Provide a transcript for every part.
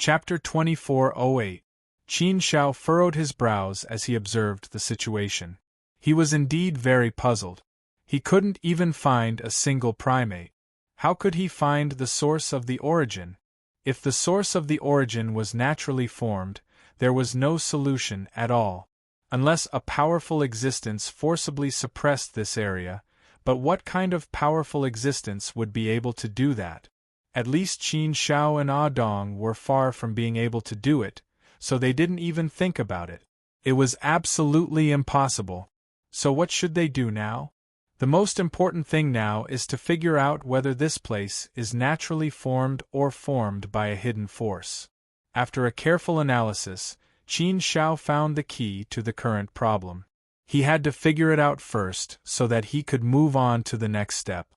Chapter 2408. Qin Shao furrowed his brows as he observed the situation. He was indeed very puzzled. He couldn't even find a single primate. How could he find the source of the origin? If the source of the origin was naturally formed, there was no solution at all. Unless a powerful existence forcibly suppressed this area, but what kind of powerful existence would be able to do that? At least Qin Shao and Dong were far from being able to do it, so they didn't even think about it. It was absolutely impossible. So what should they do now? The most important thing now is to figure out whether this place is naturally formed or formed by a hidden force. After a careful analysis, Qin Shao found the key to the current problem. He had to figure it out first so that he could move on to the next step.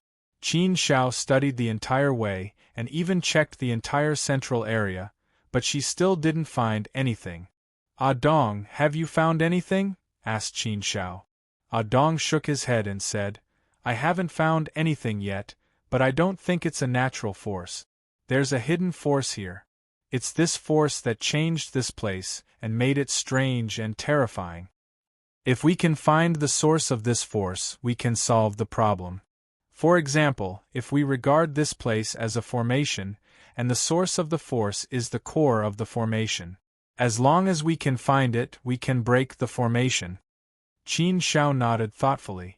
Qin Shao studied the entire way and even checked the entire central area, but she still didn't find anything. Dong, have you found anything? Asked Qin Shao. Dong shook his head and said, I haven't found anything yet, but I don't think it's a natural force. There's a hidden force here. It's this force that changed this place and made it strange and terrifying. If we can find the source of this force, we can solve the problem. For example, if we regard this place as a formation, and the source of the force is the core of the formation. As long as we can find it, we can break the formation. Qin Shao nodded thoughtfully.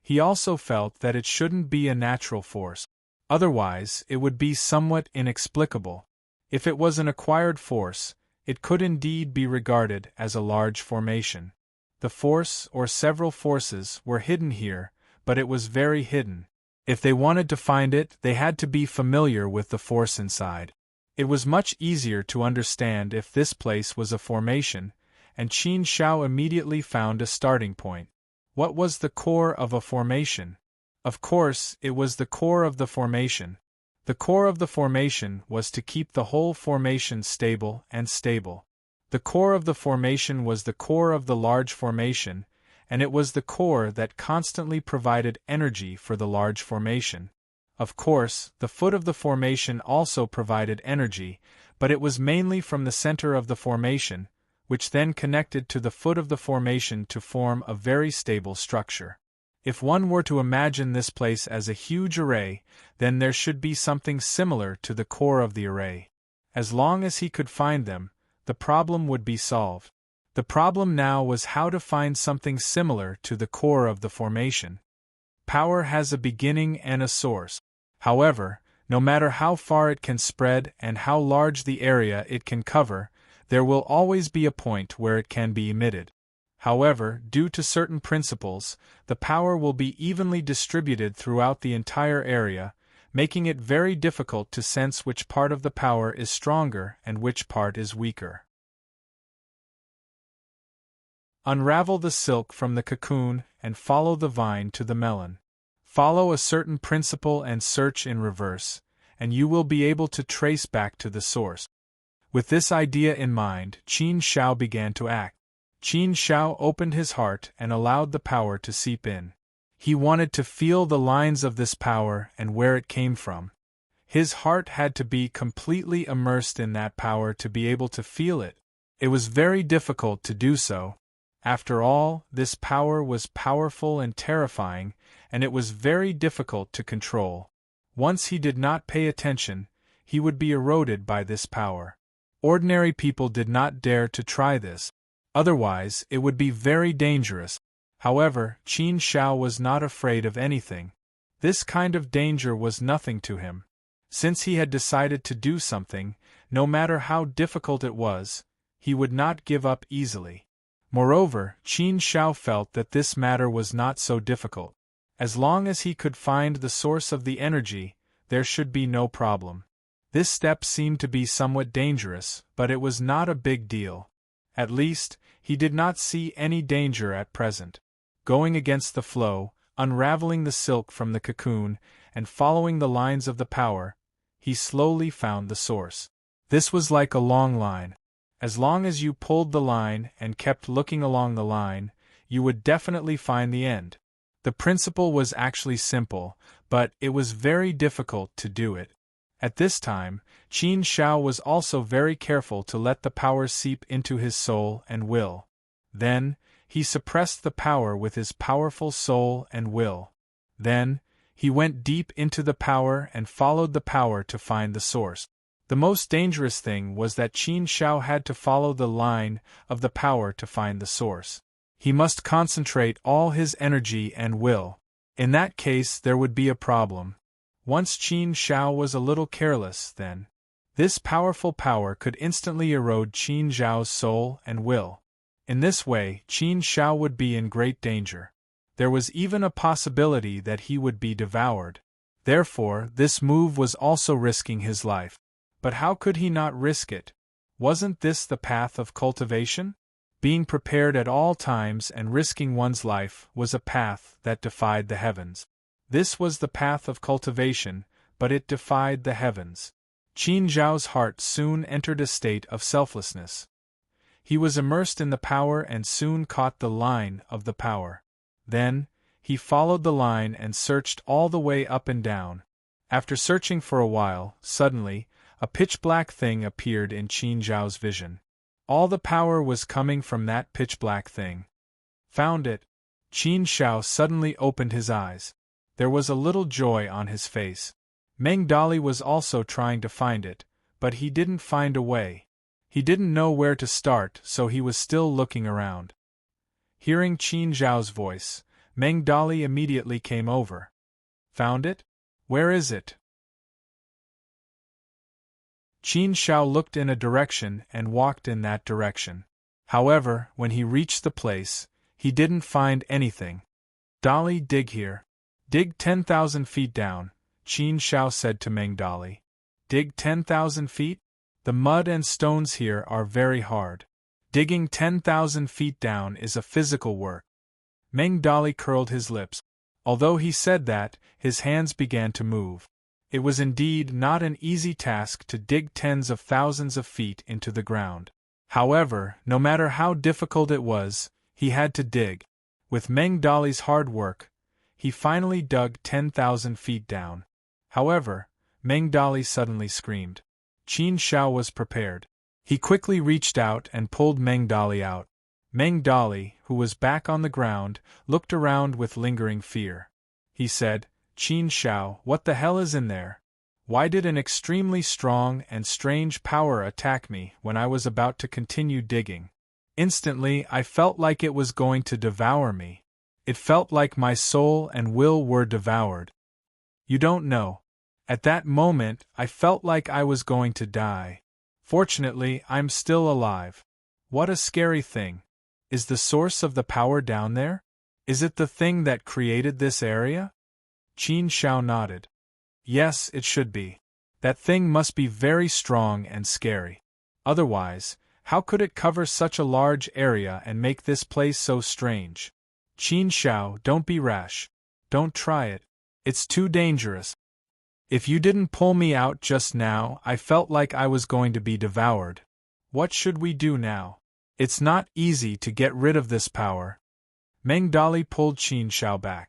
He also felt that it shouldn't be a natural force. Otherwise, it would be somewhat inexplicable. If it was an acquired force, it could indeed be regarded as a large formation. The force, or several forces, were hidden here, but it was very hidden. If they wanted to find it, they had to be familiar with the force inside. It was much easier to understand if this place was a formation, and Qin Shao immediately found a starting point. What was the core of a formation? Of course, it was the core of the formation. The core of the formation was to keep the whole formation stable and stable. The core of the formation was the core of the large formation, and it was the core that constantly provided energy for the large formation. Of course, the foot of the formation also provided energy, but it was mainly from the center of the formation, which then connected to the foot of the formation to form a very stable structure. If one were to imagine this place as a huge array, then there should be something similar to the core of the array. As long as he could find them, the problem would be solved. The problem now was how to find something similar to the core of the formation. Power has a beginning and a source. However, no matter how far it can spread and how large the area it can cover, there will always be a point where it can be emitted. However, due to certain principles, the power will be evenly distributed throughout the entire area, making it very difficult to sense which part of the power is stronger and which part is weaker. Unravel the silk from the cocoon and follow the vine to the melon. Follow a certain principle and search in reverse, and you will be able to trace back to the source. With this idea in mind, Qin Shao began to act. Qin Shao opened his heart and allowed the power to seep in. He wanted to feel the lines of this power and where it came from. His heart had to be completely immersed in that power to be able to feel it. It was very difficult to do so. After all, this power was powerful and terrifying, and it was very difficult to control. Once he did not pay attention, he would be eroded by this power. Ordinary people did not dare to try this. Otherwise, it would be very dangerous. However, Qin Shao was not afraid of anything. This kind of danger was nothing to him. Since he had decided to do something, no matter how difficult it was, he would not give up easily. Moreover, Qin Shao felt that this matter was not so difficult. As long as he could find the source of the energy, there should be no problem. This step seemed to be somewhat dangerous, but it was not a big deal. At least, he did not see any danger at present. Going against the flow, unraveling the silk from the cocoon, and following the lines of the power, he slowly found the source. This was like a long line. As long as you pulled the line and kept looking along the line, you would definitely find the end. The principle was actually simple, but it was very difficult to do it. At this time, Qin Shao was also very careful to let the power seep into his soul and will. Then, he suppressed the power with his powerful soul and will. Then, he went deep into the power and followed the power to find the source. The most dangerous thing was that Qin Shao had to follow the line of the power to find the source. He must concentrate all his energy and will. In that case, there would be a problem. Once Qin Shao was a little careless, then this powerful power could instantly erode Qin Zhao's soul and will. In this way, Qin Shao would be in great danger. There was even a possibility that he would be devoured. Therefore, this move was also risking his life. But how could he not risk it? Wasn't this the path of cultivation? Being prepared at all times and risking one's life was a path that defied the heavens. This was the path of cultivation, but it defied the heavens. Qin Zhao's heart soon entered a state of selflessness. He was immersed in the power and soon caught the line of the power. Then, he followed the line and searched all the way up and down. After searching for a while, suddenly, a pitch-black thing appeared in Qin Zhao's vision. All the power was coming from that pitch-black thing. Found it. Qin Shao suddenly opened his eyes. There was a little joy on his face. Meng Dali was also trying to find it, but he didn't find a way. He didn't know where to start, so he was still looking around. Hearing Qin Zhao's voice, Meng Dali immediately came over. Found it? Where is it? Qin Shao looked in a direction and walked in that direction. However, when he reached the place, he didn't find anything. Dali, dig here. Dig 10,000 feet down, Qin Shao said to Meng Dali. Dig 10,000 feet? The mud and stones here are very hard. Digging 10,000 feet down is a physical work. Meng Dali curled his lips. Although he said that, his hands began to move. It was indeed not an easy task to dig tens of thousands of feet into the ground. However, no matter how difficult it was, he had to dig. With Meng Dali's hard work, he finally dug 10,000 feet down. However, Meng Dali suddenly screamed. Qin Shao was prepared. He quickly reached out and pulled Meng Dali out. Meng Dali, who was back on the ground, looked around with lingering fear. He said, Qin Shao, what the hell is in there? Why did an extremely strong and strange power attack me when I was about to continue digging? Instantly, I felt like it was going to devour me. It felt like my soul and will were devoured. You don't know. At that moment, I felt like I was going to die. Fortunately, I'm still alive. What a scary thing. Is the source of the power down there? Is it the thing that created this area? Qin Shao nodded. Yes, it should be. That thing must be very strong and scary. Otherwise, how could it cover such a large area and make this place so strange? Qin Shao, don't be rash. Don't try it. It's too dangerous. If you didn't pull me out just now, I felt like I was going to be devoured. What should we do now? It's not easy to get rid of this power. Meng Dali pulled Qin Shao back.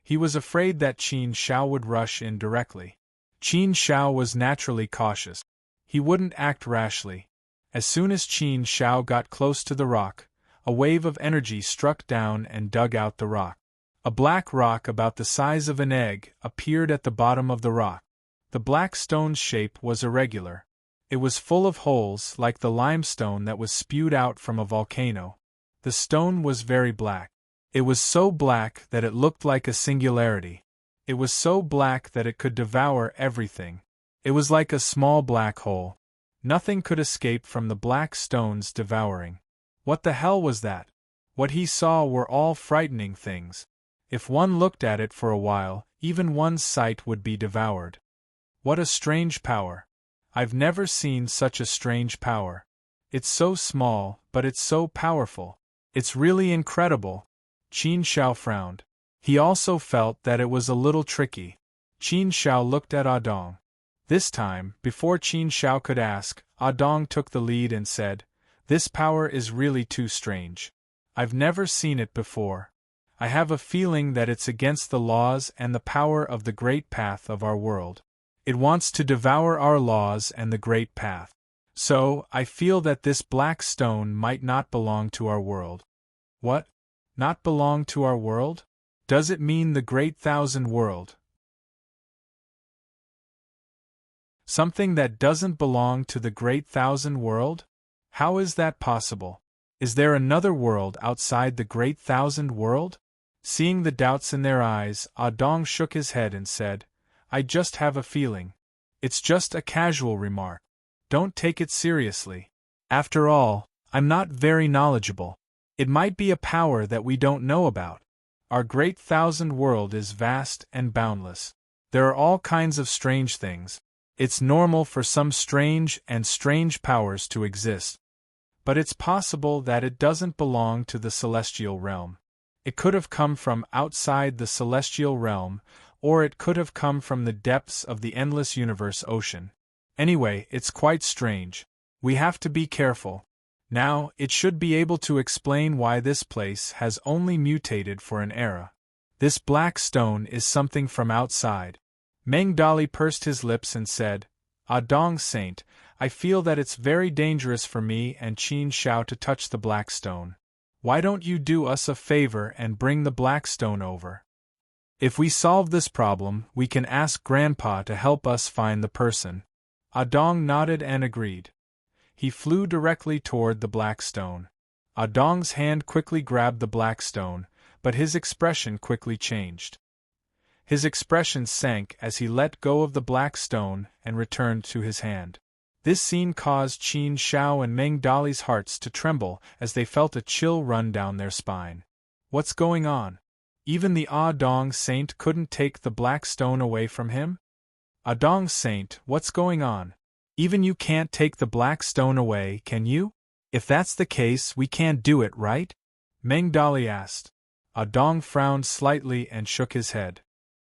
He was afraid that Qin Shao would rush in directly. Qin Shao was naturally cautious. He wouldn't act rashly. As soon as Qin Shao got close to the rock, a wave of energy struck down and dug out the rock. A black rock about the size of an egg appeared at the bottom of the rock. The black stone's shape was irregular. It was full of holes like the limestone that was spewed out from a volcano. The stone was very black. It was so black that it looked like a singularity. It was so black that it could devour everything. It was like a small black hole. Nothing could escape from the black stone's devouring. What the hell was that? What he saw were all frightening things. If one looked at it for a while, even one's sight would be devoured. What a strange power. I've never seen such a strange power. It's so small, but it's so powerful. It's really incredible. Qin Shao frowned. He also felt that it was a little tricky. Qin Shao looked at Adong. This time, before Qin Shao could ask, Adong took the lead and said, This power is really too strange. I've never seen it before. I have a feeling that it's against the laws and the power of the great path of our world. It wants to devour our laws and the great path. So, I feel that this black stone might not belong to our world. What? Not belong to our world? Does it mean the great thousand world? Something that doesn't belong to the great thousand world? How is that possible? Is there another world outside the great thousand world? Seeing the doubts in their eyes, Dong shook his head and said, I just have a feeling. It's just a casual remark. Don't take it seriously. After all, I'm not very knowledgeable. It might be a power that we don't know about. Our great thousand world is vast and boundless. There are all kinds of strange things. It's normal for some strange powers to exist. But it's possible that it doesn't belong to the celestial realm. It could have come from outside the celestial realm, or it could have come from the depths of the endless universe ocean. Anyway, it's quite strange. We have to be careful. Now, it should be able to explain why this place has only mutated for an era. This black stone is something from outside. Meng Dali pursed his lips and said, Dong Saint, I feel that it's very dangerous for me and Qin Shao to touch the black stone. Why don't you do us a favor and bring the black stone over? If we solve this problem, we can ask Grandpa to help us find the person. Dong nodded and agreed. He flew directly toward the black stone. Dong's hand quickly grabbed the black stone, but his expression quickly changed. His expression sank as he let go of the black stone and returned to his hand. This scene caused Qin Shao and Meng Dali's hearts to tremble as they felt a chill run down their spine. What's going on? Even the Dong Saint couldn't take the black stone away from him? Dong Saint, what's going on? Even you can't take the black stone away, can you? If that's the case, we can't do it, right? Meng Dali asked. Dong frowned slightly and shook his head.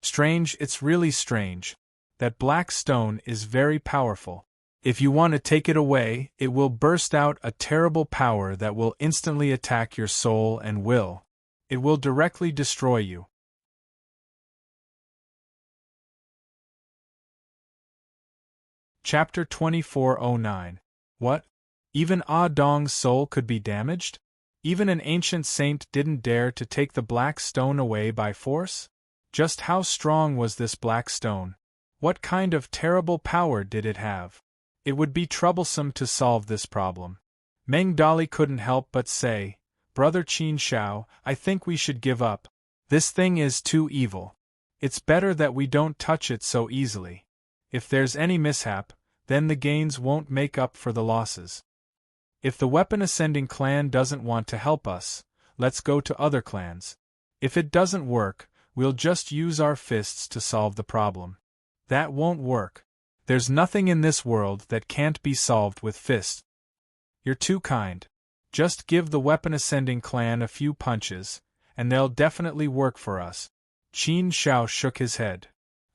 Strange, it's really strange. That black stone is very powerful. If you want to take it away, it will burst out a terrible power that will instantly attack your soul and will. It will directly destroy you. Chapter 2409. What? Even Dong's soul could be damaged? Even an ancient saint didn't dare to take the black stone away by force? Just how strong was this black stone? What kind of terrible power did it have? It would be troublesome to solve this problem. Meng Dali couldn't help but say, Brother Qin Shao, I think we should give up. This thing is too evil. It's better that we don't touch it so easily. If there's any mishap, then the gains won't make up for the losses. If the Weapon Ascending clan doesn't want to help us, let's go to other clans. If it doesn't work, we'll just use our fists to solve the problem. That won't work. There's nothing in this world that can't be solved with fists. You're too kind. Just give the Weapon Ascending clan a few punches, and they'll definitely work for us. Qin Shao shook his head.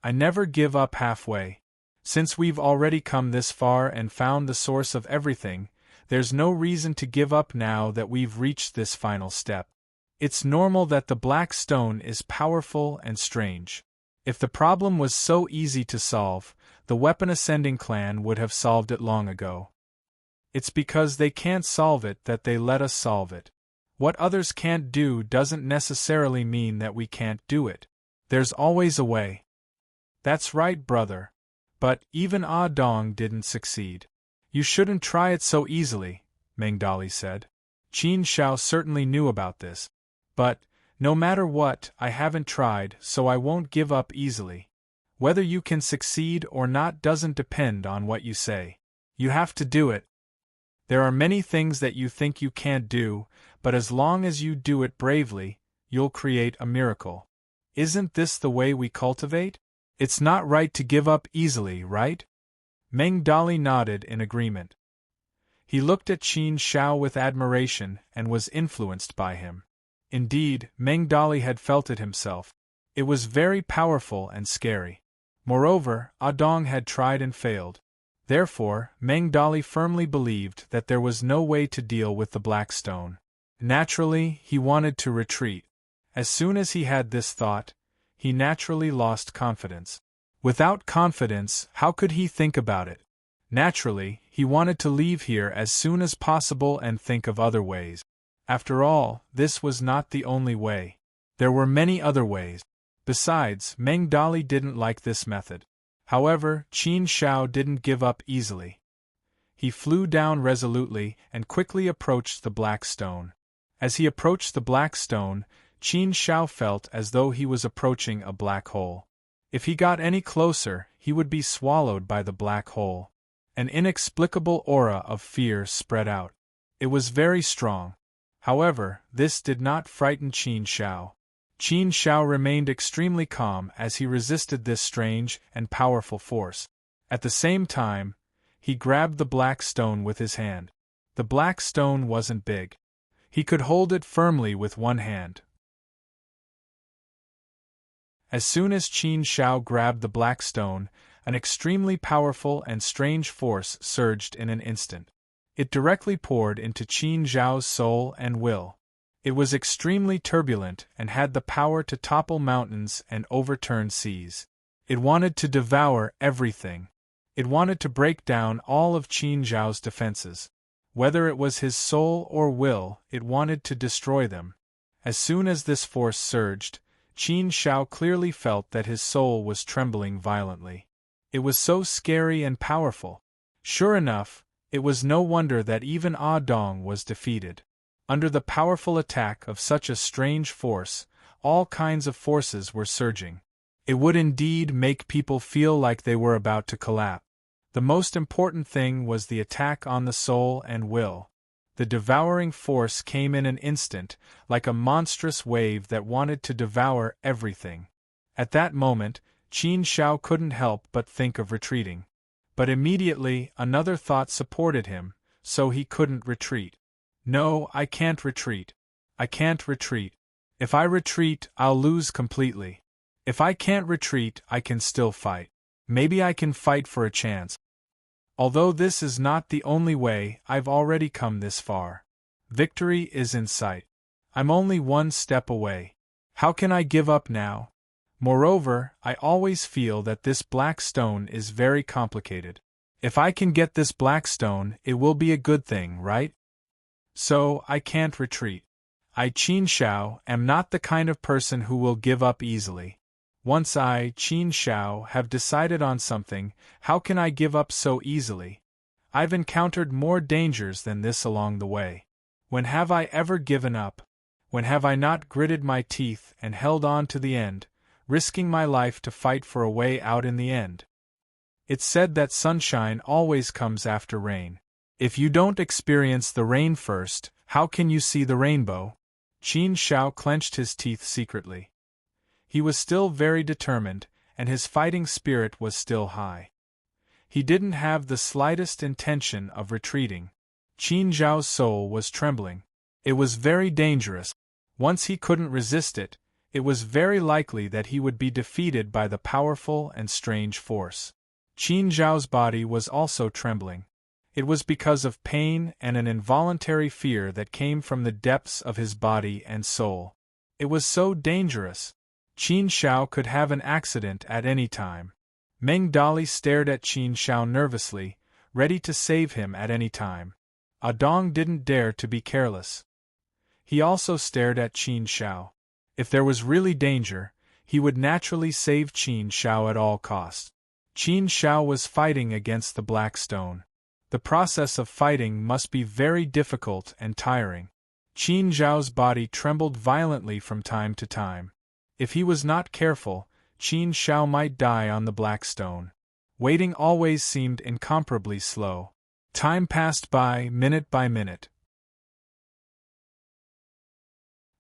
I never give up halfway. Since we've already come this far and found the source of everything, there's no reason to give up now that we've reached this final step. It's normal that the black stone is powerful and strange. If the problem was so easy to solve, the Weapon Ascending clan would have solved it long ago. It's because they can't solve it that they let us solve it. What others can't do doesn't necessarily mean that we can't do it. There's always a way. That's right, brother. But even Dong didn't succeed. You shouldn't try it so easily, Meng Dali said. Qin Shao certainly knew about this. But, no matter what, I haven't tried, so I won't give up easily. Whether you can succeed or not doesn't depend on what you say. You have to do it. There are many things that you think you can't do, but as long as you do it bravely, you'll create a miracle. Isn't this the way we cultivate? It's not right to give up easily, right? Meng Dali nodded in agreement. He looked at Qin Shao with admiration and was influenced by him. Indeed, Meng Dali had felt it himself. It was very powerful and scary. Moreover, Dong had tried and failed. Therefore, Meng Dali firmly believed that there was no way to deal with the black stone. Naturally, he wanted to retreat. As soon as he had this thought, he naturally lost confidence. Without confidence, how could he think about it? Naturally, he wanted to leave here as soon as possible and think of other ways. After all, this was not the only way. There were many other ways. Besides, Meng Dali didn't like this method. However, Qin Shao didn't give up easily. He flew down resolutely and quickly approached the black stone. As he approached the black stone, Qin Shao felt as though he was approaching a black hole. If he got any closer, he would be swallowed by the black hole. An inexplicable aura of fear spread out. It was very strong. However, this did not frighten Qin Shao. Qin Shao remained extremely calm as he resisted this strange and powerful force. At the same time, he grabbed the black stone with his hand. The black stone wasn't big. He could hold it firmly with one hand. As soon as Qin Shao grabbed the black stone, an extremely powerful and strange force surged in an instant. It directly poured into Qin Shao's soul and will. It was extremely turbulent and had the power to topple mountains and overturn seas. It wanted to devour everything. It wanted to break down all of Qin Zhao's defenses. Whether it was his soul or will, it wanted to destroy them. As soon as this force surged, Qin Shao clearly felt that his soul was trembling violently. It was so scary and powerful. Sure enough, it was no wonder that even Ah Dong was defeated. Under the powerful attack of such a strange force, all kinds of forces were surging. It would indeed make people feel like they were about to collapse. The most important thing was the attack on the soul and will. The devouring force came in an instant, like a monstrous wave that wanted to devour everything. At that moment, Qin Shao couldn't help but think of retreating. But immediately, another thought supported him, so he couldn't retreat. No, I can't retreat. I can't retreat. If I retreat, I'll lose completely. If I can't retreat, I can still fight. Maybe I can fight for a chance. Although this is not the only way, I've already come this far. Victory is in sight. I'm only one step away. How can I give up now? Moreover, I always feel that this black stone is very complicated. If I can get this black stone, it will be a good thing, right? So, I can't retreat. I, Qin Shao, am not the kind of person who will give up easily. Once I, Qin Shao, have decided on something, how can I give up so easily? I've encountered more dangers than this along the way. When have I ever given up? When have I not gritted my teeth and held on to the end, risking my life to fight for a way out in the end? It's said that sunshine always comes after rain. If you don't experience the rain first, how can you see the rainbow? Qin Shao clenched his teeth secretly. He was still very determined, and his fighting spirit was still high. He didn't have the slightest intention of retreating. Qin Zhao's soul was trembling. It was very dangerous. Once he couldn't resist it, it was very likely that he would be defeated by the powerful and strange force. Qin Zhao's body was also trembling. It was because of pain and an involuntary fear that came from the depths of his body and soul. It was so dangerous. Qin Shao could have an accident at any time. Meng Dali stared at Qin Shao nervously, ready to save him at any time. Ah Dong didn't dare to be careless. He also stared at Qin Shao. If there was really danger, he would naturally save Qin Shao at all costs. Qin Shao was fighting against the black stone. The process of fighting must be very difficult and tiring. Qin Zhao's body trembled violently from time to time. If he was not careful, Qin Shao might die on the black stone. Waiting always seemed incomparably slow. Time passed by, minute by minute.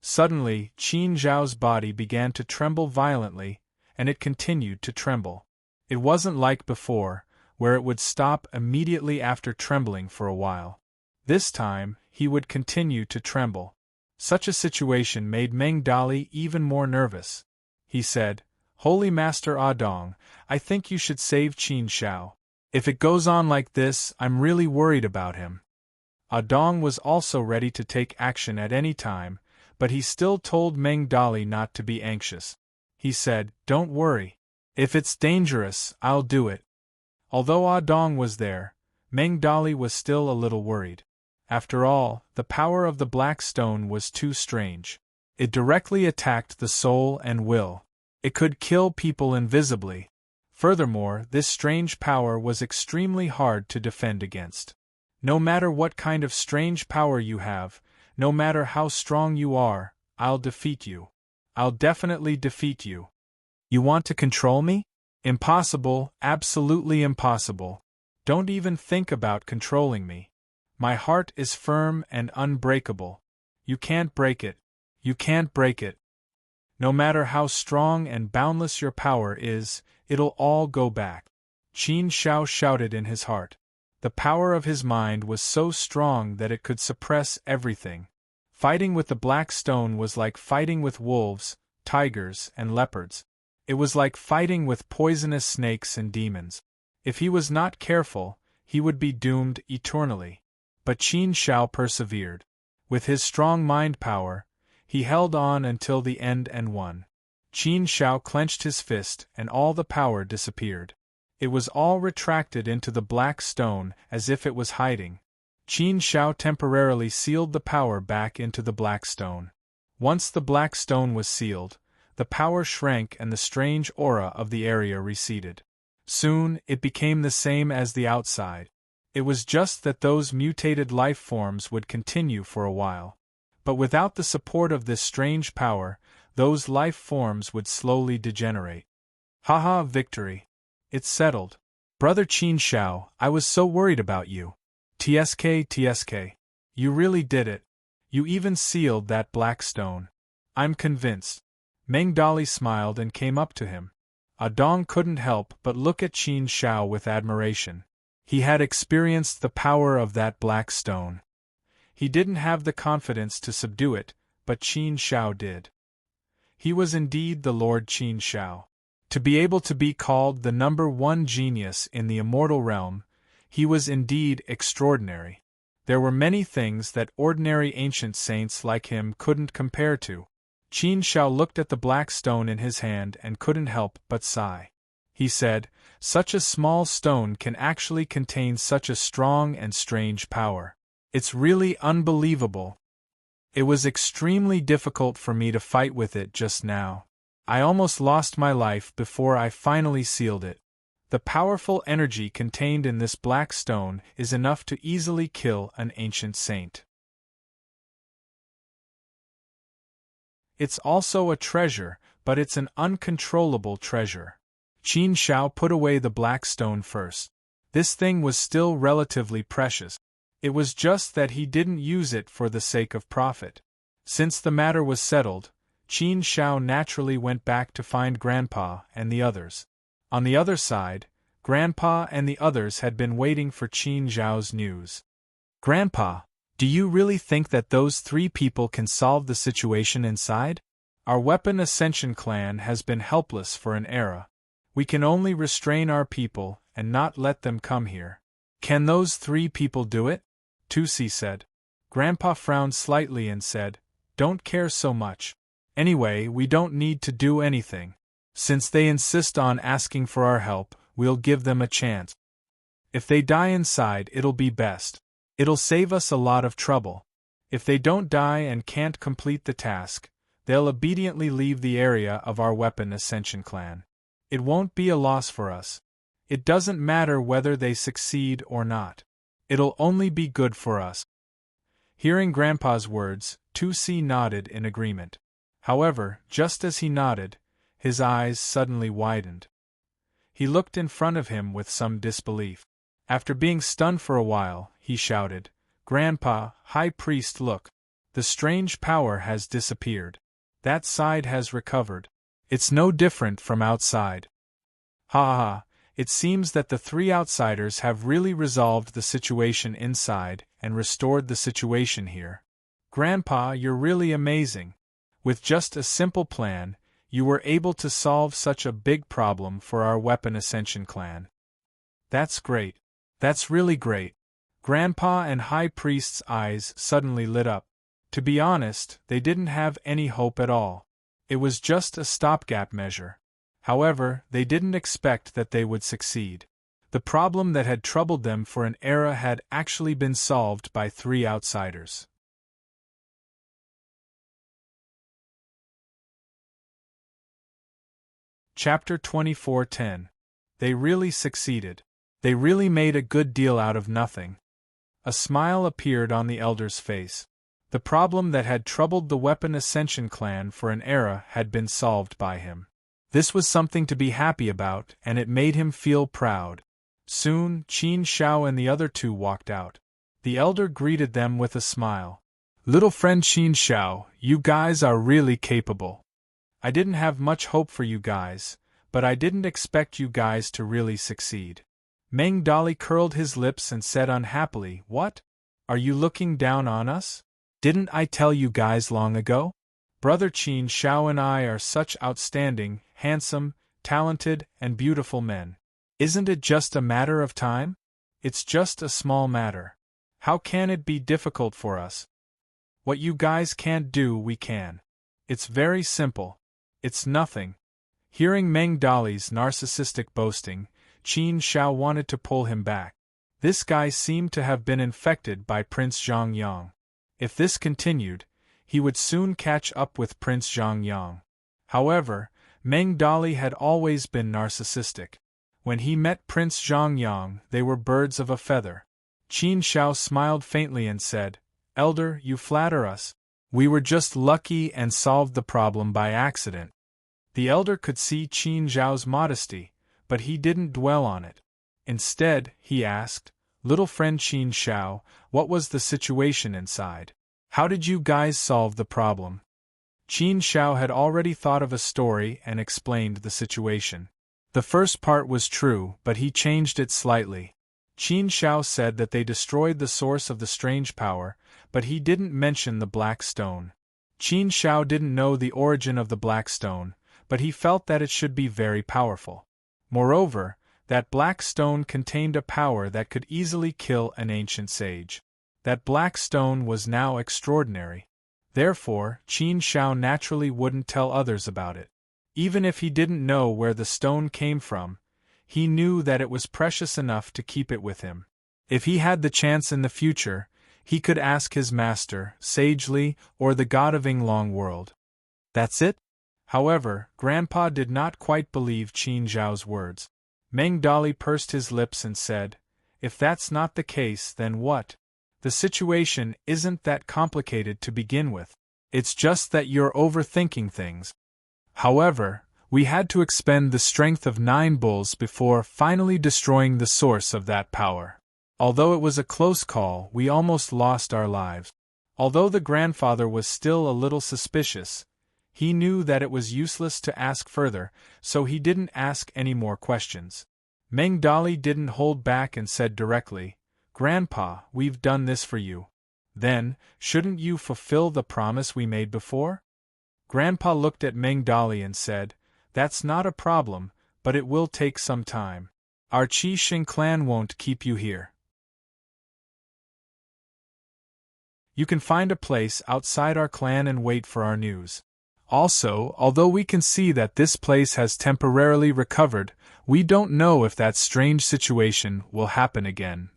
Suddenly, Qin Zhao's body began to tremble violently, and it continued to tremble. It wasn't like before, where it would stop immediately after trembling for a while. This time, he would continue to tremble. Such a situation made Meng Dali even more nervous. He said, "Holy Master Ah Dong, I think you should save Qin Shao. If it goes on like this, I'm really worried about him." Ah Dong was also ready to take action at any time, but he still told Meng Dali not to be anxious. He said, "Don't worry. If it's dangerous, I'll do it. Although Ah Dong was there, Meng Dali was still a little worried. After all, the power of the black stone was too strange. It directly attacked the soul and will. It could kill people invisibly. Furthermore, this strange power was extremely hard to defend against. No matter what kind of strange power you have, no matter how strong you are, I'll defeat you. I'll definitely defeat you. You want to control me? Impossible, absolutely impossible. Don't even think about controlling me. My heart is firm and unbreakable. You can't break it. You can't break it. No matter how strong and boundless your power is, it'll all go back. Qin Shao shouted in his heart. The power of his mind was so strong that it could suppress everything. Fighting with the black stone was like fighting with wolves, tigers, and leopards. It was like fighting with poisonous snakes and demons. If he was not careful, he would be doomed eternally. But Qin Shao persevered. With his strong mind power, he held on until the end and won. Qin Shao clenched his fist and all the power disappeared. It was all retracted into the black stone as if it was hiding. Qin Shao temporarily sealed the power back into the black stone. Once the black stone was sealed, the power shrank and the strange aura of the area receded. Soon, it became the same as the outside. It was just that those mutated life forms would continue for a while. But without the support of this strange power, those life forms would slowly degenerate. Haha, victory. It's settled. Brother Qin Shao, I was so worried about you. TSK. You really did it. You even sealed that black stone. I'm convinced. Meng Dali smiled and came up to him. Ah Dong couldn't help but look at Qin Shao with admiration. He had experienced the power of that black stone. He didn't have the confidence to subdue it, but Qin Shao did. He was indeed the Lord Qin Shao. To be able to be called the #1 genius in the immortal realm, he was indeed extraordinary. There were many things that ordinary ancient saints like him couldn't compare to. Qin Shao looked at the black stone in his hand and couldn't help but sigh. He said, "Such a small stone can actually contain such a strong and strange power. It's really unbelievable. It was extremely difficult for me to fight with it just now. I almost lost my life before I finally sealed it. The powerful energy contained in this black stone is enough to easily kill an ancient saint. It's also a treasure, but it's an uncontrollable treasure." Qin Shao put away the black stone first. This thing was still relatively precious. It was just that he didn't use it for the sake of profit. Since the matter was settled, Qin Shao naturally went back to find Grandpa and the others. On the other side, Grandpa and the others had been waiting for Qin Shao's news. "Grandpa, do you really think that those 3 people can solve the situation inside? Our Weapon Ascension clan has been helpless for an era. We can only restrain our people and not let them come here. Can those 3 people do it?" Tusi said. Grandpa frowned slightly and said, "Don't care so much. Anyway, we don't need to do anything. Since they insist on asking for our help, we'll give them a chance. If they die inside, it'll be best. It'll save us a lot of trouble. If they don't die and can't complete the task, they'll obediently leave the area of our Weapon Ascension clan. It won't be a loss for us. It doesn't matter whether they succeed or not. It'll only be good for us." Hearing Grandpa's words, Tusi nodded in agreement. However, just as he nodded, his eyes suddenly widened. He looked in front of him with some disbelief. After being stunned for a while, he shouted, "Grandpa, High Priest, look! The strange power has disappeared. That side has recovered. It's no different from outside. Ha ha ha, it seems that the 3 outsiders have really resolved the situation inside and restored the situation here. Grandpa, you're really amazing. With just a simple plan, you were able to solve such a big problem for our Weapon Ascension clan. That's great. That's really great." Grandpa and High Priest's eyes suddenly lit up. To be honest, they didn't have any hope at all. It was just a stopgap measure. However, they didn't expect that they would succeed. The problem that had troubled them for an era had actually been solved by 3 outsiders. Chapter 24:10. They really succeeded. They really made a good deal out of nothing. A smile appeared on the elder's face. The problem that had troubled the Weapon Ascension clan for an era had been solved by him. This was something to be happy about, and it made him feel proud. Soon, Qin Shao and the other 2 walked out. The elder greeted them with a smile. "Little friend Qin Shao, you guys are really capable. I didn't have much hope for you guys, but I didn't expect you guys to really succeed." Meng Dali curled his lips and said unhappily, "What? Are you looking down on us? Didn't I tell you guys long ago? Brother Qin Shao and I are such outstanding, handsome, talented, and beautiful men. Isn't it just a matter of time? It's just a small matter. How can it be difficult for us? What you guys can't do, we can. It's very simple. It's nothing." Hearing Meng Dali's narcissistic boasting, Qin Shao wanted to pull him back. This guy seemed to have been infected by Prince Zhang Yang. If this continued, he would soon catch up with Prince Zhang Yang. However, Meng Dali had always been narcissistic. When he met Prince Zhang Yang, they were birds of a feather. Qin Shao smiled faintly and said, "Elder, you flatter us. We were just lucky and solved the problem by accident." The elder could see Qin Zhao's modesty, but he didn't dwell on it. Instead, he asked, "Little friend Qin Shao, what was the situation inside? How did you guys solve the problem?" Qin Shao had already thought of a story and explained the situation. The first part was true, but he changed it slightly. Qin Shao said that they destroyed the source of the strange power, but he didn't mention the black stone. Qin Shao didn't know the origin of the black stone, but he felt that it should be very powerful. Moreover, that black stone contained a power that could easily kill an ancient sage. That black stone was now extraordinary. Therefore, Qin Shao naturally wouldn't tell others about it. Even if he didn't know where the stone came from, he knew that it was precious enough to keep it with him. If he had the chance in the future, he could ask his master, Sage Li, or the god of Yinglong world. That's it? However, Grandpa did not quite believe Qin Zhao's words. Meng Dali pursed his lips and said, "If that's not the case, then what? The situation isn't that complicated to begin with. It's just that you're overthinking things." However, we had to expend the strength of 9 bulls before finally destroying the source of that power. Although it was a close call, we almost lost our lives. Although the grandfather was still a little suspicious, he knew that it was useless to ask further, so he didn't ask any more questions. Meng Dali didn't hold back and said directly, "Grandpa, we've done this for you. Then, shouldn't you fulfill the promise we made before?" Grandpa looked at Meng Dali and said, "That's not a problem, but it will take some time. Our Qi Xing clan won't keep you here. You can find a place outside our clan and wait for our news. Also, although we can see that this place has temporarily recovered, we don't know if that strange situation will happen again.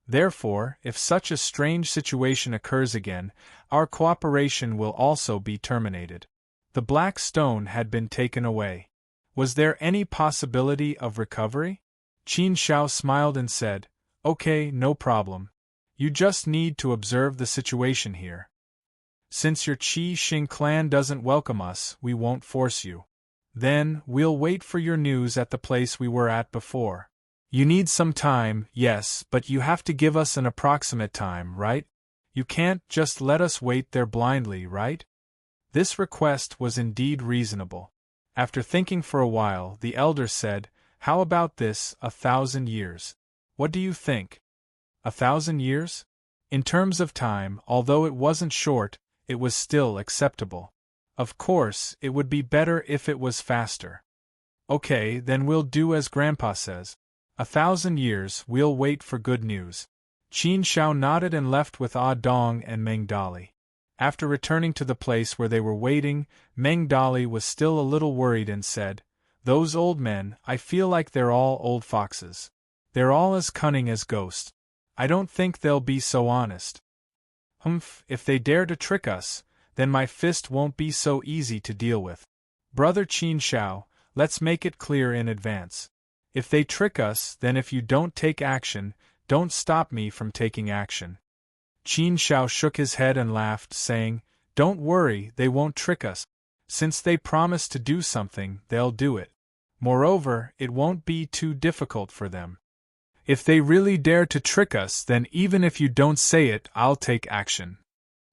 Therefore, if such a strange situation occurs again, our cooperation will also be terminated." The black stone had been taken away. Was there any possibility of recovery? Qin Shao smiled and said, "Okay, no problem. You just need to observe the situation here. Since your Qi Xing clan doesn't welcome us, we won't force you. Then, we'll wait for your news at the place we were at before. You need some time, yes, but you have to give us an approximate time, right? You can't just let us wait there blindly, right?" This request was indeed reasonable. After thinking for a while, the elder said, "How about this, 1,000 years? What do you think? 1,000 years? In terms of time, although it wasn't short, it was still acceptable. Of course, it would be better if it was faster." "Okay, then we'll do as Grandpa says. 1,000 years, we'll wait for good news." Qin Shao nodded and left with Ah Dong and Meng Dali. After returning to the place where they were waiting, Meng Dali was still a little worried and said, Those old men, I feel like they're all old foxes. They're all as cunning as ghosts. I don't think they'll be so honest. Humph, if they dare to trick us, then my fist won't be so easy to deal with. Brother Qin Shao, let's make it clear in advance. If they trick us, then if you don't take action, don't stop me from taking action. Qin Shao shook his head and laughed, saying, Don't worry, they won't trick us. Since they promise to do something, they'll do it. Moreover, it won't be too difficult for them. If they really dare to trick us, then even if you don't say it, I'll take action.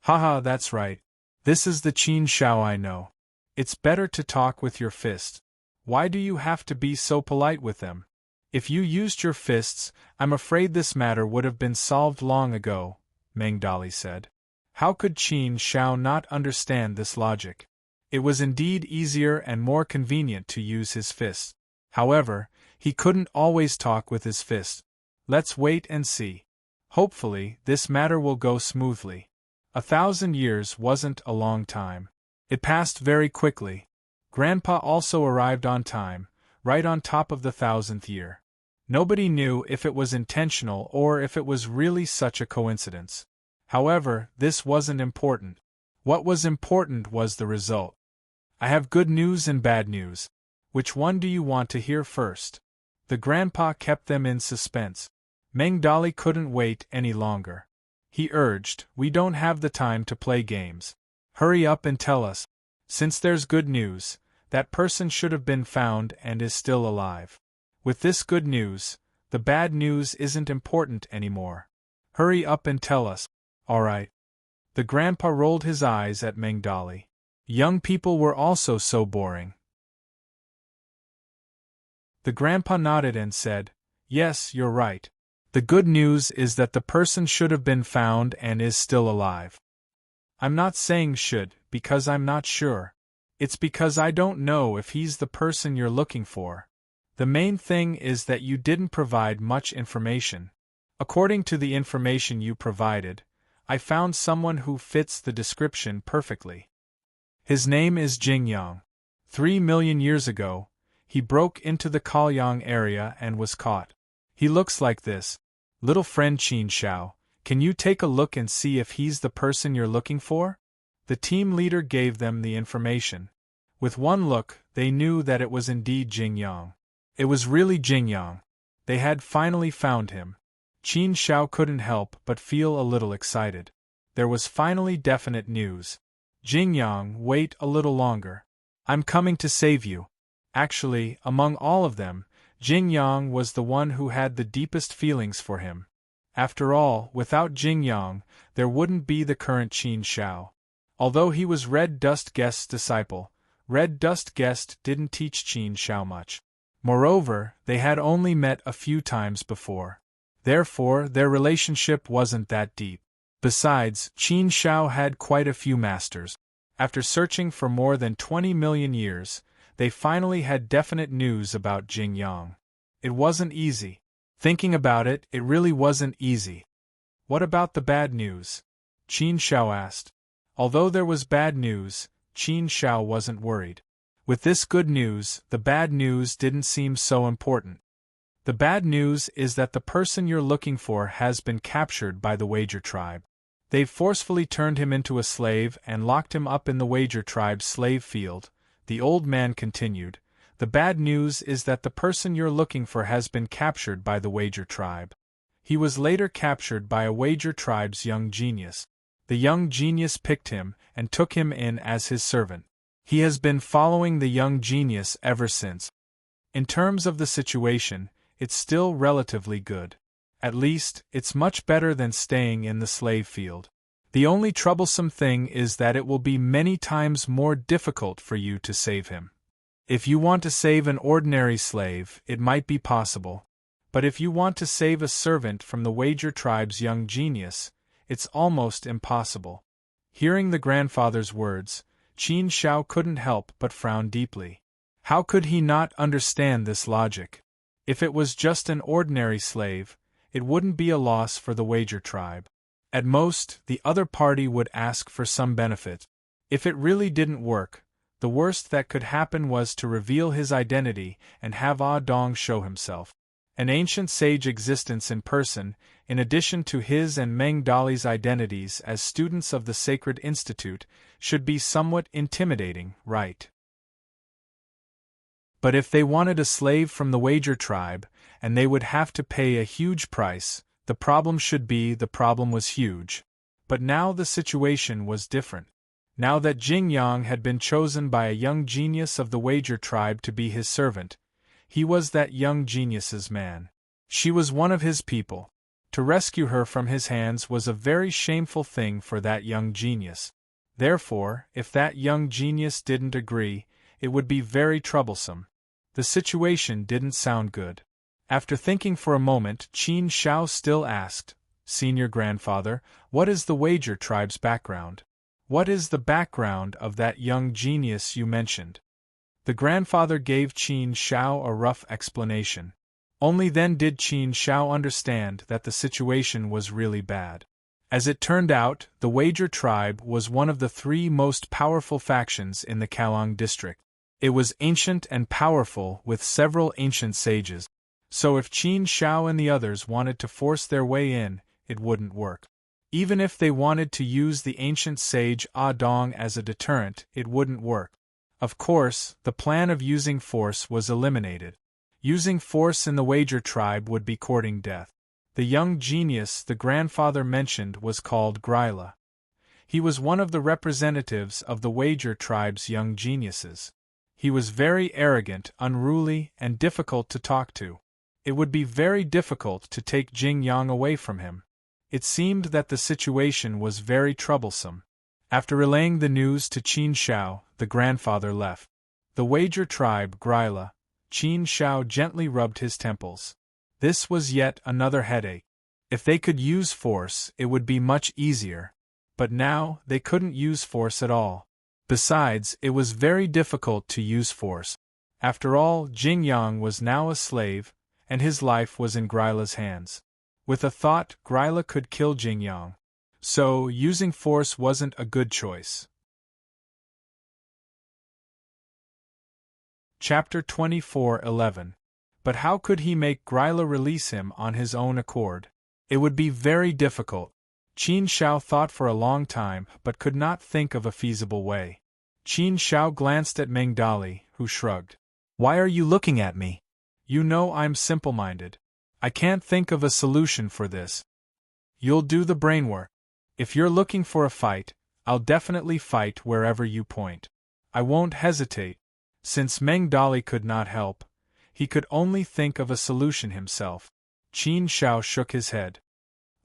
Haha, that's right. This is the Qin Shao I know. It's better to talk with your fists. Why do you have to be so polite with them? If you used your fists, I'm afraid this matter would have been solved long ago, Meng Dali said. How could Qin Shao not understand this logic? It was indeed easier and more convenient to use his fists. However, he couldn't always talk with his fists. Let's wait and see. Hopefully, this matter will go smoothly. 1,000 years wasn't a long time. It passed very quickly. Grandpa also arrived on time, right on top of the 1,000th year. Nobody knew if it was intentional or if it was really such a coincidence. However, this wasn't important. What was important was the result. I have good news and bad news. Which one do you want to hear first? The grandpa kept them in suspense. Meng Dali couldn't wait any longer. He urged, We don't have the time to play games. Hurry up and tell us. Since there's good news, that person should have been found and is still alive. With this good news, the bad news isn't important anymore. Hurry up and tell us. All right. The grandpa rolled his eyes at Meng Dali. Young people were also so boring. The grandpa nodded and said, Yes, you're right. The good news is that the person should have been found and is still alive. I'm not saying should, because I'm not sure. It's because I don't know if he's the person you're looking for. The main thing is that you didn't provide much information. According to the information you provided, I found someone who fits the description perfectly. His name is Jingyang. 3 million years ago, he broke into the Kaoyang area and was caught. He looks like this. Little friend Qin Shao, can you take a look and see if he's the person you're looking for? The team leader gave them the information. With one look, they knew that it was indeed Jingyang. It was really Jingyang. They had finally found him. Qin Shao couldn't help but feel a little excited. There was finally definite news. Jingyang, wait a little longer. I'm coming to save you. Actually, among all of them, Jingyang was the one who had the deepest feelings for him. After all, without Jingyang, there wouldn't be the current Qin Shao. Although he was Red Dust Guest's disciple, Red Dust Guest didn't teach Qin Shao much. Moreover, they had only met a few times before. Therefore, their relationship wasn't that deep. Besides, Qin Shao had quite a few masters. After searching for more than 20 million years, they finally had definite news about Jingyang. It wasn't easy. Thinking about it, it really wasn't easy. What about the bad news? Qin Shao asked. Although there was bad news, Qin Shao wasn't worried. With this good news, the bad news didn't seem so important. The bad news is that the person you're looking for has been captured by the Wager tribe. They've forcefully turned him into a slave and locked him up in the Wager tribe's slave field, the old man continued. The bad news is that the person you're looking for has been captured by the Wager tribe. He was later captured by a Wager tribe's young genius. The young genius picked him and took him in as his servant. He has been following the young genius ever since. In terms of the situation, it's still relatively good. At least, it's much better than staying in the slave field. The only troublesome thing is that it will be many times more difficult for you to save him. If you want to save an ordinary slave, it might be possible. But if you want to save a servant from the Wager tribe's young genius, it's almost impossible. Hearing the grandfather's words, Qin Shao couldn't help but frown deeply. How could he not understand this logic? If it was just an ordinary slave, it wouldn't be a loss for the Wager tribe. At most, the other party would ask for some benefit. If it really didn't work, The worst that could happen was to reveal his identity and have Ah Dong show himself. An ancient sage existence in person, in addition to his and Meng Dali's identities as students of the Sacred Institute, should be somewhat intimidating, right? But if they wanted a slave from the Wager tribe, and they would have to pay a huge price, the problem was huge. But now the situation was different. Now that Jing Yang had been chosen by a young genius of the Wager tribe to be his servant, he was that young genius's man. She was one of his people. To rescue her from his hands was a very shameful thing for that young genius. Therefore, if that young genius didn't agree, it would be very troublesome. The situation didn't sound good. After thinking for a moment, Qin Shao still asked, "Senior grandfather, what is the Wager tribe's background? What is the background of that young genius you mentioned?" The grandfather gave Qin Shao a rough explanation. Only then did Qin Shao understand that the situation was really bad. As it turned out, the Wager tribe was one of the 3 most powerful factions in the Kalong district. It was ancient and powerful with several ancient sages. So if Qin Shao and the others wanted to force their way in, it wouldn't work. Even if they wanted to use the ancient sage Ah Dong as a deterrent, it wouldn't work. Of course, the plan of using force was eliminated. Using force in the Wager tribe would be courting death. The young genius the grandfather mentioned was called Gryla. He was one of the representatives of the Wager tribe's young geniuses. He was very arrogant, unruly, and difficult to talk to. It would be very difficult to take Jing Yang away from him. It seemed that the situation was very troublesome. After relaying the news to Qin Shao, the grandfather left. The Wager tribe, Gryla. Qin Shao gently rubbed his temples. This was yet another headache. If they could use force, it would be much easier. But now, they couldn't use force at all. Besides, it was very difficult to use force. After all, Jing Yang was now a slave, and his life was in Gryla's hands. With a thought, Gryla could kill Jing Yang. So, using force wasn't a good choice. Chapter 24:11. But how could he make Gryla release him on his own accord? It would be very difficult. Qin Shao thought for a long time, but could not think of a feasible way. Qin Shao glanced at Meng Dali, who shrugged. "Why are you looking at me? You know I'm simple-minded. I can't think of a solution for this. You'll do the brainwork. If you're looking for a fight, I'll definitely fight wherever you point. I won't hesitate." Since Meng Dali could not help, he could only think of a solution himself. Qin Shao shook his head.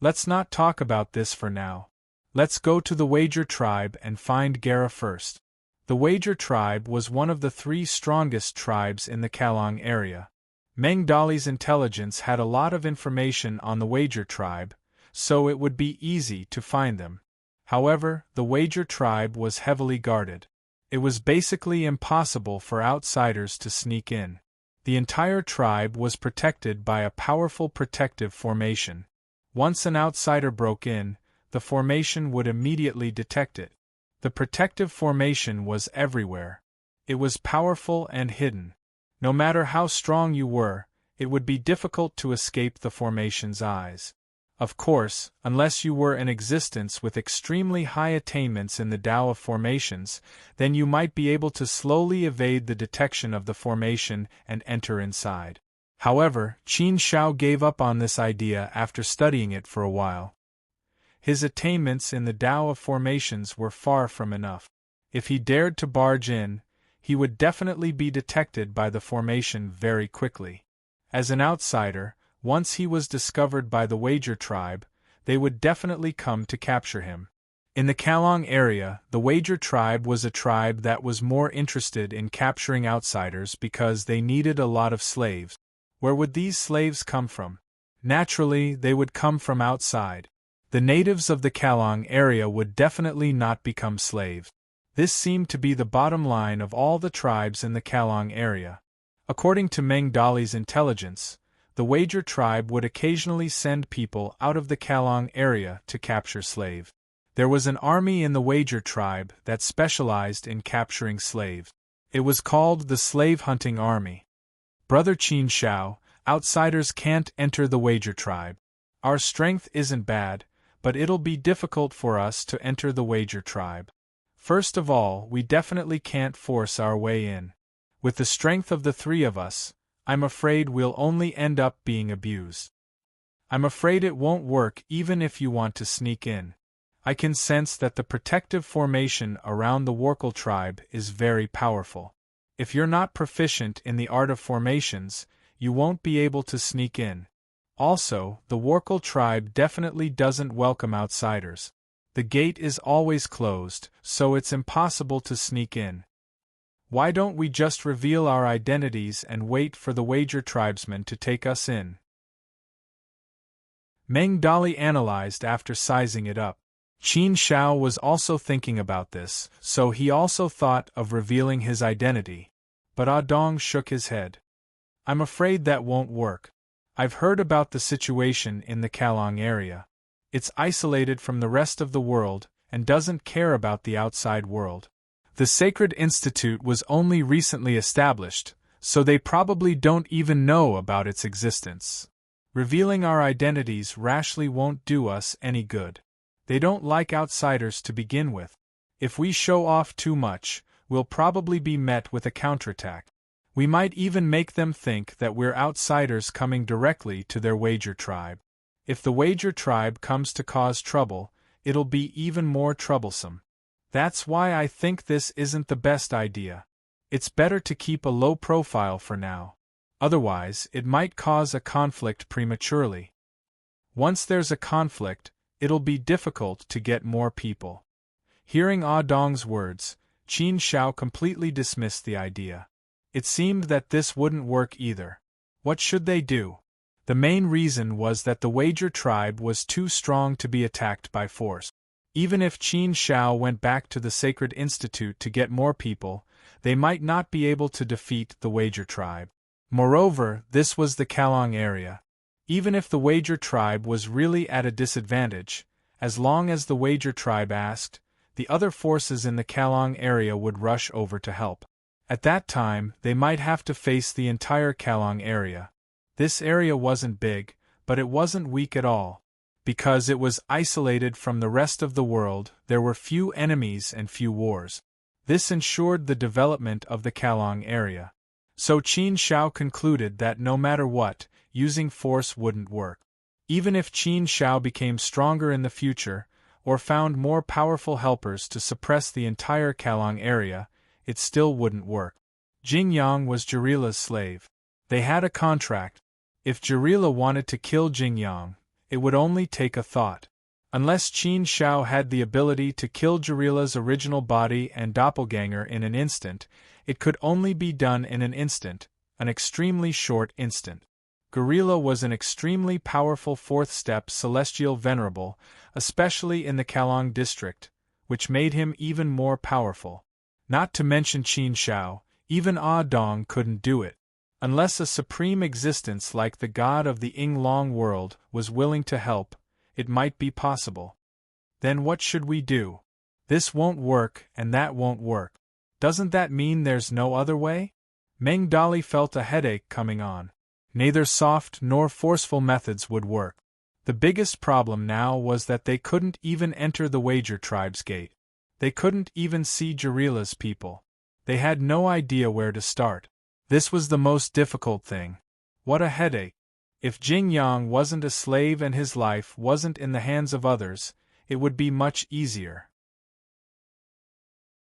"Let's not talk about this for now. Let's go to the Wager tribe and find Gera first." The Wager tribe was one of the 3 strongest tribes in the Kalong area. Meng Dali's intelligence had a lot of information on the Wager tribe, so it would be easy to find them. However, the Wager tribe was heavily guarded. It was basically impossible for outsiders to sneak in. The entire tribe was protected by a powerful protective formation. Once an outsider broke in, the formation would immediately detect it. The protective formation was everywhere. It was powerful and hidden. No matter how strong you were, it would be difficult to escape the formation's eyes. Of course, unless you were in existence with extremely high attainments in the Tao of formations, then you might be able to slowly evade the detection of the formation and enter inside. However, Qin Shao gave up on this idea after studying it for a while. His attainments in the Tao of formations were far from enough. If he dared to barge in, he would definitely be detected by the formation very quickly. As an outsider, once he was discovered by the Wager tribe, they would definitely come to capture him. In the Kalong area, the Wager tribe was a tribe that was more interested in capturing outsiders because they needed a lot of slaves. Where would these slaves come from? Naturally, they would come from outside. The natives of the Kalong area would definitely not become slaves. This seemed to be the bottom line of all the tribes in the Kalong area. According to Meng Dali's intelligence, the Wager tribe would occasionally send people out of the Kalong area to capture slaves. There was an army in the Wager tribe that specialized in capturing slaves. It was called the Slave Hunting Army. Brother Qin Shao, outsiders can't enter the Wager tribe. Our strength isn't bad, but it'll be difficult for us to enter the Wager tribe. First of all, we definitely can't force our way in. With the strength of the three of us, I'm afraid we'll only end up being abused. I'm afraid it won't work even if you want to sneak in. I can sense that the protective formation around the Workle tribe is very powerful. If you're not proficient in the art of formations, you won't be able to sneak in. Also, the Workle tribe definitely doesn't welcome outsiders. The gate is always closed, so it's impossible to sneak in. Why don't we just reveal our identities and wait for the Wager tribesmen to take us in? Meng Dali analyzed after sizing it up. Qin Shao was also thinking about this, so he also thought of revealing his identity. But Ah Dong shook his head. I'm afraid that won't work. I've heard about the situation in the Kalong area. It's isolated from the rest of the world and doesn't care about the outside world. The Sacred Institute was only recently established, so they probably don't even know about its existence. Revealing our identities rashly won't do us any good. They don't like outsiders to begin with. If we show off too much, we'll probably be met with a counterattack. We might even make them think that we're outsiders coming directly to their Wager tribe. If the Wager tribe comes to cause trouble, it'll be even more troublesome. That's why I think this isn't the best idea. It's better to keep a low profile for now. Otherwise, it might cause a conflict prematurely. Once there's a conflict, it'll be difficult to get more people. Hearing Ah Dong's words, Qin Shao completely dismissed the idea. It seemed that this wouldn't work either. What should they do? The main reason was that the Wager tribe was too strong to be attacked by force. Even if Qin Shao went back to the Sacred Institute to get more people, they might not be able to defeat the Wager tribe. Moreover, this was the Kalong area. Even if the Wager tribe was really at a disadvantage, as long as the Wager tribe asked, the other forces in the Kalong area would rush over to help. At that time, they might have to face the entire Kalong area. This area wasn't big, but it wasn't weak at all. Because it was isolated from the rest of the world, there were few enemies and few wars. This ensured the development of the Kalong area. So Qin Shao concluded that no matter what, using force wouldn't work. Even if Qin Shao became stronger in the future, or found more powerful helpers to suppress the entire Kalong area, it still wouldn't work. Jing Yang was Jarila's slave. They had a contract. If Jarila wanted to kill Jing Yang, it would only take a thought. Unless Qin Shao had the ability to kill Jarila's original body and doppelganger in an instant, it could only be done in an instant, an extremely short instant. Jarila was an extremely powerful fourth-step celestial venerable, especially in the Kalong district, which made him even more powerful. Not to mention Qin Shao, even Ah Dong couldn't do it. Unless a supreme existence like the god of the Ying Long world was willing to help, it might be possible. Then what should we do? This won't work and that won't work. Doesn't that mean there's no other way? Meng Dali felt a headache coming on. Neither soft nor forceful methods would work. The biggest problem now was that they couldn't even enter the Wager tribe's gate. They couldn't even see Jarila's people. They had no idea where to start. This was the most difficult thing. What a headache. If Jing Yang wasn't a slave and his life wasn't in the hands of others, it would be much easier.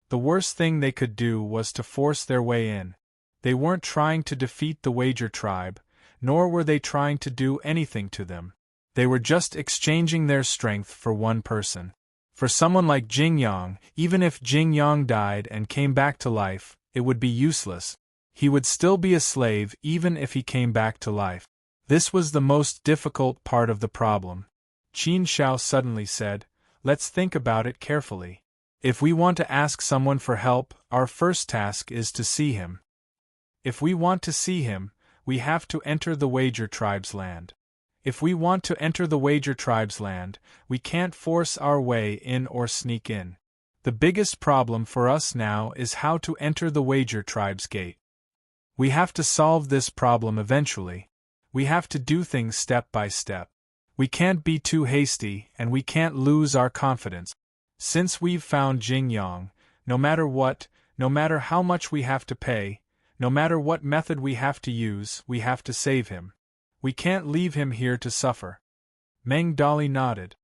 The worst thing they could do was to force their way in. They weren't trying to defeat the Wager tribe, nor were they trying to do anything to them. They were just exchanging their strength for one person. For someone like Jing Yang, even if Jing Yang died and came back to life, it would be useless. He would still be a slave even if he came back to life. This was the most difficult part of the problem. Qin Shao suddenly said, "Let's think about it carefully. If we want to ask someone for help, our first task is to see him. If we want to see him, we have to enter the Wager tribe's land. If we want to enter the Wager Tribe's land, we can't force our way in or sneak in. The biggest problem for us now is how to enter the Wager Tribe's gate. We have to solve this problem eventually. We have to do things step by step. We can't be too hasty, and we can't lose our confidence. Since we've found Jing Yang, no matter what, no matter how much we have to pay, no matter what method we have to use, we have to save him. We can't leave him here to suffer. Meng Dali nodded.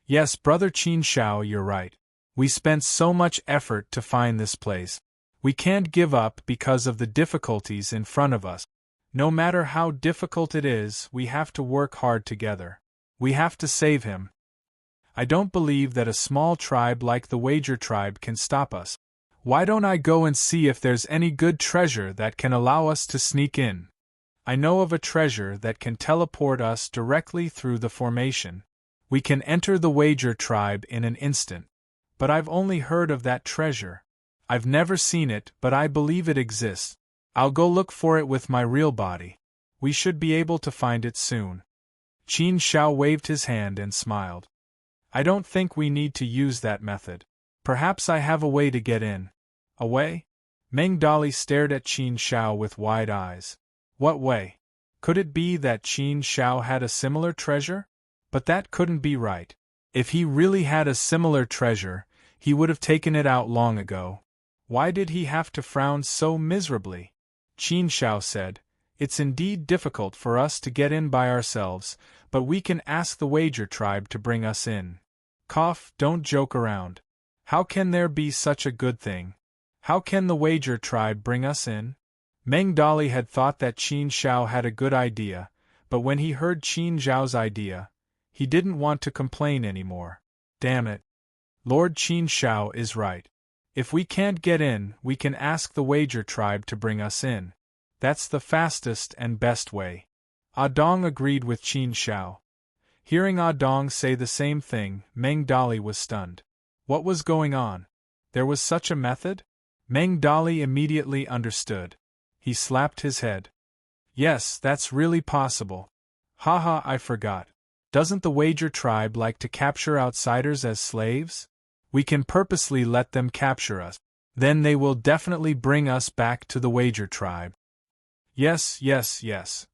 Yes, Brother Qin Shao, you're right. We spent so much effort to find this place. We can't give up because of the difficulties in front of us. No matter how difficult it is, we have to work hard together. We have to save him. I don't believe that a small tribe like the Wager Tribe can stop us. Why don't I go and see if there's any good treasure that can allow us to sneak in? I know of a treasure that can teleport us directly through the formation. We can enter the Wager Tribe in an instant. But I've only heard of that treasure. I've never seen it, but I believe it exists. I'll go look for it with my real body. We should be able to find it soon. Qin Shao waved his hand and smiled. I don't think we need to use that method. Perhaps I have a way to get in. A way? Meng Dali stared at Qin Shao with wide eyes. What way? Could it be that Qin Shao had a similar treasure? But that couldn't be right. If he really had a similar treasure, he would have taken it out long ago. Why did he have to frown so miserably? Qin Shao said, It's indeed difficult for us to get in by ourselves, but we can ask the Wager Tribe to bring us in. Cough, don't joke around. How can there be such a good thing? How can the Wager Tribe bring us in? Meng Dali had thought that Qin Shao had a good idea, but when he heard Qin Zhao's idea, he didn't want to complain anymore. Damn it. Lord Qin Shao is right. If we can't get in, we can ask the Wager Tribe to bring us in. That's the fastest and best way. Dong agreed with Qin Shao. Hearing Dong say the same thing, Meng Dali was stunned. What was going on? There was such a method? Meng Dali immediately understood. He slapped his head. Yes, that's really possible. Haha, I forgot. Doesn't the Wager Tribe like to capture outsiders as slaves? We can purposely let them capture us. Then they will definitely bring us back to the Wager Tribe. Yes, yes, yes.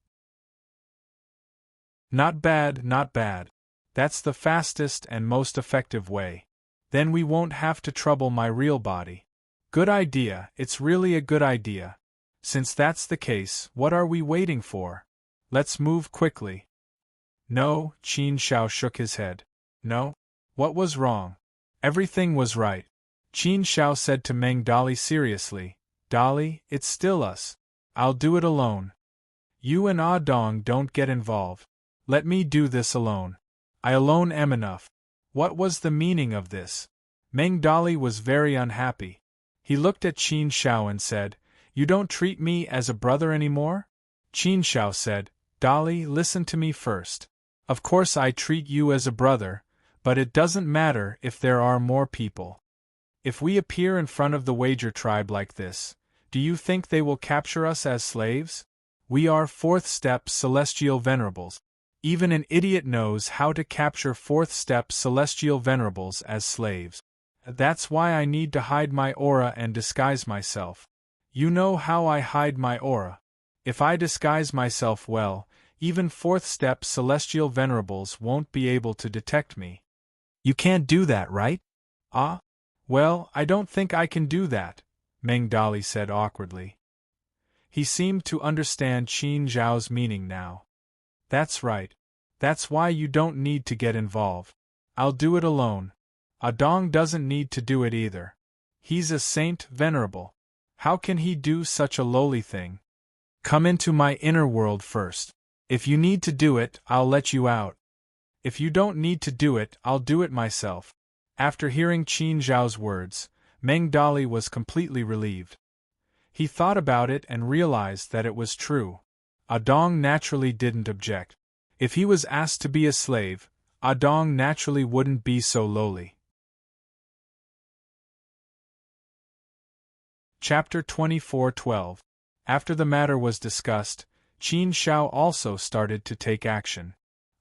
Not bad, not bad. That's the fastest and most effective way. Then we won't have to trouble my real body. Good idea, it's really a good idea. Since that's the case, what are we waiting for? Let's move quickly. No, Qin Shao shook his head. No? What was wrong? Everything was right. Qin Shao said to Meng Dali seriously, Dali, it's still us. I'll do it alone. You and Dong don't get involved. Let me do this alone. I alone am enough. What was the meaning of this? Meng Dali was very unhappy. He looked at Qin Shao and said, You don't treat me as a brother anymore? Qin Shao said, Dali, listen to me first. Of course I treat you as a brother, but it doesn't matter if there are more people. If we appear in front of the Wager Tribe like this, do you think they will capture us as slaves? We are fourth-step celestial venerables. Even an idiot knows how to capture fourth-step celestial venerables as slaves. That's why I need to hide my aura and disguise myself. You know how I hide my aura. If I disguise myself well, even fourth-step celestial venerables won't be able to detect me. You can't do that, right? Well, I don't think I can do that, Meng Dali said awkwardly. He seemed to understand Qin Zhao's meaning now. That's right. That's why you don't need to get involved. I'll do it alone. Dong doesn't need to do it either. He's a saint venerable. How can he do such a lowly thing? Come into my inner world first. If you need to do it, I'll let you out. If you don't need to do it, I'll do it myself. After hearing Qin Zhao's words, Meng Dali was completely relieved. He thought about it and realized that it was true. Dong naturally didn't object. If he was asked to be a slave, Dong naturally wouldn't be so lowly. Chapter 24:12. After the matter was discussed, Qin Shao also started to take action.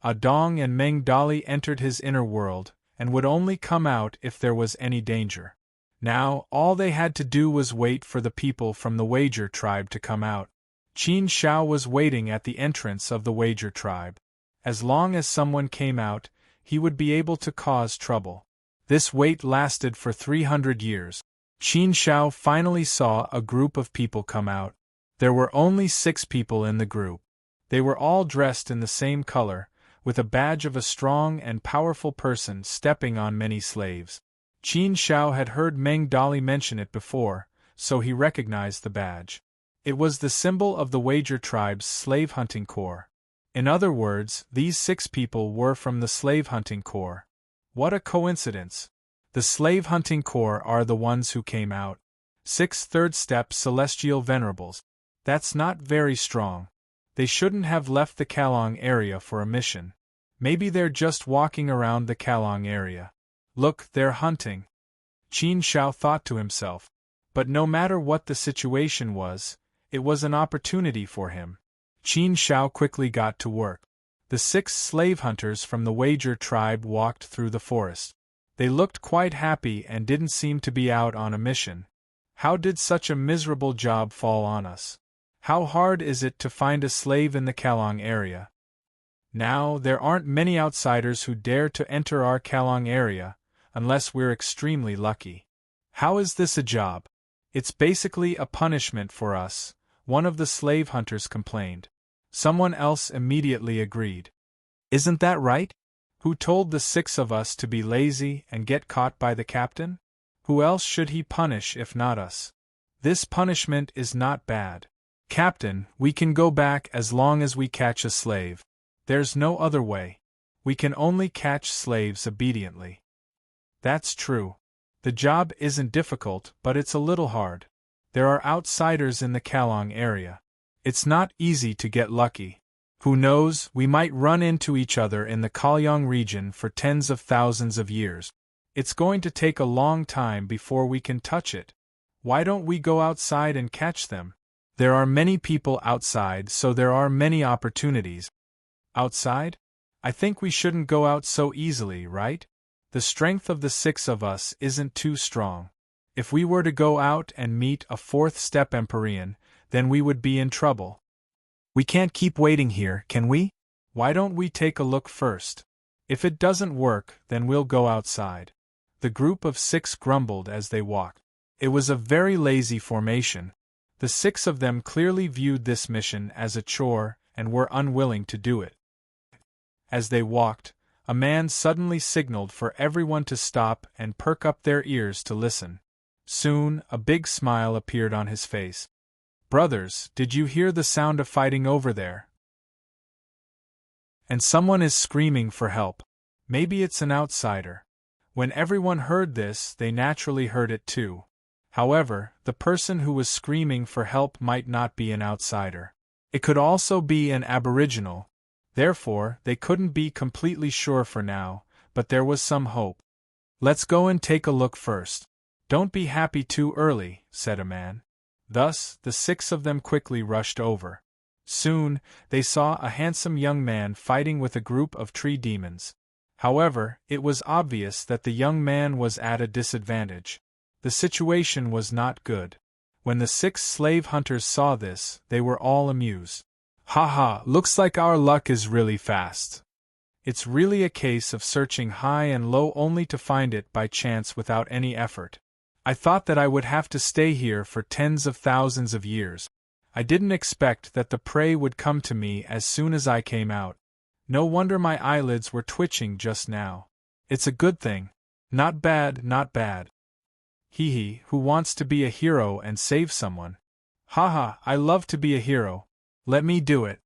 Adong and Meng Dali entered his inner world, and would only come out if there was any danger. Now, all they had to do was wait for the people from the Wager tribe to come out. Qin Shao was waiting at the entrance of the Wager tribe. As long as someone came out, he would be able to cause trouble. This wait lasted for 300 years. Qin Shao finally saw a group of people come out. There were only 6 people in the group. They were all dressed in the same color, with a badge of a strong and powerful person stepping on many slaves. Qin Shao had heard Meng Dali mention it before, so he recognized the badge. It was the symbol of the Wager tribe's slave hunting corps. In other words, these 6 people were from the slave hunting corps. What a coincidence! The slave hunting corps are the ones who came out. 6 third-step celestial venerables. That's not very strong. They shouldn't have left the Kalong area for a mission. Maybe they're just walking around the Kalong area. Look, they're hunting. Qin Shao thought to himself. But no matter what the situation was, it was an opportunity for him. Qin Shao quickly got to work. The 6 slave hunters from the Wager tribe walked through the forest. They looked quite happy and didn't seem to be out on a mission. How did such a miserable job fall on us? How hard is it to find a slave in the Kalong area? Now, there aren't many outsiders who dare to enter our Kalong area, unless we're extremely lucky. How is this a job? It's basically a punishment for us, one of the slave hunters complained. Someone else immediately agreed. Isn't that right? Who told the 6 of us to be lazy and get caught by the captain? Who else should he punish if not us? This punishment is not bad. Captain, we can go back as long as we catch a slave. There's no other way. We can only catch slaves obediently. That's true. The job isn't difficult, but it's a little hard. There are outsiders in the Kalong area. It's not easy to get lucky. Who knows, we might run into each other in the Kalyong region for tens of thousands of years. It's going to take a long time before we can touch it. Why don't we go outside and catch them? There are many people outside, so there are many opportunities. Outside? I think we shouldn't go out so easily, right? The strength of the 6 of us isn't too strong. If we were to go out and meet a 4th-step Empyrean, then we would be in trouble. We can't keep waiting here, can we? Why don't we take a look first? If it doesn't work, then we'll go outside. The group of 6 grumbled as they walked. It was a very lazy formation. The 6 of them clearly viewed this mission as a chore and were unwilling to do it. As they walked, a man suddenly signaled for everyone to stop and perk up their ears to listen. Soon, a big smile appeared on his face. Brothers, did you hear the sound of fighting over there? And someone is screaming for help. Maybe it's an outsider. When everyone heard this, they naturally heard it too. However, the person who was screaming for help might not be an outsider. It could also be an aboriginal. Therefore, they couldn't be completely sure for now, but there was some hope. Let's go and take a look first. Don't be happy too early, said a man. Thus, the 6 of them quickly rushed over. Soon, they saw a handsome young man fighting with a group of tree demons. However, it was obvious that the young man was at a disadvantage. The situation was not good. When the 6 slave hunters saw this, they were all amused. Haha, looks like our luck is really fast. It's really a case of searching high and low only to find it by chance without any effort. I thought that I would have to stay here for tens of thousands of years. I didn't expect that the prey would come to me as soon as I came out. No wonder my eyelids were twitching just now. It's a good thing. Not bad, not bad. Hee, who wants to be a hero and save someone? Haha, I love to be a hero. Let me do it.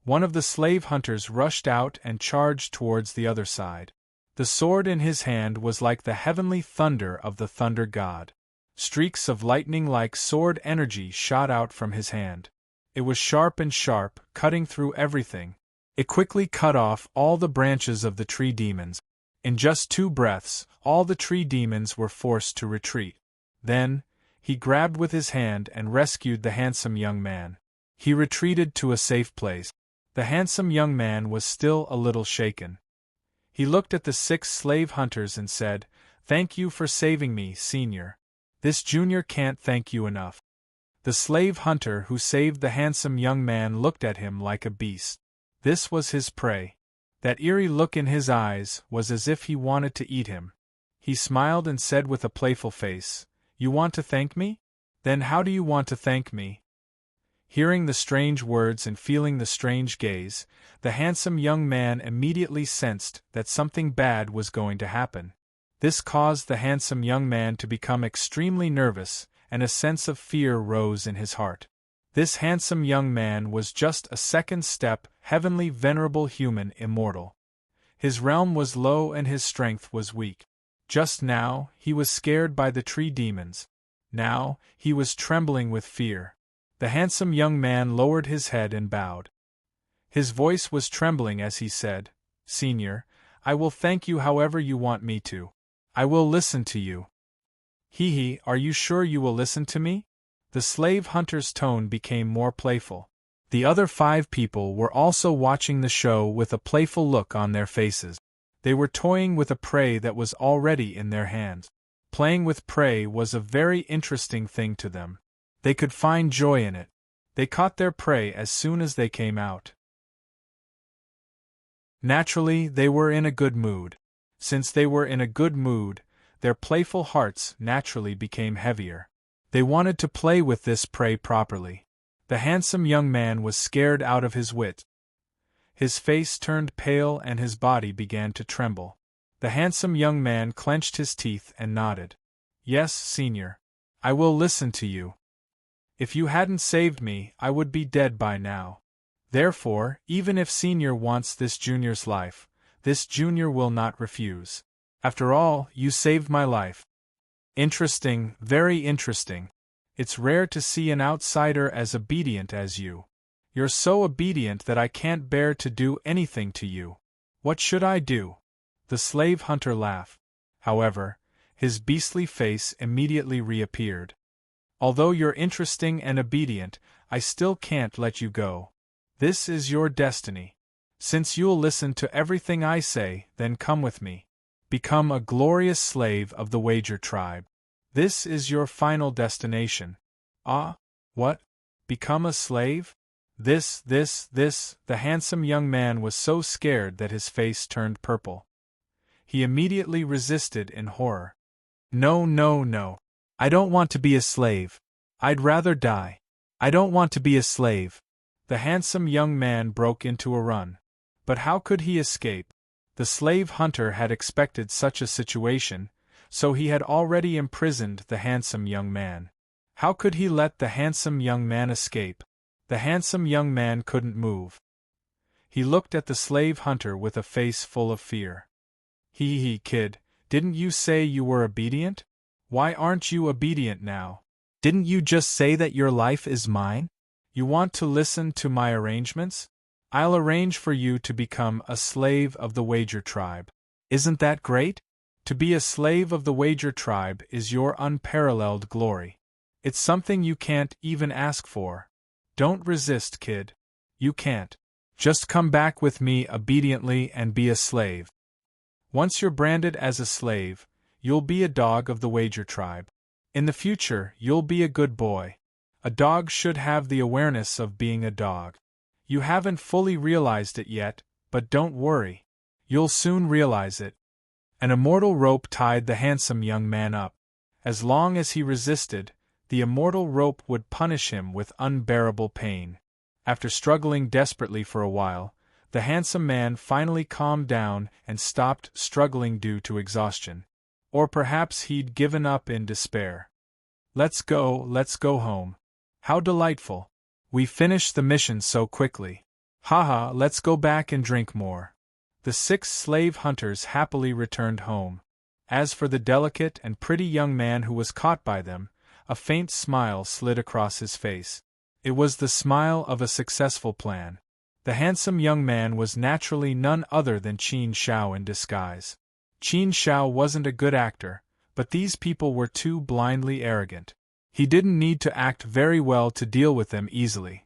One of the slave hunters rushed out and charged towards the other side. The sword in his hand was like the heavenly thunder of the thunder god. Streaks of lightning-like sword energy shot out from his hand. It was sharp and sharp, cutting through everything. It quickly cut off all the branches of the tree demons. In just 2 breaths, all the tree demons were forced to retreat. Then, he grabbed with his hand and rescued the handsome young man. He retreated to a safe place. The handsome young man was still a little shaken. He looked at the 6 slave hunters and said, "Thank you for saving me, Senior. This junior can't thank you enough." The slave hunter who saved the handsome young man looked at him like a beast. This was his prey. That eerie look in his eyes was as if he wanted to eat him. He smiled and said with a playful face, "You want to thank me? Then how do you want to thank me?" Hearing the strange words and feeling the strange gaze, the handsome young man immediately sensed that something bad was going to happen. This caused the handsome young man to become extremely nervous, and a sense of fear rose in his heart. This handsome young man was just a second step heavenly venerable human immortal. His realm was low and his strength was weak. Just now, he was scared by the tree demons. Now, he was trembling with fear. The handsome young man lowered his head and bowed. His voice was trembling as he said, "Senior, I will thank you however you want me to. I will listen to you." "Hee, are you sure you will listen to me?" The slave hunter's tone became more playful. The other 5 people were also watching the show with a playful look on their faces. They were toying with a prey that was already in their hands. Playing with prey was a very interesting thing to them. They could find joy in it. They caught their prey as soon as they came out. Naturally, they were in a good mood. Since they were in a good mood, their playful hearts naturally became heavier. They wanted to play with this prey properly. The handsome young man was scared out of his wit. His face turned pale and his body began to tremble. The handsome young man clenched his teeth and nodded. "Yes, Senior. I will listen to you. If you hadn't saved me, I would be dead by now. Therefore, even if Senior wants this junior's life, this junior will not refuse. After all, you saved my life." "Interesting, very interesting. It's rare to see an outsider as obedient as you. You're so obedient that I can't bear to do anything to you. What should I do?" The slave hunter laughed. However, his beastly face immediately reappeared. "Although you're interesting and obedient, I still can't let you go. This is your destiny. Since you'll listen to everything I say, then come with me. Become a glorious slave of the Wager tribe. This is your final destination." "Ah? What? Become a slave? This, the handsome young man was so scared that his face turned purple. He immediately resisted in horror. No. I don't want to be a slave. I'd rather die. I don't want to be a slave." The handsome young man broke into a run. But how could he escape? The slave hunter had expected such a situation, so he had already imprisoned the handsome young man. How could he let the handsome young man escape? The handsome young man couldn't move. He looked at the slave hunter with a face full of fear. Hee, kid, didn't you say you were obedient? Why aren't you obedient now? Didn't you just say that your life is mine? You want to listen to my arrangements? I'll arrange for you to become a slave of the Wager tribe. Isn't that great? To be a slave of the Wager tribe is your unparalleled glory. It's something you can't even ask for. Don't resist, kid. You can't. Just come back with me obediently and be a slave. Once you're branded as a slave, you'll be a dog of the Wager tribe. In the future, you'll be a good boy. A dog should have the awareness of being a dog. You haven't fully realized it yet, but don't worry. You'll soon realize it. An immortal rope tied the handsome young man up. As long as he resisted, the immortal rope would punish him with unbearable pain. After struggling desperately for a while, the handsome man finally calmed down and stopped struggling due to exhaustion. Or perhaps he'd given up in despair. Let's go home. How delightful. We finished the mission so quickly. Haha, let's go back and drink more. The 6 slave hunters happily returned home. As for the delicate and pretty young man who was caught by them, a faint smile slid across his face. It was the smile of a successful plan. The handsome young man was naturally none other than Qin Shao in disguise. Qin Shao wasn't a good actor, but these people were too blindly arrogant. He didn't need to act very well to deal with them easily.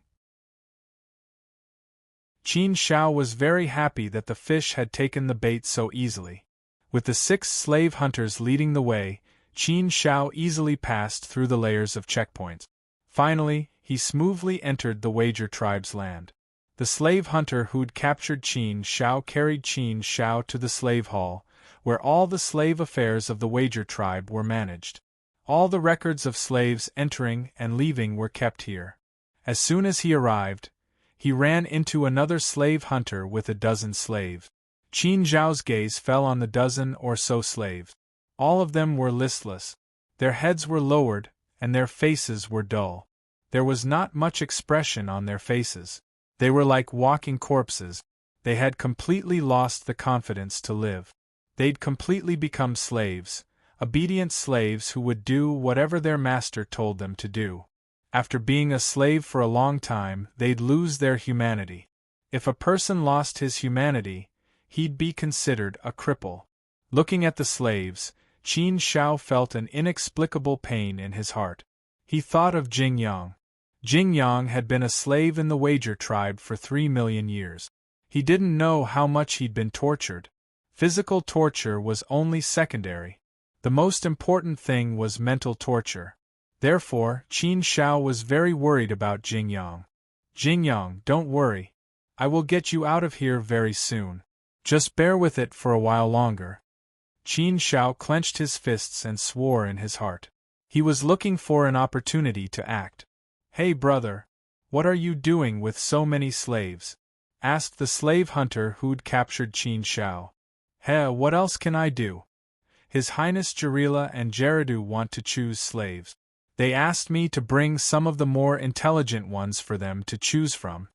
Qin Shao was very happy that the fish had taken the bait so easily. With the 6 slave hunters leading the way, Qin Shao easily passed through the layers of checkpoints. Finally, he smoothly entered the Wager tribe's land. The slave hunter who'd captured Qin Shao carried Qin Shao to the slave hall, where all the slave affairs of the Wager tribe were managed. All the records of slaves entering and leaving were kept here. As soon as he arrived, he ran into another slave hunter with a dozen slaves. Qin Zhao's gaze fell on the dozen or so slaves. All of them were listless. Their heads were lowered, and their faces were dull. There was not much expression on their faces. They were like walking corpses. They had completely lost the confidence to live. They'd completely become slaves, obedient slaves who would do whatever their master told them to do. After being a slave for a long time, they'd lose their humanity. If a person lost his humanity, he'd be considered a cripple. Looking at the slaves, Qin Shao felt an inexplicable pain in his heart. He thought of Jing Yang. Jing Yang had been a slave in the Wager tribe for 3 million years. He didn't know how much he'd been tortured. Physical torture was only secondary. The most important thing was mental torture. Therefore, Qin Shao was very worried about Jing Yang. Jing Yang, don't worry. I will get you out of here very soon. Just bear with it for a while longer. Qin Shao clenched his fists and swore in his heart. He was looking for an opportunity to act. Hey brother, what are you doing with so many slaves? Asked the slave hunter who'd captured Qin Shao. Heh, what else can I do? His Highness Jarila and Jeridu want to choose slaves. They asked me to bring some of the more intelligent ones for them to choose from.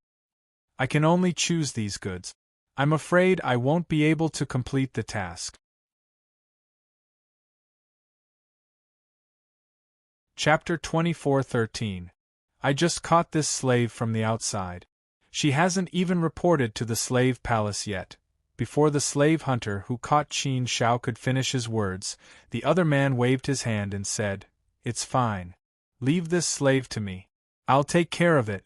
I can only choose these goods. I'm afraid I won't be able to complete the task. Chapter 24:13. I just caught this slave from the outside. She hasn't even reported to the slave palace yet. Before the slave hunter who caught Qin Shao could finish his words, the other man waved his hand and said, It's fine. Leave this slave to me. I'll take care of it.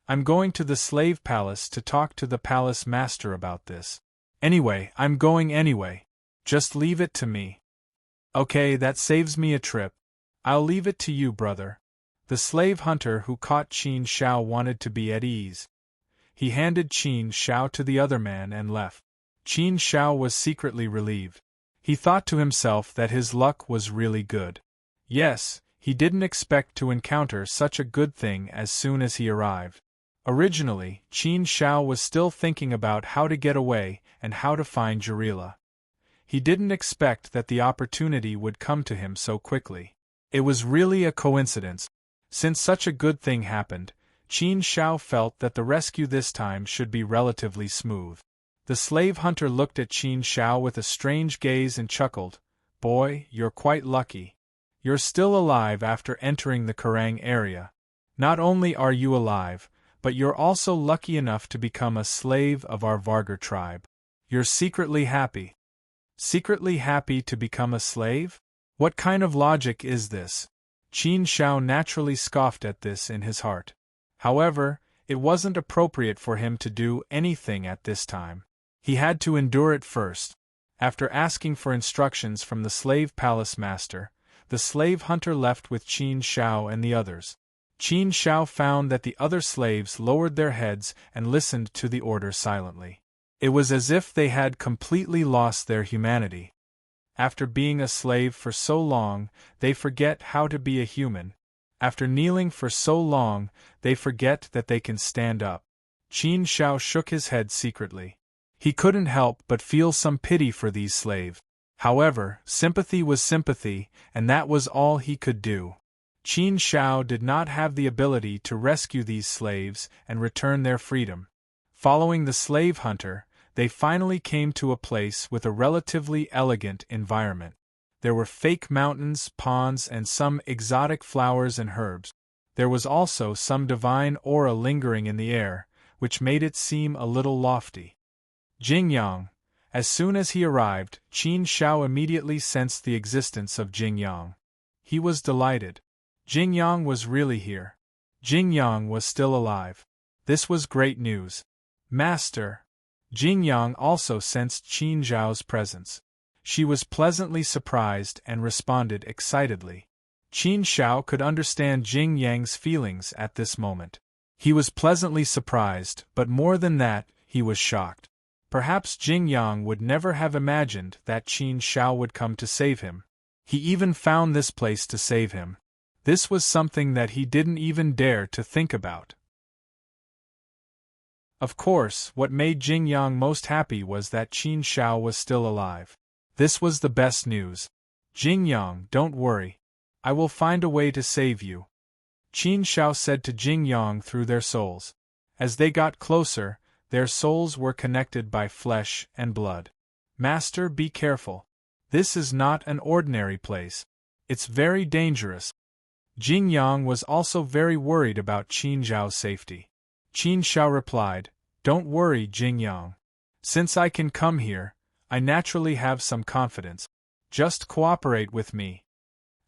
I'm going to the slave palace to talk to the palace master about this. Anyway, I'm going anyway. Just leave it to me. Okay, that saves me a trip. I'll leave it to you, brother. The slave hunter who caught Qin Shao wanted to be at ease. He handed Qin Shao to the other man and left. Qin Shao was secretly relieved. He thought to himself that his luck was really good. Yes, he didn't expect to encounter such a good thing as soon as he arrived. Originally, Qin Shao was still thinking about how to get away and how to find Jarila. He didn't expect that the opportunity would come to him so quickly. It was really a coincidence. Since such a good thing happened, Qin Shao felt that the rescue this time should be relatively smooth. The slave hunter looked at Qin Shao with a strange gaze and chuckled. Boy, you're quite lucky. You're still alive after entering the Kerang area. Not only are you alive, but you're also lucky enough to become a slave of our Vargar tribe. You're secretly happy. Secretly happy to become a slave? What kind of logic is this? Qin Shao naturally scoffed at this in his heart. However, it wasn't appropriate for him to do anything at this time. He had to endure it first. After asking for instructions from the slave palace master, the slave hunter left with Qin Shao and the others. Qin Shao found that the other slaves lowered their heads and listened to the order silently. It was as if they had completely lost their humanity. After being a slave for so long, they forget how to be a human. After kneeling for so long, they forget that they can stand up. Qin Shao shook his head secretly. He couldn't help but feel some pity for these slaves. However, sympathy was sympathy, and that was all he could do. Qin Shao did not have the ability to rescue these slaves and return their freedom. Following the slave hunter, they finally came to a place with a relatively elegant environment. There were fake mountains, ponds, and some exotic flowers and herbs. There was also some divine aura lingering in the air, which made it seem a little lofty. Jing Yang. As soon as he arrived, Qin Shao immediately sensed the existence of Jing Yang. He was delighted. Jing Yang was really here. Jing Yang was still alive. This was great news. Master! Jing Yang also sensed Qin Zhao's presence. She was pleasantly surprised and responded excitedly. Qin Zhao could understand Jing Yang's feelings at this moment. He was pleasantly surprised, but more than that, he was shocked. Perhaps Jing Yang would never have imagined that Qin Zhao would come to save him. He even found this place to save him. This was something that he didn't even dare to think about. Of course, what made Jing Yang most happy was that Qin Zhao was still alive. This was the best news. Jing Yang, don't worry. I will find a way to save you, Qin Zhao said to Jing Yang through their souls. As they got closer, their souls were connected by flesh and blood. Master, be careful. This is not an ordinary place. It's very dangerous. Jing Yang was also very worried about Qin Zhao's safety. Qin Zhao replied, Don't worry, Jing Yang. Since I can come here, I naturally have some confidence. Just cooperate with me.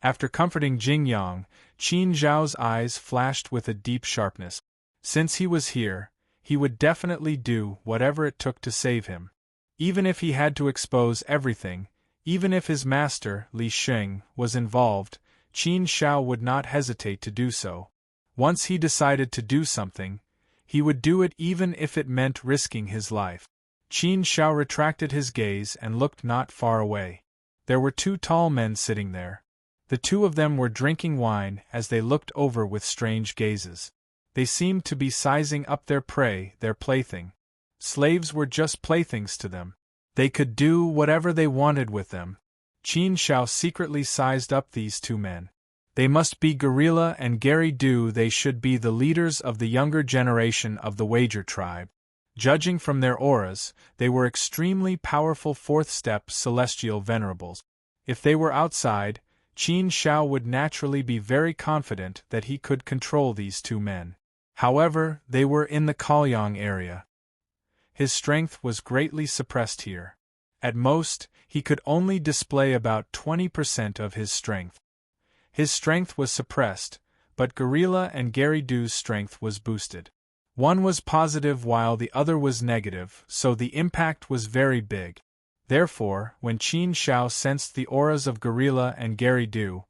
After comforting Jing Yang, Qin Zhao's eyes flashed with a deep sharpness. Since he was here, he would definitely do whatever it took to save him. Even if he had to expose everything, even if his master, Li Sheng, was involved, Qin Zhao would not hesitate to do so. Once he decided to do something, he would do it even if it meant risking his life. Qin Zhao retracted his gaze and looked not far away. There were two tall men sitting there. The two of them were drinking wine as they looked over with strange gazes. They seemed to be sizing up their prey, their plaything. Slaves were just playthings to them. They could do whatever they wanted with them. Qin Zhao secretly sized up these two men. They must be Gorilla and Gary Du. They should be the leaders of the younger generation of the Wager tribe. Judging from their auras, they were extremely powerful fourth-step celestial venerables. If they were outside, Qin Zhao would naturally be very confident that he could control these two men. However, they were in the Kaoyang area. His strength was greatly suppressed here. At most, he could only display about 20% of his strength. His strength was suppressed, but Gorilla and Gary Du's strength was boosted. One was positive while the other was negative, so the impact was very big. Therefore, when Qin Zhao sensed the auras of Gorilla and Gary Du,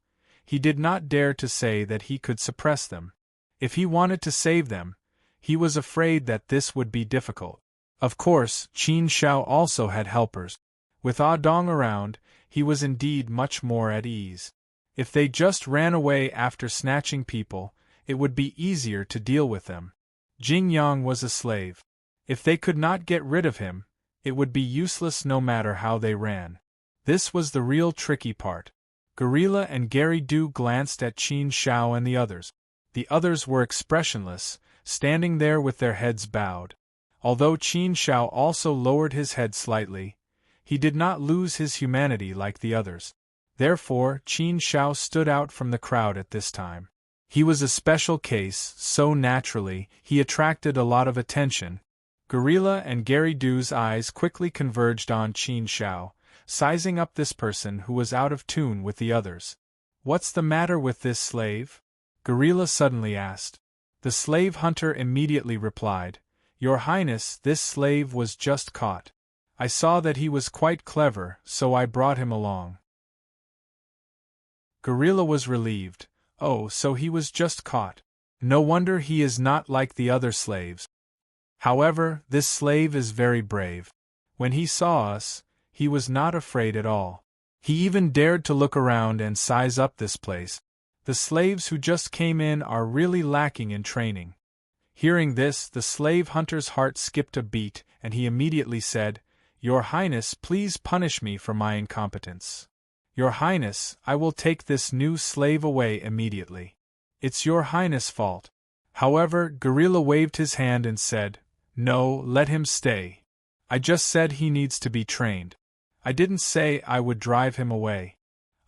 he did not dare to say that he could suppress them. If he wanted to save them, he was afraid that this would be difficult. Of course, Qin Zhao also had helpers. With Ah Dong around, he was indeed much more at ease. If they just ran away after snatching people, it would be easier to deal with them. Jing Yang was a slave. If they could not get rid of him, it would be useless no matter how they ran. This was the real tricky part. Gorilla and Gary Du glanced at Qin Zhao and the others. The others were expressionless, standing there with their heads bowed. Although Qin Zhao also lowered his head slightly, he did not lose his humanity like the others. Therefore, Qin Zhao stood out from the crowd at this time. He was a special case, so naturally, he attracted a lot of attention. Gorilla and Gary Du's eyes quickly converged on Qin Zhao, sizing up this person who was out of tune with the others. What's the matter with this slave? Gorilla suddenly asked. The slave hunter immediately replied, Your Highness, this slave was just caught. I saw that he was quite clever, so I brought him along. Gorilla was relieved. Oh, so he was just caught. No wonder he is not like the other slaves. However, this slave is very brave. When he saw us, he was not afraid at all. He even dared to look around and size up this place. The slaves who just came in are really lacking in training. Hearing this, the slave hunter's heart skipped a beat, and he immediately said, Your Highness, please punish me for my incompetence. Your Highness, I will take this new slave away immediately. It's Your Highness' fault. However, Gorilla waved his hand and said, No, let him stay. I just said he needs to be trained. I didn't say I would drive him away.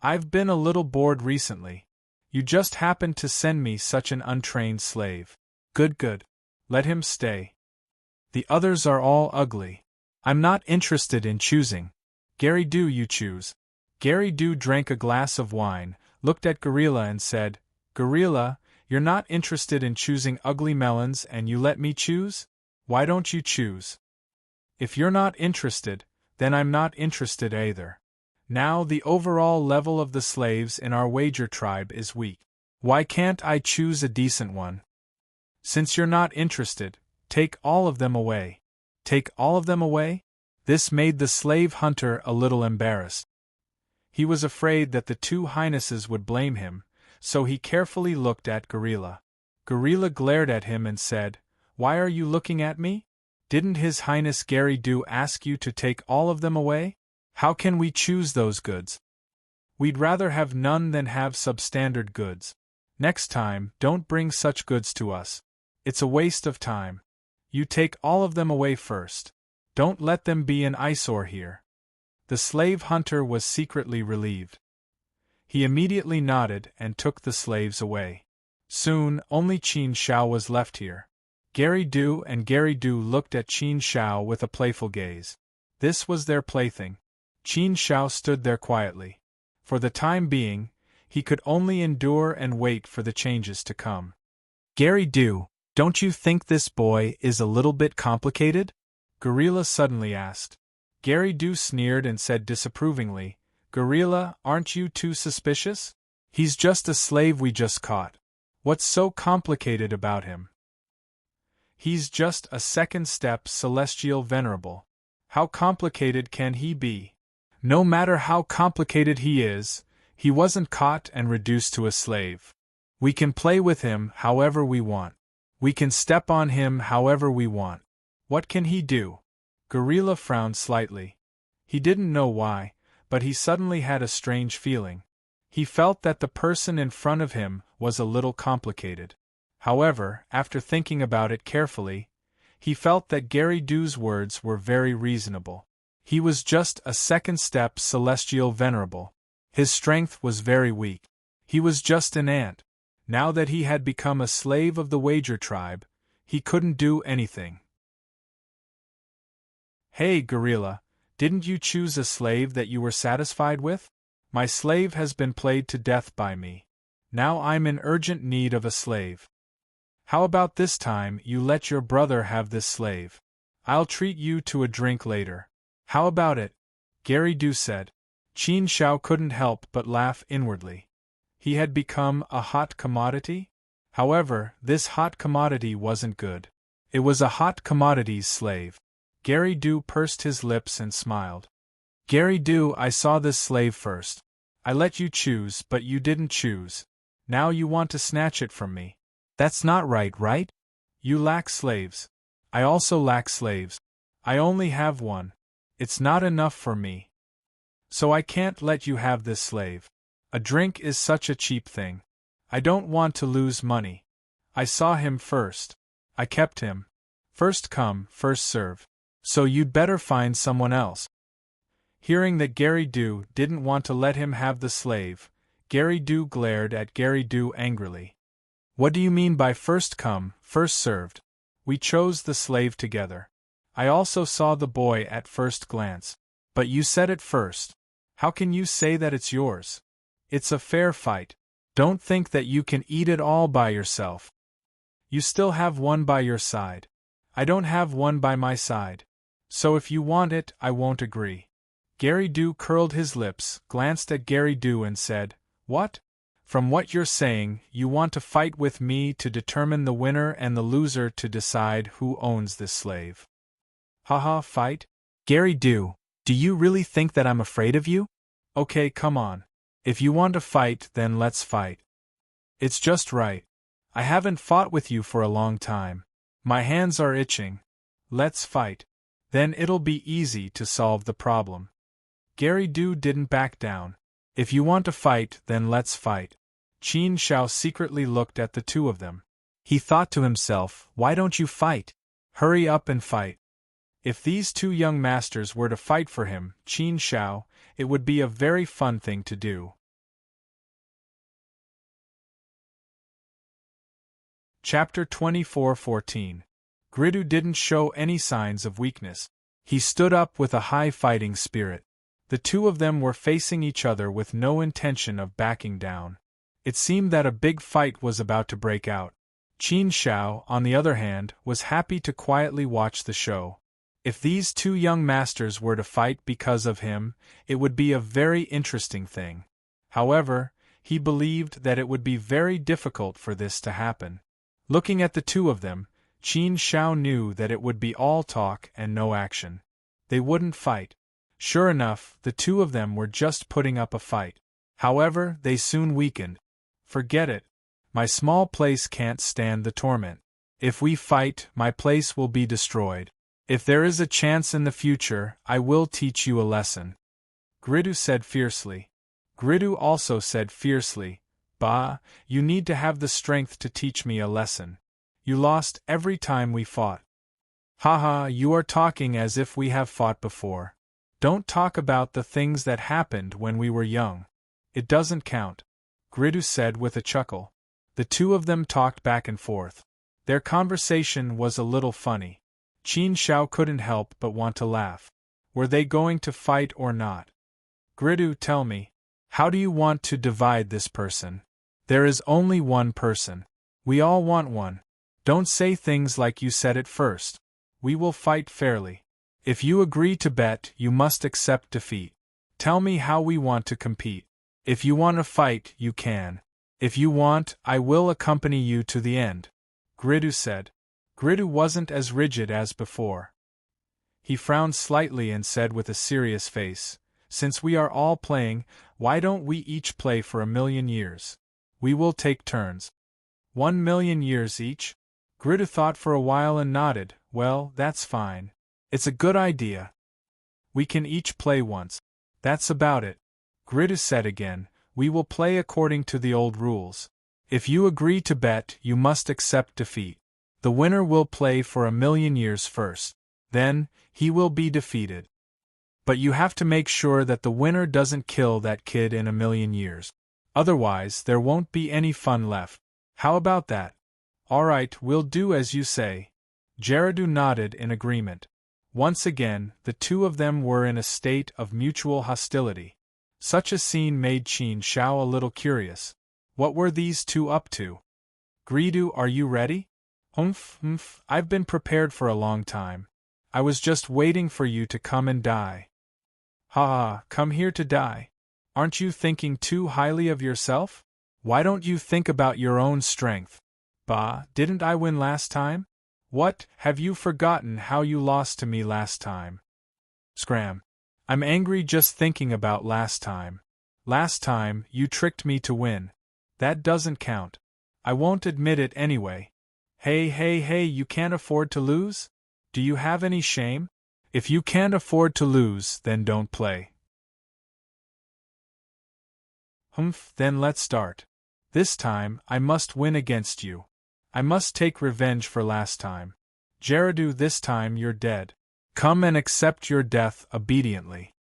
I've been a little bored recently. You just happened to send me such an untrained slave. Good. Let him stay. The others are all ugly. I'm not interested in choosing. Gary Du, you choose. Gary Du drank a glass of wine, looked at Gorilla and said, Gorilla, you're not interested in choosing ugly melons and you let me choose? Why don't you choose? If you're not interested, then I'm not interested either. Now the overall level of the slaves in our wager tribe is weak. Why can't I choose a decent one? Since you're not interested, take all of them away. Take all of them away? This made the slave hunter a little embarrassed. He was afraid that the two highnesses would blame him, so he carefully looked at Gorilla. Gorilla glared at him and said, "Why are you looking at me? Didn't His Highness Gary Do ask you to take all of them away? How can we choose those goods? We'd rather have none than have substandard goods. Next time, don't bring such goods to us. It's a waste of time. You take all of them away first. Don't let them be an eyesore here." The slave hunter was secretly relieved. He immediately nodded and took the slaves away. Soon, only Qin Shao was left here. Gary Do and Gary Do looked at Qin Shao with a playful gaze. This was their plaything. Qin Shao stood there quietly. For the time being, he could only endure and wait for the changes to come. "Gary Do, don't you think this boy is a little bit complicated?" Gorilla suddenly asked. Gary Do sneered and said disapprovingly, "Gorilla, aren't you too suspicious? He's just a slave we just caught. What's so complicated about him? He's just a second step celestial venerable. How complicated can he be? No matter how complicated he is, he wasn't caught and reduced to a slave. We can play with him however we want. We can step on him however we want. What can he do?" Gorilla frowned slightly. He didn't know why, but he suddenly had a strange feeling. He felt that the person in front of him was a little complicated. However, after thinking about it carefully, he felt that Gary Do's words were very reasonable. He was just a second step celestial venerable. His strength was very weak. He was just an ant. Now that he had become a slave of the wager tribe, he couldn't do anything. "Hey, Gorilla, didn't you choose a slave that you were satisfied with? My slave has been played to death by me. Now I'm in urgent need of a slave. How about this time you let your brother have this slave? I'll treat you to a drink later. How about it?" Gary Do said. Qin Shao couldn't help but laugh inwardly. He had become a hot commodity? However, this hot commodity wasn't good. It was a hot commodity's slave. Gary Do pursed his lips and smiled. "Gary Do, I saw this slave first. I let you choose, but you didn't choose. Now you want to snatch it from me. That's not right, right? You lack slaves. I also lack slaves. I only have one. It's not enough for me. So I can't let you have this slave. A drink is such a cheap thing. I don't want to lose money. I saw him first. I kept him. First come, first serve. So you'd better find someone else." Hearing that Gary Do didn't want to let him have the slave, Gary Do glared at Gary Do angrily. "What do you mean by first come, first served? We chose the slave together. I also saw the boy at first glance. But you said it first. How can you say that it's yours? It's a fair fight. Don't think that you can eat it all by yourself. You still have one by your side. I don't have one by my side. So if you want it, I won't agree." Gary Do curled his lips, glanced at Gary Do and said, "What? From what you're saying, you want to fight with me to determine the winner and the loser to decide who owns this slave. Haha, fight? Gary Do you really think that I'm afraid of you? Okay, come on. If you want to fight, then let's fight. It's just right. I haven't fought with you for a long time. My hands are itching. Let's fight. Then it'll be easy to solve the problem." Gary Do didn't back down. "If you want to fight, then let's fight." Qin Shao secretly looked at the two of them. He thought to himself, why don't you fight? Hurry up and fight. If these two young masters were to fight for him, Qin Shao, it would be a very fun thing to do. Chapter 24:14. Gridu didn't show any signs of weakness. He stood up with a high fighting spirit. The two of them were facing each other with no intention of backing down. It seemed that a big fight was about to break out. Qin Shao, on the other hand, was happy to quietly watch the show. If these two young masters were to fight because of him, it would be a very interesting thing. However, he believed that it would be very difficult for this to happen. Looking at the two of them, Qin Shao knew that it would be all talk and no action. They wouldn't fight. Sure enough, the two of them were just putting up a fight. However, they soon weakened. Forget it. My small place can't stand the torment. If we fight, my place will be destroyed. If there is a chance in the future, I will teach you a lesson. Gridu said fiercely. Gridu also said fiercely, Bah, you need to have the strength to teach me a lesson. You lost every time we fought. Haha, you are talking as if we have fought before. Don't talk about the things that happened when we were young. It doesn't count. Gridu said with a chuckle. The two of them talked back and forth. Their conversation was a little funny. Qin Shao couldn't help but want to laugh. Were they going to fight or not? Gridu, tell me, how do you want to divide this person? There is only one person. We all want one. Don't say things like you said at first. We will fight fairly. If you agree to bet, you must accept defeat. Tell me how we want to compete. If you want to fight, you can. If you want, I will accompany you to the end. Gridu said. Gridu wasn't as rigid as before. He frowned slightly and said with a serious face, Since we are all playing, why don't we each play for 1,000,000 years? We will take turns. 1,000,000 years each? Gridu thought for a while and nodded. Well, that's fine. It's a good idea. We can each play once. That's about it. Gridu said again, We will play according to the old rules. If you agree to bet, you must accept defeat. The winner will play for 1,000,000 years first. Then, he will be defeated. But you have to make sure that the winner doesn't kill that kid in 1,000,000 years. Otherwise, there won't be any fun left. How about that? All right, we'll do as you say. Gerudo nodded in agreement. Once again, the two of them were in a state of mutual hostility. Such a scene made Qin Shao a little curious. What were these two up to? Gridu, are you ready? Humph, I've been prepared for a long time. I was just waiting for you to come and die. Ha, come here to die. Aren't you thinking too highly of yourself? Why don't you think about your own strength? Bah, didn't I win last time? What, have you forgotten how you lost to me last time? Scram. I'm angry just thinking about last time. Last time, you tricked me to win. That doesn't count. I won't admit it anyway. Hey, you can't afford to lose? Do you have any shame? If you can't afford to lose, then don't play. Humph, then let's start. This time, I must win against you. I must take revenge for last time. Gerudo, this time you're dead. Come and accept your death obediently.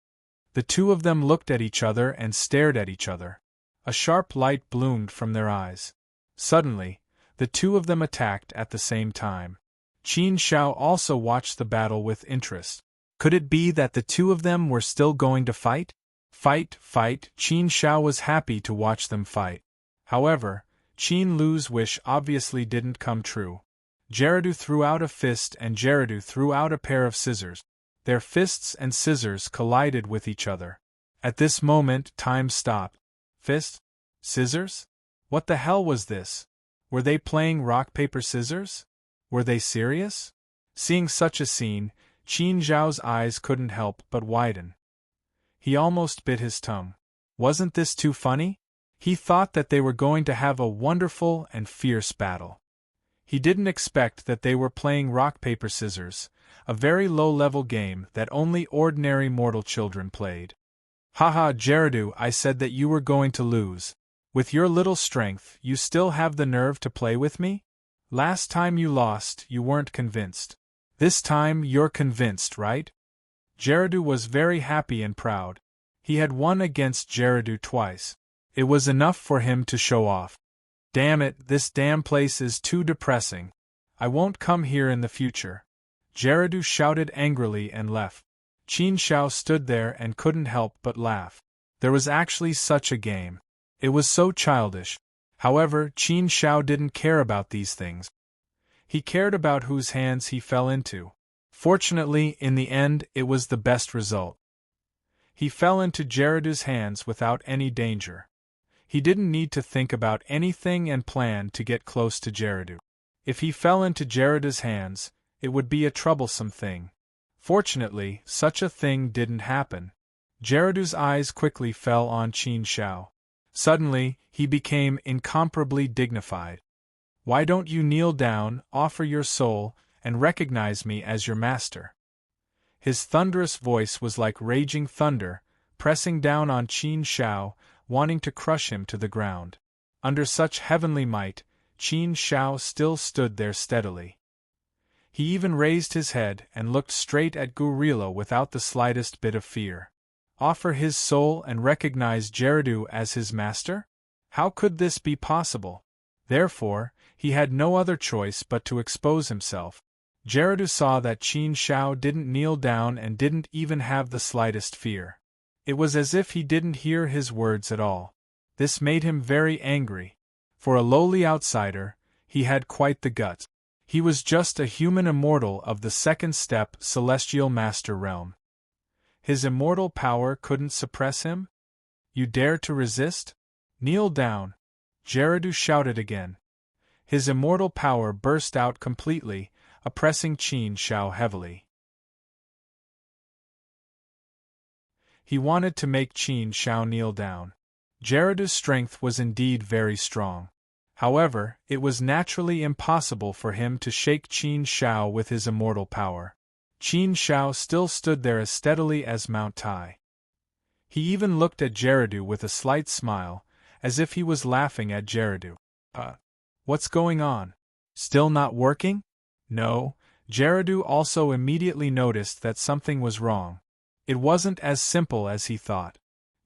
The two of them looked at each other and stared at each other. A sharp light bloomed from their eyes. Suddenly, the two of them attacked at the same time. Qin Shao also watched the battle with interest. Could it be that the two of them were still going to fight? Fight. Qin Shao was happy to watch them fight. However, Qin Lu's wish obviously didn't come true. Gerudo threw out a fist and Gerudo threw out a pair of scissors. Their fists and scissors collided with each other. At this moment, time stopped. Fist? Scissors? What the hell was this? Were they playing rock, paper, scissors? Were they serious? Seeing such a scene, Qin Zhao's eyes couldn't help but widen. He almost bit his tongue. Wasn't this too funny? He thought that they were going to have a wonderful and fierce battle. He didn't expect that they were playing rock, paper, scissors, a very low-level game that only ordinary mortal children played. Haha, Gerudo, I said that you were going to lose. With your little strength, you still have the nerve to play with me? Last time you lost, you weren't convinced. This time you're convinced, right? Gerudo was very happy and proud. He had won against Gerudo twice. It was enough for him to show off. Damn it, this damn place is too depressing. I won't come here in the future. Gerudo shouted angrily and left. Qin Shao stood there and couldn't help but laugh. There was actually such a game. It was so childish. However, Qin Shao didn't care about these things. He cared about whose hands he fell into. Fortunately, in the end, it was the best result. He fell into Gerudo's hands without any danger. He didn't need to think about anything and plan to get close to Gerudo. If he fell into Gerudo's hands, it would be a troublesome thing. Fortunately, such a thing didn't happen. Gerudo's eyes quickly fell on Qin Shao. Suddenly, he became incomparably dignified. "Why don't you kneel down, offer your soul, and recognize me as your master?" His thunderous voice was like raging thunder, pressing down on Qin Shao, wanting to crush him to the ground. Under such heavenly might, Qin Shao still stood there steadily. He even raised his head and looked straight at Gurilo without the slightest bit of fear. Offer his soul and recognize Gerudo as his master? How could this be possible? Therefore, he had no other choice but to expose himself. Gerudo saw that Qin Shao didn't kneel down and didn't even have the slightest fear. It was as if he didn't hear his words at all. This made him very angry. For a lowly outsider, he had quite the guts. He was just a human immortal of the second step Celestial Master realm. His immortal power couldn't suppress him? You dare to resist? Kneel down! Gerudo shouted again. His immortal power burst out completely, oppressing Qin Shao heavily. He wanted to make Qin Shao kneel down. Gerudo's strength was indeed very strong. However, it was naturally impossible for him to shake Qin Shao with his immortal power. Qin Shao still stood there as steadily as Mount Tai. He even looked at Gerudo with a slight smile, as if he was laughing at Gerudo. What's going on? Still not working? No, Gerudo also immediately noticed that something was wrong. It wasn't as simple as he thought.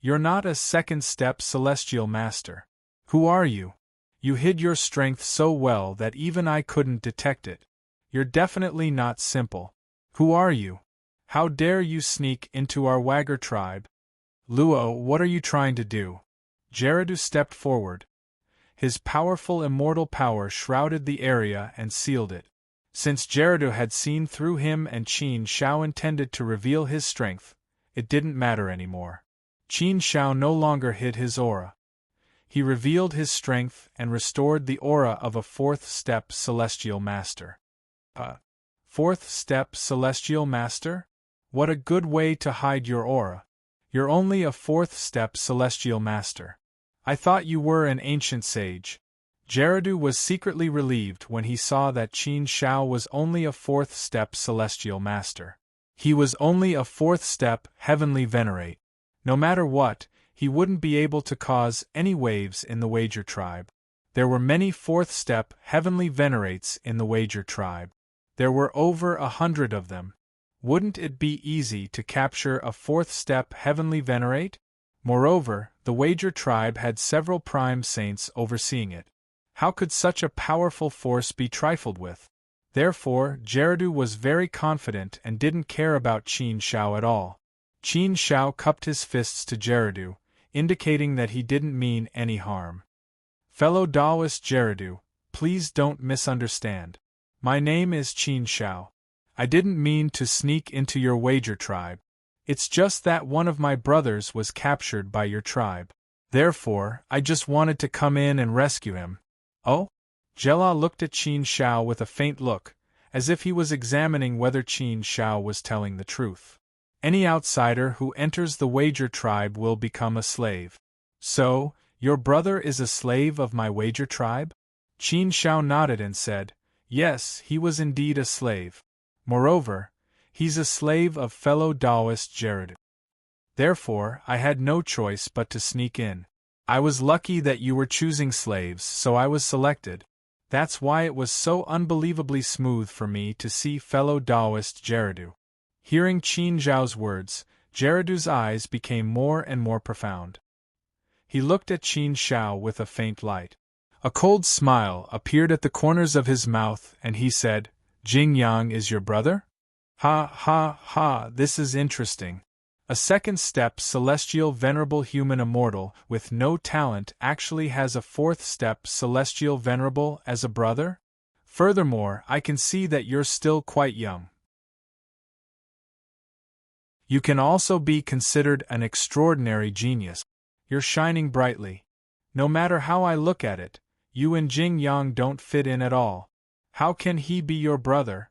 You're not a second-step Celestial Master. Who are you? You hid your strength so well that even I couldn't detect it. You're definitely not simple. Who are you? How dare you sneak into our Wagger tribe? Luo, what are you trying to do? Gerudo stepped forward. His powerful immortal power shrouded the area and sealed it. Since Gerudo had seen through him and Qin Shao intended to reveal his strength, it didn't matter anymore. Qin Shao no longer hid his aura. He revealed his strength and restored the aura of a fourth-step Celestial Master. Fourth-step Celestial Master? What a good way to hide your aura. You're only a fourth-step Celestial Master. I thought you were an ancient sage. Gerudo was secretly relieved when he saw that Qin Shao was only a fourth-step Celestial Master. He was only a fourth-step Heavenly Venerate. No matter what, he wouldn't be able to cause any waves in the Wager tribe. There were many fourth-step Heavenly Venerates in the Wager tribe. There were over 100 of them. Wouldn't it be easy to capture a fourth-step Heavenly Venerate? Moreover, the Wager tribe had several prime saints overseeing it. How could such a powerful force be trifled with? Therefore, Gerudo was very confident and didn't care about Qin Shao at all. Qin Shao cupped his fists to Gerudo, indicating that he didn't mean any harm. Fellow Taoist Gerudo, please don't misunderstand. My name is Qin Shao. I didn't mean to sneak into your Wager tribe. It's just that one of my brothers was captured by your tribe. Therefore, I just wanted to come in and rescue him. Oh? Jela looked at Qin Shao with a faint look, as if he was examining whether Qin Shao was telling the truth. Any outsider who enters the Wager tribe will become a slave. So, your brother is a slave of my Wager tribe? Qin Shao nodded and said, yes, he was indeed a slave. Moreover, he's a slave of fellow Taoist Gerudo. Therefore, I had no choice but to sneak in. I was lucky that you were choosing slaves, so I was selected. That's why it was so unbelievably smooth for me to see fellow Taoist Gerudo. Hearing Qin Zhao's words, Gerudo's eyes became more and more profound. He looked at Qin Shao with a faint light. A cold smile appeared at the corners of his mouth and he said, Jing Yang is your brother? Ha ha ha, this is interesting. A second step celestial venerable human immortal with no talent actually has a fourth step celestial venerable as a brother? Furthermore, I can see that you're still quite young. You can also be considered an extraordinary genius. You're shining brightly. No matter how I look at it, you and Jing Yang don't fit in at all. How can he be your brother?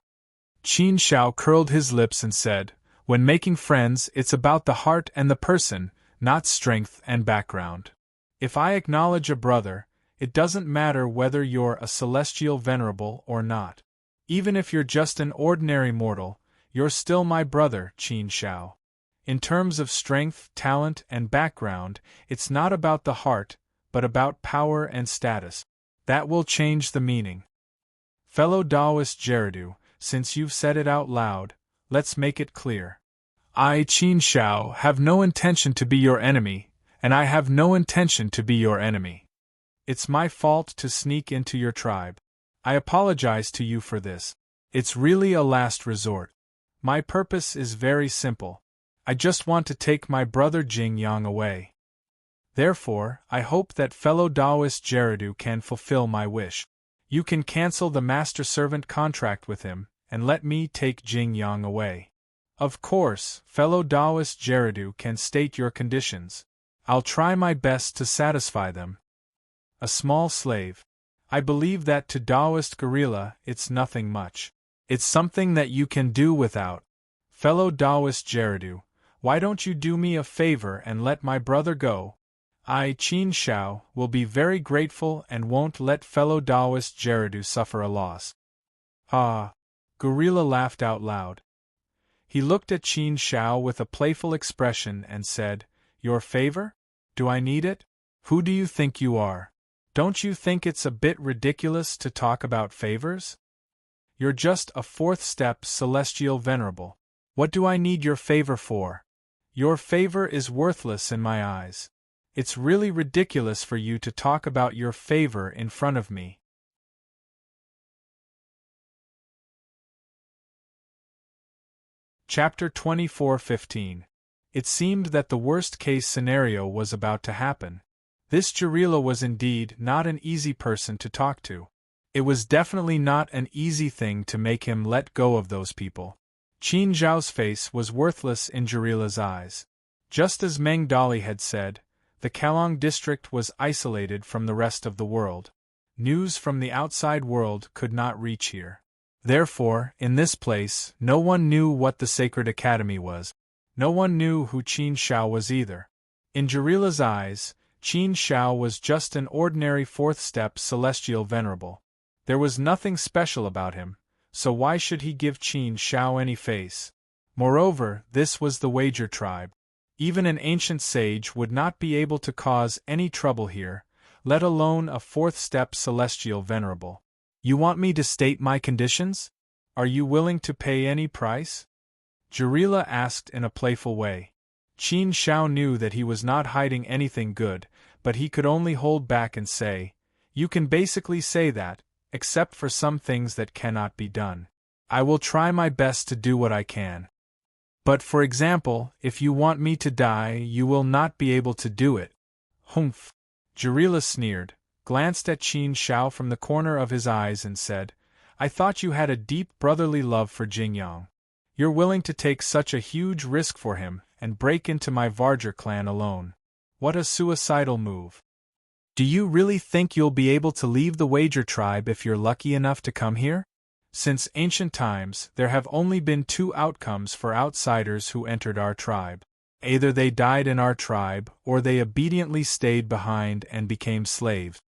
Qin Shao curled his lips and said, when making friends, it's about the heart and the person, not strength and background. If I acknowledge a brother, it doesn't matter whether you're a celestial venerable or not. Even if you're just an ordinary mortal, you're still my brother, Qin Shao. In terms of strength, talent, and background, it's not about the heart, but about power and status. That will change the meaning. Fellow Taoist Gerudo, since you've said it out loud, let's make it clear. I, Qin Shao, have no intention to be your enemy, and I have no intention to be your enemy. It's my fault to sneak into your tribe. I apologize to you for this. It's really a last resort. My purpose is very simple. I just want to take my brother Jing Yang away. Therefore, I hope that fellow Taoist Gerudo can fulfill my wish. You can cancel the master-servant contract with him, and let me take Jing Yang away. Of course, fellow Taoist Gerudo can state your conditions. I'll try my best to satisfy them. A small slave. I believe that to Taoist guerrilla it's nothing much. It's something that you can do without. Fellow Taoist Gerudo, why don't you do me a favor and let my brother go? I, Qin Shao, will be very grateful and won't let fellow Taoist Gerudo suffer a loss. Ah! Gorilla laughed out loud. He looked at Qin Shao with a playful expression and said, Your favor? Do I need it? Who do you think you are? Don't you think it's a bit ridiculous to talk about favors? You're just a fourth step celestial venerable. What do I need your favor for? Your favor is worthless in my eyes. It's really ridiculous for you to talk about your favor in front of me. Chapter 24:15. It seemed that the worst-case scenario was about to happen. This Jarila was indeed not an easy person to talk to. It was definitely not an easy thing to make him let go of those people. Qin Zhao's face was worthless in Jarila's eyes. Just as Meng Dali had said, the Kalong district was isolated from the rest of the world. News from the outside world could not reach here. Therefore, in this place, no one knew what the Sacred Academy was. No one knew who Qin Shao was either. In Jarila's eyes, Qin Shao was just an ordinary fourth-step celestial venerable. There was nothing special about him, so why should he give Qin Shao any face? Moreover, this was the Wager tribe. Even an ancient sage would not be able to cause any trouble here, let alone a fourth-step celestial venerable. You want me to state my conditions? Are you willing to pay any price? Jarila asked in a playful way. Qin Shao knew that he was not hiding anything good, but he could only hold back and say, You can basically say that, except for some things that cannot be done. I will try my best to do what I can. But for example, if you want me to die, you will not be able to do it. Humph! Jarila sneered, glanced at Qin Shao from the corner of his eyes and said, I thought you had a deep brotherly love for Jing Yang. You're willing to take such a huge risk for him and break into my Varger clan alone. What a suicidal move. Do you really think you'll be able to leave the Wager tribe if you're lucky enough to come here? Since ancient times, there have only been two outcomes for outsiders who entered our tribe. Either they died in our tribe, or they obediently stayed behind and became slaves.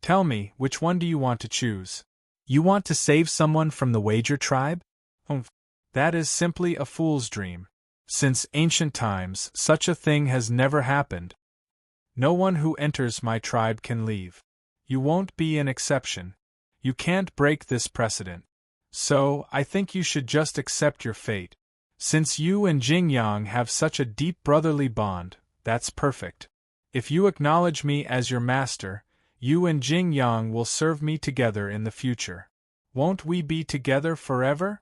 Tell me, which one do you want to choose? You want to save someone from the Wager tribe? That is simply a fool's dream. Since ancient times, such a thing has never happened. No one who enters my tribe can leave. You won't be an exception. You can't break this precedent. So, I think you should just accept your fate. Since you and Jing Yang have such a deep brotherly bond, that's perfect. If you acknowledge me as your master, you and Jing Yang will serve me together in the future. Won't we be together forever?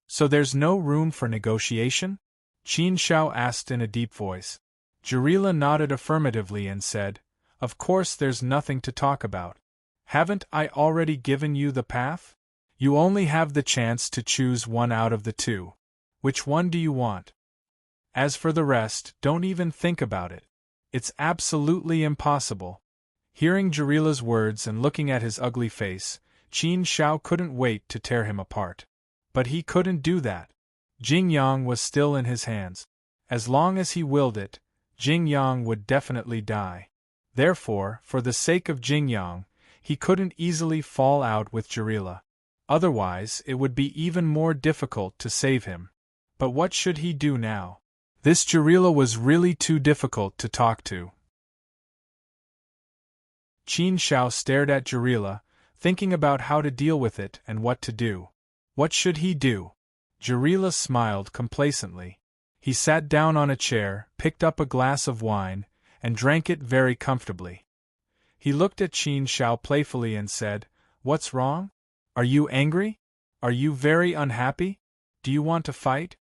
So there's no room for negotiation? Qin Shao asked in a deep voice. Jarila nodded affirmatively and said, "Of course there's nothing to talk about. Haven't I already given you the path? You only have the chance to choose one out of the two. Which one do you want? As for the rest, don't even think about it. It's absolutely impossible." Hearing Jarila's words and looking at his ugly face, Qin Shao couldn't wait to tear him apart. But he couldn't do that. Jing Yang was still in his hands. As long as he willed it, Jing Yang would definitely die. Therefore, for the sake of Jing Yang, he couldn't easily fall out with Jarila. Otherwise, it would be even more difficult to save him. But what should he do now? This Jarila was really too difficult to talk to. Qin Shao stared at Jarila, thinking about how to deal with it and what to do. What should he do? Jarila smiled complacently. He sat down on a chair, picked up a glass of wine, and drank it very comfortably. He looked at Qin Shao playfully and said, "What's wrong? Are you angry? Are you very unhappy? Do you want to fight?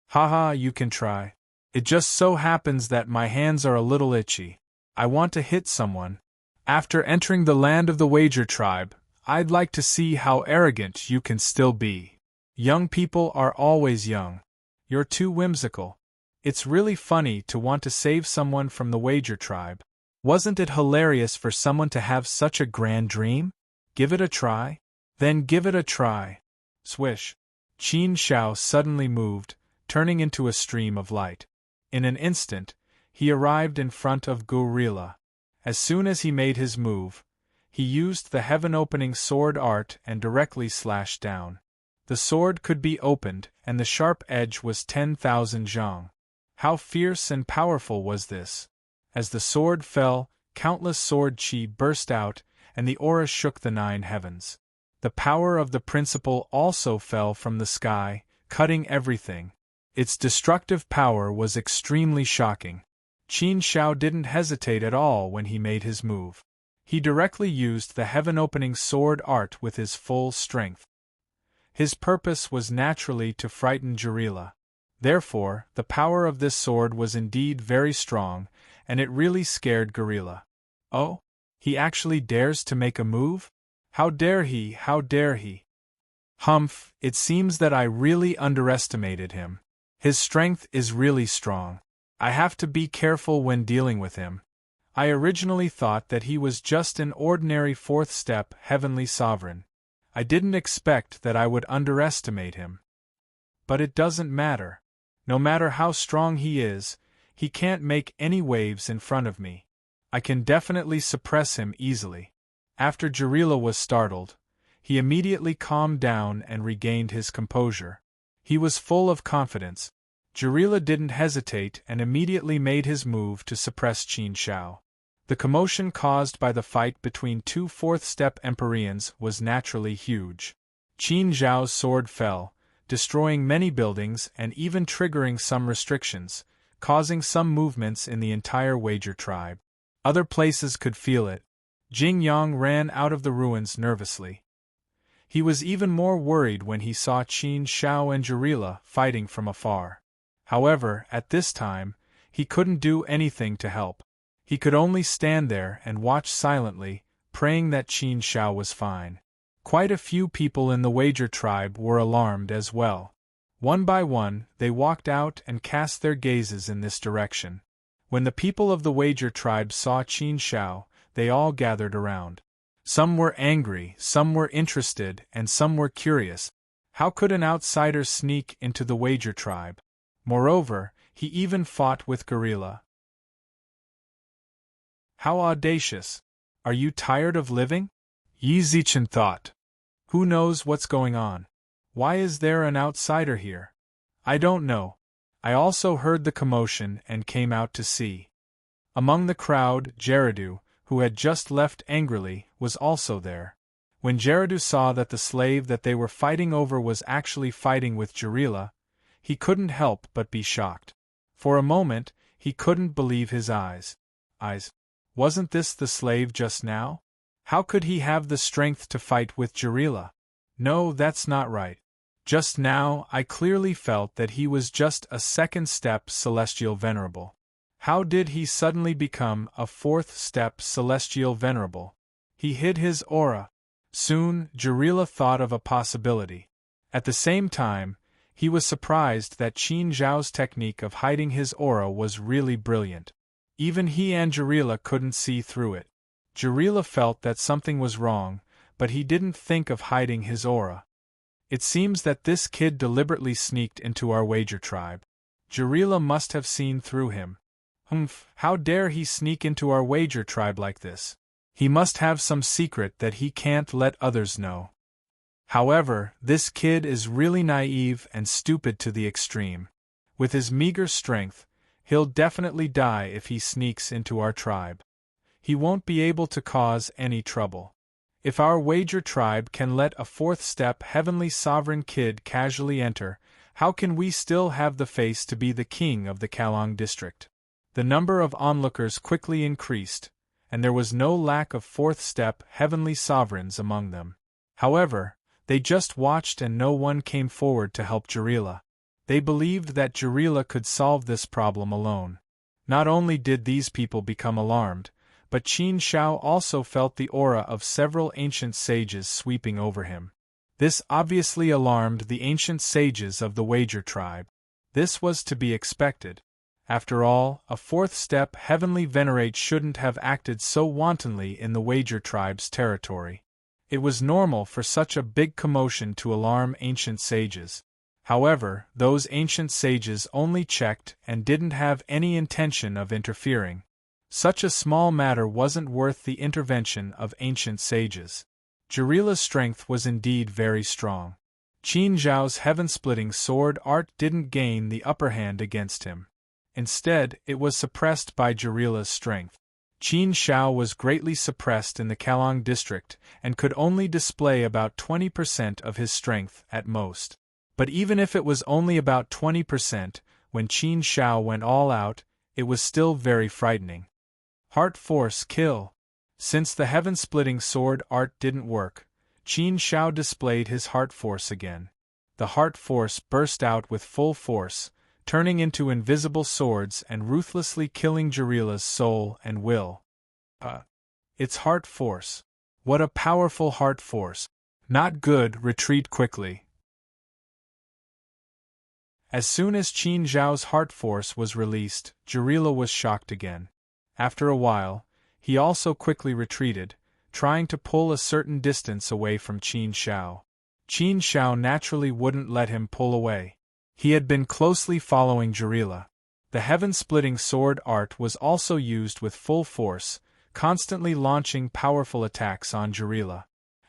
Haha, you can try. It just so happens that my hands are a little itchy. I want to hit someone. After entering the land of the Wager tribe, I'd like to see how arrogant you can still be. Young people are always young. You're too whimsical. It's really funny to want to save someone from the Wager tribe. Wasn't it hilarious for someone to have such a grand dream? Give it a try? Then give it a try." Swish. Qin Shao suddenly moved, turning into a stream of light. In an instant, he arrived in front of Gorilla. As soon as he made his move, he used the heaven-opening sword art and directly slashed down. The sword could be opened, and the sharp edge was 10,000 zhang. How fierce and powerful was this? As the sword fell, countless sword chi burst out, and the aura shook the 9 heavens. The power of the principle also fell from the sky, cutting everything. Its destructive power was extremely shocking. Qin Shao didn't hesitate at all when he made his move. He directly used the heaven-opening sword art with his full strength. His purpose was naturally to frighten Jarila. Therefore, the power of this sword was indeed very strong, and it really scared Gorilla. Oh? He actually dares to make a move? How dare he, how dare he? Humph, it seems that I really underestimated him. His strength is really strong. I have to be careful when dealing with him. I originally thought that he was just an ordinary 4th step heavenly sovereign. I didn't expect that I would underestimate him. But it doesn't matter. No matter how strong he is, he can't make any waves in front of me. I can definitely suppress him easily. After Jarila was startled, he immediately calmed down and regained his composure. He was full of confidence. Jarila didn't hesitate and immediately made his move to suppress Qin Shao. The commotion caused by the fight between 2 4th-step Empyreans was naturally huge. Qin Zhao's sword fell, destroying many buildings and even triggering some restrictions, causing some movements in the entire Wager tribe. Other places could feel it. Jing Yang ran out of the ruins nervously. He was even more worried when he saw Qin Shao and Jarila fighting from afar. However, at this time, he couldn't do anything to help. He could only stand there and watch silently, praying that Qin Shao was fine. Quite a few people in the Wager tribe were alarmed as well. One by one, they walked out and cast their gazes in this direction. When the people of the Wager tribe saw Qin Shao, they all gathered around. Some were angry, some were interested, and some were curious. How could an outsider sneak into the Wager tribe? Moreover, he even fought with Gorilla. How audacious! Are you tired of living? Yi Zichen thought. Who knows what's going on? Why is there an outsider here? I don't know. I also heard the commotion and came out to see. Among the crowd, Gerardo, who had just left angrily, was also there. When Gerardo saw that the slave that they were fighting over was actually fighting with Jarila, he couldn't help but be shocked. For a moment, he couldn't believe his eyes. Wasn't this the slave just now? How could he have the strength to fight with Jarila? No, that's not right. Just now, I clearly felt that he was just a second step celestial venerable. How did he suddenly become a fourth step celestial venerable? He hid his aura. Soon, Jarila thought of a possibility. At the same time, he was surprised that Qin Zhao's technique of hiding his aura was really brilliant. Even he and Jarila couldn't see through it. Jarila felt that something was wrong, but he didn't think of hiding his aura. It seems that this kid deliberately sneaked into our wager tribe. Jarila must have seen through him. How dare he sneak into our wager tribe like this? He must have some secret that he can't let others know. However, this kid is really naive and stupid to the extreme. With his meager strength, he'll definitely die if he sneaks into our tribe. He won't be able to cause any trouble. If our wager tribe can let a fourth step heavenly sovereign kid casually enter, how can we still have the face to be the king of the Kalong district? The number of onlookers quickly increased, and there was no lack of fourth step heavenly sovereigns among them. However, they just watched and no one came forward to help Jarila. They believed that Jarila could solve this problem alone. Not only did these people become alarmed, but Qin Zhao also felt the aura of several ancient sages sweeping over him. This obviously alarmed the ancient sages of the wager tribe. This was to be expected. After all, a fourth step heavenly venerate shouldn't have acted so wantonly in the wager tribe's territory. It was normal for such a big commotion to alarm ancient sages. However, those ancient sages only checked and didn't have any intention of interfering. Such a small matter wasn't worth the intervention of ancient sages. Jarila's strength was indeed very strong. Qin Zhao's heaven-splitting sword art didn't gain the upper hand against him. Instead, it was suppressed by Jarila's strength. Qin Zhao was greatly suppressed in the Kalong district and could only display about 20% of his strength at most. But even if it was only about 20%, when Qin Zhao went all out, it was still very frightening. Heart Force Kill. Since the heaven-splitting sword art didn't work, Qin Zhao displayed his Heart Force again. The Heart Force burst out with full force, turning into invisible swords and ruthlessly killing Jarila's soul and will. It's Heart Force. What a powerful Heart Force. Not good, retreat quickly. As soon as Qin Zhao's Heart Force was released, Jarila was shocked again. After a while, he also quickly retreated, trying to pull a certain distance away from Qin Zhao. Qin Zhao naturally wouldn't let him pull away. He had been closely following Jarila. The heaven-splitting sword art was also used with full force, constantly launching powerful attacks on Jarila.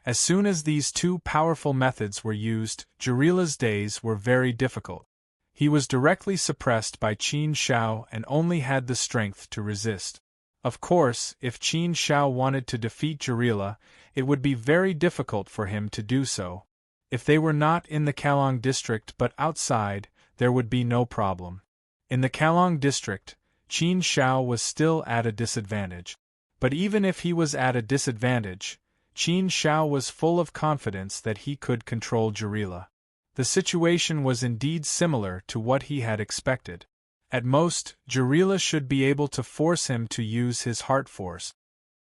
As soon as these two powerful methods were used, Jarila's days were very difficult. He was directly suppressed by Qin Zhao and only had the strength to resist. Of course, if Qin Zhao wanted to defeat Jarila, it would be very difficult for him to do so. If they were not in the Kalong district but outside, there would be no problem. In the Kalong district, Qin Zhao was still at a disadvantage. But even if he was at a disadvantage, Qin Zhao was full of confidence that he could control Jarila. The situation was indeed similar to what he had expected. At most, Jarila should be able to force him to use his Heart Force.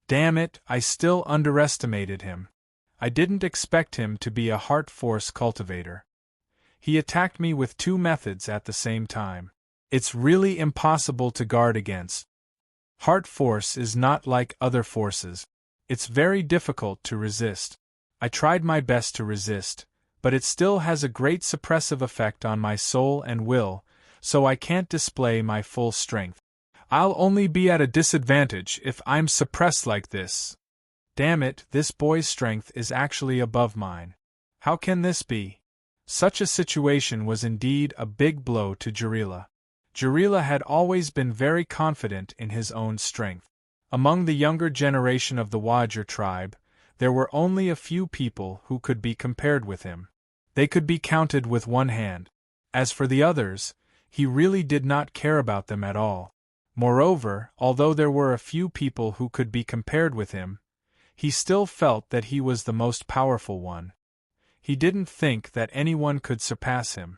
Damn it, I still underestimated him. I didn't expect him to be a Heart Force cultivator. He attacked me with two methods at the same time. It's really impossible to guard against. Heart Force is not like other forces. It's very difficult to resist. I tried my best to resist, but it still has a great suppressive effect on my soul and will, so I can't display my full strength. I'll only be at a disadvantage if I'm suppressed like this. Damn it, this boy's strength is actually above mine. How can this be? Such a situation was indeed a big blow to Jarila. Jarila had always been very confident in his own strength. Among the younger generation of the Wajir tribe, there were only a few people who could be compared with him. They could be counted with one hand. As for the others, he really did not care about them at all. Moreover, although there were a few people who could be compared with him, he still felt that he was the most powerful one. He didn't think that anyone could surpass him.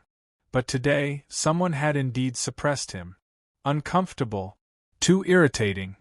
But today, someone had indeed suppressed him. Uncomfortable. Too irritating.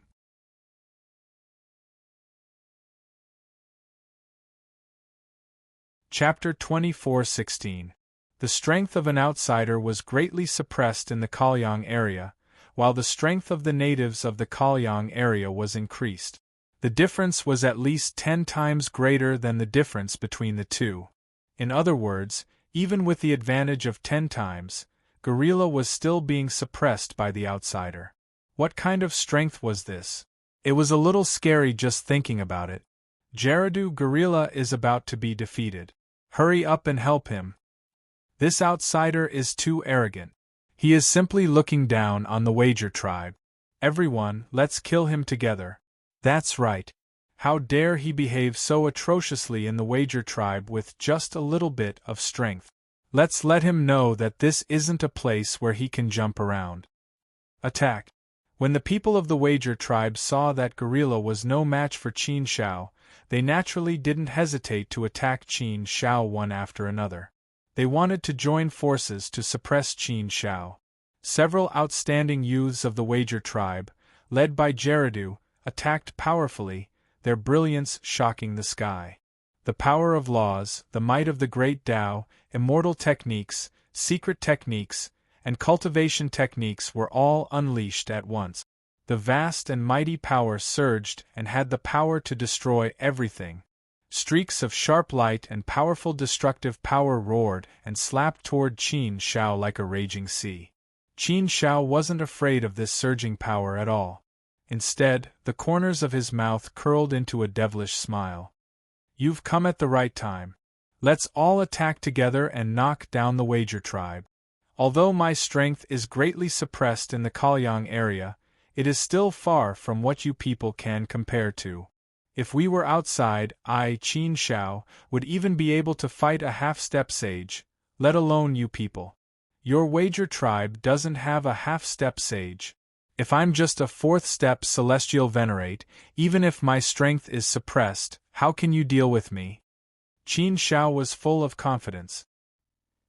Chapter 24:16. The strength of an outsider was greatly suppressed in the Kalyang area, while the strength of the natives of the Kalyang area was increased. The difference was at least 10 times greater than the difference between the two. In other words, even with the advantage of 10 times, Gorilla was still being suppressed by the outsider. What kind of strength was this? It was a little scary just thinking about it. Gerudo Gorilla is about to be defeated. Hurry up and help him. This outsider is too arrogant. He is simply looking down on the Wager tribe. Everyone, let's kill him together. That's right. How dare he behave so atrociously in the Wager tribe with just a little bit of strength. Let's let him know that this isn't a place where he can jump around. Attack. When the people of the Wager tribe saw that Gorilla was no match for Qin Shao, they naturally didn't hesitate to attack Qin Shao one after another. They wanted to join forces to suppress Qin Shao. Several outstanding youths of the Wager tribe, led by Gerudo, attacked powerfully, their brilliance shocking the sky. The power of laws, the might of the great Tao, immortal techniques, secret techniques, and cultivation techniques were all unleashed at once. The vast and mighty power surged and had the power to destroy everything. Streaks of sharp light and powerful destructive power roared and slapped toward Qin Shao like a raging sea. Qin Shao wasn't afraid of this surging power at all. Instead, the corners of his mouth curled into a devilish smile. You've come at the right time. Let's all attack together and knock down the Wager tribe. Although my strength is greatly suppressed in the Kalyang area, it is still far from what you people can compare to. If we were outside, I, Qin Shao, would even be able to fight a half-step sage, let alone you people. Your Wager tribe doesn't have a half-step sage. If I'm just a fourth-step celestial venerate, even if my strength is suppressed, how can you deal with me? Qin Shao was full of confidence.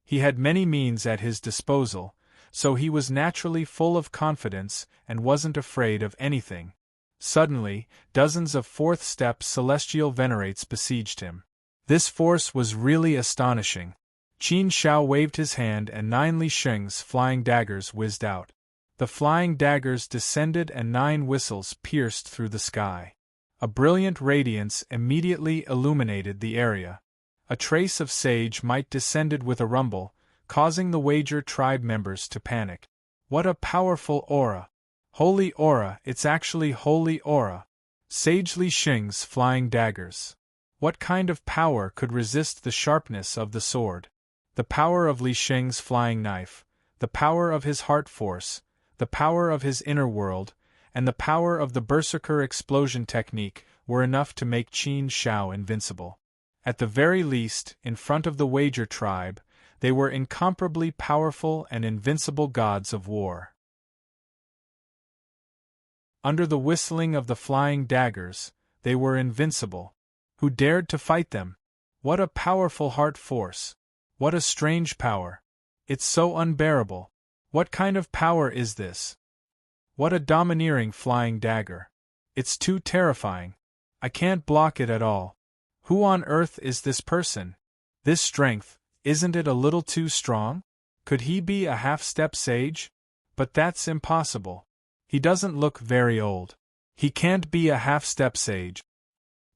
He had many means at his disposal, so he was naturally full of confidence and wasn't afraid of anything. Suddenly, dozens of fourth-step celestial venerates besieged him. This force was really astonishing. Qin Shao waved his hand and 9 Li Sheng's flying daggers whizzed out. The flying daggers descended and 9 whistles pierced through the sky. A brilliant radiance immediately illuminated the area. A trace of sage might descended with a rumble, causing the Wager tribe members to panic. What a powerful aura! Holy aura, it's actually holy aura. Sage Li Sheng's flying daggers. What kind of power could resist the sharpness of the sword? The power of Li Sheng's flying knife, the power of his heart force, the power of his inner world, and the power of the Berserker explosion technique were enough to make Qin Shao invincible. At the very least, in front of the Wager tribe, they were incomparably powerful and invincible gods of war. Under the whistling of the flying daggers, they were invincible. Who dared to fight them? What a powerful heart force! What a strange power! It's so unbearable. What kind of power is this? What a domineering flying dagger! It's too terrifying. I can't block it at all. Who on earth is this person? This strength, isn't it a little too strong? Could he be a half-step sage? But that's impossible. He doesn't look very old. He can't be a half-step sage.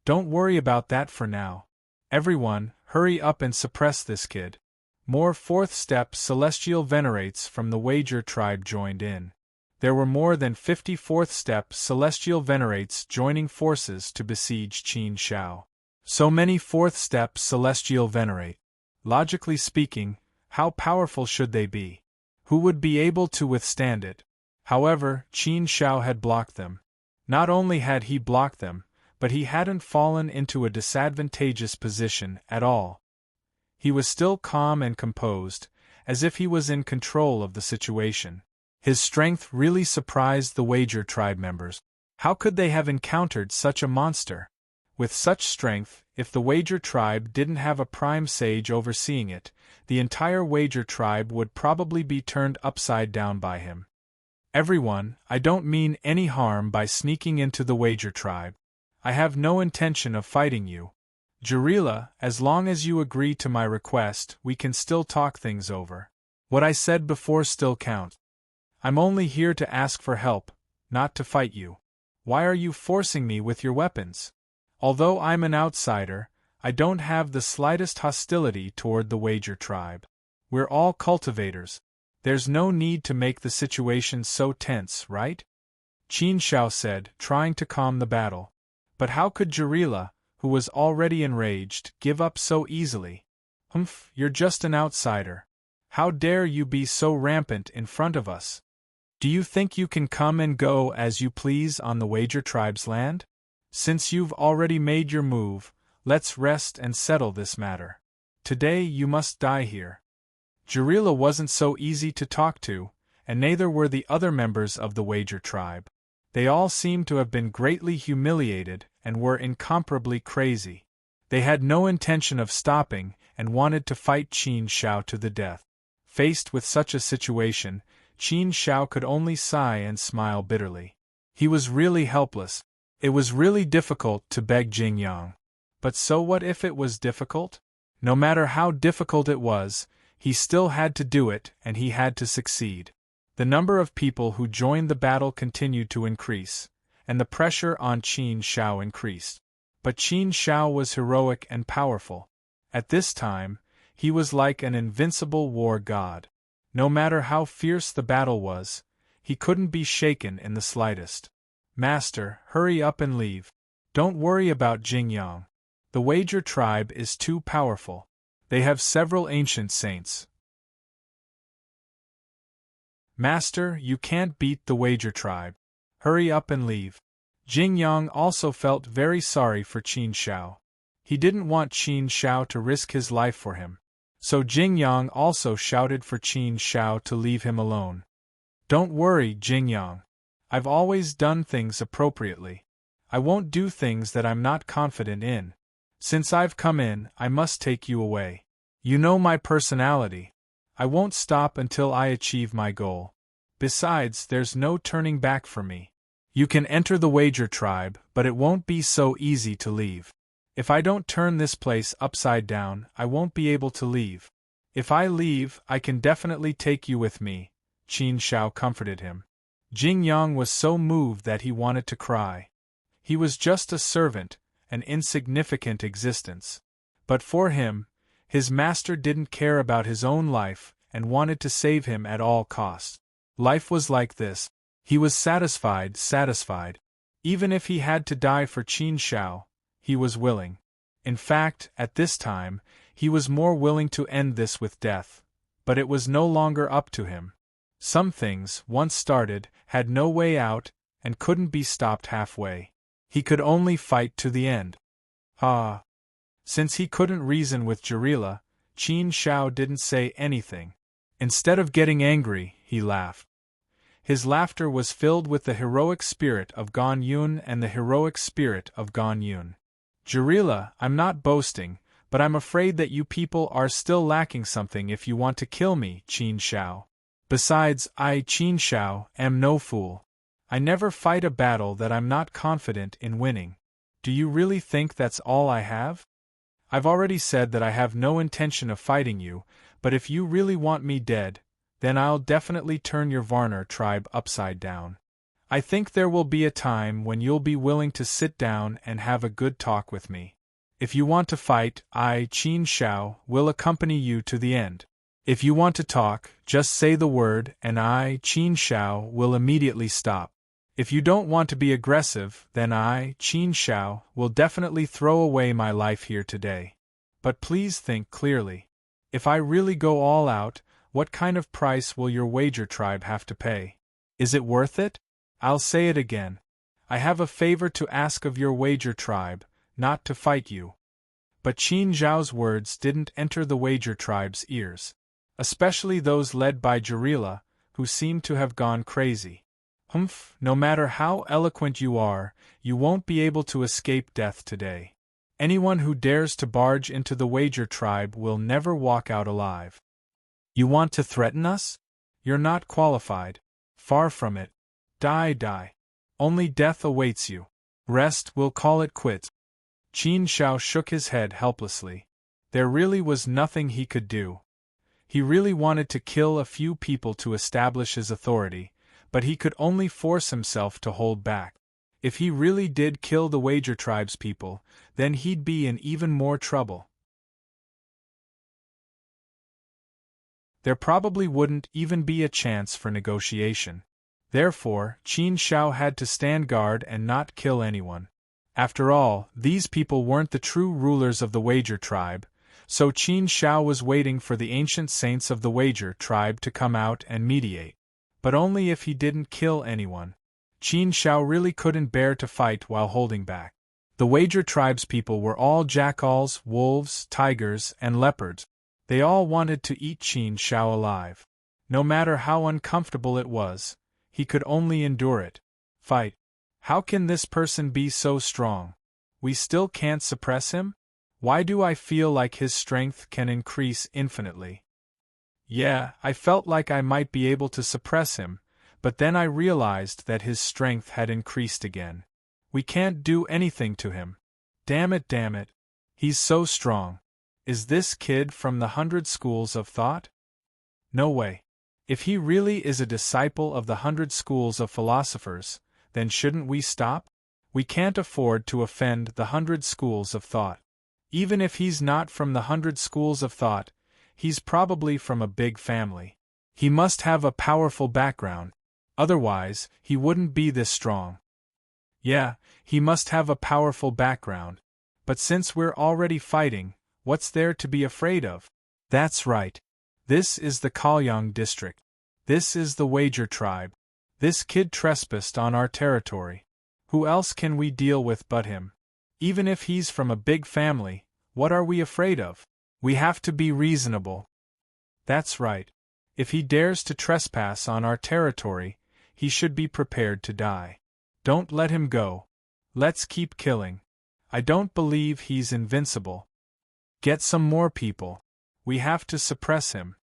Don't worry about that for now. Everyone, hurry up and suppress this kid. More fourth-step celestial venerates from the Wager tribe joined in. There were more than 50 fourth-step celestial venerates joining forces to besiege Qin Shao. So many fourth-step celestial venerate. Logically speaking, how powerful should they be? Who would be able to withstand it? However, Qin Shao had blocked them. Not only had he blocked them, but he hadn't fallen into a disadvantageous position at all. He was still calm and composed, as if he was in control of the situation. His strength really surprised the Wager tribe members. How could they have encountered such a monster? With such strength, if the Wager tribe didn't have a prime sage overseeing it, the entire Wager tribe would probably be turned upside down by him. Everyone, I don't mean any harm by sneaking into the Wager tribe. I have no intention of fighting you. Jarila, as long as you agree to my request, we can still talk things over. What I said before still counts. I'm only here to ask for help, not to fight you. Why are you forcing me with your weapons? Although I'm an outsider, I don't have the slightest hostility toward the Wager tribe. We're all cultivators. There's no need to make the situation so tense, right? Qin Shao said, trying to calm the battle. But how could Jarila, who was already enraged, give up so easily? Humph, you're just an outsider. How dare you be so rampant in front of us? Do you think you can come and go as you please on the Wager tribe's land? Since you've already made your move, let's rest and settle this matter. Today you must die here. Jarila wasn't so easy to talk to, and neither were the other members of the Wager tribe. They all seemed to have been greatly humiliated and were incomparably crazy. They had no intention of stopping and wanted to fight Qin Shao to the death. Faced with such a situation, Qin Shao could only sigh and smile bitterly. He was really helpless. It was really difficult to beg Jingyang. But so what if it was difficult? No matter how difficult it was, he still had to do it and he had to succeed. The number of people who joined the battle continued to increase, and the pressure on Qin Shao increased. But Qin Shao was heroic and powerful. At this time, he was like an invincible war god. No matter how fierce the battle was, he couldn't be shaken in the slightest. Master, hurry up and leave. Don't worry about Jingyang. The Wager tribe is too powerful. They have several ancient saints. Master, you can't beat the Wager tribe. Hurry up and leave. Jingyang also felt very sorry for Qin Shao. He didn't want Qin Shao to risk his life for him. So Jingyang also shouted for Qin Shao to leave him alone. Don't worry, Jingyang. I've always done things appropriately. I won't do things that I'm not confident in. Since I've come in, I must take you away. You know my personality. I won't stop until I achieve my goal. Besides, there's no turning back for me. You can enter the Wager tribe, but it won't be so easy to leave. If I don't turn this place upside down, I won't be able to leave. If I leave, I can definitely take you with me, Qin Shao comforted him. Jingyang was so moved that he wanted to cry. He was just a servant, an insignificant existence. But for him, his master didn't care about his own life and wanted to save him at all costs. Life was like this. He was satisfied. Even if he had to die for Qin Shao, he was willing. In fact, at this time, he was more willing to end this with death. But it was no longer up to him. Some things, once started, had no way out, and couldn't be stopped halfway. He could only fight to the end. Since he couldn't reason with Jarila, Qin Shao didn't say anything. Instead of getting angry, he laughed. His laughter was filled with the heroic spirit of Gan Yun and the heroic spirit of Gan Yun. Jarila, I'm not boasting, but I'm afraid that you people are still lacking something if you want to kill me, Qin Shao. Besides, I, Qin Shao, am no fool. I never fight a battle that I'm not confident in winning. Do you really think that's all I have? I've already said that I have no intention of fighting you, but if you really want me dead, then I'll definitely turn your Varner tribe upside down. I think there will be a time when you'll be willing to sit down and have a good talk with me. If you want to fight, I, Qin Shao, will accompany you to the end. If you want to talk, just say the word and I, Qin Shao, will immediately stop. If you don't want to be aggressive, then I, Qin Shao, will definitely throw away my life here today. But please think clearly. If I really go all out, what kind of price will your Wager tribe have to pay? Is it worth it? I'll say it again. I have a favor to ask of your Wager tribe, not to fight you. But Qin Zhao's words didn't enter the Wager tribe's ears. Especially those led by Jarila, who seemed to have gone crazy. Humph, no matter how eloquent you are, you won't be able to escape death today. Anyone who dares to barge into the Wager tribe will never walk out alive. You want to threaten us? You're not qualified. Far from it. Die, die. Only death awaits you. Rest, we'll call it quits. Qin Shao shook his head helplessly. There really was nothing he could do. He really wanted to kill a few people to establish his authority, but he could only force himself to hold back. If he really did kill the Wager tribe's people, then he'd be in even more trouble. There probably wouldn't even be a chance for negotiation. Therefore, Qin Shao had to stand guard and not kill anyone. After all, these people weren't the true rulers of the Wager tribe, so Qin Shao was waiting for the ancient saints of the Wager tribe to come out and mediate. But only if he didn't kill anyone. Qin Shao really couldn't bear to fight while holding back. The Wager tribe's people were all jackals, wolves, tigers, and leopards. They all wanted to eat Qin Shao alive. No matter how uncomfortable it was, he could only endure it. Fight. How can this person be so strong? We still can't suppress him? Why do I feel like his strength can increase infinitely? Yeah, I felt like I might be able to suppress him, but then I realized that his strength had increased again. We can't do anything to him. Damn it, damn it. He's so strong. Is this kid from the 100 schools of thought? No way. If he really is a disciple of the 100 schools of philosophers, then shouldn't we stop? We can't afford to offend the 100 schools of thought. Even if he's not from the 100 schools of thought, he's probably from a big family. He must have a powerful background. Otherwise, he wouldn't be this strong. Yeah, he must have a powerful background. But since we're already fighting, what's there to be afraid of? That's right. This is the Kaoyang district. This is the Wager tribe. This kid trespassed on our territory. Who else can we deal with but him? Even if he's from a big family, what are we afraid of? We have to be reasonable. That's right. If he dares to trespass on our territory, he should be prepared to die. Don't let him go. Let's keep killing. I don't believe he's invincible. Get some more people. We have to suppress him.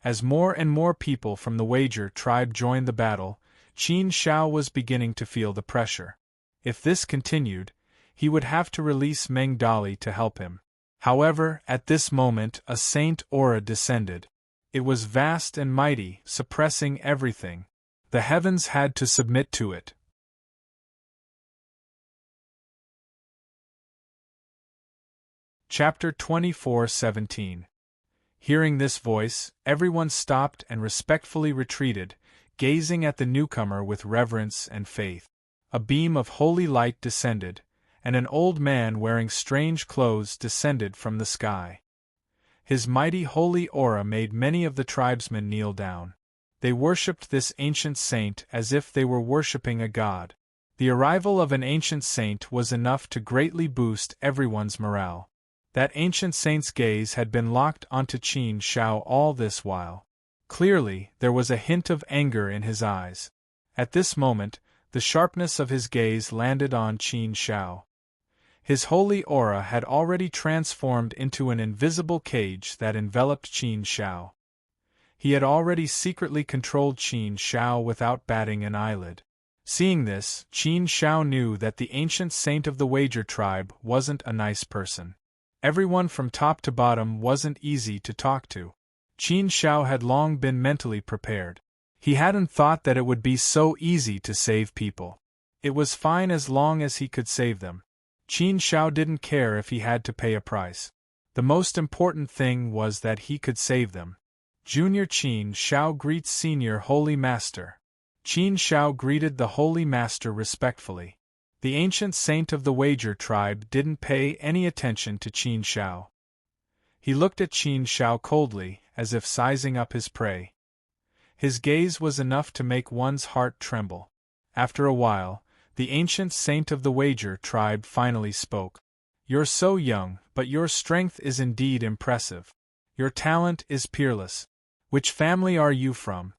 As more and more people from the Wager tribe joined the battle, Qin Shao was beginning to feel the pressure. If this continued, he would have to release Meng Dali to help him. However, at this moment a saint aura descended. It was vast and mighty, suppressing everything. The heavens had to submit to it. Chapter 24:17. Hearing this voice, everyone stopped and respectfully retreated, gazing at the newcomer with reverence and faith. A beam of holy light descended, and an old man wearing strange clothes descended from the sky. His mighty holy aura made many of the tribesmen kneel down. They worshipped this ancient saint as if they were worshipping a god. The arrival of an ancient saint was enough to greatly boost everyone's morale. That ancient saint's gaze had been locked onto Qin Shao all this while. Clearly, there was a hint of anger in his eyes. At this moment, the sharpness of his gaze landed on Qin Shao. His holy aura had already transformed into an invisible cage that enveloped Qin Shao. He had already secretly controlled Qin Shao without batting an eyelid. Seeing this, Qin Shao knew that the ancient saint of the Wager tribe wasn't a nice person. Everyone from top to bottom wasn't easy to talk to. Qin Shao had long been mentally prepared. He hadn't thought that it would be so easy to save people. It was fine as long as he could save them. Qin Shao didn't care if he had to pay a price. The most important thing was that he could save them. Junior Qin Shao greets Senior Holy Master. Qin Shao greeted the Holy Master respectfully. The ancient saint of the Wager tribe didn't pay any attention to Qin Shao. He looked at Qin Shao coldly, as if sizing up his prey. His gaze was enough to make one's heart tremble. After a while, the ancient saint of the Wager tribe finally spoke. You're so young, but your strength is indeed impressive. Your talent is peerless. Which family are you from?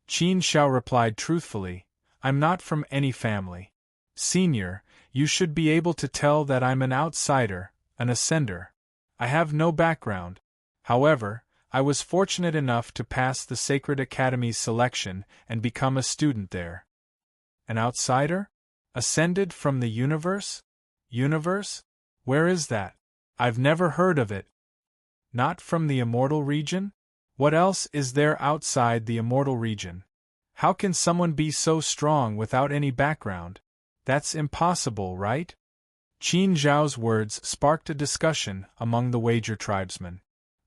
Qin Shao replied truthfully, I'm not from any family. Senior, you should be able to tell that I'm an outsider, an ascender. I have no background. However, I was fortunate enough to pass the Sacred Academy's selection and become a student there. An outsider? Ascended from the universe? Universe? Where is that? I've never heard of it. Not from the immortal region? What else is there outside the immortal region? How can someone be so strong without any background? That's impossible, right? Qin Zhao's words sparked a discussion among the Wager tribesmen.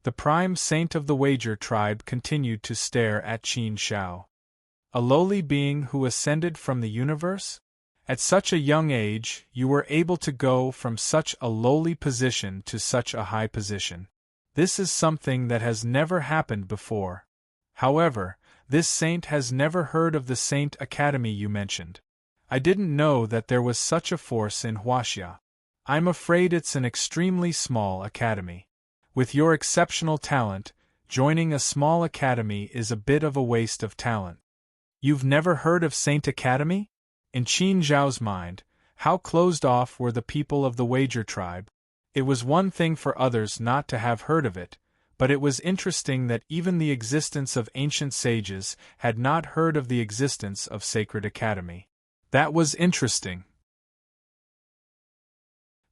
The prime saint of the Wager tribe continued to stare at Qin Zhao. A lowly being who ascended from the universe? At such a young age, you were able to go from such a lowly position to such a high position. This is something that has never happened before. However, this saint has never heard of the Saint Academy you mentioned. I didn't know that there was such a force in Huaxia. I'm afraid it's an extremely small academy. With your exceptional talent, joining a small academy is a bit of a waste of talent. You've never heard of Saint Academy? In Qin Zhao's mind, how closed off were the people of the Wager tribe? It was one thing for others not to have heard of it, but it was interesting that even the existence of ancient sages had not heard of the existence of Sacred Academy. That was interesting.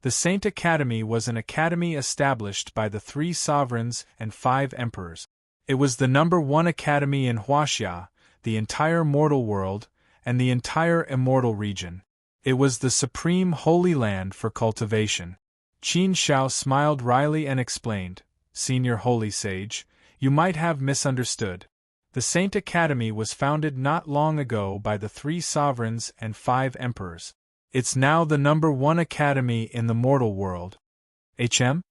The Saint Academy was an academy established by the 3 sovereigns and 5 emperors. It was the #1 academy in Huaxia, the entire mortal world, and the entire immortal region. It was the supreme holy land for cultivation. Qin Zhao smiled wryly and explained, Senior Holy Sage, you might have misunderstood. The Saint Academy was founded not long ago by the 3 sovereigns and 5 emperors. It's now the #1 academy in the mortal world. Hearing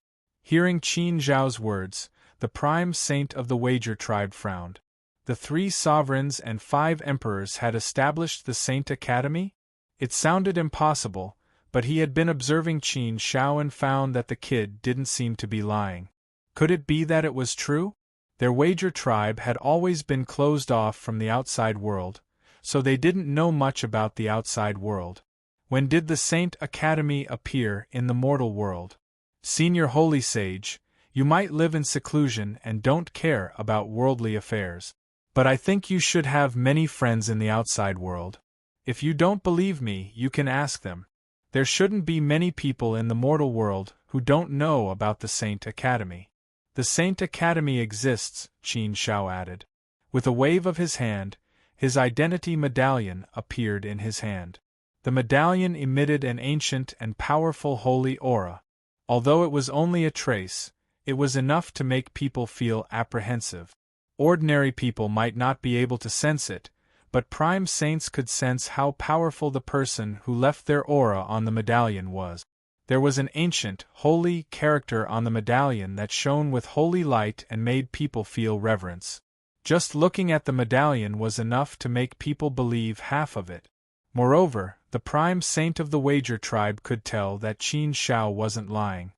Qin Zhao's words, the prime saint of the Wager tribe frowned. The 3 sovereigns and 5 emperors had established the Saint Academy? It sounded impossible, but he had been observing Qin Zhao and found that the kid didn't seem to be lying. Could it be that it was true? Their Wager tribe had always been closed off from the outside world, so they didn't know much about the outside world. When did the Saint Academy appear in the mortal world? Senior Holy Sage, you might live in seclusion and don't care about worldly affairs. But I think you should have many friends in the outside world. If you don't believe me, you can ask them. There shouldn't be many people in the mortal world who don't know about the Saint Academy. The Saint Academy exists, Qin Zhao added. With a wave of his hand, his identity medallion appeared in his hand. The medallion emitted an ancient and powerful holy aura. Although it was only a trace, it was enough to make people feel apprehensive. Ordinary people might not be able to sense it, but prime saints could sense how powerful the person who left their aura on the medallion was. There was an ancient, holy character on the medallion that shone with holy light and made people feel reverence. Just looking at the medallion was enough to make people believe half of it. Moreover, the prime saint of the Wager tribe could tell that Qin Zhao wasn't lying.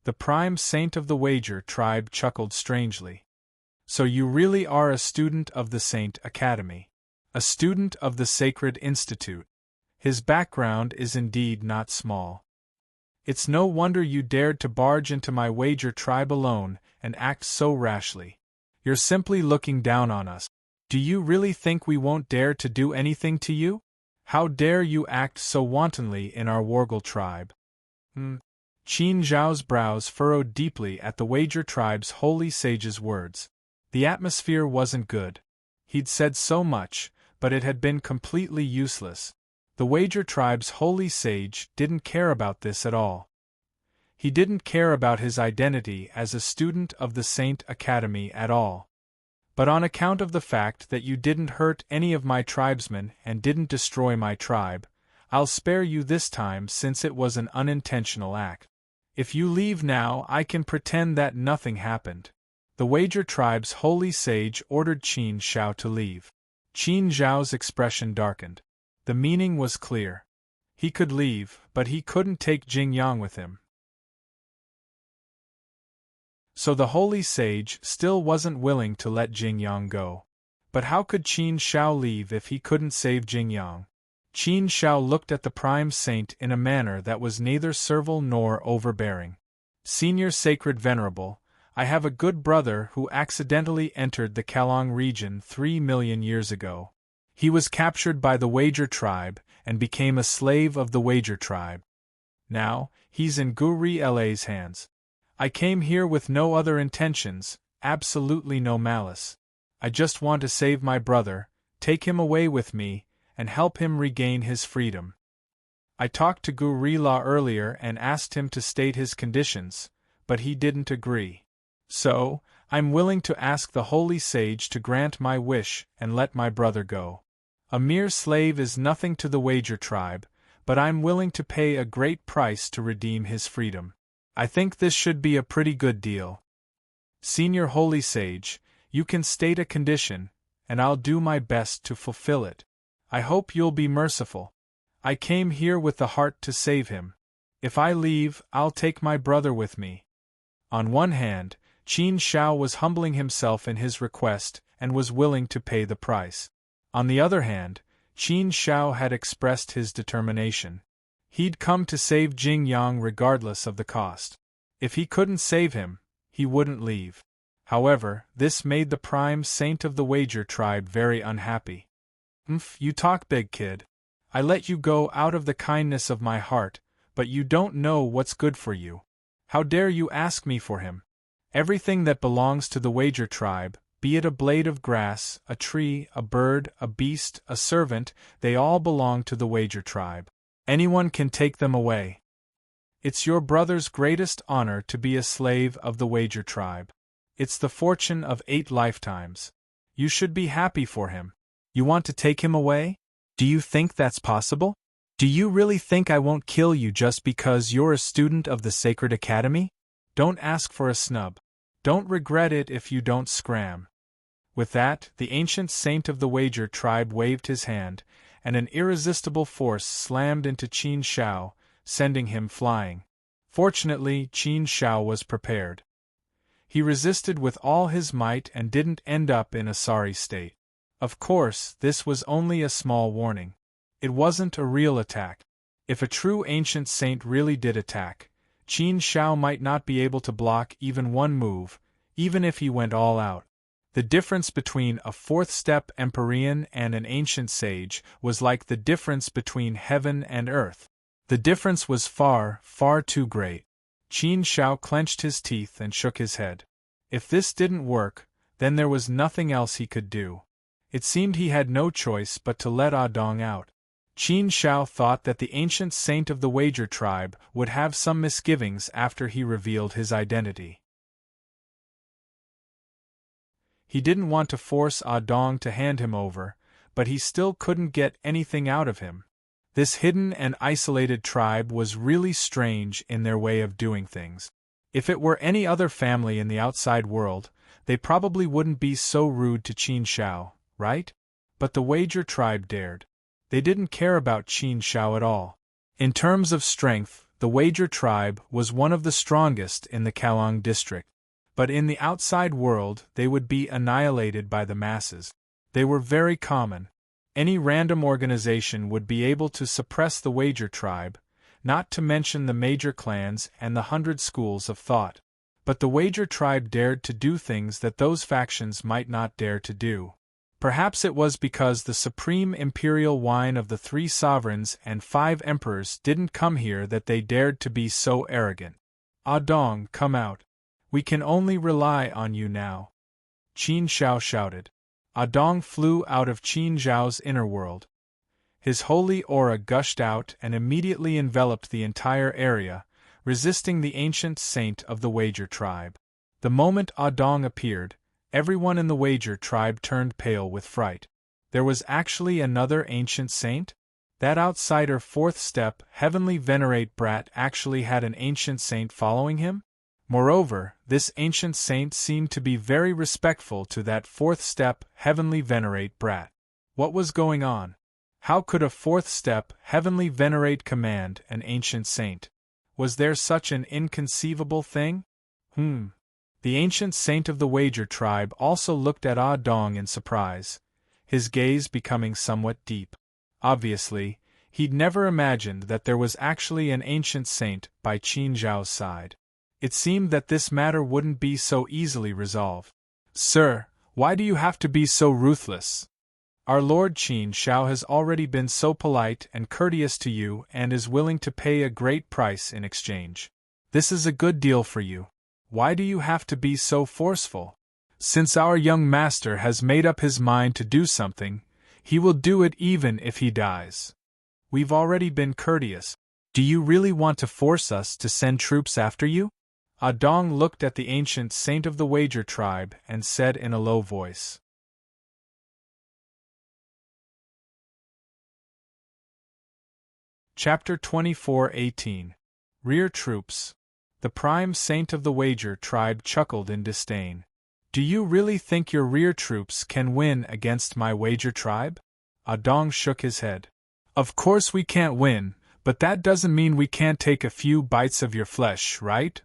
The prime saint of the Wager tribe chuckled strangely. So you really are a student of the Saint Academy. A student of the Sacred Institute. His background is indeed not small. It's no wonder you dared to barge into my Wager tribe alone and act so rashly. You're simply looking down on us. Do you really think we won't dare to do anything to you? How dare you act so wantonly in our Wargle tribe? Qin Zhao's brows furrowed deeply at the Wager tribe's holy sage's words. The atmosphere wasn't good. He'd said so much, but it had been completely useless. The Wager tribe's holy sage didn't care about this at all. He didn't care about his identity as a student of the Saint Academy at all. But on account of the fact that you didn't hurt any of my tribesmen and didn't destroy my tribe, I'll spare you this time since it was an unintentional act. If you leave now, I can pretend that nothing happened. The Wager tribe's holy sage ordered Qin Zhao to leave. Qin Zhao's expression darkened. The meaning was clear. He could leave, but he couldn't take Jingyang with him. So the holy sage still wasn't willing to let Jingyang go. But how could Qin Zhao leave if he couldn't save Jingyang? Qin Shao looked at the prime saint in a manner that was neither servile nor overbearing. Senior Sacred Venerable, I have a good brother who accidentally entered the Kalong region 3 million years ago. He was captured by the Wager tribe and became a slave of the Wager tribe. Now, he's in Guri La's hands. I came here with no other intentions, absolutely no malice. I just want to save my brother, take him away with me, and help him regain his freedom. I talked to Guri La earlier and asked him to state his conditions, but he didn't agree. So, I'm willing to ask the holy sage to grant my wish and let my brother go. A mere slave is nothing to the Wager tribe, but I'm willing to pay a great price to redeem his freedom. I think this should be a pretty good deal. Senior Holy Sage, you can state a condition, and I'll do my best to fulfill it. I hope you'll be merciful. I came here with the heart to save him. If I leave, I'll take my brother with me. On one hand, Qin Shao was humbling himself in his request and was willing to pay the price. On the other hand, Qin Shao had expressed his determination. He'd come to save Jing Yang regardless of the cost. If he couldn't save him, he wouldn't leave. However, this made the prime saint of the Wager tribe very unhappy. You talk big, kid. I let you go out of the kindness of my heart, but you don't know what's good for you. How dare you ask me for him? Everything that belongs to the Wager tribe, be it a blade of grass, a tree, a bird, a beast, a servant, they all belong to the Wager tribe. Anyone can take them away. It's your brother's greatest honor to be a slave of the Wager tribe. It's the fortune of 8 lifetimes. You should be happy for him. You want to take him away? Do you think that's possible? Do you really think I won't kill you just because you're a student of the Sacred Academy? Don't ask for a snub. Don't regret it if you don't scram. With that, the ancient saint of the Wager tribe waved his hand, and an irresistible force slammed into Qin Shao, sending him flying. Fortunately, Qin Shao was prepared. He resisted with all his might and didn't end up in a sorry state. Of course, this was only a small warning. It wasn't a real attack. If a true ancient saint really did attack, Qin Shao might not be able to block even one move, even if he went all out. The difference between a 4th-step Empyrean and an ancient sage was like the difference between heaven and earth. The difference was far, far too great. Qin Shao clenched his teeth and shook his head. If this didn't work, then there was nothing else he could do. It seemed he had no choice but to let Dong out. Qin Shao thought that the ancient saint of the Wager tribe would have some misgivings after he revealed his identity. He didn't want to force Dong to hand him over, but he still couldn't get anything out of him. This hidden and isolated tribe was really strange in their way of doing things. If it were any other family in the outside world, they probably wouldn't be so rude to Qin Shao, right? But the Wager tribe dared. They didn't care about Qin Shao at all. In terms of strength, the Wager tribe was one of the strongest in the Kalong district. But in the outside world they would be annihilated by the masses. They were very common. Any random organization would be able to suppress the Wager tribe, not to mention the major clans and the 100 schools of thought. But the Wager tribe dared to do things that those factions might not dare to do. Perhaps it was because the supreme imperial wine of the 3 sovereigns and 5 emperors didn't come here that they dared to be so arrogant. Dong, come out. We can only rely on you now. Qin Shao shouted. Dong flew out of Qin Zhao's inner world. His holy aura gushed out and immediately enveloped the entire area, resisting the ancient saint of the Wager tribe. The moment Dong appeared, everyone in the Wager tribe turned pale with fright. There was actually another ancient saint? That outsider 4th-step, heavenly venerate brat actually had an ancient saint following him? Moreover, this ancient saint seemed to be very respectful to that 4th-step, heavenly venerate brat. What was going on? How could a 4th-step, heavenly venerate command an ancient saint? Was there such an inconceivable thing? The ancient saint of the Wager tribe also looked at Dong in surprise, his gaze becoming somewhat deep. Obviously, He'd never imagined that there was actually an ancient saint by Qin Zhao's side. It seemed that this matter wouldn't be so easily resolved. Sir, why do you have to be so ruthless? Our Lord Qin Shao has already been so polite and courteous to you and is willing to pay a great price in exchange. This is a good deal for you. Why do you have to be so forceful? Since our young master has made up his mind to do something, he will do it even if he dies. We've already been courteous. Do you really want to force us to send troops after you? Dong looked at the ancient saint of the Wager tribe and said in a low voice. Chapter 24:18. Rear Troops. The prime saint of the Wager tribe chuckled in disdain. Do you really think your rear troops can win against my Wager tribe? Dong shook his head. Of course we can't win, but that doesn't mean we can't take a few bites of your flesh, right?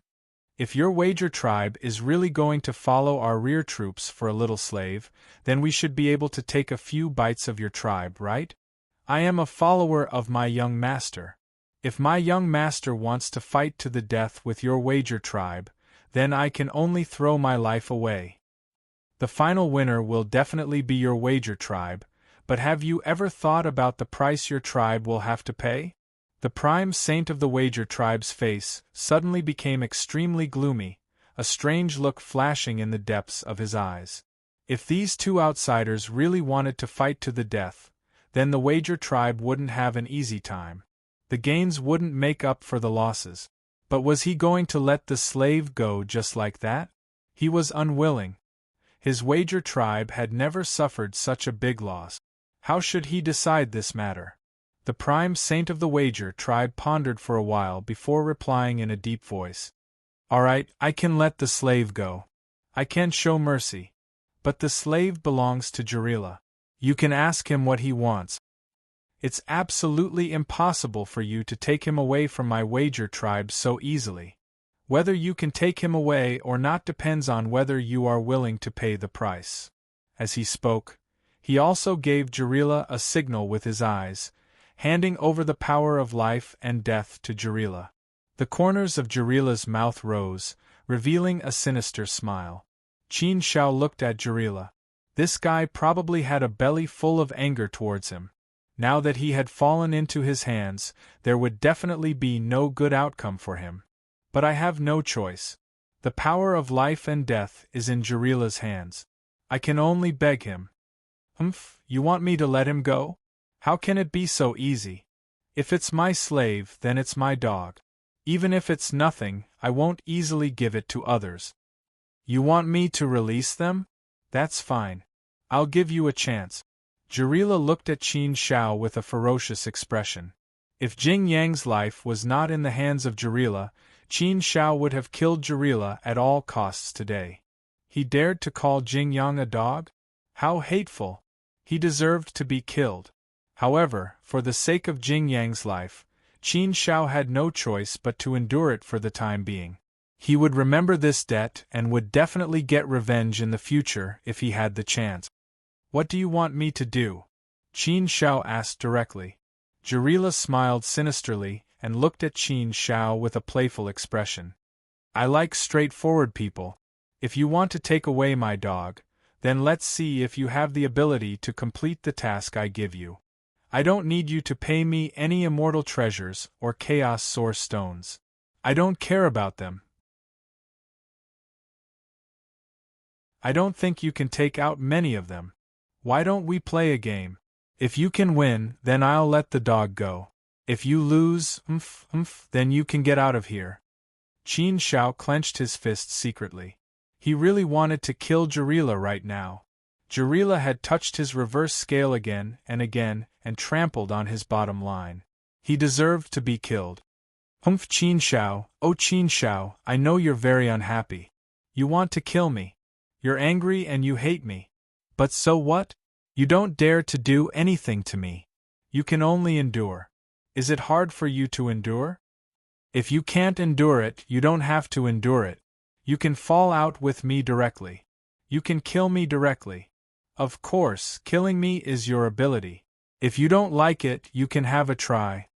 If your Wager tribe is really going to follow our rear troops for a little slave, then we should be able to take a few bites of your tribe, right? I am a follower of my young master. If my young master wants to fight to the death with your Wager tribe, then I can only throw my life away. The final winner will definitely be your Wager tribe, but have you ever thought about the price your tribe will have to pay? The prime saint of the Wager tribe's face suddenly became extremely gloomy, a strange look flashing in the depths of his eyes. If these two outsiders really wanted to fight to the death, then the Wager tribe wouldn't have an easy time. The gains wouldn't make up for the losses. But was he going to let the slave go just like that? He was unwilling. His Wager tribe had never suffered such a big loss. How should he decide this matter? The prime saint of the Wager tribe pondered for a while before replying in a deep voice. All right, I can let the slave go. I can show mercy. But the slave belongs to Jarila. You can ask him what he wants. It's absolutely impossible for you to take him away from my Wager tribe so easily. Whether you can take him away or not depends on whether you are willing to pay the price. As he spoke, he also gave Jarila a signal with his eyes, handing over the power of life and death to Jarila. The corners of Jarila's mouth rose, revealing a sinister smile. Qin Shao looked at Jarila. This guy probably had a belly full of anger towards him. Now that he had fallen into his hands, there would definitely be no good outcome for him. But I have no choice. The power of life and death is in Jarila's hands. I can only beg him. You want me to let him go? How can it be so easy? If it's my slave, then it's my dog. Even if it's nothing, I won't easily give it to others. You want me to release them? That's fine. I'll give you a chance. Jarila looked at Qin Shao with a ferocious expression. If Jing Yang's life was not in the hands of Jarila, Qin Shao would have killed Jarila at all costs today. He dared to call Jing Yang a dog? How hateful! He deserved to be killed. However, for the sake of Jing Yang's life, Qin Shao had no choice but to endure it for the time being. He would remember this debt and would definitely get revenge in the future if he had the chance. What do you want me to do? Qin Shao asked directly. Jarila smiled sinisterly and looked at Qin Shao with a playful expression. I like straightforward people. If you want to take away my dog, then let's see if you have the ability to complete the task I give you. I don't need you to pay me any immortal treasures or chaos source stones. I don't care about them. I don't think you can take out many of them. Why don't we play a game? If you can win, then I'll let the dog go. If you lose, then you can get out of here. Qin Shao clenched his fists secretly. He really wanted to kill Jarila right now. Jarila had touched his reverse scale again and trampled on his bottom line. He deserved to be killed. Qin Shao, oh Qin Shao, I know you're very unhappy. You want to kill me. You're angry and you hate me. But so what? You don't dare to do anything to me. You can only endure. Is it hard for you to endure? If you can't endure it, you don't have to endure it. You can fall out with me directly. You can kill me directly. Of course, killing me is your ability. If you don't like it, you can have a try.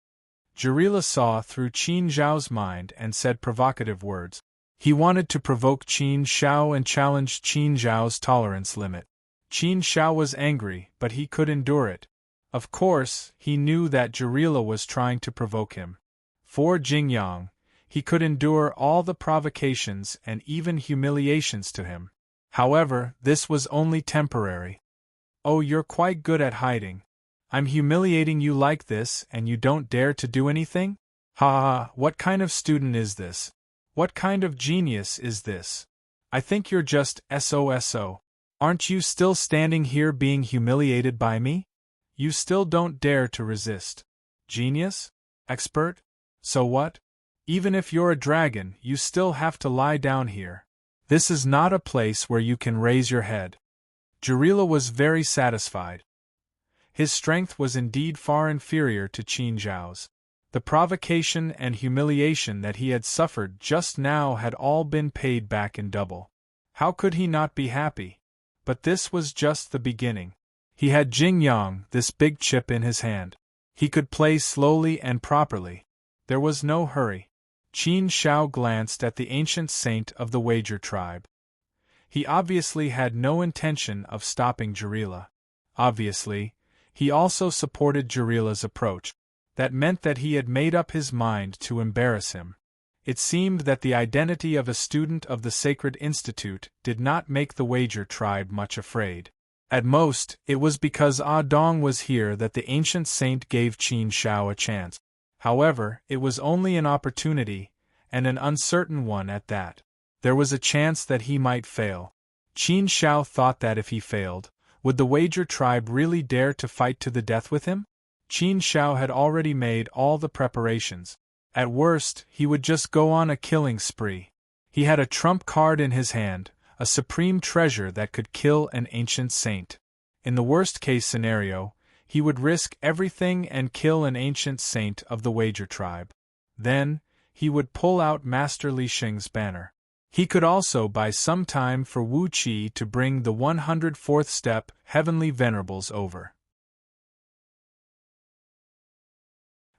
Jarila saw through Qin Zhao's mind and said provocative words. He wanted to provoke Qin Zhao and challenge Qin Zhao's tolerance limit. Qin Zhao was angry, but he could endure it. Of course, he knew that Jarila was trying to provoke him. For Jingyang, he could endure all the provocations and even humiliations to him. However, this was only temporary. Oh, you're quite good at hiding. I'm humiliating you like this and you don't dare to do anything? Ha ha, what kind of student is this? What kind of genius is this? I think you're just SOSO. Aren't you still standing here being humiliated by me? You still don't dare to resist. Genius? Expert? So what? Even if you're a dragon, you still have to lie down here. This is not a place where you can raise your head. Jarila was very satisfied. His strength was indeed far inferior to Qin Zhao's. The provocation and humiliation that he had suffered just now had all been paid back in double. How could he not be happy? But this was just the beginning. He had Jingyang, this big chip in his hand. He could play slowly and properly. There was no hurry. Qin Zhao glanced at the ancient saint of the Wager tribe. He obviously had no intention of stopping Jarila. Obviously, he also supported Jarila's approach. That meant that he had made up his mind to embarrass him. It seemed that the identity of a student of the Sacred Institute did not make the Wager tribe much afraid. At most, it was because Dong was here that the ancient saint gave Qin Zhao a chance. However, it was only an opportunity, and an uncertain one at that. There was a chance that he might fail. Qin Zhao thought that if he failed, would the Wager tribe really dare to fight to the death with him? Qin Zhao had already made all the preparations. At worst, he would just go on a killing spree. He had a trump card in his hand, a supreme treasure that could kill an ancient saint. In the worst-case scenario, he would risk everything and kill an ancient saint of the Wager tribe. Then, he would pull out Master Li Xing's banner. He could also buy some time for Wu Qi to bring the 104th step Heavenly Venerables over.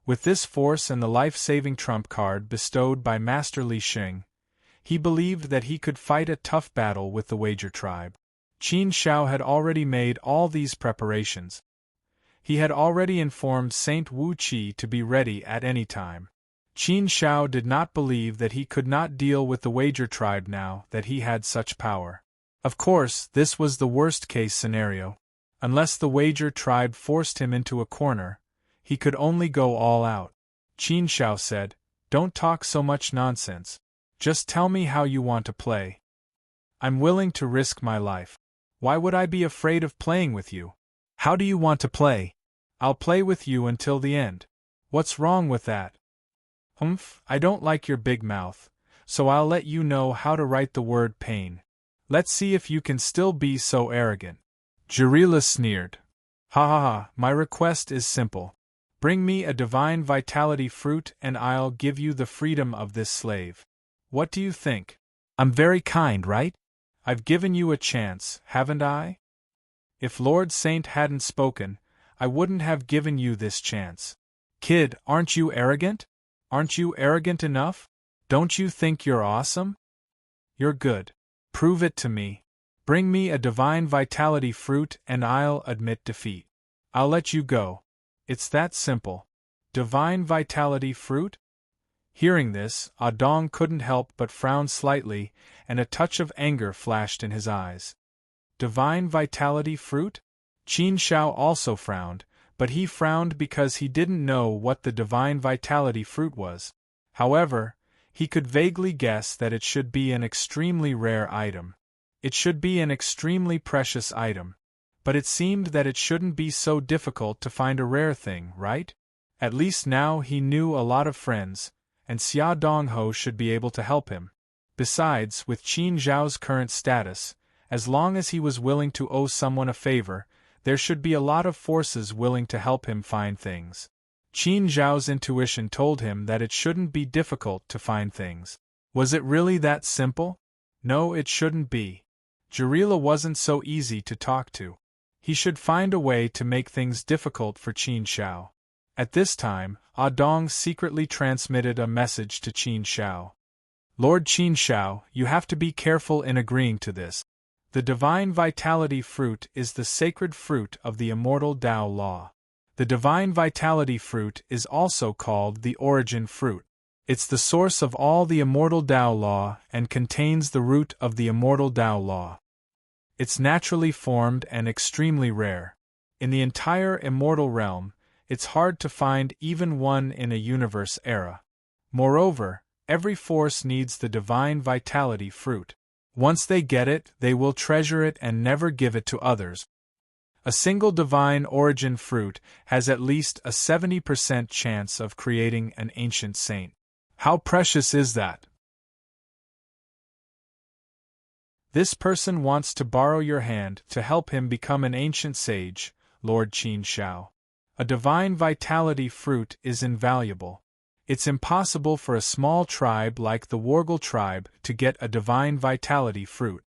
With this force and the life-saving trump card bestowed by Master Li Xing, he believed that he could fight a tough battle with the Wager tribe. Qin Zhao had already made all these preparations. He had already informed Saint Wu Qi to be ready at any time. Qin Zhao did not believe that he could not deal with the Wager tribe now that he had such power. Of course, this was the worst-case scenario. Unless the Wager tribe forced him into a corner, he could only go all out. Qin Zhao said, "Don't talk so much nonsense. Just tell me how you want to play. I'm willing to risk my life. Why would I be afraid of playing with you? How do you want to play? I'll play with you until the end. What's wrong with that? Humph, I don't like your big mouth, so I'll let you know how to write the word pain. Let's see if you can still be so arrogant." Jarila sneered. Ha ha ha, my request is simple. Bring me a divine vitality fruit and I'll give you the freedom of this slave. What do you think? I'm very kind, right? I've given you a chance, haven't I? If Lord Saint hadn't spoken, I wouldn't have given you this chance. Kid, aren't you arrogant? Aren't you arrogant enough? Don't you think you're awesome? You're good. Prove it to me. Bring me a divine vitality fruit and I'll admit defeat. I'll let you go. It's that simple. Divine vitality fruit? Hearing this, Dong couldn't help but frown slightly, and a touch of anger flashed in his eyes. Divine vitality fruit? Qin Zhao also frowned, but he frowned because he didn't know what the divine vitality fruit was. However, he could vaguely guess that it should be an extremely rare item. It should be an extremely precious item. But it seemed that it shouldn't be so difficult to find a rare thing, right? At least now he knew a lot of friends, and Xia Dongho should be able to help him. Besides, with Qin Zhao's current status, as long as he was willing to owe someone a favor, there should be a lot of forces willing to help him find things. Qin Zhao's intuition told him that it shouldn't be difficult to find things. Was it really that simple? No, it shouldn't be. Jarila wasn't so easy to talk to. He should find a way to make things difficult for Qin Shao. At this time, Ah Dong secretly transmitted a message to Qin Shao. Lord Qin Shao, you have to be careful in agreeing to this. The Divine Vitality Fruit is the sacred fruit of the immortal Tao Law. The Divine Vitality Fruit is also called the Origin Fruit. It's the source of all the immortal Tao Law and contains the root of the immortal Tao Law. It's naturally formed and extremely rare. In the entire immortal realm, it's hard to find even one in a universe era. Moreover, every force needs the Divine Vitality Fruit. Once they get it, they will treasure it and never give it to others. A single Divine Origin Fruit has at least a 70% chance of creating an ancient saint. How precious is that? This person wants to borrow your hand to help him become an ancient sage, Lord Qin Shao. A Divine Vitality Fruit is invaluable. It's impossible for a small tribe like the Wargle tribe to get a Divine Vitality Fruit.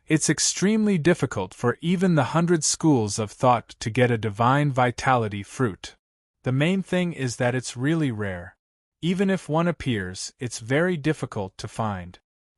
It's extremely difficult for even the 100 schools of thought to get a Divine Vitality Fruit. The main thing is that it's really rare. Even if one appears, it's very difficult to find.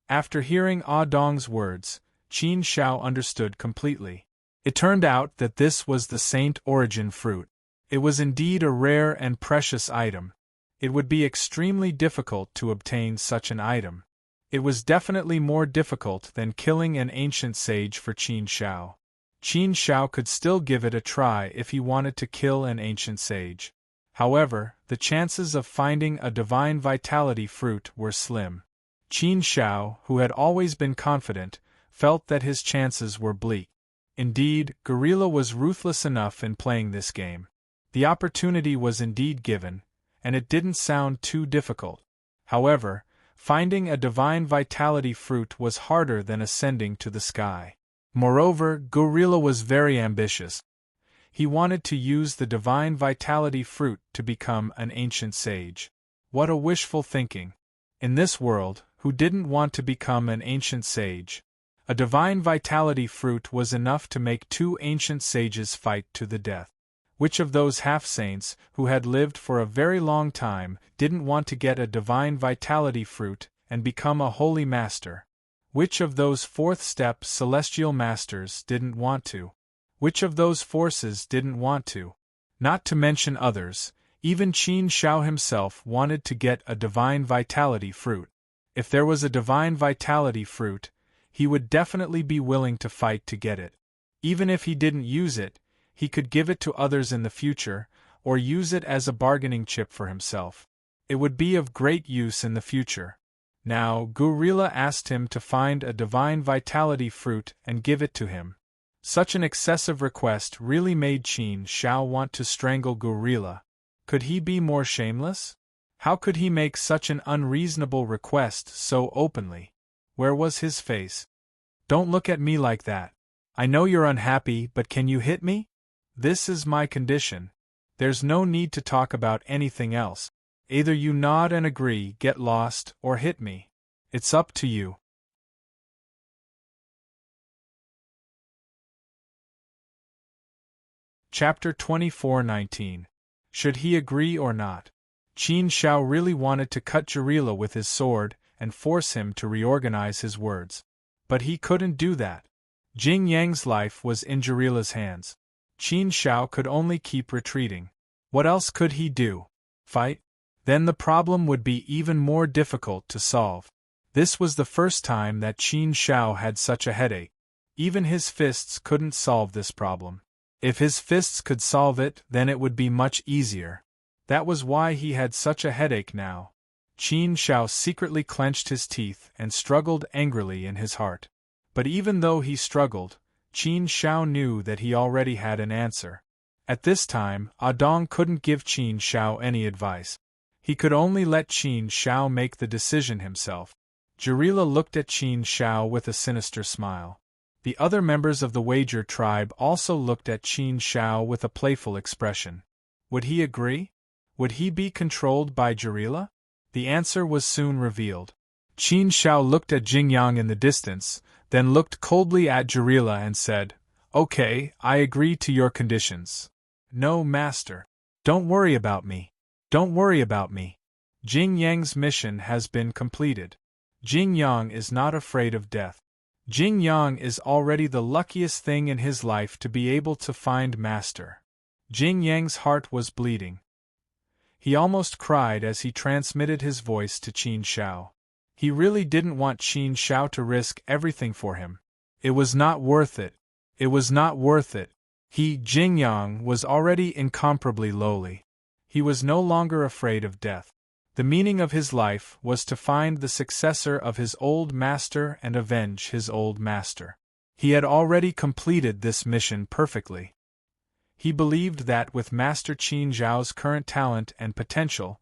After hearing Ah Dong's words, Qin Shao understood completely. It turned out that this was the Saint Origin Fruit. It was indeed a rare and precious item. It would be extremely difficult to obtain such an item. It was definitely more difficult than killing an ancient sage for Qin Shao. Qin Shao could still give it a try if he wanted to kill an ancient sage. However, the chances of finding a Divine Vitality Fruit were slim. Qin Shao, who had always been confident, felt that his chances were bleak. Indeed, Gorilla was ruthless enough in playing this game. The opportunity was indeed given, and it didn't sound too difficult. However, finding a Divine Vitality Fruit was harder than ascending to the sky. Moreover, Gorilla was very ambitious. He wanted to use the Divine Vitality Fruit to become an ancient sage. What a wishful thinking! In this world, who didn't want to become an ancient sage? A Divine Vitality Fruit was enough to make 2 ancient sages fight to the death. Which of those half-saints, who had lived for a very long time, didn't want to get a Divine Vitality Fruit and become a Holy Master? Which of those 4th-step Celestial Masters didn't want to? Which of those forces didn't want to? Not to mention others, even Qin Shao himself wanted to get a Divine Vitality Fruit. If there was a Divine Vitality Fruit, he would definitely be willing to fight to get it. Even if he didn't use it, he could give it to others in the future, or use it as a bargaining chip for himself. It would be of great use in the future. Now, Gorilla asked him to find a Divine Vitality Fruit and give it to him. Such an excessive request really made Qin Shao want to strangle Gorilla. Could he be more shameless? How could he make such an unreasonable request so openly? Where was his face? Don't look at me like that. I know you're unhappy, but can you hit me? This is my condition. There's no need to talk about anything else. Either you nod and agree, get lost, or hit me. It's up to you. Chapter 24:19. Should he agree or not? Qin Shao really wanted to cut Gorilla with his sword and force him to reorganize his words. But he couldn't do that. Jing Yang's life was in Gorilla's hands. Qin Shao could only keep retreating. What else could he do? Fight? Then the problem would be even more difficult to solve. This was the first time that Qin Shao had such a headache. Even his fists couldn't solve this problem. If his fists could solve it, then it would be much easier. That was why he had such a headache now. Qin Shao secretly clenched his teeth and struggled angrily in his heart. But even though he struggled, Qin Shao knew that he already had an answer. At this time, Ah Dong couldn't give Qin Shao any advice. He could only let Qin Shao make the decision himself. Gorilla looked at Qin Shao with a sinister smile. The other members of the Wager tribe also looked at Qin Shao with a playful expression. Would he agree? Would he be controlled by Gorilla? The answer was soon revealed. Qin Shao looked at Jing Yang in the distance, then looked coldly at Gorilla and said, Okay, I agree to your conditions. No, master. Don't worry about me. Don't worry about me. Jing Yang's mission has been completed. Jing Yang is not afraid of death. Jing Yang is already the luckiest thing in his life to be able to find master. Jing Yang's heart was bleeding. He almost cried as he transmitted his voice to Qin Shao. He really didn't want Qin Shao to risk everything for him. It was not worth it. It was not worth it. He, Jing Yang, was already incomparably lowly. He was no longer afraid of death. The meaning of his life was to find the successor of his old master and avenge his old master. He had already completed this mission perfectly. He believed that with Master Qin Zhao's current talent and potential,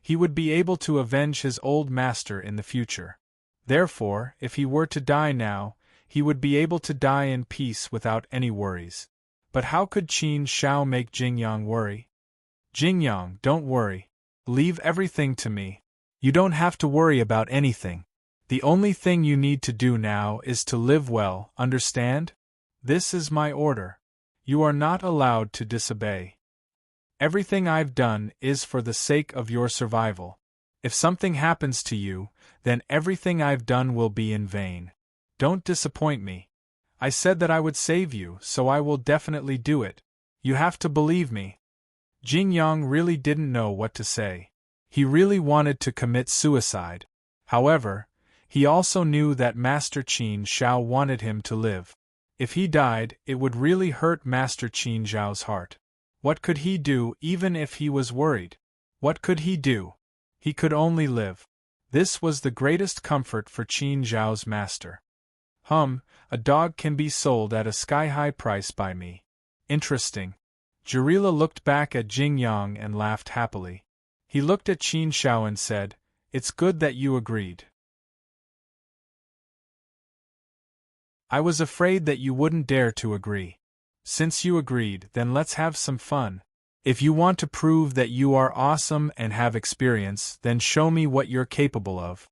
he would be able to avenge his old master in the future. Therefore, if he were to die now, he would be able to die in peace without any worries. But how could Qin Shao make Jing Yang worry? Jing Yang, don't worry. Leave everything to me. You don't have to worry about anything. The only thing you need to do now is to live well, understand? This is my order. You are not allowed to disobey. Everything I've done is for the sake of your survival. If something happens to you, then everything I've done will be in vain. Don't disappoint me. I said that I would save you, so I will definitely do it. You have to believe me. Jing Yang really didn't know what to say. He really wanted to commit suicide. However, he also knew that Master Qin Shao wanted him to live. If he died, it would really hurt Master Qin Zhao's heart. What could he do even if he was worried? What could he do? He could only live. This was the greatest comfort for Qin Zhao's master. A dog can be sold at a sky-high price by me. Interesting. Jarila looked back at Jing Yang and laughed happily. He looked at Qin Shao and said, "It's good that you agreed. I was afraid that you wouldn't dare to agree. Since you agreed, then let's have some fun. If you want to prove that you are awesome and have experience, then show me what you're capable of.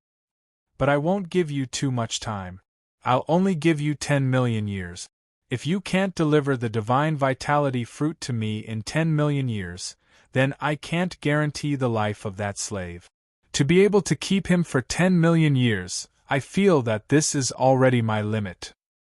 But I won't give you too much time. I'll only give you 10 million years. If you can't deliver the divine vitality fruit to me in 10 million years, then I can't guarantee the life of that slave. To be able to keep him for 10 million years, I feel that this is already my limit.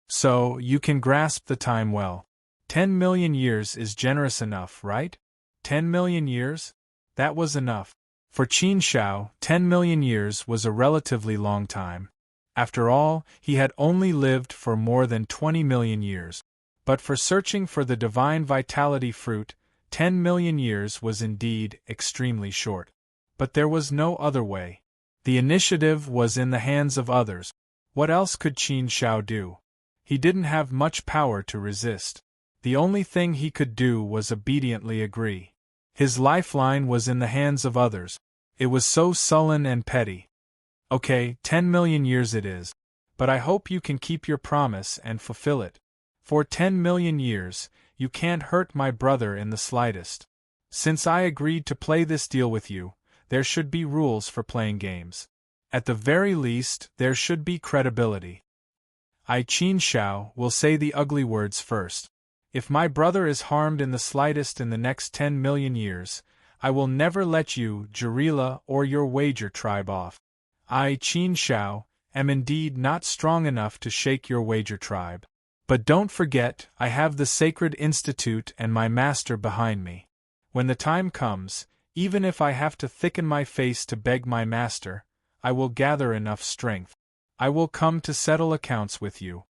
So, you can grasp the time well. 10 million years is generous enough, right? 10 million years? That was enough. For Qin Shao, 10 million years was a relatively long time. After all, he had only lived for more than 20 million years. But for searching for the divine vitality fruit, 10 million years was indeed extremely short. But there was no other way. The initiative was in the hands of others. What else could Qin Shao do? He didn't have much power to resist. The only thing he could do was obediently agree. His lifeline was in the hands of others. It was so sullen and petty. Okay, 10 million years it is. But I hope you can keep your promise and fulfill it. For 10 million years, you can't hurt my brother in the slightest. Since I agreed to play this deal with you, there should be rules for playing games. At the very least, there should be credibility. I, Qin Shao, will say the ugly words first. If my brother is harmed in the slightest in the next 10 million years, I will never let you, Jarila, or your wager tribe off. I, Qin Shao, am indeed not strong enough to shake your wager tribe. But don't forget, I have the Sacred Institute and my master behind me. When the time comes, even if I have to thicken my face to beg my master, I will gather enough strength. I will come to settle accounts with you.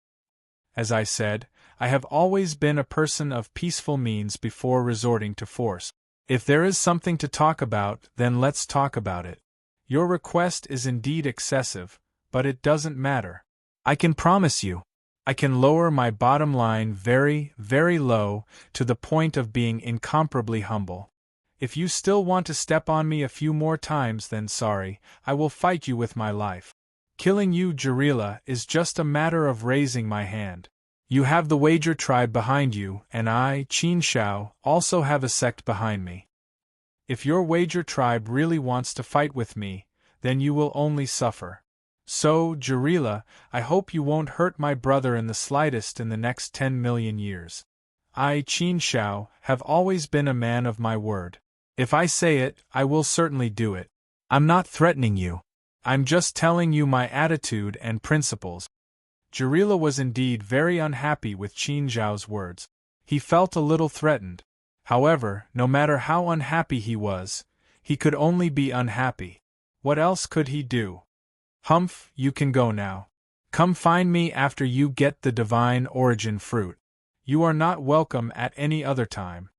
As I said, I have always been a person of peaceful means before resorting to force. If there is something to talk about, then let's talk about it. Your request is indeed excessive, but it doesn't matter. I can promise you. I can lower my bottom line very, very low, to the point of being incomparably humble. If you still want to step on me a few more times, then sorry, I will fight you with my life. Killing you, Jarila, is just a matter of raising my hand. You have the Wager tribe behind you, and I, Qin Shao, also have a sect behind me. If your Wager tribe really wants to fight with me, then you will only suffer. So, Jarila, I hope you won't hurt my brother in the slightest in the next 10 million years. I, Qin Shao, have always been a man of my word. If I say it, I will certainly do it. I'm not threatening you. I'm just telling you my attitude and principles. Jarila was indeed very unhappy with Qin Zhao's words. He felt a little threatened. However, no matter how unhappy he was, he could only be unhappy. What else could he do? Humph, you can go now. Come find me after you get the divine origin fruit. You are not welcome at any other time.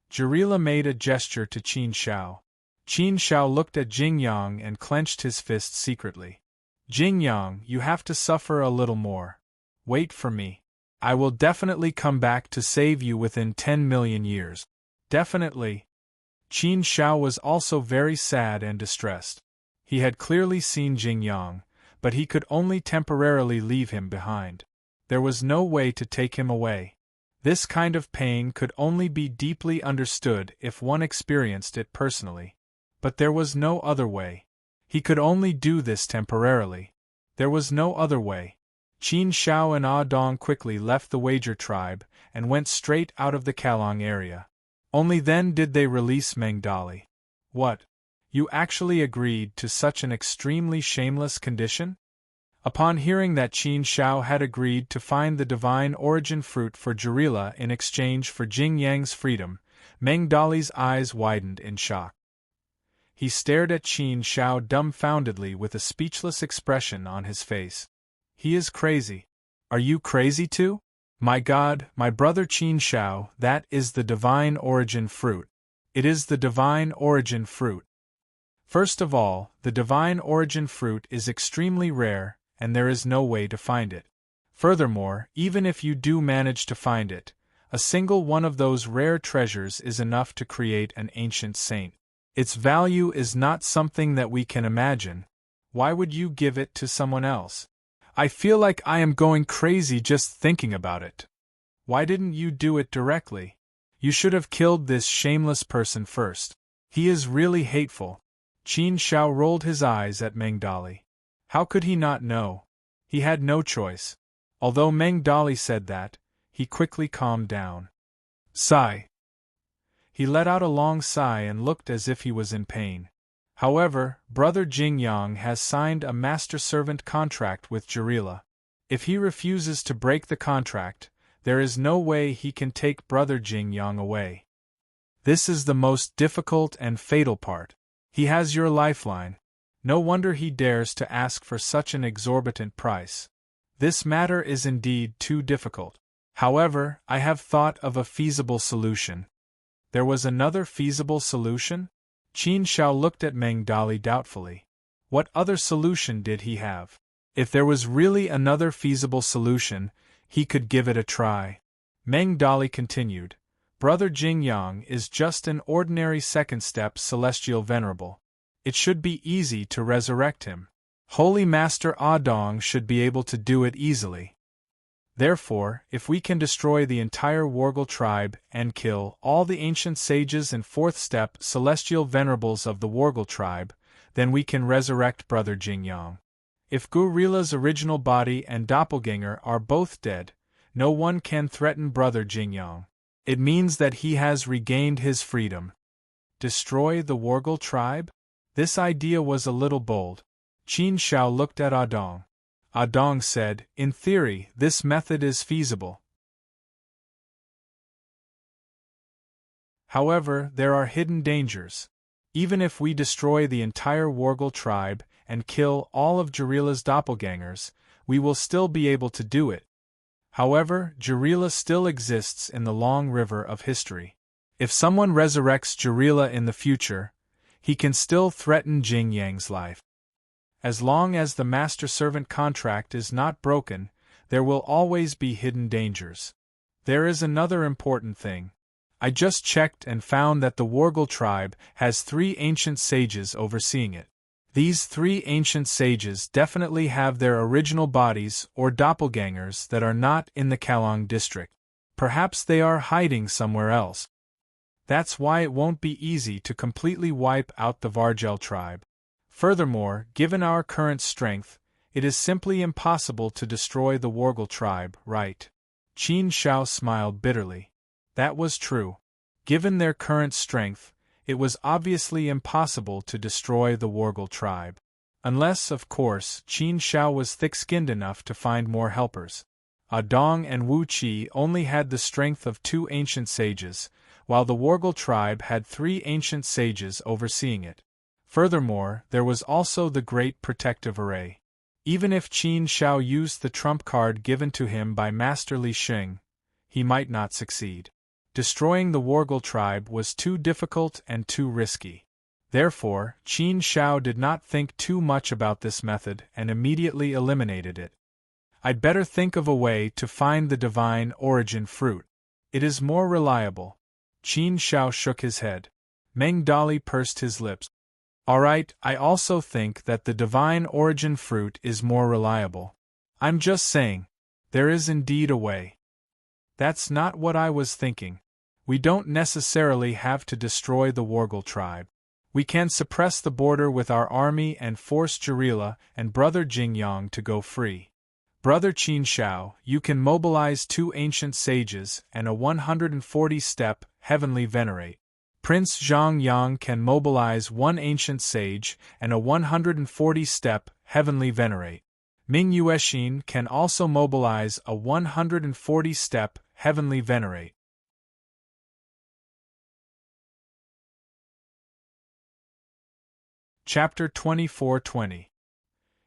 Jarila made a gesture to Qin Shao. Qin Shao looked at Jing Yang and clenched his fist secretly. Jing Yang, you have to suffer a little more. Wait for me. I will definitely come back to save you within 10 million years. Definitely. Qin Shao was also very sad and distressed. He had clearly seen Jing Yang, but he could only temporarily leave him behind. There was no way to take him away. This kind of pain could only be deeply understood if one experienced it personally. But there was no other way. He could only do this temporarily. There was no other way. Qin Shao and Ah Dong quickly left the Wager tribe and went straight out of the Kalong area. Only then did they release Meng Dali. What? You actually agreed to such an extremely shameless condition? Upon hearing that Qin Shao had agreed to find the divine origin fruit for Jarila in exchange for Jing Yang's freedom, Meng Dali's eyes widened in shock. He stared at Qin Shao dumbfoundedly with a speechless expression on his face. He is crazy. Are you crazy too? My God, my brother Qin Shao, that is the divine origin fruit. It is the divine origin fruit. First of all, the divine origin fruit is extremely rare, and there is no way to find it. Furthermore, even if you do manage to find it, a single one of those rare treasures is enough to create an ancient saint. Its value is not something that we can imagine. Why would you give it to someone else? I feel like I am going crazy just thinking about it. Why didn't you do it directly? You should have killed this shameless person first. He is really hateful. Qin Shao rolled his eyes at Meng Dali. How could he not know? He had no choice. Although Meng Dali said that, he quickly calmed down. Sigh. He let out a long sigh and looked as if he was in pain. However, brother Jing Yang has signed a master-servant contract with Jarila. If he refuses to break the contract, there is no way he can take brother Jing Yang away. This is the most difficult and fatal part. He has your lifeline. No wonder he dares to ask for such an exorbitant price. This matter is indeed too difficult. However, I have thought of a feasible solution. There was another feasible solution? Qin Shao looked at Meng Dali doubtfully. What other solution did he have? If there was really another feasible solution, he could give it a try. Meng Dali continued. Brother Jing Yang is just an ordinary second-step celestial venerable. It should be easy to resurrect him. Holy Master Ah Dong should be able to do it easily. Therefore, if we can destroy the entire Wargle tribe and kill all the ancient sages and fourth-step celestial venerables of the Wargle tribe, then we can resurrect brother Jing Yang. If Gurila's original body and doppelganger are both dead, no one can threaten brother Jing Yang. It means that he has regained his freedom. Destroy the Wargle tribe? This idea was a little bold. Qin Shao looked at Ah Dong. Ah Dong said, in theory, this method is feasible. However, there are hidden dangers. Even if we destroy the entire Wargle tribe and kill all of Jarila's doppelgangers, we will still be able to do it. However, Jarila still exists in the long river of history. If someone resurrects Jarila in the future, he can still threaten Jing Yang's life. As long as the master-servant contract is not broken, there will always be hidden dangers. There is another important thing. I just checked and found that the Wargle tribe has 3 ancient sages overseeing it. These 3 ancient sages definitely have their original bodies or doppelgangers that are not in the Kalong district. Perhaps they are hiding somewhere else. That's why it won't be easy to completely wipe out the Vargel tribe. Furthermore, given our current strength, it is simply impossible to destroy the Wargle tribe, right? Qin Shao smiled bitterly. That was true. Given their current strength, it was obviously impossible to destroy the Wargle tribe. Unless, of course, Qin Shao was thick-skinned enough to find more helpers. Dong and Wu Qi only had the strength of 2 ancient sages, while the Wargle tribe had 3 ancient sages overseeing it. Furthermore, there was also the Great Protective Array. Even if Qin Shao used the trump card given to him by Master Li Xing, he might not succeed. Destroying the Wargle tribe was too difficult and too risky. Therefore, Qin Shao did not think too much about this method and immediately eliminated it. I'd better think of a way to find the divine origin fruit. It is more reliable. Qin Shao shook his head. Meng Dali pursed his lips. Alright, I also think that the divine origin fruit is more reliable. I'm just saying, there is indeed a way. That's not what I was thinking. We don't necessarily have to destroy the Wargle tribe. We can suppress the border with our army and force Jarila and Brother Jingyang to go free. Brother Qin Shao, you can mobilize 2 ancient sages and a 140-step heavenly venerate. Prince Zhang Yang can mobilize 1 ancient sage and a 140-step heavenly venerate. Ming Yuexin can also mobilize a 140-step heavenly venerate. Chapter 24:20.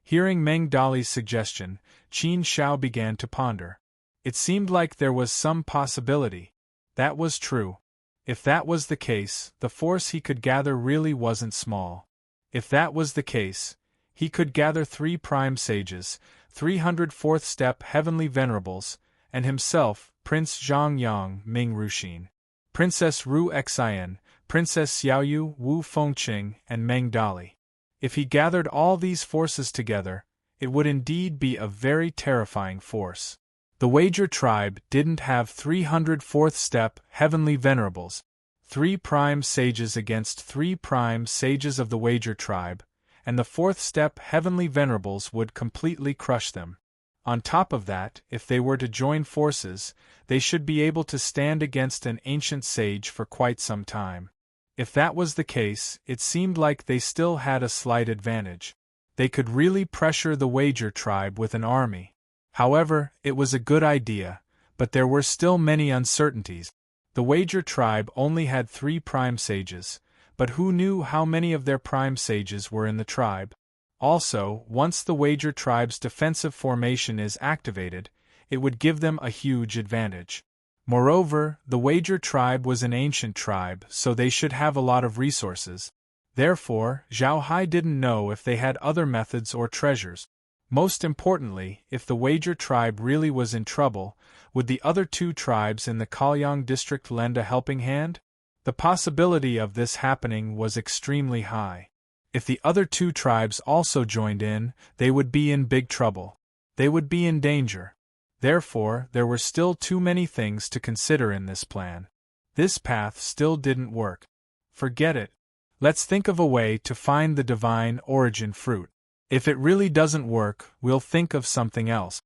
Hearing Meng Dali's suggestion, Qin Shao began to ponder. It seemed like there was some possibility. That was true. If that was the case, the force he could gather really wasn't small. If that was the case, he could gather 3 prime sages, 304th step heavenly venerables, and himself, Prince Zhang Yang, Ming Ruxin, Princess Ru Xian, Princess Xiaoyu, Wu Fengqing, and Meng Dali. If he gathered all these forces together, it would indeed be a very terrifying force. The Wager tribe didn't have 304th step heavenly venerables, 3 prime sages against 3 prime sages of the Wager tribe, and the 4th step heavenly venerables would completely crush them. On top of that, if they were to join forces, they should be able to stand against an ancient sage for quite some time. If that was the case, it seemed like they still had a slight advantage. They could really pressure the Wager tribe with an army. However, it was a good idea, but there were still many uncertainties. The Wager tribe only had 3 prime sages, but who knew how many of their prime sages were in the tribe? Also, once the Wager tribe's defensive formation is activated, it would give them a huge advantage. Moreover, the Wager tribe was an ancient tribe, so they should have a lot of resources. Therefore, Zhao Hai didn't know if they had other methods or treasures. Most importantly, if the Wager tribe really was in trouble, would the other 2 tribes in the Kaoyang district lend a helping hand? The possibility of this happening was extremely high. If the other 2 tribes also joined in, they would be in big trouble. They would be in danger. Therefore, there were still too many things to consider in this plan. This path still didn't work. Forget it. Let's think of a way to find the divine origin fruit. If it really doesn't work, we'll think of something else.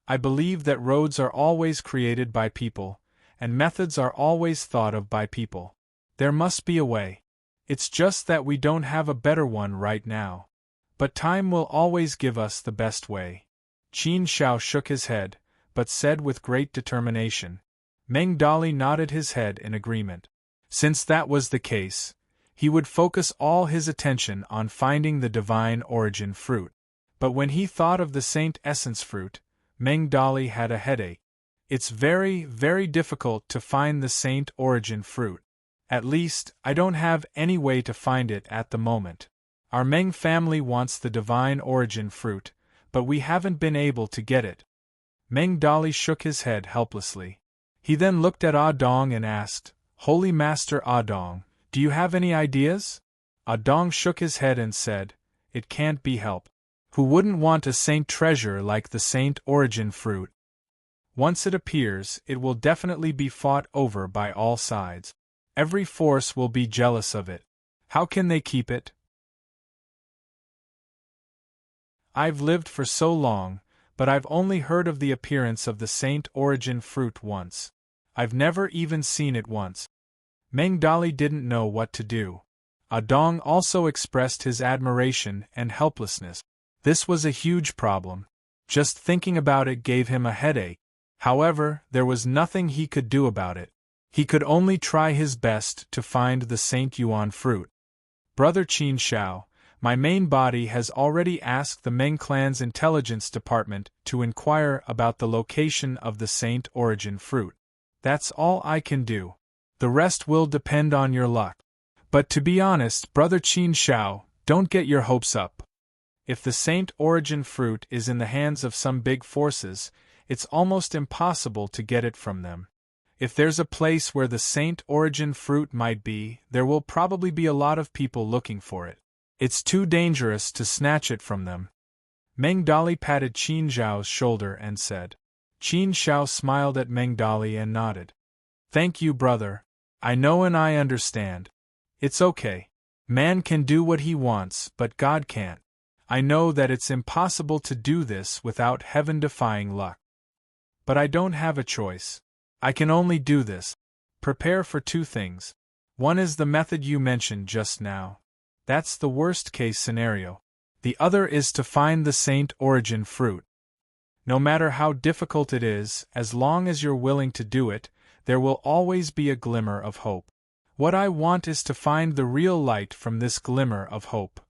I believe that roads are always created by people, and methods are always thought of by people. There must be a way. It's just that we don't have a better one right now. But time will always give us the best way. Qin Shao shook his head, but said with great determination. Meng Dali nodded his head in agreement. Since that was the case, he would focus all his attention on finding the divine origin fruit. But when he thought of the Saint Essence fruit, Meng Dali had a headache. It's very, very difficult to find the Saint origin fruit. At least, I don't have any way to find it at the moment. Our Meng family wants the divine origin fruit, but we haven't been able to get it. Meng Dali shook his head helplessly. He then looked at Ah Dong and asked, Holy Master Ah Dong, do you have any ideas? Ah Dong shook his head and said, It can't be helped. Who wouldn't want a saint treasure like the Saint origin fruit? Once it appears, it will definitely be fought over by all sides. Every force will be jealous of it. How can they keep it? I've lived for so long, but I've only heard of the appearance of the Saint Origin fruit once. I've never even seen it once. Meng Dali didn't know what to do. Adong also expressed his admiration and helplessness. This was a huge problem. Just thinking about it gave him a headache. However, there was nothing he could do about it. He could only try his best to find the Saint Yuan fruit. Brother Qin Shao, my main body has already asked the Meng clan's intelligence department to inquire about the location of the Saint Origin fruit. That's all I can do. The rest will depend on your luck. But to be honest, Brother Qin Shao, don't get your hopes up. If the Saint Origin fruit is in the hands of some big forces, it's almost impossible to get it from them. If there's a place where the Saint Origin fruit might be, there will probably be a lot of people looking for it. It's too dangerous to snatch it from them. Meng Dali patted Qin Zhao's shoulder and said. Qin Shao smiled at Meng Dali and nodded. Thank you, brother. I know and I understand. It's okay. Man can do what he wants, but God can't. I know that it's impossible to do this without heaven-defying luck. But I don't have a choice. I can only do this. Prepare for two things. One is the method you mentioned just now. That's the worst-case scenario. The other is to find the Saint Origin fruit. No matter how difficult it is, as long as you're willing to do it, there will always be a glimmer of hope. What I want is to find the real light from this glimmer of hope.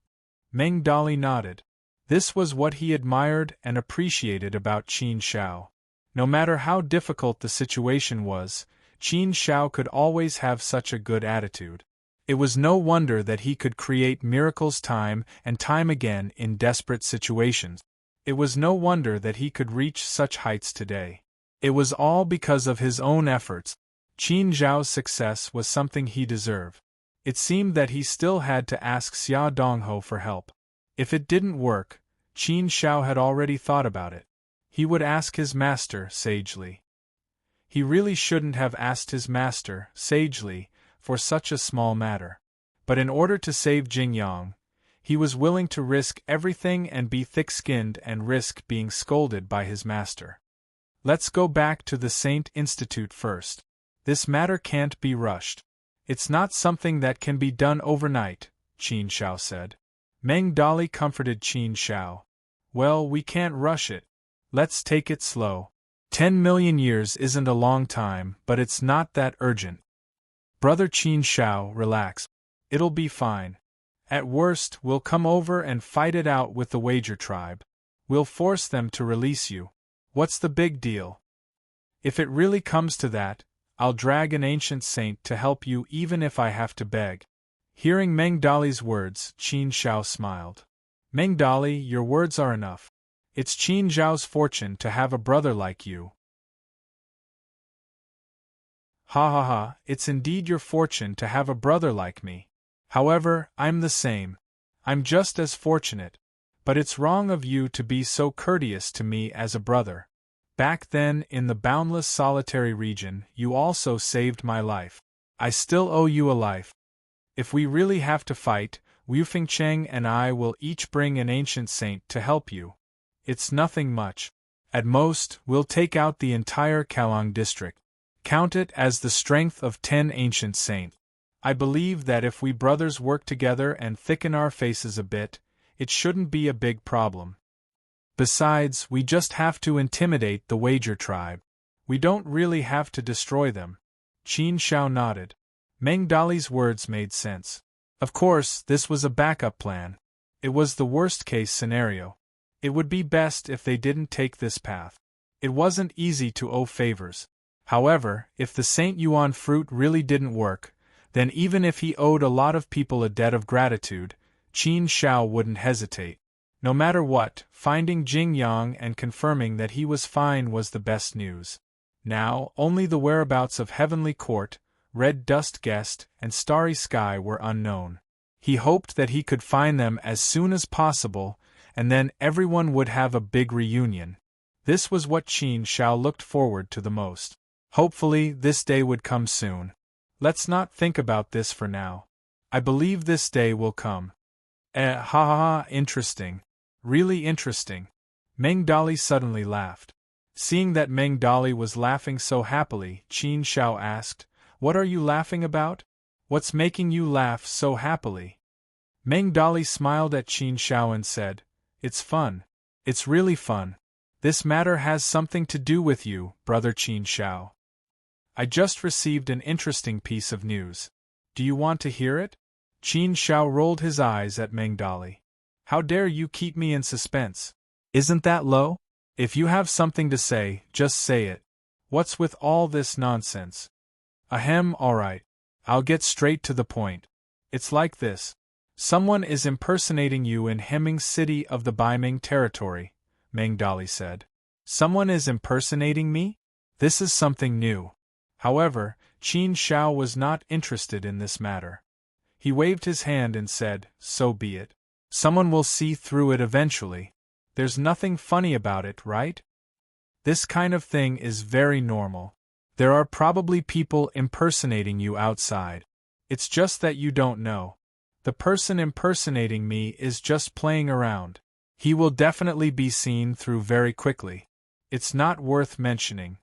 Meng Dali nodded. This was what he admired and appreciated about Qin Shao. No matter how difficult the situation was, Qin Shao could always have such a good attitude. It was no wonder that he could create miracles time and time again in desperate situations. It was no wonder that he could reach such heights today. It was all because of his own efforts. Qin Zhao's success was something he deserved. It seemed that he still had to ask Xia Dongho for help. If it didn't work, Qin Shao had already thought about it. He would ask his master, sagely. He really shouldn't have asked his master, sagely, for such a small matter. But in order to save Jingyang, he was willing to risk everything and be thick-skinned and risk being scolded by his master. Let's go back to the Saint Institute first. This matter can't be rushed. It's not something that can be done overnight, Qin Shao said. Meng Dali comforted Qin Shao. Well, we can't rush it. Let's take it slow. 10 million years isn't a long time, but it's not that urgent. Brother Qin Shao, relax. It'll be fine. At worst, we'll come over and fight it out with the Wager tribe. We'll force them to release you. What's the big deal? If it really comes to that, I'll drag an ancient saint to help you even if I have to beg. Hearing Meng Dali's words, Qin Shao smiled. Meng Dali, your words are enough. It's Qin Zhao's fortune to have a brother like you. Ha ha ha, it's indeed your fortune to have a brother like me. However, I'm the same. I'm just as fortunate. But it's wrong of you to be so courteous to me as a brother. Back then, in the boundless solitary region, you also saved my life. I still owe you a life. If we really have to fight, Wu Fengcheng and I will each bring an ancient saint to help you. It's nothing much. At most, we'll take out the entire Kalong district. Count it as the strength of 10 ancient saints. I believe that if we brothers work together and thicken our faces a bit, it shouldn't be a big problem. Besides, we just have to intimidate the Wager tribe. We don't really have to destroy them. Qin Shao nodded. Meng Dali's words made sense. Of course, this was a backup plan. It was the worst-case scenario. It would be best if they didn't take this path. It wasn't easy to owe favors. However, if the Saint Yuan fruit really didn't work, then even if he owed a lot of people a debt of gratitude, Qin Shao wouldn't hesitate. No matter what, finding Jingyang and confirming that he was fine was the best news. Now, only the whereabouts of Heavenly Court, Red Dust Guest, and Starry Sky were unknown. He hoped that he could find them as soon as possible, and then everyone would have a big reunion. This was what Qin Shao looked forward to the most. Hopefully, this day would come soon. Let's not think about this for now. I believe this day will come. Ha ha ha, interesting. Really interesting. Meng Dali suddenly laughed. Seeing that Meng Dali was laughing so happily, Qin Shao asked, "What are you laughing about? What's making you laugh so happily?" Meng Dali smiled at Qin Shao and said, "It's fun. It's really fun. This matter has something to do with you, brother Qin Shao. I just received an interesting piece of news. Do you want to hear it?" Qin Shao rolled his eyes at Meng Dali. "How dare you keep me in suspense? Isn't that low? If you have something to say, just say it. What's with all this nonsense?" "Ahem, alright. I'll get straight to the point. It's like this. Someone is impersonating you in Hemming City of the Baiming territory," Meng Dali said. "Someone is impersonating me? This is something new." However, Qin Shao was not interested in this matter. He waved his hand and said, "So be it. Someone will see through it eventually. There's nothing funny about it, right? This kind of thing is very normal. There are probably people impersonating you outside. It's just that you don't know. The person impersonating me is just playing around. He will definitely be seen through very quickly. It's not worth mentioning."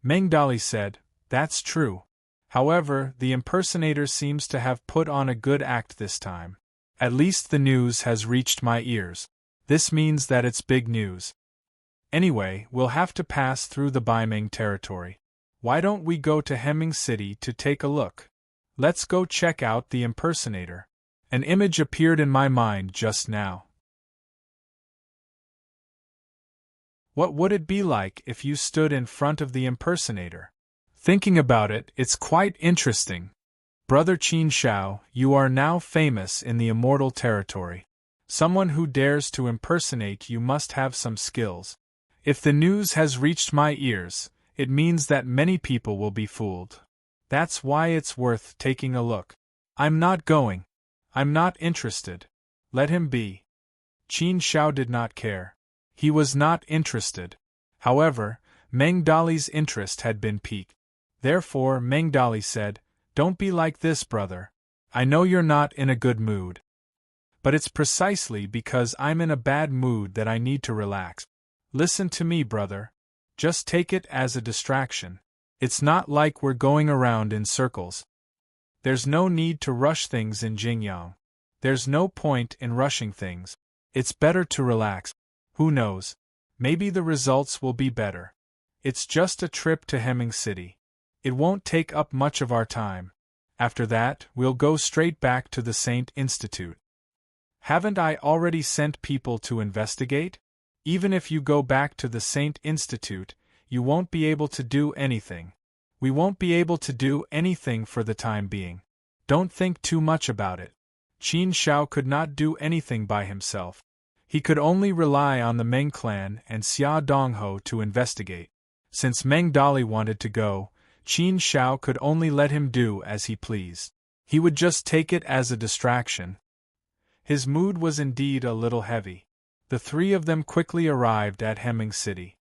Meng Dali said, "That's true. However, the impersonator seems to have put on a good act this time. At least the news has reached my ears. This means that it's big news. Anyway, we'll have to pass through the Baiming territory. Why don't we go to Hemming City to take a look? Let's go check out the impersonator." An image appeared in my mind just now. What would it be like if you stood in front of the impersonator? Thinking about it, it's quite interesting. Brother Qin Shao, you are now famous in the immortal territory. Someone who dares to impersonate you must have some skills. If the news has reached my ears, it means that many people will be fooled. That's why it's worth taking a look. I'm not going. I'm not interested. Let him be." Qin Shao did not care. He was not interested. However, Meng Dali's interest had been piqued. Therefore Meng Dali said, "Don't be like this, brother. I know you're not in a good mood. But it's precisely because I'm in a bad mood that I need to relax. Listen to me, brother. Just take it as a distraction. It's not like we're going around in circles. There's no need to rush things in Jingyang. There's no point in rushing things. It's better to relax. Who knows? Maybe the results will be better. It's just a trip to Hemming City. It won't take up much of our time. After that, we'll go straight back to the Saint Institute. Haven't I already sent people to investigate? Even if you go back to the Saint Institute, you won't be able to do anything. We won't be able to do anything for the time being. Don't think too much about it." Qin Shao could not do anything by himself. He could only rely on the Meng clan and Xia Dongho to investigate. Since Meng Dali wanted to go, Qin Shao could only let him do as he pleased. He would just take it as a distraction. His mood was indeed a little heavy. The three of them quickly arrived at Hemming City.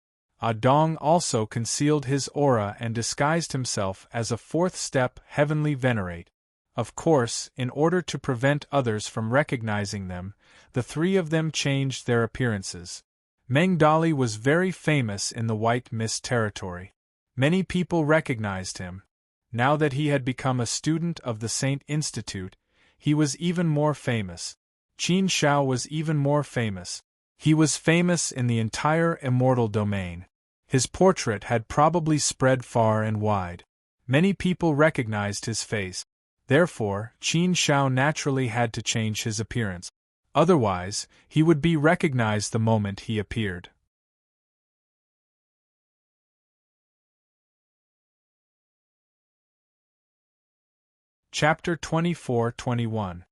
Dong also concealed his aura and disguised himself as a fourth-step heavenly venerate. Of course, in order to prevent others from recognizing them, the three of them changed their appearances. Meng Dali was very famous in the White Mist territory. Many people recognized him. Now that he had become a student of the Saint Institute, he was even more famous. Qin Shao was even more famous. He was famous in the entire immortal domain. His portrait had probably spread far and wide. Many people recognized his face. Therefore, Qin Shao naturally had to change his appearance. Otherwise, he would be recognized the moment he appeared. Chapter 24-21.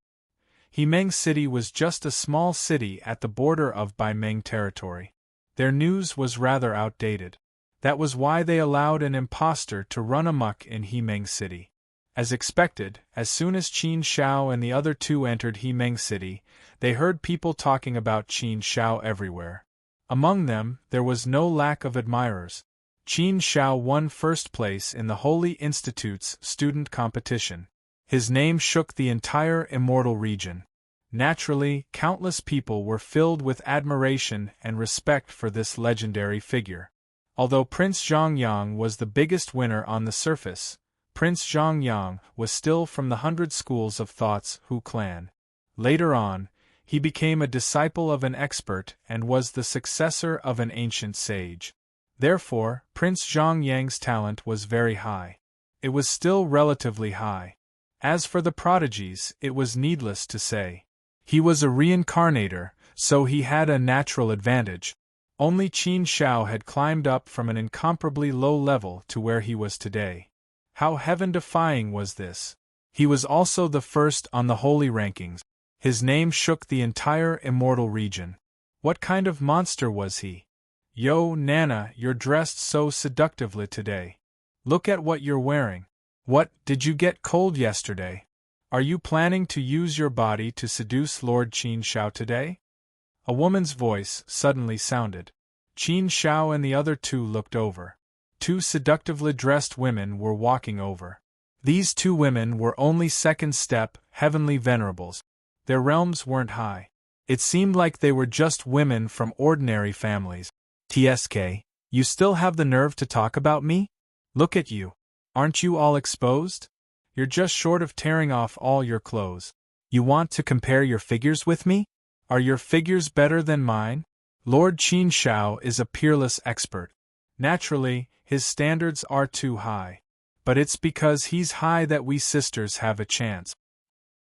Hemeng City was just a small city at the border of Baiming territory. Their news was rather outdated. That was why they allowed an impostor to run amok in Hemeng City. As expected, as soon as Qin Shao and the other two entered Hemeng City, they heard people talking about Qin Shao everywhere. Among them, there was no lack of admirers. Qin Shao won first place in the Holy Institute's student competition. His name shook the entire immortal region. Naturally, countless people were filled with admiration and respect for this legendary figure. Although Prince Zhongyang was the biggest winner on the surface, Prince Zhongyang was still from the 100 Schools of Thought's Hu clan. Later on, he became a disciple of an expert and was the successor of an ancient sage. Therefore, Prince Zhongyang's talent was very high. It was still relatively high. As for the prodigies, it was needless to say. He was a reincarnator, so he had a natural advantage. Only Qin Shao had climbed up from an incomparably low level to where he was today. How heaven-defying was this! He was also the first on the holy rankings. His name shook the entire immortal region. What kind of monster was he? Yo, Nana, you're dressed so seductively today. Look at what you're wearing. What, did you get cold yesterday? Are you planning to use your body to seduce Lord Qin Shao today? A woman's voice suddenly sounded. Qin Shao and the other two looked over. Two seductively dressed women were walking over. These two women were only second step, heavenly venerables. Their realms weren't high. It seemed like they were just women from ordinary families. TSK, you still have the nerve to talk about me? Look at you. Aren't you all exposed? You're just short of tearing off all your clothes. You want to compare your figures with me? Are your figures better than mine? Lord Qin Shao is a peerless expert. Naturally, his standards are too high. But it's because he's high that we sisters have a chance.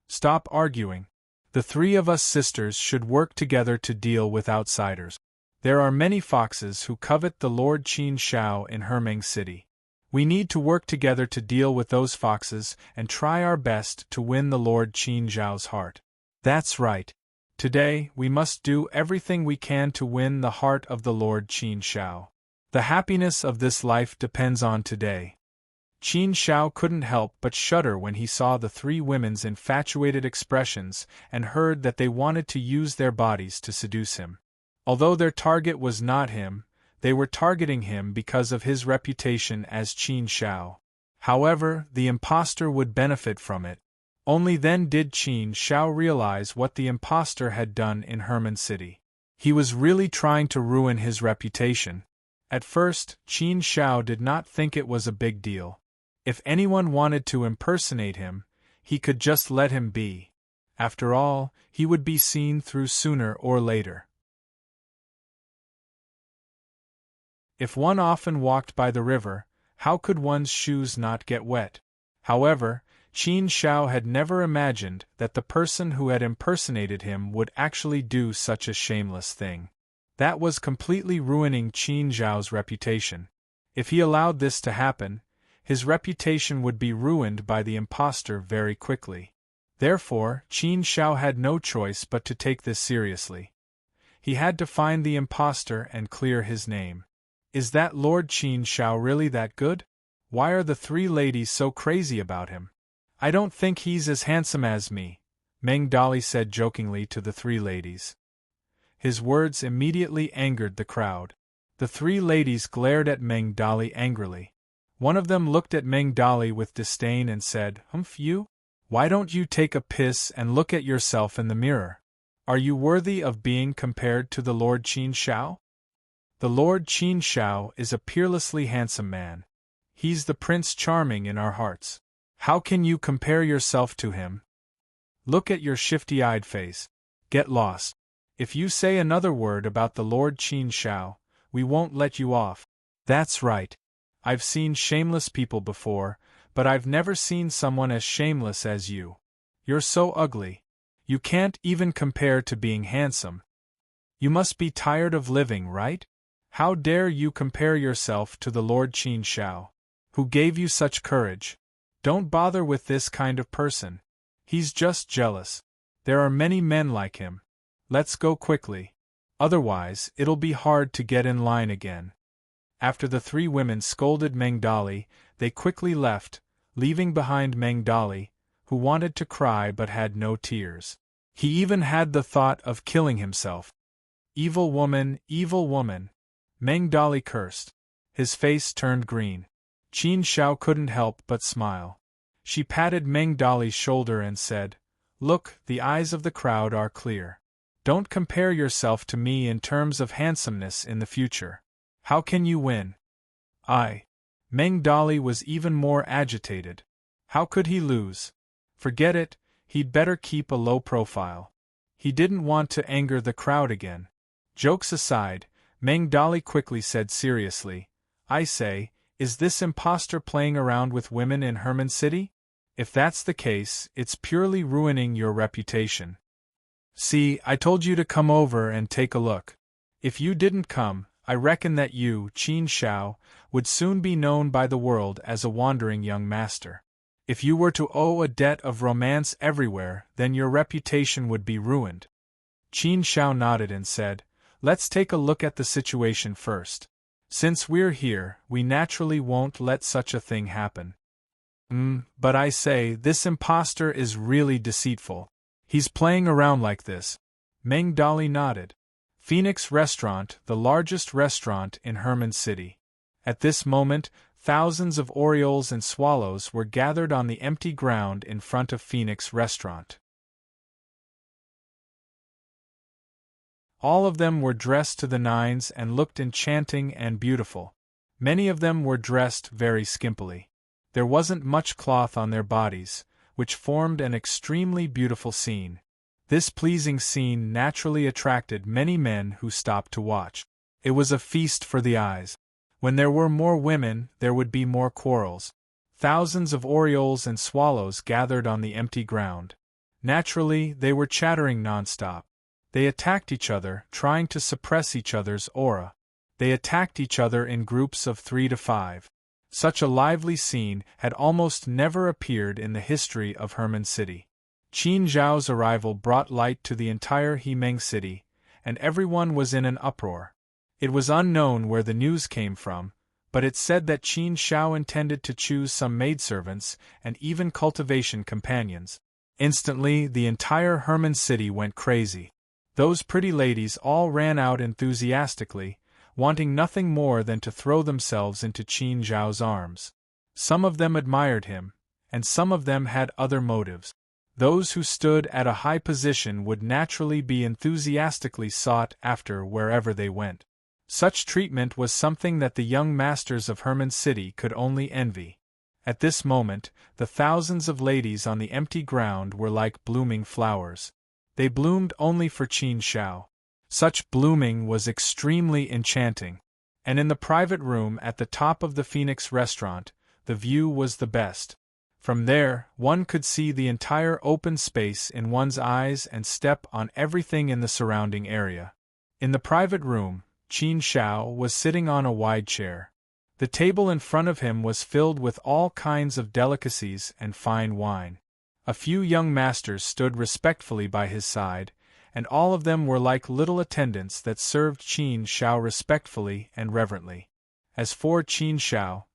Stop arguing. The three of us sisters should work together to deal with outsiders. There are many foxes who covet the Lord Qin Shao in Herming City. We need to work together to deal with those foxes and try our best to win the Lord Qin Shao's heart. That's right. Today, we must do everything we can to win the heart of the Lord Qin Shao. The happiness of this life depends on today. Qin Shao couldn't help but shudder when he saw the three women's infatuated expressions and heard that they wanted to use their bodies to seduce him. Although their target was not him, they were targeting him because of his reputation as Qin Shao. However, the impostor would benefit from it. Only then did Qin Shao realize what the impostor had done in Herman City. He was really trying to ruin his reputation. At first, Qin Shao did not think it was a big deal. If anyone wanted to impersonate him, he could just let him be. After all, he would be seen through sooner or later. If one often walked by the river, how could one's shoes not get wet? However, Qin Shao had never imagined that the person who had impersonated him would actually do such a shameless thing. That was completely ruining Qin Shao's reputation. If he allowed this to happen, his reputation would be ruined by the impostor very quickly. Therefore, Qin Shao had no choice but to take this seriously. He had to find the impostor and clear his name. Is that Lord Qin Shao really that good? Why are the three ladies so crazy about him? I don't think he's as handsome as me, Meng Dali said jokingly to the three ladies. His words immediately angered the crowd. The three ladies glared at Meng Dali angrily. One of them looked at Meng Dali with disdain and said, "Humph you? Why don't you take a piss and look at yourself in the mirror? Are you worthy of being compared to the Lord Qin Shao? The Lord Qin Shao is a peerlessly handsome man. He's the Prince Charming in our hearts. How can you compare yourself to him? Look at your shifty-eyed face. Get lost. If you say another word about the Lord Qin Shao, we won't let you off." That's right. I've seen shameless people before, but I've never seen someone as shameless as you. You're so ugly. You can't even compare to being handsome. You must be tired of living, right? How dare you compare yourself to the Lord Qin Shao? Who gave you such courage? Don't bother with this kind of person. He's just jealous. There are many men like him. Let's go quickly. Otherwise, it'll be hard to get in line again. After the three women scolded Meng Dali, they quickly left, leaving behind Meng Dali, who wanted to cry but had no tears. He even had the thought of killing himself. Evil woman, Meng Dali cursed. His face turned green. Qin Shao couldn't help but smile. She patted Meng Dali's shoulder and said, "Look, the eyes of the crowd are clear. Don't compare yourself to me in terms of handsomeness in the future. How can you win?" Meng Dali was even more agitated. How could he lose? Forget it, he'd better keep a low profile. He didn't want to anger the crowd again. Jokes aside, Meng Dali quickly said seriously, "I say, is this impostor playing around with women in Herman City? If that's the case, it's purely ruining your reputation. See, I told you to come over and take a look. If you didn't come, I reckon that you, Qin Shao, would soon be known by the world as a wandering young master. If you were to owe a debt of romance everywhere, then your reputation would be ruined." Qin Shao nodded and said, "Let's take a look at the situation first. Since we're here, we naturally won't let such a thing happen." But I say, this impostor is really deceitful. He's playing around like this." Meng Dali nodded. Phoenix Restaurant, the largest restaurant in Herman City. At this moment, thousands of orioles and swallows were gathered on the empty ground in front of Phoenix Restaurant. All of them were dressed to the nines and looked enchanting and beautiful. Many of them were dressed very skimpily. There wasn't much cloth on their bodies, which formed an extremely beautiful scene. This pleasing scene naturally attracted many men who stopped to watch. It was a feast for the eyes. When there were more women, there would be more quarrels. Thousands of orioles and swallows gathered on the empty ground. Naturally, they were chattering non-stop. They attacked each other, trying to suppress each other's aura. They attacked each other in groups of 3 to 5. Such a lively scene had almost never appeared in the history of Herman City. Qin Zhao's arrival brought light to the entire Himeng city, and everyone was in an uproar. It was unknown where the news came from, but it said that Qin Shao intended to choose some maidservants and even cultivation companions. Instantly, the entire Herman city went crazy. Those pretty ladies all ran out enthusiastically, wanting nothing more than to throw themselves into Qin Zhao's arms. Some of them admired him, and some of them had other motives. Those who stood at a high position would naturally be enthusiastically sought after wherever they went. Such treatment was something that the young masters of Herman City could only envy. At this moment, the thousands of ladies on the empty ground were like blooming flowers. They bloomed only for Qin Shao. Such blooming was extremely enchanting. And in the private room at the top of the Phoenix Restaurant, the view was the best. From there, one could see the entire open space in one's eyes and step on everything in the surrounding area. In the private room, Qin Shao was sitting on a wide chair. The table in front of him was filled with all kinds of delicacies and fine wine. A few young masters stood respectfully by his side, and all of them were like little attendants that served Qin Shao respectfully and reverently. As for Qin Shao,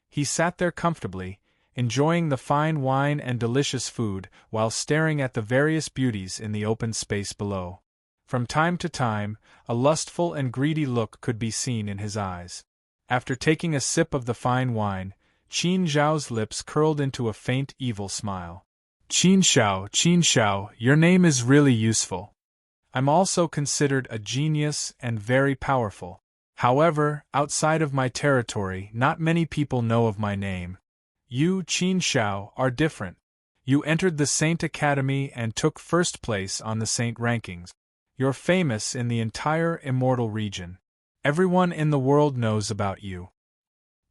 he sat there comfortably, enjoying the fine wine and delicious food while staring at the various beauties in the open space below. From time to time, a lustful and greedy look could be seen in his eyes. After taking a sip of the fine wine, Qin Zhao's lips curled into a faint evil smile. Qin Shao, your name is really useful. I'm also considered a genius and very powerful. However, outside of my territory, not many people know of my name. You, Qin Shao, are different. You entered the Saint Academy and took first place on the Saint rankings. You're famous in the entire immortal region. Everyone in the world knows about you.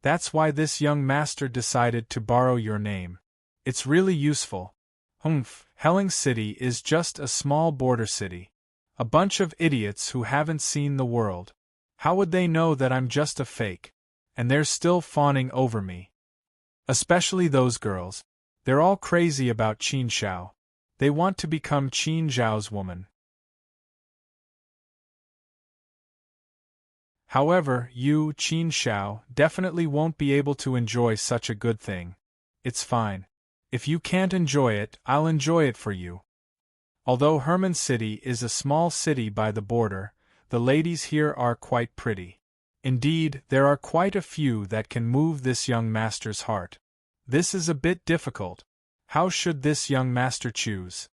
That's why this young master decided to borrow your name. It's really useful. Helleng City is just a small border city. A bunch of idiots who haven't seen the world. How would they know that I'm just a fake? And they're still fawning over me. Especially those girls. They're all crazy about Qin Shao. They want to become Qin Zhao's woman. However, you, Qin Shao, definitely won't be able to enjoy such a good thing. It's fine. If you can't enjoy it, I'll enjoy it for you. Although Herman City is a small city by the border, the ladies here are quite pretty. Indeed, there are quite a few that can move this young master's heart. This is a bit difficult. How should this young master choose?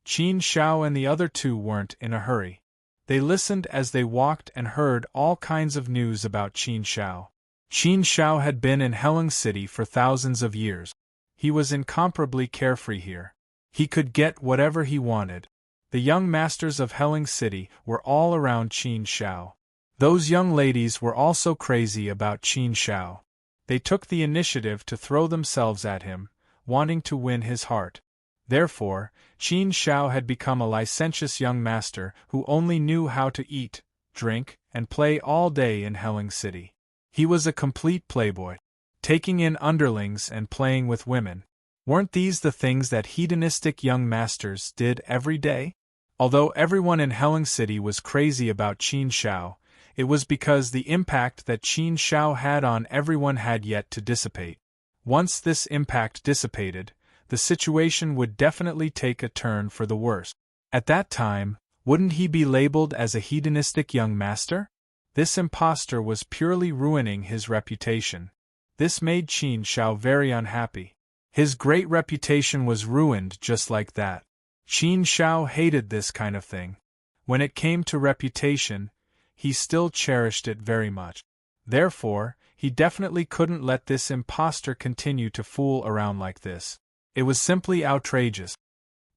Qin Shao and the other two weren't in a hurry. They listened as they walked and heard all kinds of news about Qin Shao. Qin Shao had been in Heling City for thousands of years. He was incomparably carefree here. He could get whatever he wanted. The young masters of Heling City were all around Qin Shao. Those young ladies were also crazy about Qin Shao. They took the initiative to throw themselves at him, wanting to win his heart. Therefore, Qin Shao had become a licentious young master who only knew how to eat, drink, and play all day in Heling City. He was a complete playboy, taking in underlings and playing with women. Weren't these the things that hedonistic young masters did every day? Although everyone in Heling City was crazy about Qin Shao, it was because the impact that Qin Shao had on everyone had yet to dissipate. Once this impact dissipated, the situation would definitely take a turn for the worse. At that time, wouldn't he be labeled as a hedonistic young master? This impostor was purely ruining his reputation. This made Qin Shao very unhappy. His great reputation was ruined just like that. Qin Shao hated this kind of thing. When it came to reputation, he still cherished it very much. Therefore, he definitely couldn't let this impostor continue to fool around like this. It was simply outrageous.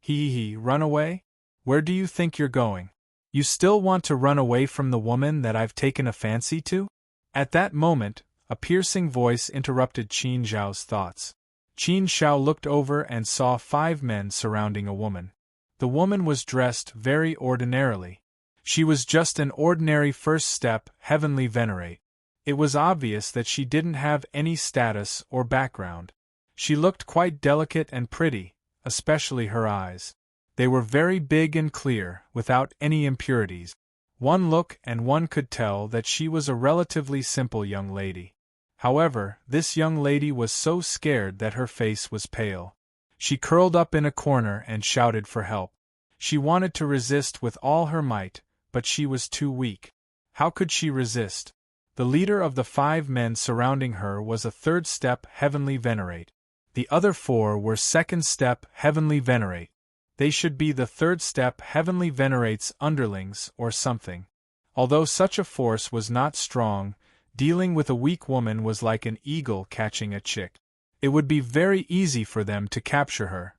Run away? Where do you think you're going? You still want to run away from the woman that I've taken a fancy to? At that moment, a piercing voice interrupted Qin Shao's thoughts. Qin Shao looked over and saw 5 men surrounding a woman. The woman was dressed very ordinarily. She was just an ordinary first step heavenly venerate. It was obvious that she didn't have any status or background. She looked quite delicate and pretty, especially her eyes. They were very big and clear, without any impurities. One look and one could tell that she was a relatively simple young lady. However, this young lady was so scared that her face was pale. She curled up in a corner and shouted for help. She wanted to resist with all her might, but she was too weak. How could she resist? The leader of the 5 men surrounding her was a 3rd step heavenly venerate. The other 4 were 2nd step heavenly venerate. They should be the 3rd step heavenly venerate's underlings or something. Although such a force was not strong, dealing with a weak woman was like an eagle catching a chick. It would be very easy for them to capture her.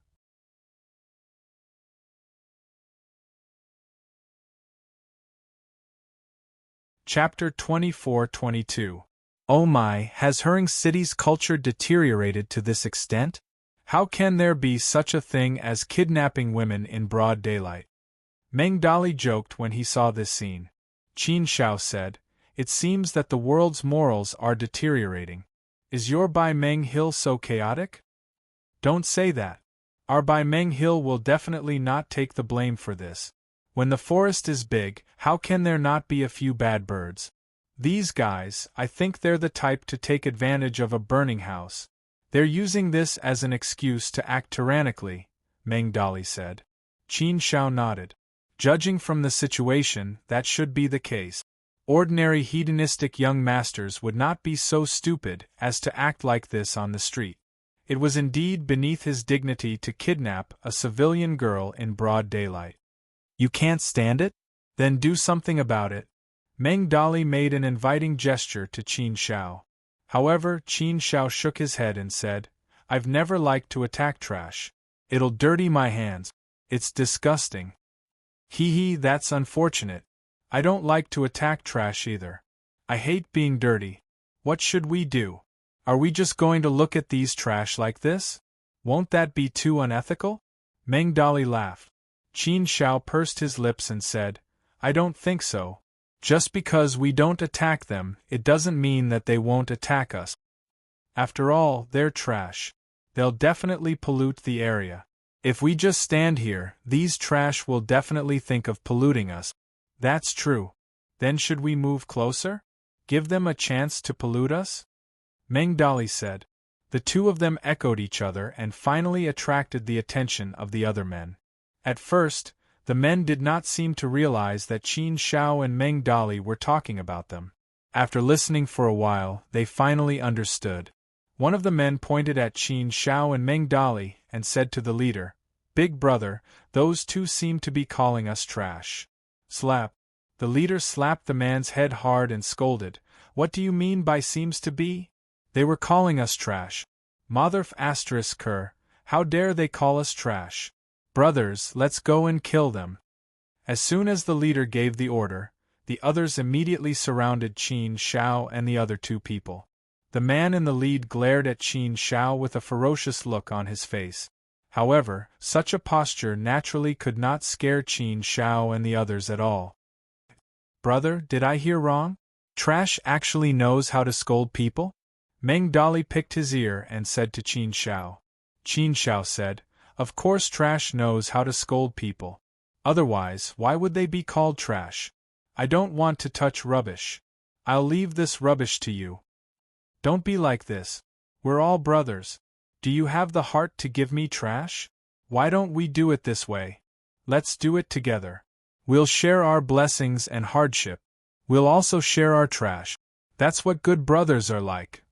Chapter 24-22. Oh my, has Heling City's culture deteriorated to this extent? How can there be such a thing as kidnapping women in broad daylight? Meng Dali joked when he saw this scene. Qin Shao said, "It seems that the world's morals are deteriorating. Is your Bai Meng Hill so chaotic?" Don't say that. Our Bai Meng Hill will definitely not take the blame for this. When the forest is big, how can there not be a few bad birds? These guys, I think they're the type to take advantage of a burning house. They're using this as an excuse to act tyrannically, Meng Dali said. Qin Shao nodded. Judging from the situation, that should be the case. Ordinary hedonistic young masters would not be so stupid as to act like this on the street. It was indeed beneath his dignity to kidnap a civilian girl in broad daylight. You can't stand it? Then do something about it. Meng Dali made an inviting gesture to Qin Shao. However, Qin Shao shook his head and said, "I've never liked to attack trash. It'll dirty my hands. It's disgusting." That's unfortunate. I don't like to attack trash either. I hate being dirty. What should we do? Are we just going to look at these trash like this? Won't that be too unethical? Meng Dali laughed. Qin Shao pursed his lips and said, "I don't think so. Just because we don't attack them, it doesn't mean that they won't attack us. After all, they're trash. They'll definitely pollute the area. If we just stand here, these trash will definitely think of polluting us." That's true. Then should we move closer? Give them a chance to pollute us? Meng Dali said. The two of them echoed each other and finally attracted the attention of the other men. At first, the men did not seem to realize that Qin Shao and Meng Dali were talking about them. After listening for a while, they finally understood. One of the men pointed at Qin Shao and Meng Dali and said to the leader, "Big brother, those two seem to be calling us trash." Slap. The leader slapped the man's head hard and scolded, "What do you mean by seems to be? They were calling us trash. Motherf asterisk cur, how dare they call us trash? Brothers, let's go and kill them." As soon as the leader gave the order, the others immediately surrounded Qin Shao and the other two people. The man in the lead glared at Qin Shao with a ferocious look on his face. However, such a posture naturally could not scare Qin Shao and the others at all. "Brother, did I hear wrong? Trash actually knows how to scold people?" Meng Dali picked his ear and said to Qin Shao. Qin Shao said, "Of course Trash knows how to scold people. Otherwise, why would they be called trash? I don't want to touch rubbish. I'll leave this rubbish to you. Don't be like this. We're all brothers. Do you have the heart to give me trash? Why don't we do it this way? Let's do it together. We'll share our blessings and hardship. We'll also share our trash. That's what good brothers are like."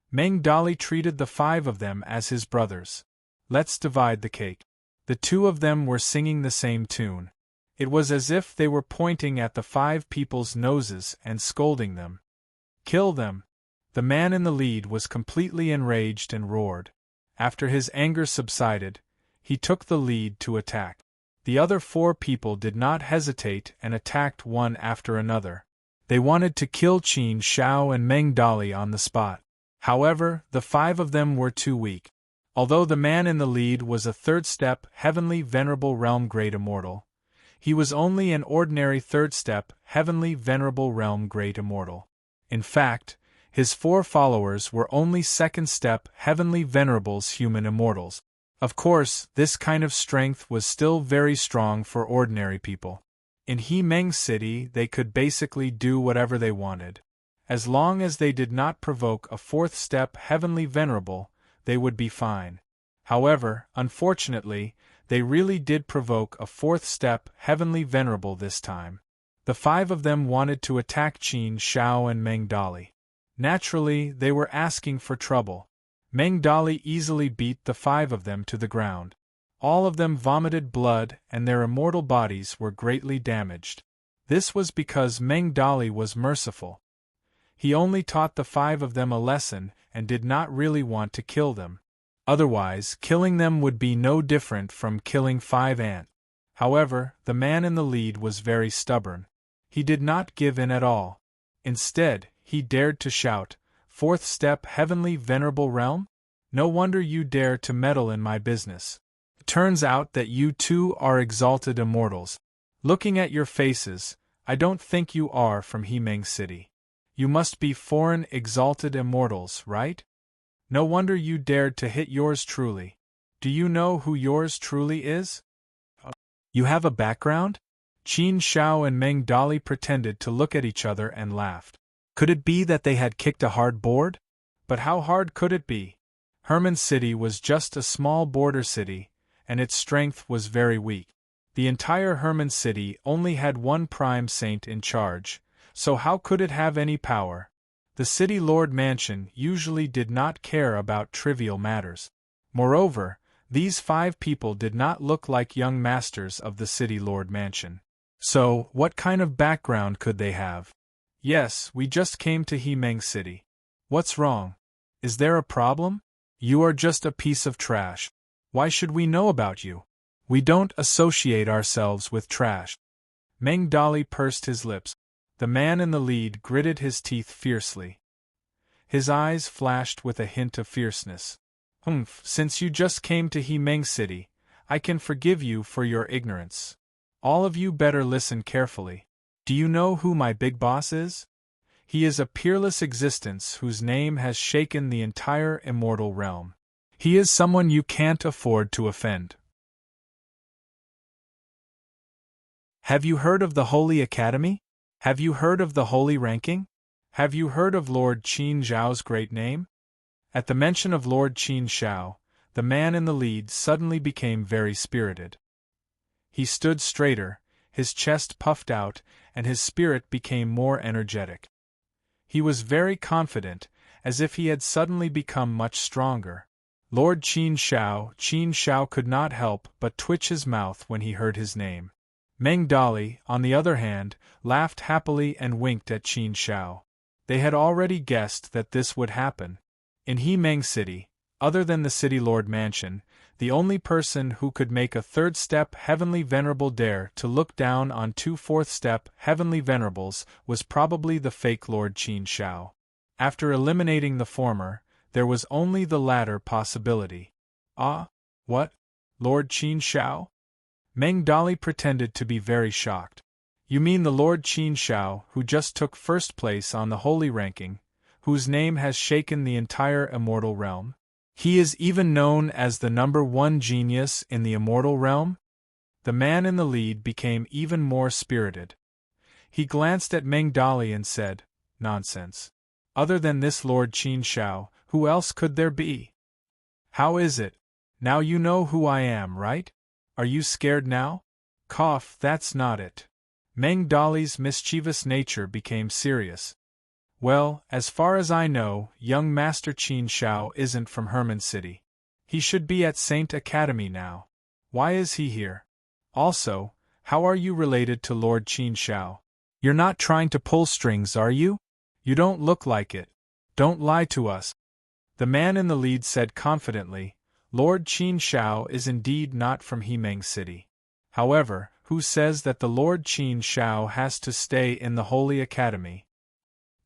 Meng Dali treated the five of them as his brothers. Let's divide the cake. The two of them were singing the same tune. It was as if they were pointing at the five people's noses and scolding them. "Kill them!" The man in the lead was completely enraged and roared. After his anger subsided, he took the lead to attack. The other four people did not hesitate and attacked one after another. They wanted to kill Qin Shao and Meng Dali on the spot. However, the five of them were too weak. Although the man in the lead was a third-step Heavenly Venerable Realm Great Immortal, he was only an ordinary third-step Heavenly Venerable Realm Great Immortal. In fact, his four followers were only second-step Heavenly Venerables Human Immortals. Of course, this kind of strength was still very strong for ordinary people. In He Meng City they could basically do whatever they wanted. As long as they did not provoke a fourth-step Heavenly Venerable, they would be fine. However, unfortunately, they really did provoke a fourth-step Heavenly Venerable this time. The five of them wanted to attack Qin Shao and Meng Dali. Naturally, they were asking for trouble. Meng Dali easily beat the five of them to the ground. All of them vomited blood and their immortal bodies were greatly damaged. This was because Meng Dali was merciful. He only taught the five of them a lesson and did not really want to kill them. Otherwise, killing them would be no different from killing 5 ants. However, the man in the lead was very stubborn. He did not give in at all. Instead, he dared to shout, "Fourth step Heavenly Venerable Realm? No wonder you dare to meddle in my business. It turns out that you too are exalted immortals. Looking at your faces, I don't think you are from He Meng City. You must be foreign exalted immortals, right? No wonder you dared to hit yours truly. Do you know who yours truly is? You have a background?" Qin Shao and Meng Dali pretended to look at each other and laughed. Could it be that they had kicked a hard board? But how hard could it be? Herman City was just a small border city, and its strength was very weak. The entire Herman City only had one prime saint in charge, so how could it have any power? The City Lord Mansion usually did not care about trivial matters. Moreover, these 5 people did not look like young masters of the City Lord Mansion. So, what kind of background could they have? "Yes, we just came to He Meng City. What's wrong? Is there a problem? You are just a piece of trash. Why should we know about you? We don't associate ourselves with trash." Meng Dali pursed his lips. The man in the lead gritted his teeth fiercely. His eyes flashed with a hint of fierceness. Since you just came to He Meng City, I can forgive you for your ignorance. All of you better listen carefully. Do you know who my big boss is? He is a peerless existence whose name has shaken the entire immortal realm. He is someone you can't afford to offend. Have you heard of the Holy Academy? Have you heard of the Holy Ranking? Have you heard of Lord Qin Zhao's great name? At the mention of Lord Qin Zhao, the man in the lead suddenly became very spirited. He stood straighter, his chest puffed out, and his spirit became more energetic. He was very confident, as if he had suddenly become much stronger. Lord Qin Shao could not help but twitch his mouth when he heard his name. Meng Dali, on the other hand, laughed happily and winked at Qin Shao. They had already guessed that this would happen. In He-Meng City, other than the City Lord Mansion, the only person who could make a third-step Heavenly Venerable dare to look down on two fourth-step Heavenly Venerables was probably the fake Lord Qin Shao. After eliminating the former, there was only the latter possibility. Ah? What? Lord Qin Shao? Meng Dali pretended to be very shocked. You mean the Lord Qin Shao who just took first place on the holy ranking, whose name has shaken the entire immortal realm? He is even known as the #1 genius in the immortal realm? The man in the lead became even more spirited. He glanced at Meng Dali and said, "Nonsense. Other than this Lord Qin Shao, who else could there be? How is it? Now you know who I am, right? Are you scared now?" Cough, that's not it. Meng Dali's mischievous nature became serious. Well, as far as I know, young Master Qin Shao isn't from Herman City. He should be at Saint Academy now. Why is he here? Also, how are you related to Lord Qin Shao? You're not trying to pull strings, are you? You don't look like it. Don't lie to us. The man in the lead said confidently, Lord Qin Shao is indeed not from He-Meng City. However, who says that the Lord Qin Shao has to stay in the Holy Academy?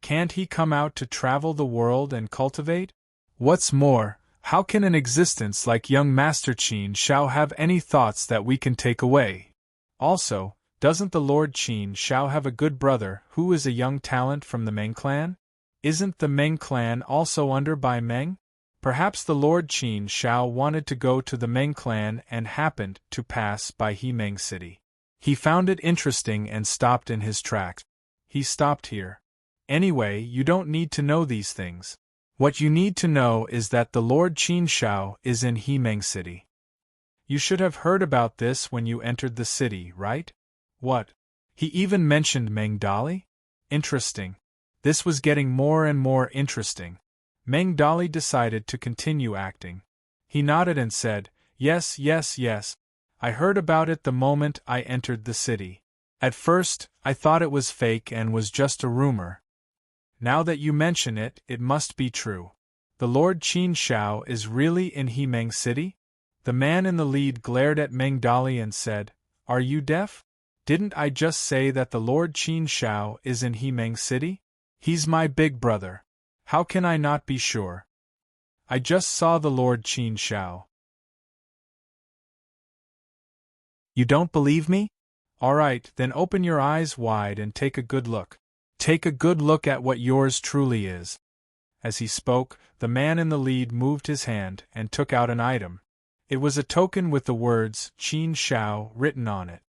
Can't he come out to travel the world and cultivate? What's more, how can an existence like young Master Qin Shao have any thoughts that we can take away? Also, doesn't the Lord Qin Shao have a good brother who is a young talent from the Meng clan? Isn't the Meng clan also under by Meng? Perhaps the Lord Qin Shao wanted to go to the Meng clan and happened to pass by He-Meng City. He found it interesting and stopped in his tracks. He stopped here. Anyway, you don't need to know these things. What you need to know is that the Lord Qin Shao is in He-Meng City. You should have heard about this when you entered the city, right? What? He even mentioned Meng Dali? Interesting. This was getting more and more interesting. Meng Dali decided to continue acting. He nodded and said, Yes. I heard about it the moment I entered the city. At first, I thought it was fake and was just a rumor. Now that you mention it, it must be true. The Lord Qin Shao is really in He-Meng City? The man in the lead glared at Meng Dali and said, Are you deaf? Didn't I just say that the Lord Qin Shao is in He-Meng City? He's my big brother. How can I not be sure? I just saw the Lord Qin Shao. You don't believe me? All right, then open your eyes wide and take a good look. Take a good look at what yours truly is. As he spoke, the man in the lead moved his hand and took out an item. It was a token with the words Qin Shao written on it.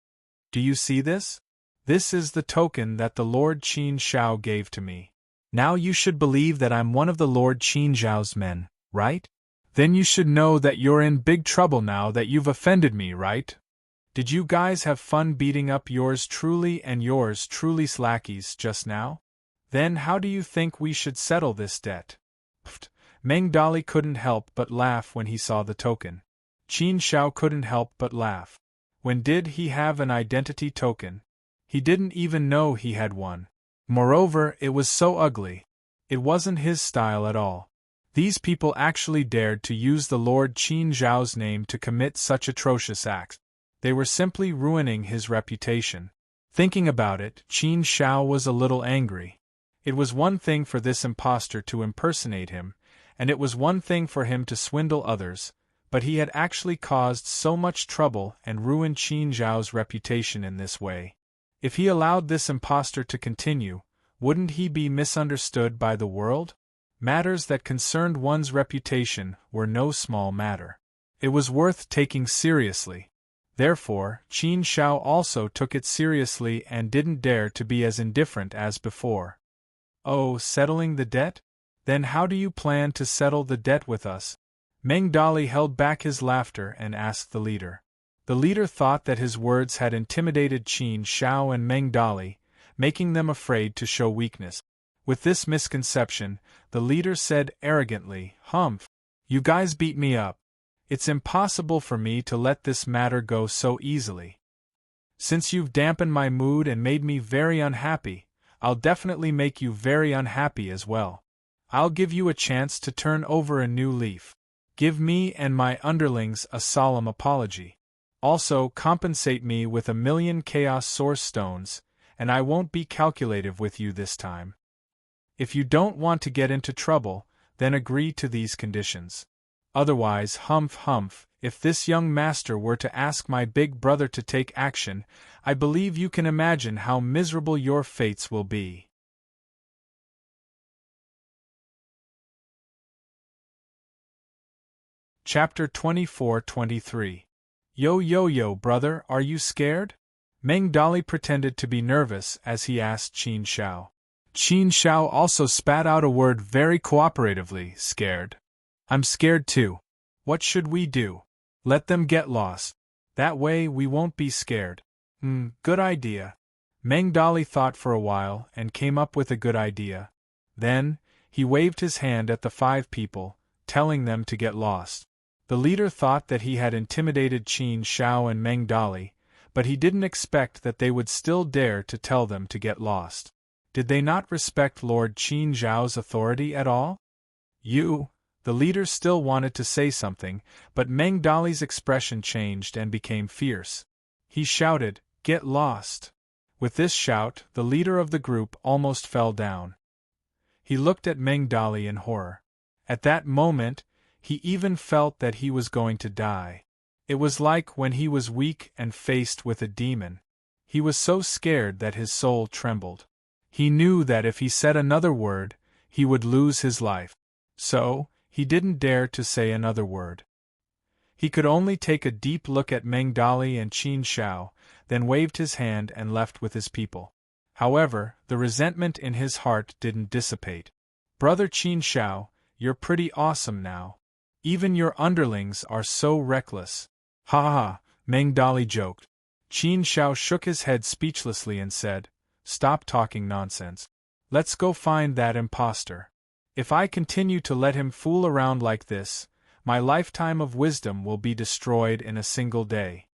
Do you see this? This is the token that the Lord Qin Shao gave to me. Now you should believe that I'm one of the Lord Qin Shao's men, right? Then you should know that you're in big trouble now that you've offended me, right? Did you guys have fun beating up yours truly and yours truly's lackeys just now? Then how do you think we should settle this debt? Pfft. Meng Dali couldn't help but laugh when he saw the token. Qin Shao couldn't help but laugh. When did he have an identity token? He didn't even know he had one. Moreover, it was so ugly. It wasn't his style at all. These people actually dared to use the Lord Qin Zhao's name to commit such atrocious acts. They were simply ruining his reputation. Thinking about it, Qin Shao was a little angry. It was one thing for this impostor to impersonate him, and it was one thing for him to swindle others, but he had actually caused so much trouble and ruined Qin Zhao's reputation in this way. If he allowed this impostor to continue, wouldn't he be misunderstood by the world? Matters that concerned one's reputation were no small matter. It was worth taking seriously. Therefore, Qin Shao also took it seriously and didn't dare to be as indifferent as before. Oh, settling the debt? Then how do you plan to settle the debt with us? Meng Dali held back his laughter and asked the leader. The leader thought that his words had intimidated Qin Shao and Meng Dali, making them afraid to show weakness. With this misconception, the leader said arrogantly, "Humph! You guys beat me up. It's impossible for me to let this matter go so easily. Since you've dampened my mood and made me very unhappy, I'll definitely make you very unhappy as well. I'll give you a chance to turn over a new leaf. Give me and my underlings a solemn apology. Also, compensate me with 1,000,000 Chaos Source Stones, and I won't be calculative with you this time. If you don't want to get into trouble, then agree to these conditions. Otherwise, humph humph, if this young master were to ask my big brother to take action, I believe you can imagine how miserable your fates will be." Chapter 24-23. Yo yo yo brother, are you scared? Meng Dali pretended to be nervous as he asked Qin Shao. Qin Shao also spat out a word very cooperatively, scared. I'm scared too. What should we do? Let them get lost. That way we won't be scared. Good idea. Meng Dali thought for a while and came up with a good idea. Then, he waved his hand at the 5 people, telling them to get lost. The leader thought that he had intimidated Qin Shao and Meng Dali, but he didn't expect that they would still dare to tell them to get lost. Did they not respect Lord Qin Zhao's authority at all? The leader still wanted to say something, but Meng Dali's expression changed and became fierce. He shouted, "Get lost!" With this shout, the leader of the group almost fell down. He looked at Meng Dali in horror. At that moment, he even felt that he was going to die. It was like when he was weak and faced with a demon. He was so scared that his soul trembled. He knew that if he said another word, he would lose his life. So, he didn't dare to say another word. He could only take a deep look at Meng Dali and Qin Shao, then waved his hand and left with his people. However, the resentment in his heart didn't dissipate. "Brother Qin Shao, you're pretty awesome now. Even your underlings are so reckless." "Ha ha," Meng Dali joked. Qin Shao shook his head speechlessly and said, "Stop talking nonsense. Let's go find that impostor. If I continue to let him fool around like this, my lifetime of wisdom will be destroyed in a single day."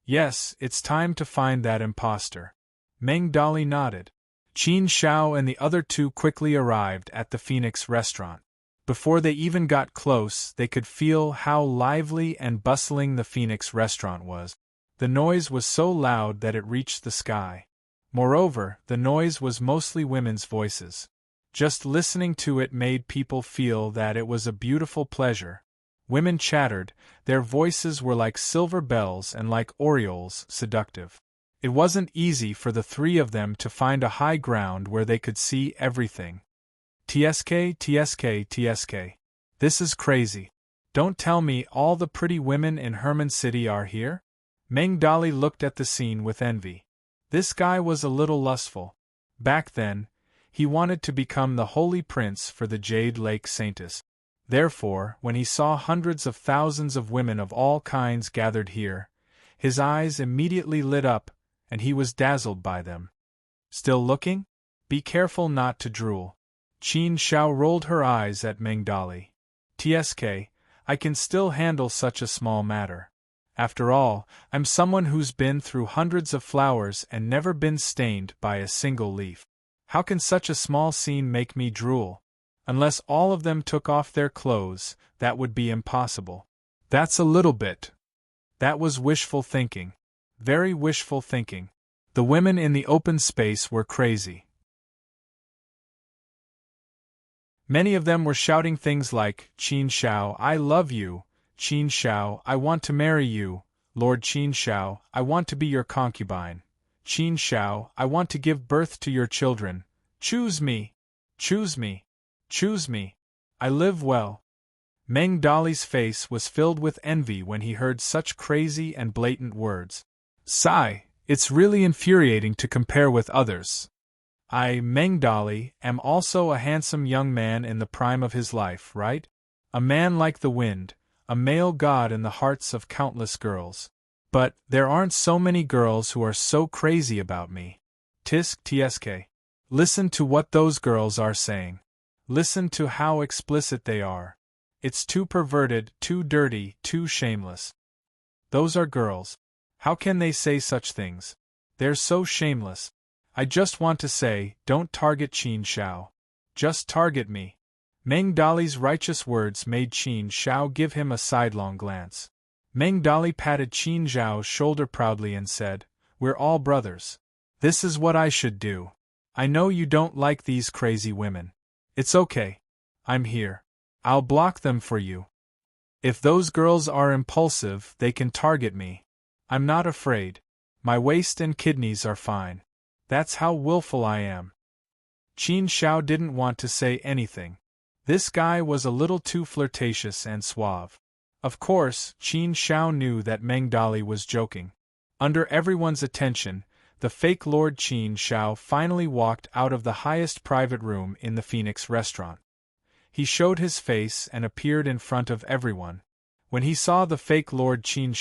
"Yes, it's time to find that impostor." Meng Dali nodded. Qin Shao and the other 2 quickly arrived at the Phoenix restaurant. Before they even got close, they could feel how lively and bustling the Phoenix restaurant was. The noise was so loud that it reached the sky. Moreover, the noise was mostly women's voices. Just listening to it made people feel that it was a beautiful pleasure. Women chattered, their voices were like silver bells and like aureoles, seductive. It wasn't easy for the 3 of them to find a high ground where they could see everything. "TSK, TSK, TSK. This is crazy. Don't tell me all the pretty women in Herman City are here?" Meng Dali looked at the scene with envy. This guy was a little lustful. Back then, he wanted to become the holy prince for the Jade Lake Saintess. Therefore, when he saw hundreds of thousands of women of all kinds gathered here, his eyes immediately lit up, and he was dazzled by them. "Still looking? Be careful not to drool." Qin Shao rolled her eyes at Meng Dali. "TSK, I can still handle such a small matter. After all, I'm someone who's been through hundreds of flowers and never been stained by a single leaf. How can such a small scene make me drool? Unless all of them took off their clothes, that would be impossible." "That's a little bit." That was wishful thinking. Very wishful thinking. The women in the open space were crazy. Many of them were shouting things like, "Qin Shao, I love you. Qin Shao, I want to marry you. Lord Qin Shao, I want to be your concubine. Qin Shao, I want to give birth to your children. Choose me. Choose me. Choose me. I live well." Meng Dali's face was filled with envy when he heard such crazy and blatant words. "Sigh, it's really infuriating to compare with others. I, Meng Dali, am also a handsome young man in the prime of his life, right? A man like the wind, a male god in the hearts of countless girls. But, there aren't so many girls who are so crazy about me. Tisk tsk. Listen to what those girls are saying. Listen to how explicit they are. It's too perverted, too dirty, too shameless. Those are girls. How can they say such things? They're so shameless. I just want to say, don't target Qin Shao. Just target me. Meng Dali's righteous words made Qin Shao give him a sidelong glance. Meng Dali patted Qin Zhao's shoulder proudly and said, "We're all brothers. This is what I should do. I know you don't like these crazy women. It's okay. I'm here. I'll block them for you. If those girls are impulsive, they can target me. I'm not afraid. My waist and kidneys are fine. That's how willful I am." Qin Shao didn't want to say anything. This guy was a little too flirtatious and suave. Of course, Qin Shao knew that Meng Dali was joking. Under everyone's attention, the fake Lord Qin Shao finally walked out of the highest private room in the Phoenix restaurant. He showed his face and appeared in front of everyone. When he saw the fake Lord Qin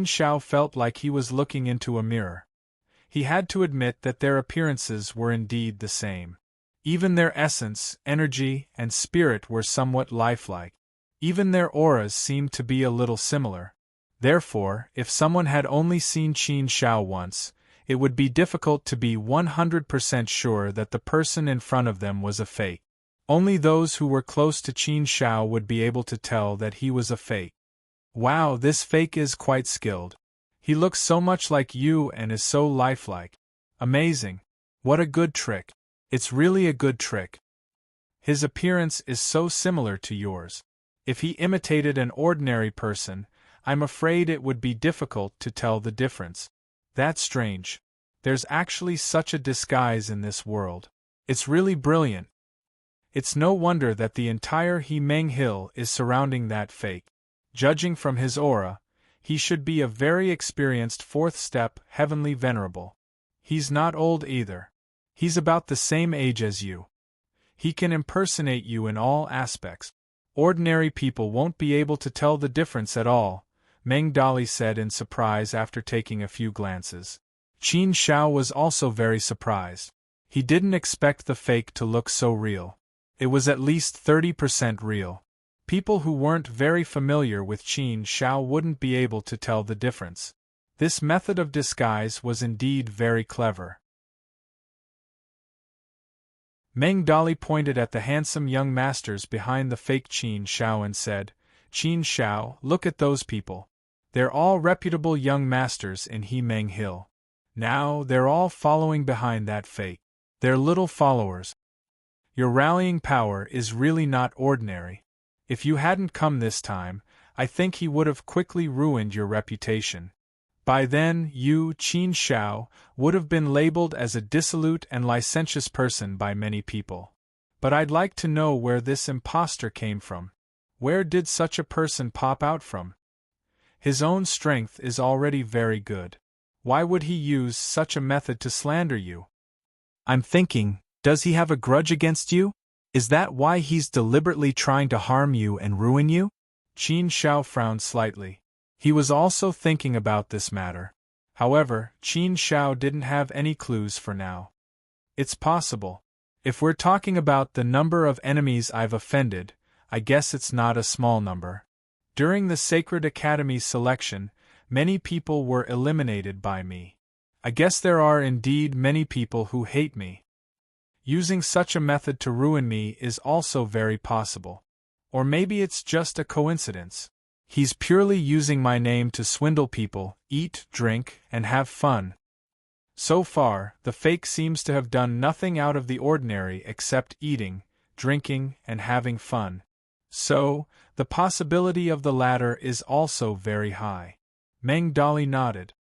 Shao felt like he was looking into a mirror. He had to admit that their appearances were indeed the same. Even their essence, energy, and spirit were somewhat lifelike. Even their auras seemed to be a little similar. Therefore, if someone had only seen Qin Shao once, it would be difficult to be 100% sure that the person in front of them was a fake. Only those who were close to Qin Shao would be able to tell that he was a fake. Wow, this fake is quite skilled. He looks so much like you and is so lifelike. Amazing. What a good trick. It's really a good trick. His appearance is so similar to yours. If he imitated an ordinary person, I'm afraid it would be difficult to tell the difference. That's strange. There's actually such a disguise in this world. It's really brilliant. It's no wonder that the entire Hemeng Hill is surrounding that fake. Judging from his aura, he should be a very experienced fourth step heavenly venerable. He's not old either. He's about the same age as you. He can impersonate you in all aspects. Ordinary people won't be able to tell the difference at all, Meng Dali said in surprise after taking a few glances. Qin Shao was also very surprised. He didn't expect the fake to look so real. It was at least 30% real. People who weren't very familiar with Qin Shao wouldn't be able to tell the difference. This method of disguise was indeed very clever. Meng Dali pointed at the handsome young masters behind the fake Qin Shao and said, "Qin Shao, look at those people. They're all reputable young masters in Hemeng Hill. Now, they're all following behind that fake. They're little followers. Your rallying power is really not ordinary. If you hadn't come this time, I think he would have quickly ruined your reputation. By then, you, Qin Shao, would have been labeled as a dissolute and licentious person by many people. But I'd like to know where this impostor came from. Where did such a person pop out from? His own strength is already very good. Why would he use such a method to slander you? I'm thinking, does he have a grudge against you? Is that why he's deliberately trying to harm you and ruin you?" Qin Shao frowned slightly. He was also thinking about this matter. However, Qin Shao didn't have any clues for now. It's possible. If we're talking about the number of enemies I've offended, I guess it's not a small number. During the Sacred Academy selection, many people were eliminated by me. I guess there are indeed many people who hate me. Using such a method to ruin me is also very possible. Or maybe it's just a coincidence. He's purely using my name to swindle people, eat, drink, and have fun. So far, the fake seems to have done nothing out of the ordinary except eating, drinking, and having fun. So, the possibility of the latter is also very high. Meng Dali nodded.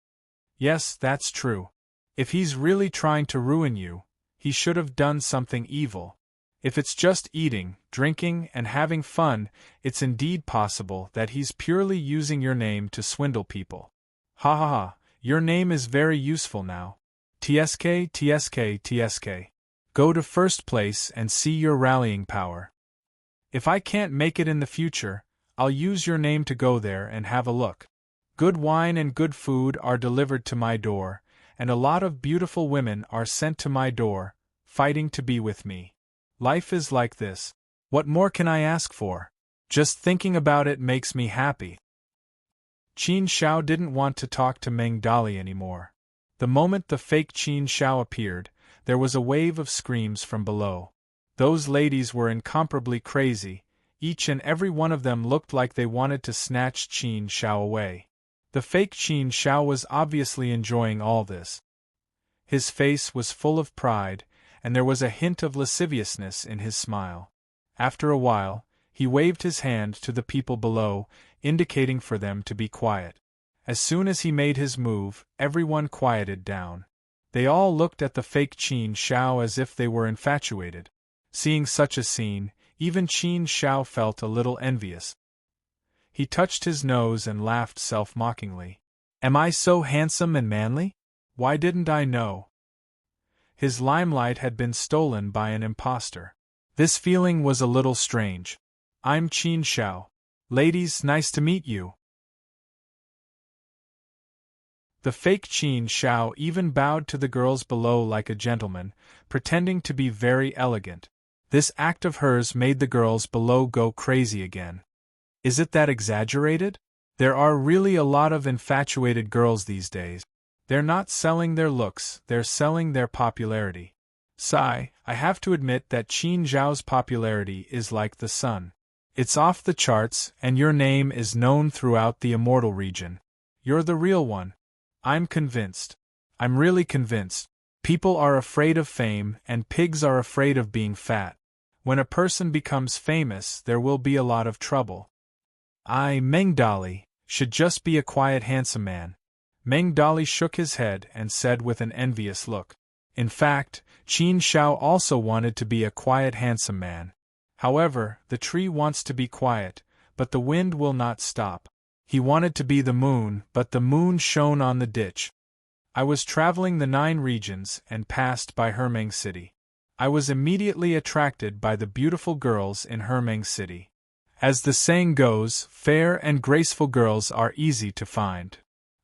Yes, that's true. If he's really trying to ruin you, he should have done something evil. If it's just eating, drinking, and having fun, it's indeed possible that he's purely using your name to swindle people. Ha ha ha, your name is very useful now. TSK, TSK, TSK. Go to first place and see your rallying power. If I can't make it in the future, I'll use your name to go there and have a look. Good wine and good food are delivered to my door, and a lot of beautiful women are sent to my door, fighting to be with me. Life is like this. What more can I ask for? Just thinking about it makes me happy. Qin Shao didn't want to talk to Meng Dali anymore. The moment the fake Qin Shao appeared, there was a wave of screams from below. Those ladies were incomparably crazy. Each and every one of them looked like they wanted to snatch Qin Shao away. The fake Qin Shao was obviously enjoying all this. His face was full of pride, and there was a hint of lasciviousness in his smile. After a while, he waved his hand to the people below, indicating for them to be quiet. As soon as he made his move, everyone quieted down. They all looked at the fake Qin Shao as if they were infatuated. Seeing such a scene, even Qin Shao felt a little envious. He touched his nose and laughed self-mockingly. Am I so handsome and manly? Why didn't I know? His limelight had been stolen by an impostor. This feeling was a little strange. I'm Qin Shao. Ladies, nice to meet you. The fake Qin Shao even bowed to the girls below like a gentleman, pretending to be very elegant. This act of hers made the girls below go crazy again. Is it that exaggerated? There are really a lot of infatuated girls these days. They're not selling their looks, they're selling their popularity. Sigh, I have to admit that Qin Zhao's popularity is like the sun. It's off the charts, and your name is known throughout the immortal region. You're the real one. I'm convinced. I'm really convinced. People are afraid of fame, and pigs are afraid of being fat. When a person becomes famous, there will be a lot of trouble. Meng Dali, should just be a quiet handsome man. Meng Dali shook his head and said with an envious look. In fact, Qin Shao also wanted to be a quiet handsome man. However, the tree wants to be quiet, but the wind will not stop. He wanted to be the moon, but the moon shone on the ditch. I was traveling the 9 regions and passed by Hermeng City. I was immediately attracted by the beautiful girls in Hermeng City. As the saying goes, fair and graceful girls are easy to find.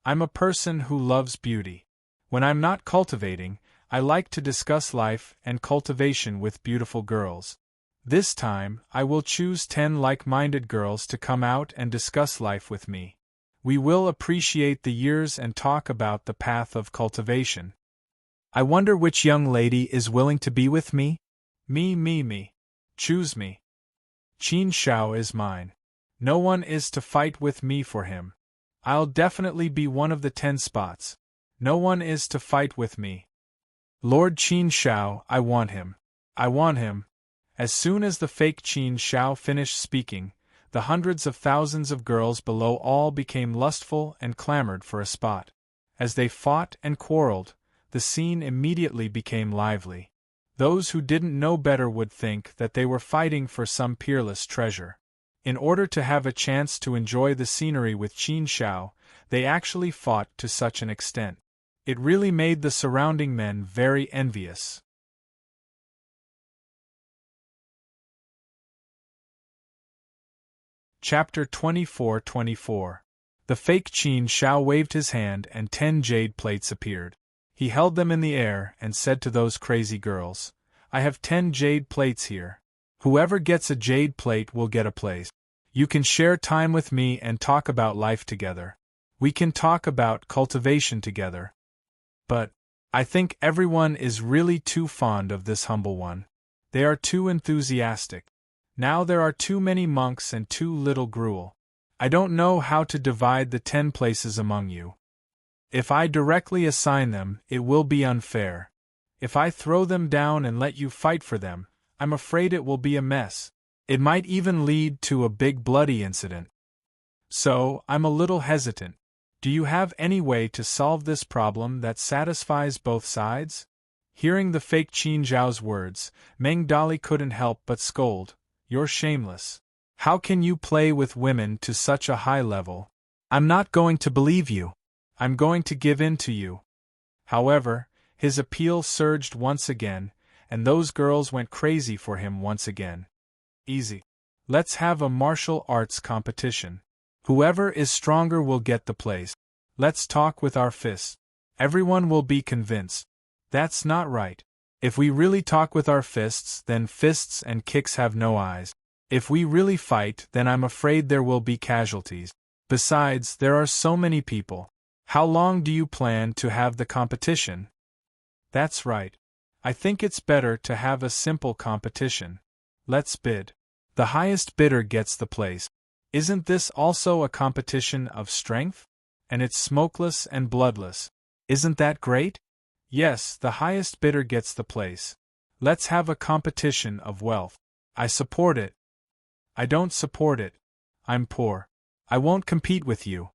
I'm a person who loves beauty. When I'm not cultivating, I like to discuss life and cultivation with beautiful girls. This time, I will choose 10 like-minded girls to come out and discuss life with me. We will appreciate the years and talk about the path of cultivation. I wonder which young lady is willing to be with me? Me. Choose me. Qin Shao is mine. No one is to fight with me for him. I'll definitely be one of the 10 spots. No one is to fight with me. Lord Qin Shao, I want him. I want him. As soon as the fake Qin Shao finished speaking, the hundreds of thousands of girls below all became lustful and clamored for a spot. As they fought and quarreled, the scene immediately became lively. Those who didn't know better would think that they were fighting for some peerless treasure. In order to have a chance to enjoy the scenery with Qin Shao, they actually fought to such an extent. It really made the surrounding men very envious. Chapter 24-24. The fake Qin Shao waved his hand and 10 jade plates appeared. He held them in the air and said to those crazy girls, I have 10 jade plates here. Whoever gets a jade plate will get a place. You can share time with me and talk about life together. We can talk about cultivation together. But I think everyone is really too fond of this humble one. They are too enthusiastic. Now there are too many monks and too little gruel. I don't know how to divide the 10 places among you. If I directly assign them, it will be unfair. If I throw them down and let you fight for them, I'm afraid it will be a mess. It might even lead to a big bloody incident. So, I'm a little hesitant. Do you have any way to solve this problem that satisfies both sides? Hearing the fake Qin Zhao's words, Meng Dali couldn't help but scold. You're shameless. How can you play with women to such a high level? I'm not going to believe you. I'm going to give in to you. However, his appeal surged once again, and those girls went crazy for him once again. Easy. Let's have a martial arts competition. Whoever is stronger will get the place. Let's talk with our fists. Everyone will be convinced. That's not right. If we really talk with our fists, then fists and kicks have no eyes. If we really fight, then I'm afraid there will be casualties. Besides, there are so many people. How long do you plan to have the competition? That's right. I think it's better to have a simple competition. Let's bid. The highest bidder gets the place. Isn't this also a competition of strength? And it's smokeless and bloodless. Isn't that great? Yes, the highest bidder gets the place. Let's have a competition of wealth. I support it. I don't support it. I'm poor. I won't compete with you.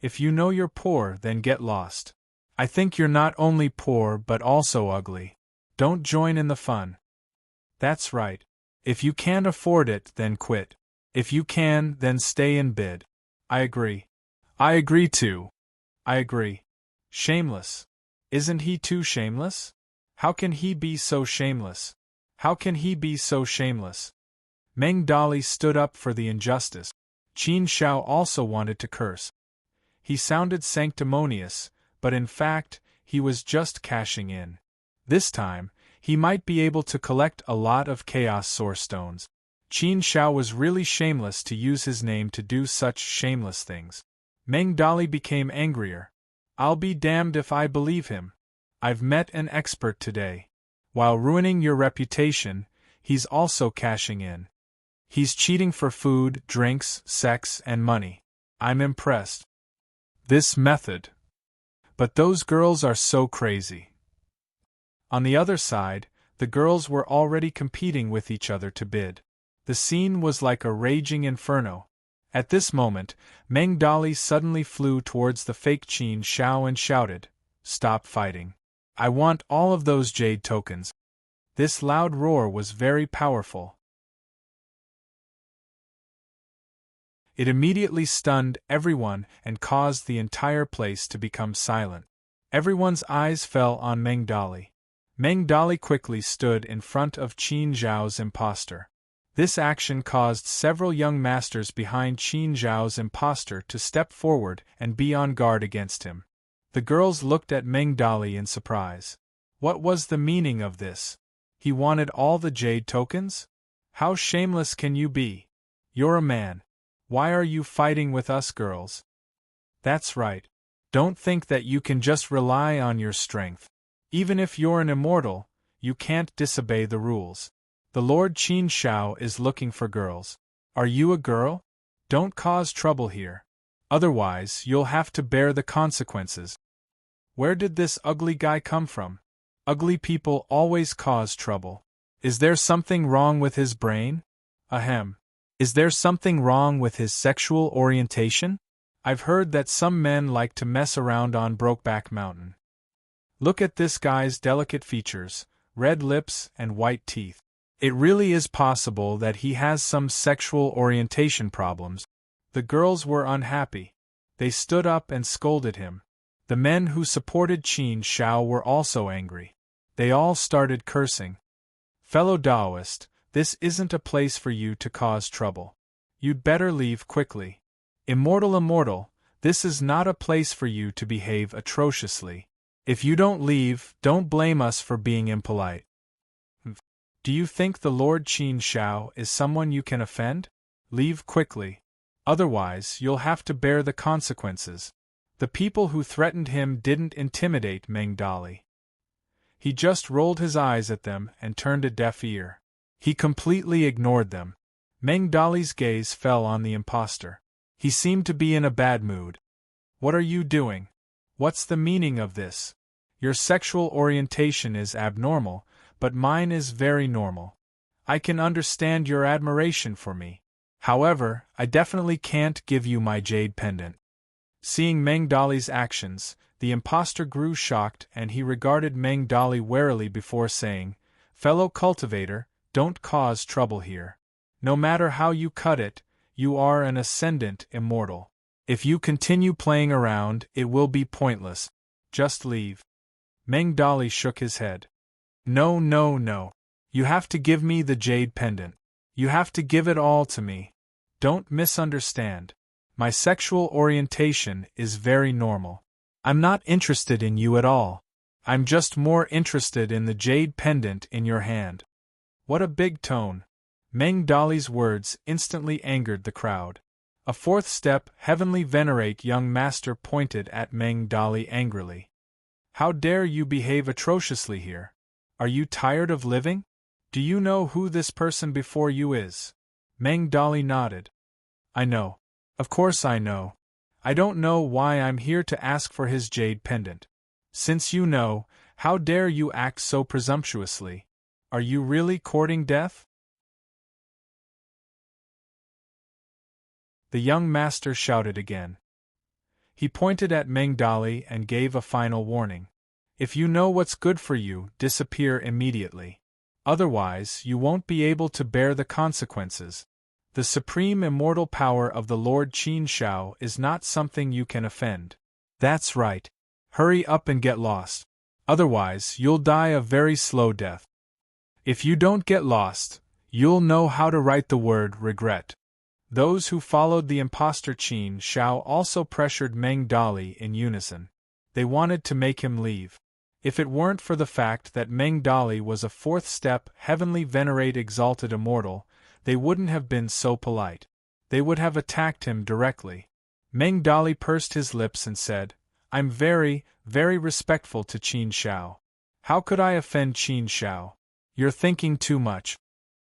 If you know you're poor, then get lost. I think you're not only poor but also ugly. Don't join in the fun. That's right. If you can't afford it, then quit. If you can, then stay and bid. I agree. I agree too. I agree. Shameless. Isn't he too shameless? How can he be so shameless? How can he be so shameless? Meng Dali stood up for the injustice. Qin Shao also wanted to curse. He sounded sanctimonious, but in fact, he was just cashing in. This time, he might be able to collect a lot of Chaos Source Stones. Qin Shao was really shameless to use his name to do such shameless things. Meng Dali became angrier. I'll be damned if I believe him. I've met an expert today. While ruining your reputation, he's also cashing in. He's cheating for food, drinks, sex, and money. I'm impressed. This method. But those girls are so crazy. On the other side, the girls were already competing with each other to bid. The scene was like a raging inferno. At this moment, Meng Dali suddenly flew towards the fake Qin Shao and shouted, "Stop fighting. I want all of those jade tokens." This loud roar was very powerful. It immediately stunned everyone and caused the entire place to become silent. Everyone's eyes fell on Meng Dali. Meng Dali quickly stood in front of Qin Zhao's impostor. This action caused several young masters behind Qin Zhao's impostor to step forward and be on guard against him. The girls looked at Meng Dali in surprise. What was the meaning of this? He wanted all the jade tokens? How shameless can you be? You're a man. Why are you fighting with us girls? That's right. Don't think that you can just rely on your strength. Even if you're an immortal, you can't disobey the rules. The Lord Qin Shao is looking for girls. Are you a girl? Don't cause trouble here. Otherwise, you'll have to bear the consequences. Where did this ugly guy come from? Ugly people always cause trouble. Is there something wrong with his brain? Ahem. Is there something wrong with his sexual orientation? I've heard that some men like to mess around on Brokeback Mountain. Look at this guy's delicate features, red lips and white teeth. It really is possible that he has some sexual orientation problems. The girls were unhappy. They stood up and scolded him. The men who supported Qin Shao were also angry. They all started cursing. Fellow Taoist, this isn't a place for you to cause trouble. You'd better leave quickly. Immortal, this is not a place for you to behave atrociously. If you don't leave, don't blame us for being impolite. Do you think the Lord Qin Shao is someone you can offend? Leave quickly. Otherwise, you'll have to bear the consequences. The people who threatened him didn't intimidate Meng Dali. He just rolled his eyes at them and turned a deaf ear. He completely ignored them. Meng Dali's gaze fell on the impostor. He seemed to be in a bad mood. What are you doing? What's the meaning of this? Your sexual orientation is abnormal, but mine is very normal. I can understand your admiration for me. However, I definitely can't give you my jade pendant. Seeing Meng Dali's actions, the impostor grew shocked and he regarded Meng Dali warily before saying, "Fellow cultivator, don't cause trouble here. No matter how you cut it, you are an ascendant immortal. If you continue playing around, it will be pointless. Just leave." Meng Dali shook his head. No. You have to give me the jade pendant. You have to give it all to me. Don't misunderstand. My sexual orientation is very normal. I'm not interested in you at all. I'm just more interested in the jade pendant in your hand." What a big tone! Meng Dali's words instantly angered the crowd. A fourth step, heavenly venerate young master pointed at Meng Dali angrily. "How dare you behave atrociously here? Are you tired of living? Do you know who this person before you is?" Meng Dali nodded. "I know. Of course I know. I don't know why I'm here to ask for his jade pendant. Since you know, how dare you act so presumptuously? Are you really courting death?" The young master shouted again. He pointed at Meng Dali and gave a final warning. "If you know what's good for you, disappear immediately. Otherwise, you won't be able to bear the consequences. The supreme immortal power of the Lord Qin Shao is not something you can offend. That's right. Hurry up and get lost. Otherwise, you'll die a very slow death. If you don't get lost, you'll know how to write the word regret." Those who followed the impostor Qin Shao also pressured Meng Dali in unison. They wanted to make him leave. If it weren't for the fact that Meng Dali was a fourth step heavenly venerate exalted immortal, they wouldn't have been so polite. They would have attacked him directly. Meng Dali pursed his lips and said, "I'm very, very respectful to Qin Shao. How could I offend Qin Shao? You're thinking too much."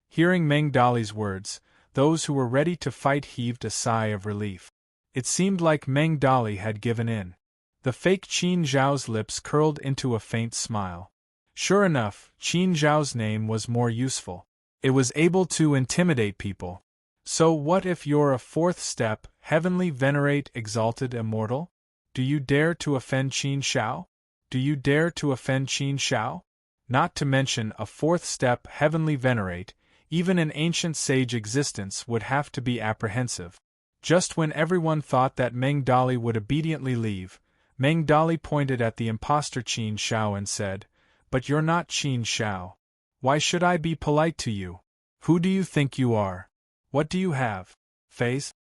Hearing Meng Dali's words, those who were ready to fight heaved a sigh of relief. It seemed like Meng Dali had given in. The fake Qin Zhao's lips curled into a faint smile. Sure enough, Qin Zhao's name was more useful. It was able to intimidate people. So what if you're a fourth step, heavenly venerate exalted immortal? Do you dare to offend Qin Shao? Do you dare to offend Qin Shao? Not to mention a fourth step, heavenly venerate, even an ancient sage existence would have to be apprehensive. Just when everyone thought that Meng Dali would obediently leave, Meng Dali pointed at the impostor Qin Shao and said, "But you're not Qin Shao. Why should I be polite to you? Who do you think you are? What do you have? Face?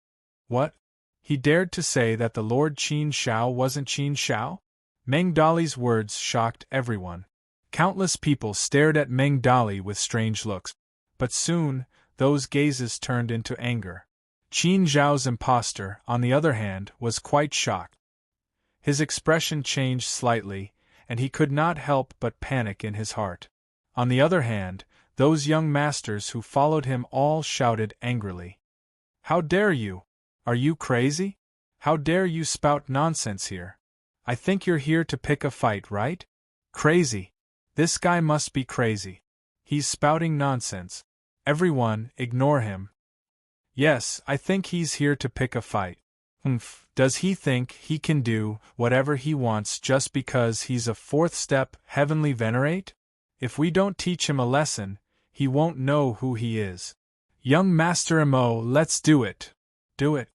What?" He dared to say that the Lord Qin Shao wasn't Qin Shao? Meng Dali's words shocked everyone. Countless people stared at Meng Dali with strange looks. But soon, those gazes turned into anger. Qin Zhao's impostor, on the other hand, was quite shocked. His expression changed slightly, and he could not help but panic in his heart. On the other hand, those young masters who followed him all shouted angrily. "How dare you? Are you crazy? How dare you spout nonsense here? I think you're here to pick a fight, right? Crazy. This guy must be crazy. He's spouting nonsense. Everyone, ignore him." "Yes, I think he's here to pick a fight." "Humph, does he think he can do whatever he wants just because he's a fourth step heavenly venerate? If we don't teach him a lesson, he won't know who he is. Young Master Mo, let's do it. Do it."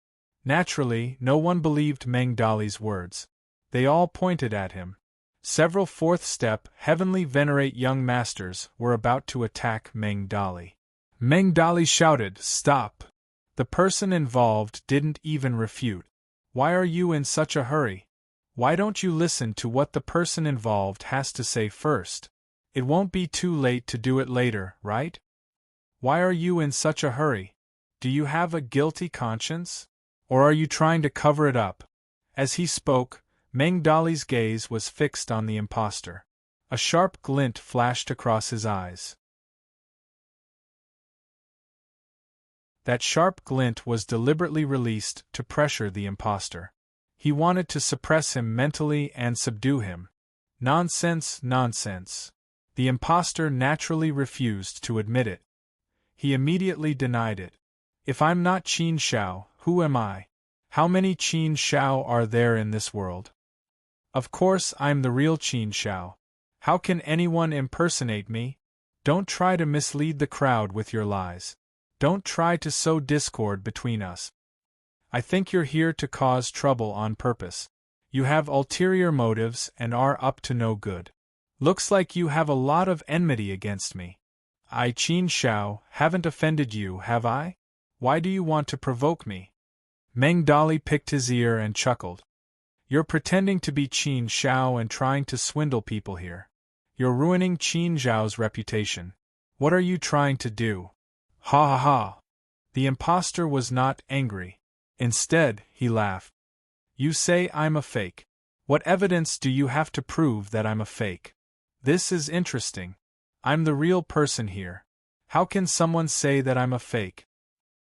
Naturally, no one believed Meng Dali's words. They all pointed at him. Several fourth step heavenly venerate young masters were about to attack Meng Dali. Meng Dali shouted, "Stop!" The person involved didn't even refute. "Why are you in such a hurry? Why don't you listen to what the person involved has to say first? It won't be too late to do it later, right? Why are you in such a hurry? Do you have a guilty conscience? Or are you trying to cover it up?" As he spoke, Meng Dali's gaze was fixed on the impostor. A sharp glint flashed across his eyes. That sharp glint was deliberately released to pressure the impostor. He wanted to suppress him mentally and subdue him. Nonsense, nonsense. The impostor naturally refused to admit it. He immediately denied it. "If I'm not Qin Shao, who am I? How many Qin Shao are there in this world? Of course I'm the real Qin Shao. How can anyone impersonate me? Don't try to mislead the crowd with your lies. Don't try to sow discord between us. I think you're here to cause trouble on purpose. You have ulterior motives and are up to no good. Looks like you have a lot of enmity against me. I, Qin Shao, haven't offended you, have I? Why do you want to provoke me?" Meng Dali picked his ear and chuckled. You're pretending to be Qin Xiao and trying to swindle people here. You're ruining Qin Zhao's reputation. What are you trying to do? Ha ha ha. The impostor was not angry. Instead, he laughed. You say I'm a fake. What evidence do you have to prove that I'm a fake? This is interesting. I'm the real person here. How can someone say that I'm a fake?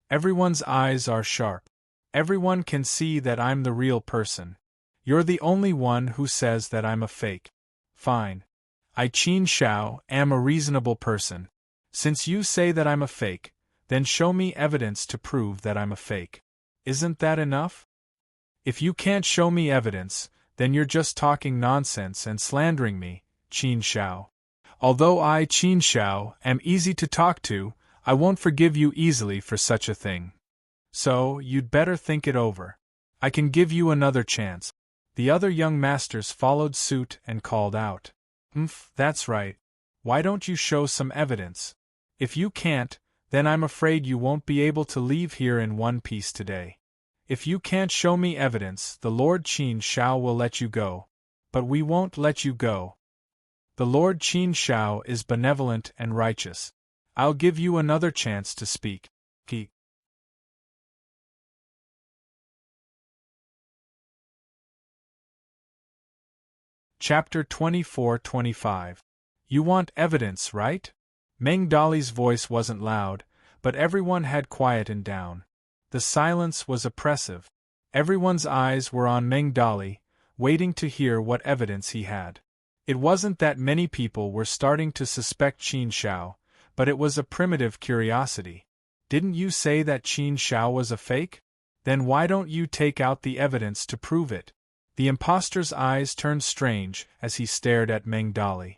Everyone's eyes are sharp. Everyone can see that I'm the real person. You're the only one who says that I'm a fake. Fine. I, Qin Xiao, am a reasonable person. Since you say that I'm a fake, then show me evidence to prove that I'm a fake. Isn't that enough? If you can't show me evidence, then you're just talking nonsense and slandering me, Qin Xiao. Although I, Qin Xiao, am easy to talk to, I won't forgive you easily for such a thing. So, you'd better think it over. I can give you another chance. The other young masters followed suit and called out. That's right. Why don't you show some evidence? If you can't, then I'm afraid you won't be able to leave here in one piece today. If you can't show me evidence, the Lord Qin Xiao will let you go. But we won't let you go. The Lord Qin Xiao is benevolent and righteous. I'll give you another chance to speak. Chapter 24-25. You want evidence, right? Meng Dali's voice wasn't loud, but everyone had quietened down. The silence was oppressive. Everyone's eyes were on Meng Dali, waiting to hear what evidence he had. It wasn't that many people were starting to suspect Qin Xiao, but it was a primitive curiosity. Didn't you say that Qin Xiao was a fake? Then why don't you take out the evidence to prove it? The impostor's eyes turned strange as he stared at Meng Dali.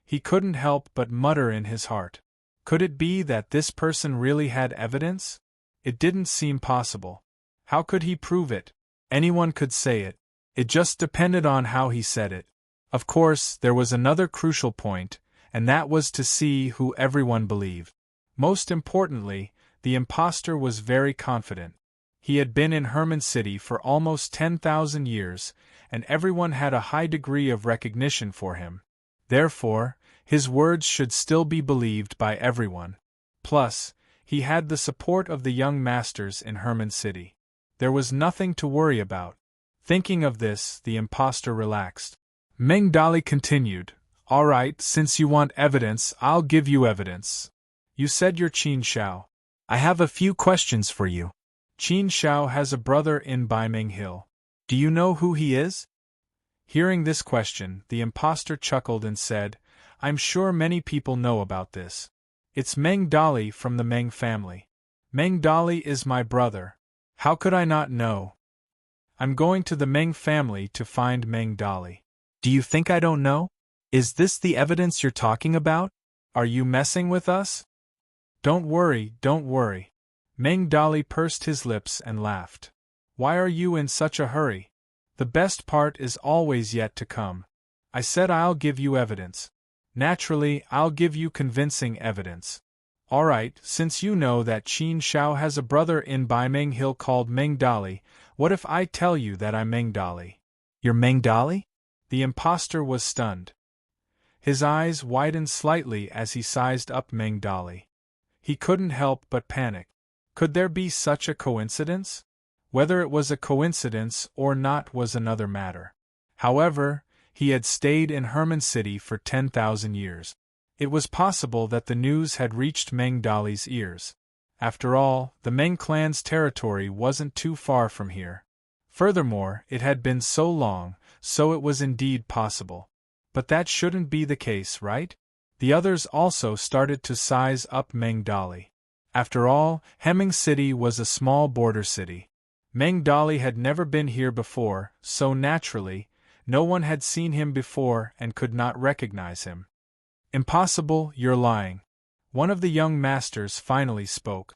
He couldn't help but mutter in his heart. Could it be that this person really had evidence? It didn't seem possible. How could he prove it? Anyone could say it. It just depended on how he said it. Of course, there was another crucial point, and that was to see who everyone believed. Most importantly, the impostor was very confident. He had been in Herman City for almost 10,000 years, and everyone had a high degree of recognition for him. Therefore, his words should still be believed by everyone. Plus, he had the support of the young masters in Herman City. There was nothing to worry about. Thinking of this, the impostor relaxed. Meng Dali continued, All right, since you want evidence, I'll give you evidence. You said you're Qin Xiao. I have a few questions for you. Qin Xiao has a brother in Baiming Hill. Do you know who he is? Hearing this question, the impostor chuckled and said, I'm sure many people know about this. It's Meng Dali from the Meng family. Meng Dali is my brother. How could I not know? I'm going to the Meng family to find Meng Dali. Do you think I don't know? Is this the evidence you're talking about? Are you messing with us? Don't worry, don't worry. Meng Dali pursed his lips and laughed. Why are you in such a hurry? The best part is always yet to come. I said I'll give you evidence. Naturally, I'll give you convincing evidence. All right, since you know that Qin Xiao has a brother in Baiming Hill called Meng Dali, what if I tell you that I'm Meng Dali? You're Meng Dali? The impostor was stunned. His eyes widened slightly as he sized up Meng Dali. He couldn't help but panic. Could there be such a coincidence? Whether it was a coincidence or not was another matter. However, he had stayed in Herman City for 10,000 years. It was possible that the news had reached Meng Dali's ears. After all, the Meng clan's territory wasn't too far from here. Furthermore, it had been so long, so it was indeed possible. But that shouldn't be the case, right? The others also started to size up Meng Dali. After all, Hemming City was a small border city. Meng Dali had never been here before, so naturally, no one had seen him before and could not recognize him. Impossible, you're lying. One of the young masters finally spoke.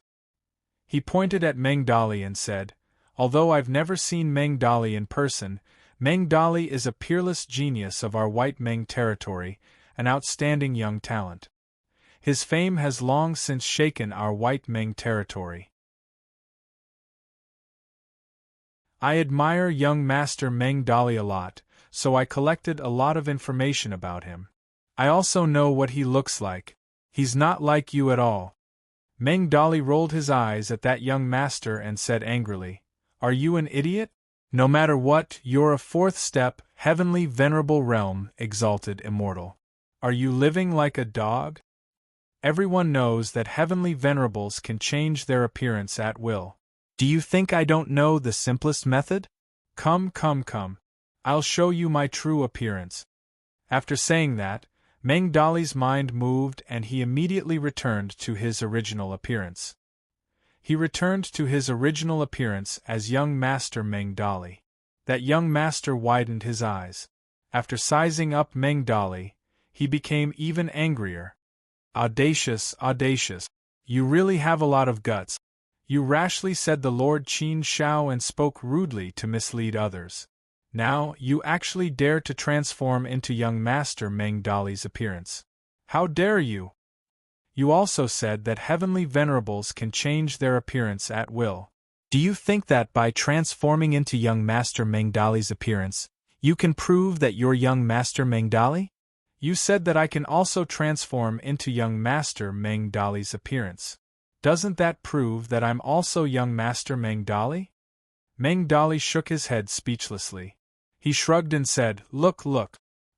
He pointed at Meng Dali and said, Although I've never seen Meng Dali in person, Meng Dali is a peerless genius of our White Meng territory, an outstanding young talent. His fame has long since shaken our White Meng territory. I admire young Master Meng Dali a lot, so I collected a lot of information about him. I also know what he looks like. He's not like you at all." Meng Dali rolled his eyes at that young master and said angrily, "Are you an idiot? No matter what, you're a fourth step, heavenly venerable realm, exalted immortal. Are you living like a dog? Everyone knows that heavenly venerables can change their appearance at will. Do you think I don't know the simplest method? Come, come, come. I'll show you my true appearance." After saying that, Meng Dali's mind moved and he immediately returned to his original appearance. He returned to his original appearance as young Master Meng Dali. That young master widened his eyes. After sizing up Meng Dali, he became even angrier. "Audacious, audacious. You really have a lot of guts. You rashly said the Lord Qin Shao and spoke rudely to mislead others. Now, you actually dare to transform into young Master Meng Dali's appearance. How dare you? You also said that heavenly venerables can change their appearance at will. Do you think that by transforming into young Master Meng Dali's appearance, you can prove that you're young Master Meng Dali? You said that I can also transform into young Master Meng Dali's appearance. Doesn't that prove that I'm also young Master Meng Dali?" Meng Dali shook his head speechlessly. He shrugged and said, Look,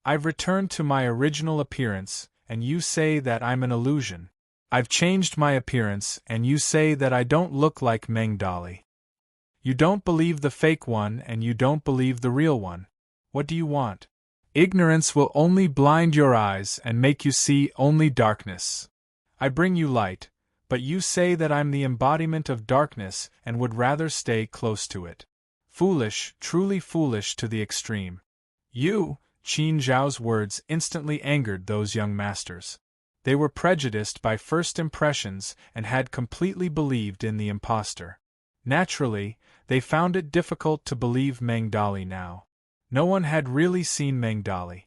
I've returned to my original appearance, and you say that I'm an illusion. I've changed my appearance, and you say that I don't look like Meng Dali. You don't believe the fake one, and you don't believe the real one. What do you want? Ignorance will only blind your eyes and make you see only darkness. I bring you light, but you say that I'm the embodiment of darkness and would rather stay close to it. Foolish, truly foolish to the extreme. You, Qin Zhao's words instantly angered those young masters. They were prejudiced by first impressions and had completely believed in the impostor. Naturally, they found it difficult to believe Meng Dali now. No one had really seen Meng Dali.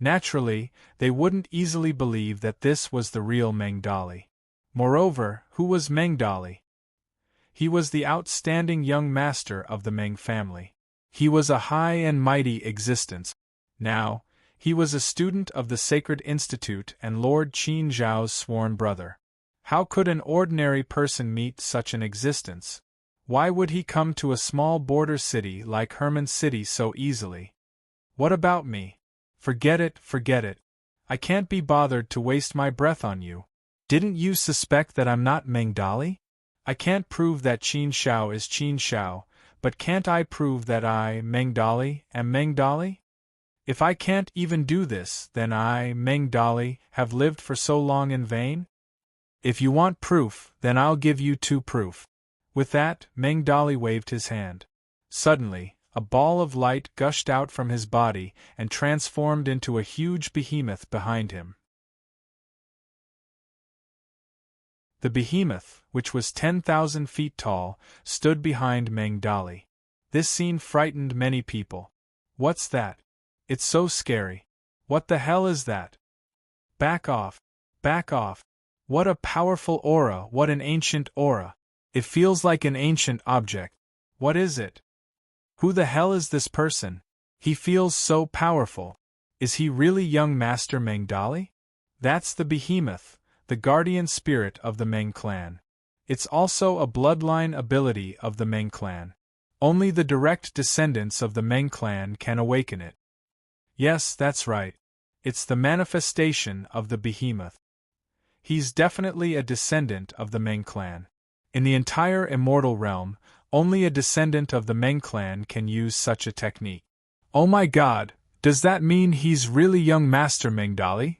Naturally, they wouldn't easily believe that this was the real Meng Dali. Moreover, who was Meng Dali? He was the outstanding young master of the Meng family. He was a high and mighty existence. Now, he was a student of the Sacred Institute and Lord Qin Zhao's sworn brother. How could an ordinary person meet such an existence? Why would he come to a small border city like Herman City so easily? What about me? Forget it, forget it. I can't be bothered to waste my breath on you. Didn't you suspect that I'm not Meng Dali? I can't prove that Qin Shao is Qin Shao, but can't I prove that I, Meng Dali, am Meng Dali? If I can't even do this, then I, Meng Dali, have lived for so long in vain? If you want proof, then I'll give you two proof. With that, Meng Dali waved his hand. Suddenly, a ball of light gushed out from his body and transformed into a huge behemoth behind him. The behemoth, which was 10,000 feet tall, stood behind Meng Dali. This scene frightened many people. What's that? It's so scary. What the hell is that? Back off. Back off. What a powerful aura, what an ancient aura. It feels like an ancient object. What is it? Who the hell is this person? He feels so powerful. Is he really young Master Meng Dali? That's the behemoth, the guardian spirit of the Meng clan. It's also a bloodline ability of the Meng clan. Only the direct descendants of the Meng clan can awaken it. Yes, that's right. It's the manifestation of the behemoth. He's definitely a descendant of the Meng clan. In the entire immortal realm, only a descendant of the Meng clan can use such a technique. Oh my god, does that mean he's really young Master Meng Dali?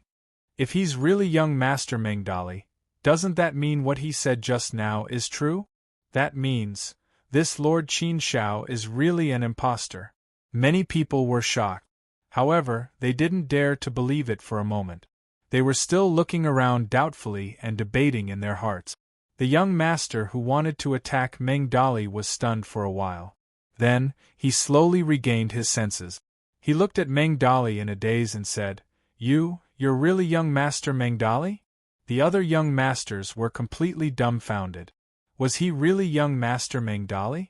If he's really young Master Meng Dali, doesn't that mean what he said just now is true? That means, this Lord Qin Shao is really an impostor. Many people were shocked. However, they didn't dare to believe it for a moment. They were still looking around doubtfully and debating in their hearts. The young master who wanted to attack Meng Dali was stunned for a while. Then, he slowly regained his senses. He looked at Meng Dali in a daze and said, You're really young Master Meng Dali? The other young masters were completely dumbfounded. Was he really young Master Meng Dali?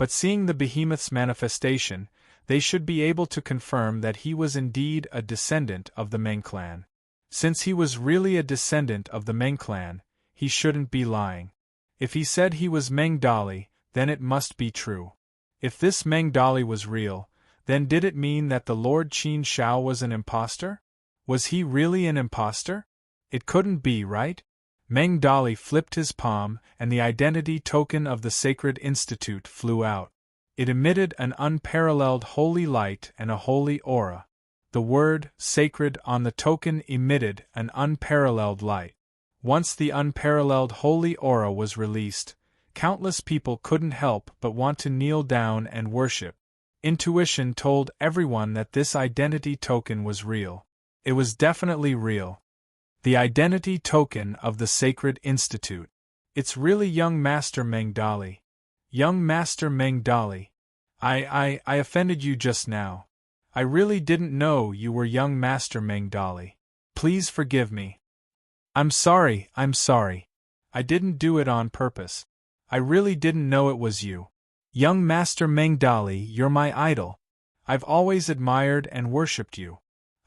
But seeing the behemoth's manifestation, they should be able to confirm that he was indeed a descendant of the Meng clan. Since he was really a descendant of the Meng clan, he shouldn't be lying. If he said he was Meng Dali, then it must be true. If this Meng Dali was real, then did it mean that the Lord Qin Shao was an impostor? Was he really an impostor? It couldn't be, right? Meng Dali flipped his palm, and the identity token of the Sacred Institute flew out. It emitted an unparalleled holy light and a holy aura. The word sacred on the token emitted an unparalleled light. Once the unparalleled holy aura was released, countless people couldn't help but want to kneel down and worship. Intuition told everyone that this identity token was real. It was definitely real. The identity token of the Sacred Institute. It's really young Master Meng Dali. Young Master Meng Dali. I offended you just now. I really didn't know you were young Master Meng Dali. Please forgive me. I'm sorry. I didn't do it on purpose. I really didn't know it was you. Young Master Meng Dali, you're my idol. I've always admired and worshipped you.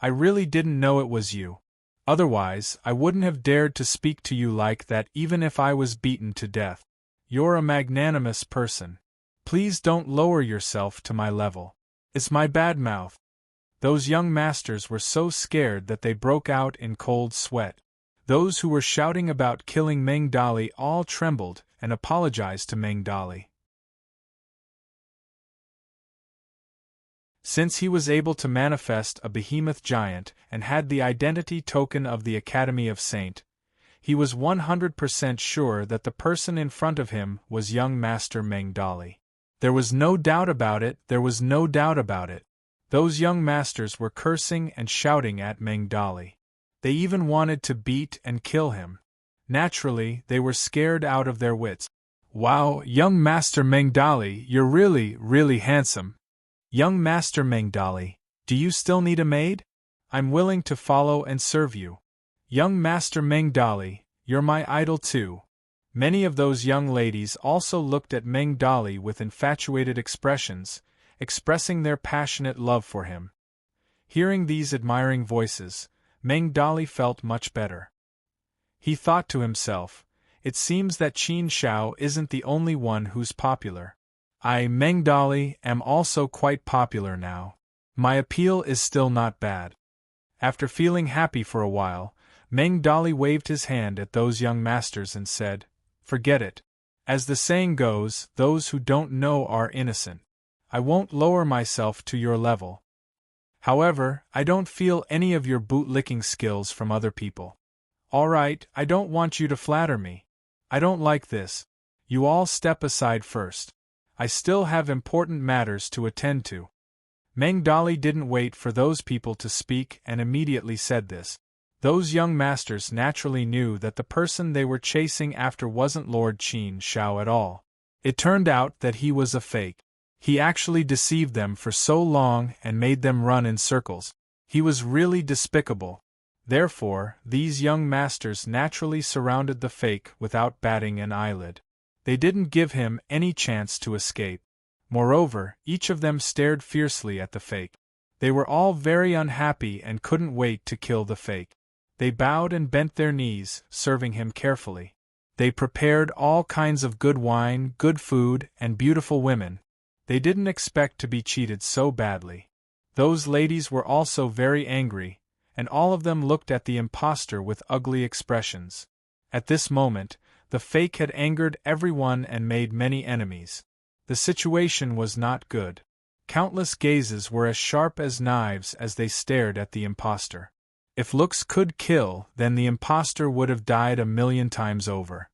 I really didn't know it was you. Otherwise, I wouldn't have dared to speak to you like that even if I was beaten to death. You're a magnanimous person. Please don't lower yourself to my level. It's my bad mouth. Those young masters were so scared that they broke out in cold sweat. Those who were shouting about killing Meng Dali all trembled and apologized to Meng Dali. Since he was able to manifest a behemoth giant and had the identity token of the Academy of Saint, he was 100% sure that the person in front of him was young Master Meng Dali. There was no doubt about it, Those young masters were cursing and shouting at Meng Dali. They even wanted to beat and kill him. Naturally, they were scared out of their wits. Wow, young Master Meng Dali, you're really handsome. Young Master Meng Dali, do you still need a maid? I'm willing to follow and serve you. Young Master Meng Dali, you're my idol too. Many of those young ladies also looked at Meng Dali with infatuated expressions, expressing their passionate love for him. Hearing these admiring voices, Meng Dali felt much better. He thought to himself, it seems that Qin Shao isn't the only one who's popular. I, Meng Dali, am also quite popular now. My appeal is still not bad. After feeling happy for a while, Meng Dali waved his hand at those young masters and said, forget it. As the saying goes, those who don't know are innocent. I won't lower myself to your level. However, I don't feel any of your bootlicking skills from other people. All right, I don't want you to flatter me. I don't like this. You all step aside first. I still have important matters to attend to. Meng Dali didn't wait for those people to speak and immediately said this. Those young masters naturally knew that the person they were chasing after wasn't Lord Qin Shao at all. It turned out that he was a fake. He actually deceived them for so long and made them run in circles. He was really despicable. Therefore, these young masters naturally surrounded the fake without batting an eyelid. They didn't give him any chance to escape. Moreover, each of them stared fiercely at the fake. They were all very unhappy and couldn't wait to kill the fake. They bowed and bent their knees, serving him carefully. They prepared all kinds of good wine, good food, and beautiful women. They didn't expect to be cheated so badly. Those ladies were also very angry, and all of them looked at the impostor with ugly expressions. At this moment, the fake had angered everyone and made many enemies. The situation was not good. Countless gazes were as sharp as knives as they stared at the impostor. If looks could kill, then the impostor would have died 1,000,000 times over.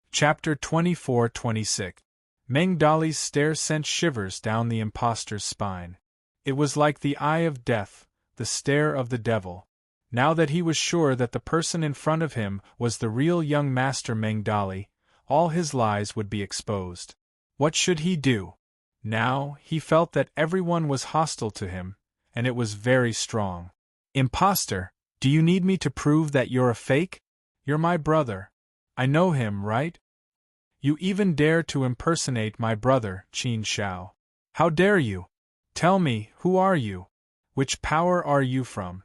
Chapter 24-26. Meng Dali's stare sent shivers down the impostor's spine. It was like the eye of death, the stare of the devil. Now that he was sure that the person in front of him was the real young Master Meng Dali, all his lies would be exposed. What should he do? Now, he felt that everyone was hostile to him, and it was very strong. Impostor, do you need me to prove that you're a fake? You're my brother. I know him, right? You even dare to impersonate my brother, Qin Shao. How dare you? Tell me, who are you? Which power are you from?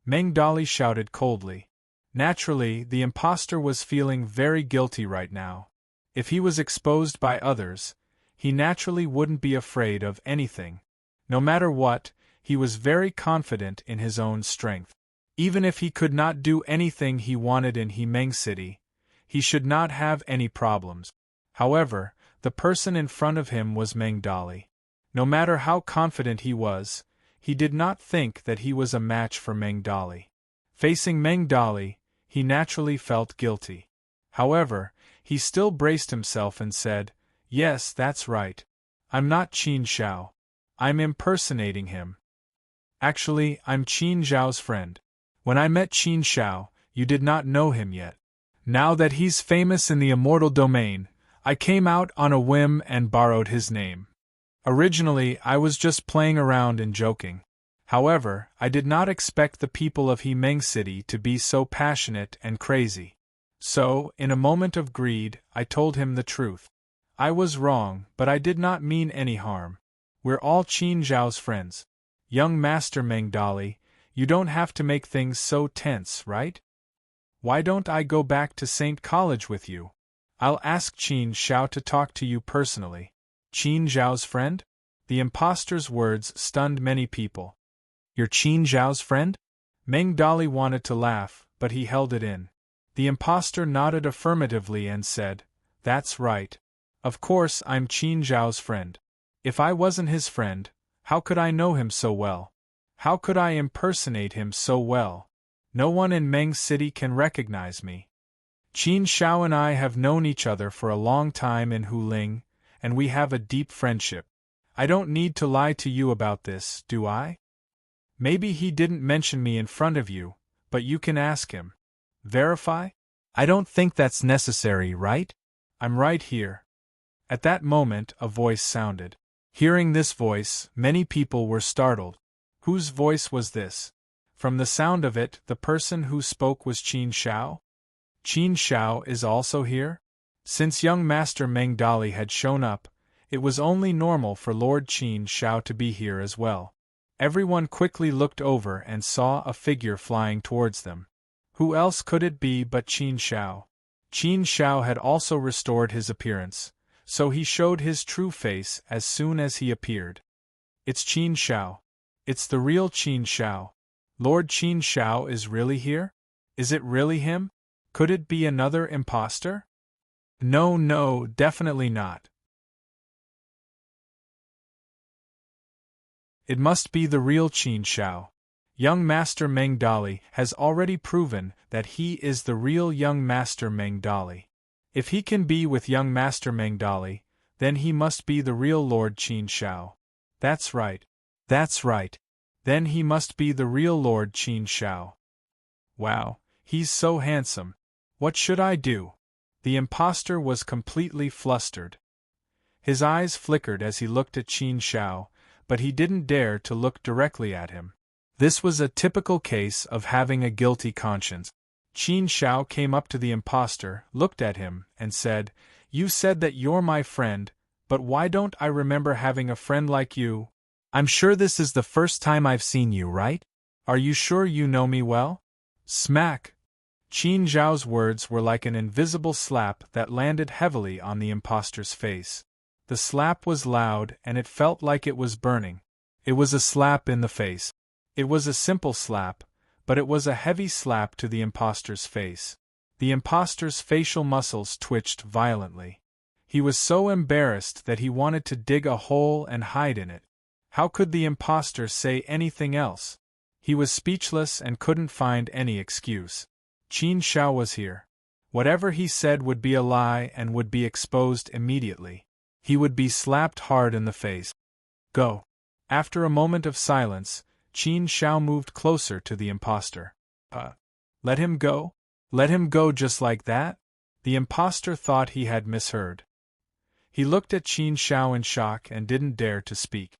Meng Dali shouted coldly. Naturally, the impostor was feeling very guilty right now. If he was exposed by others, he naturally wouldn't be afraid of anything. No matter what, he was very confident in his own strength. Even if he could not do anything he wanted in Hemeng City, he should not have any problems. However, the person in front of him was Meng Dali. No matter how confident he did not think that he was a match for Meng Dali. Facing Meng Dali, he naturally felt guilty. However, he still braced himself and said, "Yes, that's right. I'm not Qin Shao. I'm impersonating him. Actually, I'm Qin Zhao's friend. When I met Qin Shao, you did not know him yet. Now that he's famous in the immortal domain, I came out on a whim and borrowed his name. Originally, I was just playing around and joking. However, I did not expect the people of Hemeng City to be so passionate and crazy. So, in a moment of greed, I told him the truth. I was wrong, but I did not mean any harm. We're all Qin Zhao's friends. Young Master Meng Dali, you don't have to make things so tense, right? Why don't I go back to St. College with you? I'll ask Qin Shao to talk to you personally." Qin Zhao's friend? The impostor's words stunned many people. You're Qin Zhao's friend? Meng Dali wanted to laugh, but he held it in. The impostor nodded affirmatively and said, "That's right. Of course I'm Qin Zhao's friend. If I wasn't his friend, how could I know him so well? How could I impersonate him so well? No one in Meng City can recognize me. Qin Shao and I have known each other for a long time in Huling, and we have a deep friendship. I don't need to lie to you about this, do I? Maybe he didn't mention me in front of you, but you can ask him. Verify? I don't think that's necessary, right? I'm right here." At that moment, a voice sounded. Hearing this voice, many people were startled. Whose voice was this? From the sound of it, the person who spoke was Qin Shao? Qin Shao is also here? Since young Master Meng Dali had shown up, it was only normal for Lord Qin Shao to be here as well. Everyone quickly looked over and saw a figure flying towards them. Who else could it be but Qin Shao? Qin Shao had also restored his appearance, so he showed his true face as soon as he appeared. It's Qin Shao. It's the real Qin Shao. Lord Qin Shao is really here? Is it really him? Could it be another impostor? No, definitely not. It must be the real Qin Shao. Young Master Meng Dali has already proven that he is the real young Master Meng Dali. If he can be with young Master Meng Dali, then he must be the real Lord Qin Shao. That's right. Then he must be the real Lord Qin Shao. Wow, he's so handsome. What should I do? The impostor was completely flustered. His eyes flickered as he looked at Qin Shao, but he didn't dare to look directly at him. This was a typical case of having a guilty conscience. Qin Shao came up to the impostor, looked at him, and said, "You said that you're my friend, but why don't I remember having a friend like you? I'm sure this is the first time I've seen you, right? Are you sure you know me well?" Smack! Qin Zhao's words were like an invisible slap that landed heavily on the impostor's face. The slap was loud and it felt like it was burning. It was a slap in the face. It was a simple slap, but it was a heavy slap to the impostor's face. The impostor's facial muscles twitched violently. He was so embarrassed that he wanted to dig a hole and hide in it. How could the impostor say anything else? He was speechless and couldn't find any excuse. Qin Shao was here. Whatever he said would be a lie and would be exposed immediately. He would be slapped hard in the face. Go. After a moment of silence, Qin Shao moved closer to the impostor. Let him go? Let him go just like that? The impostor thought he had misheard. He looked at Qin Shao in shock and didn't dare to speak.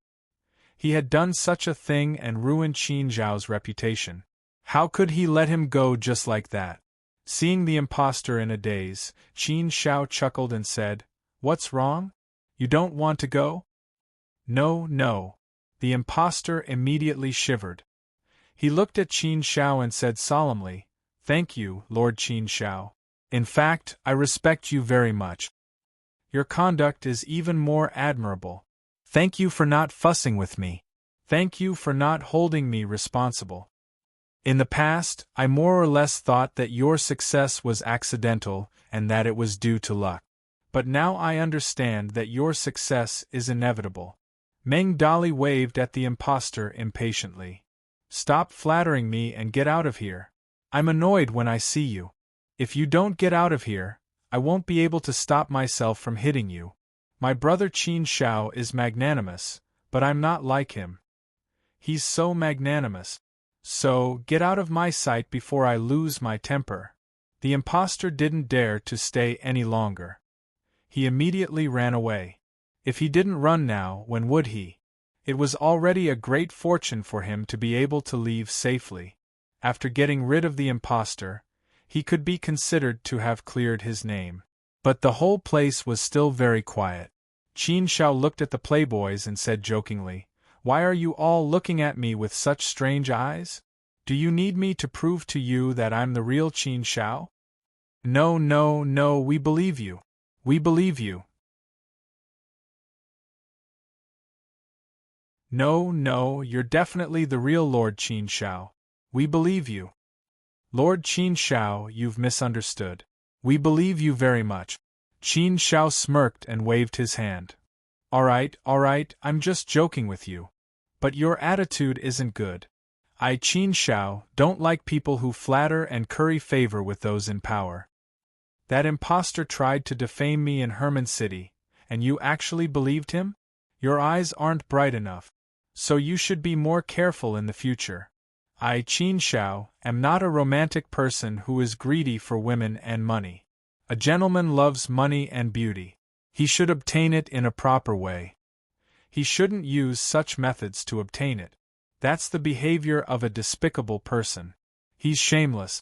He had done such a thing and ruined Qin Zhao's reputation. How could he let him go just like that? Seeing the impostor in a daze, Qin Shao chuckled and said, "What's wrong? You don't want to go?" "No, no." The impostor immediately shivered. He looked at Qin Shao and said solemnly, "Thank you, Lord Qin Shao. In fact, I respect you very much. Your conduct is even more admirable. Thank you for not fussing with me. Thank you for not holding me responsible. In the past, I more or less thought that your success was accidental and that it was due to luck. But now I understand that your success is inevitable." Meng Dali waved at the impostor impatiently. "Stop flattering me and get out of here. I'm annoyed when I see you. If you don't get out of here, I won't be able to stop myself from hitting you. My brother Qin Shao is magnanimous, but I'm not like him. He's so magnanimous. So, get out of my sight before I lose my temper." The impostor didn't dare to stay any longer. He immediately ran away. If he didn't run now, when would he? It was already a great fortune for him to be able to leave safely. After getting rid of the impostor, he could be considered to have cleared his name. But the whole place was still very quiet. Qin Shao looked at the playboys and said jokingly, "Why are you all looking at me with such strange eyes? Do you need me to prove to you that I'm the real Qin Shao?" "No, no, no, we believe you. We believe you." "No, no, you're definitely the real Lord Qin Shao. We believe you." "Lord Qin Shao, you've misunderstood. We believe you very much." Qin Shao smirked and waved his hand. All right, I'm just joking with you. But your attitude isn't good. I, Qin Shao, don't like people who flatter and curry favor with those in power. That impostor tried to defame me in Herman City, and you actually believed him? Your eyes aren't bright enough. So you should be more careful in the future. I, Qin Shao, am not a romantic person who is greedy for women and money. A gentleman loves money and beauty. He should obtain it in a proper way. He shouldn't use such methods to obtain it. That's the behavior of a despicable person. He's shameless.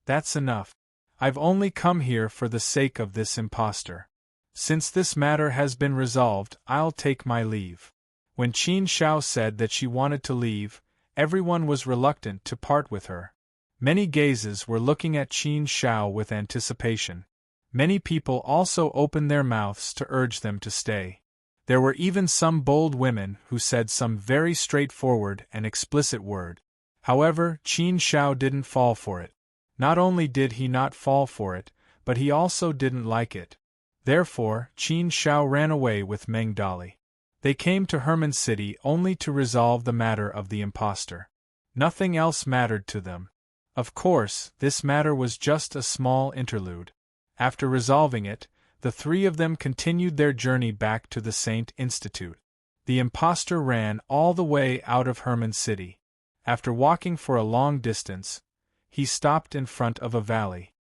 That's enough. I've only come here for the sake of this impostor. Since this matter has been resolved, I'll take my leave. When Qin Shao said that she wanted to leave, everyone was reluctant to part with her. Many gazes were looking at Qin Shao with anticipation. Many people also opened their mouths to urge them to stay. There were even some bold women who said some very straightforward and explicit word. However, Qin Shao didn't fall for it. Not only did he not fall for it, but he also didn't like it. Therefore, Qin Shao ran away with Meng Dali. They came to Herman City only to resolve the matter of the impostor. Nothing else mattered to them. Of course, this matter was just a small interlude. After resolving it, the three of them continued their journey back to the Saint Institute. The impostor ran all the way out of Herman City. After walking for a long distance, he stopped in front of a valley.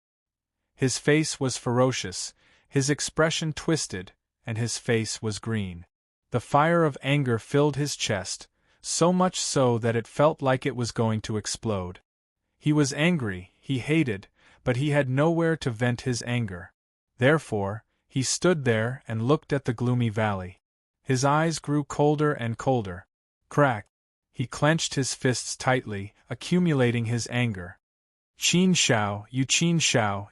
His face was ferocious, his expression twisted, and his face was green. The fire of anger filled his chest, so much so that it felt like it was going to explode. He was angry, he hated, but he had nowhere to vent his anger. Therefore, he stood there and looked at the gloomy valley. His eyes grew colder and colder. Crack! He clenched his fists tightly, accumulating his anger. Qin Shao,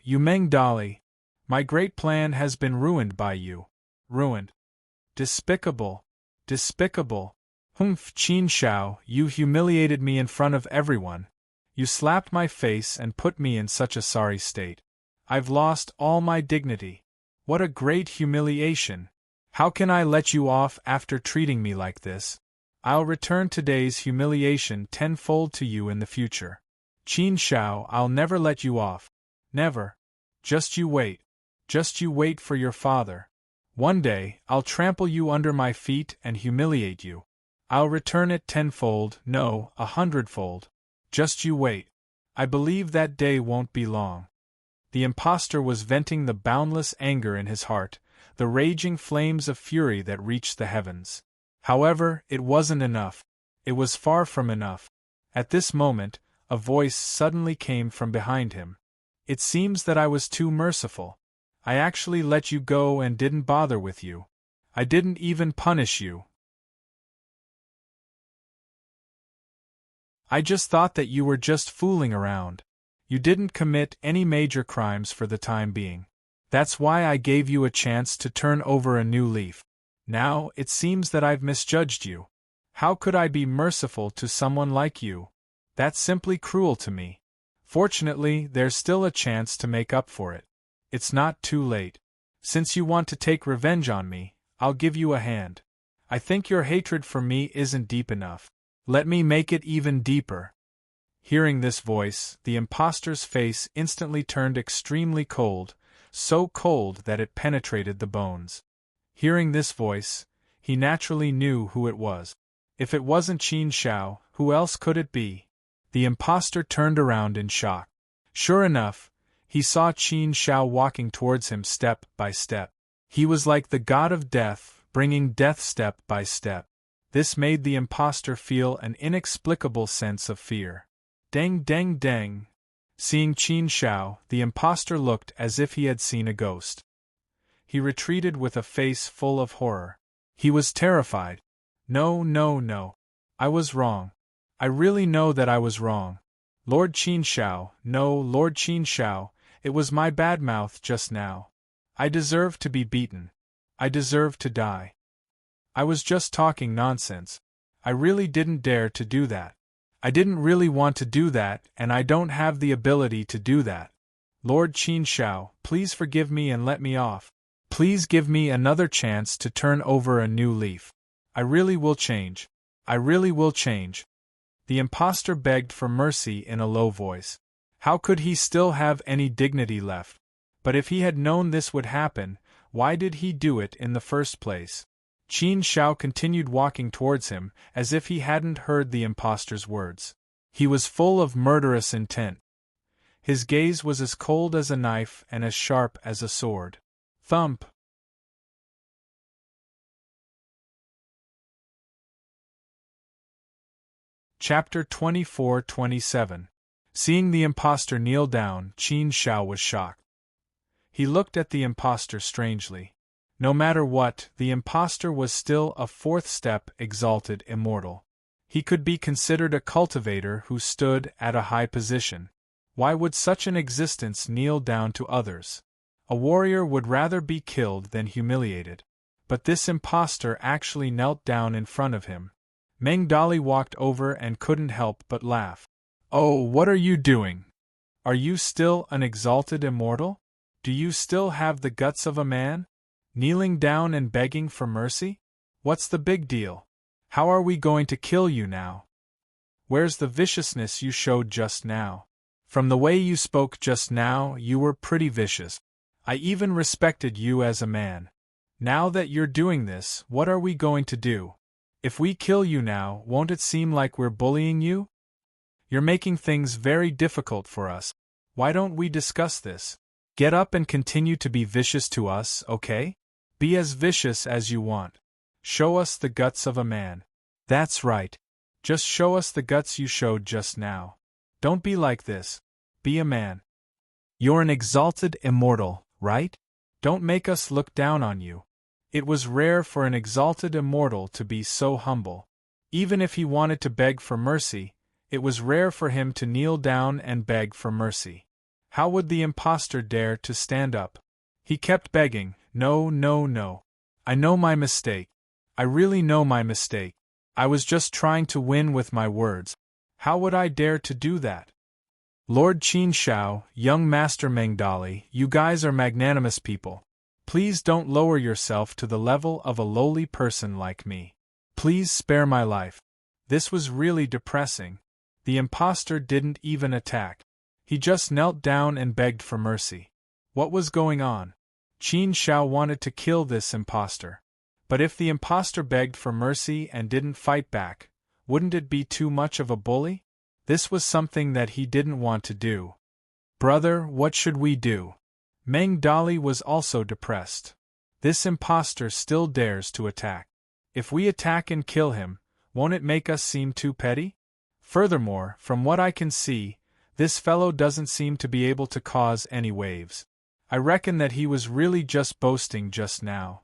you Meng Dali! My great plan has been ruined by you. Ruined. Despicable! Despicable! Humph, Qin Shao, you humiliated me in front of everyone. You slapped my face and put me in such a sorry state. I've lost all my dignity. What a great humiliation! How can I let you off after treating me like this? I'll return today's humiliation tenfold to you in the future. Qin Shao, I'll never let you off. Never. Just you wait. Just you wait for your father. One day, I'll trample you under my feet and humiliate you. I'll return it tenfold, no, 100-fold. Just you wait. I believe that day won't be long. The impostor was venting the boundless anger in his heart, the raging flames of fury that reached the heavens. However, it wasn't enough. It was far from enough. At this moment, a voice suddenly came from behind him. It seems that I was too merciful. I actually let you go and didn't bother with you. I didn't even punish you. I just thought that you were just fooling around. You didn't commit any major crimes for the time being. That's why I gave you a chance to turn over a new leaf. Now, it seems that I've misjudged you. How could I be merciful to someone like you? That's simply cruel to me. Fortunately, there's still a chance to make up for it. It's not too late. Since you want to take revenge on me, I'll give you a hand. I think your hatred for me isn't deep enough. Let me make it even deeper. Hearing this voice, the impostor's face instantly turned extremely cold, so cold that it penetrated the bones. Hearing this voice, he naturally knew who it was. If it wasn't Qin Shao, who else could it be? The impostor turned around in shock. Sure enough, he saw Qin Shao walking towards him step by step. He was like the god of death, bringing death step by step. This made the impostor feel an inexplicable sense of fear. Deng deng deng. Seeing Qin Shao, the impostor looked as if he had seen a ghost. He retreated with a face full of horror. He was terrified. No, no, no. I was wrong. I really know that I was wrong. Lord Qin Shao, no, Lord Qin Shao, it was my bad mouth just now. I deserve to be beaten. I deserve to die. I was just talking nonsense. I really didn't dare to do that. I didn't really want to do that, and I don't have the ability to do that. Lord Qin Shao, please forgive me and let me off. Please give me another chance to turn over a new leaf. I really will change. I really will change. The impostor begged for mercy in a low voice. How could he still have any dignity left? But if he had known this would happen, why did he do it in the first place? Qin Shao continued walking towards him, as if he hadn't heard the impostor's words. He was full of murderous intent. His gaze was as cold as a knife and as sharp as a sword. Thump! Chapter 24-27. Seeing the impostor kneel down, Qin Shao was shocked. He looked at the impostor strangely. No matter what, the impostor was still a fourth step exalted immortal. He could be considered a cultivator who stood at a high position. Why would such an existence kneel down to others? A warrior would rather be killed than humiliated. But this impostor actually knelt down in front of him. Meng Dali walked over and couldn't help but laugh. Oh, what are you doing? Are you still an exalted immortal? Do you still have the guts of a man? Kneeling down and begging for mercy? What's the big deal? How are we going to kill you now? Where's the viciousness you showed just now? From the way you spoke just now, you were pretty vicious. I even respected you as a man. Now that you're doing this, what are we going to do? If we kill you now, won't it seem like we're bullying you? You're making things very difficult for us. Why don't we discuss this? Get up and continue to be vicious to us, okay? Be as vicious as you want. Show us the guts of a man. That's right. Just show us the guts you showed just now. Don't be like this. Be a man. You're an exalted immortal, right? Don't make us look down on you. It was rare for an exalted immortal to be so humble. Even if he wanted to beg for mercy, it was rare for him to kneel down and beg for mercy. How would the impostor dare to stand up? He kept begging, no, no, no. I know my mistake. I really know my mistake. I was just trying to win with my words. How would I dare to do that? Lord Qin Shao, young Master Meng Dali, you guys are magnanimous people. Please don't lower yourself to the level of a lowly person like me. Please spare my life. This was really depressing. The impostor didn't even attack. He just knelt down and begged for mercy. What was going on? Qin Shao wanted to kill this impostor. But if the impostor begged for mercy and didn't fight back, wouldn't it be too much of a bully? This was something that he didn't want to do. Brother, what should we do? Meng Dali was also depressed. This impostor still dares to attack. If we attack and kill him, won't it make us seem too petty? Furthermore, from what I can see, This fellow doesn't seem to be able to cause any waves. I reckon that he was really just boasting just now.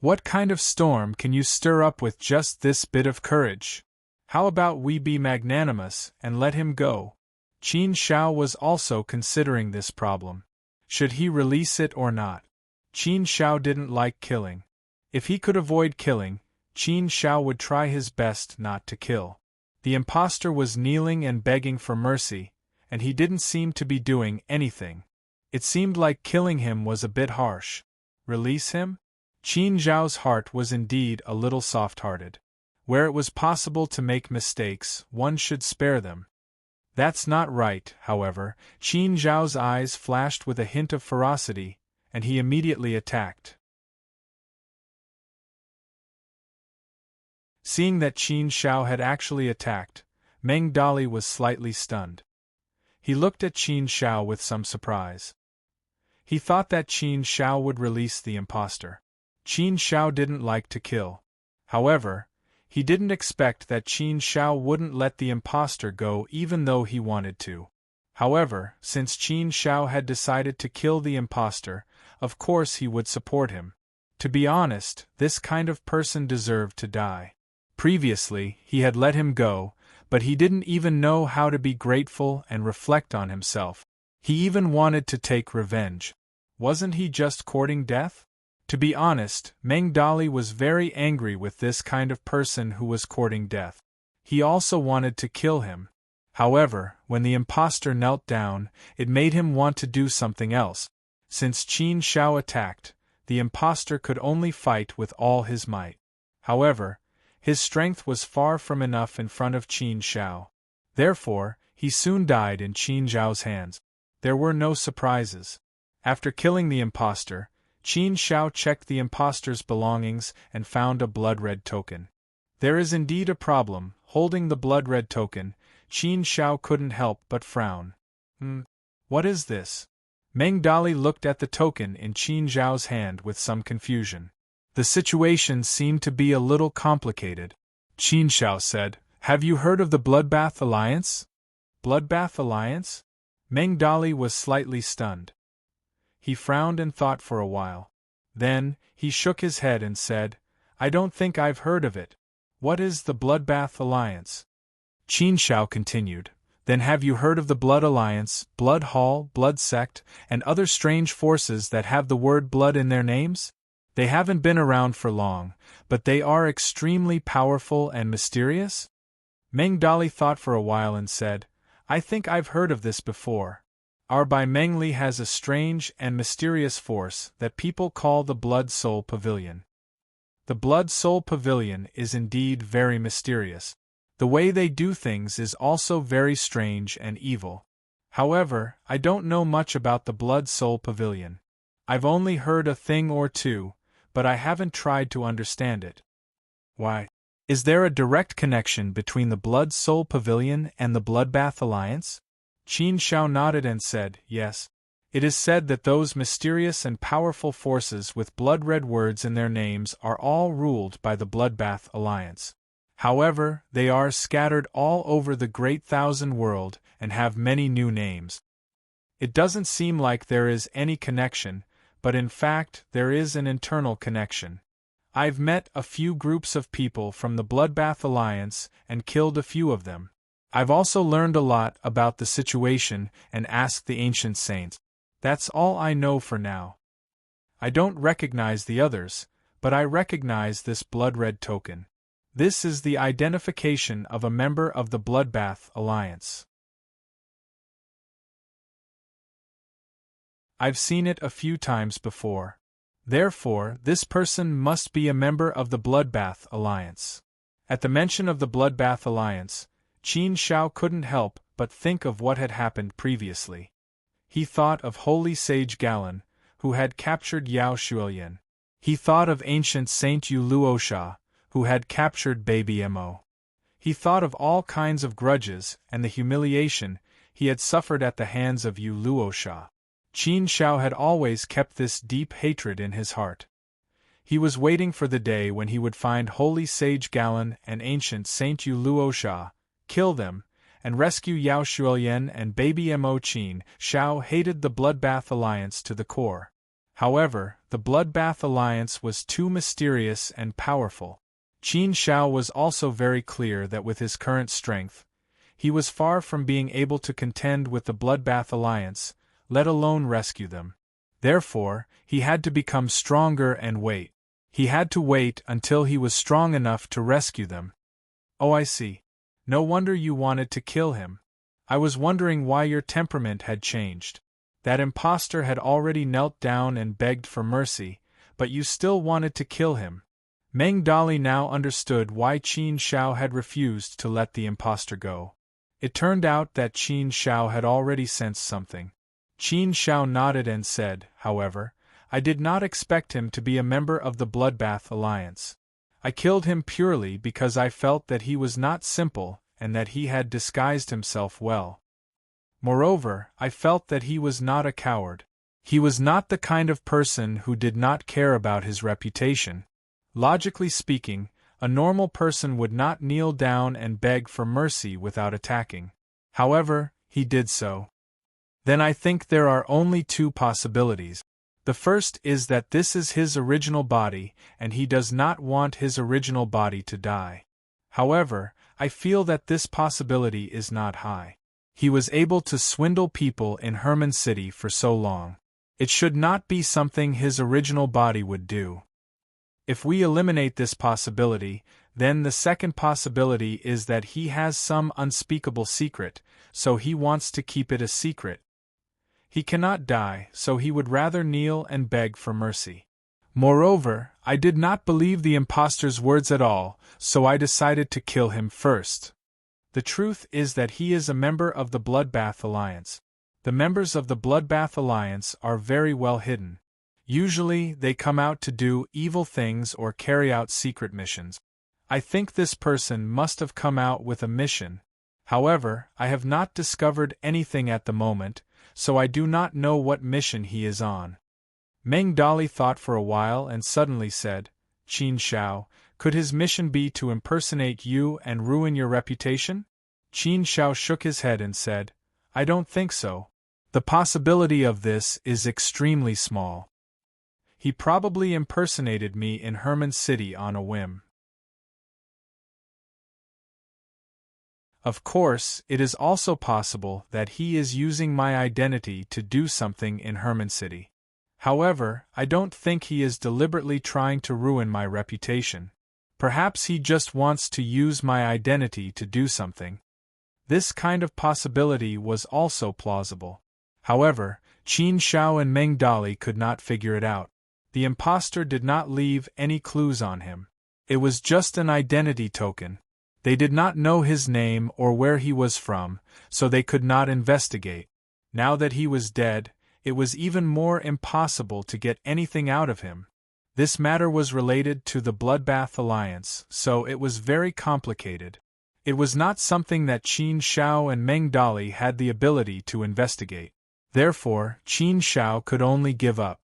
What kind of storm can you stir up with just this bit of courage? How about we be magnanimous and let him go? Qin Shao was also considering this problem. Should he release it or not? Qin Shao didn't like killing. If he could avoid killing, Qin Shao would try his best not to kill. The impostor was kneeling and begging for mercy, and he didn't seem to be doing anything. It seemed like killing him was a bit harsh. Release him? Qin Zhao's heart was indeed a little soft-hearted. Where it was possible to make mistakes, one should spare them. That's not right, however. Qin Zhao's eyes flashed with a hint of ferocity, and he immediately attacked. Seeing that Qin Shao had actually attacked, Meng Dali was slightly stunned. He looked at Qin Shao with some surprise. He thought that Qin Shao would release the impostor. Qin Shao didn't like to kill. However, he didn't expect that Qin Shao wouldn't let the impostor go even though he wanted to. However, since Qin Shao had decided to kill the impostor, of course he would support him. To be honest, this kind of person deserved to die. Previously, he had let him go, but he didn't even know how to be grateful and reflect on himself. He even wanted to take revenge. Wasn't he just courting death? To be honest, Meng Dali was very angry with this kind of person who was courting death. He also wanted to kill him. However, when the impostor knelt down, it made him want to do something else. Since Qin Shao attacked, the impostor could only fight with all his might. However, his strength was far from enough in front of Qin Shao. Therefore, he soon died in Qin Zhao's hands. There were no surprises. After killing the impostor, Qin Shao checked the impostor's belongings and found a blood-red token. There is indeed a problem. Holding the blood-red token, Qin Shao couldn't help but frown. What is this? Meng Dali looked at the token in Qin Zhao's hand with some confusion. The situation seemed to be a little complicated. Qin Shao said, "Have you heard of the Bloodbath Alliance?" Bloodbath Alliance? Meng Dali was slightly stunned. He frowned and thought for a while. Then, he shook his head and said, "I don't think I've heard of it. What is the Bloodbath Alliance?" Qin Shao continued, "Then have you heard of the Blood Alliance, Blood Hall, Blood Sect, and other strange forces that have the word blood in their names? They haven't been around for long, but they are extremely powerful and mysterious?" Meng Dali thought for a while and said, "I think I've heard of this before. Our Bai Mengli has a strange and mysterious force that people call the Blood Soul Pavilion. The Blood Soul Pavilion is indeed very mysterious. The way they do things is also very strange and evil. However, I don't know much about the Blood Soul Pavilion. I've only heard a thing or two, but I haven't tried to understand it." "Why? Is there a direct connection between the Blood Soul Pavilion and the Bloodbath Alliance?" Qin Shao nodded and said, "Yes. It is said that those mysterious and powerful forces with blood-red words in their names are all ruled by the Bloodbath Alliance. However, they are scattered all over the Great Thousand World and have many new names. It doesn't seem like there is any connection, but in fact there is an internal connection. I've met a few groups of people from the Bloodbath Alliance and killed a few of them. I've also learned a lot about the situation and asked the ancient saints. That's all I know for now. I don't recognize the others, but I recognize this blood-red token. This is the identification of a member of the Bloodbath Alliance. I've seen it a few times before. Therefore, this person must be a member of the Bloodbath Alliance." At the mention of the Bloodbath Alliance, Qin Shao couldn't help but think of what had happened previously. He thought of Holy Sage Galan, who had captured Yao Shuolian. He thought of ancient Saint Yu Luosha, who had captured Baby Mo. He thought of all kinds of grudges and the humiliation he had suffered at the hands of Yu Luosha. Qin Shao had always kept this deep hatred in his heart. He was waiting for the day when he would find Holy Sage Galan and ancient Saint Yu Luosha, kill them, and rescue Yao Shuoyan and baby Mo. Qin Shao hated the Bloodbath Alliance to the core. However, the Bloodbath Alliance was too mysterious and powerful. Qin Shao was also very clear that with his current strength, he was far from being able to contend with the Bloodbath Alliance, let alone rescue them. Therefore, he had to become stronger and wait. He had to wait until he was strong enough to rescue them. Oh, I see. No wonder you wanted to kill him. I was wondering why your temperament had changed. That impostor had already knelt down and begged for mercy, but you still wanted to kill him. Meng Dali now understood why Qin Shao had refused to let the impostor go. It turned out that Qin Shao had already sensed something. Qin Shao nodded and said, however, I did not expect him to be a member of the Bloodbath Alliance. I killed him purely because I felt that he was not simple and that he had disguised himself well. Moreover, I felt that he was not a coward. He was not the kind of person who did not care about his reputation. Logically speaking, a normal person would not kneel down and beg for mercy without attacking. However, he did so. Then I think there are only two possibilities. The first is that this is his original body, and he does not want his original body to die. However, I feel that this possibility is not high. He was able to swindle people in Herman City for so long. It should not be something his original body would do. If we eliminate this possibility, then the second possibility is that he has some unspeakable secret, so he wants to keep it a secret. He cannot die, so he would rather kneel and beg for mercy. Moreover, I did not believe the impostor's words at all, so I decided to kill him first. The truth is that he is a member of the Bloodbath Alliance. The members of the Bloodbath Alliance are very well hidden. Usually, they come out to do evil things or carry out secret missions. I think this person must have come out with a mission. However, I have not discovered anything at the moment, so I do not know what mission he is on. Meng Dali thought for a while and suddenly said, Qin Shao, could his mission be to impersonate you and ruin your reputation? Qin Shao shook his head and said, I don't think so. The possibility of this is extremely small. He probably impersonated me in Herman City on a whim. Of course, it is also possible that he is using my identity to do something in Herman City. However, I don't think he is deliberately trying to ruin my reputation. Perhaps he just wants to use my identity to do something. This kind of possibility was also plausible. However, Qin Shao and Meng Dali could not figure it out. The impostor did not leave any clues on him. It was just an identity token. They did not know his name or where he was from, so they could not investigate. Now that he was dead, it was even more impossible to get anything out of him. This matter was related to the Bloodbath Alliance, so it was very complicated. It was not something that Qin Shao and Meng Dali had the ability to investigate. Therefore, Qin Shao could only give up.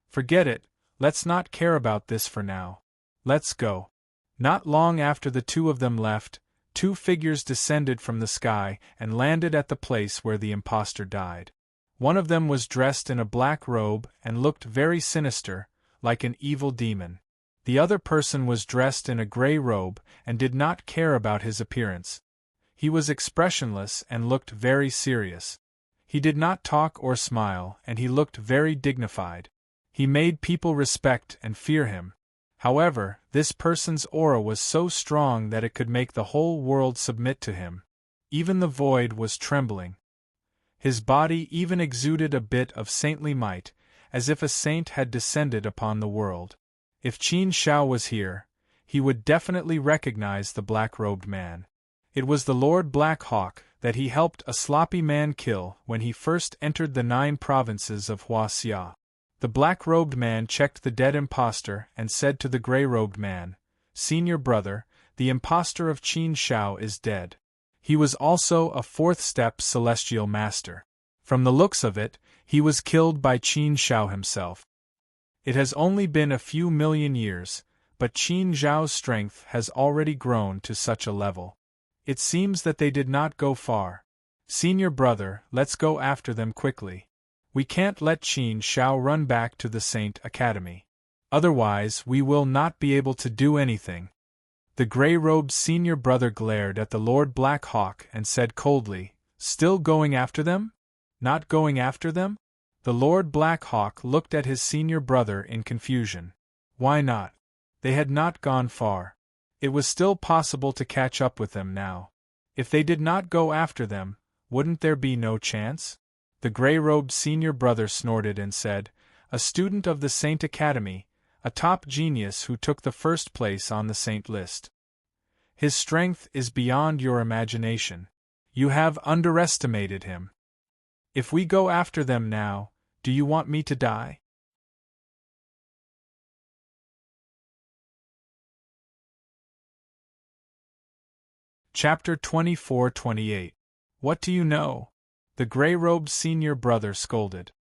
Forget it, let's not care about this for now. Let's go. Not long after the two of them left, two figures descended from the sky and landed at the place where the impostor died. One of them was dressed in a black robe and looked very sinister, like an evil demon. The other person was dressed in a gray robe and did not care about his appearance. He was expressionless and looked very serious. He did not talk or smile, and he looked very dignified. He made people respect and fear him. However, this person's aura was so strong that it could make the whole world submit to him. Even the void was trembling. His body even exuded a bit of saintly might, as if a saint had descended upon the world. If Qin Shao was here, he would definitely recognize the black-robed man. It was the Lord Black Hawk that he helped a sloppy man kill when he first entered the 9 provinces of Huaxia. The black-robed man checked the dead impostor and said to the gray-robed man, Senior brother, the impostor of Qin Shao is dead. He was also a 4th-step celestial master. From the looks of it, he was killed by Qin Shao himself. It has only been a few million years, but Qin Zhao's strength has already grown to such a level. It seems that they did not go far. Senior brother, let's go after them quickly. We can't let Qin Shao run back to the Saint Academy. Otherwise, we will not be able to do anything. The gray-robed senior brother glared at the Lord Black Hawk and said coldly, "Still going after them? Not going after them?" The Lord Black Hawk looked at his senior brother in confusion. Why not? They had not gone far. It was still possible to catch up with them now. If they did not go after them, wouldn't there be no chance? The gray-robed senior brother snorted and said, "A student of the Saint Academy, a top genius who took the first place on the Saint list. His strength is beyond your imagination. You have underestimated him. If we go after them now, do you want me to die?" Chapter 24-28. What do you know? The gray-robed senior brother scolded.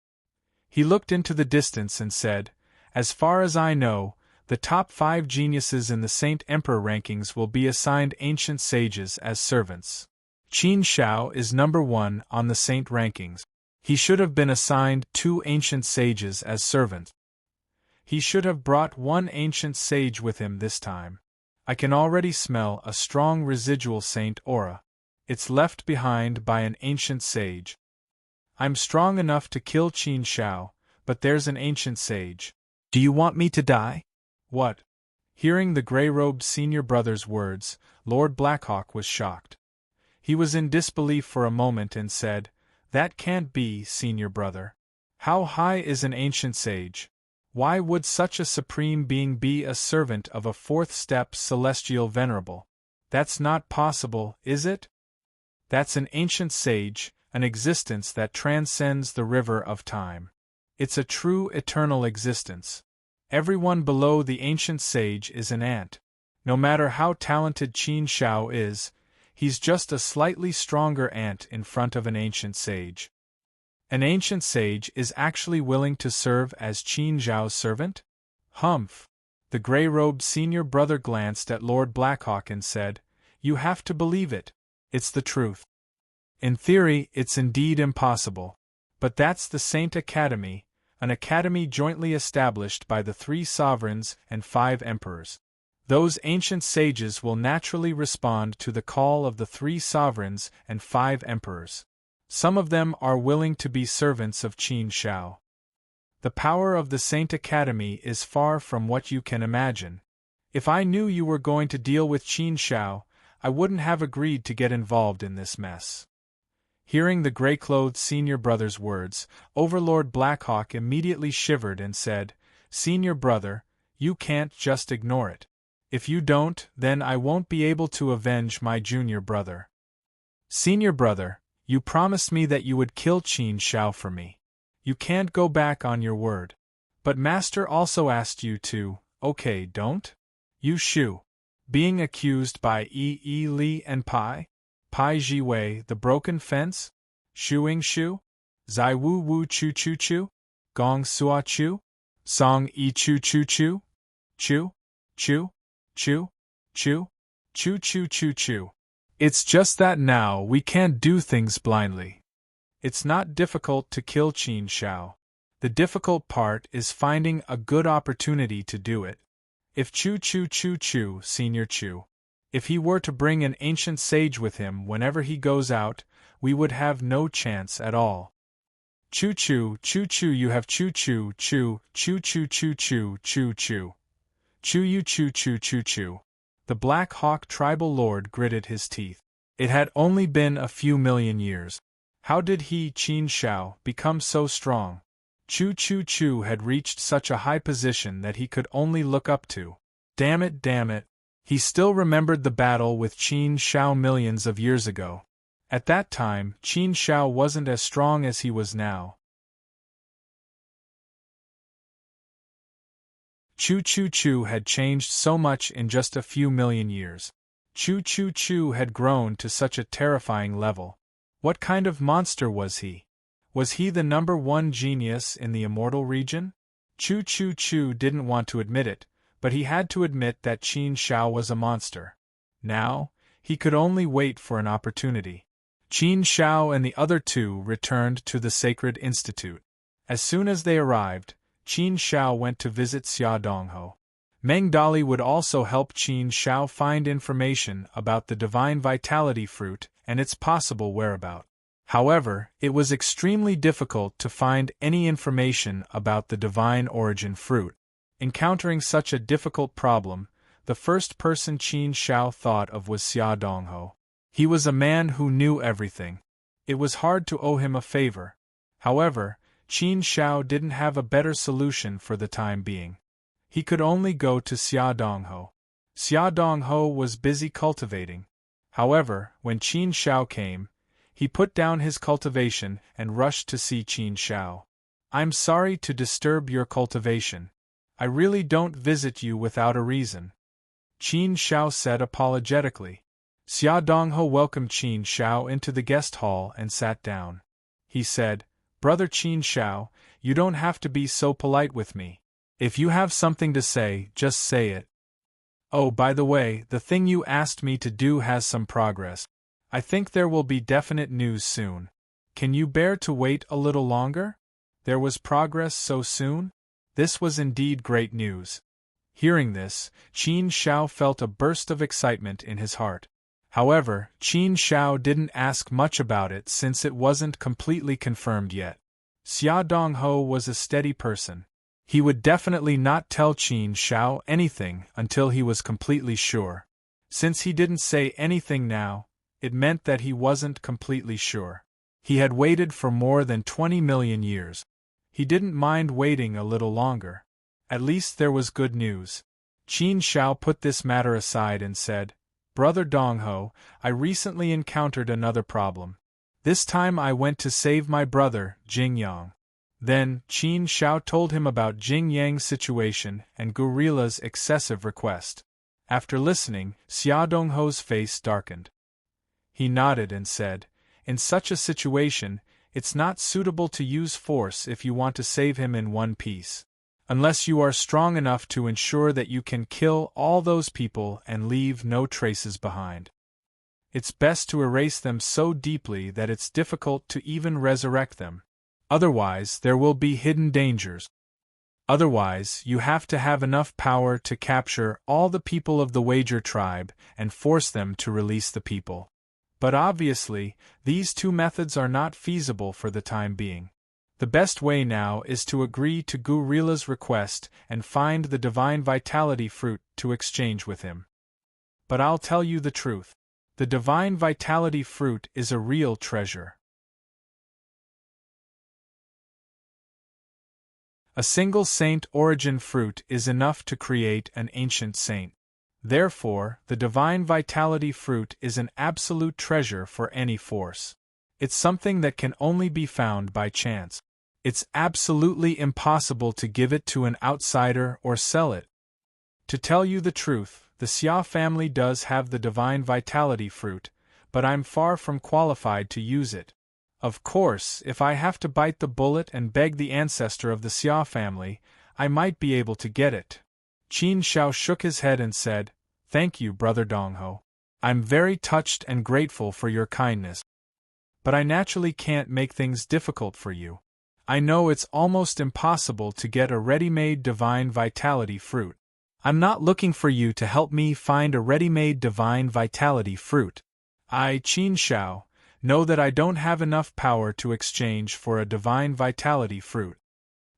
He looked into the distance and said, "As far as I know, the top 5 geniuses in the Saint Emperor rankings will be assigned ancient sages as servants. Qin Shao is number 1 on the Saint rankings. He should have been assigned 2 ancient sages as servants. He should have brought 1 ancient sage with him this time. I can already smell a strong residual saint aura. It's left behind by an ancient sage. I'm strong enough to kill Qin Shao, but there's an ancient sage. Do you want me to die?" "What?" Hearing the gray-robed senior brother's words, Lord Blackhawk was shocked. He was in disbelief for a moment and said, "That can't be, senior brother. How high is an ancient sage? Why would such a supreme being be a servant of a 4th-step celestial venerable? That's not possible, is it? That's an ancient sage, an existence that transcends the river of time. It's a true eternal existence. Everyone below the ancient sage is an ant. No matter how talented Qin Shao is, he's just a slightly stronger ant in front of an ancient sage. An ancient sage is actually willing to serve as Qin Zhao's servant? Humph! The gray-robed senior brother glanced at Lord Blackhawk and said, "You have to believe it. It's the truth. In theory, it's indeed impossible. But that's the Saint Academy, an academy jointly established by the 3 sovereigns and 5 emperors. Those ancient sages will naturally respond to the call of the 3 sovereigns and 5 emperors. Some of them are willing to be servants of Qin Shao. The power of the Saint Academy is far from what you can imagine. If I knew you were going to deal with Qin Shao, I wouldn't have agreed to get involved in this mess." Hearing the gray-clothed senior brother's words, Overlord Blackhawk immediately shivered and said, "Senior brother, you can't just ignore it. If you don't, then I won't be able to avenge my junior brother. Senior brother, you promised me that you would kill Qin Shao for me. You can't go back on your word. But Master also asked you to, okay, don't? You Shu. Being accused by Yi Li and Pai Ji Wei, the broken fence? Shuing Shu? Zai Wu Wu Chu Chu Chu? Gong Sua Chu? Song Yi Chu Chu Chu? Chu? Chu? Chu? Chu? Chu Chu Chu Chu. It's just that now we can't do things blindly. It's not difficult to kill Qin Shao. The difficult part is finding a good opportunity to do it. If Chu Chu Chu Chu, Senior Chu, if he were to bring an ancient sage with him whenever he goes out, we would have no chance at all. Chu Chu Chu Chu, you have Chu Chu Chu Chu Chu Chu Chu Chu Chu. Chu you Chu Chu Chu Chu. The Black Hawk tribal lord gritted his teeth. It had only been a few million years. How did he, Qin Shao, become so strong? Chu Chu Chu had reached such a high position that he could only look up to. Damn it, damn it. He still remembered the battle with Qin Shao millions of years ago. At that time, Qin Shao wasn't as strong as he was now. Chu Chu Chu had changed so much in just a few million years. Chu Chu Chu had grown to such a terrifying level. What kind of monster was he? Was he the #1 genius in the immortal region? Chu Chu Chu didn't want to admit it, but he had to admit that Qin Shao was a monster. Now, He could only wait for an opportunity. Qin Shao and the other two returned to the Sacred Institute. As soon as they arrived, Qin Shao went to visit Xia Dongho. Meng Dali would also help Qin Shao find information about the Divine Vitality Fruit and its possible whereabouts. However, it was extremely difficult to find any information about the Divine Origin Fruit. Encountering such a difficult problem, the first person Qin Shao thought of was Xia Dongho. He was a man who knew everything. It was hard to owe him a favor. However, Qin Shao didn't have a better solution for the time being. He could only go to Xia Dongho. Xia Dongho was busy cultivating. However, when Qin Shao came, he put down his cultivation and rushed to see Qin Shao. "I'm sorry to disturb your cultivation. I really don't visit you without a reason," Qin Shao said apologetically. Xia Dongho welcomed Qin Shao into the guest hall and sat down. He said, "Brother Qin Shao, you don't have to be so polite with me. If you have something to say, just say it. Oh, by the way, the thing you asked me to do has some progress. I think there will be definite news soon. Can you bear to wait a little longer? There was progress so soon?" This was indeed great news. Hearing this, Qin Shao felt a burst of excitement in his heart. However, Qin Shao didn't ask much about it since it wasn't completely confirmed yet. Xia Dongho was a steady person. He would definitely not tell Qin Shao anything until he was completely sure. Since he didn't say anything now, it meant that he wasn't completely sure. He had waited for more than 20 million years. He didn't mind waiting a little longer. At least there was good news. Qin Shao put this matter aside and said, "Brother Dongho, I recently encountered another problem. This time I went to save my brother, Jing Yang." Then, Qin Shao told him about Jing Yang's situation and Gorilla's excessive request. After listening, Xia Dongho's face darkened. He nodded and said, "In such a situation, it's not suitable to use force if you want to save him in one piece. Unless you are strong enough to ensure that you can kill all those people and leave no traces behind. It's best to erase them so deeply that it's difficult to even resurrect them. Otherwise, there will be hidden dangers. Otherwise, you have to have enough power to capture all the people of the Wager tribe and force them to release the people. But obviously, these two methods are not feasible for the time being. The best way now is to agree to Gorilla's request and find the Divine Vitality Fruit to exchange with him. But I'll tell you the truth. The Divine Vitality Fruit is a real treasure. A single saint origin fruit is enough to create an ancient saint. Therefore, the Divine Vitality Fruit is an absolute treasure for any force. It's something that can only be found by chance. It's absolutely impossible to give it to an outsider or sell it. To tell you the truth, the Xia family does have the Divine Vitality Fruit, but I'm far from qualified to use it. Of course, if I have to bite the bullet and beg the ancestor of the Xia family, I might be able to get it. Qin Shao shook his head and said, "Thank you, Brother Dongho. I'm very touched and grateful for your kindness. But I naturally can't make things difficult for you. I know it's almost impossible to get a ready-made Divine Vitality Fruit. I'm not looking for you to help me find a ready-made Divine Vitality Fruit. I, Qin Shao, know that I don't have enough power to exchange for a Divine Vitality Fruit."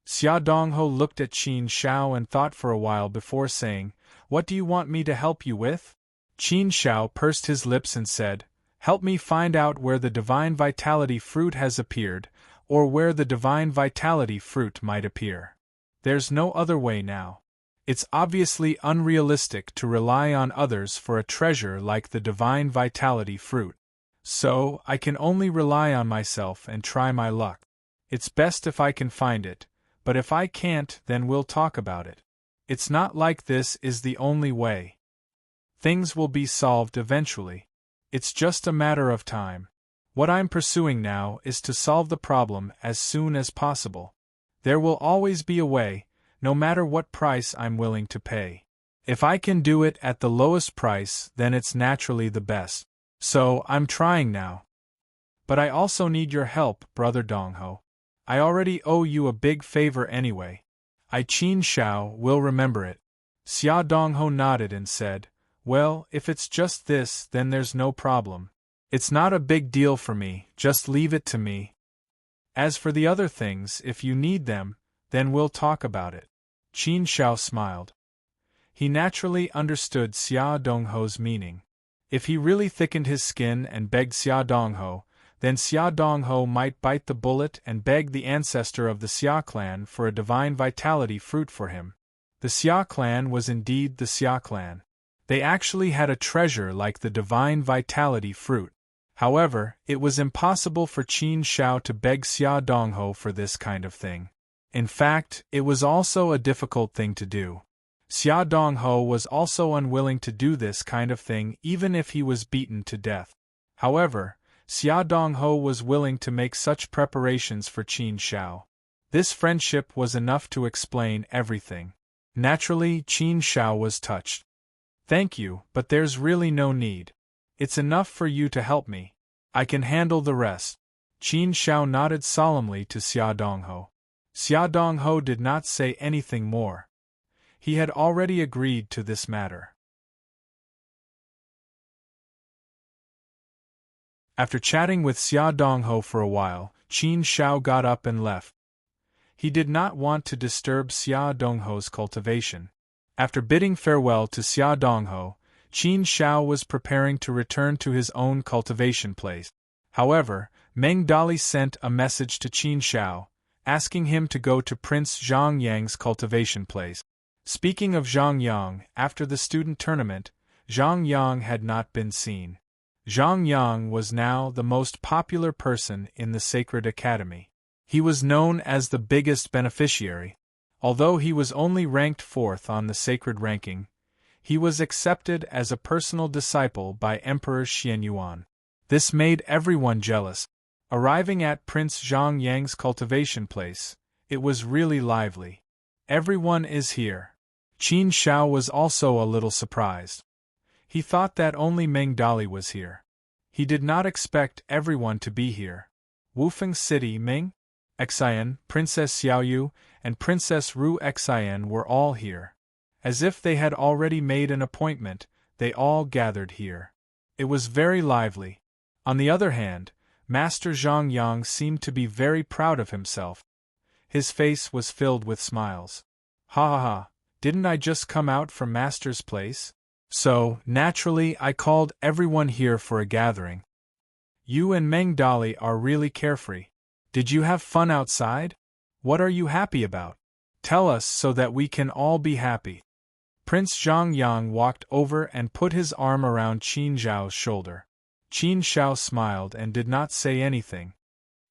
Xia Dongho looked at Qin Shao and thought for a while before saying, "What do you want me to help you with?" Qin Shao pursed his lips and said, "Help me find out where the Divine Vitality Fruit has appeared, or where the Divine Vitality Fruit might appear. There's no other way now. It's obviously unrealistic to rely on others for a treasure like the Divine Vitality Fruit. So, I can only rely on myself and try my luck. It's best if I can find it, but if I can't, then we'll talk about it. It's not like this is the only way. Things will be solved eventually. It's just a matter of time. What I'm pursuing now is to solve the problem as soon as possible. There will always be a way, no matter what price I'm willing to pay. If I can do it at the lowest price, then it's naturally the best. So, I'm trying now. But I also need your help, Brother Dongho. I already owe you a big favor anyway. I Qin Shao will remember it. Xia Dongho nodded and said, well, if it's just this, then there's no problem. It's not a big deal for me, just leave it to me. As for the other things, if you need them, then we'll talk about it. Qin Shao smiled. He naturally understood Xia Dongho's meaning. If he really thickened his skin and begged Xia Dongho, then Xia Dongho might bite the bullet and beg the ancestor of the Xia clan for a divine vitality fruit for him. The Xia clan was indeed the Xia clan. They actually had a treasure like the divine vitality fruit. However, it was impossible for Qin Shao to beg Xia Dongho for this kind of thing. In fact, it was also a difficult thing to do. Xia Dongho was also unwilling to do this kind of thing even if he was beaten to death. However, Xia Dongho was willing to make such preparations for Qin Shao. This friendship was enough to explain everything. Naturally, Qin Shao was touched. Thank you, but there's really no need. It's enough for you to help me. I can handle the rest. Qin Shao nodded solemnly to Xia Dongho. Xia Dongho did not say anything more. He had already agreed to this matter. After chatting with Xia Dongho for a while, Qin Shao got up and left. He did not want to disturb Xia Dongho's cultivation. After bidding farewell to Xia Dongho, Qin Shao was preparing to return to his own cultivation place. However, Meng Dali sent a message to Qin Shao, asking him to go to Prince Zhang Yang's cultivation place. Speaking of Zhang Yang, after the student tournament, Zhang Yang had not been seen. Zhang Yang was now the most popular person in the Sacred Academy. He was known as the biggest beneficiary. Although he was only ranked 4th on the sacred ranking, he was accepted as a personal disciple by Emperor Xianyuan. This made everyone jealous. Arriving at Prince Zhang Yang's cultivation place, it was really lively. Everyone is here. Qin Shao was also a little surprised. He thought that only Meng Dali was here. He did not expect everyone to be here. Wufeng City Ming, Xian, Princess Xiaoyu, and Princess Ru Xian were all here. As if they had already made an appointment, they all gathered here. It was very lively. On the other hand, Master Zhang Yang seemed to be very proud of himself. His face was filled with smiles. Ha ha ha, didn't I just come out from Master's place? So, naturally, I called everyone here for a gathering. You and Meng Dali are really carefree. Did you have fun outside? What are you happy about? Tell us so that we can all be happy. Prince Zhang Yang walked over and put his arm around Qin Shao's shoulder. Qin Shao smiled and did not say anything.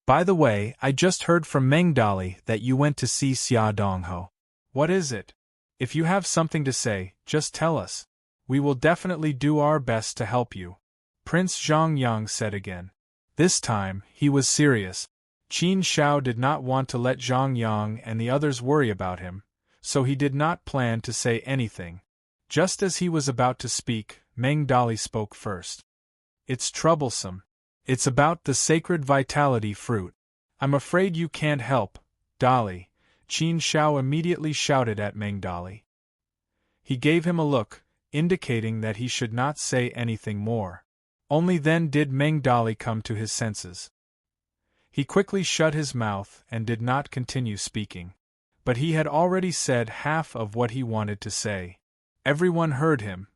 By the way, I just heard from Meng Dali that you went to see Xia Dongho. What is it? If you have something to say, just tell us. We will definitely do our best to help you. Prince Zhang Yang said again. This time, he was serious. Qin Shao did not want to let Zhang Yang and the others worry about him, so he did not plan to say anything. Just as he was about to speak, Meng Dali spoke first. It's troublesome. It's about the sacred vitality fruit. I'm afraid you can't help, Dali. Qin Shao immediately shouted at Meng Dali. He gave him a look, indicating that he should not say anything more. Only then did Meng Dali come to his senses. He quickly shut his mouth and did not continue speaking. But he had already said half of what he wanted to say. Everyone heard him.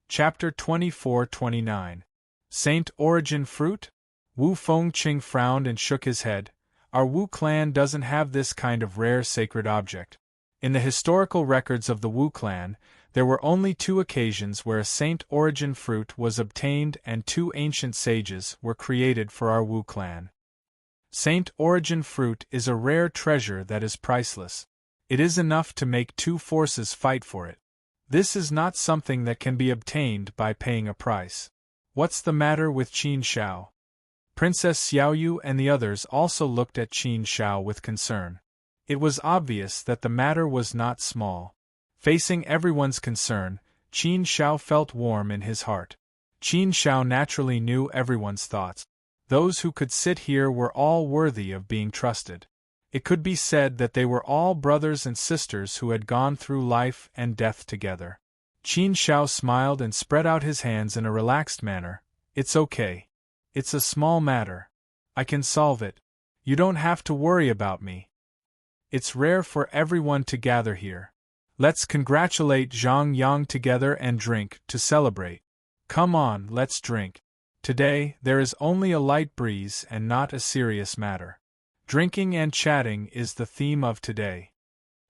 Chapter 24-29. Saint Origin Fruit? Wu Fengqing frowned and shook his head. Our Wu clan doesn't have this kind of rare sacred object. In the historical records of the Wu clan, there were only 2 occasions where a Saint Origin fruit was obtained and 2 ancient sages were created for our Wu clan. Saint Origin fruit is a rare treasure that is priceless. It is enough to make 2 forces fight for it. This is not something that can be obtained by paying a price. What's the matter with Qin Shao? Princess Xiaoyu and the others also looked at Qin Shao with concern. It was obvious that the matter was not small. Facing everyone's concern, Qin Shao felt warm in his heart. Qin Shao naturally knew everyone's thoughts. Those who could sit here were all worthy of being trusted. It could be said that they were all brothers and sisters who had gone through life and death together. Qin Shao smiled and spread out his hands in a relaxed manner. It's okay. It's a small matter. I can solve it. You don't have to worry about me. It's rare for everyone to gather here. Let's congratulate Zhang Yang together and drink to celebrate. Come on, let's drink. Today, there is only a light breeze and not a serious matter. Drinking and chatting is the theme of today.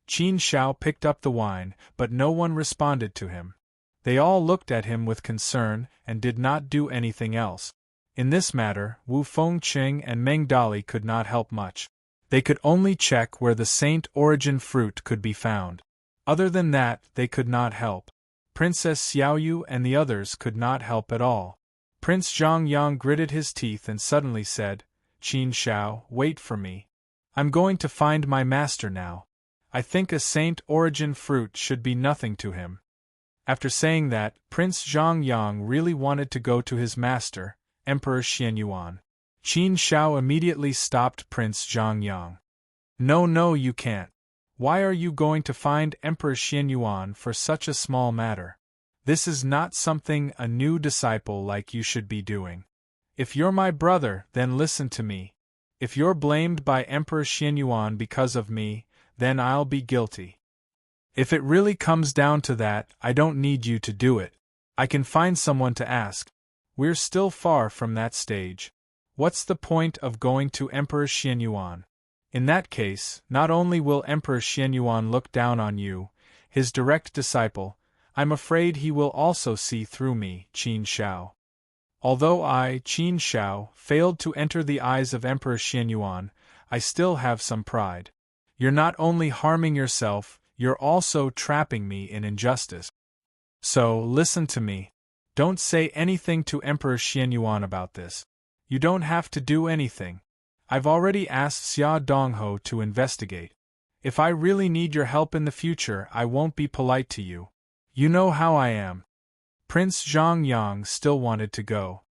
Qin Shao picked up the wine, but no one responded to him. They all looked at him with concern and did not do anything else. In this matter, Wu Fengqing and Meng Dali could not help much. They could only check where the Saint Origin fruit could be found. Other than that, they could not help. Princess Xiaoyu and the others could not help at all. Prince Zhongyang gritted his teeth and suddenly said, Qin Shao, wait for me. I'm going to find my master now. I think a Saint Origin fruit should be nothing to him. After saying that, Prince Zhongyang really wanted to go to his master, Emperor Xianyuan. Qin Shao immediately stopped Prince Zhongyang. No, you can't. Why are you going to find Emperor Xianyuan for such a small matter? This is not something a new disciple like you should be doing. If you're my brother, then listen to me. If you're blamed by Emperor Xianyuan because of me, then I'll be guilty. If it really comes down to that, I don't need you to do it. I can find someone to ask. We're still far from that stage. What's the point of going to Emperor Xianyuan? In that case, not only will Emperor Xianyuan look down on you, his direct disciple, I'm afraid he will also see through me, Qin Shao. Although I, Qin Shao, failed to enter the eyes of Emperor Xianyuan, I still have some pride. You're not only harming yourself, you're also trapping me in injustice. So, listen to me. Don't say anything to Emperor Xianyuan about this. You don't have to do anything. I've already asked Xia Dongho to investigate. If I really need your help in the future, I won't be polite to you. You know how I am. Prince Zhongyang still wanted to go.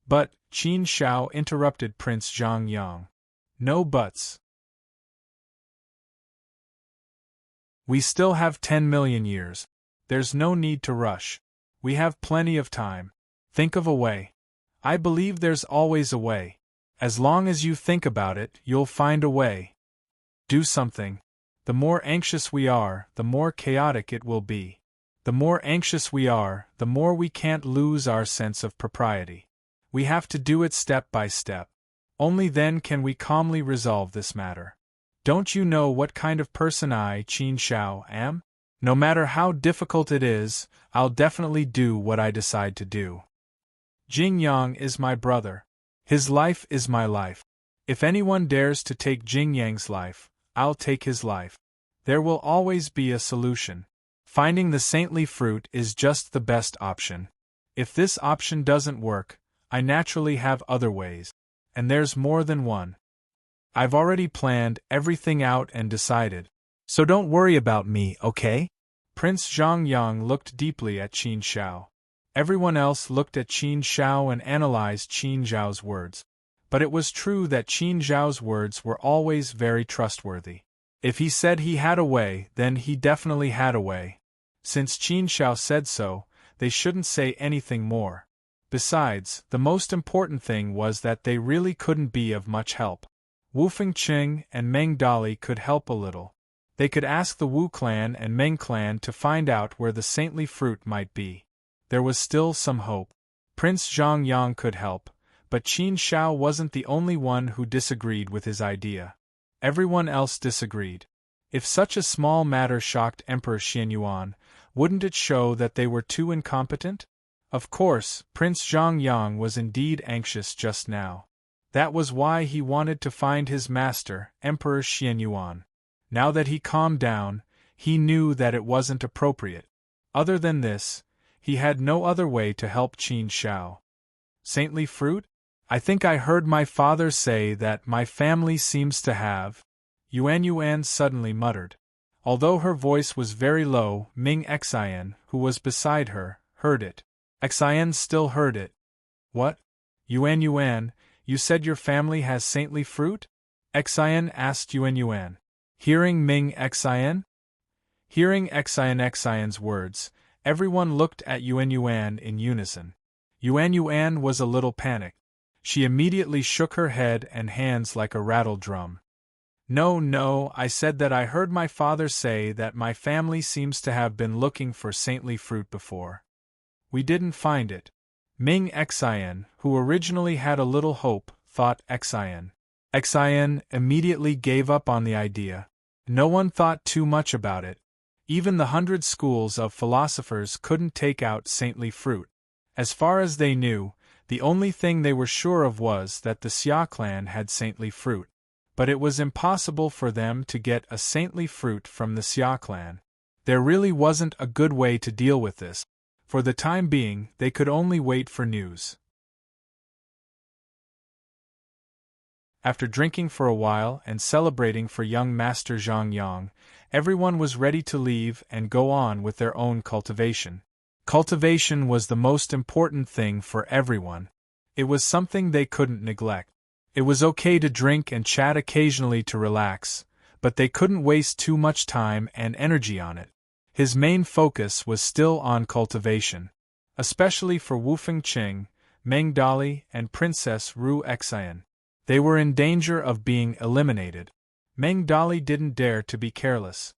But, Qin Shao interrupted Prince Zhongyang. No buts. We still have 10 million years. There's no need to rush. We have plenty of time. Think of a way. I believe there's always a way. As long as you think about it, you'll find a way. Do something. The more anxious we are, the more chaotic it will be. The more anxious we are, the more we can't lose our sense of propriety. We have to do it step by step. Only then can we calmly resolve this matter. Don't you know what kind of person I, Qin Shao, am? No matter how difficult it is, I'll definitely do what I decide to do. Jing Yang is my brother. His life is my life. If anyone dares to take Jing Yang's life, I'll take his life. There will always be a solution. Finding the saintly fruit is just the best option. If this option doesn't work, I naturally have other ways. And there's more than one. I've already planned everything out and decided. So don't worry about me, okay? Prince Zhongyang looked deeply at Qin Shao. Everyone else looked at Qin Shao and analyzed Qin Zhao's words. But it was true that Qin Zhao's words were always very trustworthy. If he said he had a way, then he definitely had a way. Since Qin Shao said so, they shouldn't say anything more. Besides, the most important thing was that they really couldn't be of much help. Wu Fengqing and Meng Dali could help a little. They could ask the Wu clan and Meng clan to find out where the saintly fruit might be. There was still some hope. Prince Zhongyang could help, but Qin Shao wasn't the only one who disagreed with his idea. Everyone else disagreed. If such a small matter shocked Emperor Xianyuan, wouldn't it show that they were too incompetent? Of course, Prince Zhongyang was indeed anxious just now. That was why he wanted to find his master, Emperor Xianyuan. Now that he calmed down, he knew that it wasn't appropriate. Other than this, he had no other way to help Qin Shao. Saintly fruit? I think I heard my father say that my family seems to have. Yuan suddenly muttered. Although her voice was very low, Ming Xian, who was beside her, heard it. Xian still heard it. What? Yuan, you said your family has saintly fruit? Xian asked Yuan. Hearing Ming Xian? Hearing Xian's words, everyone looked at Yuan in unison. Yuan was a little panicked. She immediately shook her head and hands like a rattle drum. No, I said that I heard my father say that my family seems to have been looking for saintly fruit before. We didn't find it. Ming Xian, who originally had a little hope, thought Xian. Xian immediately gave up on the idea. No one thought too much about it. Even the 100 schools of philosophers couldn't take out saintly fruit. As far as they knew, the only thing they were sure of was that the Xia clan had saintly fruit. But it was impossible for them to get a saintly fruit from the Xia clan. There really wasn't a good way to deal with this. For the time being, they could only wait for news. After drinking for a while and celebrating for young Master Zhang Yang, everyone was ready to leave and go on with their own cultivation. Cultivation was the most important thing for everyone. It was something they couldn't neglect. It was okay to drink and chat occasionally to relax, but they couldn't waste too much time and energy on it. His main focus was still on cultivation, especially for Wu Fengqing, Meng Dali, and Princess Ru Xian. They were in danger of being eliminated. Meng Dali didn't dare to be careless.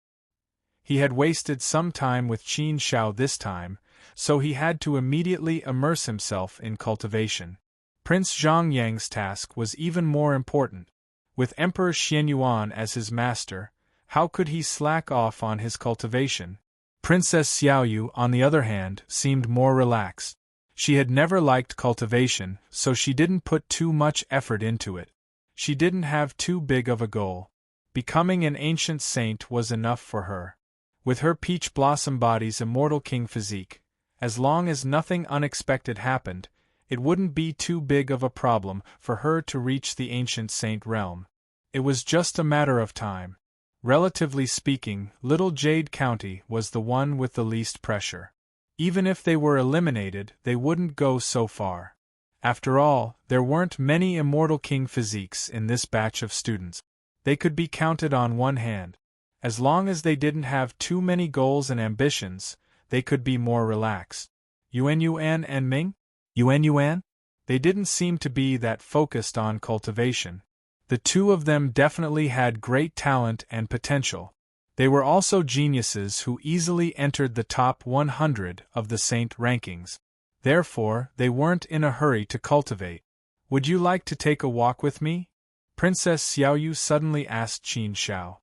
He had wasted some time with Qin Shao this time, so he had to immediately immerse himself in cultivation. Prince Zhang Yang's task was even more important. With Emperor Xianyuan as his master, how could he slack off on his cultivation? Princess Xiaoyu, on the other hand, seemed more relaxed. She had never liked cultivation, so she didn't put too much effort into it. She didn't have too big of a goal. Becoming an ancient saint was enough for her. With her peach blossom body's immortal king physique, as long as nothing unexpected happened, it wouldn't be too big of a problem for her to reach the ancient saint realm. It was just a matter of time. Relatively speaking, Little Jade County was the one with the least pressure. Even if they were eliminated, they wouldn't go so far. After all, there weren't many immortal king physiques in this batch of students. They could be counted on one hand. As long as they didn't have too many goals and ambitions, they could be more relaxed. Yuan and Ming? Yuan? They didn't seem to be that focused on cultivation. The two of them definitely had great talent and potential. They were also geniuses who easily entered the top 100 of the saint rankings. Therefore, they weren't in a hurry to cultivate. Would you like to take a walk with me? Princess Xiaoyu suddenly asked Qin Shao.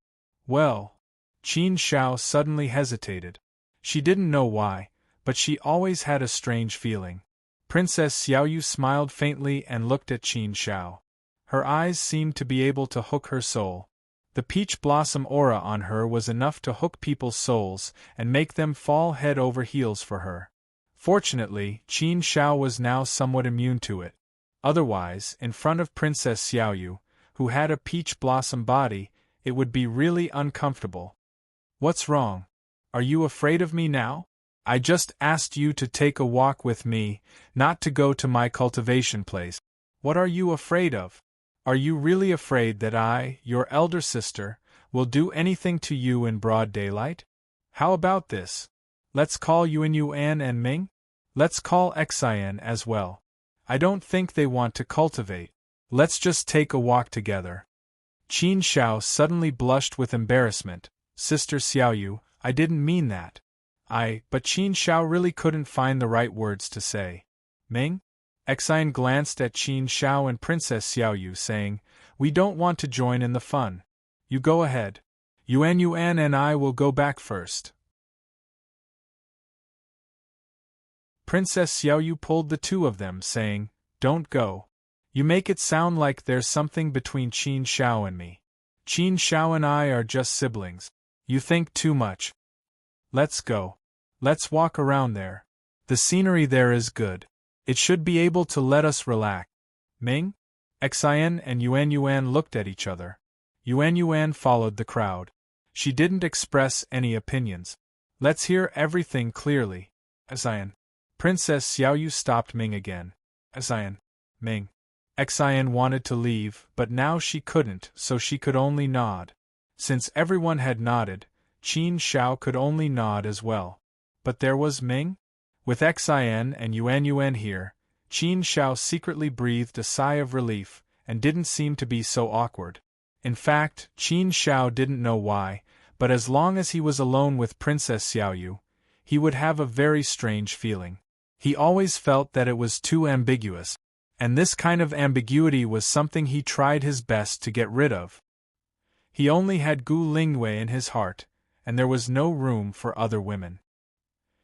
Well, Qin Shao suddenly hesitated. She didn't know why, but she always had a strange feeling. Princess Xiaoyu smiled faintly and looked at Qin Shao. Her eyes seemed to be able to hook her soul. The peach blossom aura on her was enough to hook people's souls and make them fall head over heels for her. Fortunately, Qin Shao was now somewhat immune to it. Otherwise, in front of Princess Xiaoyu, who had a peach blossom body, it would be really uncomfortable. What's wrong? Are you afraid of me now? I just asked you to take a walk with me, not to go to my cultivation place. What are you afraid of? Are you really afraid that I, your elder sister, will do anything to you in broad daylight? How about this? Let's call Yuan and Ming? Let's call Xian as well. I don't think they want to cultivate. Let's just take a walk together. Qin Shao suddenly blushed with embarrassment. Sister Xiaoyu, I didn't mean that. But Qin Shao really couldn't find the right words to say. Ming? Xian glanced at Qin Shao and Princess Xiaoyu, saying, We don't want to join in the fun. You go ahead. Yuan and I will go back first. Princess Xiaoyu pulled the two of them, saying, Don't go. You make it sound like there's something between Qin Shao and me. Qin Shao and I are just siblings. You think too much. Let's go. Let's walk around there. The scenery there is good. It should be able to let us relax. Ming? Xian and Yuan looked at each other. Yuan followed the crowd. She didn't express any opinions. Let's hear everything clearly. Xian. Princess Xiaoyu stopped Ming again. Xian. Ming. Xian wanted to leave, but now she couldn't, so she could only nod. Since everyone had nodded, Qin Shao could only nod as well. But there was Ming? With Xian and Yuan here, Qin Shao secretly breathed a sigh of relief, and didn't seem to be so awkward. In fact, Qin Shao didn't know why, but as long as he was alone with Princess Xiaoyu, he would have a very strange feeling. He always felt that it was too ambiguous, and this kind of ambiguity was something he tried his best to get rid of. He only had Gu Lingwei in his heart, and there was no room for other women.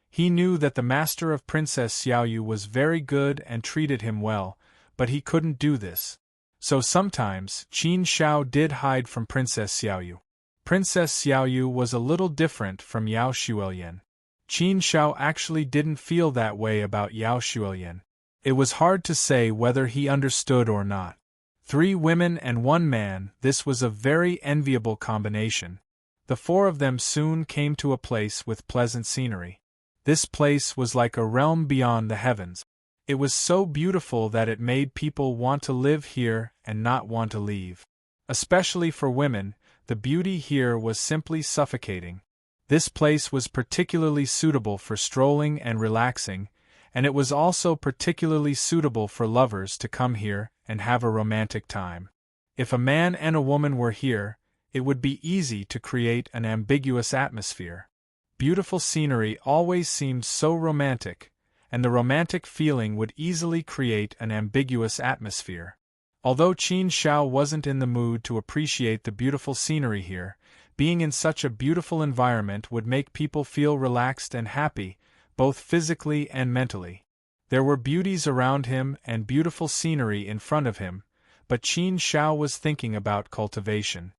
He knew that the master of Princess Xiaoyu was very good and treated him well, but he couldn't do this. So sometimes, Qin Shao did hide from Princess Xiaoyu. Princess Xiaoyu was a little different from Yao Xuelian. Qin Shao actually didn't feel that way about Yao Xuelian. It was hard to say whether he understood or not. 3 women and 1 man, this was a very enviable combination. The 4 of them soon came to a place with pleasant scenery. This place was like a realm beyond the heavens. It was so beautiful that it made people want to live here and not want to leave. Especially for women, the beauty here was simply suffocating. This place was particularly suitable for strolling and relaxing, and it was also particularly suitable for lovers to come here and have a romantic time. If a man and a woman were here, it would be easy to create an ambiguous atmosphere. Beautiful scenery always seemed so romantic, and the romantic feeling would easily create an ambiguous atmosphere. Although Qin Shao wasn't in the mood to appreciate the beautiful scenery here, being in such a beautiful environment would make people feel relaxed and happy, both physically and mentally. There were beauties around him and beautiful scenery in front of him, but Qin Shao was thinking about cultivation.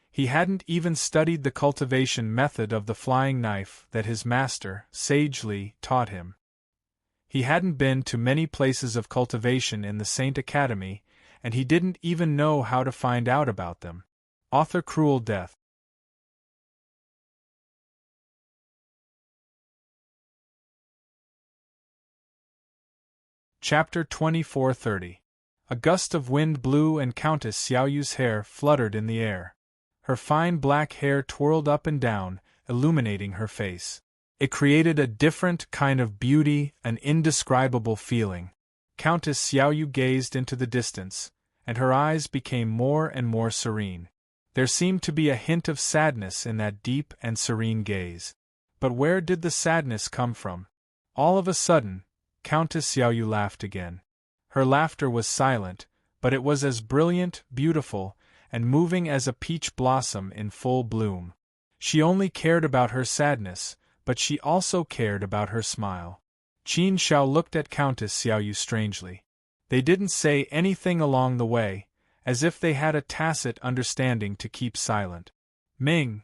He hadn't even studied the cultivation method of the flying knife that his master, sagely, taught him. He hadn't been to many places of cultivation in the Saint Academy, and he didn't even know how to find out about them. Author Cruel Death. Chapter 24:30. A gust of wind blew and Countess Xiaoyu's hair fluttered in the air. Her fine black hair twirled up and down, illuminating her face. It created a different kind of beauty, an indescribable feeling. Countess Xiaoyu gazed into the distance, and her eyes became more and more serene. There seemed to be a hint of sadness in that deep and serene gaze. But where did the sadness come from? All of a sudden, Countess Xiaoyu laughed again. Her laughter was silent, but it was as brilliant, beautiful, and moving as a peach blossom in full bloom. She only cared about her sadness, but she also cared about her smile. Qin Shao looked at Countess Xiaoyu strangely. They didn't say anything along the way, as if they had a tacit understanding to keep silent. Ming,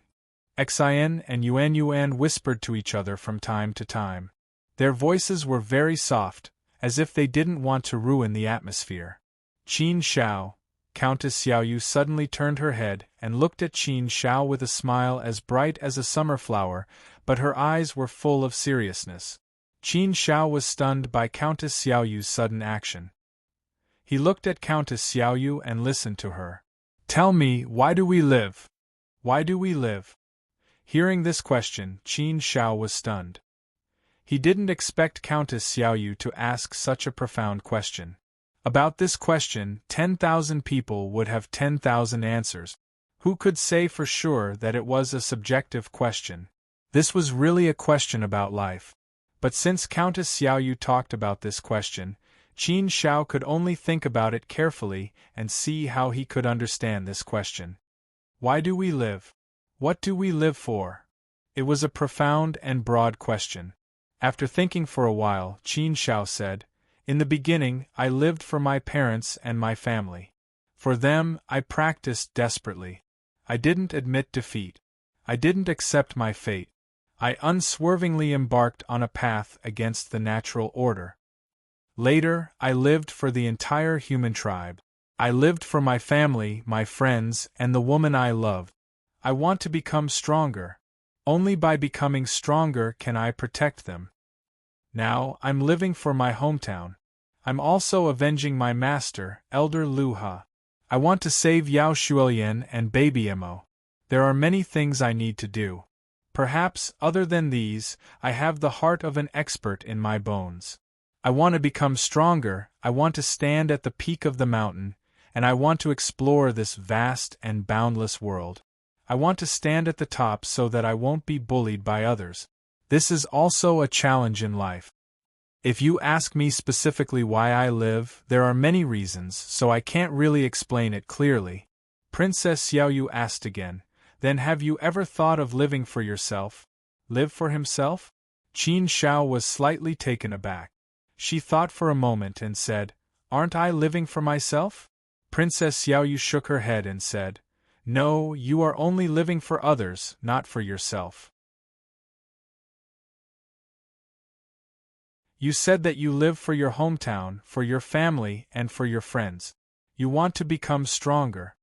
Xian and Yuan whispered to each other from time to time. Their voices were very soft, as if they didn't want to ruin the atmosphere. Qin Shao, Countess Xiaoyu suddenly turned her head and looked at Qin Shao with a smile as bright as a summer flower, but her eyes were full of seriousness. Qin Shao was stunned by Countess Xiaoyu's sudden action. He looked at Countess Xiaoyu and listened to her. "Tell me, why do we live? Why do we live?" Hearing this question, Qin Shao was stunned. He didn't expect Countess Xiaoyu to ask such a profound question. About this question, 10,000 people would have 10,000 answers. Who could say for sure that it was a subjective question? This was really a question about life. But since Countess Xiaoyu talked about this question, Qin Shao could only think about it carefully and see how he could understand this question. Why do we live? What do we live for? It was a profound and broad question. After thinking for a while, Qin Shao said, "In the beginning, I lived for my parents and my family. For them, I practiced desperately. I didn't admit defeat. I didn't accept my fate. I unswervingly embarked on a path against the natural order. Later, I lived for the entire human tribe. I lived for my family, my friends, and the woman I loved. I want to become stronger. Only by becoming stronger can I protect them. Now, I'm living for my hometown. I'm also avenging my master, Elder Luha. I want to save Yao Shuolian and Baby Emo. There are many things I need to do. Perhaps, other than these, I have the heart of an expert in my bones. I want to become stronger, I want to stand at the peak of the mountain, and I want to explore this vast and boundless world. I want to stand at the top so that I won't be bullied by others. This is also a challenge in life. If you ask me specifically why I live, there are many reasons, so I can't really explain it clearly. Princess Xiaoyu asked again, then have you ever thought of living for yourself? Live for himself? Qin Shao was slightly taken aback. She thought for a moment and said, aren't I living for myself? Princess Xiaoyu shook her head and said, no, you are only living for others, not for yourself. You said that you live for your hometown, for your family, and for your friends. You want to become stronger.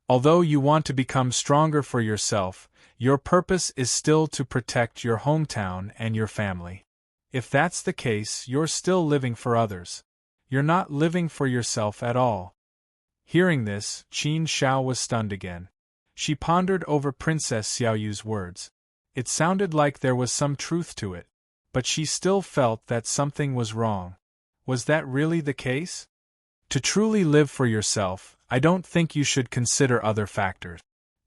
Although you want to become stronger for yourself, your purpose is still to protect your hometown and your family. If that's the case, you're still living for others. You're not living for yourself at all. Hearing this, Qin Shao was stunned again. She pondered over Princess Xiaoyu's words. It sounded like there was some truth to it, but she still felt that something was wrong. Was that really the case? To truly live for yourself, I don't think you should consider other factors.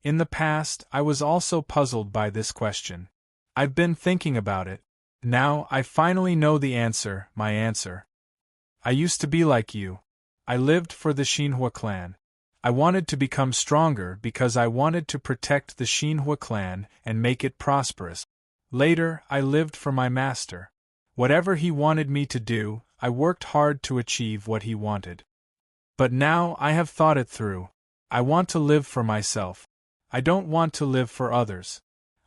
In the past, I was also puzzled by this question. I've been thinking about it. Now, I finally know the answer, my answer. I used to be like you. I lived for the Xinhua clan. I wanted to become stronger because I wanted to protect the Xinhua clan and make it prosperous. Later, I lived for my master. Whatever he wanted me to do, I worked hard to achieve what he wanted. But now I have thought it through. I want to live for myself. I don't want to live for others.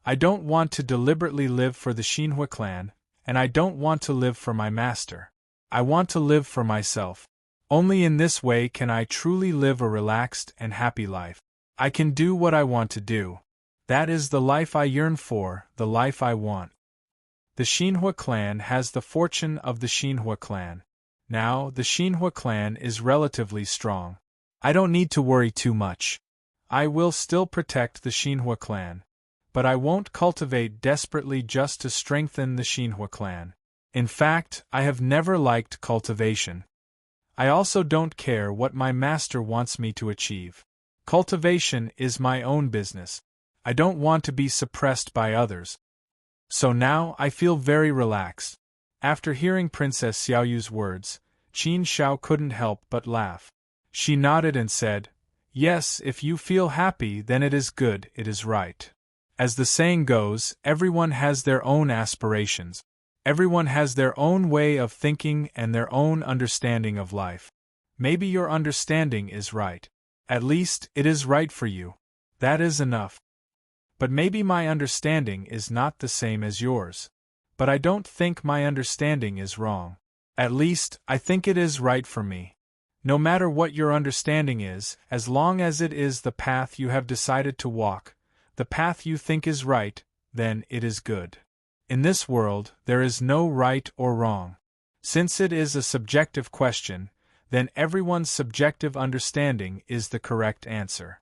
I don't want to deliberately live for the Xinhua clan, and I don't want to live for my master. I want to live for myself. Only in this way can I truly live a relaxed and happy life. I can do what I want to do. That is the life I yearn for, the life I want. The Xinhua clan has the fortune of the Xinhua clan. Now, the Xinhua clan is relatively strong. I don't need to worry too much. I will still protect the Xinhua clan. But I won't cultivate desperately just to strengthen the Xinhua clan. In fact, I have never liked cultivation. I also don't care what my master wants me to achieve. Cultivation is my own business. I don't want to be suppressed by others. So now I feel very relaxed. After hearing Princess Xiaoyu's words, Qin Shao couldn't help but laugh. She nodded and said, yes, if you feel happy then it is good, it is right. As the saying goes, everyone has their own aspirations. Everyone has their own way of thinking and their own understanding of life. Maybe your understanding is right. At least, it is right for you. That is enough. But maybe my understanding is not the same as yours. But I don't think my understanding is wrong. At least, I think it is right for me. No matter what your understanding is, as long as it is the path you have decided to walk, the path you think is right, then it is good. In this world, there is no right or wrong. Since it is a subjective question, then everyone's subjective understanding is the correct answer.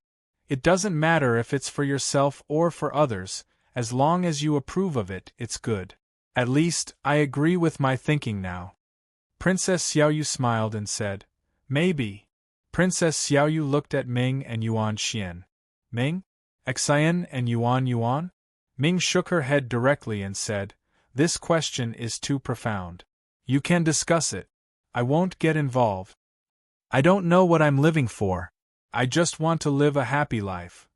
It doesn't matter if it's for yourself or for others, as long as you approve of it, it's good. At least, I agree with my thinking now. Princess Xiaoyu smiled and said, maybe. Princess Xiaoyu looked at Ming and Yuan Xian. Ming? Xian and Yuan? Ming shook her head directly and said, this question is too profound. You can discuss it. I won't get involved. I don't know what I'm living for. I just want to live a happy life.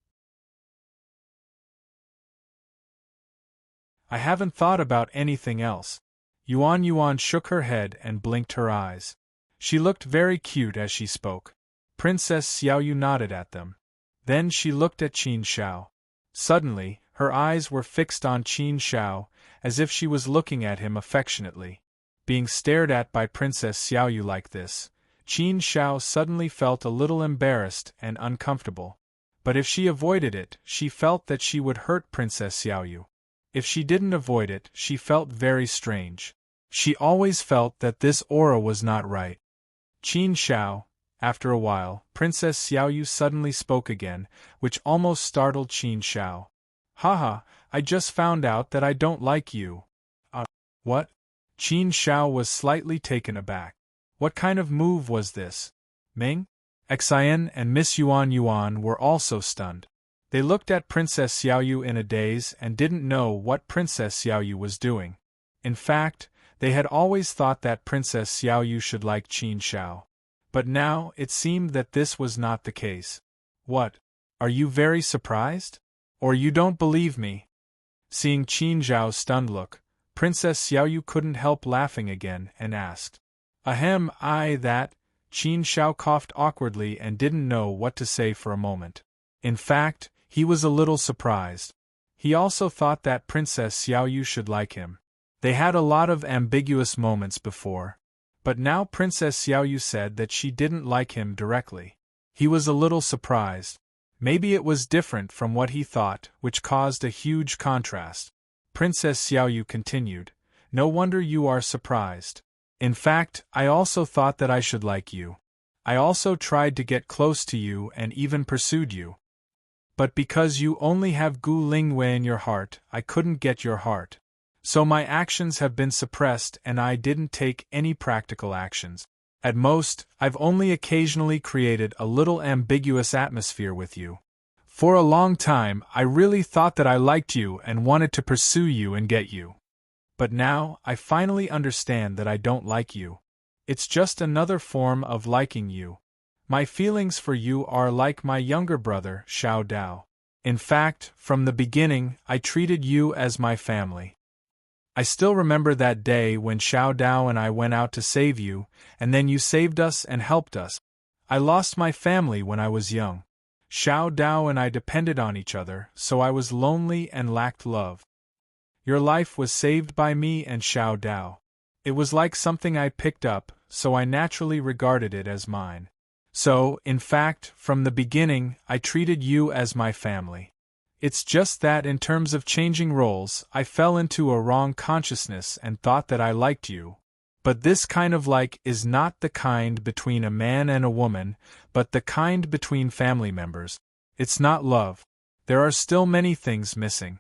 I haven't thought about anything else. Yuan shook her head and blinked her eyes. She looked very cute as she spoke. Princess Xiaoyu nodded at them. Then she looked at Qin Shao. Suddenly, her eyes were fixed on Qin Shao, as if she was looking at him affectionately. Being stared at by Princess Xiaoyu like this, Qin Shao suddenly felt a little embarrassed and uncomfortable. But if she avoided it, she felt that she would hurt Princess Xiaoyu. If she didn't avoid it, she felt very strange. She always felt that this aura was not right. Qin Shao. After a while, Princess Xiaoyu suddenly spoke again, which almost startled Qin Shao. Haha, I just found out that I don't like you. What? Qin Shao was slightly taken aback. What kind of move was this? Ming? Xian and Miss Yuan were also stunned. They looked at Princess Xiaoyu in a daze and didn't know what Princess Xiaoyu was doing. In fact, they had always thought that Princess Xiaoyu should like Qin Shao. But now it seemed that this was not the case. What? Are you very surprised? Or you don't believe me? Seeing Qin Zhao's stunned look, Princess Xiaoyu couldn't help laughing again and asked. Ahem, that. Qin Shao coughed awkwardly and didn't know what to say for a moment. In fact, he was a little surprised. He also thought that Princess Xiaoyu should like him. They had a lot of ambiguous moments before. But now Princess Xiaoyu said that she didn't like him directly. He was a little surprised. Maybe it was different from what he thought, which caused a huge contrast. Princess Xiaoyu continued, No wonder you are surprised. In fact, I also thought that I should like you. I also tried to get close to you and even pursued you. But because you only have Gu Lingwei in your heart, I couldn't get your heart. So my actions have been suppressed and I didn't take any practical actions. At most, I've only occasionally created a little ambiguous atmosphere with you. For a long time, I really thought that I liked you and wanted to pursue you and get you. But now, I finally understand that I don't like you. It's just another form of liking you. My feelings for you are like my younger brother, Xiao Dao. In fact, from the beginning, I treated you as my family. I still remember that day when Xiao Dao and I went out to save you, and then you saved us and helped us. I lost my family when I was young. Xiao Dao and I depended on each other, so I was lonely and lacked love. Your life was saved by me and Xiao Dao. It was like something I picked up, so I naturally regarded it as mine. So, in fact, from the beginning, I treated you as my family. It's just that in terms of changing roles, I fell into a wrong consciousness and thought that I liked you. But this kind of like is not the kind between a man and a woman, but the kind between family members. It's not love. There are still many things missing.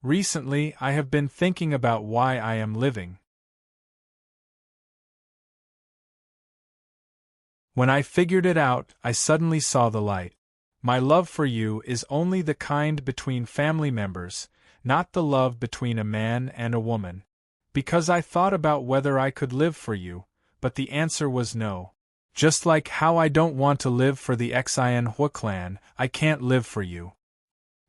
Recently, I have been thinking about why I am living. When I figured it out, I suddenly saw the light. My love for you is only the kind between family members, not the love between a man and a woman. Because I thought about whether I could live for you, but the answer was no. Just like how I don't want to live for the Xian Hua clan, I can't live for you.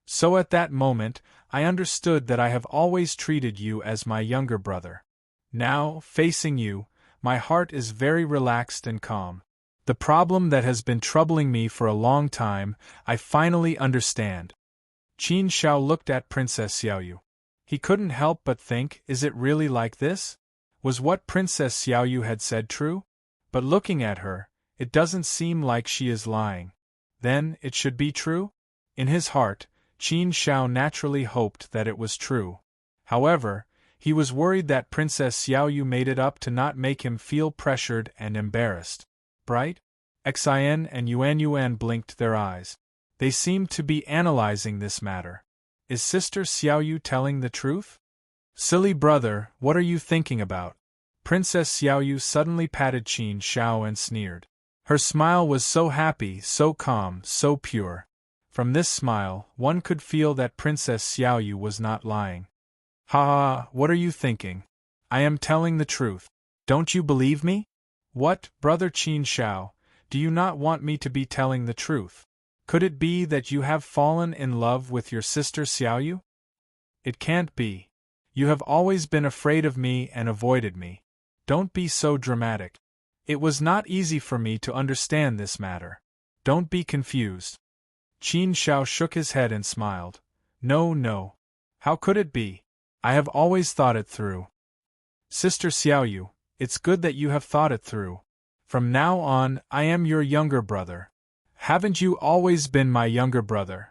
So at that moment, I understood that I have always treated you as my younger brother. Now, facing you, my heart is very relaxed and calm. The problem that has been troubling me for a long time, I finally understand. Qin Shao looked at Princess Xiaoyu. He couldn't help but think, is it really like this? Was what Princess Xiaoyu had said true? But looking at her, it doesn't seem like she is lying. Then, it should be true? In his heart, Qin Shao naturally hoped that it was true. However, he was worried that Princess Xiaoyu made it up to not make him feel pressured and embarrassed. Bright? Xian and Yuan blinked their eyes. They seemed to be analyzing this matter. Is Sister Xiaoyu telling the truth? Silly brother, what are you thinking about? Princess Xiaoyu suddenly patted Qin Shao and sneered. Her smile was so happy, so calm, so pure. From this smile, one could feel that Princess Xiaoyu was not lying. Ha ha, what are you thinking? I am telling the truth. Don't you believe me? What, brother Qin Shao, do you not want me to be telling the truth? Could it be that you have fallen in love with your sister Xiaoyu? It can't be. You have always been afraid of me and avoided me. Don't be so dramatic. It was not easy for me to understand this matter. Don't be confused. Qin Shao shook his head and smiled. No. How could it be? I have always thought it through. Sister Xiaoyu, It's good that you have thought it through. From now on, I am your younger brother. Haven't you always been my younger brother?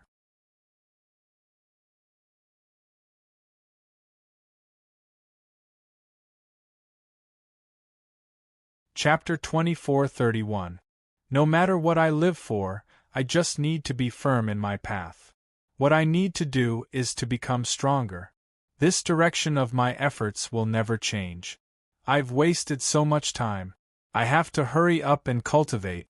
Chapter 24:31. No matter what I live for, I just need to be firm in my path. What I need to do is to become stronger. This direction of my efforts will never change. I've wasted so much time. I have to hurry up and cultivate.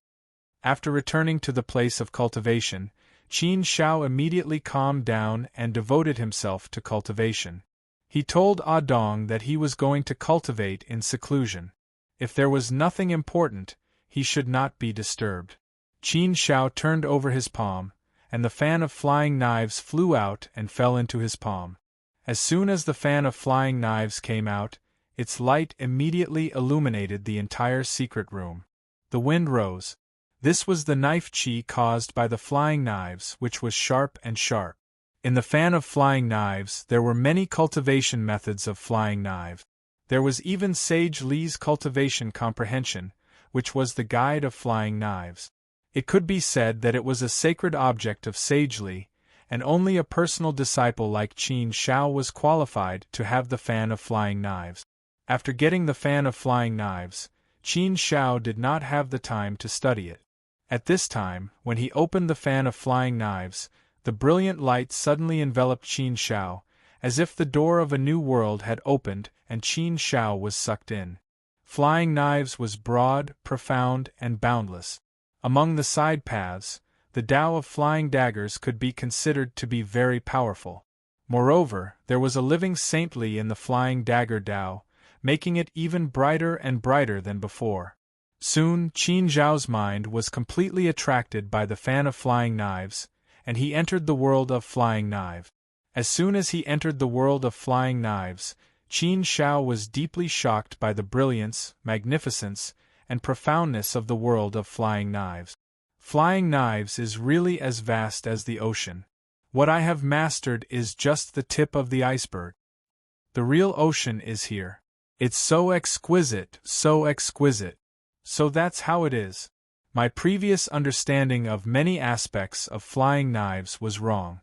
After returning to the place of cultivation, Qin Shao immediately calmed down and devoted himself to cultivation. He told Ah Dong that he was going to cultivate in seclusion. If there was nothing important, he should not be disturbed. Qin Shao turned over his palm, and the fan of flying knives flew out and fell into his palm. As soon as the fan of flying knives came out, its light immediately illuminated the entire secret room. The wind rose. This was the knife qi caused by the flying knives, which was sharp and sharp. In the fan of flying knives there were many cultivation methods of flying knives. There was even Sage Li's cultivation comprehension, which was the guide of flying knives. It could be said that it was a sacred object of Sage Li, and only a personal disciple like Qin Shao was qualified to have the fan of flying knives. After getting the fan of flying knives, Qin Shao did not have the time to study it. At this time, when he opened the fan of flying knives, the brilliant light suddenly enveloped Qin Shao, as if the door of a new world had opened and Qin Shao was sucked in. Flying knives was broad, profound, and boundless. Among the side paths, the Tao of flying daggers could be considered to be very powerful. Moreover, there was a living saintly in the flying dagger Tao, making it even brighter and brighter than before. Soon, Qin Zhao's mind was completely attracted by the fan of flying knives, and he entered the world of flying knives. As soon as he entered the world of flying knives, Qin Shao was deeply shocked by the brilliance, magnificence, and profoundness of the world of flying knives. Flying knives is really as vast as the ocean. What I have mastered is just the tip of the iceberg. The real ocean is here. It's so exquisite, so exquisite. So that's how it is. My previous understanding of many aspects of flying knives was wrong.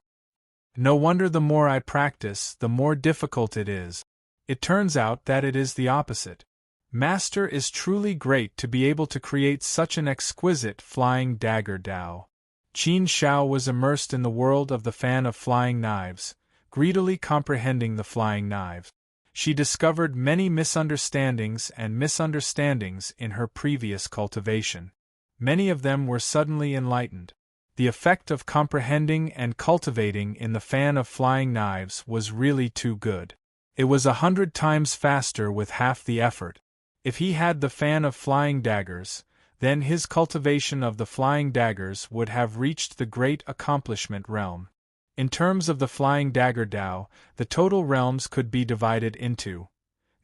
No wonder the more I practice, the more difficult it is. It turns out that it is the opposite. Master is truly great to be able to create such an exquisite flying dagger Tao. Qin Shao was immersed in the world of the fan of flying knives, greedily comprehending the flying knives. She discovered many misunderstandings in her previous cultivation. Many of them were suddenly enlightened. The effect of comprehending and cultivating in the fan of flying knives was really too good. It was 100 times faster with half the effort. If he had the fan of flying daggers, then his cultivation of the flying daggers would have reached the great accomplishment realm. In terms of the flying dagger Tao, the total realms could be divided into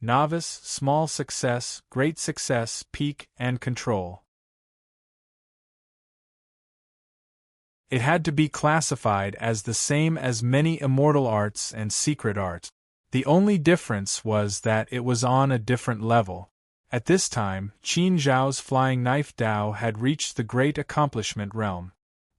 novice, small success, great success, peak, and control. It had to be classified as the same as many immortal arts and secret arts. The only difference was that it was on a different level. At this time, Qin Zhao's flying knife Tao had reached the great accomplishment realm.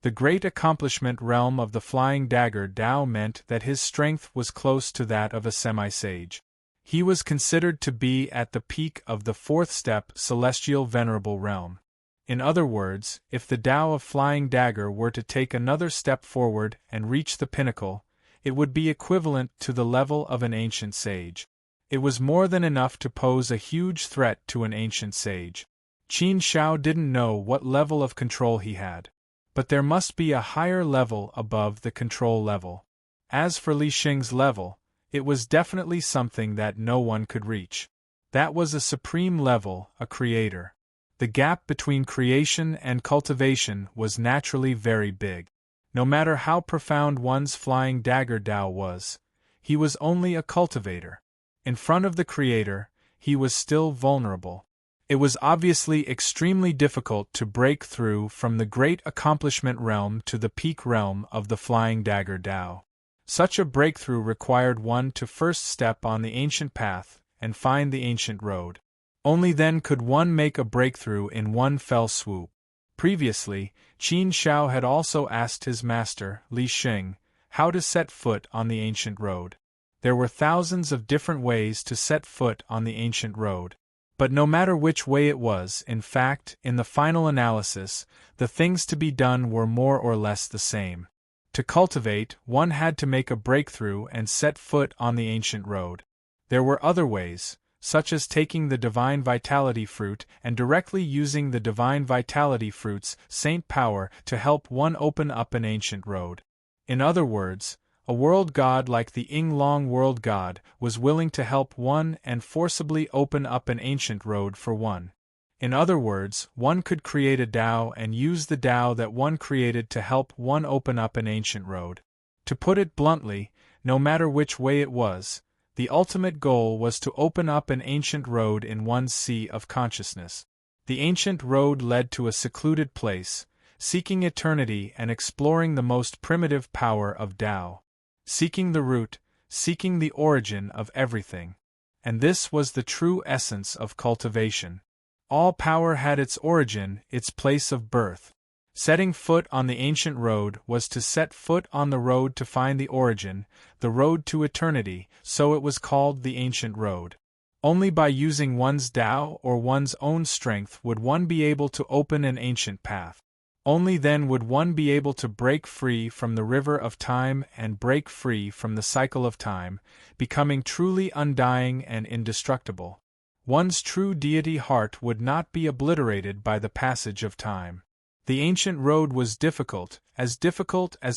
The great accomplishment realm of the flying dagger Tao meant that his strength was close to that of a semi-sage. He was considered to be at the peak of the fourth step celestial venerable realm. In other words, if the Tao of flying dagger were to take another step forward and reach the pinnacle, it would be equivalent to the level of an ancient sage. It was more than enough to pose a huge threat to an ancient sage. Qin Shao didn't know what level of control he had. But there must be a higher level above the control level. As for Li Xing's level, it was definitely something that no one could reach. That was a supreme level, a creator. The gap between creation and cultivation was naturally very big. No matter how profound one's flying dagger Tao was, he was only a cultivator. In front of the creator, he was still vulnerable. It was obviously extremely difficult to break through from the great accomplishment realm to the peak realm of the flying dagger Tao. Such a breakthrough required one to first step on the ancient path and find the ancient road. Only then could one make a breakthrough in one fell swoop. Previously, Qin Shao had also asked his master, Li Xing, how to set foot on the ancient road. There were thousands of different ways to set foot on the ancient road. But no matter which way it was, in fact, in the final analysis, the things to be done were more or less the same. To cultivate, one had to make a breakthrough and set foot on the ancient road. There were other ways, such as taking the divine vitality fruit and directly using the divine vitality fruit's saint power to help one open up an ancient road. In other words, a world god like the Ying-Long world god was willing to help one and forcibly open up an ancient road for one. In other words, one could create a Tao and use the Tao that one created to help one open up an ancient road. To put it bluntly, no matter which way it was, the ultimate goal was to open up an ancient road in one's sea of consciousness. The ancient road led to a secluded place, seeking eternity and exploring the most primitive power of Tao. Seeking the root, seeking the origin of everything. And this was the true essence of cultivation. All power had its origin, its place of birth. Setting foot on the ancient road was to set foot on the road to find the origin, the road to eternity, so it was called the ancient road. Only by using one's Tao or one's own strength would one be able to open an ancient path. Only then would one be able to break free from the river of time and break free from the cycle of time, becoming truly undying and indestructible. One's true deity heart would not be obliterated by the passage of time. The ancient road was difficult as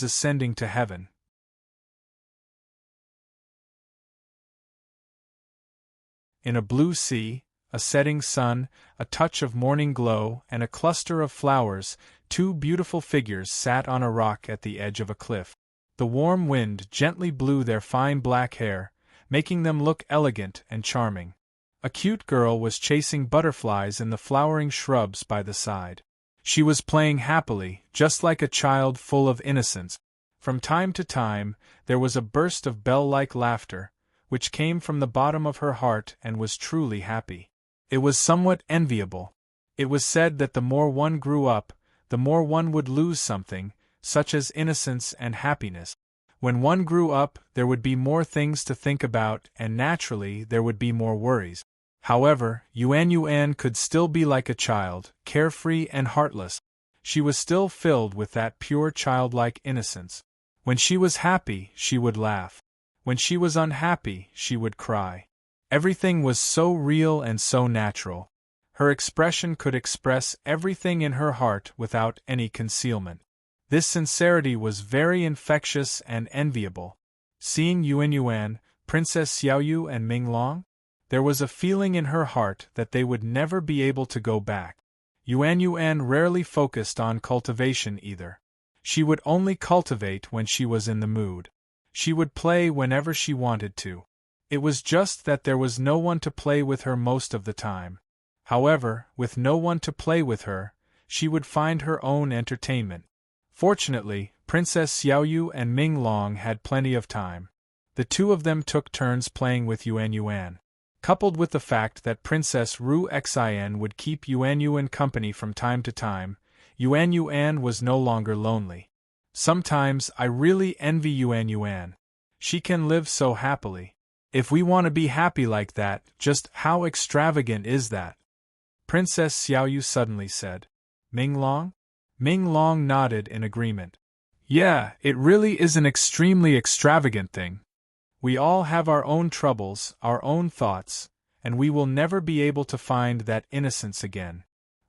ascending to heaven. In a blue sea, a setting sun, a touch of morning glow, and a cluster of flowers, two beautiful figures sat on a rock at the edge of a cliff. The warm wind gently blew their fine black hair, making them look elegant and charming. A cute girl was chasing butterflies in the flowering shrubs by the side. She was playing happily, just like a child full of innocence. From time to time, there was a burst of bell-like laughter, which came from the bottom of her heart and was truly happy. It was somewhat enviable. It was said that the more one grew up, the more one would lose something, such as innocence and happiness. When one grew up, there would be more things to think about and naturally there would be more worries. However, Yuan could still be like a child, carefree and heartless. She was still filled with that pure childlike innocence. When she was happy, she would laugh. When she was unhappy, she would cry. Everything was so real and so natural. Her expression could express everything in her heart without any concealment. This sincerity was very infectious and enviable. Seeing Yuan, Princess Xiaoyu and Minglong, there was a feeling in her heart that they would never be able to go back. Yuan rarely focused on cultivation either. She would only cultivate when she was in the mood. She would play whenever she wanted to. It was just that there was no one to play with her most of the time. However, with no one to play with her, she would find her own entertainment. Fortunately, Princess Xiaoyu and Minglong had plenty of time. The two of them took turns playing with Yuan. Coupled with the fact that Princess Ru Xin would keep Yuan company from time to time, Yuan was no longer lonely. Sometimes I really envy Yuan. She can live so happily. If we want to be happy like that, just how extravagant is that? Princess Xiaoyu suddenly said. Minglong? Minglong nodded in agreement. Yeah, it really is an extremely extravagant thing. We all have our own troubles, our own thoughts, and we will never be able to find that innocence again.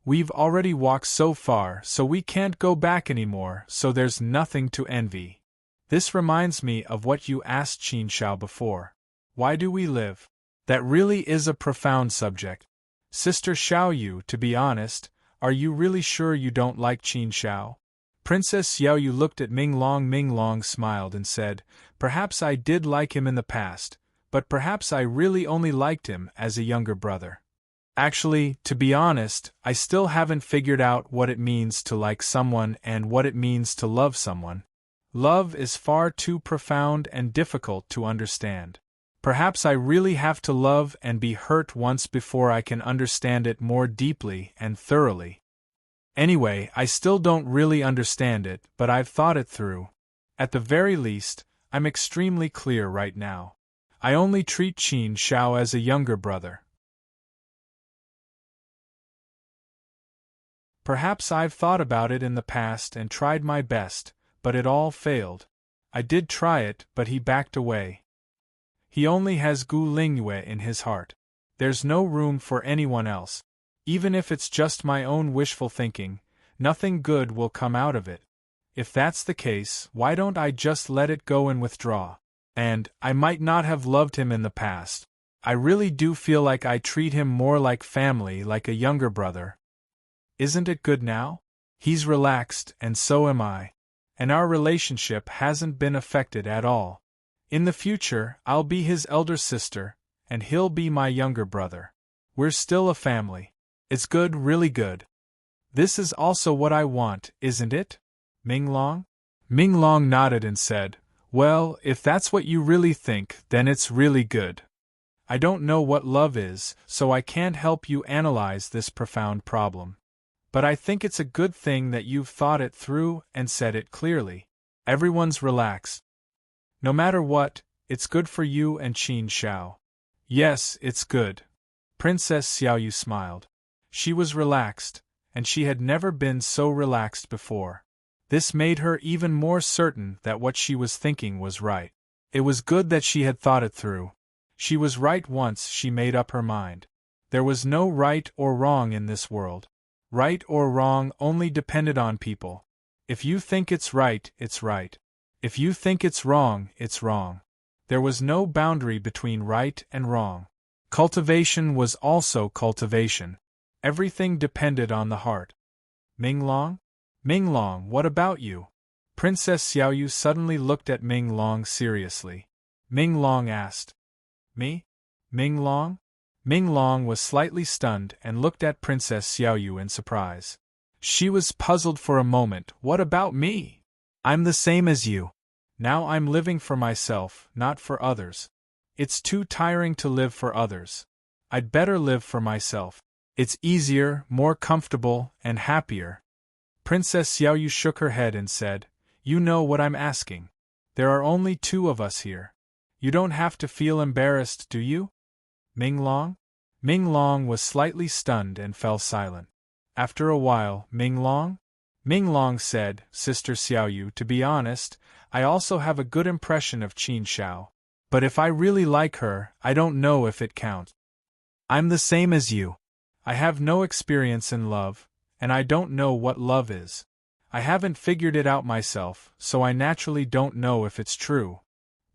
We've already walked so far, so we can't go back anymore, so there's nothing to envy. This reminds me of what you asked Qin Shao before. Why do we live? That really is a profound subject. Sister Xiaoyu, to be honest, are you really sure you don't like Qin Shao? Princess Xiaoyu looked at Minglong. Minglong smiled and said, perhaps I did like him in the past, but perhaps I really only liked him as a younger brother. Actually, to be honest, I still haven't figured out what it means to like someone and what it means to love someone. Love is far too profound and difficult to understand. Perhaps I really have to love and be hurt once before I can understand it more deeply and thoroughly. Anyway, I still don't really understand it, but I've thought it through. At the very least, I'm extremely clear right now. I only treat Qin Shao as a younger brother. Perhaps I've thought about it in the past and tried my best, but it all failed. I did try it, but he backed away. He only has Gu Lingyue in his heart. There's no room for anyone else. Even if it's just my own wishful thinking, nothing good will come out of it. If that's the case, why don't I just let it go and withdraw? And, I might not have loved him in the past. I really do feel like I treat him more like family, like a younger brother. Isn't it good now? He's relaxed, and so am I. And our relationship hasn't been affected at all. In the future, I'll be his elder sister, and he'll be my younger brother. We're still a family. It's good, really good. This is also what I want, isn't it? Ming Long? Ming Long nodded and said, "Well, if that's what you really think, then it's really good. I don't know what love is, so I can't help you analyze this profound problem. But I think it's a good thing that you've thought it through and said it clearly. Everyone's relaxed. No matter what, it's good for you and Qin Shao." "Yes, it's good." Princess Xiaoyu smiled. She was relaxed, and she had never been so relaxed before. This made her even more certain that what she was thinking was right. It was good that she had thought it through. She was right once she made up her mind. There was no right or wrong in this world. Right or wrong only depended on people. If you think it's right, it's right. If you think it's wrong, it's wrong. There was no boundary between right and wrong. Cultivation was also cultivation. Everything depended on the heart. Ming Long? Ming Long, what about you? Princess Xiaoyu suddenly looked at Ming Long seriously. Ming Long asked. Me? Ming Long? Ming Long was slightly stunned and looked at Princess Xiaoyu in surprise. She was puzzled for a moment. What about me? I'm the same as you. Now I'm living for myself, not for others. It's too tiring to live for others. I'd better live for myself. It's easier, more comfortable, and happier. Princess Xiaoyu shook her head and said, "You know what I'm asking. There are only two of us here. You don't have to feel embarrassed, do you?" Ming Long? Ming Long was slightly stunned and fell silent. After a while, Ming Long? Ming Long said, "Sister Xiaoyu, to be honest, I also have a good impression of Qin Shao. But if I really like her, I don't know if it counts. I'm the same as you. I have no experience in love, and I don't know what love is. I haven't figured it out myself, so I naturally don't know if it's true.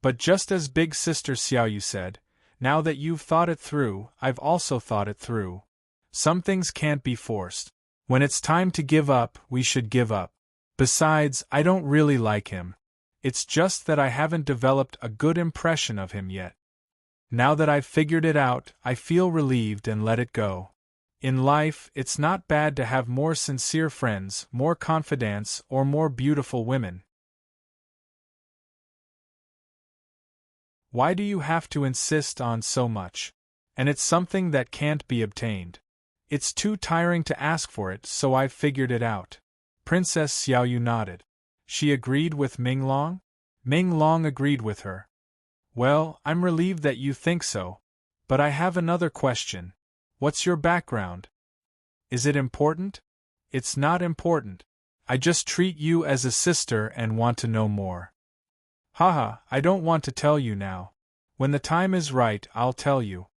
But just as Big Sister Xiaoyu said, now that you've thought it through, I've also thought it through. Some things can't be forced. When it's time to give up, we should give up. Besides, I don't really like him. It's just that I haven't developed a good impression of him yet. Now that I've figured it out, I feel relieved and let it go. In life, it's not bad to have more sincere friends, more confidants, or more beautiful women. Why do you have to insist on so much? And it's something that can't be obtained. It's too tiring to ask for it, so I've figured it out. Princess Xiaoyu nodded. She agreed with Ming Long? Ming Long agreed with her. Well, I'm relieved that you think so. But I have another question. What's your background? Is it important? It's not important. I just treat you as a sister and want to know more. Haha, I don't want to tell you now. When the time is right, I'll tell you.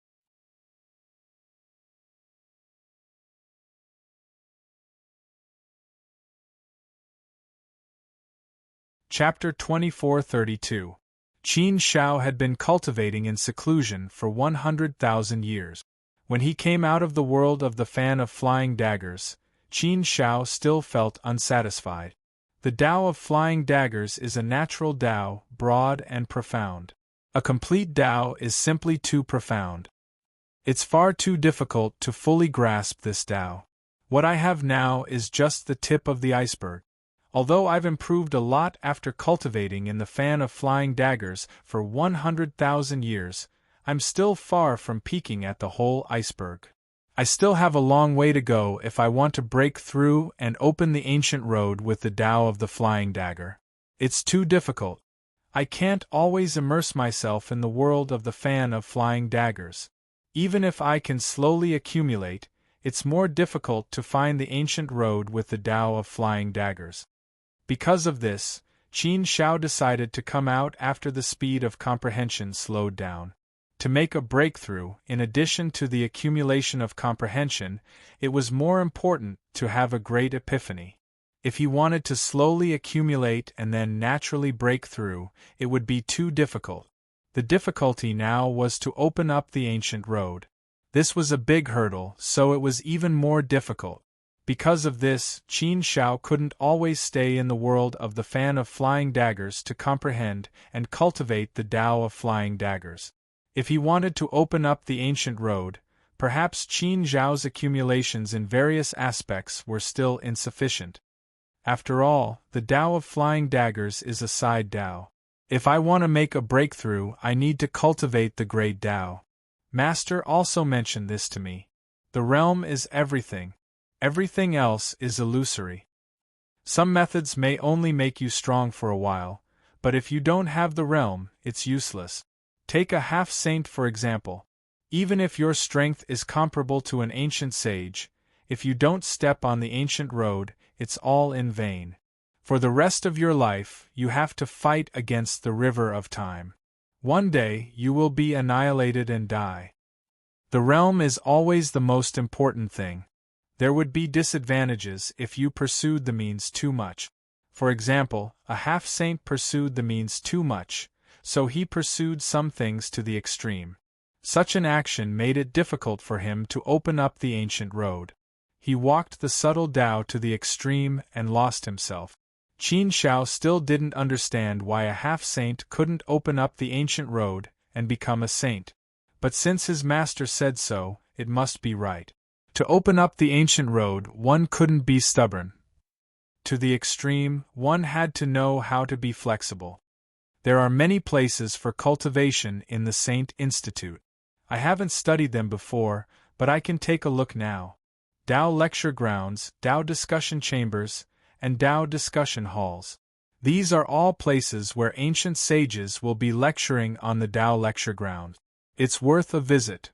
Chapter 2432. Qin Shao had been cultivating in seclusion for 100,000 years. When he came out of the world of the fan of flying daggers, Qin Shao still felt unsatisfied. The Tao of flying daggers is a natural Tao, broad and profound. A complete Tao is simply too profound. It's far too difficult to fully grasp this Tao. What I have now is just the tip of the iceberg. Although I've improved a lot after cultivating in the fan of flying daggers for 100,000 years, I'm still far from peaking at the whole iceberg. I still have a long way to go if I want to break through and open the ancient road with the Tao of the Flying Dagger. It's too difficult. I can't always immerse myself in the world of the fan of flying daggers. Even if I can slowly accumulate, it's more difficult to find the ancient road with the Tao of flying daggers. Because of this, Qin Shao decided to come out after the speed of comprehension slowed down. To make a breakthrough, in addition to the accumulation of comprehension, it was more important to have a great epiphany. If he wanted to slowly accumulate and then naturally break through, it would be too difficult. The difficulty now was to open up the ancient road. This was a big hurdle, so it was even more difficult. Because of this, Qin Shao couldn't always stay in the world of the fan of flying daggers to comprehend and cultivate the Tao of flying daggers. If he wanted to open up the ancient road, perhaps Qin Zhao's accumulations in various aspects were still insufficient. After all, the Tao of flying daggers is a side Tao. If I want to make a breakthrough, I need to cultivate the great Tao. Master also mentioned this to me. The realm is everything. Everything else is illusory. Some methods may only make you strong for a while, but if you don't have the realm, it's useless. Take a half-saint for example. Even if your strength is comparable to an ancient sage, if you don't step on the ancient road, it's all in vain. For the rest of your life, you have to fight against the river of time. One day, you will be annihilated and die. The realm is always the most important thing. There would be disadvantages if you pursued the means too much. For example, a half-saint pursued the means too much, so he pursued some things to the extreme. Such an action made it difficult for him to open up the ancient road. He walked the subtle Tao to the extreme and lost himself. Qin Shao still didn't understand why a half-saint couldn't open up the ancient road and become a saint. But since his master said so, it must be right. To open up the ancient road, one couldn't be stubborn. To the extreme, one had to know how to be flexible. There are many places for cultivation in the Saint Institute. I haven't studied them before, but I can take a look now. Tao lecture grounds, Tao discussion chambers, and Tao discussion halls. These are all places where ancient sages will be lecturing on the Tao lecture ground. It's worth a visit.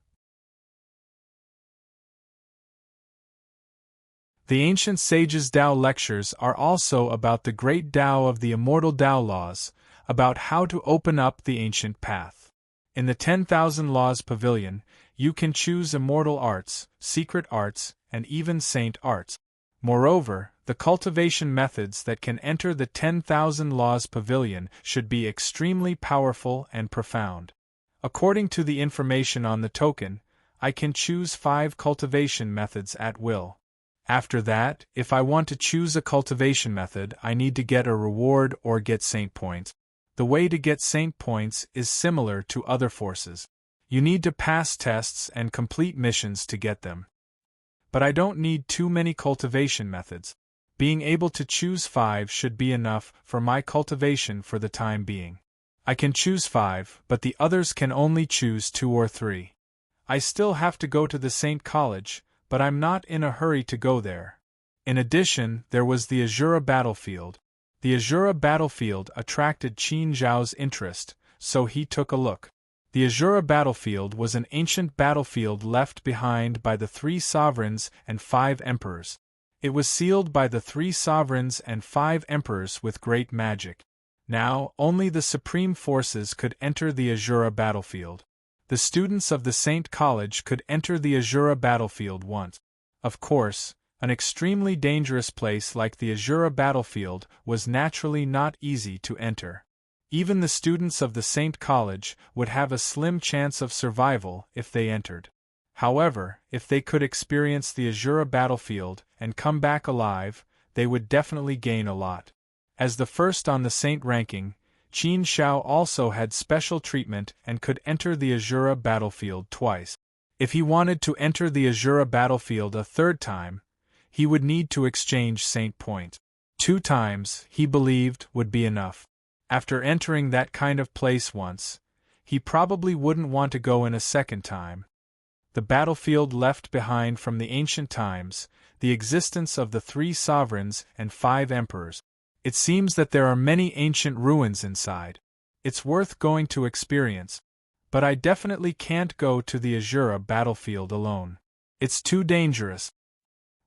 The ancient sages' Tao lectures are also about the great Tao of the immortal Tao laws, about how to open up the ancient path. In the 10,000 Laws Pavilion, you can choose immortal arts, secret arts, and even saint arts. Moreover, the cultivation methods that can enter the 10,000 Laws Pavilion should be extremely powerful and profound. According to the information on the token, I can choose 5 cultivation methods at will. After that, if I want to choose a cultivation method, I need to get a reward or get saint points. The way to get saint points is similar to other forces. You need to pass tests and complete missions to get them. But I don't need too many cultivation methods. Being able to choose 5 should be enough for my cultivation for the time being. I can choose 5, but the others can only choose 2 or 3. I still have to go to the Saint College, but I'm not in a hurry to go there. In addition, there was the Azura battlefield. The Azura battlefield attracted Qin Zhao's interest, so he took a look. The Azura battlefield was an ancient battlefield left behind by the 3 sovereigns and 5 emperors. It was sealed by the 3 sovereigns and 5 emperors with great magic. Now, only the supreme forces could enter the Azura battlefield. The students of the Saint College could enter the Azura battlefield once. Of course, an extremely dangerous place like the Azura battlefield was naturally not easy to enter. Even the students of the Saint College would have a slim chance of survival if they entered. However, if they could experience the Azura battlefield and come back alive, they would definitely gain a lot. As the first on the Saint ranking, Qin Shao also had special treatment and could enter the Azura battlefield twice. If he wanted to enter the Azura battlefield a 3rd time, he would need to exchange saint points. 2 times, he believed, would be enough. After entering that kind of place once, He probably wouldn't want to go in a second time. The battlefield left behind from the ancient times, the existence of the 3 sovereigns and 5 emperors. It seems that there are many ancient ruins inside. It's worth going to experience. But I definitely can't go to the Azura battlefield alone. It's too dangerous.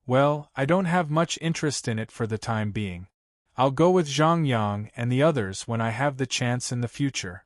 Well, I don't have much interest in it for the time being. I'll go with Zhang Yang and the others when I have the chance in the future.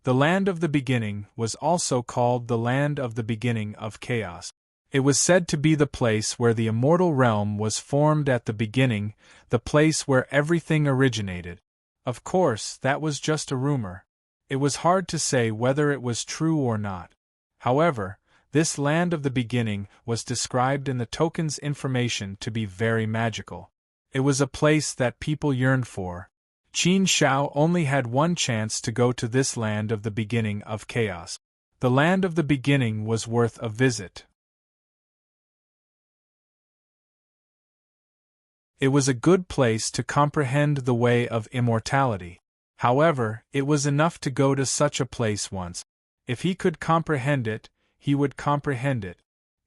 The Land of the Beginning was also called the Land of the Beginning of Chaos. It was said to be the place where the immortal realm was formed at the beginning, the place where everything originated. Of course, that was just a rumor. It was hard to say whether it was true or not. However, this Land of the Beginning was described in the token's information to be very magical. It was a place that people yearned for. Qin Shao only had one chance to go to this Land of the Beginning of Chaos. The Land of the Beginning was worth a visit. It was a good place to comprehend the way of immortality. However, it was enough to go to such a place once. If he could comprehend it, he would comprehend it.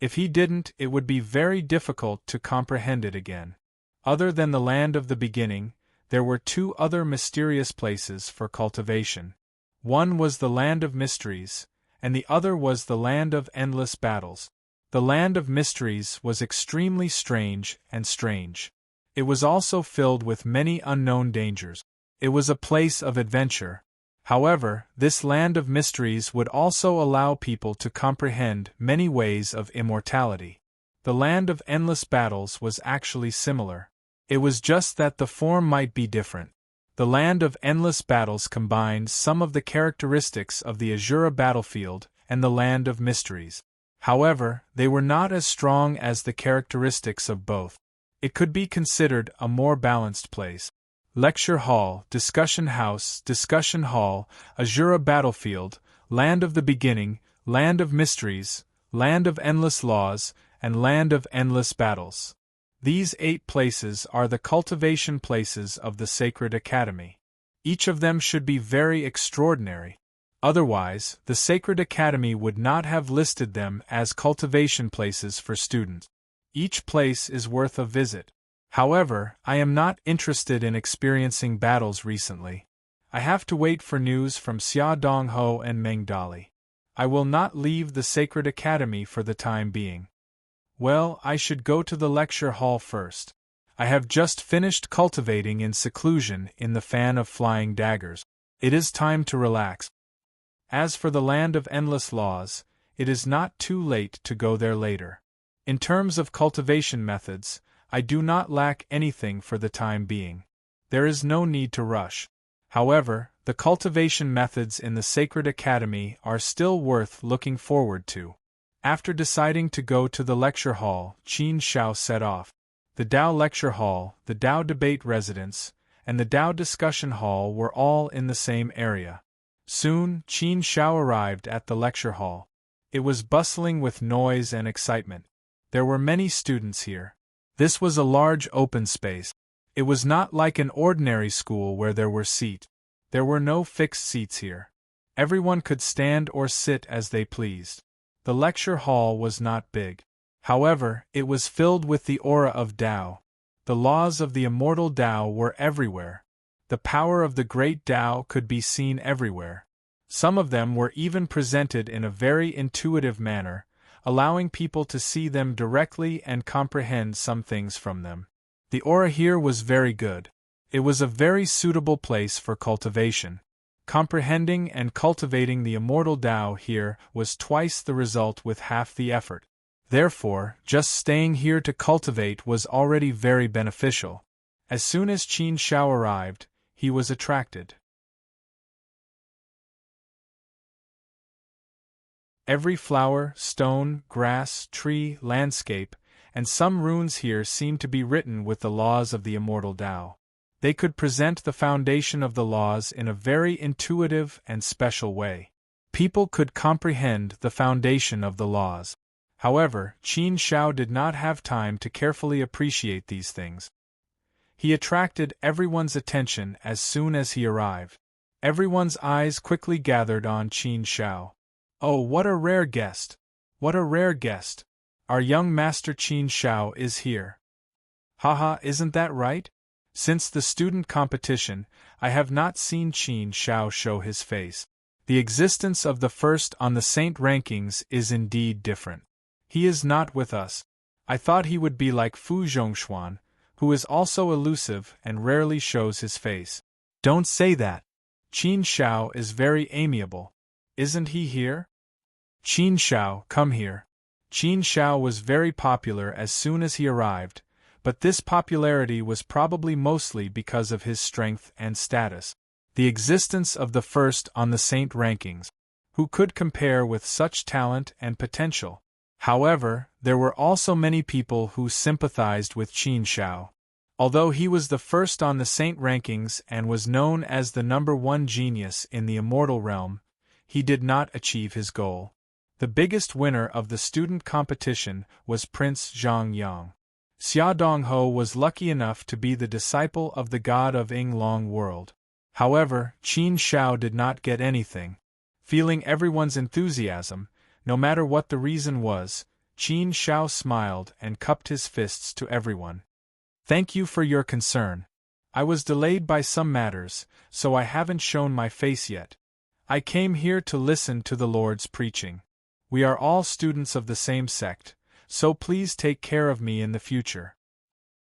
If he didn't, it would be very difficult to comprehend it again. Other than the Land of the Beginning, there were 2 other mysterious places for cultivation. One was the Land of Mysteries, and the other was the Land of Endless Battles. The Land of Mysteries was extremely strange and strange. It was also filled with many unknown dangers. It was a place of adventure. However, this Land of Mysteries would also allow people to comprehend many ways of immortality. The Land of Endless Battles was actually similar. It was just that the form might be different. The Land of Endless Battles combined some of the characteristics of the Azura battlefield and the Land of Mysteries. However, they were not as strong as the characteristics of both. It could be considered a more balanced place. Lecture Hall, Discussion House, Discussion Hall, Azura Battlefield, Land of the Beginning, Land of Mysteries, Land of Endless Laws, and Land of Endless Battles. These 8 places are the cultivation places of the Sacred Academy. Each of them should be very extraordinary. Otherwise, the Sacred Academy would not have listed them as cultivation places for students. Each place is worth a visit. However, I am not interested in experiencing battles recently. I have to wait for news from Xia Dongho and Meng Dali. I will not leave the Sacred Academy for the time being. Well, I should go to the lecture hall first. I have just finished cultivating in seclusion in the Fan of Flying Daggers. It is time to relax. As for the Land of Endless Laws, it is not too late to go there later. In terms of cultivation methods, I do not lack anything for the time being. There is no need to rush. However, the cultivation methods in the Sacred Academy are still worth looking forward to. After deciding to go to the lecture hall, Qin Shao set off. The Dao Lecture Hall, the Dao Debate Residence, and the Dao Discussion Hall were all in the same area. Soon, Qin Shao arrived at the lecture hall. It was bustling with noise and excitement. There were many students here. This was a large open space. It was not like an ordinary school where there were seats. There were no fixed seats here. Everyone could stand or sit as they pleased. The lecture hall was not big. However, it was filled with the aura of Tao. The laws of the immortal Tao were everywhere. The power of the great Tao could be seen everywhere. Some of them were even presented in a very intuitive manner, allowing people to see them directly and comprehend some things from them. The aura here was very good. It was a very suitable place for cultivation. Comprehending and cultivating the immortal Tao here was twice the result with half the effort. Therefore, just staying here to cultivate was already very beneficial. As soon as Qin Shao arrived, he was attracted. Every flower, stone, grass, tree, landscape, and some runes here seemed to be written with the laws of the immortal Tao. They could present the foundation of the laws in a very intuitive and special way. People could comprehend the foundation of the laws. However, Qin Shao did not have time to carefully appreciate these things. He attracted everyone's attention as soon as he arrived. Everyone's eyes quickly gathered on Qin Shao. Oh, what a rare guest! What a rare guest! Our young master Qin Shao is here. Haha, isn't that right? Since the student competition, I have not seen Qin Shao show his face. The existence of the first on the Saint rankings is indeed different. He is not with us. I thought he would be like Fu Zhongshuan, who is also elusive and rarely shows his face. Don't say that. Qin Shao is very amiable. Isn't he here? Qin Shao, come here. Qin Shao was very popular as soon as he arrived, but this popularity was probably mostly because of his strength and status. The existence of the first on the Saint rankings. Who could compare with such talent and potential? However, there were also many people who sympathized with Qin Shao. Although he was the first on the Saint rankings and was known as the #1 genius in the immortal realm, he did not achieve his goal. The biggest winner of the student competition was Prince Zhang Yang. Xia Dongho was lucky enough to be the disciple of the god of Ying Long world. However, Qin Shao did not get anything. Feeling everyone's enthusiasm, no matter what the reason was, Qin Shao smiled and cupped his fists to everyone. Thank you for your concern. I was delayed by some matters, so I haven't shown my face yet. I came here to listen to the Lord's preaching. We are all students of the same sect, so please take care of me in the future.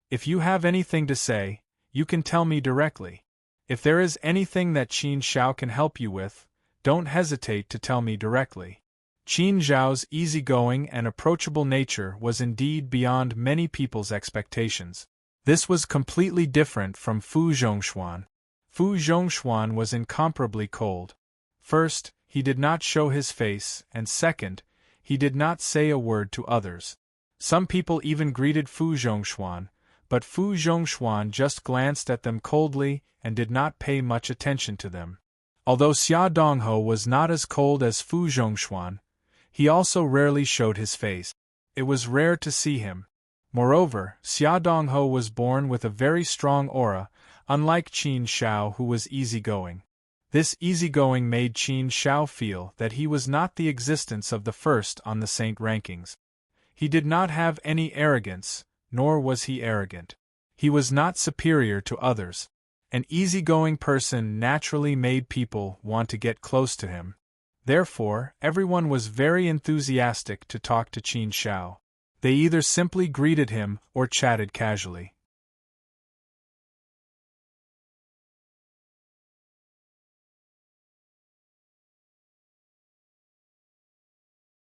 If you have anything to say, you can tell me directly. If there is anything that Qin Shao can help you with, don't hesitate to tell me directly. Qin Zhao's easygoing and approachable nature was indeed beyond many people's expectations. This was completely different from Fu Zhongshuan. Fu Zhongshuan was incomparably cold. First, he did not show his face, and second, he did not say a word to others. Some people even greeted Fu Zhongshuan, but Fu Zhongshuan just glanced at them coldly and did not pay much attention to them. Although Xia Dongho was not as cold as Fu Zhongshuan, he also rarely showed his face. It was rare to see him. Moreover, Xia Dongho was born with a very strong aura, unlike Qin Shao who was easygoing. This easygoing made Qin Shao feel that he was not the existence of the first on the Saint rankings. He did not have any arrogance, nor was he arrogant. He was not superior to others. An easygoing person naturally made people want to get close to him. Therefore, everyone was very enthusiastic to talk to Qin Shao. They either simply greeted him or chatted casually.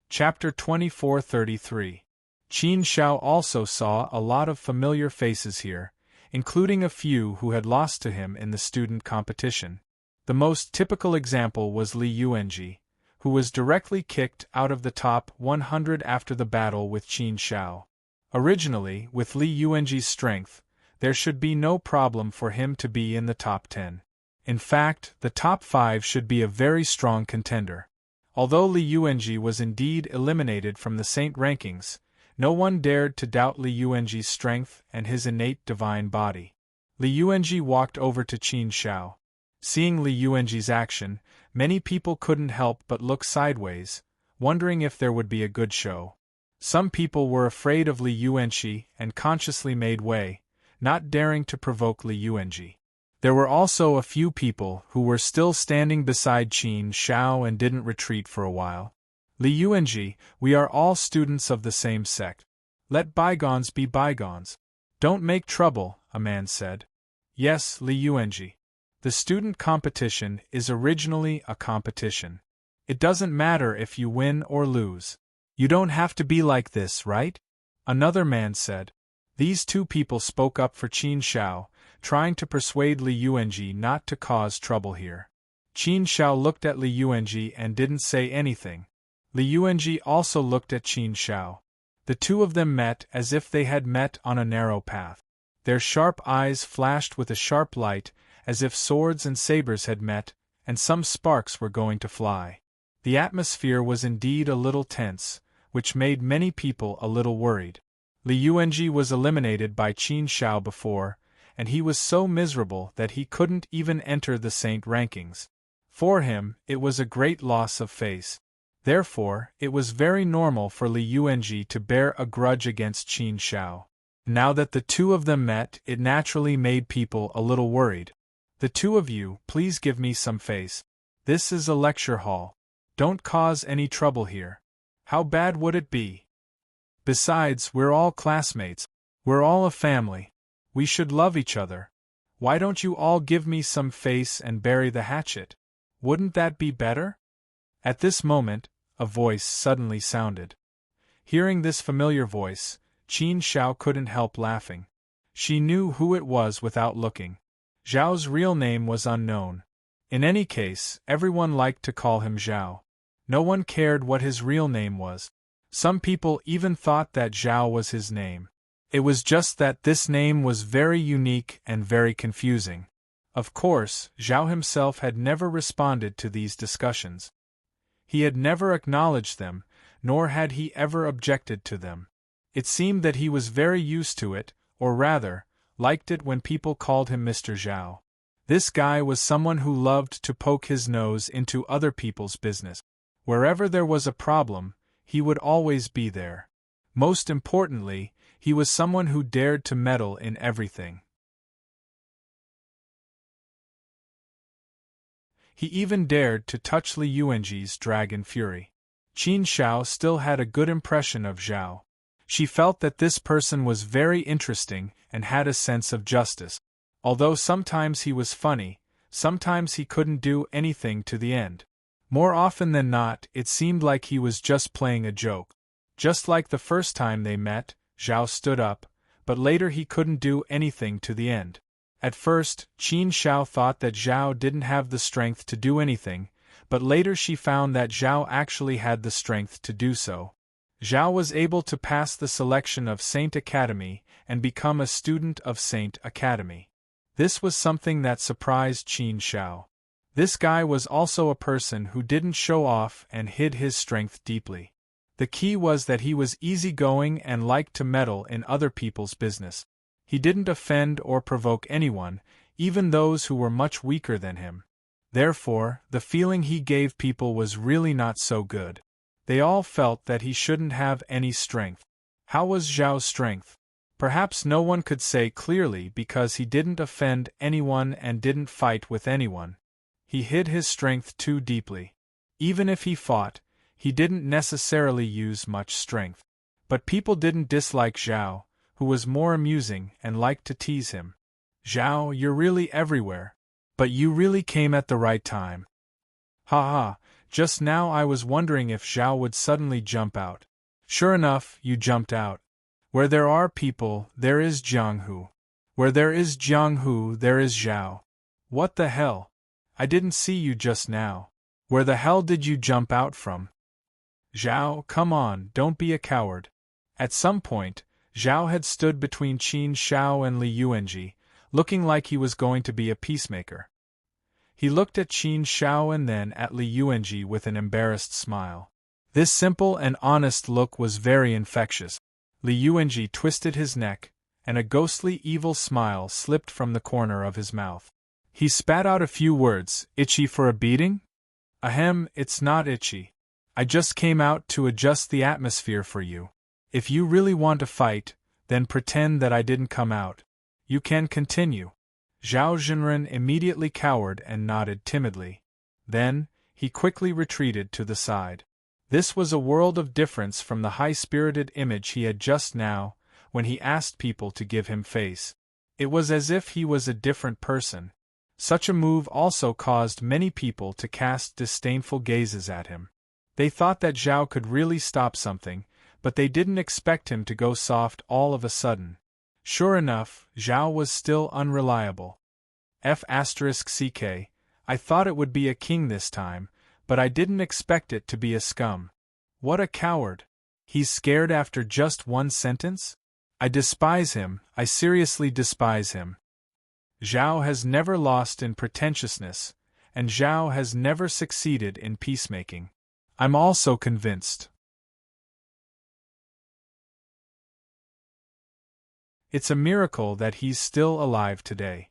Chapter 2433. Qin Shao also saw a lot of familiar faces here, including a few who had lost to him in the student competition. The most typical example was Li Yuanji, who was directly kicked out of the top 100 after the battle with Qin Shao. Originally, with Li Yuanji's strength, there should be no problem for him to be in the top 10. In fact, the top 5 should be a very strong contender. Although Li Yuanji was indeed eliminated from the Saint rankings, no one dared to doubt Li Yuanji's strength and his innate divine body. Li Yuanji walked over to Qin Shao. Seeing Li Yuanji's action, many people couldn't help but look sideways, wondering if there would be a good show. Some people were afraid of Li Yuanji and consciously made way, not daring to provoke Li Yuanji. There were also a few people who were still standing beside Qin Shao and didn't retreat for a while. Li Yuanji, we are all students of the same sect. Let bygones be bygones. Don't make trouble, a man said. Yes, Li Yuanji. The student competition is originally a competition. It doesn't matter if you win or lose. You don't have to be like this, right? Another man said. These two people spoke up for Qin Shao, trying to persuade Li Yuanji not to cause trouble here. Qin Shao looked at Li Yuanji and didn't say anything. Li Yuanji also looked at Qin Shao. The two of them met as if they had met on a narrow path. Their sharp eyes flashed with a sharp light, as if swords and sabers had met, and some sparks were going to fly. The atmosphere was indeed a little tense, which made many people a little worried. Li Yuanji was eliminated by Qin Shao before, and he was so miserable that he couldn't even enter the saint rankings. For him, it was a great loss of face. Therefore, it was very normal for Li Yuanji to bear a grudge against Qin Shao. Now that the two of them met, it naturally made people a little worried. The two of you, please give me some face. This is a lecture hall. Don't cause any trouble here. How bad would it be? Besides, we're all classmates. We're all a family. We should love each other. Why don't you all give me some face and bury the hatchet? Wouldn't that be better? At this moment, a voice suddenly sounded. Hearing this familiar voice, Qin Shao couldn't help laughing. She knew who it was without looking. Zhao's real name was unknown. In any case, everyone liked to call him Zhao. No one cared what his real name was. Some people even thought that Zhao was his name. It was just that this name was very unique and very confusing. Of course, Zhao himself had never responded to these discussions. He had never acknowledged them, nor had he ever objected to them. It seemed that he was very used to it, or rather, liked it when people called him Mr. Zhao. This guy was someone who loved to poke his nose into other people's business. Wherever there was a problem, he would always be there. Most importantly, he was someone who dared to meddle in everything. He even dared to touch Li Yuanji's dragon fury. Qin Shao still had a good impression of Zhao. She felt that this person was very interesting and had a sense of justice. Although sometimes he was funny, sometimes he couldn't do anything to the end. More often than not, it seemed like he was just playing a joke. Just like the first time they met, Zhao stood up, but later he couldn't do anything to the end. At first, Qin Shao thought that Zhao didn't have the strength to do anything, but later she found that Zhao actually had the strength to do so. Zhao was able to pass the selection of Saint Academy and become a student of Saint Academy. This was something that surprised Qin Shao. This guy was also a person who didn't show off and hid his strength deeply. The key was that he was easygoing and liked to meddle in other people's business. He didn't offend or provoke anyone, even those who were much weaker than him. Therefore, the feeling he gave people was really not so good. They all felt that he shouldn't have any strength. How was Zhao's strength? Perhaps no one could say clearly because he didn't offend anyone and didn't fight with anyone. He hid his strength too deeply. Even if he fought, he didn't necessarily use much strength. But people didn't dislike Zhao, who was more amusing and liked to tease him. Zhao, you're really everywhere. But you really came at the right time. Ha ha, just now I was wondering if Zhao would suddenly jump out. Sure enough, you jumped out. Where there are people, there is Jianghu. Where there is Jianghu, there is Zhao. What the hell? I didn't see you just now. Where the hell did you jump out from? Zhao, come on, don't be a coward. At some point, Zhao had stood between Qin Shao and Li Yuanji, looking like he was going to be a peacemaker. He looked at Qin Shao and then at Li Yuanji with an embarrassed smile. This simple and honest look was very infectious. Li Yuanji twisted his neck, and a ghostly evil smile slipped from the corner of his mouth. He spat out a few words. Itchy for a beating? Ahem, it's not itchy. I just came out to adjust the atmosphere for you. If you really want to fight, then pretend that I didn't come out. You can continue. Zhao Zhenren immediately cowered and nodded timidly. Then, he quickly retreated to the side. This was a world of difference from the high-spirited image he had just now, when he asked people to give him face. It was as if he was a different person. Such a move also caused many people to cast disdainful gazes at him. They thought that Zhao could really stop something, but they didn't expect him to go soft all of a sudden. Sure enough, Zhao was still unreliable. F***ck, I thought it would be a king this time, but I didn't expect it to be a scum. What a coward. He's scared after just one sentence? I despise him, I seriously despise him. Zhao has never lost in pretentiousness, and Zhao has never succeeded in peacemaking. I'm also convinced. It's a miracle that he's still alive today.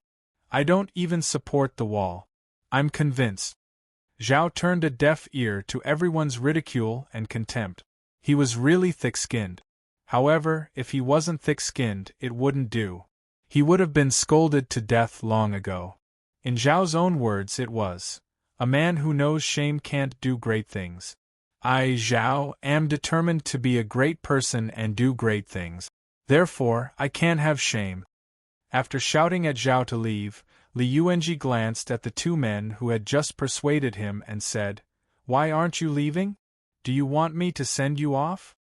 I don't even support the wall. I'm convinced. Zhao turned a deaf ear to everyone's ridicule and contempt. He was really thick-skinned. However, if he wasn't thick-skinned, it wouldn't do. He would have been scolded to death long ago. In Zhao's own words it was, "A man who knows shame can't do great things. I, Zhao, am determined to be a great person and do great things. Therefore, I can't have shame." After shouting at Zhao to leave, Li Yuanji glanced at the two men who had just persuaded him and said, "Why aren't you leaving? Do you want me to send you off?"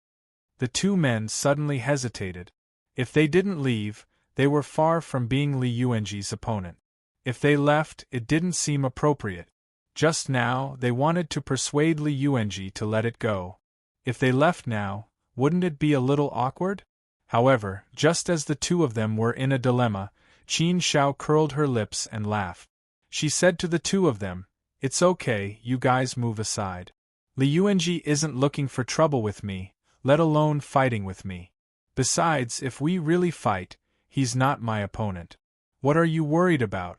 The two men suddenly hesitated. If they didn't leave, they were far from being Li Yuanji's opponent. If they left, it didn't seem appropriate. Just now, they wanted to persuade Li Yuanji to let it go. If they left now, wouldn't it be a little awkward? However, just as the two of them were in a dilemma, Qin Shao curled her lips and laughed. She said to the two of them, "It's okay, you guys move aside. Li Yuanji isn't looking for trouble with me, let alone fighting with me. Besides, if we really fight, he's not my opponent. What are you worried about?"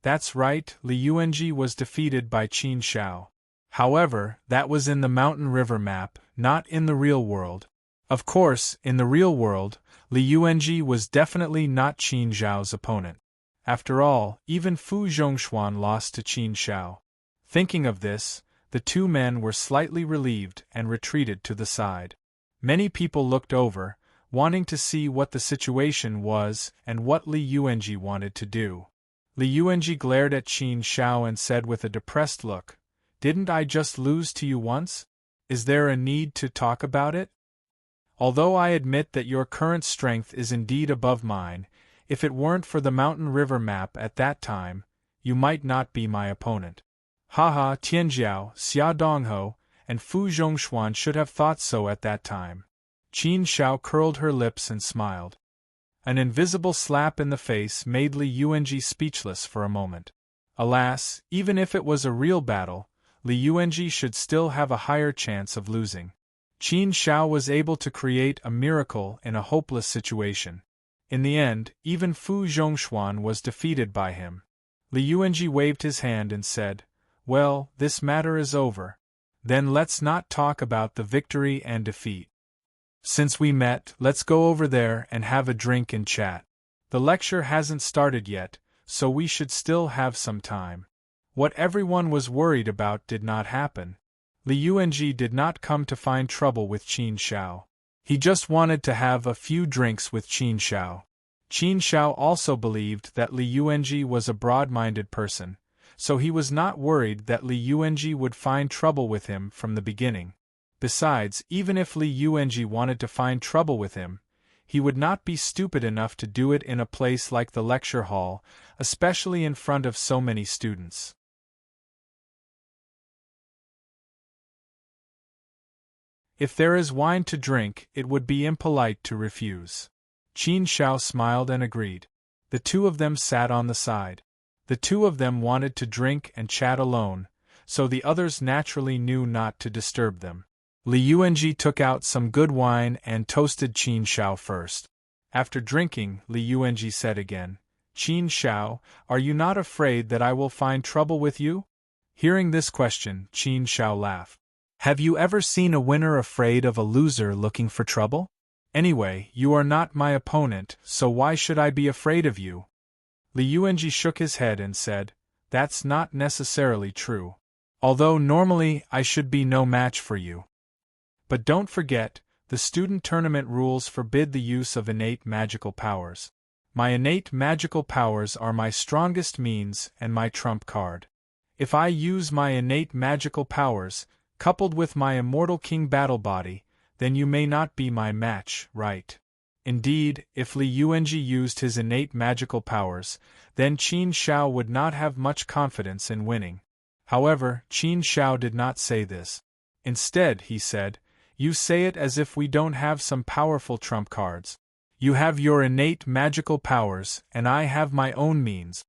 That's right, Li Yuanji was defeated by Qin Shao. However, that was in the Mountain River map, not in the real world. Of course, in the real world, Li Yuanji was definitely not Qin Zhao's opponent. After all, even Fu Zhongshuan lost to Qin Shao. Thinking of this, the two men were slightly relieved and retreated to the side. Many people looked over, wanting to see what the situation was and what Li Yuanji wanted to do. Li Yuanji glared at Qin Shao and said with a depressed look, "Didn't I just lose to you once? Is there a need to talk about it? Although I admit that your current strength is indeed above mine, if it weren't for the Mountain River map at that time, you might not be my opponent." Haha, Tianjiao, Xia Dongho, and Fu Zhongshuan should have thought so at that time. Qin Shao curled her lips and smiled. An invisible slap in the face made Li Yuanji speechless for a moment. Alas, even if it was a real battle, Li Yuanji should still have a higher chance of losing. Qin Shao was able to create a miracle in a hopeless situation. In the end, even Fu Zhongshuan was defeated by him. Li Yuanji waved his hand and said, "Well, this matter is over. Then let's not talk about the victory and defeat. Since we met, let's go over there and have a drink and chat. The lecture hasn't started yet, so we should still have some time." What everyone was worried about did not happen. Li Yuanji did not come to find trouble with Qin Shao. He just wanted to have a few drinks with Qin Shao. Qin Shao also believed that Li Yuanji was a broad-minded person, so he was not worried that Li Yuanji would find trouble with him from the beginning. Besides, even if Li Yuanji wanted to find trouble with him, he would not be stupid enough to do it in a place like the lecture hall, especially in front of so many students. If there is wine to drink, it would be impolite to refuse. Qin Shao smiled and agreed. The two of them sat on the side. The two of them wanted to drink and chat alone, so the others naturally knew not to disturb them. Li Yuanji took out some good wine and toasted Qin Shao first. After drinking, Li Yuanji said again, "Qin Shao, are you not afraid that I will find trouble with you?" Hearing this question, Qin Shao laughed. "Have you ever seen a winner afraid of a loser looking for trouble? Anyway, you are not my opponent, so why should I be afraid of you?" Li Yuanji shook his head and said, "That's not necessarily true. Although normally I should be no match for you. But don't forget, the student tournament rules forbid the use of innate magical powers. My innate magical powers are my strongest means and my trump card. If I use my innate magical powers, coupled with my immortal king battle body, then you may not be my match, right? Indeed, if Li Yuanji used his innate magical powers, then Qin Shao would not have much confidence in winning. However, Qin Shao did not say this. Instead, he said, "You say it as if we don't have some powerful trump cards. You have your innate magical powers, and I have my own means.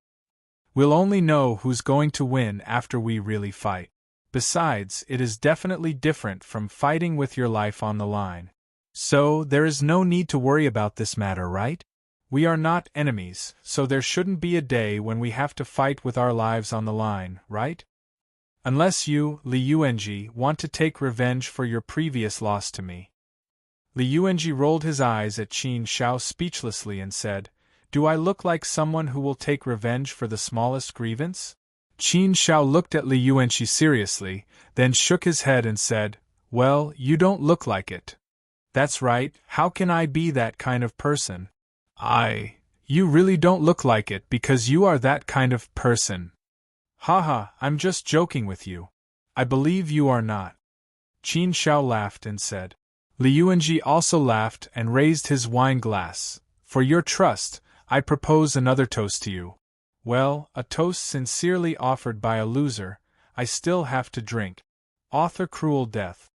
We'll only know who's going to win after we really fight. Besides, it is definitely different from fighting with your life on the line. So, there is no need to worry about this matter, right?" We are not enemies, so there shouldn't be a day when we have to fight with our lives on the line, right? Unless you, Li Yuanji, want to take revenge for your previous loss to me. Li Yuanji rolled his eyes at Qin Shao speechlessly and said, Do I look like someone who will take revenge for the smallest grievance? Qin Shao looked at Li Yuanji seriously, then shook his head and said, Well, you don't look like it. That's right, how can I be that kind of person? You really don't look like it because you are that kind of person. Haha, I'm just joking with you. I believe you are not. Qin Shao laughed and said. Li Yuanji also laughed and raised his wine glass. For your trust, I propose another toast to you. Well, a toast sincerely offered by a loser, I still have to drink. Author Cruel Death.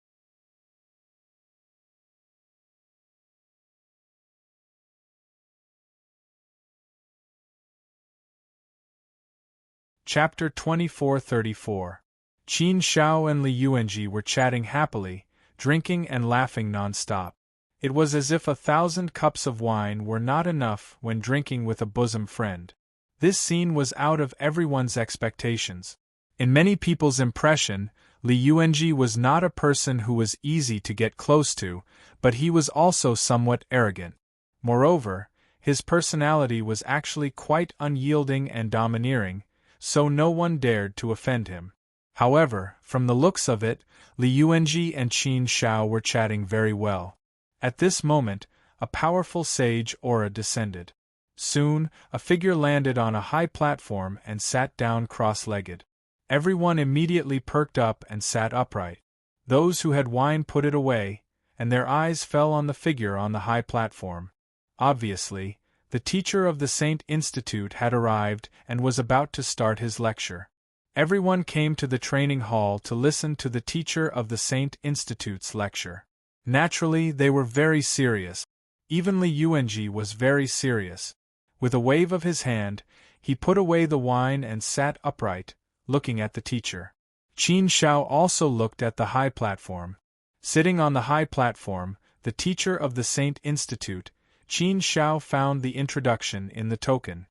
Chapter 2434. Qin Shao and Li Yuanji were chatting happily, drinking and laughing non-stop. It was as if 1,000 cups of wine were not enough when drinking with a bosom friend. This scene was out of everyone's expectations. In many people's impression, Li Yuanji was not a person who was easy to get close to, but he was also somewhat arrogant. Moreover, his personality was actually quite unyielding and domineering, so no one dared to offend him. However, from the looks of it, Li Yuanji and Qin Shao were chatting very well. At this moment, a powerful sage aura descended. Soon, a figure landed on a high platform and sat down cross-legged. Everyone immediately perked up and sat upright. Those who had wine put it away, and their eyes fell on the figure on the high platform. Obviously, the teacher of the Saint Institute had arrived and was about to start his lecture. Everyone came to the training hall to listen to the teacher of the Saint Institute's lecture. Naturally, they were very serious. Even Li Yuanji was very serious. With a wave of his hand, he put away the wine and sat upright, looking at the teacher. Qin Shao also looked at the high platform. Sitting on the high platform, the teacher of the Saint Institute, Qin Shao found the introduction in the token.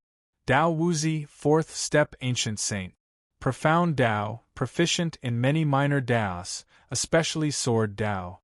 Dao Wuzi, 4th Step Ancient Saint. Profound Dao, proficient in many minor Daos, especially Sword Dao.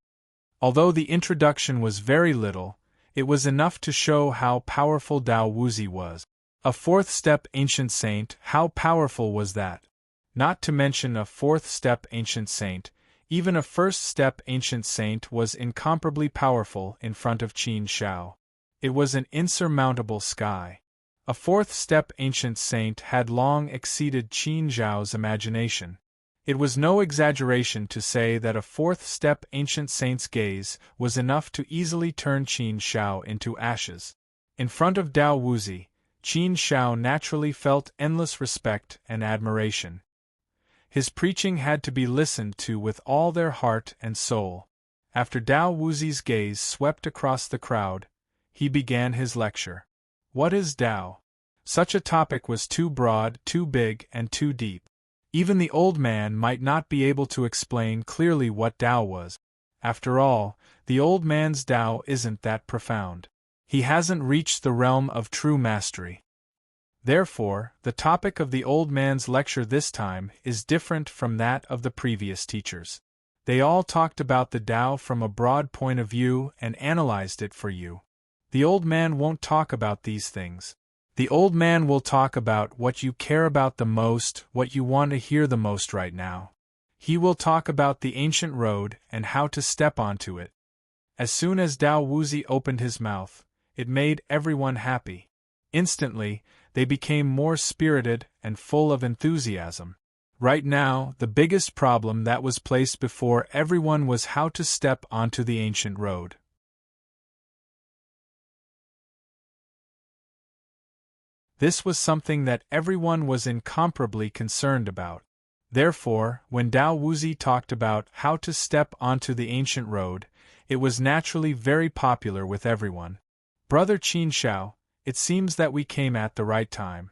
Although the introduction was very little, it was enough to show how powerful Dao Wuzi was. A 4th Step Ancient Saint, how powerful was that? Not to mention a 4th Step Ancient Saint, even a 1st Step Ancient Saint was incomparably powerful in front of Qin Shao. It was an insurmountable sky. A 4th Step Ancient Saint had long exceeded Qin Zhao's imagination. It was no exaggeration to say that a 4th Step Ancient Saint's gaze was enough to easily turn Qin Shao into ashes. In front of Dao Wuzi, Qin Shao naturally felt endless respect and admiration. His preaching had to be listened to with all their heart and soul. After Dao Wuzi's gaze swept across the crowd, he began his lecture. What is Dao? Such a topic was too broad, too big, and too deep. Even the old man might not be able to explain clearly what Dao was. After all, the old man's Dao isn't that profound. He hasn't reached the realm of true mastery. Therefore, the topic of the old man's lecture this time is different from that of the previous teachers. They all talked about the Tao from a broad point of view and analyzed it for you. The old man won't talk about these things. The old man will talk about what you care about the most, what you want to hear the most right now. He will talk about the ancient road and how to step onto it. As soon as Dao Wuzi opened his mouth, it made everyone happy. Instantly, they became more spirited and full of enthusiasm. Right now, the biggest problem that was placed before everyone was how to step onto the ancient road. This was something that everyone was incomparably concerned about. Therefore, when Dao Wuzi talked about how to step onto the ancient road, it was naturally very popular with everyone. Brother Qin Shao, it seems that we came at the right time.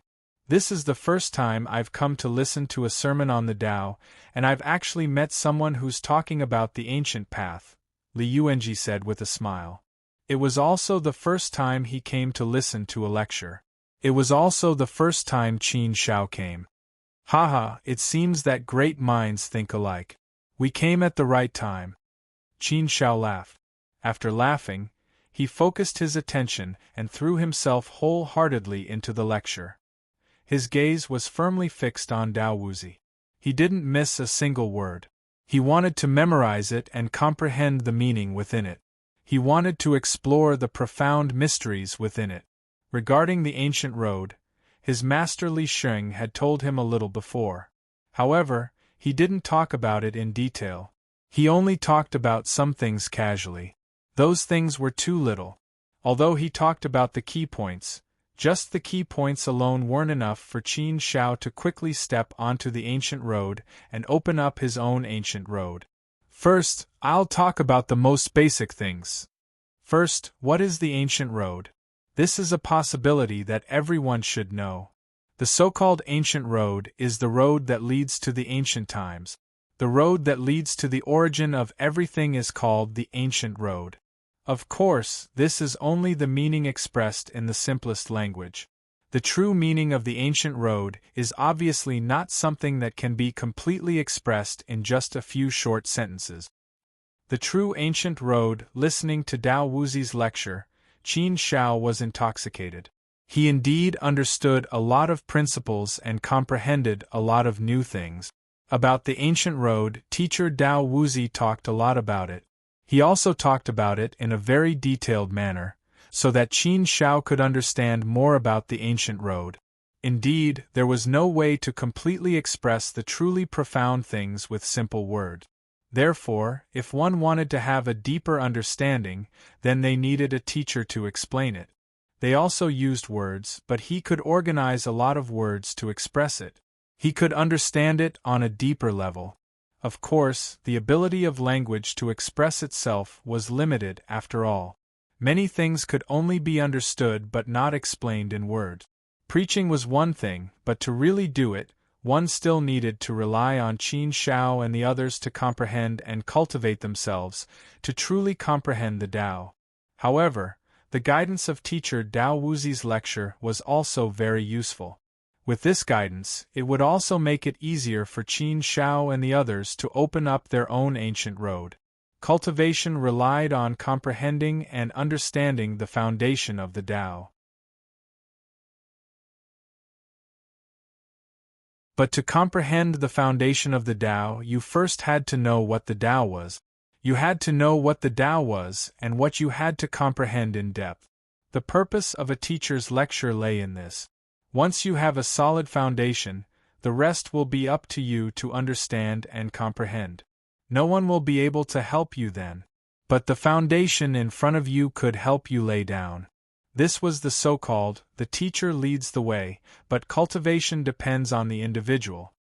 This is the first time I've come to listen to a sermon on the Tao, and I've actually met someone who's talking about the ancient path, Li Yuanji said with a smile. It was also the first time he came to listen to a lecture. It was also the first time Qin Shao came. Haha, it seems that great minds think alike. We came at the right time. Qin Shao laughed. After laughing, he focused his attention and threw himself wholeheartedly into the lecture. His gaze was firmly fixed on Dao Wuzi. He didn't miss a single word. He wanted to memorize it and comprehend the meaning within it. He wanted to explore the profound mysteries within it. Regarding the ancient road, his master Li Sheng had told him a little before. However, he didn't talk about it in detail. He only talked about some things casually. Those things were too little. Although he talked about the key points, just the key points alone weren't enough for Qin Shao to quickly step onto the ancient road and open up his own ancient road. First, I'll talk about the most basic things. First, what is the ancient road? This is a possibility that everyone should know. The so-called ancient road is the road that leads to the ancient times. The road that leads to the origin of everything is called the ancient road. Of course, this is only the meaning expressed in the simplest language. The true meaning of the ancient road is obviously not something that can be completely expressed in just a few short sentences. The true ancient road. Listening to Dao Wuzi's lecture, Qin Shao was intoxicated. He indeed understood a lot of principles and comprehended a lot of new things. About the ancient road, teacher Dao Wuzi talked a lot about it. He also talked about it in a very detailed manner, so that Qin Shao could understand more about the ancient road. Indeed, there was no way to completely express the truly profound things with simple words. Therefore, if one wanted to have a deeper understanding, then they needed a teacher to explain it. They also used words, but he could organize a lot of words to express it. He could understand it on a deeper level. Of course, the ability of language to express itself was limited after all. Many things could only be understood but not explained in words. Preaching was one thing, but to really do it, one still needed to rely on Qin Shao and the others to comprehend and cultivate themselves, to truly comprehend the Tao. However, the guidance of teacher Dao Wuzi's lecture was also very useful. With this guidance, it would also make it easier for Qin Shao and the others to open up their own ancient road. Cultivation relied on comprehending and understanding the foundation of the Tao. But to comprehend the foundation of the Tao, you first had to know what the Tao was. You had to know what the Tao was and what you had to comprehend in depth. The purpose of a teacher's lecture lay in this. Once you have a solid foundation, the rest will be up to you to understand and comprehend. No one will be able to help you then. But the foundation in front of you could help you lay down. This was the so-called, the teacher leads the way, but cultivation depends on the individual.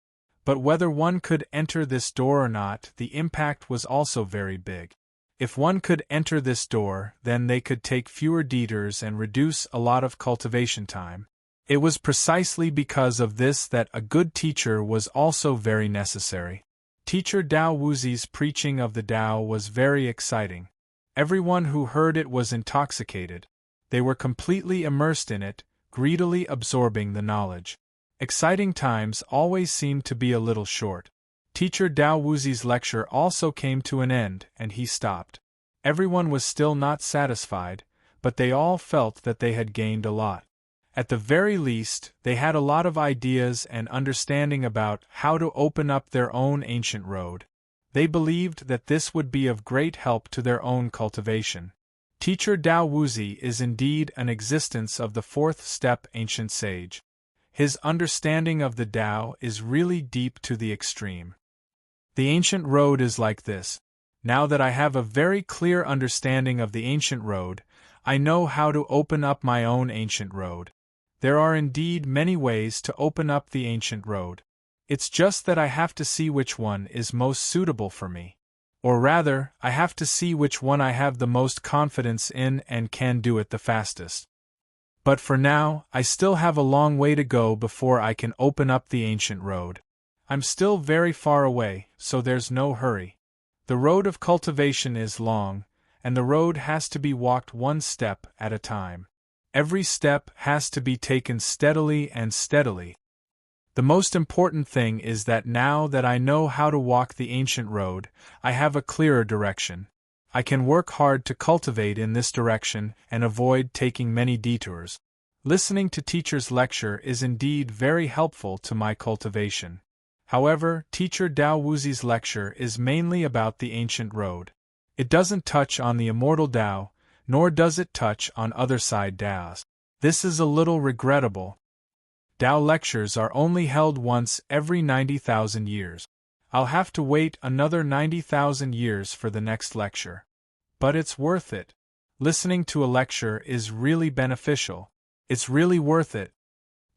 But whether one could enter this door or not, the impact was also very big. If one could enter this door, then they could take fewer detours and reduce a lot of cultivation time. It was precisely because of this that a good teacher was also very necessary. Teacher Dao Wuzi's preaching of the Tao was very exciting. Everyone who heard it was intoxicated. They were completely immersed in it, greedily absorbing the knowledge. Exciting times always seemed to be a little short. Teacher Dao Wuzi's lecture also came to an end, and he stopped. Everyone was still not satisfied, but they all felt that they had gained a lot. At the very least, they had a lot of ideas and understanding about how to open up their own ancient road. They believed that this would be of great help to their own cultivation. Teacher Dao Wuzi is indeed an existence of the fourth step ancient sage. His understanding of the Tao is really deep to the extreme. The ancient road is like this. Now that I have a very clear understanding of the ancient road, I know how to open up my own ancient road. There are indeed many ways to open up the ancient road. It's just that I have to see which one is most suitable for me. Or rather, I have to see which one I have the most confidence in and can do it the fastest. But for now, I still have a long way to go before I can open up the ancient road. I'm still very far away, so there's no hurry. The road of cultivation is long, and the road has to be walked one step at a time. Every step has to be taken steadily and steadily. The most important thing is that now that I know how to walk the ancient road, I have a clearer direction. I can work hard to cultivate in this direction and avoid taking many detours. Listening to teacher's lecture is indeed very helpful to my cultivation. However, teacher Dao Wuzi's lecture is mainly about the ancient road. It doesn't touch on the immortal Dao, nor does it touch on other side Daos. This is a little regrettable. Dao lectures are only held once every 90,000 years. I'll have to wait another 90,000 years for the next lecture. But it's worth it. Listening to a lecture is really beneficial. It's really worth it.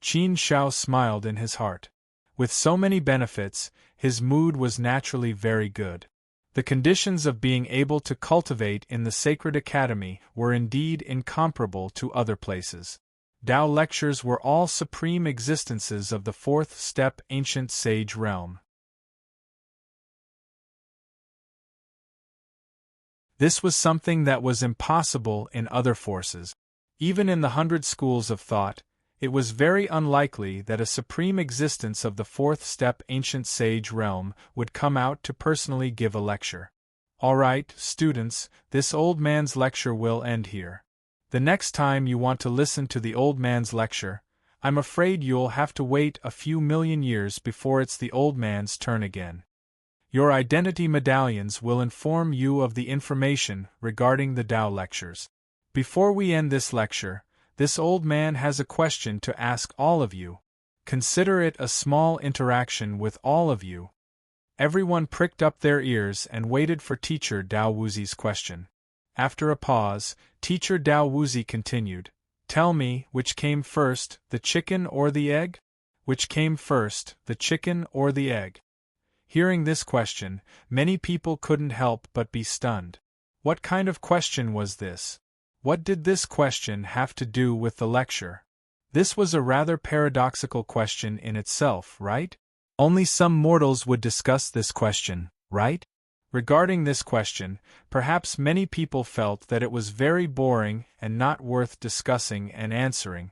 Qin Shao smiled in his heart. With so many benefits, his mood was naturally very good. The conditions of being able to cultivate in the Sacred Academy were indeed incomparable to other places. Dao lectures were all supreme existences of the fourth step ancient sage realm. This was something that was impossible in other forces. Even in the 100 schools of thought, it was very unlikely that a supreme existence of the fourth step ancient sage realm would come out to personally give a lecture. All right, students, this old man's lecture will end here. The next time you want to listen to the old man's lecture, I'm afraid you'll have to wait a few million years before it's the old man's turn again. Your identity medallions will inform you of the information regarding the Dao lectures. Before we end this lecture, this old man has a question to ask all of you. Consider it a small interaction with all of you. Everyone pricked up their ears and waited for teacher Dao Wuzi's question. After a pause, teacher Dao Wuzi continued, "Tell me, which came first, the chicken or the egg? Which came first, the chicken or the egg?" Hearing this question, many people couldn't help but be stunned. What kind of question was this? What did this question have to do with the lecture? This was a rather paradoxical question in itself, right? Only some mortals would discuss this question, right? Regarding this question, perhaps many people felt that it was very boring and not worth discussing and answering.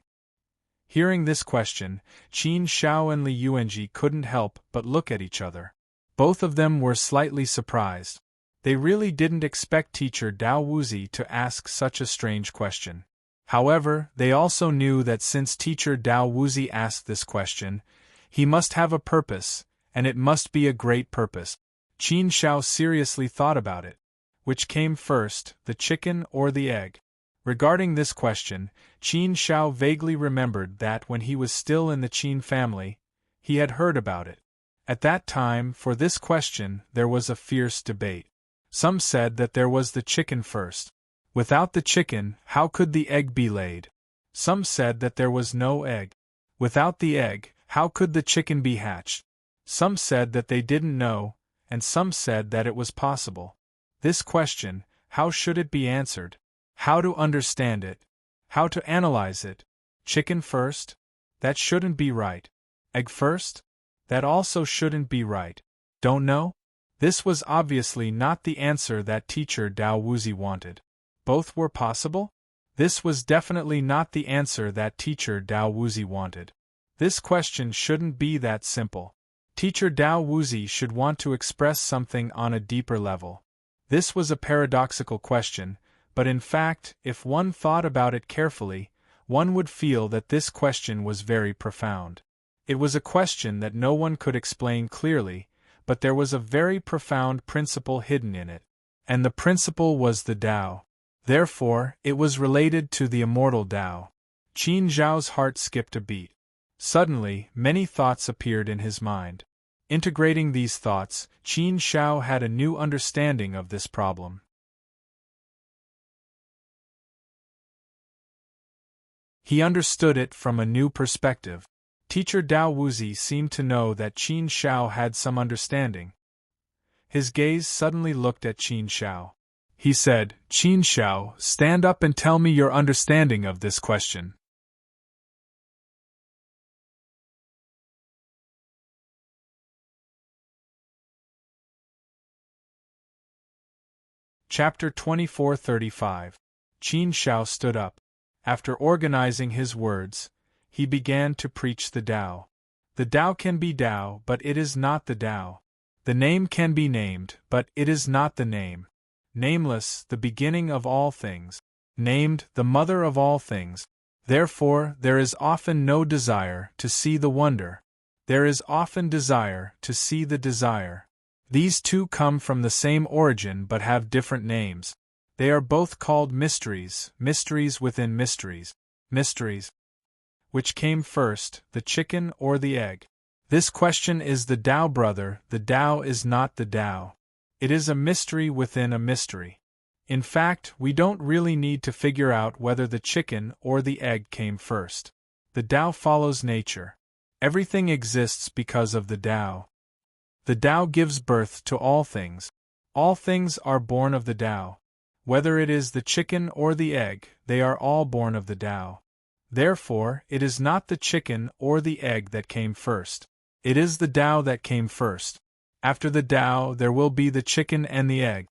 Hearing this question, Qin Shao and Li Yuanji couldn't help but look at each other. Both of them were slightly surprised. They really didn't expect teacher Dao Wuzi to ask such a strange question. However, they also knew that since teacher Dao Wuzi asked this question, he must have a purpose, and it must be a great purpose. Qin Shao seriously thought about it. Which came first, the chicken or the egg? Regarding this question, Qin Shao vaguely remembered that when he was still in the Qin family, he had heard about it. At that time, for this question, there was a fierce debate. Some said that there was the chicken first. Without the chicken, how could the egg be laid? Some said that there was no egg. Without the egg, how could the chicken be hatched? Some said that they didn't know, and some said that it was possible. This question, how should it be answered? How to understand it? How to analyze it? Chicken first? That shouldn't be right. Egg first? That also shouldn't be right. Don't know? This was obviously not the answer that teacher Dao Wuzi wanted. Both were possible? This was definitely not the answer that teacher Dao Wuzi wanted. This question shouldn't be that simple. Teacher Dao Wuzi should want to express something on a deeper level. This was a paradoxical question, but in fact, if one thought about it carefully, one would feel that this question was very profound. It was a question that no one could explain clearly, but there was a very profound principle hidden in it. And the principle was the Tao. Therefore, it was related to the immortal Tao. Qin Zhao's heart skipped a beat. Suddenly, many thoughts appeared in his mind. Integrating these thoughts, Qin Shao had a new understanding of this problem. He understood it from a new perspective. Teacher Dao Wuzi seemed to know that Qin Shao had some understanding. His gaze suddenly looked at Qin Shao. He said, "Qin Shao, stand up and tell me your understanding of this question." Chapter 24:35. Qin Shao stood up. After organizing his words, he began to preach the Tao. The Tao can be Tao, but it is not the Tao. The name can be named, but it is not the name. Nameless, the beginning of all things. Named, the mother of all things. Therefore, there is often no desire to see the wonder. There is often desire to see the desire. These two come from the same origin but have different names. They are both called mysteries, mysteries within mysteries. Mysteries. Which came first, the chicken or the egg? This question is the Tao, brother. The Tao is not the Tao. It is a mystery within a mystery. In fact, we don't really need to figure out whether the chicken or the egg came first. The Tao follows nature. Everything exists because of the Tao. The Tao gives birth to all things. All things are born of the Tao. Whether it is the chicken or the egg, they are all born of the Tao. Therefore, it is not the chicken or the egg that came first. It is the Tao that came first. After the Tao, there will be the chicken and the egg.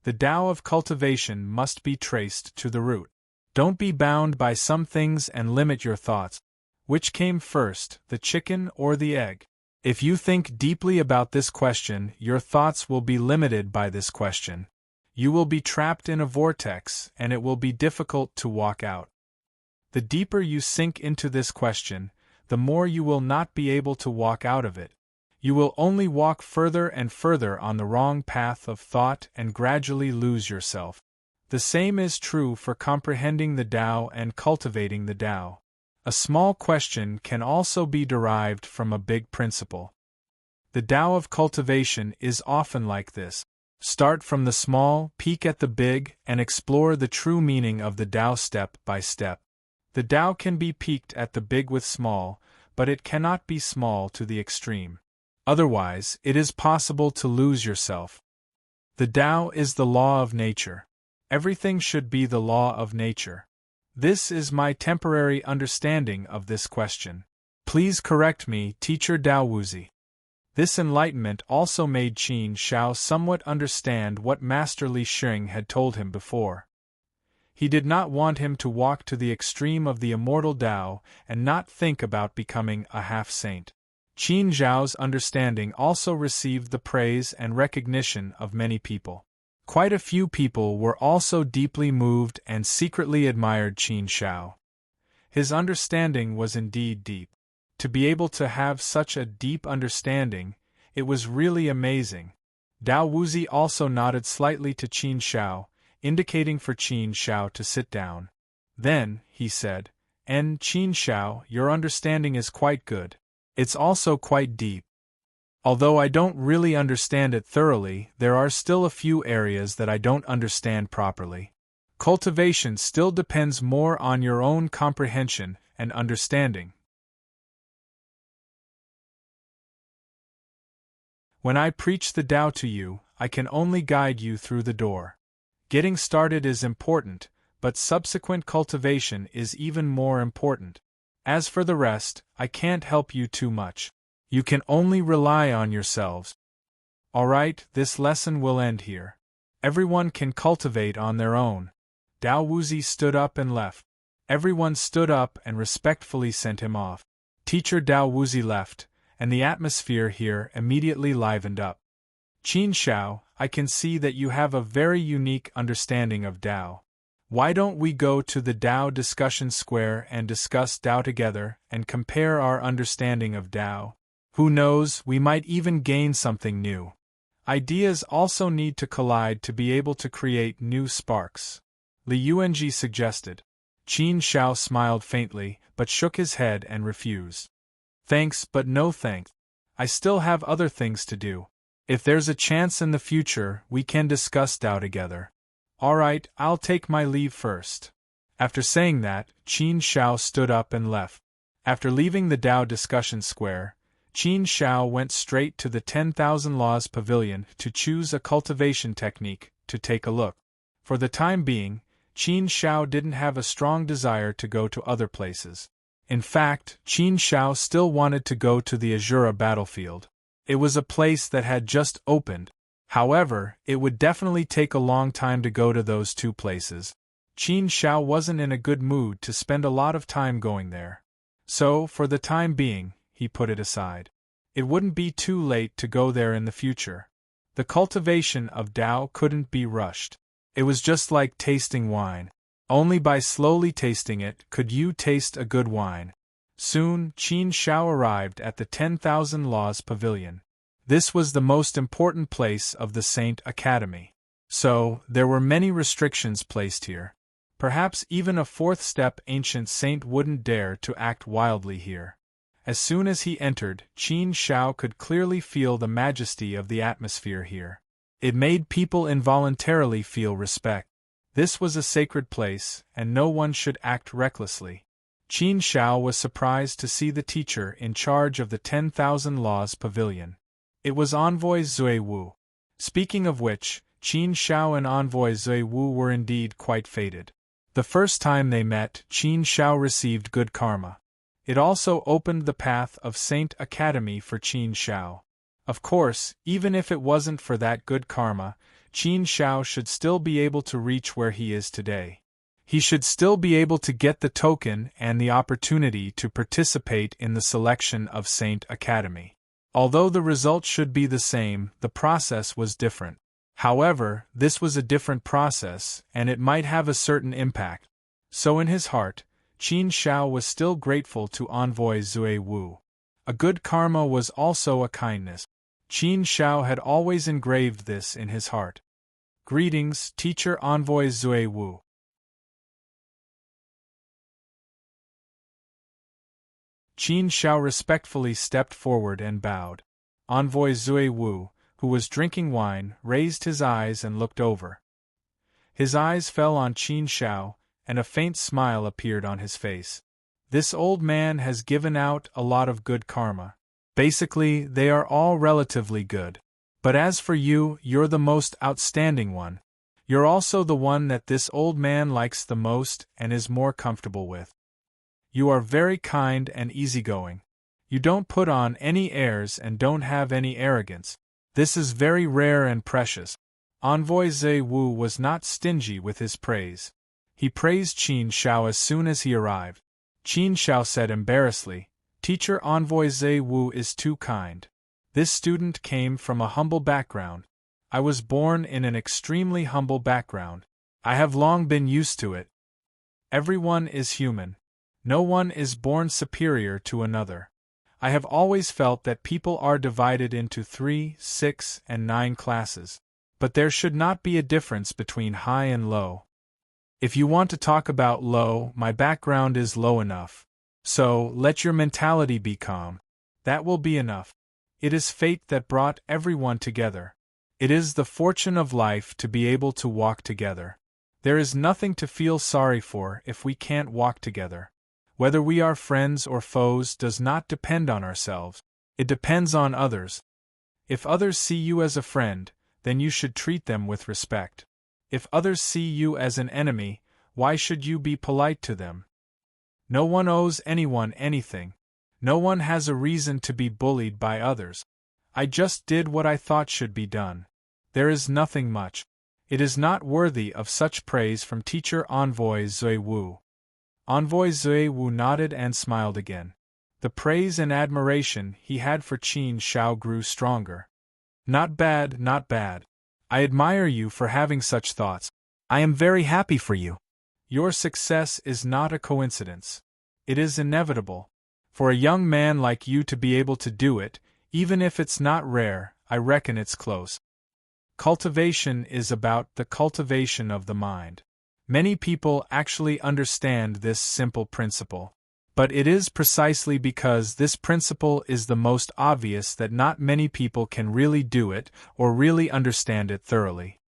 The Tao of cultivation must be traced to the root. Don't be bound by some things and limit your thoughts. Which came first, the chicken or the egg? If you think deeply about this question, your thoughts will be limited by this question. You will be trapped in a vortex, and it will be difficult to walk out. The deeper you sink into this question, the more you will not be able to walk out of it. You will only walk further and further on the wrong path of thought and gradually lose yourself. The same is true for comprehending the Tao and cultivating the Tao. A small question can also be derived from a big principle. The Tao of cultivation is often like this. Start from the small, peek at the big, and explore the true meaning of the Tao step by step. The Tao can be peeked at the big with small, but it cannot be small to the extreme. Otherwise, it is possible to lose yourself. The Tao is the law of nature. Everything should be the law of nature. This is my temporary understanding of this question. Please correct me, Teacher Dao Wuzi. This enlightenment also made Qin Shao somewhat understand what Master Li Xing had told him before. He did not want him to walk to the extreme of the immortal Tao and not think about becoming a half-saint. Qin Zhao's understanding also received the praise and recognition of many people. Quite a few people were also deeply moved and secretly admired Qin Shao. His understanding was indeed deep. To be able to have such a deep understanding, it was really amazing. Dao Wuzi also nodded slightly to Qin Shao, indicating for Qin Shao to sit down. Then, he said, Qin Shao, your understanding is quite good. It's also quite deep. Although I don't really understand it thoroughly, there are still a few areas that I don't understand properly. Cultivation still depends more on your own comprehension and understanding. When I preach the Tao to you, I can only guide you through the door. Getting started is important, but subsequent cultivation is even more important. As for the rest, I can't help you too much. You can only rely on yourselves. Alright, this lesson will end here. Everyone can cultivate on their own. Dao Wuzi stood up and left. Everyone stood up and respectfully sent him off. Teacher Dao Wuzi left, and the atmosphere here immediately livened up. Qin Shao, I can see that you have a very unique understanding of Tao. Why don't we go to the Tao discussion square and discuss Tao together and compare our understanding of Tao? Who knows, we might even gain something new. Ideas also need to collide to be able to create new sparks. Li Yuanji suggested. Qin Shao smiled faintly, but shook his head and refused. Thanks, but no thanks. I still have other things to do. If there's a chance in the future, we can discuss Tao together. Alright, I'll take my leave first. After saying that, Qin Shao stood up and left. After leaving the Tao discussion square, Qin Shao went straight to the 10,000 Laws Pavilion to choose a cultivation technique to take a look. For the time being, Qin Shao didn't have a strong desire to go to other places. In fact, Qin Shao still wanted to go to the Azura battlefield. It was a place that had just opened. However, it would definitely take a long time to go to those two places. Qin Shao wasn't in a good mood to spend a lot of time going there. So, for the time being, he put it aside. It wouldn't be too late to go there in the future. The cultivation of Tao couldn't be rushed. It was just like tasting wine. Only by slowly tasting it could you taste a good wine. Soon, Qin Shao arrived at the 10,000 Laws Pavilion. This was the most important place of the Saint Academy. So, there were many restrictions placed here. Perhaps even a fourth-step ancient saint wouldn't dare to act wildly here. As soon as he entered, Qin Shao could clearly feel the majesty of the atmosphere here. It made people involuntarily feel respect. This was a sacred place, and no one should act recklessly. Qin Shao was surprised to see the teacher in charge of the 10,000 Laws Pavilion. It was Envoy Zui Wu. Speaking of which, Qin Shao and Envoy Zui Wu were indeed quite fated. The first time they met, Qin Shao received good karma. It also opened the path of Saint Academy for Qin Shao. Of course, even if it wasn't for that good karma, Qin Shao should still be able to reach where he is today. He should still be able to get the token and the opportunity to participate in the selection of Saint Academy. Although the result should be the same, the process was different. However, this was a different process, and it might have a certain impact. So in his heart, Qin Shao was still grateful to Envoy Zui Wu. A good karma was also a kindness. Qin Shao had always engraved this in his heart. Greetings, Teacher Envoy Zui Wu. Qin Shao respectfully stepped forward and bowed. Envoy Zui Wu, who was drinking wine, raised his eyes and looked over. His eyes fell on Qin Shao, and a faint smile appeared on his face. This old man has given out a lot of good karma. Basically, they are all relatively good. But as for you, you're the most outstanding one. You're also the one that this old man likes the most and is more comfortable with. You are very kind and easygoing. You don't put on any airs and don't have any arrogance. This is very rare and precious. Envoy Zui Wu was not stingy with his praise. He praised Qin Shao as soon as he arrived. Qin Shao said embarrassedly, "Teacher Envoy Zui Wu is too kind. This student came from a humble background. I was born in an extremely humble background. I have long been used to it. Everyone is human. No one is born superior to another. I have always felt that people are divided into 3, 6, and 9 classes. But there should not be a difference between high and low. If you want to talk about low, my background is low enough. So, let your mentality be calm. That will be enough. It is fate that brought everyone together. It is the fortune of life to be able to walk together. There is nothing to feel sorry for if we can't walk together. Whether we are friends or foes does not depend on ourselves. It depends on others. If others see you as a friend, then you should treat them with respect. If others see you as an enemy, why should you be polite to them? No one owes anyone anything. No one has a reason to be bullied by others. I just did what I thought should be done. There is nothing much. It is not worthy of such praise from Teacher Envoy Zui Wu. Envoy Zui Wu nodded and smiled again. The praise and admiration he had for Qin Shao grew stronger. Not bad, not bad. I admire you for having such thoughts. I am very happy for you. Your success is not a coincidence. It is inevitable. For a young man like you to be able to do it, even if it's not rare, I reckon it's close. Cultivation is about the cultivation of the mind. Many people actually understand this simple principle. But it is precisely because this principle is the most obvious that not many people can really do it or really understand it thoroughly.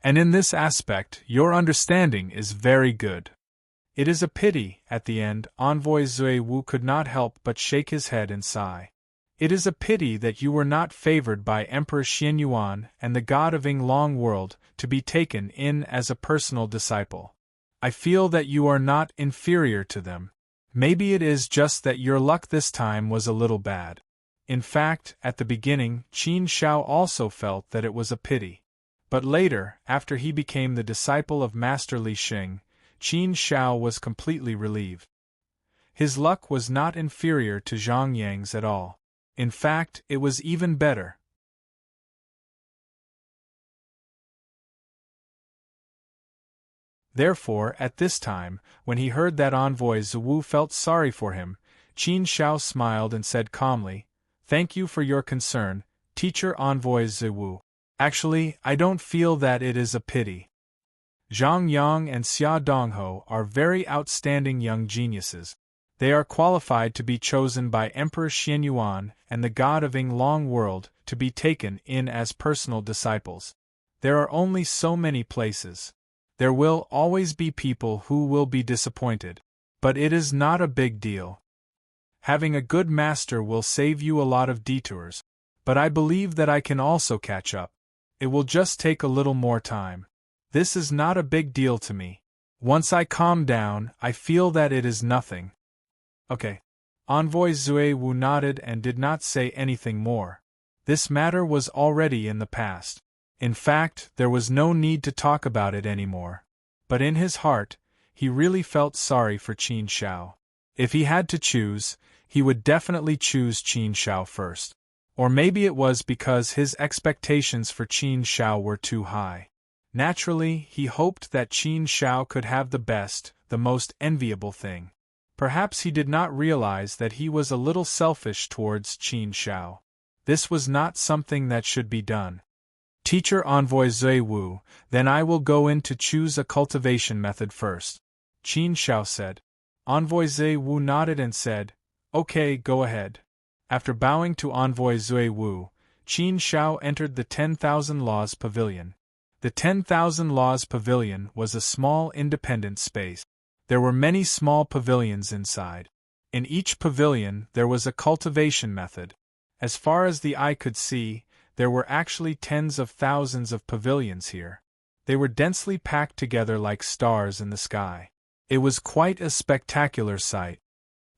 And in this aspect, your understanding is very good. It is a pity, at the end, Envoy Zui Wu could not help but shake his head and sigh. It is a pity that you were not favored by Emperor Xianyuan and the god of Yinglong world to be taken in as a personal disciple. I feel that you are not inferior to them. Maybe it is just that your luck this time was a little bad. In fact, at the beginning, Qin Shao also felt that it was a pity. But later, after he became the disciple of Master Li Xing, Qin Shao was completely relieved. His luck was not inferior to Zhang Yang's at all. In fact, it was even better. Therefore, at this time, when he heard that Envoy Zhiwu felt sorry for him, Qin Shao smiled and said calmly, "Thank you for your concern, Teacher Envoy Zhiwu. Actually, I don't feel that it is a pity. Zhang Yang and Xia Dongho are very outstanding young geniuses. They are qualified to be chosen by Emperor Xianyuan and the god of Yinglong world to be taken in as personal disciples. There are only so many places. There will always be people who will be disappointed. But it is not a big deal. Having a good master will save you a lot of detours. But I believe that I can also catch up. It will just take a little more time. This is not a big deal to me. Once I calm down, I feel that it is nothing." Okay. Envoy Zhiwu nodded and did not say anything more. This matter was already in the past. In fact, there was no need to talk about it anymore. But in his heart, he really felt sorry for Qin Shao. If he had to choose, he would definitely choose Qin Shao first. Or maybe it was because his expectations for Qin Shao were too high. Naturally, he hoped that Qin Shao could have the best, the most enviable thing. Perhaps he did not realize that he was a little selfish towards Qin Shao. This was not something that should be done. Teacher Envoy Zhiwu, then I will go in to choose a cultivation method first, Qin Shao said. Envoy Zhiwu nodded and said, "Okay, go ahead." After bowing to Envoy Zhiwu, Qin Shao entered the 10,000 Laws Pavilion. The 10,000 Laws Pavilion was a small independent space. There were many small pavilions inside. In each pavilion there was a cultivation method. As far as the eye could see, there were actually tens of thousands of pavilions here. They were densely packed together like stars in the sky. It was quite a spectacular sight.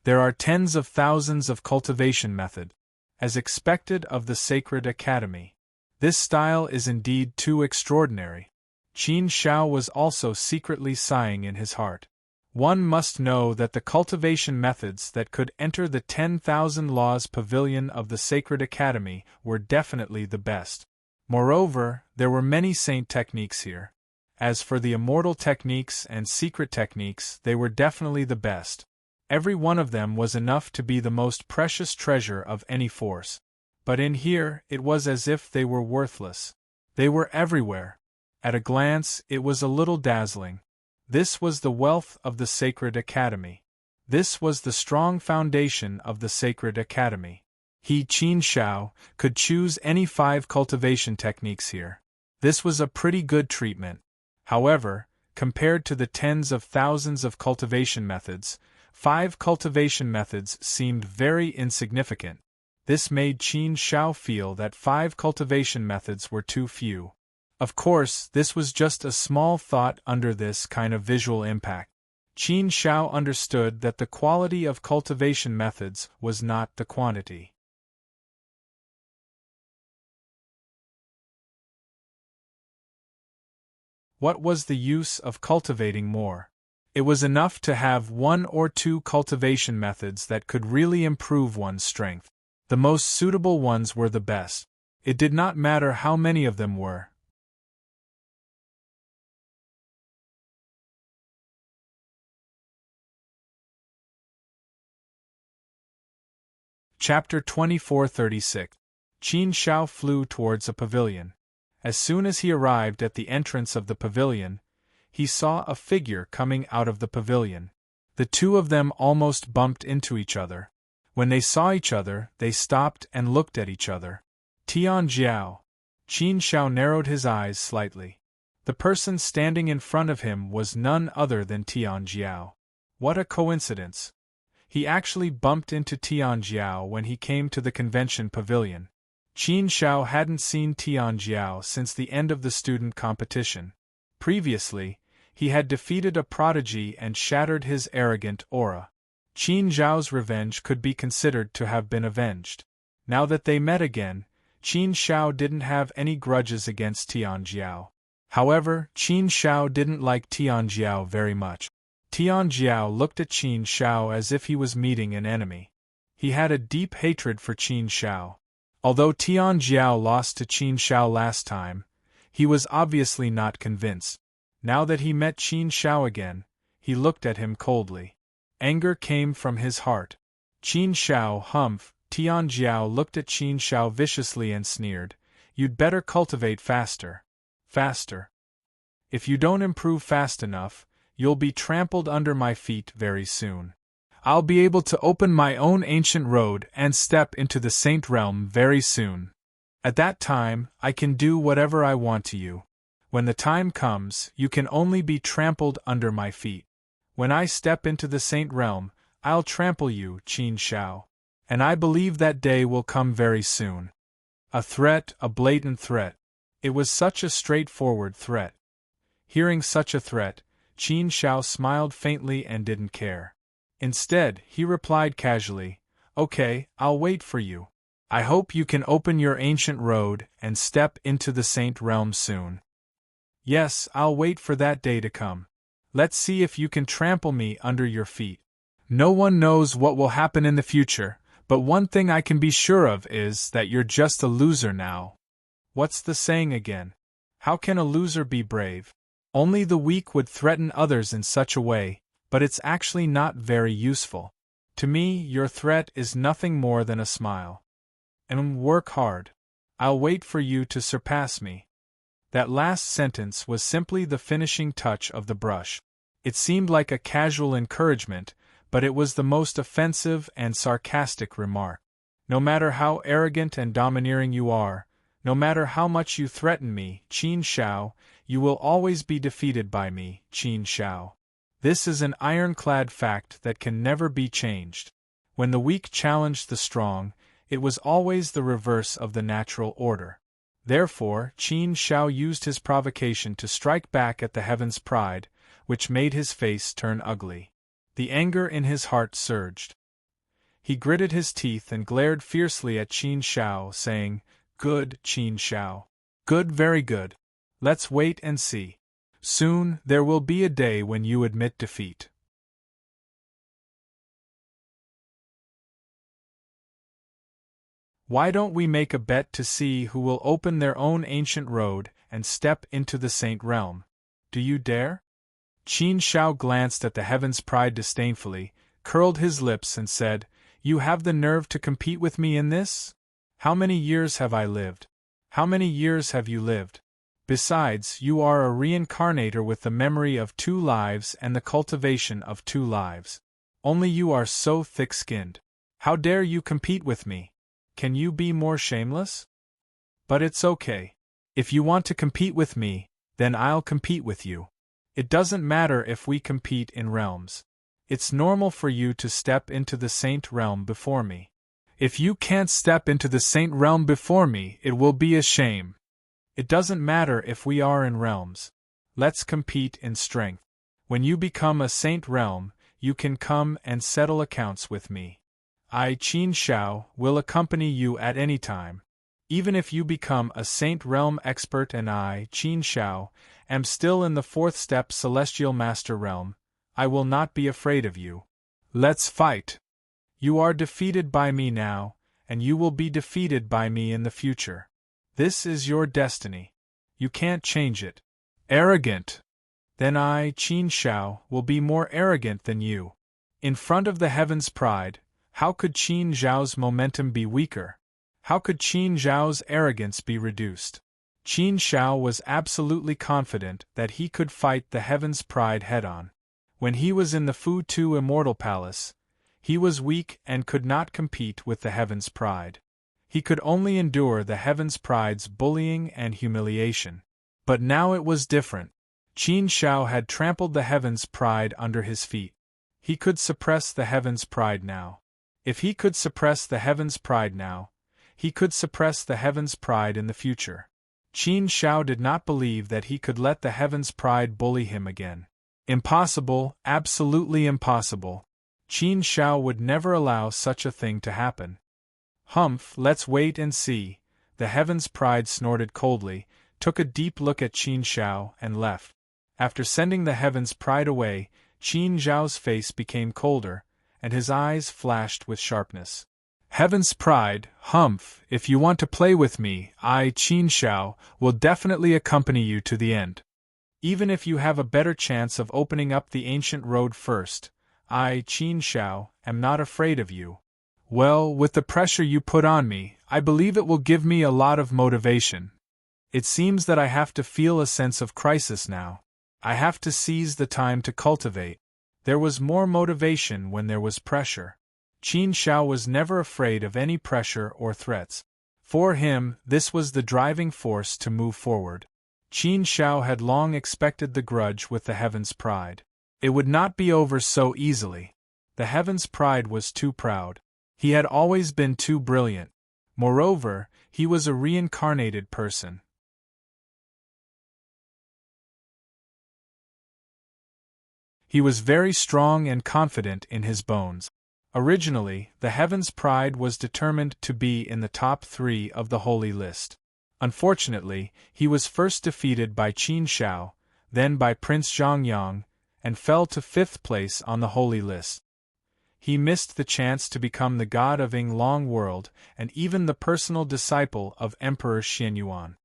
There are tens of thousands of cultivation methods, as expected of the Sacred Academy. This style is indeed too extraordinary. Qin Shao was also secretly sighing in his heart. One must know that the cultivation methods that could enter the 10,000 Laws Pavilion of the Sacred Academy were definitely the best. Moreover, there were many saint techniques here. As for the immortal techniques and secret techniques, they were definitely the best. Every one of them was enough to be the most precious treasure of any force. But in here, it was as if they were worthless. They were everywhere. At a glance, it was a little dazzling. This was the wealth of the Sacred Academy. This was the strong foundation of the Sacred Academy. He, Qin Shao, could choose any 5 cultivation techniques here. This was a pretty good treatment. However, compared to the tens of thousands of cultivation methods, 5 cultivation methods seemed very insignificant. This made Qin Shao feel that 5 cultivation methods were too few. Of course, this was just a small thought under this kind of visual impact. Qin Shao understood that the quality of cultivation methods was not the quantity. What was the use of cultivating more? It was enough to have 1 or 2 cultivation methods that could really improve one's strength. The most suitable ones were the best. It did not matter how many of them were. Chapter 2436. Qin Shao flew towards a pavilion. As soon as he arrived at the entrance of the pavilion, he saw a figure coming out of the pavilion. The two of them almost bumped into each other. When they saw each other, they stopped and looked at each other. Tian Jiao. Qin Shao narrowed his eyes slightly. The person standing in front of him was none other than Tian Jiao. What a coincidence! He actually bumped into Tian Jiao when he came to the convention pavilion. Qin Shao hadn't seen Tian Jiao since the end of the student competition. Previously, he had defeated a prodigy and shattered his arrogant aura. Qin Zhao's revenge could be considered to have been avenged. Now that they met again, Qin Shao didn't have any grudges against Tianjiao. However, Qin Shao didn't like Tianjiao very much. Tianjiao looked at Qin Shao as if he was meeting an enemy. He had a deep hatred for Qin Shao. Although Tianjiao lost to Qin Shao last time, he was obviously not convinced. Now that he met Qin Shao again, he looked at him coldly. Anger came from his heart. Qin Shao, humph! Tianjiao looked at Qin Shao viciously and sneered, "You'd better cultivate faster. Faster. If you don't improve fast enough, you'll be trampled under my feet very soon. I'll be able to open my own ancient road and step into the Saint Realm very soon. At that time, I can do whatever I want to you. When the time comes, you can only be trampled under my feet. When I step into the Saint Realm, I'll trample you, Qin Shao. And I believe that day will come very soon." A threat, a blatant threat. It was such a straightforward threat. Hearing such a threat, Qin Shao smiled faintly and didn't care. Instead, he replied casually, "Okay, I'll wait for you. I hope you can open your ancient road and step into the Saint Realm soon." "Yes, I'll wait for that day to come. Let's see if you can trample me under your feet. No one knows what will happen in the future, but one thing I can be sure of is that you're just a loser now." What's the saying again? How can a loser be brave? Only the weak would threaten others in such a way, but it's actually not very useful. To me, your threat is nothing more than a smile. And work hard. I'll wait for you to surpass me. That last sentence was simply the finishing touch of the brush. It seemed like a casual encouragement, but it was the most offensive and sarcastic remark. No matter how arrogant and domineering you are, no matter how much you threaten me, Qin Shao, you will always be defeated by me, Qin Shao. This is an ironclad fact that can never be changed. When the weak challenged the strong, it was always the reverse of the natural order. Therefore, Qin Shao used his provocation to strike back at the Heaven's Pride, which made his face turn ugly. The anger in his heart surged. He gritted his teeth and glared fiercely at Qin Shao, saying, "Good, Qin Shao. Good, very good. Let's wait and see. Soon, there will be a day when you admit defeat." Why don't we make a bet to see who will open their own ancient road and step into the Saint Realm? Do you dare? Qin Shao glanced at the Heaven's Pride disdainfully, curled his lips and said, "You have the nerve to compete with me in this? How many years have I lived? How many years have you lived? Besides, you are a reincarnator with the memory of 2 lives and the cultivation of 2 lives. Only you are so thick-skinned. How dare you compete with me? Can you be more shameless? But it's okay. If you want to compete with me, then I'll compete with you. It doesn't matter if we compete in realms. It's normal for you to step into the Saint Realm before me. If you can't step into the Saint Realm before me, it will be a shame. It doesn't matter if we are in realms. Let's compete in strength. When you become a Saint Realm, you can come and settle accounts with me. I, Qin Shao, will accompany you at any time. Even if you become a Saint Realm expert and I, Qin Shao, am still in the 4th step Celestial Master Realm, I will not be afraid of you. Let's fight. You are defeated by me now, and you will be defeated by me in the future. This is your destiny. You can't change it. Arrogant. Then I, Qin Shao, will be more arrogant than you. In front of the Heaven's Pride, how could Qin Zhao's momentum be weaker? How could Qin Zhao's arrogance be reduced? Qin Shao was absolutely confident that he could fight the Heaven's Pride head-on. When he was in the Fu Tu Immortal Palace, he was weak and could not compete with the Heaven's Pride. He could only endure the Heaven's Pride's bullying and humiliation. But now it was different. Qin Shao had trampled the Heaven's Pride under his feet. He could suppress the Heaven's Pride now. If he could suppress the Heaven's Pride now, he could suppress the Heaven's Pride in the future. Qin Shao did not believe that he could let the Heaven's Pride bully him again. Impossible, absolutely impossible. Qin Shao would never allow such a thing to happen. Humph, let's wait and see. The Heaven's Pride snorted coldly, took a deep look at Qin Shao, and left. After sending the Heaven's Pride away, Qin Zhao's face became colder, and his eyes flashed with sharpness. Heaven's Pride, humph, if you want to play with me, I, Qin Shao, will definitely accompany you to the end. Even if you have a better chance of opening up the ancient road first, I, Qin Shao, am not afraid of you. Well, with the pressure you put on me, I believe it will give me a lot of motivation. It seems that I have to feel a sense of crisis now. I have to seize the time to cultivate. There was more motivation when there was pressure. Qin Shao was never afraid of any pressure or threats. For him, this was the driving force to move forward. Qin Shao had long expected the grudge with the Heaven's Pride. It would not be over so easily. The Heaven's Pride was too proud. He had always been too brilliant. Moreover, he was a reincarnated person. He was very strong and confident in his bones. Originally, the Heaven's Pride was determined to be in the top 3 of the Holy List. Unfortunately, he was first defeated by Qin Shao, then by Prince Zhongyang, and fell to 5th place on the Holy List. He missed the chance to become the god of Ying Long World and even the personal disciple of Emperor Xianyuan.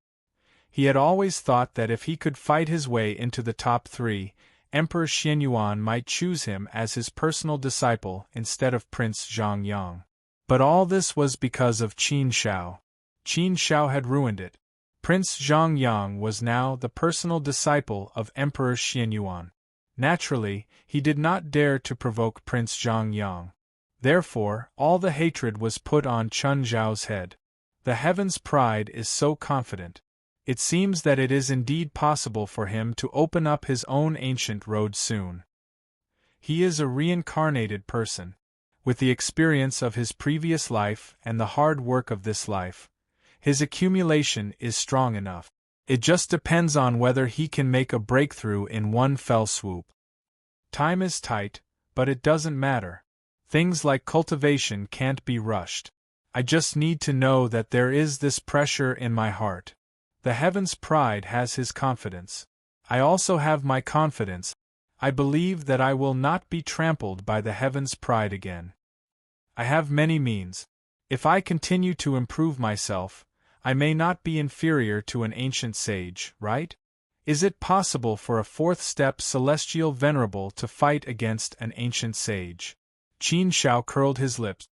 He had always thought that if he could fight his way into the top 3, Emperor Xianyuan might choose him as his personal disciple instead of Prince Zhongyang. But all this was because of Qin Shao. Qin Shao had ruined it. Prince Zhongyang was now the personal disciple of Emperor Xianyuan. Naturally, he did not dare to provoke Prince Zhongyang. Therefore, all the hatred was put on Chun Zhao's head. The Heaven's Pride is so confident. It seems that it is indeed possible for him to open up his own ancient road soon. He is a reincarnated person. With the experience of his previous life and the hard work of this life, his accumulation is strong enough. It just depends on whether he can make a breakthrough in one fell swoop. Time is tight, but it doesn't matter. Things like cultivation can't be rushed. I just need to know that there is this pressure in my heart. The Heaven's Pride has his confidence. I also have my confidence. I believe that I will not be trampled by the Heaven's Pride again. I have many means. If I continue to improve myself, I may not be inferior to an ancient sage, right? Is it possible for a 4th step celestial venerable to fight against an ancient sage? Qin Shao curled his lips.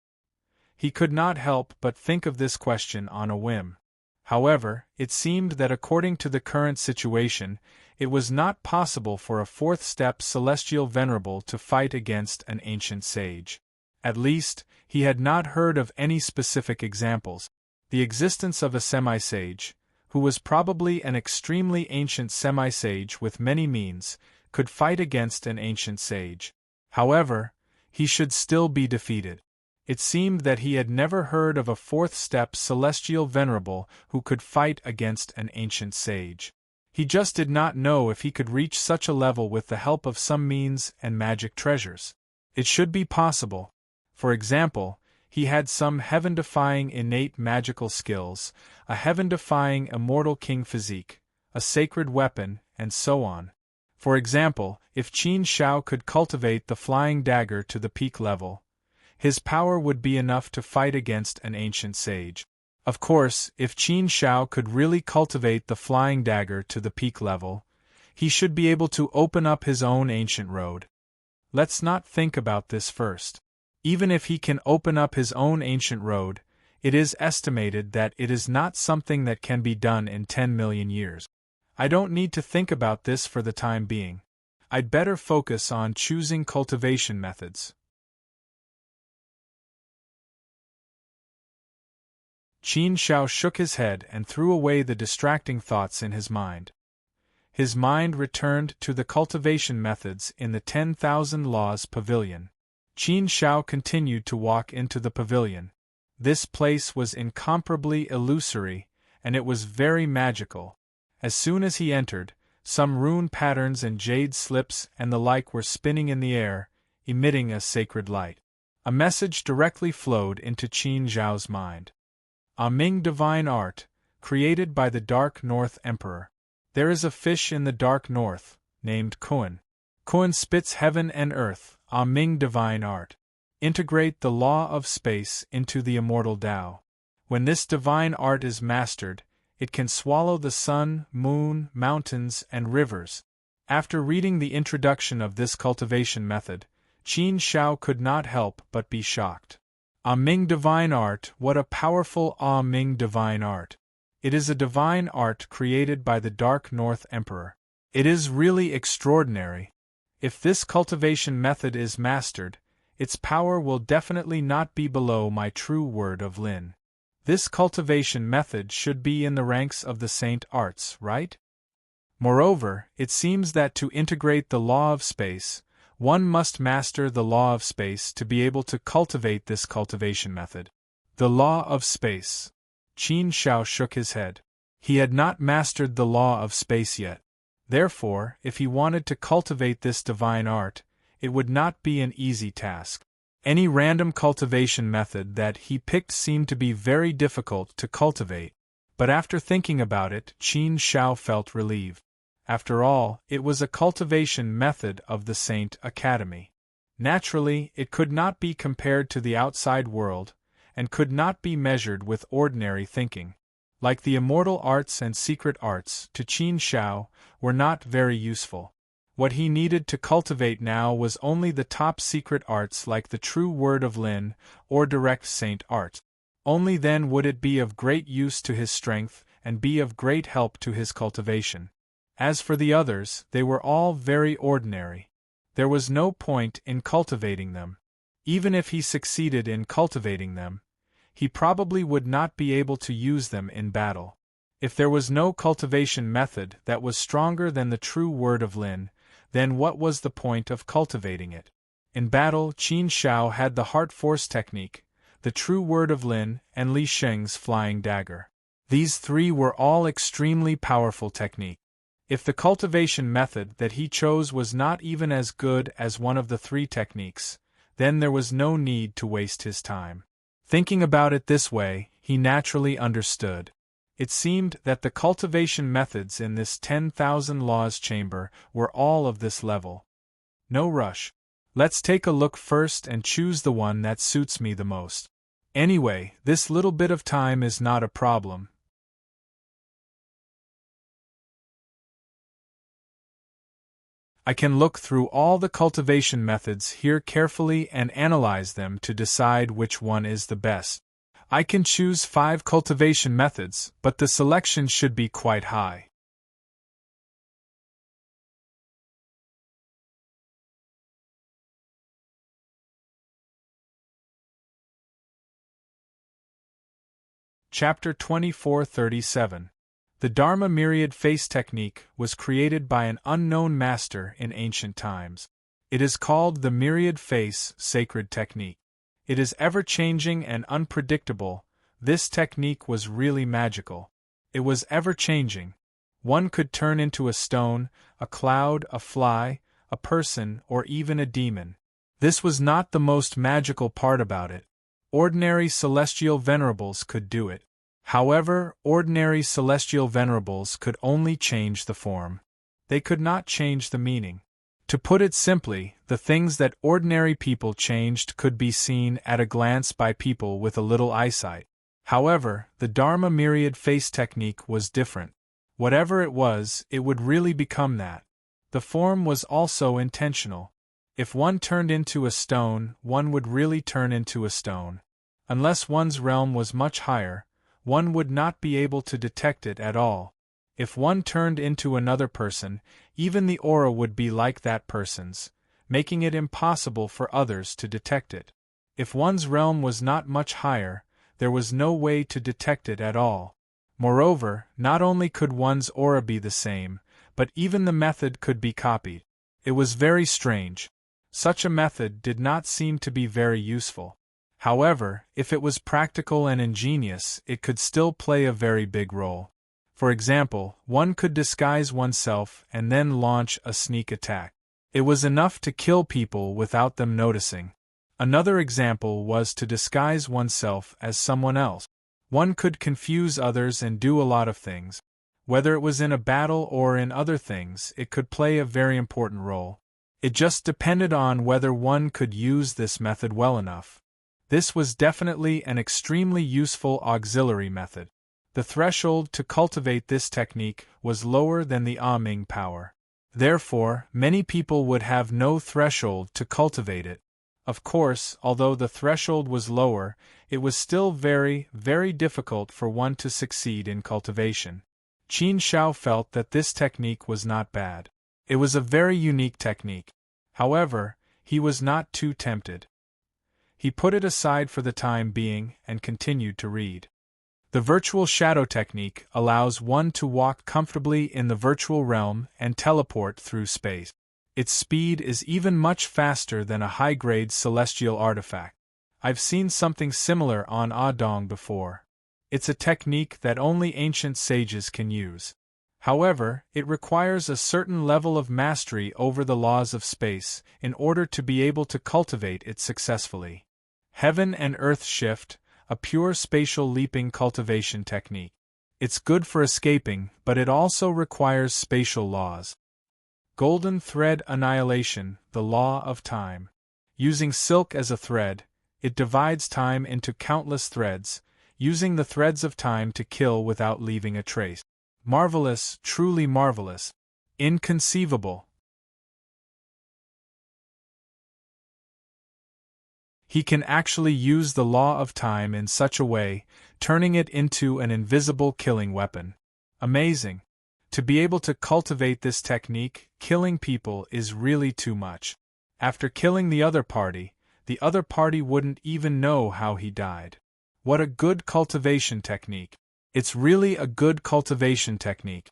He could not help but think of this question on a whim. However, it seemed that according to the current situation, it was not possible for a 4th step celestial venerable to fight against an ancient sage. At least, he had not heard of any specific examples. The existence of a semi-sage, who was probably an extremely ancient semi-sage with many means, could fight against an ancient sage. However, he should still be defeated. It seemed that he had never heard of a 4th step celestial venerable who could fight against an ancient sage. He just did not know if he could reach such a level with the help of some means and magic treasures. It should be possible. For example, he had some heaven-defying innate magical skills, a heaven-defying immortal king physique, a sacred weapon, and so on. For example, if Qin Shao could cultivate the flying dagger to the peak level, his power would be enough to fight against an ancient sage. Of course, if Qin Shao could really cultivate the flying dagger to the peak level, he should be able to open up his own ancient road. Let's not think about this first. Even if he can open up his own ancient road, it is estimated that it is not something that can be done in 10 million years. I don't need to think about this for the time being. I'd better focus on choosing cultivation methods. Qin Shao shook his head and threw away the distracting thoughts in his mind. His mind returned to the cultivation methods in the 10,000 Laws Pavilion. Qin Shao continued to walk into the pavilion. This place was incomparably illusory, and it was very magical. As soon as he entered, some rune patterns and jade slips and the like were spinning in the air, emitting a sacred light. A message directly flowed into Qin Zhao's mind. A Ming divine art, created by the Dark North Emperor. There is a fish in the Dark North, named Kuan. Kuan spits heaven and earth, a Ming divine art. Integrate the law of space into the immortal Tao. When this divine art is mastered, it can swallow the sun, moon, mountains, and rivers. After reading the introduction of this cultivation method, Qin Shao could not help but be shocked. A Ming divine art, what a powerful A Ming divine art! It is a divine art created by the Dark North Emperor. It is really extraordinary. If this cultivation method is mastered, its power will definitely not be below my true word of Lin. This cultivation method should be in the ranks of the saint arts, right? Moreover, it seems that to integrate the law of space, one must master the law of space to be able to cultivate this cultivation method. The law of space. Qin Shao shook his head. He had not mastered the law of space yet. Therefore, if he wanted to cultivate this divine art, it would not be an easy task. Any random cultivation method that he picked seemed to be very difficult to cultivate. But after thinking about it, Qin Shao felt relieved. After all, it was a cultivation method of the Saint Academy. Naturally, it could not be compared to the outside world, and could not be measured with ordinary thinking. Like the immortal arts and secret arts, to Qin Shao, were not very useful. What he needed to cultivate now was only the top secret arts like the true word of Lin, or direct saint art. Only then would it be of great use to his strength, and be of great help to his cultivation. As for the others, they were all very ordinary. There was no point in cultivating them. Even if he succeeded in cultivating them, he probably would not be able to use them in battle. If there was no cultivation method that was stronger than the true word of Lin, then what was the point of cultivating it? In battle, Qin Shao had the heart force technique, the true word of Lin, and Li Sheng's flying dagger. These three were all extremely powerful techniques. If the cultivation method that he chose was not even as good as one of the three techniques, then there was no need to waste his time. Thinking about it this way, he naturally understood. It seemed that the cultivation methods in this 10,000 laws chamber were all of this level. No rush. Let's take a look first and choose the one that suits me the most. Anyway, this little bit of time is not a problem. I can look through all the cultivation methods here carefully and analyze them to decide which one is the best. I can choose 5 cultivation methods, but the selection should be quite high. Chapter 2437. The Dharma Myriad Face Technique was created by an unknown master in ancient times. It is called the Myriad Face Sacred Technique. It is ever-changing and unpredictable. This technique was really magical. It was ever-changing. One could turn into a stone, a cloud, a fly, a person, or even a demon. This was not the most magical part about it. Ordinary celestial venerables could do it. However, ordinary celestial venerables could only change the form. They could not change the meaning. To put it simply, the things that ordinary people changed could be seen at a glance by people with a little eyesight. However, the Dharma Myriad Face Technique was different. Whatever it would really become that. The form was also intentional. If one turned into a stone, one would really turn into a stone. Unless one's realm was much higher, one would not be able to detect it at all. If one turned into another person, even the aura would be like that person's, making it impossible for others to detect it. If one's realm was not much higher, there was no way to detect it at all. Moreover, not only could one's aura be the same, but even the method could be copied. It was very strange. Such a method did not seem to be very useful. However, if it was practical and ingenious, it could still play a very big role. For example, one could disguise oneself and then launch a sneak attack. It was enough to kill people without them noticing. Another example was to disguise oneself as someone else. One could confuse others and do a lot of things. Whether it was in a battle or in other things, it could play a very important role. It just depended on whether one could use this method well enough. This was definitely an extremely useful auxiliary method. The threshold to cultivate this technique was lower than the Ming power. Therefore, many people would have no threshold to cultivate it. Of course, although the threshold was lower, it was still very, very difficult for one to succeed in cultivation. Qin Shao felt that this technique was not bad. It was a very unique technique. However, he was not too tempted. He put it aside for the time being and continued to read. The virtual shadow technique allows one to walk comfortably in the virtual realm and teleport through space. Its speed is even much faster than a high-grade celestial artifact. I've seen something similar on Audiobook before. It's a technique that only ancient sages can use. However, it requires a certain level of mastery over the laws of space in order to be able to cultivate it successfully. Heaven and Earth Shift, a pure spatial leaping cultivation technique. It's good for escaping, but it also requires spatial laws. Golden Thread Annihilation, the Law of Time. Using silk as a thread, it divides time into countless threads, using the threads of time to kill without leaving a trace. Marvelous, truly marvelous. Inconceivable. He can actually use the law of time in such a way, turning it into an invisible killing weapon. Amazing. To be able to cultivate this technique, killing people is really too much. After killing the other party wouldn't even know how he died. What a good cultivation technique. It's really a good cultivation technique.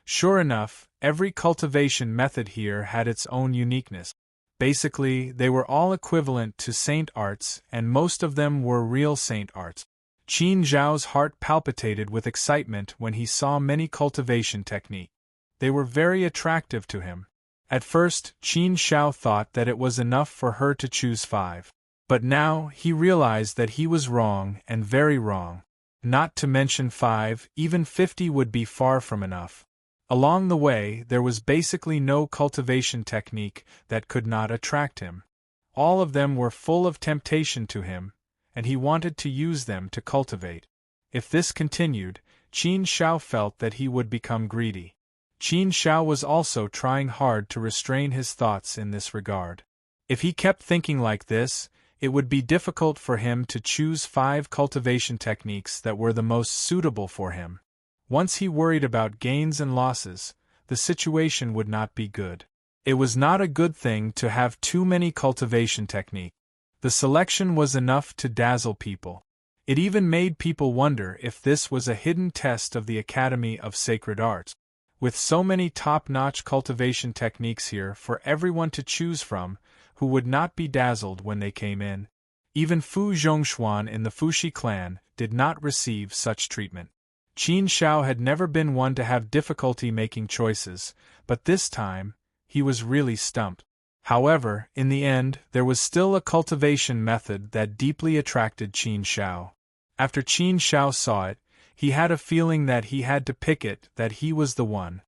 Sure enough, every cultivation method here had its own uniqueness. Basically, they were all equivalent to saint arts, and most of them were real saint arts. Qin Zhao's heart palpitated with excitement when he saw many cultivation techniques. They were very attractive to him. At first, Qin Shao thought that it was enough for her to choose 5. But now, he realized that he was wrong, and very wrong. Not to mention 5, even 50 would be far from enough. Along the way, there was basically no cultivation technique that could not attract him. All of them were full of temptation to him, and he wanted to use them to cultivate. If this continued, Qin Shao felt that he would become greedy. Qin Shao was also trying hard to restrain his thoughts in this regard. If he kept thinking like this, it would be difficult for him to choose 5 cultivation techniques that were the most suitable for him. Once he worried about gains and losses, the situation would not be good. It was not a good thing to have too many cultivation techniques. The selection was enough to dazzle people. It even made people wonder if this was a hidden test of the Academy of Sacred Arts. With so many top-notch cultivation techniques here for everyone to choose from, who would not be dazzled when they came in? Even Fu Zhongshuan in the Fuxi clan did not receive such treatment. Qin Shao had never been one to have difficulty making choices, but this time, he was really stumped. However, in the end, there was still a cultivation method that deeply attracted Qin Shao. After Qin Shao saw it, he had a feeling that he had to pick it, that he was the one.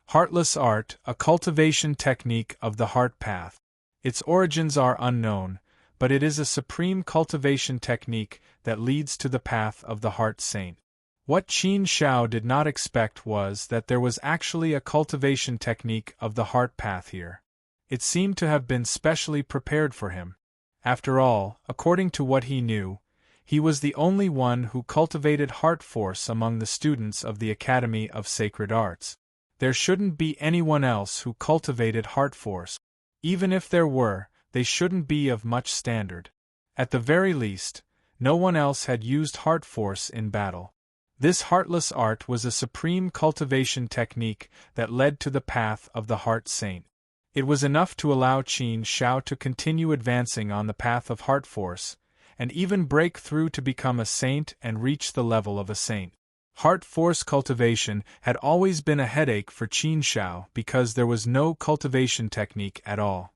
Heartless Art, a cultivation technique of the heart path. Its origins are unknown, but it is a supreme cultivation technique that leads to the path of the heart saint. What Qin Shao did not expect was that there was actually a cultivation technique of the heart path here. It seemed to have been specially prepared for him. After all, according to what he knew, he was the only one who cultivated heart force among the students of the Academy of Sacred Arts. There shouldn't be anyone else who cultivated heart force. Even if there were, they shouldn't be of much standard. At the very least, no one else had used heart force in battle. This heartless art was a supreme cultivation technique that led to the path of the heart saint. It was enough to allow Qin Shao to continue advancing on the path of heart force, and even break through to become a saint and reach the level of a saint. Heart force cultivation had always been a headache for Qin Shao because there was no cultivation technique at all.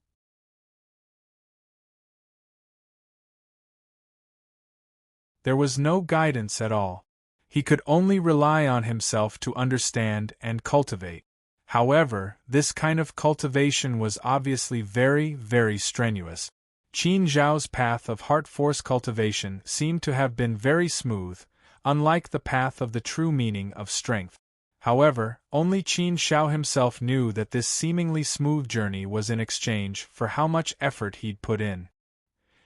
There was no guidance at all. He could only rely on himself to understand and cultivate. However, this kind of cultivation was obviously very, very strenuous. Qin Zhao's path of heart force cultivation seemed to have been very smooth, unlike the path of the true meaning of strength. However, only Qin Zhao himself knew that this seemingly smooth journey was in exchange for how much effort he'd put in.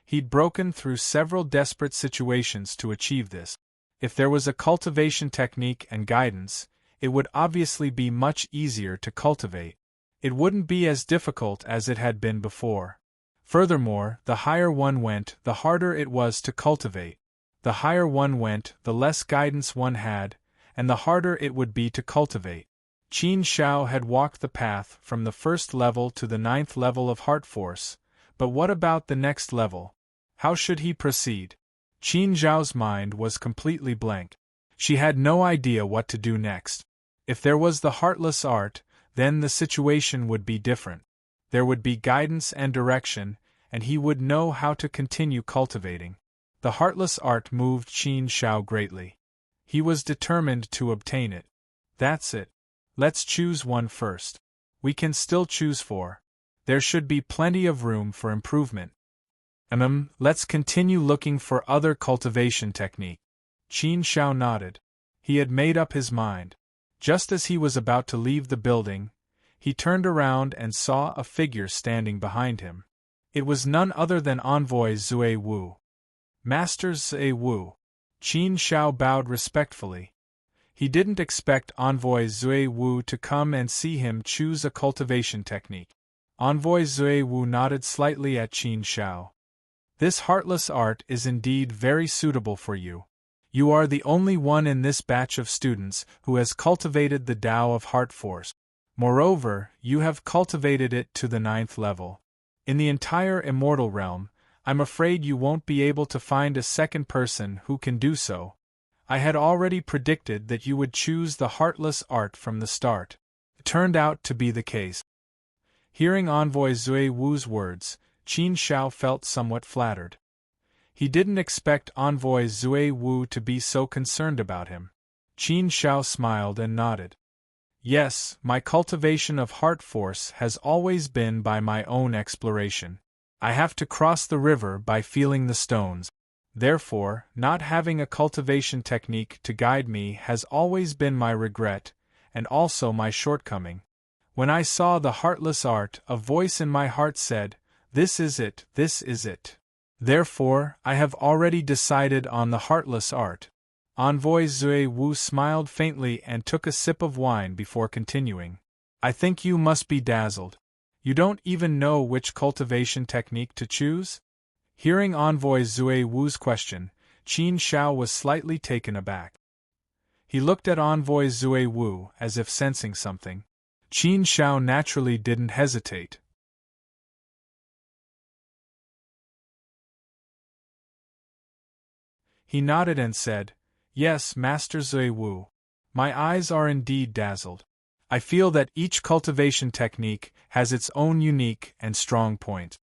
He'd broken through several desperate situations to achieve this. If there was a cultivation technique and guidance, it would obviously be much easier to cultivate. It wouldn't be as difficult as it had been before. Furthermore, the higher one went, the harder it was to cultivate. The higher one went, the less guidance one had, and the harder it would be to cultivate. Qin Zhao had walked the path from the first level to the 9th level of heart force, but what about the next level? How should he proceed? Qin Zhao's mind was completely blank. She had no idea what to do next. If there was the heartless art, then the situation would be different. There would be guidance and direction, and he would know how to continue cultivating. The heartless art moved Qin Zhao greatly. He was determined to obtain it. That's it. Let's choose one first. We can still choose four. There should be plenty of room for improvement. Let's continue looking for other cultivation technique. Qin Zhao nodded. He had made up his mind. Just as he was about to leave the building, he turned around and saw a figure standing behind him. It was none other than Envoy Zui Wu. Master Zui Wu. Qin Zhao bowed respectfully. He didn't expect Envoy Zui Wu to come and see him choose a cultivation technique. Envoy Zui Wu nodded slightly at Qin Zhao. This heartless art is indeed very suitable for you. You are the only one in this batch of students who has cultivated the Tao of heart force. Moreover, you have cultivated it to the 9th level. In the entire immortal realm, I'm afraid you won't be able to find a second person who can do so. I had already predicted that you would choose the heartless art from the start. It turned out to be the case. Hearing Envoy Zui Wu's words, Qin Zhao felt somewhat flattered. He didn't expect Envoy Zui Wu to be so concerned about him. Qin Zhao smiled and nodded. Yes, my cultivation of heart force has always been by my own exploration. I have to cross the river by feeling the stones. Therefore, not having a cultivation technique to guide me has always been my regret, and also my shortcoming. When I saw the heartless art, a voice in my heart said, "This is it, this is it." Therefore, I have already decided on the heartless art. Envoy Zui Wu smiled faintly and took a sip of wine before continuing. I think you must be dazzled. You don't even know which cultivation technique to choose? Hearing Envoy Zui Wu's question, Qin Zhao was slightly taken aback. He looked at Envoy Zui Wu as if sensing something. Qin Zhao naturally didn't hesitate. He nodded and said, "Yes, Master Zui Wu. My eyes are indeed dazzled. I feel that each cultivation technique has its own unique and strong point.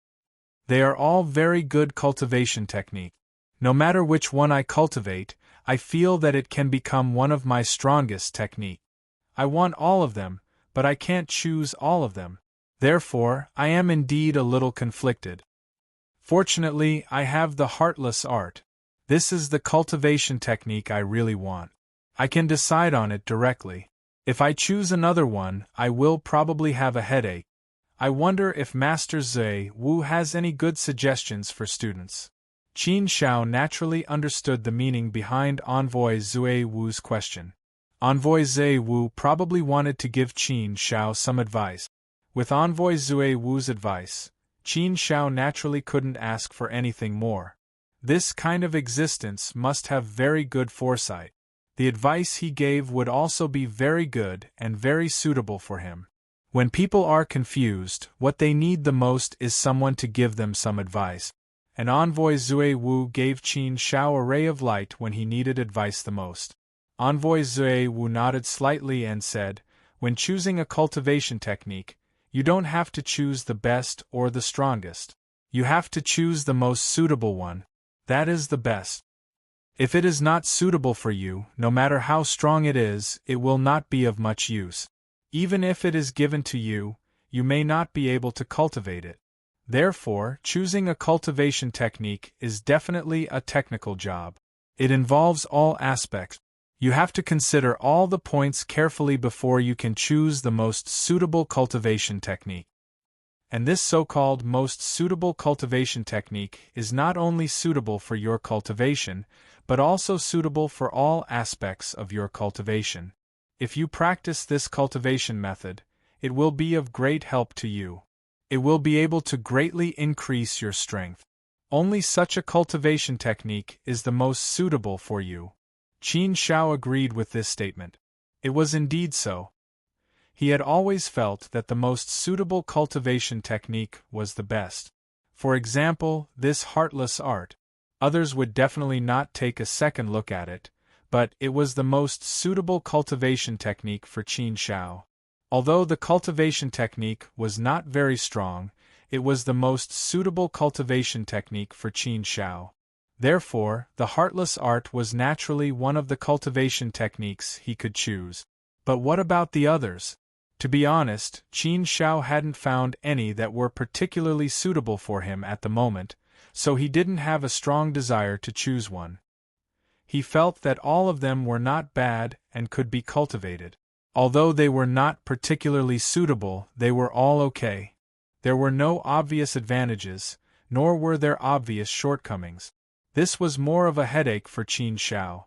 They are all very good cultivation technique. No matter which one I cultivate, I feel that it can become one of my strongest technique. I want all of them, but I can't choose all of them. Therefore, I am indeed a little conflicted. Fortunately, I have the heartless art. This is the cultivation technique I really want. I can decide on it directly. If I choose another one, I will probably have a headache. I wonder if Master Zui Wu has any good suggestions for students." Qin Zhao naturally understood the meaning behind Envoy Zui Wu's question. Envoy Zui Wu probably wanted to give Qin Zhao some advice. With Envoy Zui Wu's advice, Qin Zhao naturally couldn't ask for anything more. This kind of existence must have very good foresight. The advice he gave would also be very good and very suitable for him. When people are confused, what they need the most is someone to give them some advice. And Envoy Zui Wu gave Qin Zhao a ray of light when he needed advice the most. Envoy Zui Wu nodded slightly and said, "When choosing a cultivation technique, you don't have to choose the best or the strongest. You have to choose the most suitable one. That is the best." If it is not suitable for you, no matter how strong it is, it will not be of much use. Even if it is given to you, you may not be able to cultivate it. Therefore, choosing a cultivation technique is definitely a technical job. It involves all aspects. You have to consider all the points carefully before you can choose the most suitable cultivation technique. And this so-called most suitable cultivation technique is not only suitable for your cultivation, but also suitable for all aspects of your cultivation. If you practice this cultivation method, it will be of great help to you. It will be able to greatly increase your strength. Only such a cultivation technique is the most suitable for you. Qin Shao agreed with this statement. It was indeed so. He had always felt that the most suitable cultivation technique was the best. For example, this heartless art. Others would definitely not take a second look at it, but it was the most suitable cultivation technique for Qin Shao. Although the cultivation technique was not very strong, it was the most suitable cultivation technique for Qin Shao. Therefore, the heartless art was naturally one of the cultivation techniques he could choose. But what about the others? To be honest, Qin Shao hadn't found any that were particularly suitable for him at the moment, so he didn't have a strong desire to choose one. He felt that all of them were not bad and could be cultivated. Although they were not particularly suitable, they were all okay. There were no obvious advantages, nor were there obvious shortcomings. This was more of a headache for Qin Shao.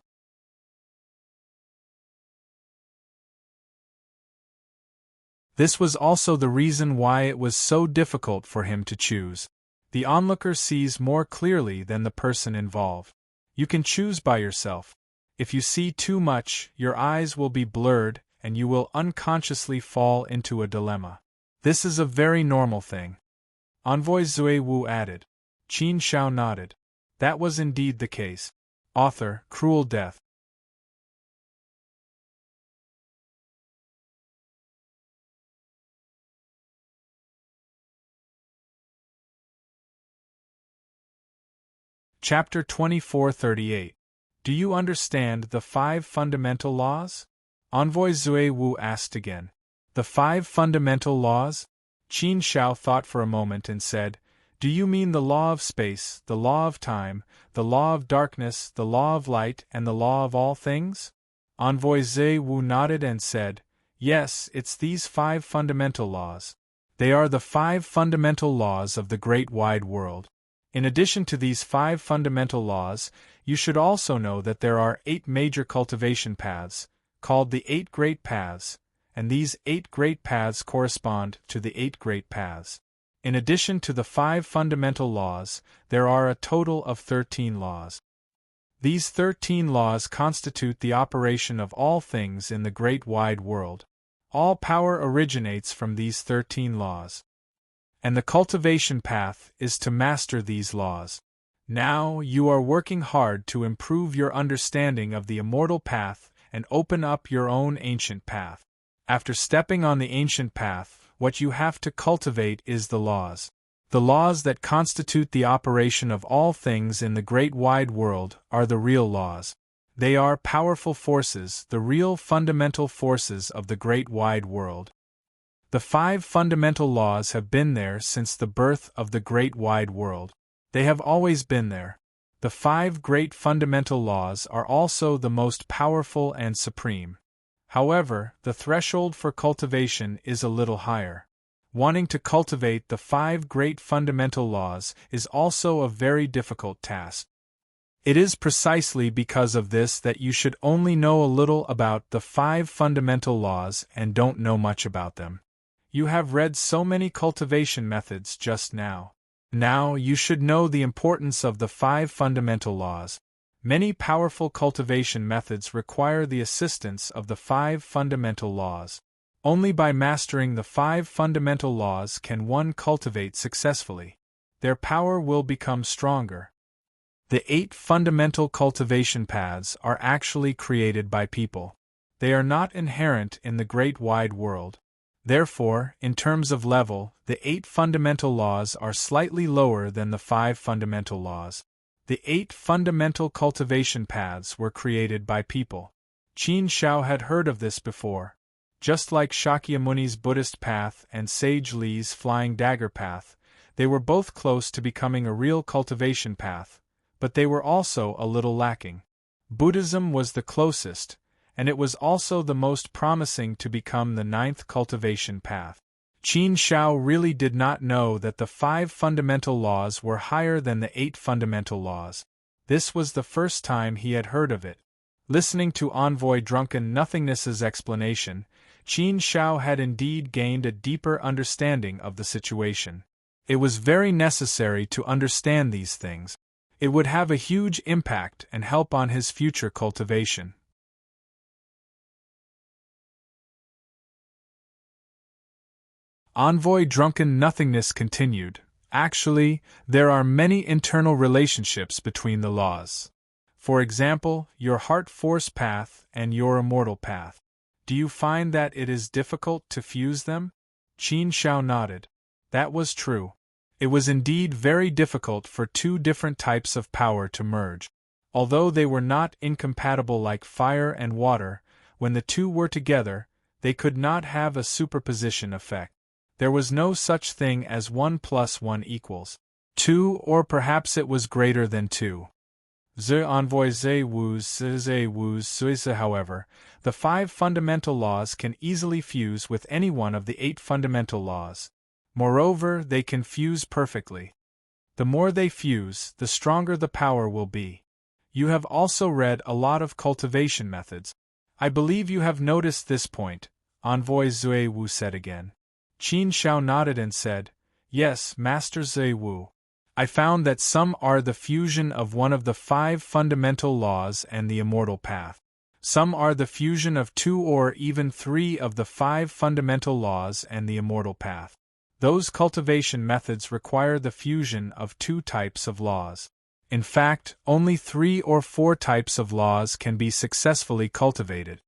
This was also the reason why it was so difficult for him to choose. The onlooker sees more clearly than the person involved. You can choose by yourself. If you see too much, your eyes will be blurred, and you will unconsciously fall into a dilemma. This is a very normal thing. Envoy Zui Wu added. Qin Shao nodded. That was indeed the case. Author, Cruel Death. Chapter 2438. Do you understand the 5 fundamental laws? Envoy Zui Wu asked again. The 5 fundamental laws? Qin Shao thought for a moment and said, Do you mean the law of space, the law of time, the law of darkness, the law of light, and the law of all things? Envoy Zui Wu nodded and said, Yes, it's these 5 fundamental laws. They are the 5 fundamental laws of the great wide world. In addition to these 5 fundamental laws, you should also know that there are 8 major cultivation paths, called the 8 Great Paths, and these 8 Great Paths correspond to the 8 Great Paths. In addition to the 5 fundamental laws, there are a total of 13 laws. These 13 laws constitute the operation of all things in the great wide world. All power originates from these 13 laws. And the cultivation path is to master these laws. Now you are working hard to improve your understanding of the immortal path and open up your own ancient path. After stepping on the ancient path, what you have to cultivate is the laws. The laws that constitute the operation of all things in the great wide world are the real laws. They are powerful forces, the real fundamental forces of the great wide world. The 5 fundamental laws have been there since the birth of the great wide world. They have always been there. The 5 great fundamental laws are also the most powerful and supreme. However, the threshold for cultivation is a little higher. Wanting to cultivate the 5 great fundamental laws is also a very difficult task. It is precisely because of this that you should only know a little about the 5 fundamental laws and don't know much about them. You have read so many cultivation methods just now. Now you should know the importance of the 5 fundamental laws. Many powerful cultivation methods require the assistance of the 5 fundamental laws. Only by mastering the 5 fundamental laws can one cultivate successfully. Their power will become stronger. The 8 fundamental cultivation paths are actually created by people. They are not inherent in the great wide world. Therefore, in terms of level, the 8 fundamental laws are slightly lower than the 5 fundamental laws. The 8 fundamental cultivation paths were created by people. Qin Shao had heard of this before. Just like Shakyamuni's Buddhist path and Sage Li's Flying Dagger path, they were both close to becoming a real cultivation path, but they were also a little lacking. Buddhism was the closest, and it was also the most promising to become the 9th cultivation path. Qin Shao really did not know that the 5 fundamental laws were higher than the 8 fundamental laws. This was the first time he had heard of it. Listening to Envoy Drunken Nothingness's explanation, Qin Shao had indeed gained a deeper understanding of the situation. It was very necessary to understand these things. It would have a huge impact and help on his future cultivation. Envoy Drunken Nothingness continued. Actually, there are many internal relationships between the laws. For example, your heart force path and your immortal path. Do you find that it is difficult to fuse them? Qin Shao nodded. That was true. It was indeed very difficult for 2 different types of power to merge. Although they were not incompatible like fire and water, when the 2 were together, they could not have a superposition effect. There was no such thing as 1 + 1 = 2, or perhaps it was greater than 2. However, the 5 fundamental laws can easily fuse with any one of the 8 fundamental laws. Moreover, they can fuse perfectly. The more they fuse, the stronger the power will be. You have also read a lot of cultivation methods. I believe you have noticed this point, Envoy Zui Wu said again. Qin Shao nodded and said, Yes, Master Zui Wu. I found that some are the fusion of one of the 5 fundamental laws and the immortal path. Some are the fusion of 2 or even 3 of the 5 fundamental laws and the immortal path. Those cultivation methods require the fusion of 2 types of laws. In fact, only 3 or 4 types of laws can be successfully cultivated.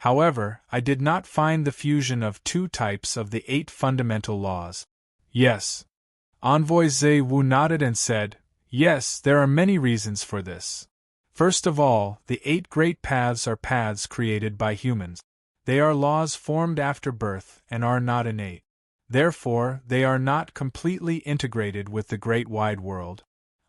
However, I did not find the fusion of 2 types of the 8 fundamental laws. Yes. Envoy Zui Wu nodded and said, Yes, there are many reasons for this. First of all, the 8 great paths are paths created by humans. They are laws formed after birth and are not innate. Therefore, they are not completely integrated with the great wide world.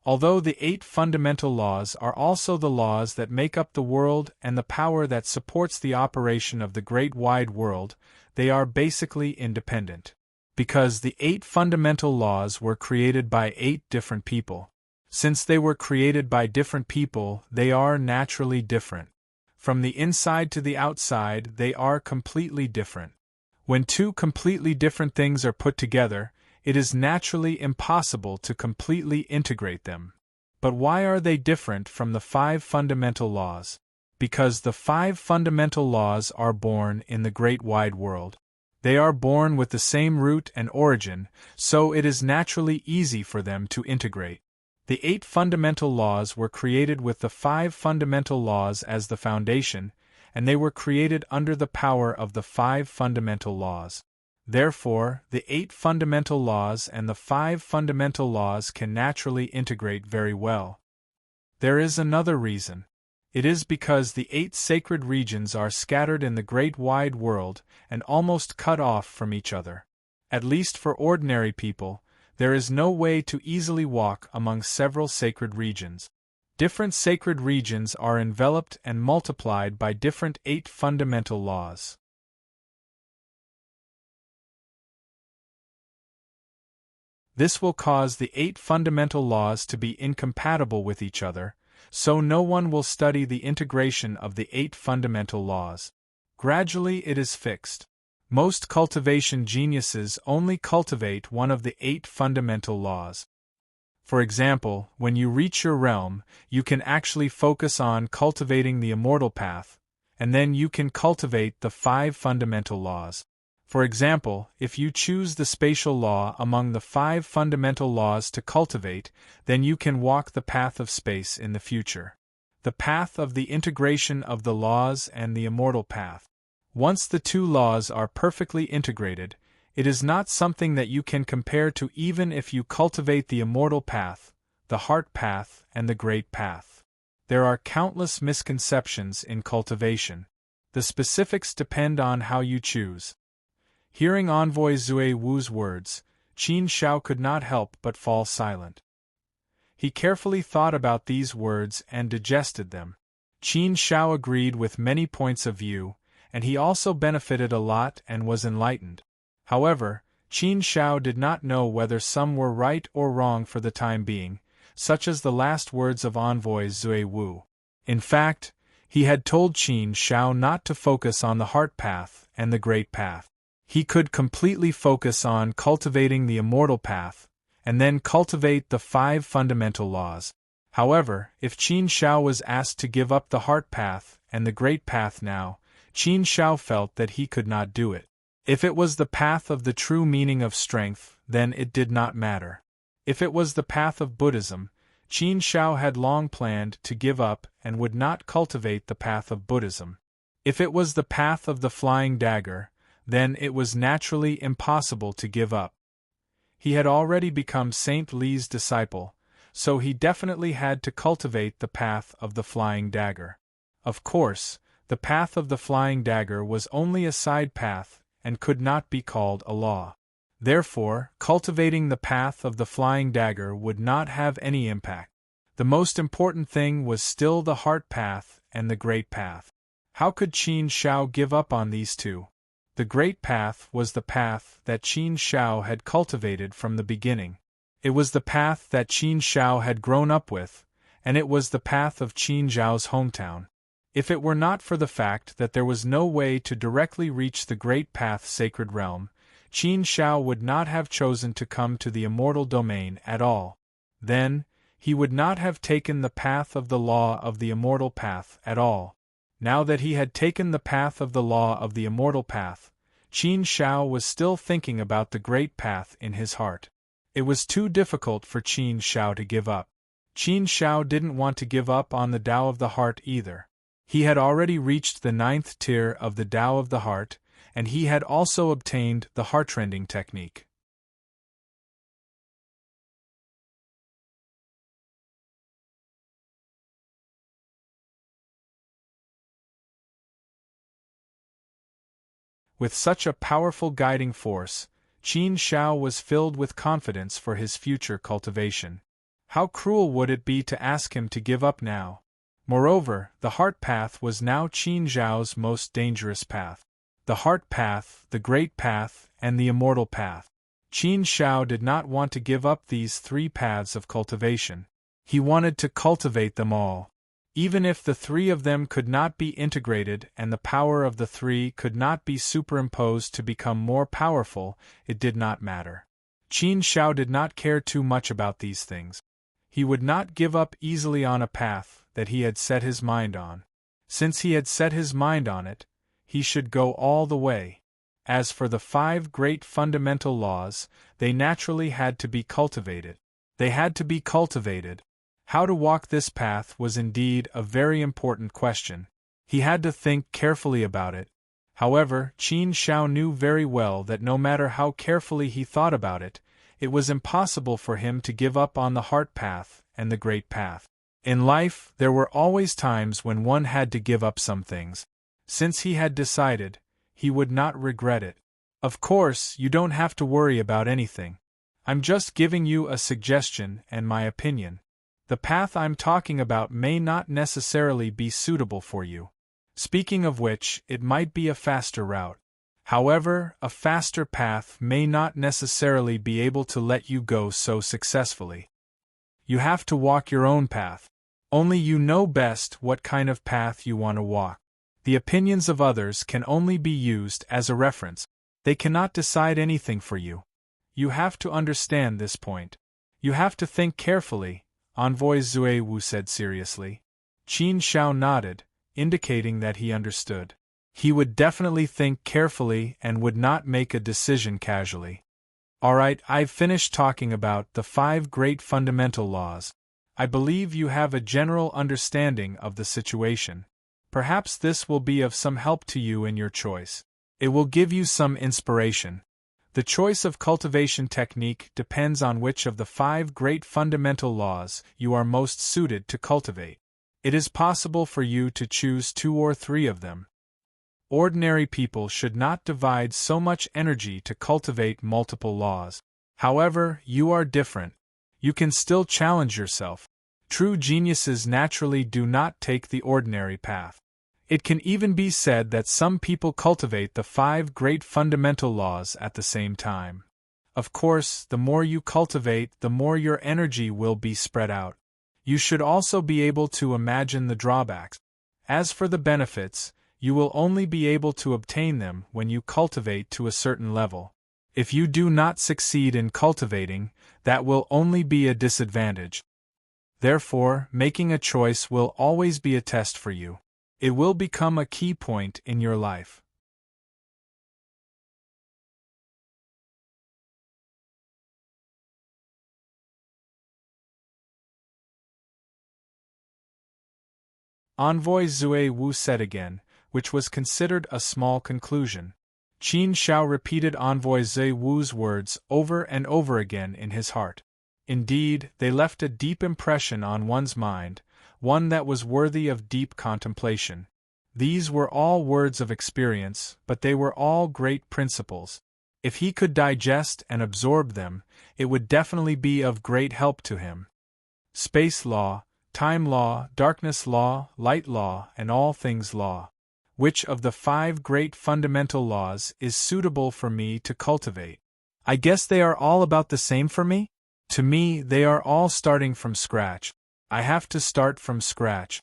Although the 8 fundamental laws are also the laws that make up the world and the power that supports the operation of the great wide world, they are basically independent. Because the 8 fundamental laws were created by 8 different people. Since they were created by different people, they are naturally different. From the inside to the outside, they are completely different. When 2 completely different things are put together, it is naturally impossible to completely integrate them. But why are they different from the 5 fundamental laws? Because the 5 fundamental laws are born in the great wide world. They are born with the same root and origin, so it is naturally easy for them to integrate. The 8 fundamental laws were created with the 5 fundamental laws as the foundation, and they were created under the power of the 5 fundamental laws. Therefore, the 8 fundamental laws and the 5 fundamental laws can naturally integrate very well. There is another reason. It is because the 8 sacred regions are scattered in the great wide world and almost cut off from each other. At least for ordinary people, there is no way to easily walk among several sacred regions. Different sacred regions are enveloped and multiplied by different 8 fundamental laws. This will cause the 8 fundamental laws to be incompatible with each other, so no one will study the integration of the 8 fundamental laws. Gradually it is fixed. Most cultivation geniuses only cultivate one of the 8 fundamental laws. For example, when you reach your realm, you can actually focus on cultivating the immortal path, and then you can cultivate the 5 fundamental laws. For example, if you choose the spatial law among the 5 fundamental laws to cultivate, then you can walk the path of space in the future. The path of the integration of the laws and the immortal path. Once the 2 laws are perfectly integrated, it is not something that you can compare to even if you cultivate the immortal path. the heart path, and the great path. There are countless misconceptions in cultivation. The specifics depend on how you choose. Hearing Envoy Zui Wu's words, Qin Shao could not help but fall silent. He carefully thought about these words and digested them. Qin Shao agreed with many points of view, and he also benefited a lot and was enlightened. However, Qin Shao did not know whether some were right or wrong for the time being, such as the last words of Envoy Zui Wu. In fact, he had told Qin Shao not to focus on the heart path and the great path. He could completely focus on cultivating the immortal path, and then cultivate the 5 fundamental laws. However, if Qin Shao was asked to give up the heart path and the great path now, Qin Shao felt that he could not do it. If it was the path of the true meaning of strength, then it did not matter. If it was the path of Buddhism, Qin Shao had long planned to give up and would not cultivate the path of Buddhism. If it was the path of the flying dagger, then it was naturally impossible to give up. He had already become Saint Li's disciple, so he definitely had to cultivate the path of the flying dagger. Of course, the path of the flying dagger was only a side path and could not be called a law. Therefore, cultivating the path of the flying dagger would not have any impact. The most important thing was still the heart path and the great path. How could Qin Shao give up on these two? The great path was the path that Qin Shao had cultivated from the beginning. It was the path that Qin Shao had grown up with, and it was the path of Qin Zhao's hometown. If it were not for the fact that there was no way to directly reach the great path sacred realm, Qin Shao would not have chosen to come to the immortal domain at all. Then, he would not have taken the path of the law of the immortal path at all. Now that he had taken the path of the law of the immortal path, Qin Shao was still thinking about the great path in his heart. It was too difficult for Qin Shao to give up. Qin Shao didn't want to give up on the Tao of the heart either. He had already reached the 9th tier of the Tao of the heart, and he had also obtained the heart-rending technique. With such a powerful guiding force, Qin Shao was filled with confidence for his future cultivation. How cruel would it be to ask him to give up now? Moreover, the heart path was now Qin Zhao's most dangerous path. The heart path, the great path, and the immortal path. Qin Shao did not want to give up these 3 paths of cultivation. He wanted to cultivate them all. Even if the 3 of them could not be integrated and the power of the 3 could not be superimposed to become more powerful, it did not matter. Qin Shao did not care too much about these things. He would not give up easily on a path that he had set his mind on. Since he had set his mind on it, he should go all the way. As for the 5 great fundamental laws, they naturally had to be cultivated. They had to be cultivated. How to walk this path was indeed a very important question. He had to think carefully about it. However, Qin Shao knew very well that no matter how carefully he thought about it, it was impossible for him to give up on the heart path and the great path. In life, there were always times when one had to give up some things. Since he had decided, he would not regret it. Of course, you don't have to worry about anything. I'm just giving you a suggestion and my opinion. The path I'm talking about may not necessarily be suitable for you. Speaking of which, it might be a faster route. However, a faster path may not necessarily be able to let you go so successfully. You have to walk your own path. Only you know best what kind of path you want to walk. The opinions of others can only be used as a reference. They cannot decide anything for you. You have to understand this point. You have to think carefully, Envoy Zui Wu said seriously. Qin Shao nodded, indicating that he understood. He would definitely think carefully and would not make a decision casually. Alright, I've finished talking about the 5 great fundamental laws. I believe you have a general understanding of the situation. Perhaps this will be of some help to you in your choice. It will give you some inspiration. The choice of cultivation technique depends on which of the 5 great fundamental laws you are most suited to cultivate. It is possible for you to choose 2 or 3 of them. Ordinary people should not divide so much energy to cultivate multiple laws. However, you are different. You can still challenge yourself. True geniuses naturally do not take the ordinary path. It can even be said that some people cultivate the 5 great fundamental laws at the same time. Of course, the more you cultivate, the more your energy will be spread out. You should also be able to imagine the drawbacks. As for the benefits, you will only be able to obtain them when you cultivate to a certain level. If you do not succeed in cultivating, that will only be a disadvantage. Therefore, making a choice will always be a test for you. It will become a key point in your life. Envoy Zue Wu said again, which was considered a small conclusion. Qin Shao repeated Envoy Zue Wu's words over and over again in his heart. Indeed, they left a deep impression on one's mind, one that was worthy of deep contemplation. These were all words of experience, but they were all great principles. If he could digest and absorb them, it would definitely be of great help to him. Space law, time law, darkness law, light law, and all things law. Which of the 5 great fundamental laws is suitable for me to cultivate? I guess they are all about the same for me? To me, they are all starting from scratch. I have to start from scratch.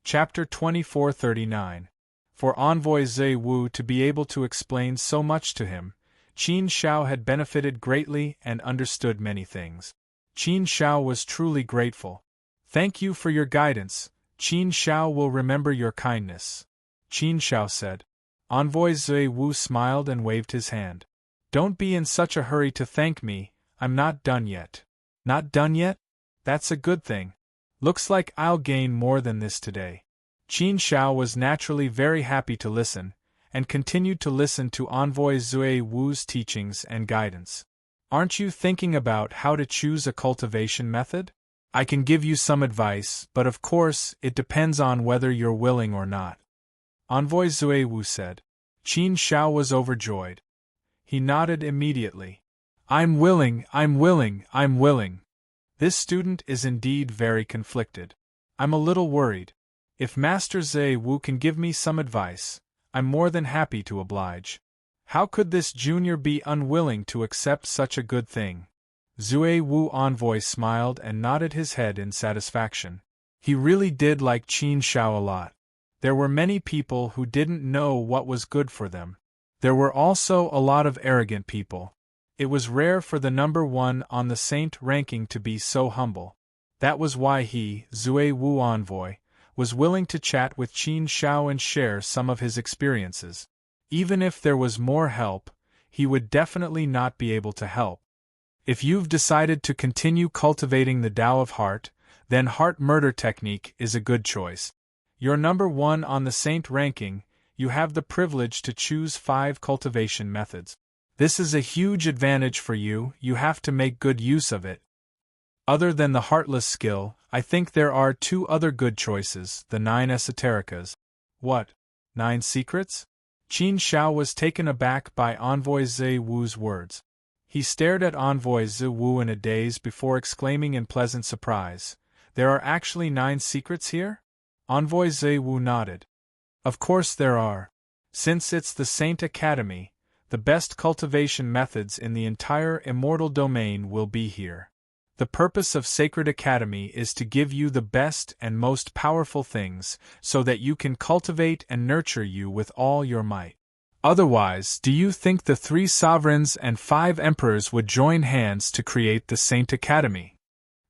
Chapter 2439. For Envoy Zhe Wu to be able to explain so much to him, Qin Shao had benefited greatly and understood many things. Qin Shao was truly grateful. Thank you for your guidance. Qin Shao will remember your kindness. Qin Shao said. Envoy Zhe Wu smiled and waved his hand. Don't be in such a hurry to thank me, I'm not done yet. Not done yet? That's a good thing. Looks like I'll gain more than this today. Qin Shao was naturally very happy to listen, and continued to listen to Envoy Zue Wu's teachings and guidance. Aren't you thinking about how to choose a cultivation method? I can give you some advice, but of course, it depends on whether you're willing or not. Envoy Zue Wu said. Qin Shao was overjoyed. He nodded immediately. I'm willing, I'm willing, I'm willing. This student is indeed very conflicted. I'm a little worried. If Master Zhe Wu can give me some advice, I'm more than happy to oblige. How could this junior be unwilling to accept such a good thing? Zue Wu Envoy smiled and nodded his head in satisfaction. He really did like Qin Shao a lot. There were many people who didn't know what was good for them. There were also a lot of arrogant people. It was rare for the number 1 on the saint ranking to be so humble. That was why he, Zue Wu Envoy, was willing to chat with Qin Shao and share some of his experiences. Even if there was more help, he would definitely not be able to help. If you've decided to continue cultivating the Tao of Heart, then heart murder technique is a good choice. You're number 1 on the saint ranking, you have the privilege to choose 5 cultivation methods. This is a huge advantage for you, you have to make good use of it. Other than the heartless skill, I think there are 2 other good choices, the 9 esotericas. What? 9 secrets? Qin Shao was taken aback by Envoy Zhe Wu's words. He stared at Envoy Zhe Wu in a daze before exclaiming in pleasant surprise, there are actually 9 secrets here? Envoy Zhe Wu nodded. Of course there are. Since it's the Saint Academy, the best cultivation methods in the entire immortal domain will be here. The purpose of Sacred Academy is to give you the best and most powerful things, so that you can cultivate and nurture you with all your might. Otherwise, do you think the 3 sovereigns and 5 emperors would join hands to create the Saint Academy?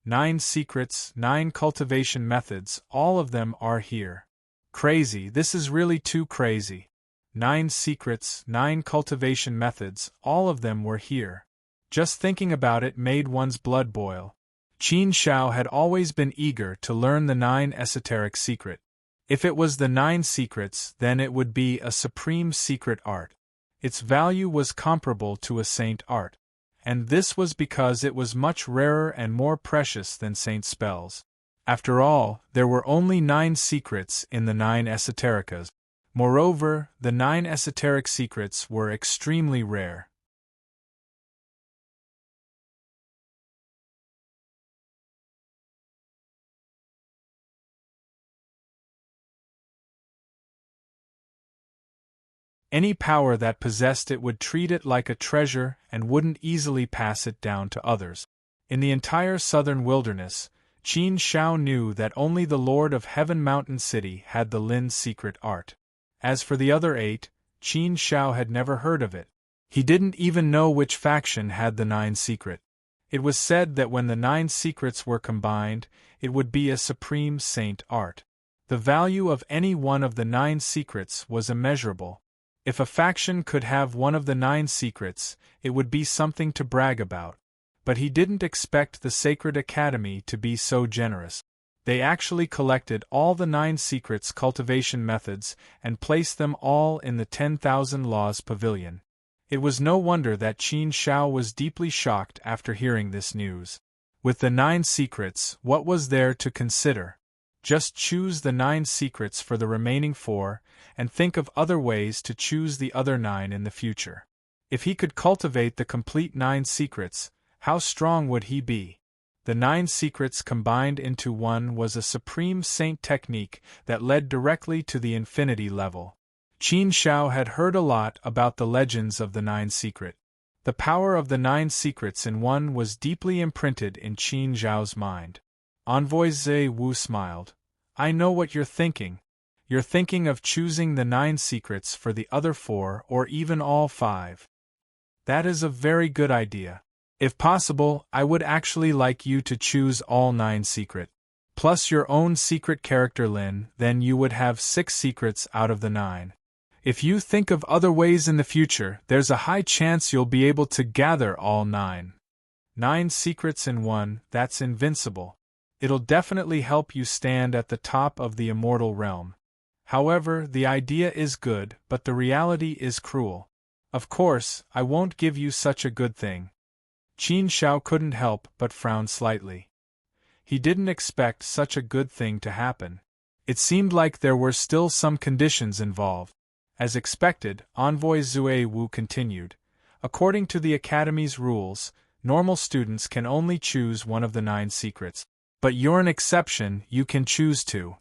9 secrets, 9 cultivation methods, all of them are here. Crazy, this is really too crazy. 9 secrets, 9 cultivation methods, all of them were here. Just thinking about it made one's blood boil. Qin Shao had always been eager to learn the 9 esoteric secret. If it was the 9 secrets, then it would be a supreme secret art. Its value was comparable to a saint art. And this was because it was much rarer and more precious than saint spells. After all, there were only 9 secrets in the 9 esotericas. Moreover, the 9 esoteric secrets were extremely rare. Any power that possessed it would treat it like a treasure and wouldn't easily pass it down to others. In the entire southern wilderness, Qin Shao knew that only the Lord of Heaven Mountain City had the Lin's secret art. As for the other 8, Qin Shao had never heard of it. He didn't even know which faction had the 9 secret. It was said that when the 9 secrets were combined, it would be a supreme saint art. The value of any one of the 9 secrets was immeasurable. If a faction could have one of the 9 secrets, it would be something to brag about. But he didn't expect the Sacred Academy to be so generous. They actually collected all the 9 secrets cultivation methods and placed them all in the 10,000 Laws Pavilion. It was no wonder that Qin Shao was deeply shocked after hearing this news. With the 9 secrets, what was there to consider? Just choose the 9 secrets for the remaining 4, and think of other ways to choose the other 9 in the future. If he could cultivate the complete 9 secrets, how strong would he be? The 9 secrets combined into one was a supreme saint technique that led directly to the infinity level. Qin Shao had heard a lot about the legends of the 9 secret. The power of the 9 secrets in one was deeply imprinted in Qin Zhao's mind. Envoy Zhe Wu smiled. I know what you're thinking. You're thinking of choosing the 9 secrets for the other 4 or even all 5. That is a very good idea. If possible, I would actually like you to choose all 9 secret. Plus your own secret character Lin, then you would have 6 secrets out of the 9. If you think of other ways in the future, there's a high chance you'll be able to gather all 9. 9 secrets in one, that's invincible. It'll definitely help you stand at the top of the immortal realm. However, the idea is good, but the reality is cruel. Of course, I won't give you such a good thing. Qin Shao couldn't help but frown slightly. He didn't expect such a good thing to happen. It seemed like there were still some conditions involved. As expected, Envoy Zue Wu continued. According to the Academy's rules, normal students can only choose one of the 9 secrets. But you're an exception, you can choose 2.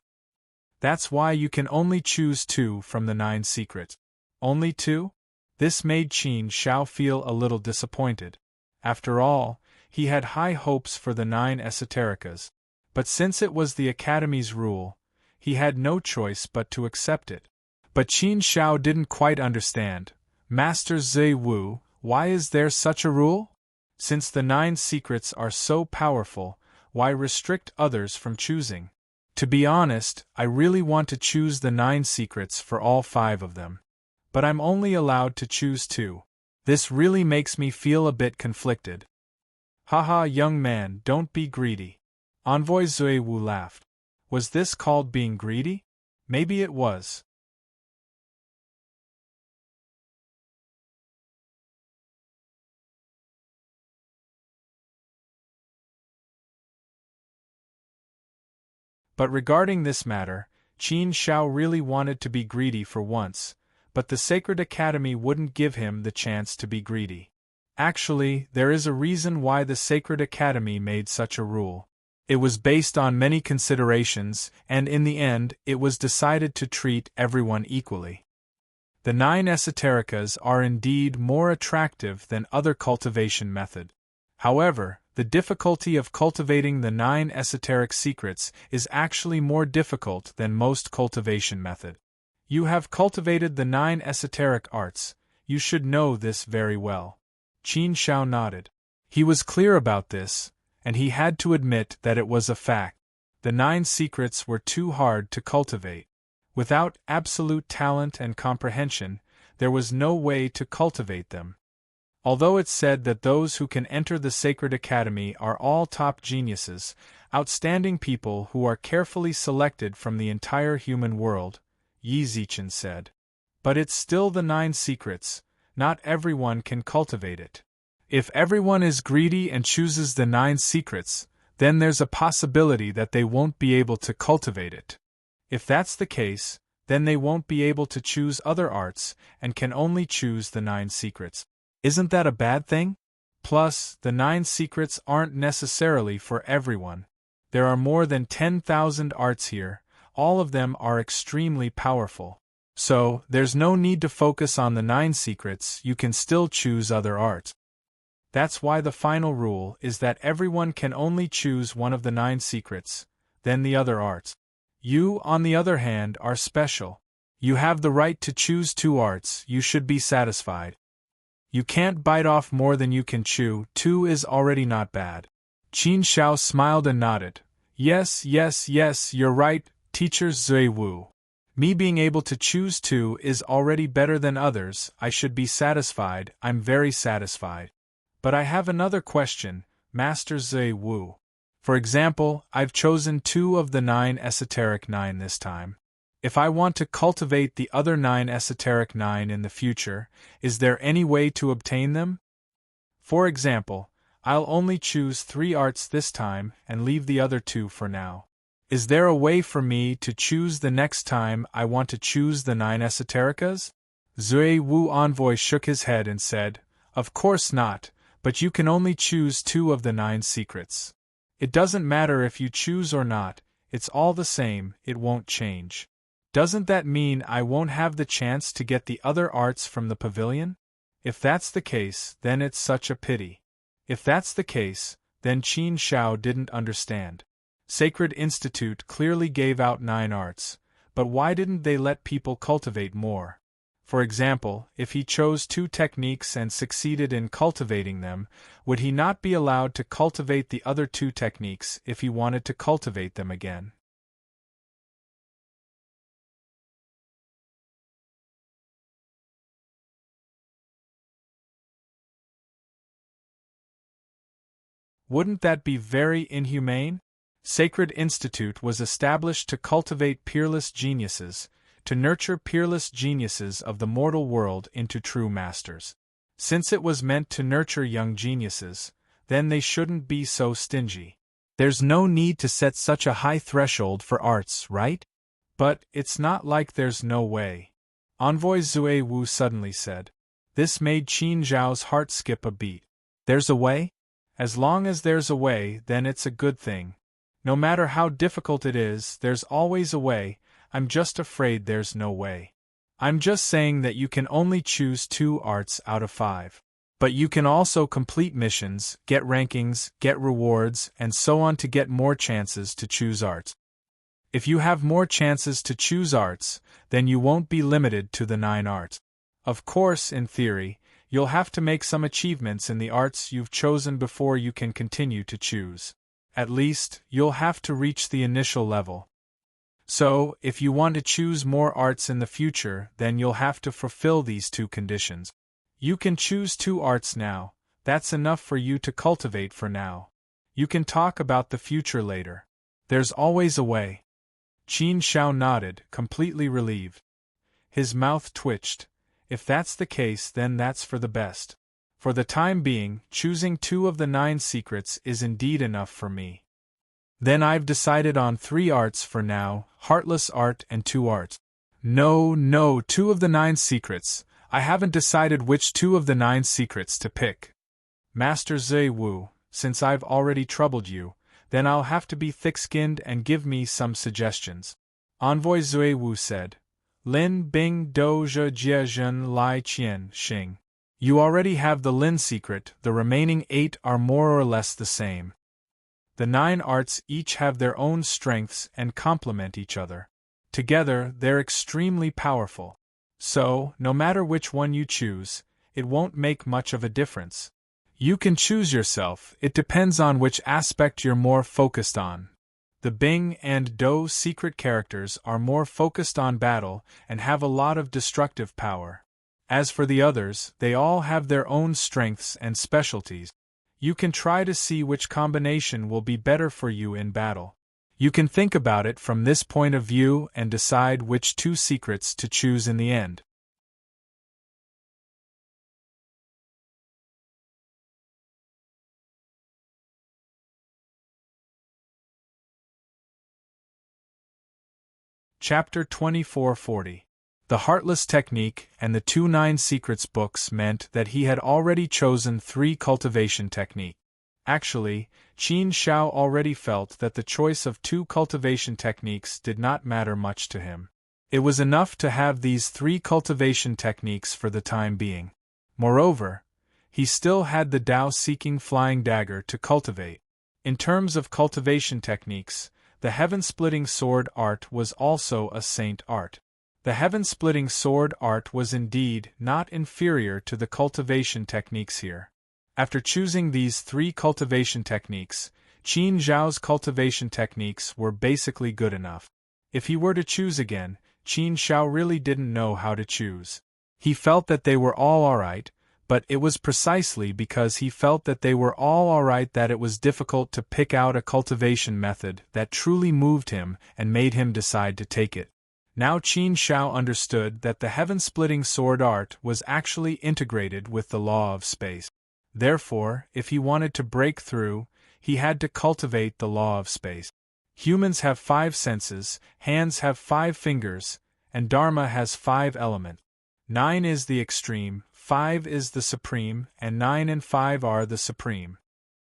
That's why you can only choose 2 from the 9 secrets. Only 2? This made Qin Shao feel a little disappointed. After all, he had high hopes for the 9 esotericas. But since it was the Academy's rule, he had no choice but to accept it. But Qin Shao didn't quite understand. Master Zhe Wu, why is there such a rule? Since the 9 secrets are so powerful, why restrict others from choosing? To be honest, I really want to choose the 9 secrets for all 5 of them. But I'm only allowed to choose 2. This really makes me feel a bit conflicted. Haha, young man, don't be greedy. Envoy Zue Wu laughed. Was this called being greedy? Maybe it was. But regarding this matter, Qin Shao really wanted to be greedy for once, but the Sacred Academy wouldn't give him the chance to be greedy. Actually, there is a reason why the Sacred Academy made such a rule. It was based on many considerations, and in the end, it was decided to treat everyone equally. The 9 esotericas are indeed more attractive than other cultivation methods. However, the difficulty of cultivating the 9 esoteric secrets is actually more difficult than most cultivation methods. You have cultivated the 9 esoteric arts, you should know this very well. Qin Shao nodded. He was clear about this, and he had to admit that it was a fact. The 9 secrets were too hard to cultivate. Without absolute talent and comprehension, there was no way to cultivate them. Although it's said that those who can enter the Sacred Academy are all top geniuses, outstanding people who are carefully selected from the entire human world, Yi Zichen said. But it's still the 9 secrets, not everyone can cultivate it. If everyone is greedy and chooses the 9 secrets, then there's a possibility that they won't be able to cultivate it. If that's the case, then they won't be able to choose other arts and can only choose the 9 secrets. Isn't that a bad thing? Plus, the 9 secrets aren't necessarily for everyone. There are more than 10,000 arts here, all of them are extremely powerful. So, there's no need to focus on the 9 secrets, you can still choose other arts. That's why the final rule is that everyone can only choose one of the 9 secrets, then the other arts. You, on the other hand, are special. You have the right to choose 2 arts, you should be satisfied. You can't bite off more than you can chew, 2 is already not bad. Qin Xiao smiled and nodded. Yes, you're right, Teacher Zui Wu. Me being able to choose 2 is already better than others, I should be satisfied, I'm very satisfied. But I have another question, Master Zui Wu. For example, I've chosen 2 of the 9 esoteric 9 this time. If I want to cultivate the other 9 esoteric 9 in the future, is there any way to obtain them? For example, I'll only choose 3 arts this time and leave the other 2 for now. Is there a way for me to choose the next time I want to choose the 9 esotericas? Zui Wu envoy shook his head and said, Of course not, but you can only choose 2 of the 9 secrets. It doesn't matter if you choose or not, it's all the same, it won't change. Doesn't that mean I won't have the chance to get the other arts from the pavilion? If that's the case, then it's such a pity. If that's the case, then Qin Xiao didn't understand. Sacred Institute clearly gave out 9 arts, but why didn't they let people cultivate more? For example, if he chose 2 techniques and succeeded in cultivating them, would he not be allowed to cultivate the other 2 techniques if he wanted to cultivate them again? Wouldn't that be very inhumane? Sacred Institute was established to cultivate peerless geniuses, to nurture peerless geniuses of the mortal world into true masters. Since it was meant to nurture young geniuses, then they shouldn't be so stingy. There's no need to set such a high threshold for arts, right? But it's not like there's no way. Envoy Zui Wu suddenly said. This made Qin Zhao's heart skip a beat. There's a way? As long as there's a way, then it's a good thing. No matter how difficult it is, there's always a way. I'm just afraid there's no way. I'm just saying that you can only choose 2 arts out of 5. But you can also complete missions, get rankings, get rewards, and so on to get more chances to choose arts. If you have more chances to choose arts, then you won't be limited to the 9 arts. Of course, in theory, you'll have to make some achievements in the arts you've chosen before you can continue to choose. At least, you'll have to reach the initial level. So, if you want to choose more arts in the future, then you'll have to fulfill these 2 conditions. You can choose 2 arts now, that's enough for you to cultivate for now. You can talk about the future later. There's always a way. Qin Xiao nodded, completely relieved. His mouth twitched. If that's the case, then that's for the best. For the time being, choosing 2 of the 9 secrets is indeed enough for me. Then I've decided on 3 arts for now, Heartless Art and 2 arts. No, 2 of the 9 secrets. I haven't decided which 2 of the 9 secrets to pick. Master Zui Wu, since I've already troubled you, then I'll have to be thick-skinned and give me some suggestions. Envoy Zui Wu said. Lin Bing Do Zhe Jie Zhen Lai Qian Xing. You already have the Lin secret, the remaining 8 are more or less the same. The 9 arts each have their own strengths and complement each other. Together, they're extremely powerful. So, no matter which one you choose, it won't make much of a difference. You can choose yourself, it depends on which aspect you're more focused on. The Bing and Do secret characters are more focused on battle and have a lot of destructive power. As for the others, they all have their own strengths and specialties. You can try to see which combination will be better for you in battle. You can think about it from this point of view and decide which two secrets to choose in the end. Chapter 2440. The Heartless Technique and the 2 9 Secrets books meant that he had already chosen 3 cultivation techniques. Actually, Qin Shao already felt that the choice of 2 cultivation techniques did not matter much to him. It was enough to have these 3 cultivation techniques for the time being. Moreover, he still had the Tao-seeking flying dagger to cultivate. In terms of cultivation techniques, the heaven-splitting sword art was also a saint art. The heaven-splitting sword art was indeed not inferior to the cultivation techniques here. After choosing these 3 cultivation techniques, Qin Zhao's cultivation techniques were basically good enough. If he were to choose again, Qin Shao really didn't know how to choose. He felt that they were all alright, but it was precisely because he felt that they were all alright that it was difficult to pick out a cultivation method that truly moved him and made him decide to take it. Now Qin Shao understood that the heaven-splitting sword art was actually integrated with the law of space. Therefore, if he wanted to break through, he had to cultivate the law of space. Humans have 5 senses, hands have 5 fingers, and Dharma has 5 elements. 9 is the extreme, 5 is the supreme, and 9 and 5 are the supreme.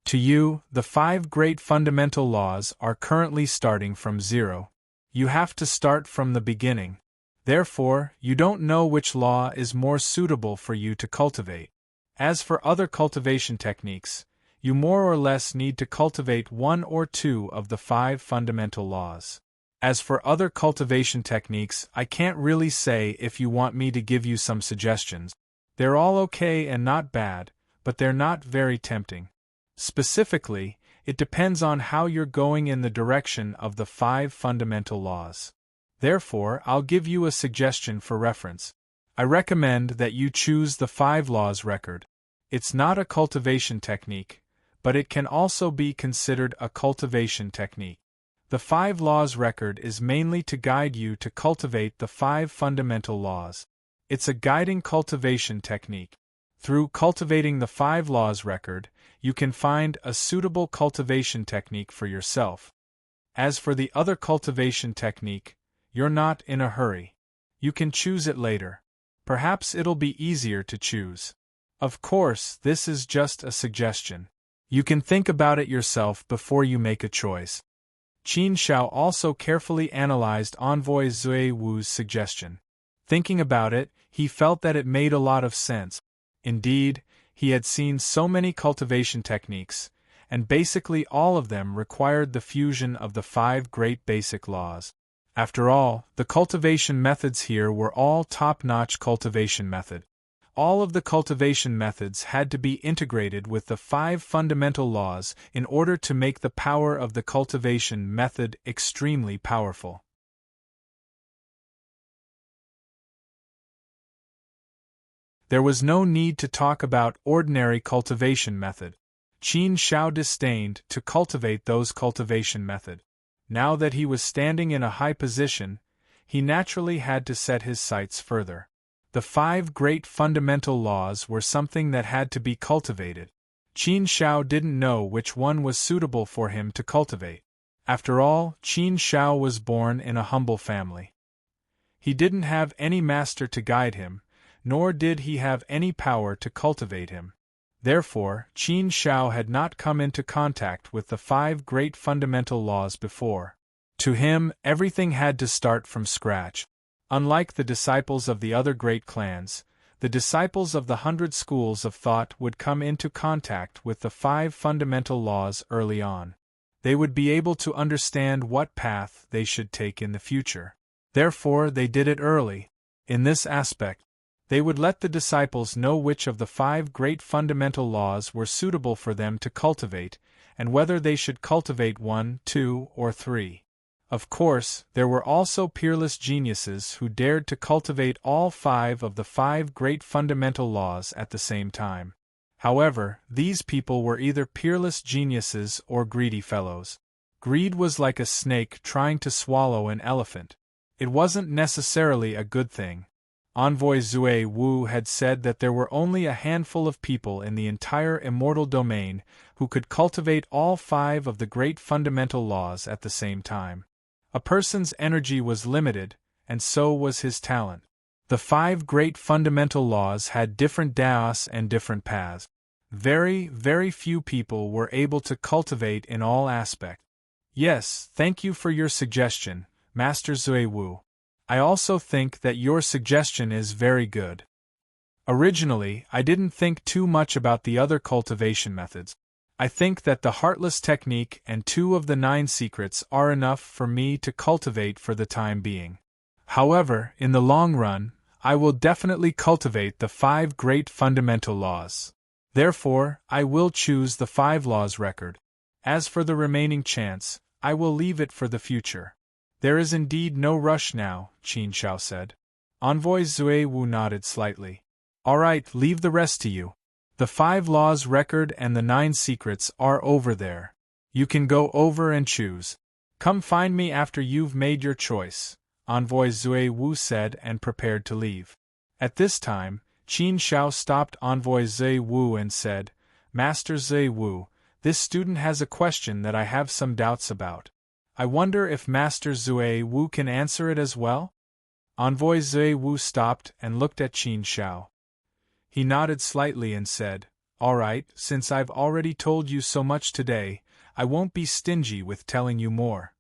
To you, the 5 great fundamental laws are currently starting from 0. You have to start from the beginning. Therefore, you don't know which law is more suitable for you to cultivate. As for other cultivation techniques, you more or less need to cultivate 1 or 2 of the 5 fundamental laws. As for other cultivation techniques, I can't really say if you want me to give you some suggestions. They're all okay and not bad, but they're not very tempting. Specifically, it depends on how you're going in the direction of the 5 fundamental laws. Therefore, I'll give you a suggestion for reference. I recommend that you choose the 5 laws record. It's not a cultivation technique, but it can also be considered a cultivation technique. The 5 laws record is mainly to guide you to cultivate the 5 fundamental laws. It's a guiding cultivation technique. Through cultivating the 5 laws record, you can find a suitable cultivation technique for yourself. As for the other cultivation technique, you're not in a hurry. You can choose it later. Perhaps it'll be easier to choose. Of course, this is just a suggestion. You can think about it yourself before you make a choice. Qin Shao also carefully analyzed Envoy Zui Wu's suggestion. Thinking about it, he felt that it made a lot of sense. Indeed, he had seen so many cultivation techniques, and basically all of them required the fusion of the 5 great basic laws. After all, the cultivation methods here were all top-notch cultivation method. All of the cultivation methods had to be integrated with the 5 fundamental laws in order to make the power of the cultivation method extremely powerful. There was no need to talk about ordinary cultivation method. Qin Shao disdained to cultivate those cultivation method. Now that he was standing in a high position, he naturally had to set his sights further. The 5 great fundamental laws were something that had to be cultivated. Qin Shao didn't know which one was suitable for him to cultivate. After all, Qin Shao was born in a humble family. He didn't have any master to guide him, nor did he have any power to cultivate him. Therefore, Qin Shao had not come into contact with the 5 great fundamental laws before. To him, everything had to start from scratch. Unlike the disciples of the other great clans, the disciples of the 100 schools of thought would come into contact with the 5 fundamental laws early on. They would be able to understand what path they should take in the future. Therefore, they did it early. In this aspect, They would let the disciples know which of the 5 great fundamental laws were suitable for them to cultivate, and whether they should cultivate 1, 2, or 3. Of course, there were also peerless geniuses who dared to cultivate all 5 of the 5 great fundamental laws at the same time. However, these people were either peerless geniuses or greedy fellows. Greed was like a snake trying to swallow an elephant. It wasn't necessarily a good thing. Envoy Zui Wu had said that there were only a handful of people in the entire immortal domain who could cultivate all 5 of the great fundamental laws at the same time. A person's energy was limited, and so was his talent. The 5 great fundamental laws had different daos and different paths. Very, very few people were able to cultivate in all aspects. Yes, thank you for your suggestion, Master Zui Wu. I also think that your suggestion is very good. Originally, I didn't think too much about the other cultivation methods. I think that the Heartless Technique and 2 of the 9 secrets are enough for me to cultivate for the time being. However, in the long run, I will definitely cultivate the 5 great fundamental laws. Therefore, I will choose the 5 laws record. As for the remaining chance, I will leave it for the future. There is indeed no rush now, Qin Shao said. Envoy Zui Wu nodded slightly. All right, leave the rest to you. The 5 laws record and the 9 secrets are over there. You can go over and choose. Come find me after you've made your choice, Envoy Zui Wu said and prepared to leave. At this time, Qin Shao stopped Envoy Zui Wu and said, Master Zui Wu, this student has a question that I have some doubts about. I wonder if Master Zui Wu can answer it as well? Envoy Zui Wu stopped and looked at Qin Shao. He nodded slightly and said, All right, since I've already told you so much today, I won't be stingy with telling you more.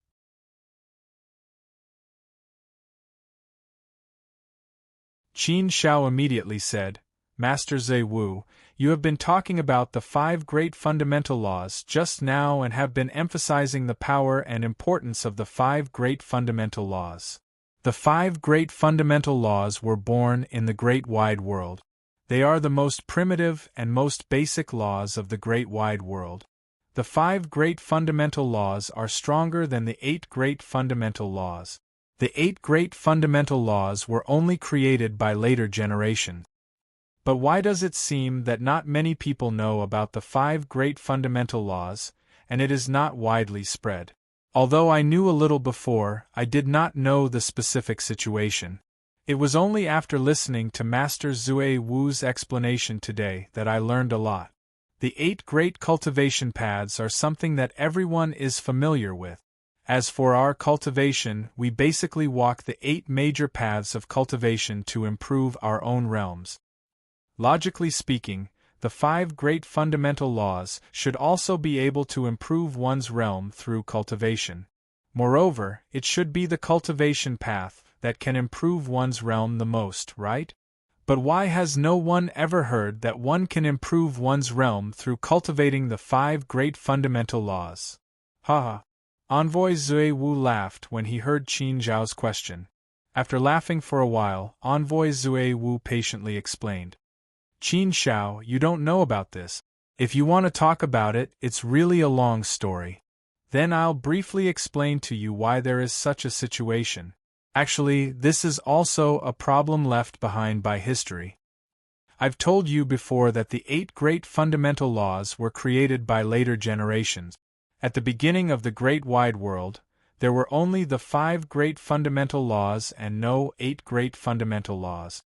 Qin Shao immediately said, Master Zui Wu, you have been talking about the 5 great fundamental laws just now and have been emphasizing the power and importance of the 5 great fundamental laws. The 5 great fundamental laws were born in the great wide world. They are the most primitive and most basic laws of the great wide world. The 5 great fundamental laws are stronger than the 8 great fundamental laws. The 8 great fundamental laws were only created by later generations. But why does it seem that not many people know about the 5 great fundamental laws, and it is not widely spread? Although I knew a little before, I did not know the specific situation. It was only after listening to Master Zui Wu's explanation today that I learned a lot. The 8 great cultivation paths are something that everyone is familiar with. As for our cultivation, we basically walk the 8 major paths of cultivation to improve our own realms. Logically speaking, the 5 great fundamental laws should also be able to improve one's realm through cultivation. Moreover, it should be the cultivation path that can improve one's realm the most, right? But why has no one ever heard that one can improve one's realm through cultivating the 5 great fundamental laws? Haha. Envoy Zui Wu laughed when he heard Qin Zhao's question. After laughing for a while, Envoy Zui Wu patiently explained. Qin Shao, you don't know about this. If you want to talk about it, it's really a long story. Then I'll briefly explain to you why there is such a situation. Actually, this is also a problem left behind by history. I've told you before that the 8 great fundamental laws were created by later generations. At the beginning of the great wide world, there were only the 5 great fundamental laws and no 8 great fundamental laws.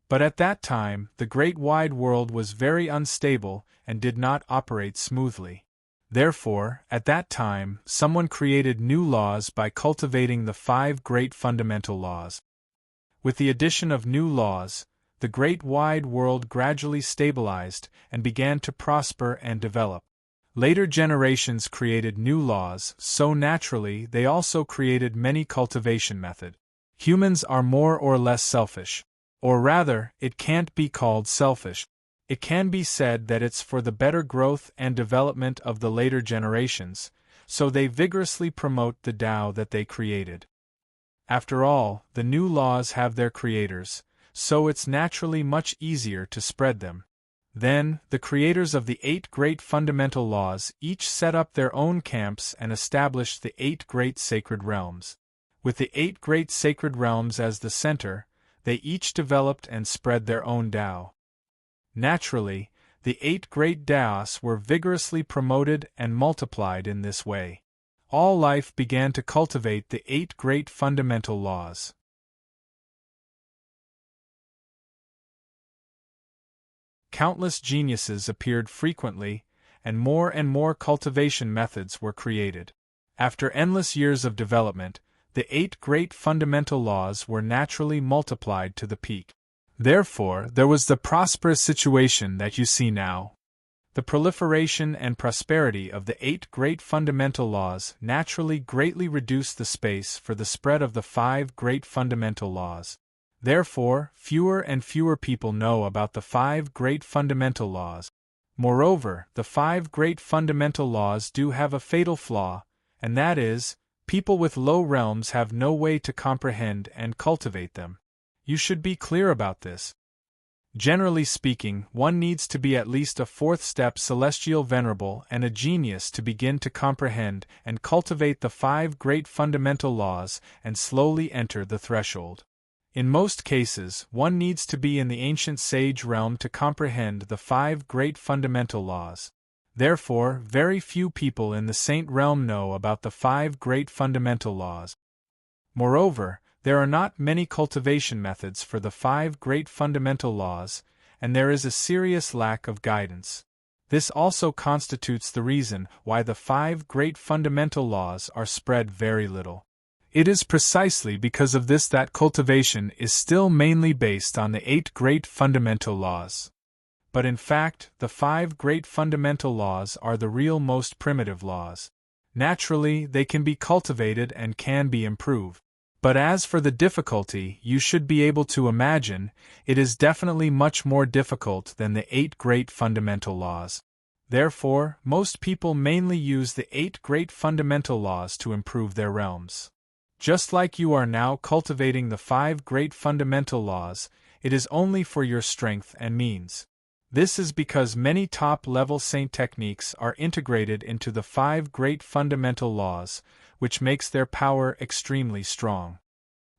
But at that time, the great wide world was very unstable and did not operate smoothly. Therefore, at that time, someone created new laws by cultivating the 5 great fundamental laws. With the addition of new laws, the great wide world gradually stabilized and began to prosper and develop. Later generations created new laws, so naturally they also created many cultivation methods. Humans are more or less selfish. Or rather, it can't be called selfish. It can be said that it's for the better growth and development of the later generations, so they vigorously promote the Tao that they created. After all, the new laws have their creators, so it's naturally much easier to spread them. Then, the creators of the 8 great fundamental laws each set up their own camps and established the 8 great sacred realms. With the 8 great sacred realms as the center, they each developed and spread their own Tao. Naturally, the 8 great Taos were vigorously promoted and multiplied in this way. All life began to cultivate the 8 great fundamental laws. Countless geniuses appeared frequently, and more cultivation methods were created. After endless years of development, the 8 great fundamental laws were naturally multiplied to the peak. Therefore, there was the prosperous situation that you see now. The proliferation and prosperity of the 8 great fundamental laws naturally greatly reduced the space for the spread of the 5 great fundamental laws. Therefore, fewer and fewer people know about the 5 great fundamental laws. Moreover, the 5 great fundamental laws do have a fatal flaw, and that is, people with low realms have no way to comprehend and cultivate them. You should be clear about this. Generally speaking, one needs to be at least a 4th step celestial venerable and a genius to begin to comprehend and cultivate the 5 great fundamental laws and slowly enter the threshold. In most cases, one needs to be in the ancient sage realm to comprehend the 5 great fundamental laws. Therefore, very few people in the saint realm know about the 5 great fundamental laws. Moreover, there are not many cultivation methods for the 5 great fundamental laws, and there is a serious lack of guidance. This also constitutes the reason why the 5 great fundamental laws are spread very little. It is precisely because of this that cultivation is still mainly based on the 8 great fundamental laws. But in fact, the 5 great fundamental laws are the real most primitive laws. Naturally, they can be cultivated and can be improved. But as for the difficulty, you should be able to imagine, it is definitely much more difficult than the 8 great fundamental laws. Therefore, most people mainly use the 8 great fundamental laws to improve their realms. Just like you are now cultivating the 5 great fundamental laws, it is only for your strength and means. This is because many top-level saint techniques are integrated into the 5 great fundamental laws, which makes their power extremely strong.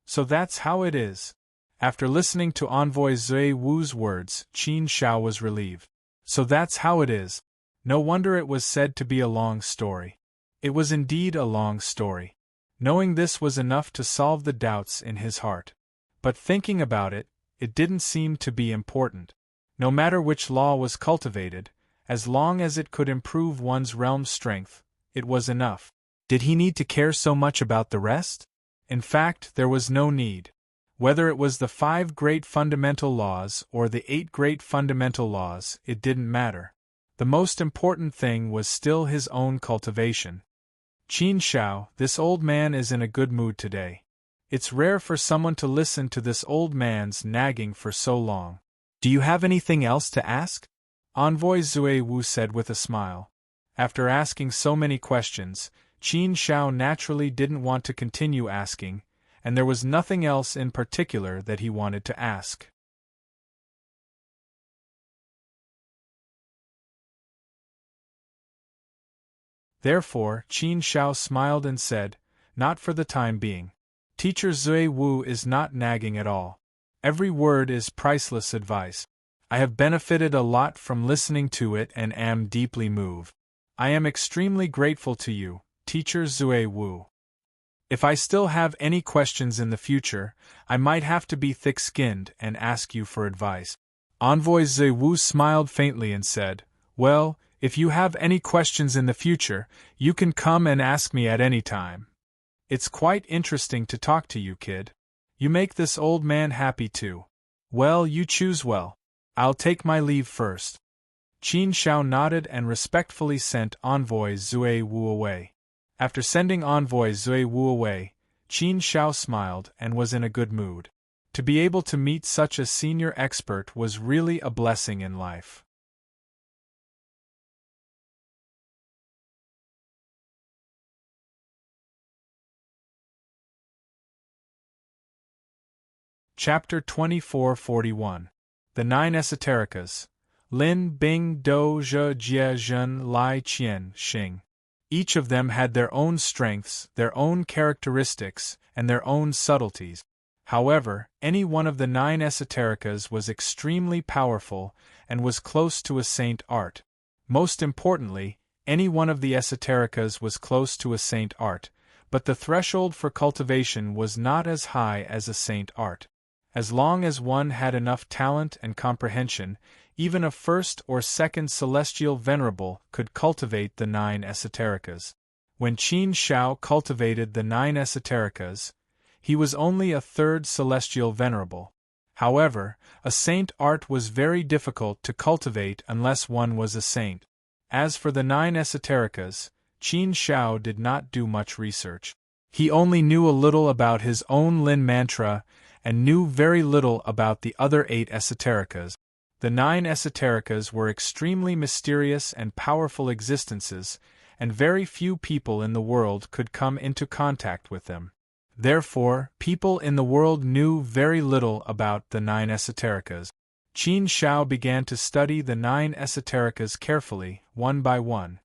So that's how it is. After listening to Envoy Zui Wu's words, Qin Shao was relieved. So that's how it is. No wonder it was said to be a long story. It was indeed a long story. Knowing this was enough to solve the doubts in his heart. But thinking about it, it didn't seem to be important. No matter which law was cultivated, as long as it could improve one's realm's strength, it was enough. Did he need to care so much about the rest? In fact, there was no need. Whether it was the 5 great fundamental laws or the 8 great fundamental laws, it didn't matter. The most important thing was still his own cultivation. Qin Shao, this old man is in a good mood today. It's rare for someone to listen to this old man's nagging for so long. Do you have anything else to ask? Envoy Zui Wu said with a smile. After asking so many questions, Qin Shao naturally didn't want to continue asking, and there was nothing else in particular that he wanted to ask. Therefore, Qin Shao smiled and said, "Not for the time being. Teacher Zui Wu is not nagging at all. Every word is priceless advice. I have benefited a lot from listening to it and am deeply moved. I am extremely grateful to you, Teacher Zui Wu. If I still have any questions in the future, I might have to be thick-skinned and ask you for advice." Envoy Zui Wu smiled faintly and said, "Well, if you have any questions in the future, you can come and ask me at any time. It's quite interesting to talk to you, kid. You make this old man happy too. Well, you choose well. I'll take my leave first." Qin Shao nodded and respectfully sent Envoy Zui Wu away. After sending Envoy Zui Wu away, Qin Shao smiled and was in a good mood. To be able to meet such a senior expert was really a blessing in life. Chapter 2441. The Nine Esoterikas. Lin Bing Do Zhe Jie Zhen Lai Qian Xing. Each of them had their own strengths, their own characteristics, and their own subtleties. However, any one of the nine esoterikas was extremely powerful and was close to a saint art. Most importantly, any one of the esoterikas was close to a saint art, but the threshold for cultivation was not as high as a saint art. As long as one had enough talent and comprehension, even a first or second celestial venerable could cultivate the nine esoterikas. When Qin Shao cultivated the nine esoterikas, he was only a third celestial venerable. However, a saint art was very difficult to cultivate unless one was a saint. As for the nine esoterikas, Qin Shao did not do much research. He only knew a little about his own Lin mantra and knew very little about the other 8 esoterikas. The 9 esoterikas were extremely mysterious and powerful existences, and very few people in the world could come into contact with them. Therefore, people in the world knew very little about the 9 esoterikas. Qin Shao began to study the 9 esoterikas carefully, one by one.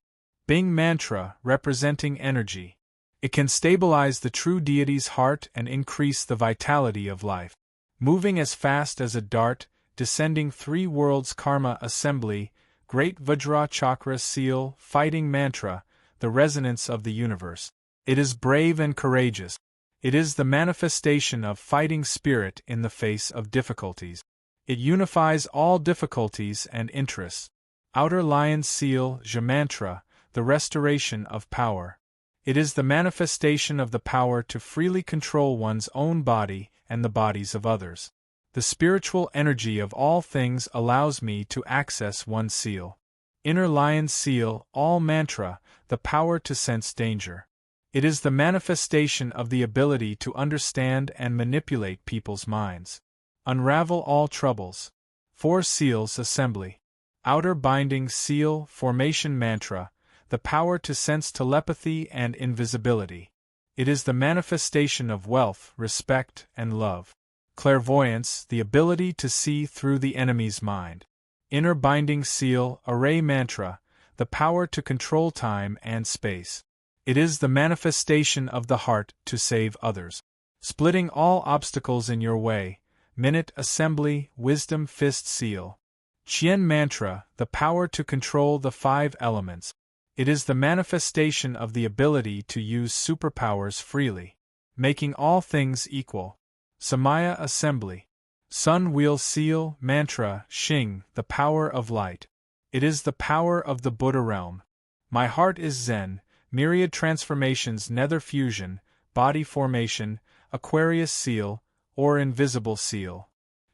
Bing mantra, representing energy. It can stabilize the true deity's heart and increase the vitality of life. Moving as fast as a dart, descending 3 worlds karma assembly, great Vajra chakra seal, fighting mantra, the resonance of the universe. It is brave and courageous. It is the manifestation of fighting spirit in the face of difficulties. It unifies all difficulties and interests. Outer lion seal, Jamantra, the restoration of power. It is the manifestation of the power to freely control one's own body and the bodies of others. The spiritual energy of all things allows me to access one seal. Inner lion seal, all mantra, the power to sense danger. It is the manifestation of the ability to understand and manipulate people's minds. Unravel all troubles. 4 seals assembly. Outer binding seal, formation mantra, the power to sense telepathy and invisibility. It is the manifestation of wealth, respect, and love. Clairvoyance, the ability to see through the enemy's mind. Inner binding seal, array mantra, the power to control time and space. It is the manifestation of the heart to save others. Splitting all obstacles in your way, minute assembly, wisdom fist seal. Qian mantra, the power to control the 5 elements. It is the manifestation of the ability to use superpowers freely, making all things equal. Samaya assembly. Sun wheel seal, mantra, Xing, the power of light. It is the power of the Buddha realm. My heart is Zen, myriad transformations nether fusion, body formation, Aquarius seal, or invisible seal.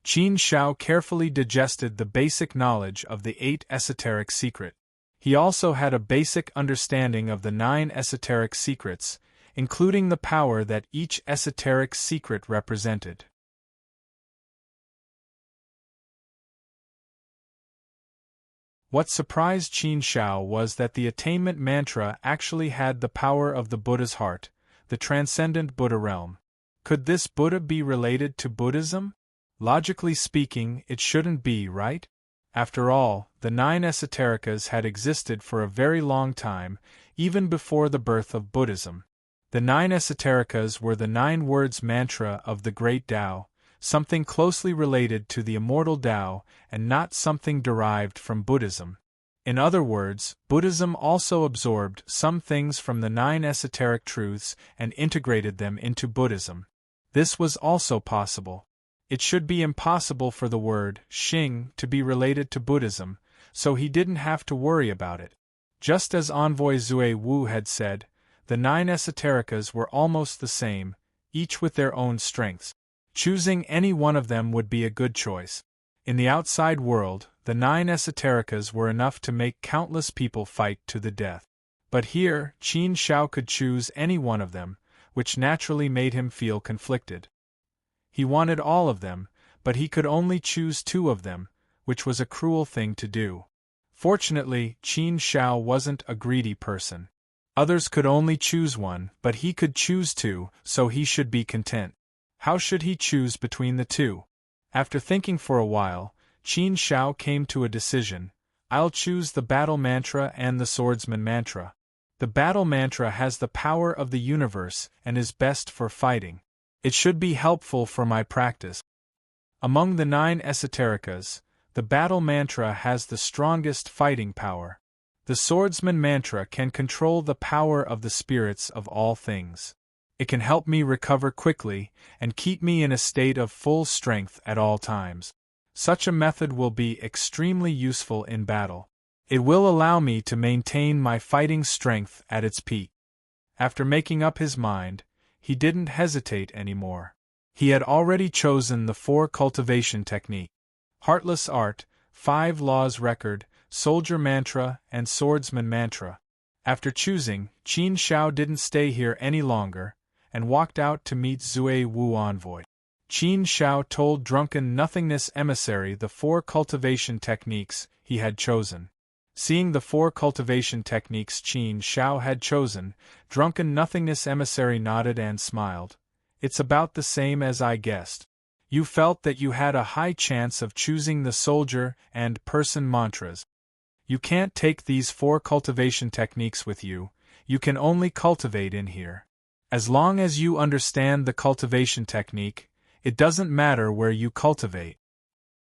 Qin Shao carefully digested the basic knowledge of the 8 esoteric secret. He also had a basic understanding of the 9 esoteric secrets, including the power that each esoteric secret represented. What surprised Qin Shao was that the attainment mantra actually had the power of the Buddha's heart, the transcendent Buddha realm. Could this Buddha be related to Buddhism? Logically speaking, it shouldn't be, right? After all, the 9 esoterikas had existed for a very long time, even before the birth of Buddhism. The 9 esoterikas were the 9 words mantra of the Great Tao, something closely related to the immortal Tao and not something derived from Buddhism. In other words, Buddhism also absorbed some things from the 9 esoteric truths and integrated them into Buddhism. This was also possible. It should be impossible for the word Xing to be related to Buddhism, so he didn't have to worry about it. Just as Envoy Zui Wu had said, the 9 esoterikas were almost the same, each with their own strengths. Choosing any one of them would be a good choice. In the outside world, the 9 esoterikas were enough to make countless people fight to the death. But here, Qin Shao could choose any one of them, which naturally made him feel conflicted. He wanted all of them, but he could only choose 2 of them, which was a cruel thing to do. Fortunately, Qin Shao wasn't a greedy person. Others could only choose one, but he could choose 2, so he should be content. How should he choose between the two? After thinking for a while, Qin Shao came to a decision. I'll choose the battle mantra and the swordsman mantra. The battle mantra has the power of the universe and is best for fighting. It should be helpful for my practice. Among the 9 esotericas, the battle mantra has the strongest fighting power. The swordsman mantra can control the power of the spirits of all things. It can help me recover quickly and keep me in a state of full strength at all times. Such a method will be extremely useful in battle. It will allow me to maintain my fighting strength at its peak. After making up his mind, he didn't hesitate anymore. He had already chosen the 4 cultivation technique: Heartless Art, 5 Laws Record, Soldier Mantra, and Swordsman Mantra. After choosing, Qin Shao didn't stay here any longer, and walked out to meet Zui Wu Envoy. Qin Shao told Drunken Nothingness Emissary the 4 cultivation techniques he had chosen. Seeing the 4 cultivation techniques Qin Shao had chosen, Drunken Nothingness Emissary nodded and smiled. It's about the same as I guessed. You felt that you had a high chance of choosing the soldier and person mantras. You can't take these 4 cultivation techniques with you, you can only cultivate in here. As long as you understand the cultivation technique, it doesn't matter where you cultivate.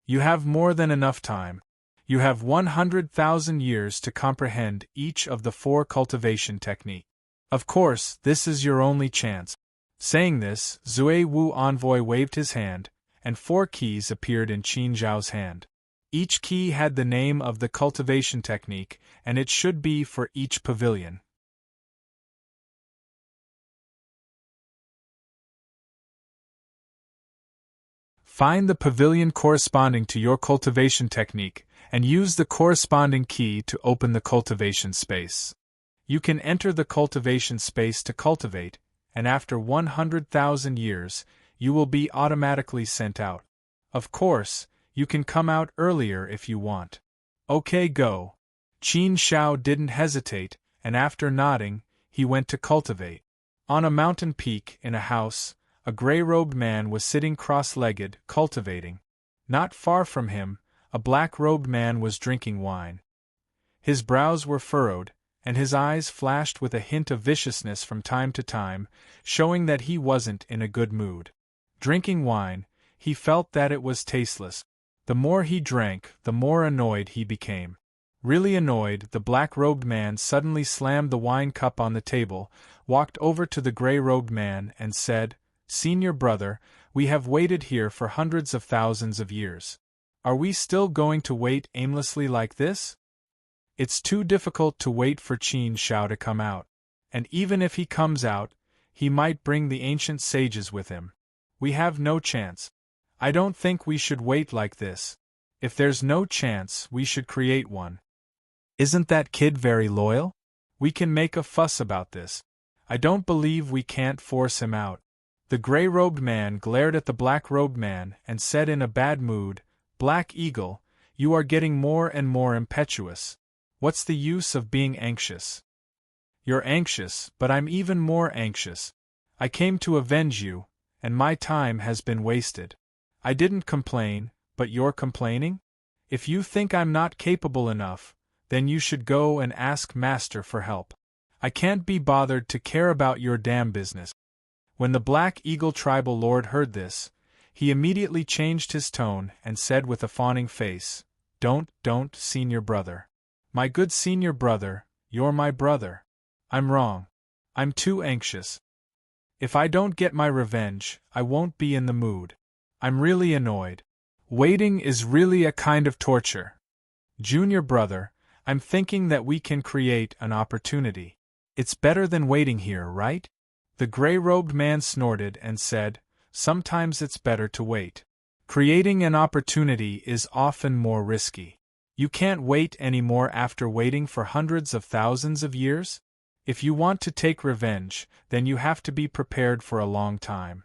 You have more than enough time. You have 100,000 years to comprehend each of the 4 cultivation techniques. Of course, this is your only chance. Saying this, Zui Wu Envoy waved his hand, and 4 keys appeared in Qin Zhao's hand. Each key had the name of the cultivation technique, and it should be for each pavilion. Find the pavilion corresponding to your cultivation technique, and use the corresponding key to open the cultivation space. You can enter the cultivation space to cultivate, and after 100,000 years, you will be automatically sent out. Of course, you can come out earlier if you want. Okay, go. Qin Shao didn't hesitate, and after nodding, he went to cultivate. On a mountain peak in a house, a gray-robed man was sitting cross-legged, cultivating. Not far from him, a black-robed man was drinking wine. His brows were furrowed, and his eyes flashed with a hint of viciousness from time to time, showing that he wasn't in a good mood. Drinking wine, he felt that it was tasteless. The more he drank, the more annoyed he became. Really annoyed, the black-robed man suddenly slammed the wine cup on the table, walked over to the gray-robed man, and said, "Senior brother, we have waited here for hundreds of thousands of years. Are we still going to wait aimlessly like this? It's too difficult to wait for Qin Shao to come out. And even if he comes out, he might bring the ancient sages with him. We have no chance. I don't think we should wait like this. If there's no chance, we should create one. Isn't that kid very loyal? We can make a fuss about this. I don't believe we can't force him out." The gray-robed man glared at the black-robed man and said in a bad mood, "Black Eagle, you are getting more and more impetuous. What's the use of being anxious? You're anxious, but I'm even more anxious. I came to avenge you, and my time has been wasted. I didn't complain, but you're complaining? If you think I'm not capable enough, then you should go and ask Master for help. I can't be bothered to care about your damn business." When the Black Eagle tribal lord heard this, he immediately changed his tone and said with a fawning face, Don't, senior brother. My good senior brother, you're my brother. I'm wrong. I'm too anxious. If I don't get my revenge, I won't be in the mood. I'm really annoyed. Waiting is really a kind of torture. Junior brother, I'm thinking that we can create an opportunity. It's better than waiting here, right? The gray-robed man snorted and said, "Sometimes it's better to wait. Creating an opportunity is often more risky. You can't wait anymore after waiting for hundreds of thousands of years? If you want to take revenge, then you have to be prepared for a long time.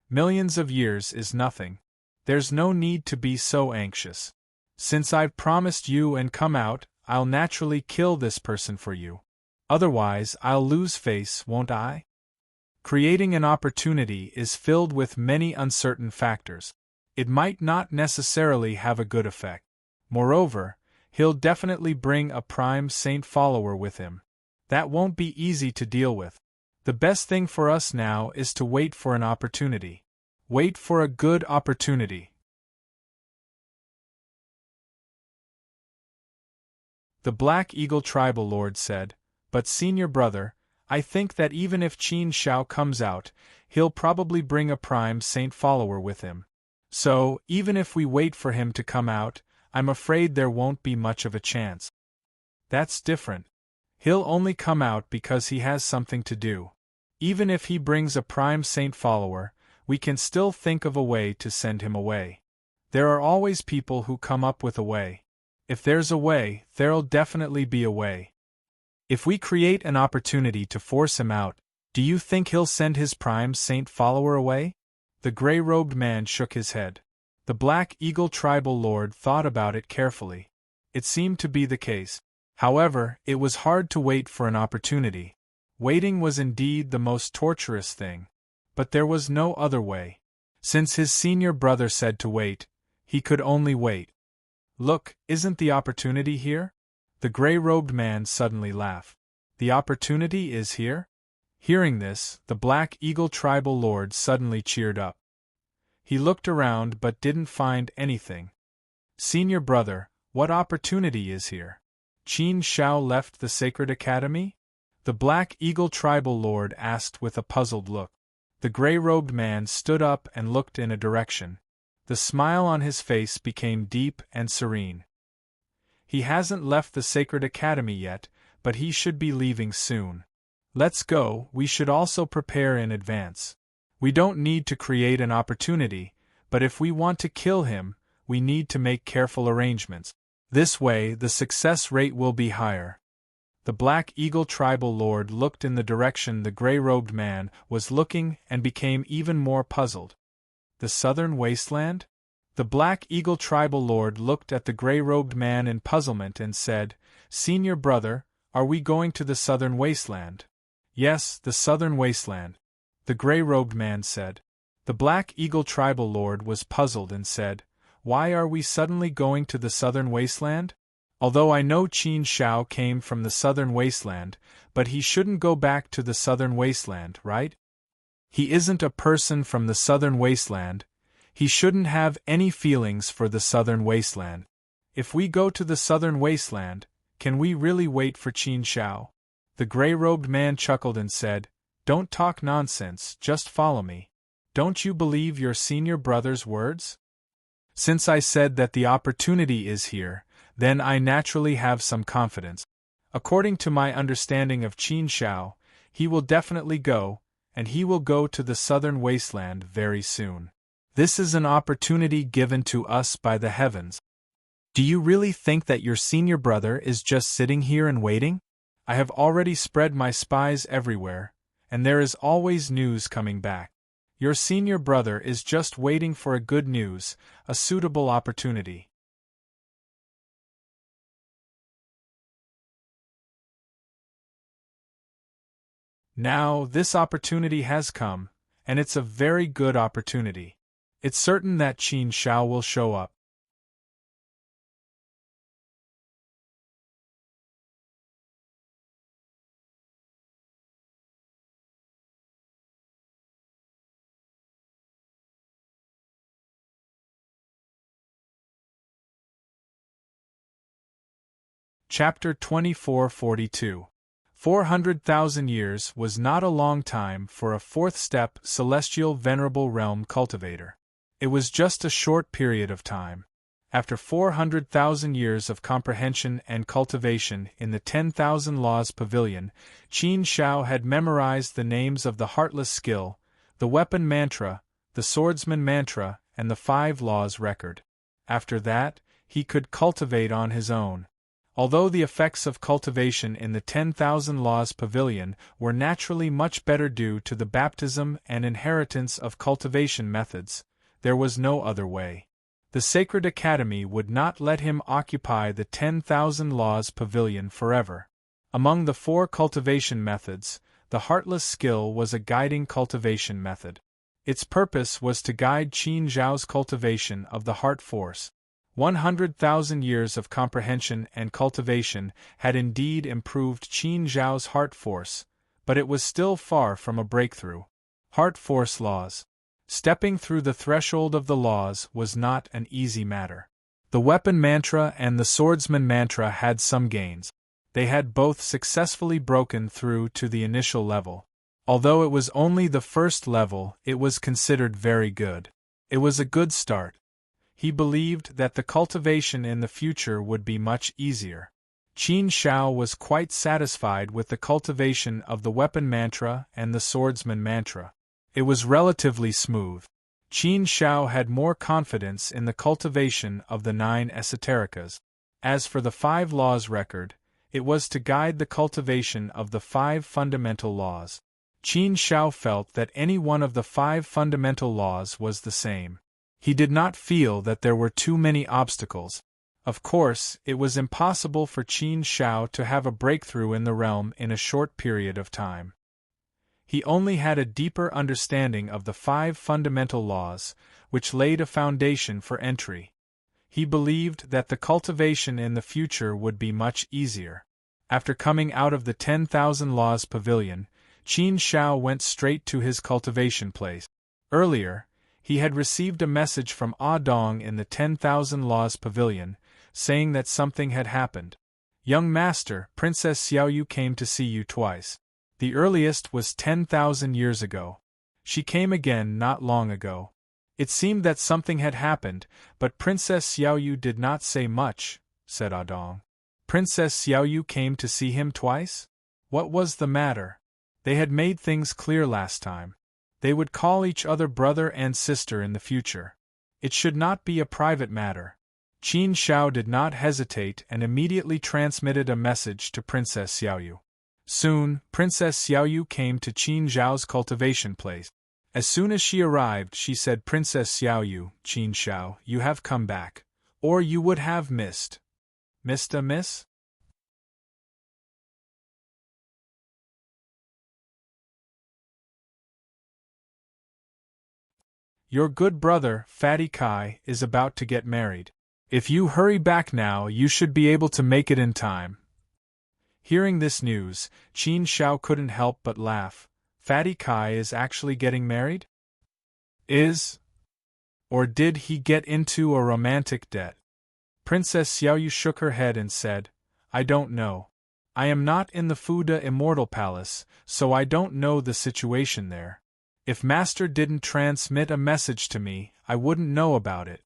Millions of years is nothing. There's no need to be so anxious. Since I've promised you and come out, I'll naturally kill this person for you. Otherwise, I'll lose face, won't I?" Creating an opportunity is filled with many uncertain factors. It might not necessarily have a good effect. Moreover, he'll definitely bring a prime saint follower with him. That won't be easy to deal with. The best thing for us now is to wait for an opportunity. Wait for a good opportunity. The Black Eagle tribal lord said, "But senior brother, I think that even if Qin Shao comes out, he'll probably bring a prime saint follower with him. So, even if we wait for him to come out, I'm afraid there won't be much of a chance." "That's different. He'll only come out because he has something to do. Even if he brings a prime saint follower, we can still think of a way to send him away. There are always people who come up with a way. If there's a way, there'll definitely be a way. If we create an opportunity to force him out, do you think he'll send his prime saint follower away?" The gray-robed man shook his head. The Black Eagle tribal lord thought about it carefully. It seemed to be the case. However, it was hard to wait for an opportunity. Waiting was indeed the most torturous thing. But there was no other way. Since his senior brother said to wait, he could only wait. "Look, isn't the opportunity here?" The gray-robed man suddenly laughed. "The opportunity is here?" Hearing this, the Black Eagle tribal lord suddenly cheered up. He looked around but didn't find anything. "Senior brother, what opportunity is here? Qin Shao left the Sacred Academy?" the Black Eagle tribal lord asked with a puzzled look. The gray-robed man stood up and looked in a direction. The smile on his face became deep and serene. "He hasn't left the Sacred Academy yet, but he should be leaving soon. Let's go. We should also prepare in advance. We don't need to create an opportunity, but if we want to kill him, we need to make careful arrangements. This way, the success rate will be higher." The Black Eagle tribal lord looked in the direction the gray-robed man was looking and became even more puzzled. "The Southern Wasteland?" The Black Eagle tribal lord looked at the gray-robed man in puzzlement and said, "Senior brother, are we going to the Southern Wasteland?" "Yes, the Southern Wasteland," the gray-robed man said. The Black Eagle tribal lord was puzzled and said, "Why are we suddenly going to the Southern Wasteland? Although I know Qin Shao came from the Southern Wasteland, but he shouldn't go back to the Southern Wasteland, right? He isn't a person from the Southern Wasteland. He shouldn't have any feelings for the Southern Wasteland. If we go to the Southern Wasteland, can we really wait for Qin Shao?" The gray-robed man chuckled and said, "Don't talk nonsense, just follow me. Don't you believe your senior brother's words? Since I said that the opportunity is here, then I naturally have some confidence. According to my understanding of Qin Shao, he will definitely go, and he will go to the Southern Wasteland very soon. This is an opportunity given to us by the heavens. Do you really think that your senior brother is just sitting here and waiting? I have already spread my spies everywhere, and there is always news coming back. Your senior brother is just waiting for a good news, a suitable opportunity. Now, this opportunity has come, and it's a very good opportunity. It's certain that Qin Shao will show up. Chapter 2442. 400,000 years was not a long time for a fourth-step celestial venerable realm cultivator. It was just a short period of time. After 400,000 years of comprehension and cultivation in the 10,000 Laws Pavilion, Qin Shao had memorized the names of the Heartless Skill, the Weapon Mantra, the Swordsman Mantra, and the 5 Laws Record. After that, he could cultivate on his own. Although the effects of cultivation in the 10,000 Laws Pavilion were naturally much better due to the baptism and inheritance of cultivation methods, there was no other way. The Sacred Academy would not let him occupy the 10,000 Laws Pavilion forever. Among the 4 cultivation methods, the heartless skill was a guiding cultivation method. Its purpose was to guide Qin Zhao's cultivation of the heart force. 100,000 years of comprehension and cultivation had indeed improved Qin Zhao's heart force, but it was still far from a breakthrough. Heart force laws. Stepping through the threshold of the laws was not an easy matter. The weapon mantra and the swordsman mantra had some gains. They had both successfully broken through to the initial level. Although it was only the first level, it was considered very good. It was a good start. He believed that the cultivation in the future would be much easier. Qin Shao was quite satisfied with the cultivation of the weapon mantra and the swordsman mantra. It was relatively smooth. Qin Shao had more confidence in the cultivation of the 9 esotericas. As for the 5 laws record, it was to guide the cultivation of the 5 fundamental laws. Qin Shao felt that any one of the 5 fundamental laws was the same. He did not feel that there were too many obstacles. Of course, it was impossible for Qin Shao to have a breakthrough in the realm in a short period of time. He only had a deeper understanding of the 5 fundamental laws, which laid a foundation for entry. He believed that the cultivation in the future would be much easier. After coming out of the 10,000 Laws Pavilion, Qin Shao went straight to his cultivation place. Earlier, he had received a message from Dong in the 10,000 Laws Pavilion, saying that something had happened. Young master, Princess Xiaoyu came to see you twice. The earliest was 10,000 years ago. She came again not long ago. It seemed that something had happened, but Princess Xiaoyu did not say much, said Dong. Princess Xiaoyu came to see him twice? What was the matter? They had made things clear last time. They would call each other brother and sister in the future. It should not be a private matter. Qin Shao did not hesitate and immediately transmitted a message to Princess Xiaoyu. Soon, Princess Xiaoyu came to Qin Zhao's cultivation place. As soon as she arrived, she said, Princess Xiaoyu, Qin Shao, you have come back. Or you would have missed. Missed a miss? Your good brother, Fatty Kai, is about to get married. If you hurry back now, you should be able to make it in time. Hearing this news, Qin Shao couldn't help but laugh. Fatty Kai is actually getting married? Is? Or did he get into a romantic debt? Princess Xiaoyu shook her head and said, I don't know. I am not in the Fuda Immortal Palace, so I don't know the situation there. If Master didn't transmit a message to me, I wouldn't know about it.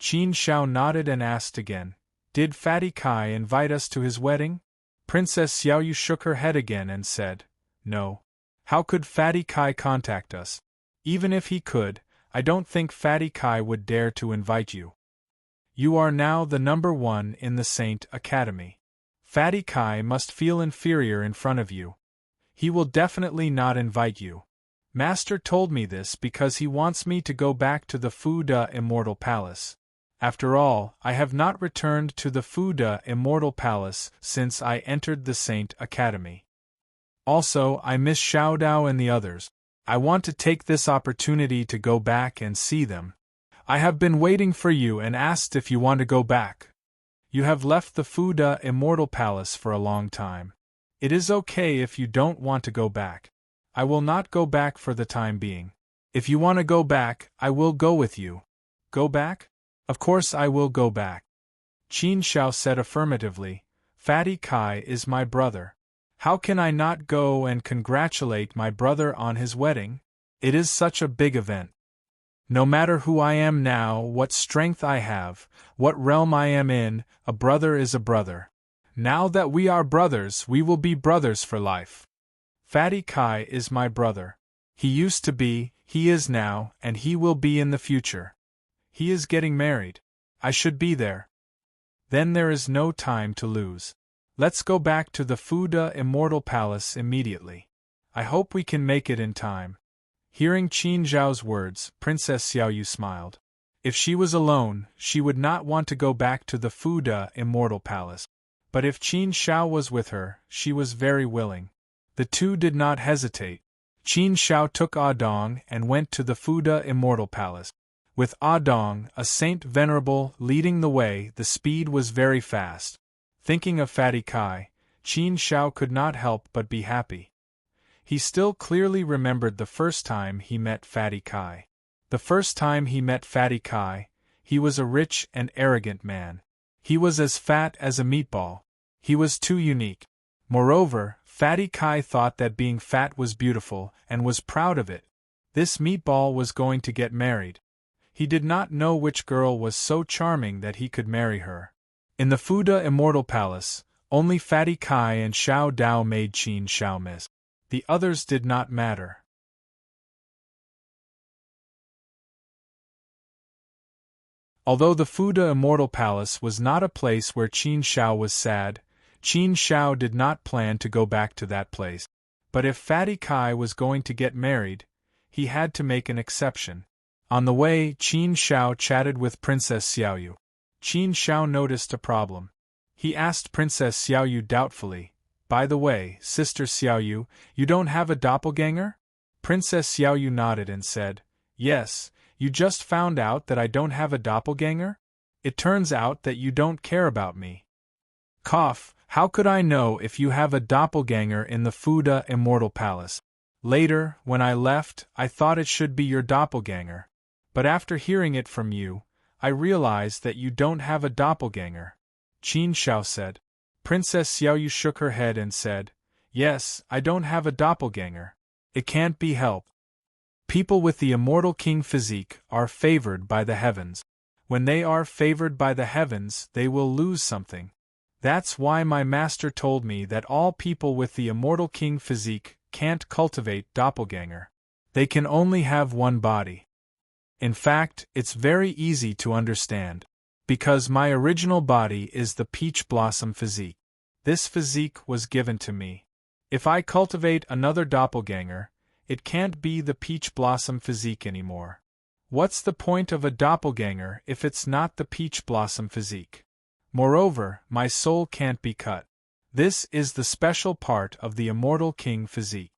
Qin Shao nodded and asked again, Did Fatty Kai invite us to his wedding? Princess Xiaoyu shook her head again and said, No. How could Fatty Kai contact us? Even if he could, I don't think Fatty Kai would dare to invite you. You are now the number 1 in the Saint Academy. Fatty Kai must feel inferior in front of you. He will definitely not invite you. Master told me this because he wants me to go back to the Fuda Immortal Palace. After all, I have not returned to the Fuda Immortal Palace since I entered the Saint Academy. Also, I miss Xiaodao and the others. I want to take this opportunity to go back and see them. I have been waiting for you and asked if you want to go back. You have left the Fuda Immortal Palace for a long time. It is okay if you don't want to go back. I will not go back for the time being. If you want to go back, I will go with you. Go back? Of course I will go back. Qin Shao said affirmatively, Fatty Kai is my brother. How can I not go and congratulate my brother on his wedding? It is such a big event. No matter who I am now, what strength I have, what realm I am in, a brother is a brother. Now that we are brothers, we will be brothers for life. Fatty Kai is my brother. He used to be, he is now, and he will be in the future. He is getting married. I should be there. Then there is no time to lose. Let's go back to the Fuda Immortal Palace immediately. I hope we can make it in time. Hearing Qin Zhao's words, Princess Xiaoyu smiled. If she was alone, she would not want to go back to the Fuda Immortal Palace. But if Qin Shao was with her, she was very willing. The two did not hesitate. Qin Shao took Adong and went to the Fuda Immortal Palace. With Adong, a saint venerable, leading the way, the speed was very fast. Thinking of Fatty Kai, Qin Shao could not help but be happy. He still clearly remembered the first time he met Fatty Kai. The first time he met Fatty Kai, he was a rich and arrogant man. He was as fat as a meatball. He was too unique. Moreover, Fatty Kai thought that being fat was beautiful and was proud of it. This meatball was going to get married. He did not know which girl was so charming that he could marry her. In the Fuda Immortal Palace, only Fatty Kai and Xiao Dao made Qin Shao miss. The others did not matter. Although the Fuda Immortal Palace was not a place where Qin Shao was sad, Qin Shao did not plan to go back to that place. But if Fatty Kai was going to get married, he had to make an exception. On the way, Qin Shao chatted with Princess Xiaoyu. Qin Shao noticed a problem. He asked Princess Xiaoyu doubtfully, "By the way, Sister Xiaoyu, you don't have a doppelganger?" Princess Xiaoyu nodded and said, "Yes, you just found out that I don't have a doppelganger? It turns out that you don't care about me." Cough. How could I know if you have a doppelganger in the Fuda Immortal Palace? Later, when I left, I thought it should be your doppelganger. But after hearing it from you, I realized that you don't have a doppelganger. Qin Shao said. Princess Xiaoyu shook her head and said, "Yes, I don't have a doppelganger. It can't be helped. People with the immortal king physique are favored by the heavens. When they are favored by the heavens, they will lose something. That's why my master told me that all people with the immortal king physique can't cultivate doppelganger. They can only have one body. In fact, it's very easy to understand. Because my original body is the peach blossom physique. This physique was given to me. If I cultivate another doppelganger, it can't be the peach blossom physique anymore. What's the point of a doppelganger if it's not the peach blossom physique? Moreover, my soul can't be cut. This is the special part of the immortal king physique."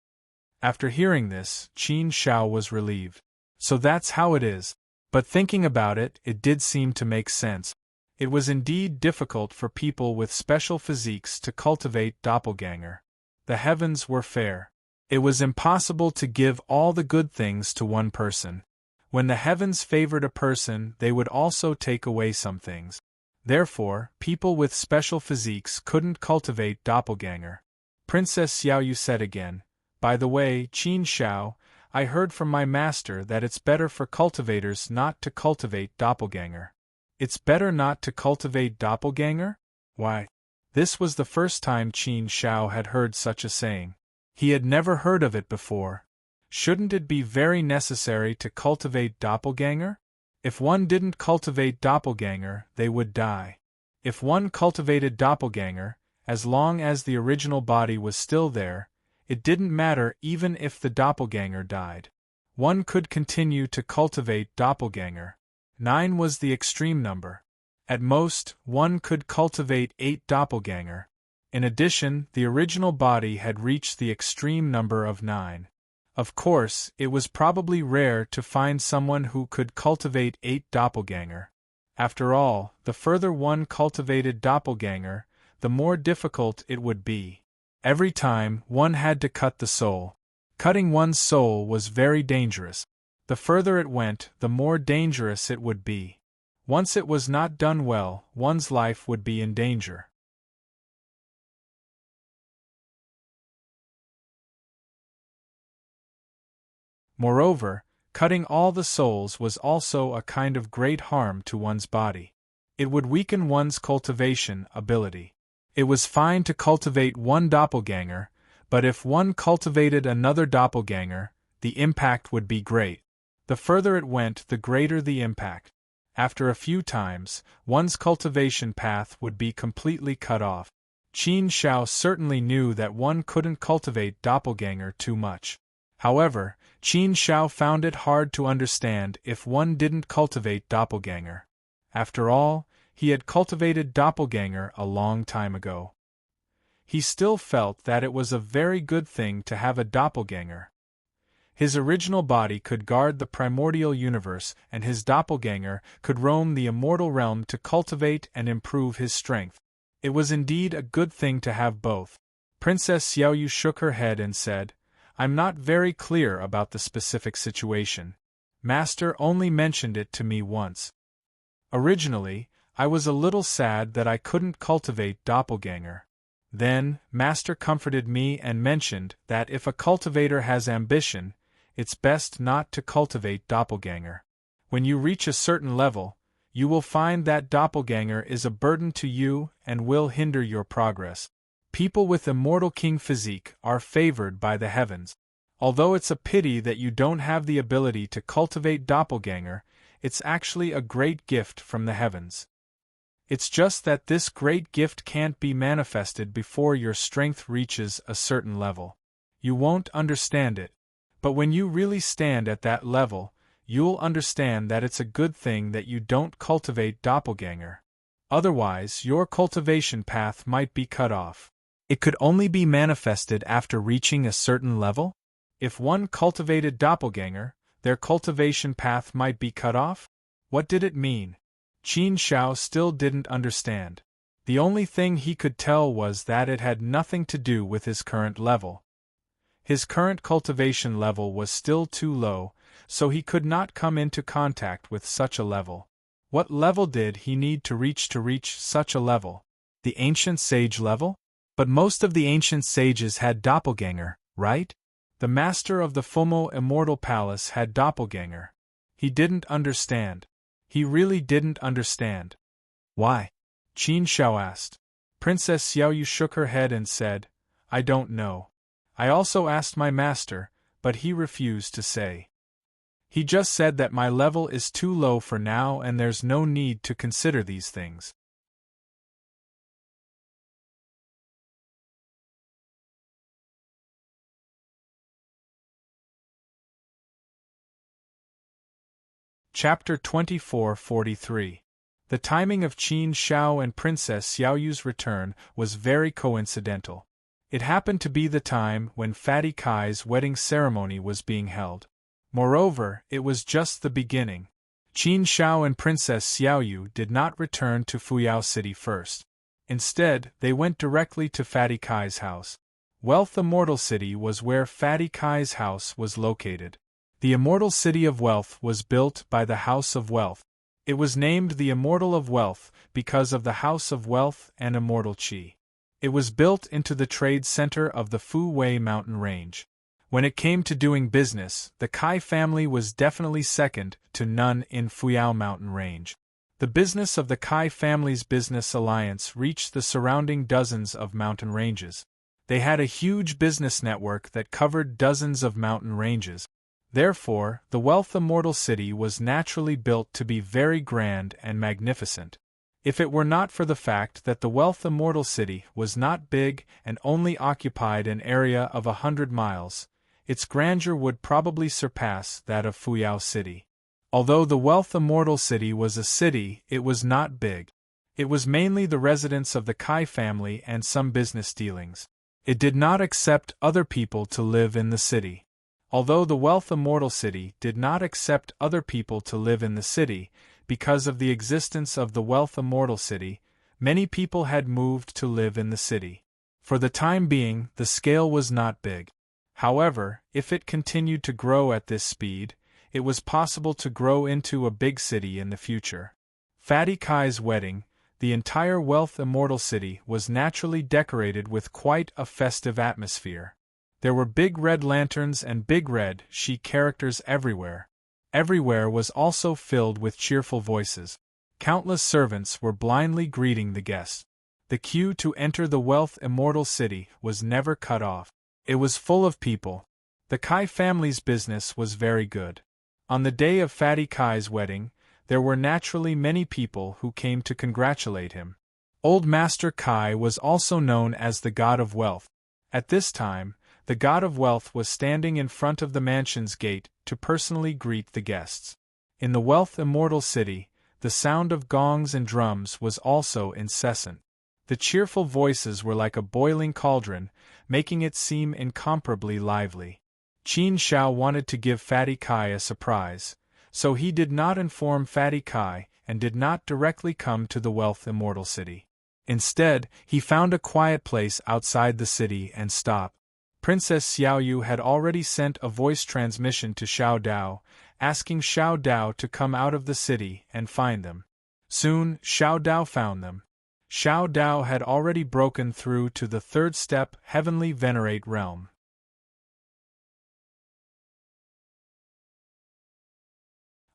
After hearing this, Qin Shao was relieved. So that's how it is. But thinking about it, it did seem to make sense. It was indeed difficult for people with special physiques to cultivate doppelganger. The heavens were fair. It was impossible to give all the good things to one person. When the heavens favored a person, they would also take away some things. Therefore, people with special physiques couldn't cultivate doppelganger. Princess Xiaoyu said again, "By the way, Qin Shao, I heard from my master that it's better for cultivators not to cultivate doppelganger." It's better not to cultivate doppelganger? Why? This was the first time Qin Shao had heard such a saying. He had never heard of it before. Shouldn't it be very necessary to cultivate doppelganger? If one didn't cultivate doppelganger, they would die. If one cultivated doppelganger, as long as the original body was still there, it didn't matter even if the doppelganger died. One could continue to cultivate doppelganger. 9 was the extreme number. At most, one could cultivate 8 doppelganger. In addition, the original body had reached the extreme number of 9. Of course, it was probably rare to find someone who could cultivate 8 doppelganger. After all, the further one cultivated doppelganger, the more difficult it would be. Every time, one had to cut the soul. Cutting one's soul was very dangerous. The further it went, the more dangerous it would be. Once it was not done well, one's life would be in danger. Moreover, cutting all the souls was also a kind of great harm to one's body. It would weaken one's cultivation ability. It was fine to cultivate one doppelganger, but if one cultivated another doppelganger, the impact would be great. The further it went, the greater the impact. After a few times, one's cultivation path would be completely cut off. Qin Shao certainly knew that one couldn't cultivate doppelganger too much. However, Qin Shao found it hard to understand if one didn't cultivate doppelganger. After all, he had cultivated doppelganger a long time ago. he still felt that it was a very good thing to have a doppelganger. His original body could guard the primordial universe, and his doppelganger could roam the immortal realm to cultivate and improve his strength. It was indeed a good thing to have both. Princess Xiaoyu shook her head and said, "I'm not very clear about the specific situation. Master only mentioned it to me once. Originally, I was a little sad that I couldn't cultivate doppelganger. Then, Master comforted me and mentioned that if a cultivator has ambition, it's best not to cultivate doppelganger. When you reach a certain level, you will find that doppelganger is a burden to you and will hinder your progress. People with immortal king physique are favored by the heavens. Although it's a pity that you don't have the ability to cultivate doppelganger, it's actually a great gift from the heavens. It's just that this great gift can't be manifested before your strength reaches a certain level. You won't understand it. But when you really stand at that level, you'll understand that it's a good thing that you don't cultivate doppelganger. Otherwise, your cultivation path might be cut off. It could only be manifested after reaching a certain level? If one cultivated doppelganger, their cultivation path might be cut off? What did it mean? Qin Shao still didn't understand. The only thing he could tell was that it had nothing to do with his current level. His current cultivation level was still too low, so he could not come into contact with such a level. What level did he need to reach such a level? The ancient sage level? But most of the ancient sages had doppelganger, right? The master of the Fumo Immortal Palace had doppelganger. He didn't understand. He really didn't understand. Why? Qin Shao asked. Princess Xiaoyu shook her head and said, "I don't know. I also asked my master, but he refused to say. He just said that my level is too low for now and there's no need to consider these things." Chapter 2443. The timing of Qin Shao and Princess Xiaoyu's return was very coincidental. It happened to be the time when Fatty Kai's wedding ceremony was being held. Moreover, it was just the beginning. Qin Shao and Princess Xiaoyu did not return to Fuyao City first. Instead, they went directly to Fatty Kai's house. Wealth Immortal City was where Fatty Kai's house was located. The Immortal City of Wealth was built by the House of Wealth. It was named the Immortal of Wealth because of the House of Wealth and Immortal Qi. It was built into the trade center of the Fu Wei mountain range. When it came to doing business, the Kai family was definitely second to none in Fuyao mountain range. The business of the Kai family's business alliance reached the surrounding dozens of mountain ranges. They had a huge business network that covered dozens of mountain ranges. Therefore, the Wealth Immortal City was naturally built to be very grand and magnificent. If it were not for the fact that the Wealth Immortal City was not big and only occupied an area of 100 miles, its grandeur would probably surpass that of Fuyao City. Although the Wealth Immortal City was a city, it was not big. It was mainly the residence of the Kai family and some business dealings. It did not accept other people to live in the city. Although the Wealth Immortal City did not accept other people to live in the city, because of the existence of the Wealth Immortal City, many people had moved to live in the city. For the time being, the scale was not big. However, if it continued to grow at this speed, it was possible to grow into a big city in the future. Fatty Kai's wedding, the entire Wealth Immortal City was naturally decorated with quite a festive atmosphere. There were big red lanterns and big red she characters everywhere. Everywhere was also filled with cheerful voices. Countless servants were blindly greeting the guests. The queue to enter the Wealth Immortal City was never cut off. It was full of people. The Kai family's business was very good. On the day of Fatty Kai's wedding, there were naturally many people who came to congratulate him. Old Master Kai was also known as the God of Wealth. At this time, the God of Wealth was standing in front of the mansion's gate to personally greet the guests. In the Wealth Immortal City, the sound of gongs and drums was also incessant. The cheerful voices were like a boiling cauldron, making it seem incomparably lively. Qin Shao wanted to give Fatty Kai a surprise, so he did not inform Fatty Kai and did not directly come to the Wealth Immortal City. Instead, he found a quiet place outside the city and stopped. Princess Xiaoyu had already sent a voice transmission to Xiao Dao, asking Xiao Dao to come out of the city and find them. Soon, Xiao Dao found them. Xiao Dao had already broken through to the third step, Heavenly Venerate Realm.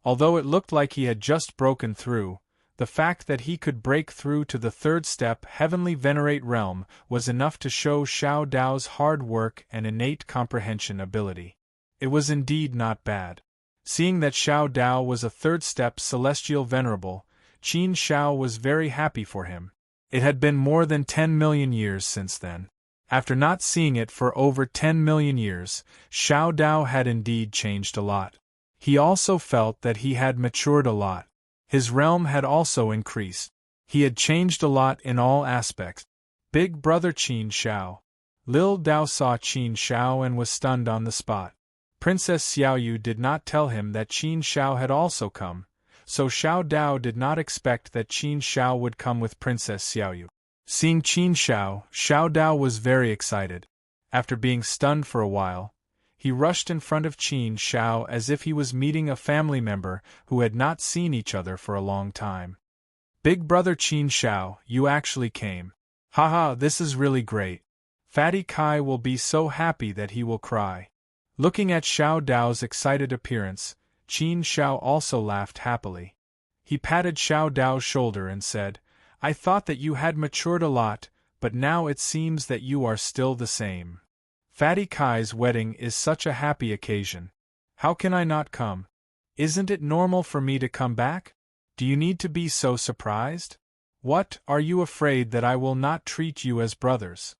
Although it looked like he had just broken through, the fact that he could break through to the third step, Heavenly Venerate Realm, was enough to show Xiao Dao's hard work and innate comprehension ability. It was indeed not bad. Seeing that Xiao Dao was a third step Celestial Venerable, Qin Shao was very happy for him. It had been more than 10 million years since then. After not seeing it for over 10 million years, Xiao Dao had indeed changed a lot. He also felt that he had matured a lot. His realm had also increased. He had changed a lot in all aspects. Big brother Qin Shao. Lil Dao saw Qin Shao and was stunned on the spot. Princess Xiaoyu did not tell him that Qin Shao had also come, so Xiao Dao did not expect that Qin Shao would come with Princess Xiaoyu. Seeing Qin Shao, Xiao Dao was very excited. After being stunned for a while, he rushed in front of Qin Shao as if he was meeting a family member who had not seen each other for a long time. Big brother Qin Shao, you actually came. Haha, this is really great. Fatty Kai will be so happy that he will cry. Looking at Xiao Dao's excited appearance, Qin Shao also laughed happily. He patted Xiao Dao's shoulder and said, I thought that you had matured a lot, but now it seems that you are still the same. Fatty Kai's wedding is such a happy occasion. How can I not come? Isn't it normal for me to come back? Do you need to be so surprised? What, are you afraid that I will not treat you as brothers?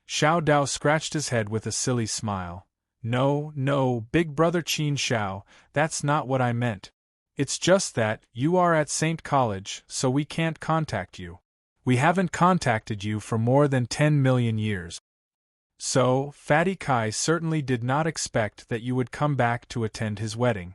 Xiao Dao scratched his head with a silly smile. No, big brother Qin Shao, that's not what I meant. It's just that you are at Saint College, so we can't contact you. We haven't contacted you for more than 10 million years. So, Fatty Kai certainly did not expect that you would come back to attend his wedding.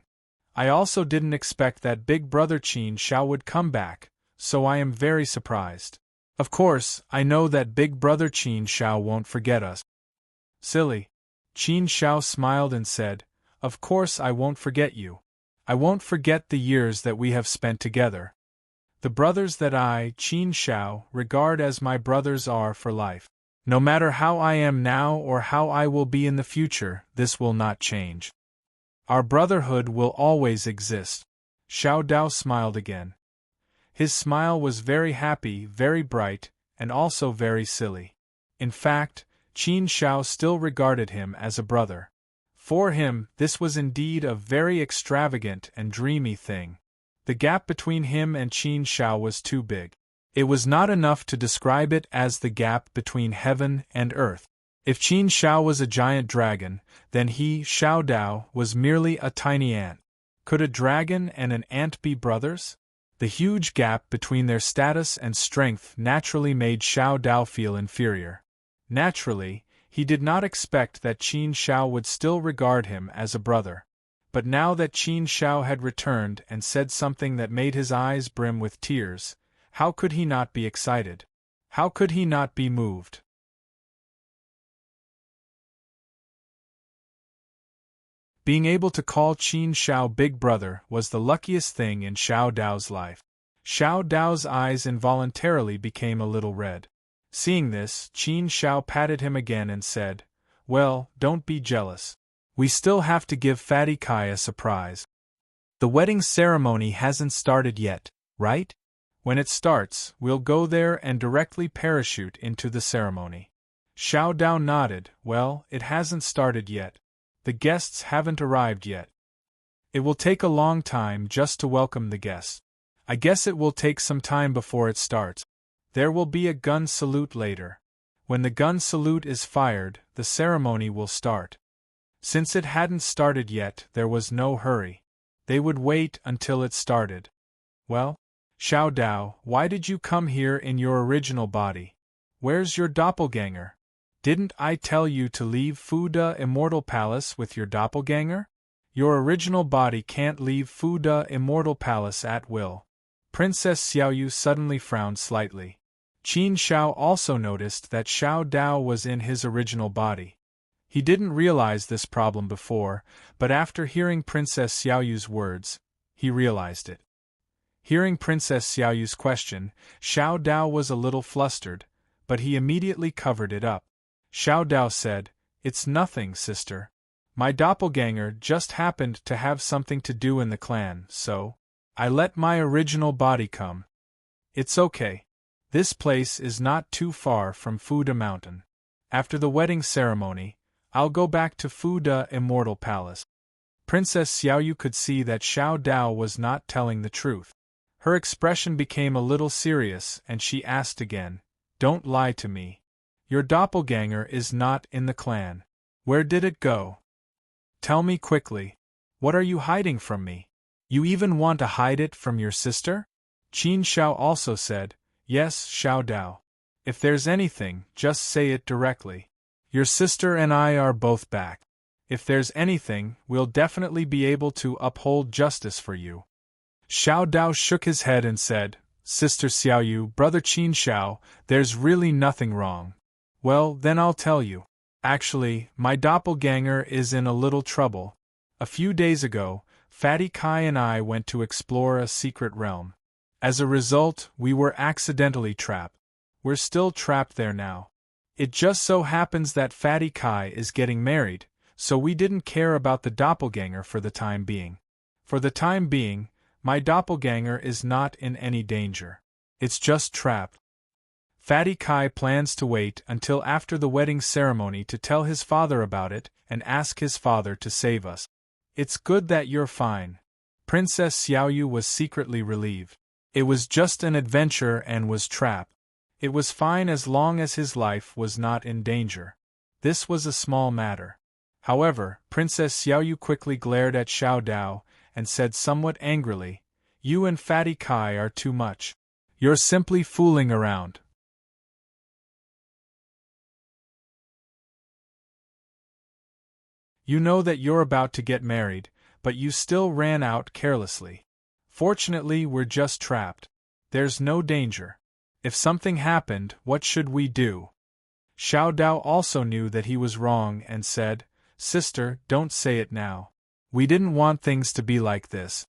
I also didn't expect that big brother Qin Shao would come back, so I am very surprised. Of course, I know that big brother Qin Shao won't forget us. Silly. Qin Shao smiled and said, Of course I won't forget you. I won't forget the years that we have spent together. The brothers that I, Qin Shao, regard as my brothers are for life. No matter how I am now or how I will be in the future, this will not change. Our brotherhood will always exist. Xiao Dao smiled again. His smile was very happy, very bright, and also very silly. In fact, Qin Shao still regarded him as a brother. For him, this was indeed a very extravagant and dreamy thing. The gap between him and Qin Shao was too big. It was not enough to describe it as the gap between heaven and earth. If Qin Shao was a giant dragon, then he, Xiao Dao, was merely a tiny ant. Could a dragon and an ant be brothers? The huge gap between their status and strength naturally made Xiao Dao feel inferior. Naturally, he did not expect that Qin Shao would still regard him as a brother. But now that Qin Shao had returned and said something that made his eyes brim with tears, how could he not be excited? How could he not be moved? Being able to call Qin Shao big brother was the luckiest thing in Xiao Dao's life. Xiao Dao's eyes involuntarily became a little red. Seeing this, Qin Shao patted him again and said, Well, don't be jealous. We still have to give Fatty Kai a surprise. The wedding ceremony hasn't started yet, right? When it starts, we'll go there and directly parachute into the ceremony. Xiao Dao nodded. Well, it hasn't started yet. The guests haven't arrived yet. It will take a long time just to welcome the guests. I guess it will take some time before it starts. There will be a gun salute later. When the gun salute is fired, the ceremony will start. Since it hadn't started yet, there was no hurry. They would wait until it started. Well, Xiao Dao, why did you come here in your original body? Where's your doppelganger? Didn't I tell you to leave Fuda Immortal Palace with your doppelganger? Your original body can't leave Fuda Immortal Palace at will. Princess Xiaoyu suddenly frowned slightly. Qin Shao also noticed that Xiao Dao was in his original body. He didn't realize this problem before, but after hearing Princess Xiaoyu's words, he realized it. Hearing Princess Xiaoyu's question, Xiao Dao was a little flustered, but he immediately covered it up. Xiao Dao said, "It's nothing, sister. My doppelganger just happened to have something to do in the clan, so I let my original body come. It's okay. This place is not too far from Fuda Mountain. After the wedding ceremony, I'll go back to Fuda Immortal Palace." Princess Xiaoyu could see that Xiao Dao was not telling the truth. Her expression became a little serious and she asked again, "Don't lie to me. Your doppelganger is not in the clan. Where did it go? Tell me quickly. What are you hiding from me? You even want to hide it from your sister?" Qin Shao also said, "Yes, Xiao Dao. If there's anything, just say it directly. Your sister and I are both back. If there's anything, we'll definitely be able to uphold justice for you." Xiao Dao shook his head and said, "Sister Xiaoyu, brother Qin Shao, there's really nothing wrong." "Well, then I'll tell you. Actually, my doppelganger is in a little trouble. A few days ago, Fatty Kai and I went to explore a secret realm. As a result, we were accidentally trapped. We're still trapped there now. It just so happens that Fatty Kai is getting married, so we didn't care about the doppelganger for the time being. For the time being, my doppelganger is not in any danger. It's just trapped. Fatty Kai plans to wait until after the wedding ceremony to tell his father about it and ask his father to save us. It's good that you're fine." Princess Xiaoyu was secretly relieved. It was just an adventure and was trapped. It was fine as long as his life was not in danger. This was a small matter. However, Princess Xiaoyu quickly glared at Xiao Dao and said somewhat angrily, "You and Fatty Kai are too much. You're simply fooling around. You know that you're about to get married, but you still ran out carelessly. Fortunately, we're just trapped. There's no danger. If something happened, what should we do?" Xiao Dao also knew that he was wrong and said, "Sister, don't say it now. We didn't want things to be like this.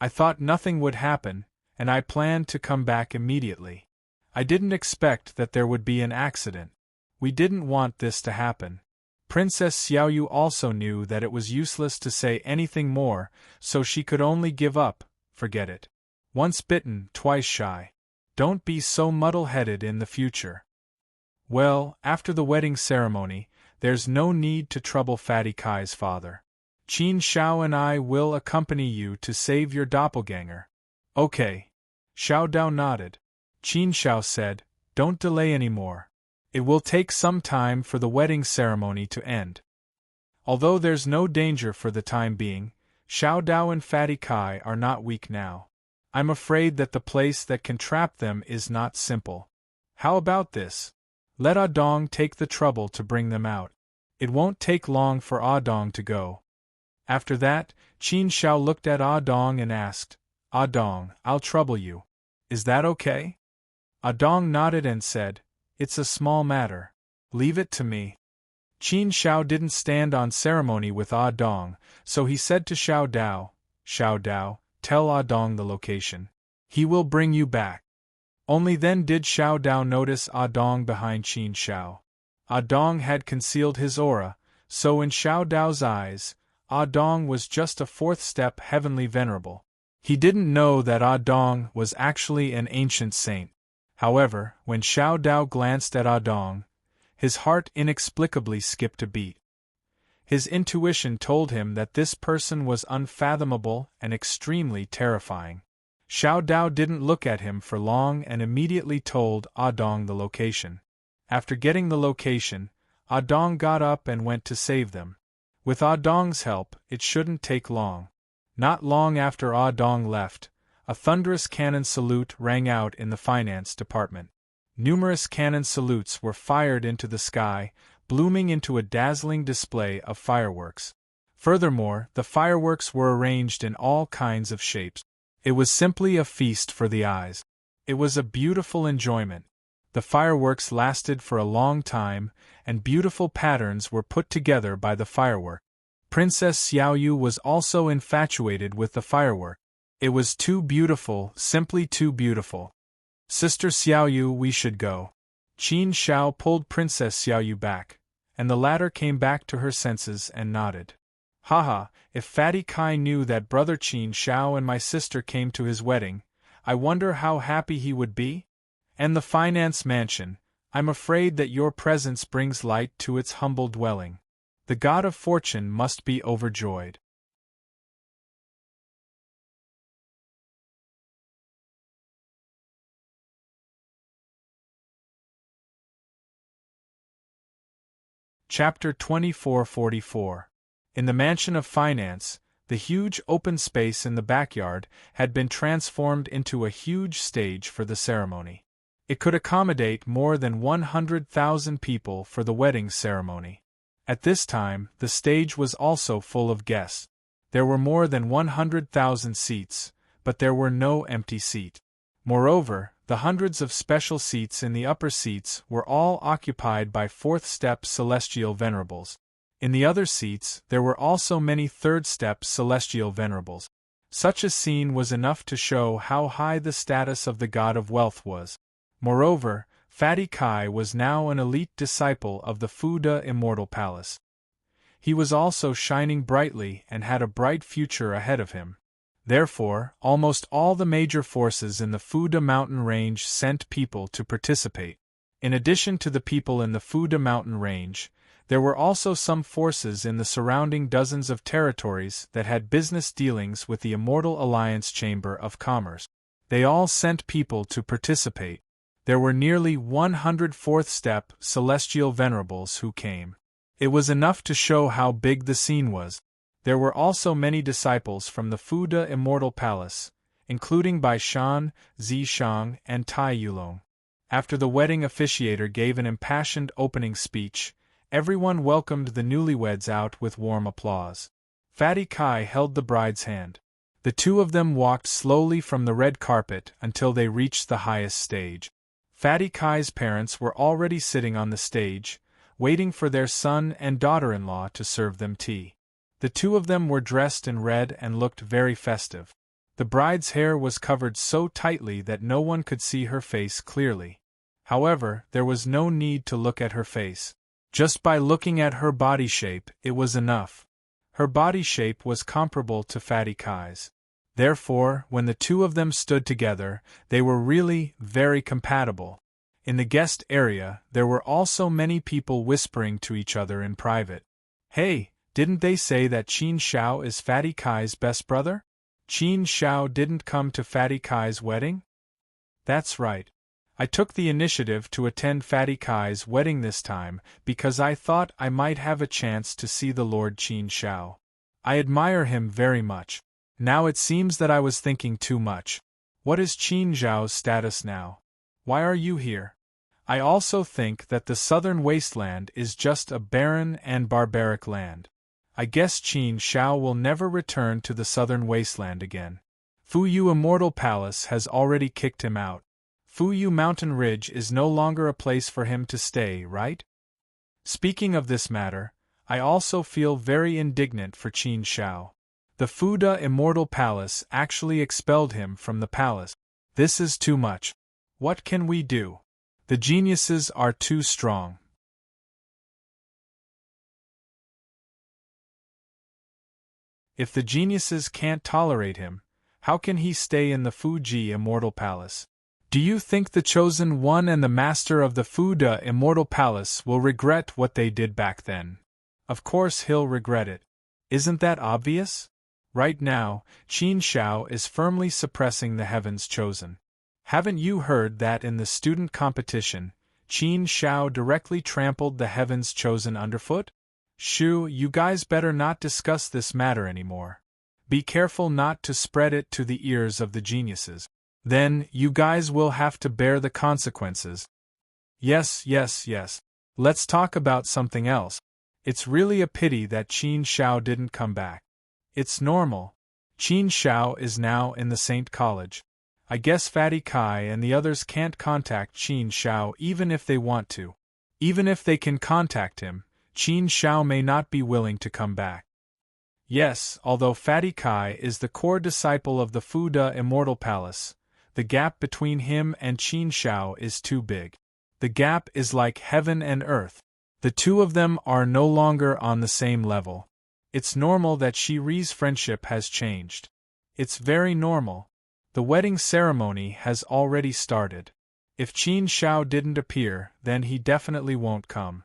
I thought nothing would happen, and I planned to come back immediately. I didn't expect that there would be an accident. We didn't want this to happen." Princess Xiaoyu also knew that it was useless to say anything more, so she could only give up. Forget it. Once bitten, twice shy. Don't be so muddle-headed in the future. Well, after the wedding ceremony, there's no need to trouble Fatty Kai's father. Qin Shao and I will accompany you to save your doppelganger. Okay. Xiao Dao nodded. Qin Shao said, "Don't delay any more. It will take some time for the wedding ceremony to end. Although there's no danger for the time being, Xiao Dao and Fatty Kai are not weak now. I'm afraid that the place that can trap them is not simple. How about this? Let Ah Dong take the trouble to bring them out. It won't take long for Ah Dong to go." After that, Qin Shao looked at Ah Dong and asked, "Ah Dong, I'll trouble you. Is that okay?" Ah Dong nodded and said, "It's a small matter. Leave it to me." Qin Shao didn't stand on ceremony with Ah Dong, so he said to Xiao Dao, "Tell Ah Dong the location. He will bring you back." Only then did Xiao Dao notice Ah Dong behind Qin Shao. Ah Dong had concealed his aura, so in Xiao Dao's eyes, Ah Dong was just a fourth step heavenly venerable. He didn't know that Ah Dong was actually an ancient saint. However, when Xiao Dao glanced at Ah Dong, his heart inexplicably skipped a beat. His intuition told him that this person was unfathomable and extremely terrifying. Xiao Dao didn't look at him for long and immediately told Ah Dong the location. After getting the location, Ah Dong got up and went to save them. With Ah Dong's help, it shouldn't take long. Not long after Ah Dong left, A thunderous cannon salute rang out in the finance department. Numerous cannon salutes were fired into the sky, blooming into a dazzling display of fireworks. Furthermore, the fireworks were arranged in all kinds of shapes. It was simply a feast for the eyes. It was a beautiful enjoyment. The fireworks lasted for a long time, and beautiful patterns were put together by the firework. Princess Xiaoyu was also infatuated with the firework. It was too beautiful, simply too beautiful. Sister Xiaoyu, we should go. Qin Shao pulled Princess Xiaoyu back, and the latter came back to her senses and nodded. Haha, if Fatty Kai knew that brother Qin Shao and my sister came to his wedding, I wonder how happy he would be? And the finance mansion, I'm afraid that your presence brings light to its humble dwelling. The god of fortune must be overjoyed. Chapter 2444. In the Mansion of Finance, the huge open space in the backyard had been transformed into a huge stage for the ceremony. It could accommodate more than 100,000 people for the wedding ceremony. At this time, the stage was also full of guests. There were more than 100,000 seats, but there were no empty seats. Moreover, the hundreds of special seats in the upper seats were all occupied by fourth-step celestial venerables. In the other seats, there were also many third-step celestial venerables. Such a scene was enough to show how high the status of the god of wealth was. Moreover, Fatty Kai was now an elite disciple of the Fuda Immortal Palace. He was also shining brightly and had a bright future ahead of him. Therefore, almost all the major forces in the Fuda mountain range sent people to participate. In addition to the people in the Fuda mountain range, there were also some forces in the surrounding dozens of territories that had business dealings with the Immortal Alliance Chamber of Commerce. They all sent people to participate. There were nearly 100 fourth-step celestial venerables who came. It was enough to show how big the scene was. There were also many disciples from the Fuda Immortal Palace, including Bai Shan, Zi Shang, and Tai Yulong. After the wedding officiator gave an impassioned opening speech, everyone welcomed the newlyweds out with warm applause. Fatty Kai held the bride's hand. The two of them walked slowly from the red carpet until they reached the highest stage. Fatty Kai's parents were already sitting on the stage, waiting for their son and daughter-in-law to serve them tea. The two of them were dressed in red and looked very festive. The bride's hair was covered so tightly that no one could see her face clearly. However, there was no need to look at her face. Just by looking at her body shape, it was enough. Her body shape was comparable to Fatty Kai's. Therefore, when the two of them stood together, they were really very compatible. In the guest area, there were also many people whispering to each other in private. Hey, didn't they say that Qin Shao is Fatty Kai's best brother? Qin Shao didn't come to Fatty Kai's wedding? That's right. I took the initiative to attend Fatty Kai's wedding this time because I thought I might have a chance to see the Lord Qin Shao. I admire him very much. Now it seems that I was thinking too much. What is Qin Zhao's status now? Why are you here? I also think that the southern wasteland is just a barren and barbaric land. I guess Qin Shao will never return to the southern wasteland again. Fuyu Immortal Palace has already kicked him out. Fuyu Mountain Ridge is no longer a place for him to stay, right? Speaking of this matter, I also feel very indignant for Qin Shao. The Fuda Immortal Palace actually expelled him from the palace. This is too much. What can we do? The geniuses are too strong. If the geniuses can't tolerate him, how can he stay in the Fuji Immortal Palace? Do you think the Chosen One and the Master of the Fuda Immortal Palace will regret what they did back then? Of course he'll regret it. Isn't that obvious? Right now, Qin Shao is firmly suppressing the Heavens Chosen. Haven't you heard that in the student competition, Qin Shao directly trampled the Heavens Chosen underfoot? Shoo, you guys better not discuss this matter anymore. Be careful not to spread it to the ears of the geniuses. Then, you guys will have to bear the consequences. Yes. Let's talk about something else. It's really a pity that Qin Shao didn't come back. It's normal. Qin Shao is now in the Saint College. I guess Fatty Kai and the others can't contact Qin Shao even if they want to. Even if they can contact him, Qin Shao may not be willing to come back. Yes, although Fatty Kai is the core disciple of the Fuda Immortal Palace, the gap between him and Qin Shao is too big. The gap is like heaven and earth. The two of them are no longer on the same level. It's normal that Shiri's friendship has changed. It's very normal. The wedding ceremony has already started. If Qin Shao didn't appear, then he definitely won't come.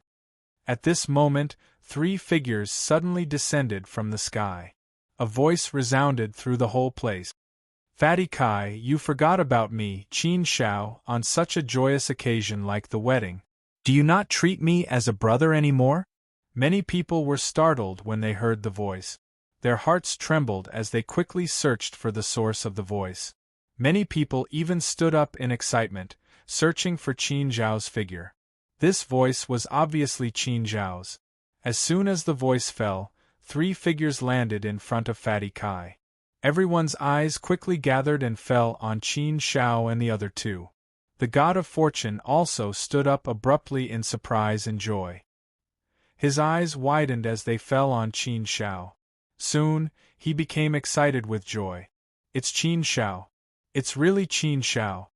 At this moment, 3 figures suddenly descended from the sky. A voice resounded through the whole place. Fatty Kai, you forgot about me, Qin Shao, on such a joyous occasion like the wedding. Do you not treat me as a brother anymore? Many people were startled when they heard the voice. Their hearts trembled as they quickly searched for the source of the voice. Many people even stood up in excitement, searching for Qin Zhao's figure. This voice was obviously Qin Zhao's. As soon as the voice fell, 3 figures landed in front of Fatty Kai. Everyone's eyes quickly gathered and fell on Qin Shao and the other 2. The god of fortune also stood up abruptly in surprise and joy. His eyes widened as they fell on Qin Shao. Soon, he became excited with joy. It's Qin Shao. It's really Qin Shao.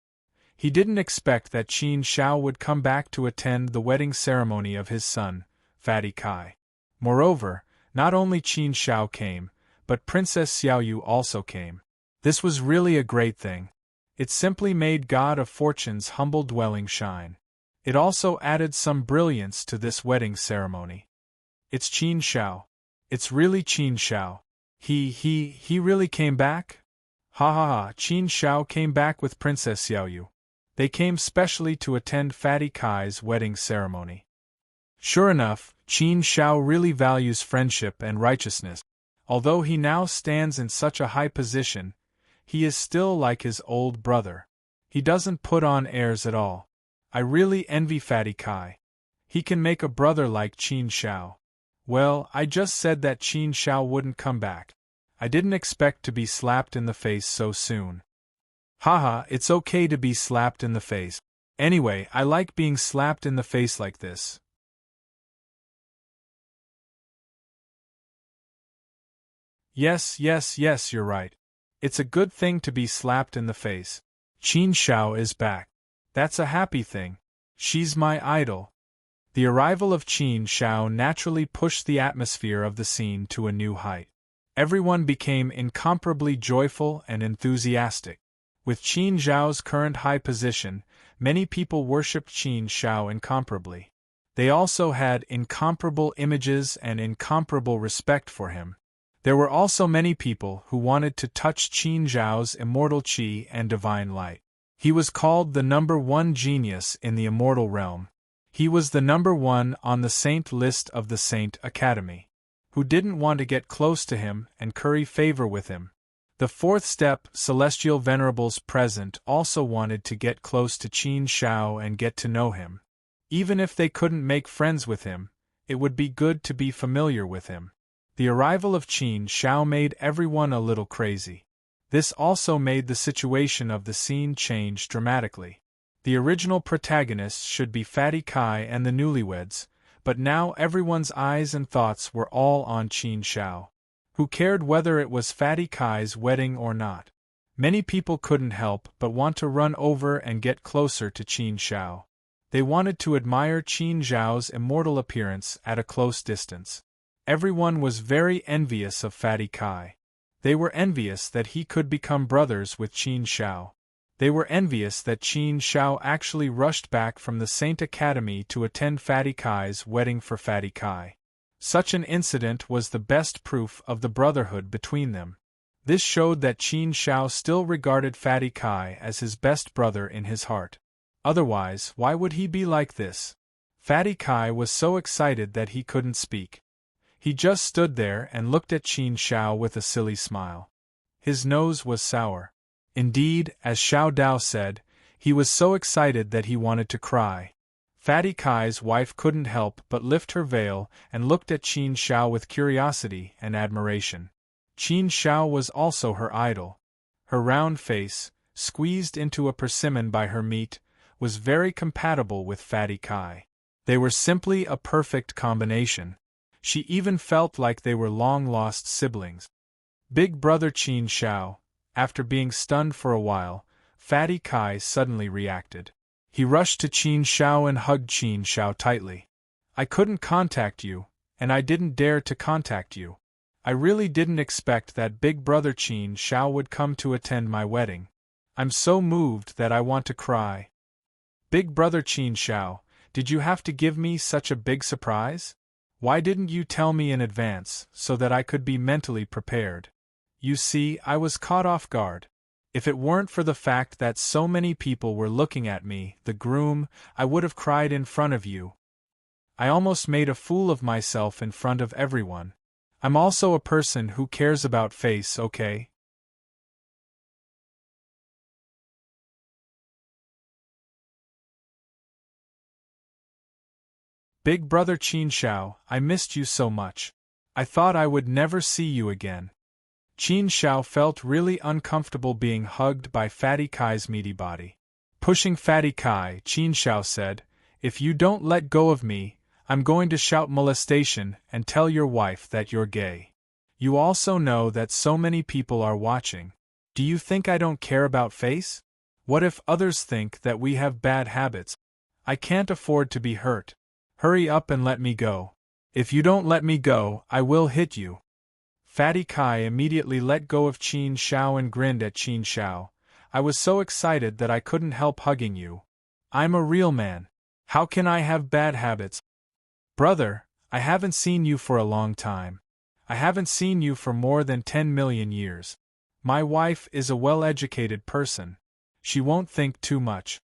He didn't expect that Qin Shao would come back to attend the wedding ceremony of his son, Fatty Kai. Moreover, not only Qin Shao came, but Princess Xiaoyu also came. This was really a great thing. It simply made God of Fortune's humble dwelling shine. It also added some brilliance to this wedding ceremony. It's Qin Shao. It's really Qin Shao. He really came back? Ha, Qin Shao came back with Princess Xiaoyu. They came specially to attend Fatty Kai's wedding ceremony. Sure enough, Qin Shao really values friendship and righteousness. Although he now stands in such a high position, he is still like his old brother. He doesn't put on airs at all. I really envy Fatty Kai. He can make a brother like Qin Shao. Well, I just said that Qin Shao wouldn't come back. I didn't expect to be slapped in the face so soon. Haha, it's okay to be slapped in the face. Anyway, I like being slapped in the face like this. Yes, you're right. It's a good thing to be slapped in the face. Qin Shao is back. That's a happy thing. She's my idol. The arrival of Qin Shao naturally pushed the atmosphere of the scene to a new height. Everyone became incomparably joyful and enthusiastic. With Qin Zhao's current high position, many people worshipped Qin Shao incomparably. They also had incomparable images and incomparable respect for him. There were also many people who wanted to touch Qin Zhao's immortal qi and divine light. He was called the #1 genius in the immortal realm. He was the #1 on the saint list of the Saint Academy. Who didn't want to get close to him and curry favor with him? The 4th step, celestial venerables present, also wanted to get close to Qin Shao and get to know him. Even if they couldn't make friends with him, it would be good to be familiar with him. The arrival of Qin Shao made everyone a little crazy. This also made the situation of the scene change dramatically. The original protagonists should be Fatty Kai and the newlyweds, but now everyone's eyes and thoughts were all on Qin Shao. Who cared whether it was Fatty Kai's wedding or not? Many people couldn't help but want to run over and get closer to Qin Shao. They wanted to admire Qin Zhao's immortal appearance at a close distance. Everyone was very envious of Fatty Kai. They were envious that he could become brothers with Qin Shao. They were envious that Qin Shao actually rushed back from the Saint Academy to attend Fatty Kai's wedding for Fatty Kai. Such an incident was the best proof of the brotherhood between them. This showed that Qin Shao still regarded Fatty Kai as his best brother in his heart. Otherwise, why would he be like this? Fatty Kai was so excited that he couldn't speak. He just stood there and looked at Qin Shao with a silly smile. His nose was sour. Indeed, as Xiao Dao said, he was so excited that he wanted to cry. Fatty Kai's wife couldn't help but lift her veil and looked at Qin Shao with curiosity and admiration. Qin Shao was also her idol. Her round face, squeezed into a persimmon by her meat, was very compatible with Fatty Kai. They were simply a perfect combination. She even felt like they were long-lost siblings. Big brother Qin Shao, after being stunned for a while, Fatty Kai suddenly reacted. He rushed to Qin Shao and hugged Qin Shao tightly. I couldn't contact you, and I didn't dare to contact you. I really didn't expect that big brother Qin Shao would come to attend my wedding. I'm so moved that I want to cry. Big brother Qin Shao, did you have to give me such a big surprise? Why didn't you tell me in advance, so that I could be mentally prepared? You see, I was caught off guard. If it weren't for the fact that so many people were looking at me, the groom, I would have cried in front of you. I almost made a fool of myself in front of everyone. I'm also a person who cares about face, okay? Big brother Qin Shao, I missed you so much. I thought I would never see you again. Qin Shao felt really uncomfortable being hugged by Fatty Kai's meaty body. Pushing Fatty Kai, Qin Shao said, If you don't let go of me, I'm going to shout molestation and tell your wife that you're gay. You also know that so many people are watching. Do you think I don't care about face? What if others think that we have bad habits? I can't afford to be hurt. Hurry up and let me go. If you don't let me go, I will hit you. Fatty Kai immediately let go of Qin Shao and grinned at Qin Shao. I was so excited that I couldn't help hugging you. I'm a real man. How can I have bad habits? Brother, I haven't seen you for a long time. I haven't seen you for more than 10 million years. My wife is a well-educated person. She won't think too much.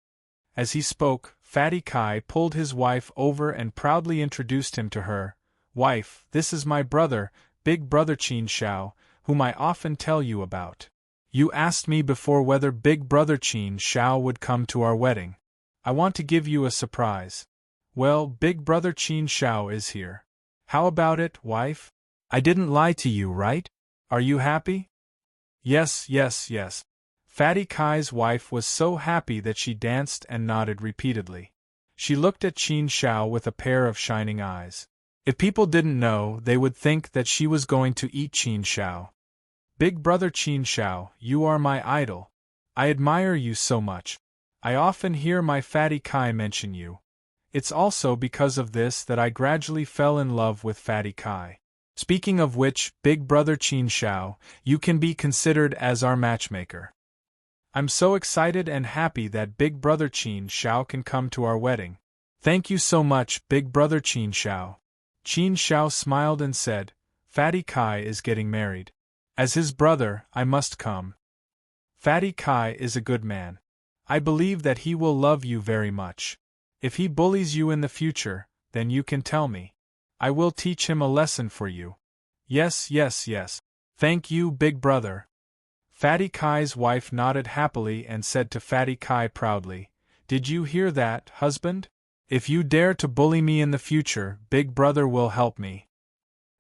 As he spoke, Fatty Kai pulled his wife over and proudly introduced him to her. Wife, this is my brother, Big brother Qin Shao, whom I often tell you about. You asked me before whether Big brother Qin Shao would come to our wedding. I want to give you a surprise. Well, Big brother Qin Shao is here. How about it, wife? I didn't lie to you, right? Are you happy? Yes, yes, yes. Fatty Kai's wife was so happy that she danced and nodded repeatedly. She looked at Qin Shao with a pair of shining eyes. If people didn't know, they would think that she was going to eat Qin Shao. Big brother Qin Shao, you are my idol. I admire you so much. I often hear my Fatty Kai mention you. It's also because of this that I gradually fell in love with Fatty Kai. Speaking of which, Big brother Qin Shao, you can be considered as our matchmaker. I'm so excited and happy that Big brother Qin Shao can come to our wedding. Thank you so much, Big brother Qin Shao. Qin Shao smiled and said, Fatty Kai is getting married. As his brother, I must come. Fatty Kai is a good man. I believe that he will love you very much. If he bullies you in the future, then you can tell me. I will teach him a lesson for you. Yes, yes, yes. Thank you, big brother. Fatty Kai's wife nodded happily and said to Fatty Kai proudly, Did you hear that, husband? If you dare to bully me in the future, Big Brother will help me.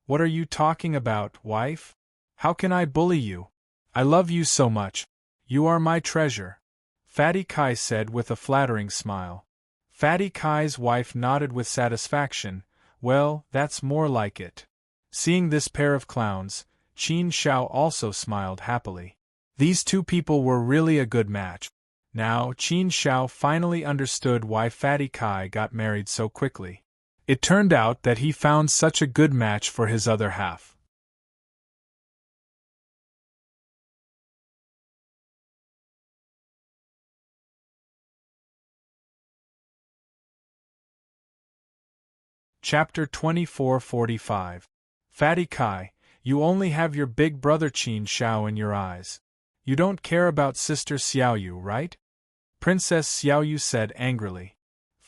What are you talking about, wife? How can I bully you? I love you so much. You are my treasure. Fatty Kai said with a flattering smile. Fatty Kai's wife nodded with satisfaction. Well, that's more like it. Seeing this pair of clowns, Qin Shao also smiled happily. These two people were really a good match. Now, Qin Shao finally understood why Fatty Kai got married so quickly. It turned out that he found such a good match for his other half. Chapter 2445. Fatty Kai, you only have your big brother Qin Shao in your eyes. You don't care about sister Xiaoyu, right? Princess Xiaoyu said angrily.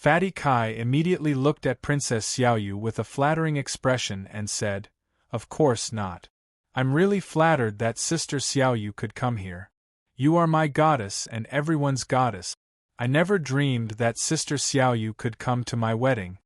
Fatty Kai immediately looked at Princess Xiaoyu with a flattering expression and said, "Of course not. I'm really flattered that Sister Xiaoyu could come here. You are my goddess and everyone's goddess. I never dreamed that Sister Xiaoyu could come to my wedding."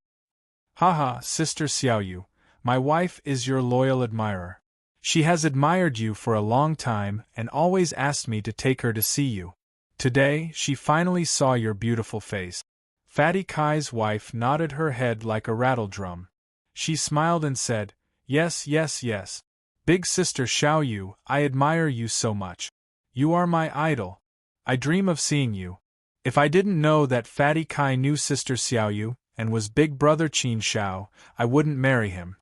"Haha, Sister Xiaoyu, my wife is your loyal admirer. She has admired you for a long time and always asked me to take her to see you. Today, she finally saw your beautiful face." Fatty Kai's wife nodded her head like a rattledrum. She smiled and said, "Yes, yes, yes. Big Sister Xiaoyu, I admire you so much. You are my idol. I dream of seeing you." If I didn't know that Fatty Kai knew Sister Xiaoyu and was big brother Qin Shao, I wouldn't marry him.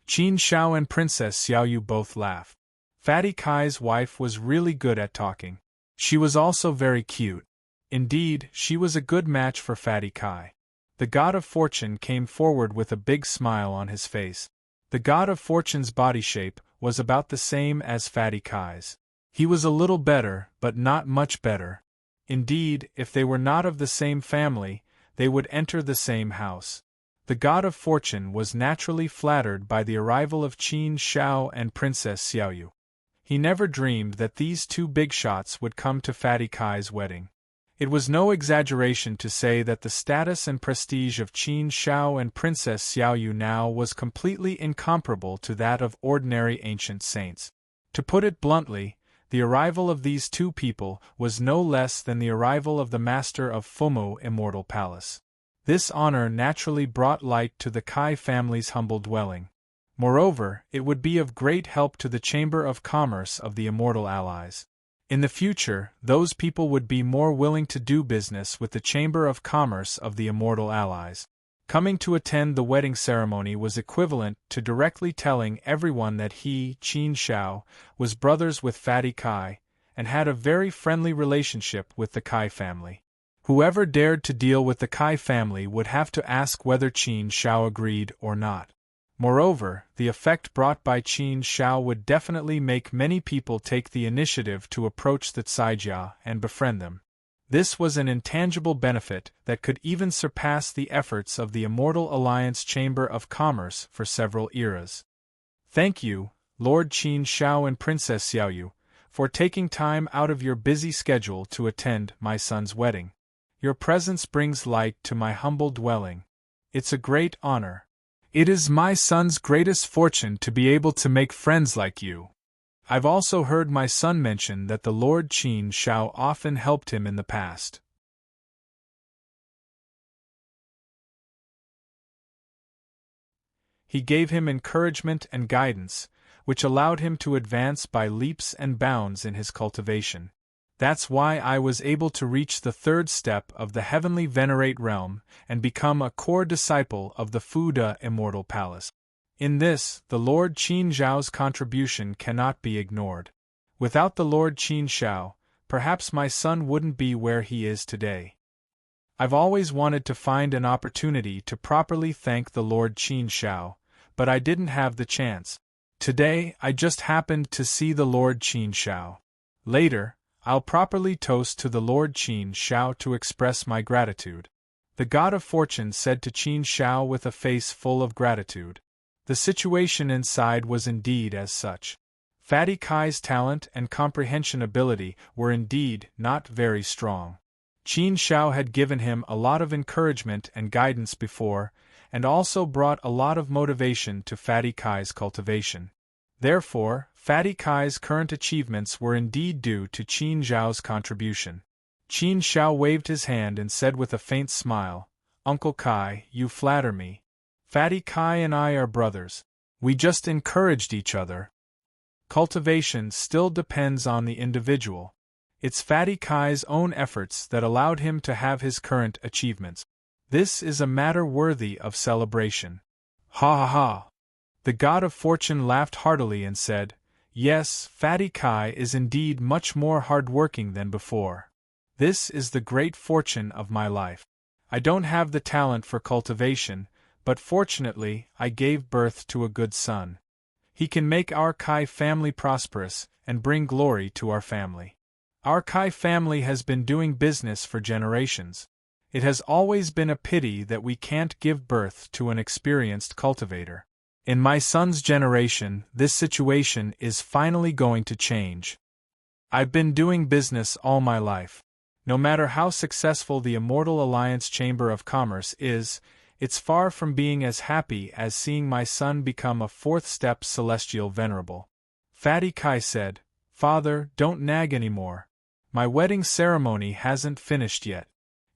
Qin Shao and Princess Xiaoyu both laughed. Fatty Kai's wife was really good at talking. She was also very cute. Indeed, she was a good match for Fatty Kai. The God of Fortune came forward with a big smile on his face. The God of Fortune's body shape was about the same as Fatty Kai's. He was a little better, but not much better. Indeed, if they were not of the same family, they would enter the same house. The God of Fortune was naturally flattered by the arrival of Qin Shao and Princess Xiaoyu. He never dreamed that these two big shots would come to Fatty Kai's wedding. It was no exaggeration to say that the status and prestige of Qin Shao and Princess Xiaoyu now was completely incomparable to that of ordinary ancient saints. To put it bluntly, the arrival of these two people was no less than the arrival of the master of Fumo Immortal Palace. This honor naturally brought light to the Kai family's humble dwelling. Moreover, it would be of great help to the Chamber of Commerce of the Immortal Allies. In the future, those people would be more willing to do business with the Chamber of Commerce of the Immortal Allies. Coming to attend the wedding ceremony was equivalent to directly telling everyone that he, Qin Shao, was brothers with Fatty Kai, and had a very friendly relationship with the Kai family. Whoever dared to deal with the Kai family would have to ask whether Qin Shao agreed or not. Moreover, the effect brought by Qin Shao would definitely make many people take the initiative to approach the Caijia and befriend them. This was an intangible benefit that could even surpass the efforts of the Immortal Alliance Chamber of Commerce for several eras. Thank you, Lord Qin Shao and Princess Xiaoyu, for taking time out of your busy schedule to attend my son's wedding. Your presence brings light to my humble dwelling. It's a great honor. It is my son's greatest fortune to be able to make friends like you. I've also heard my son mention that the Lord Qin Shao often helped him in the past. He gave him encouragement and guidance, which allowed him to advance by leaps and bounds in his cultivation. That's why I was able to reach the third step of the Heavenly Venerate Realm and become a core disciple of the Fuda Immortal Palace. In this, the Lord Qin Shao's contribution cannot be ignored. Without the Lord Qin Shao, perhaps my son wouldn't be where he is today. I've always wanted to find an opportunity to properly thank the Lord Qin Shao, but I didn't have the chance. Today, I just happened to see the Lord Qin Shao. Later, I'll properly toast to the Lord Qin Shao to express my gratitude. The God of Fortune said to Qin Shao with a face full of gratitude. The situation inside was indeed as such. Fatty Kai's talent and comprehension ability were indeed not very strong. Qin Shao had given him a lot of encouragement and guidance before, and also brought a lot of motivation to Fatty Kai's cultivation. Therefore, Fatty Kai's current achievements were indeed due to Qin Shao's contribution. Qin Shao waved his hand and said with a faint smile, "Uncle Kai, you flatter me. Fatty Kai and I are brothers. We just encouraged each other." Cultivation still depends on the individual. It's Fatty Kai's own efforts that allowed him to have his current achievements. This is a matter worthy of celebration. Ha ha ha! The God of Fortune laughed heartily and said, "Yes, Fatty Kai is indeed much more hard-working than before. This is the great fortune of my life. I don't have the talent for cultivation, but fortunately I gave birth to a good son. He can make our Kai family prosperous and bring glory to our family. Our Kai family has been doing business for generations. It has always been a pity that we can't give birth to an experienced cultivator. In my son's generation, this situation is finally going to change. I've been doing business all my life. No matter how successful the Immortal Alliance Chamber of Commerce is, it's far from being as happy as seeing my son become a fourth-step celestial venerable. Fatty Kai said, "Father, don't nag anymore. My wedding ceremony hasn't finished yet.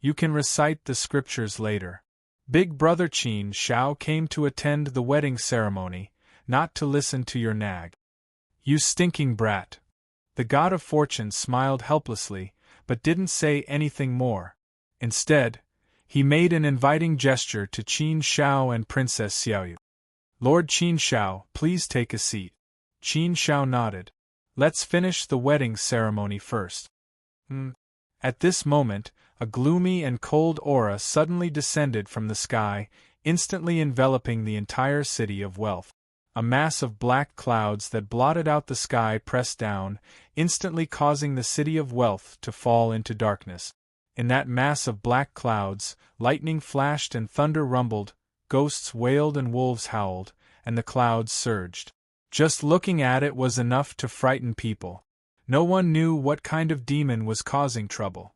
You can recite the scriptures later." Big brother Qin Shao came to attend the wedding ceremony, not to listen to your nag. "You stinking brat." The god of fortune smiled helplessly, but didn't say anything more. Instead, he made an inviting gesture to Qin Shao and Princess Xiaoyu. "Lord Qin Shao, please take a seat." Qin Shao nodded. "Let's finish the wedding ceremony first." At this moment, a gloomy and cold aura suddenly descended from the sky, instantly enveloping the entire city of Wealth. A mass of black clouds that blotted out the sky pressed down, instantly causing the city of Wealth to fall into darkness. In that mass of black clouds, lightning flashed and thunder rumbled, ghosts wailed and wolves howled, and the clouds surged. Just looking at it was enough to frighten people. No one knew what kind of demon was causing trouble.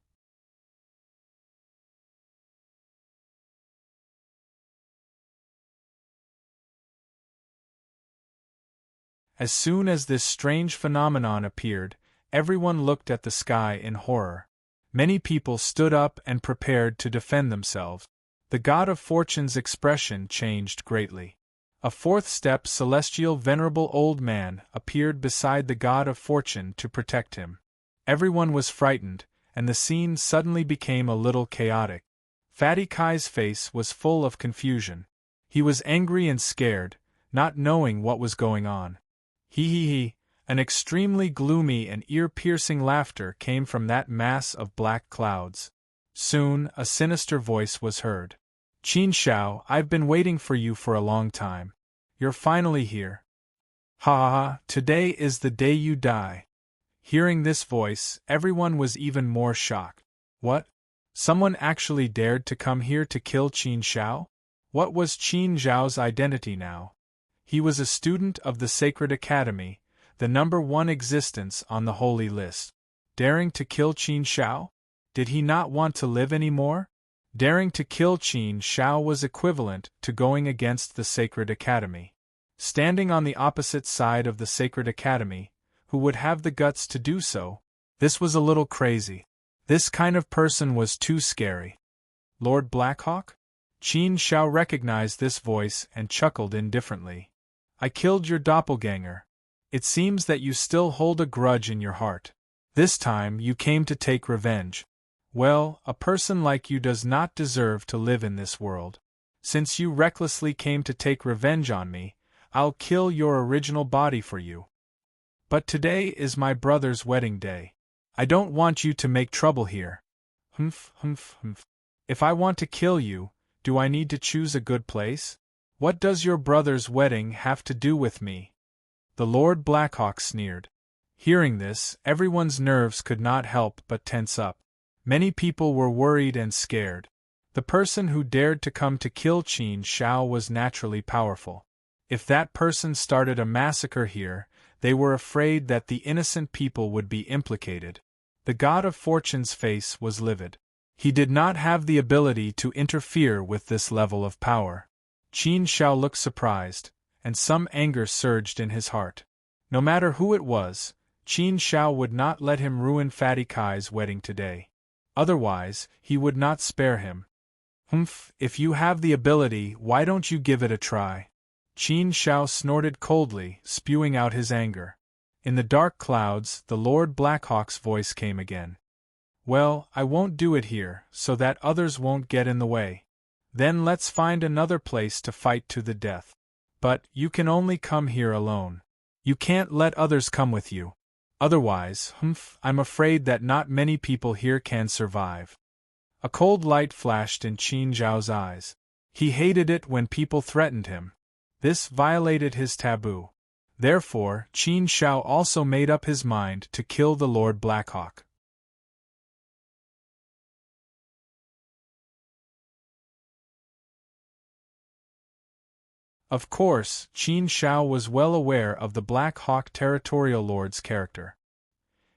As soon as this strange phenomenon appeared, everyone looked at the sky in horror. Many people stood up and prepared to defend themselves. The god of fortune's expression changed greatly. A fourth-step celestial venerable old man appeared beside the god of fortune to protect him. Everyone was frightened, and the scene suddenly became a little chaotic. Fatty Kai's face was full of confusion. He was angry and scared, not knowing what was going on. He. An extremely gloomy and ear-piercing laughter came from that mass of black clouds. Soon, a sinister voice was heard. "Qin Shao, I've been waiting for you for a long time. You're finally here. Ha, today is the day you die." Hearing this voice, everyone was even more shocked. What? Someone actually dared to come here to kill Qin Shao? What was Qin Zhao's identity now? He was a student of the Sacred Academy, the #1 existence on the holy list. Daring to kill Qin Shao? Did he not want to live anymore? Daring to kill Qin Shao was equivalent to going against the Sacred Academy. Standing on the opposite side of the Sacred Academy, who would have the guts to do so? This was a little crazy. This kind of person was too scary. Lord Blackhawk? Qin Shao recognized this voice and chuckled indifferently. "I killed your doppelganger. It seems that you still hold a grudge in your heart. This time you came to take revenge. Well, a person like you does not deserve to live in this world. Since you recklessly came to take revenge on me, I'll kill your original body for you. But today is my brother's wedding day. I don't want you to make trouble here." Humph. "If I want to kill you, do I need to choose a good place? What does your brother's wedding have to do with me?" The Lord Blackhawk sneered. Hearing this, everyone's nerves could not help but tense up. Many people were worried and scared. The person who dared to come to kill Qin Shao was naturally powerful. If that person started a massacre here, they were afraid that the innocent people would be implicated. The god of fortune's face was livid. He did not have the ability to interfere with this level of power. Qin Shao looked surprised, and some anger surged in his heart. No matter who it was, Qin Shao would not let him ruin Fatty Kai's wedding today. Otherwise, he would not spare him. "Humph, if you have the ability, why don't you give it a try?" Qin Shao snorted coldly, spewing out his anger. In the dark clouds, the Lord Blackhawk's voice came again. "Well, I won't do it here, so that others won't get in the way. Then let's find another place to fight to the death. But you can only come here alone. You can't let others come with you. Otherwise, I'm afraid that not many people here can survive." A cold light flashed in Qin Zhao's eyes. He hated it when people threatened him. This violated his taboo. Therefore, Qin Shao also made up his mind to kill the Lord Blackhawk. Of course, Qin Shao was well aware of the Black Hawk Territorial Lord's character.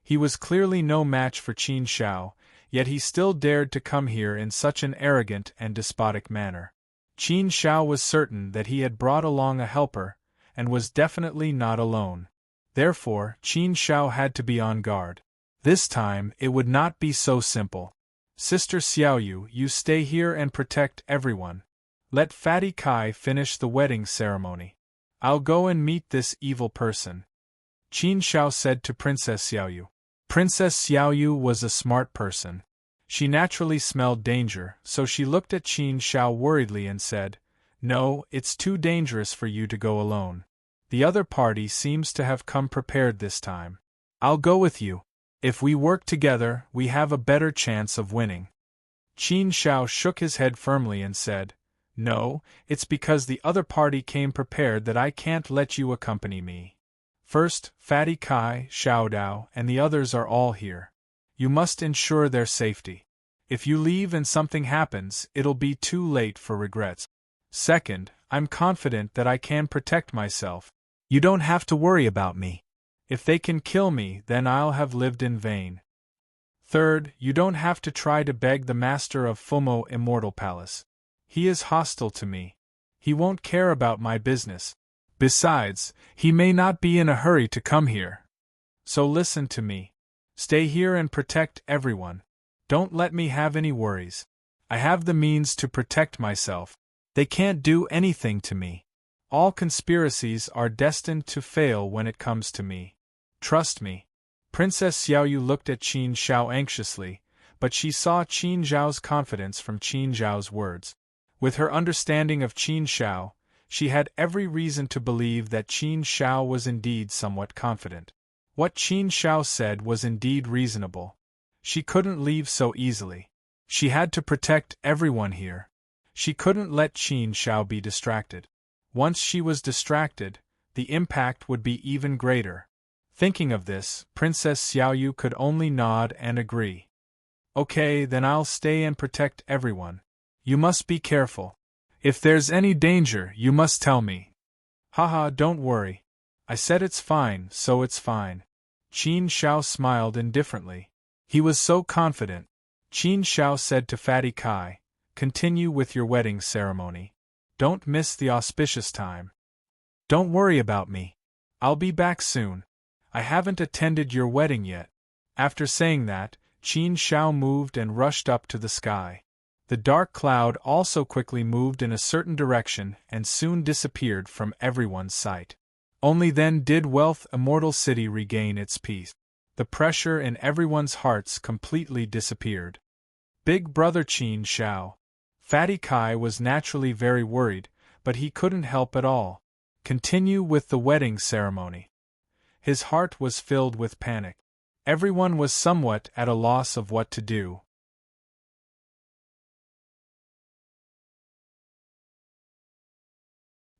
He was clearly no match for Qin Shao, yet he still dared to come here in such an arrogant and despotic manner. Qin Shao was certain that he had brought along a helper, and was definitely not alone. Therefore, Qin Shao had to be on guard. This time, it would not be so simple. Sister Xiaoyu, you stay here and protect everyone. Let Fatty Kai finish the wedding ceremony. I'll go and meet this evil person, Qin Shao said to Princess Xiaoyu. Princess Xiaoyu was a smart person. She naturally smelled danger, so she looked at Qin Shao worriedly and said, "No, it's too dangerous for you to go alone. The other party seems to have come prepared this time. I'll go with you. If we work together, we have a better chance of winning." Qin Shao shook his head firmly and said, "No, it's because the other party came prepared that I can't let you accompany me. First, Fatty Kai, Xiao Dao, and the others are all here. You must ensure their safety. If you leave and something happens, it'll be too late for regrets. Second, I'm confident that I can protect myself. You don't have to worry about me. If they can kill me, then I'll have lived in vain. Third, you don't have to try to beg the master of Fumo Immortal Palace. He is hostile to me. He won't care about my business. Besides, he may not be in a hurry to come here. So listen to me. Stay here and protect everyone. Don't let me have any worries. I have the means to protect myself. They can't do anything to me. All conspiracies are destined to fail when it comes to me. Trust me." Princess Xiaoyu looked at Qin Shao anxiously, but she saw Qin Zhao's confidence from Qin Zhao's words. With her understanding of Qin Shao, she had every reason to believe that Qin Shao was indeed somewhat confident. What Qin Shao said was indeed reasonable. She couldn't leave so easily. She had to protect everyone here. She couldn't let Qin Shao be distracted. Once she was distracted, the impact would be even greater. Thinking of this, Princess Xiaoyu could only nod and agree. "Okay, then I'll stay and protect everyone. You must be careful. If there's any danger, you must tell me." "Haha, don't worry. I said it's fine, so it's fine." Qin Shao smiled indifferently. He was so confident. Qin Shao said to Fatty Kai, "Continue with your wedding ceremony. Don't miss the auspicious time. Don't worry about me. I'll be back soon. I haven't attended your wedding yet." After saying that, Qin Shao moved and rushed up to the sky. The dark cloud also quickly moved in a certain direction and soon disappeared from everyone's sight. Only then did Wealth Immortal City regain its peace. The pressure in everyone's hearts completely disappeared. Big brother Qin Shao. Fatty Kai was naturally very worried, but he couldn't help at all. Continue with the wedding ceremony. His heart was filled with panic. Everyone was somewhat at a loss of what to do.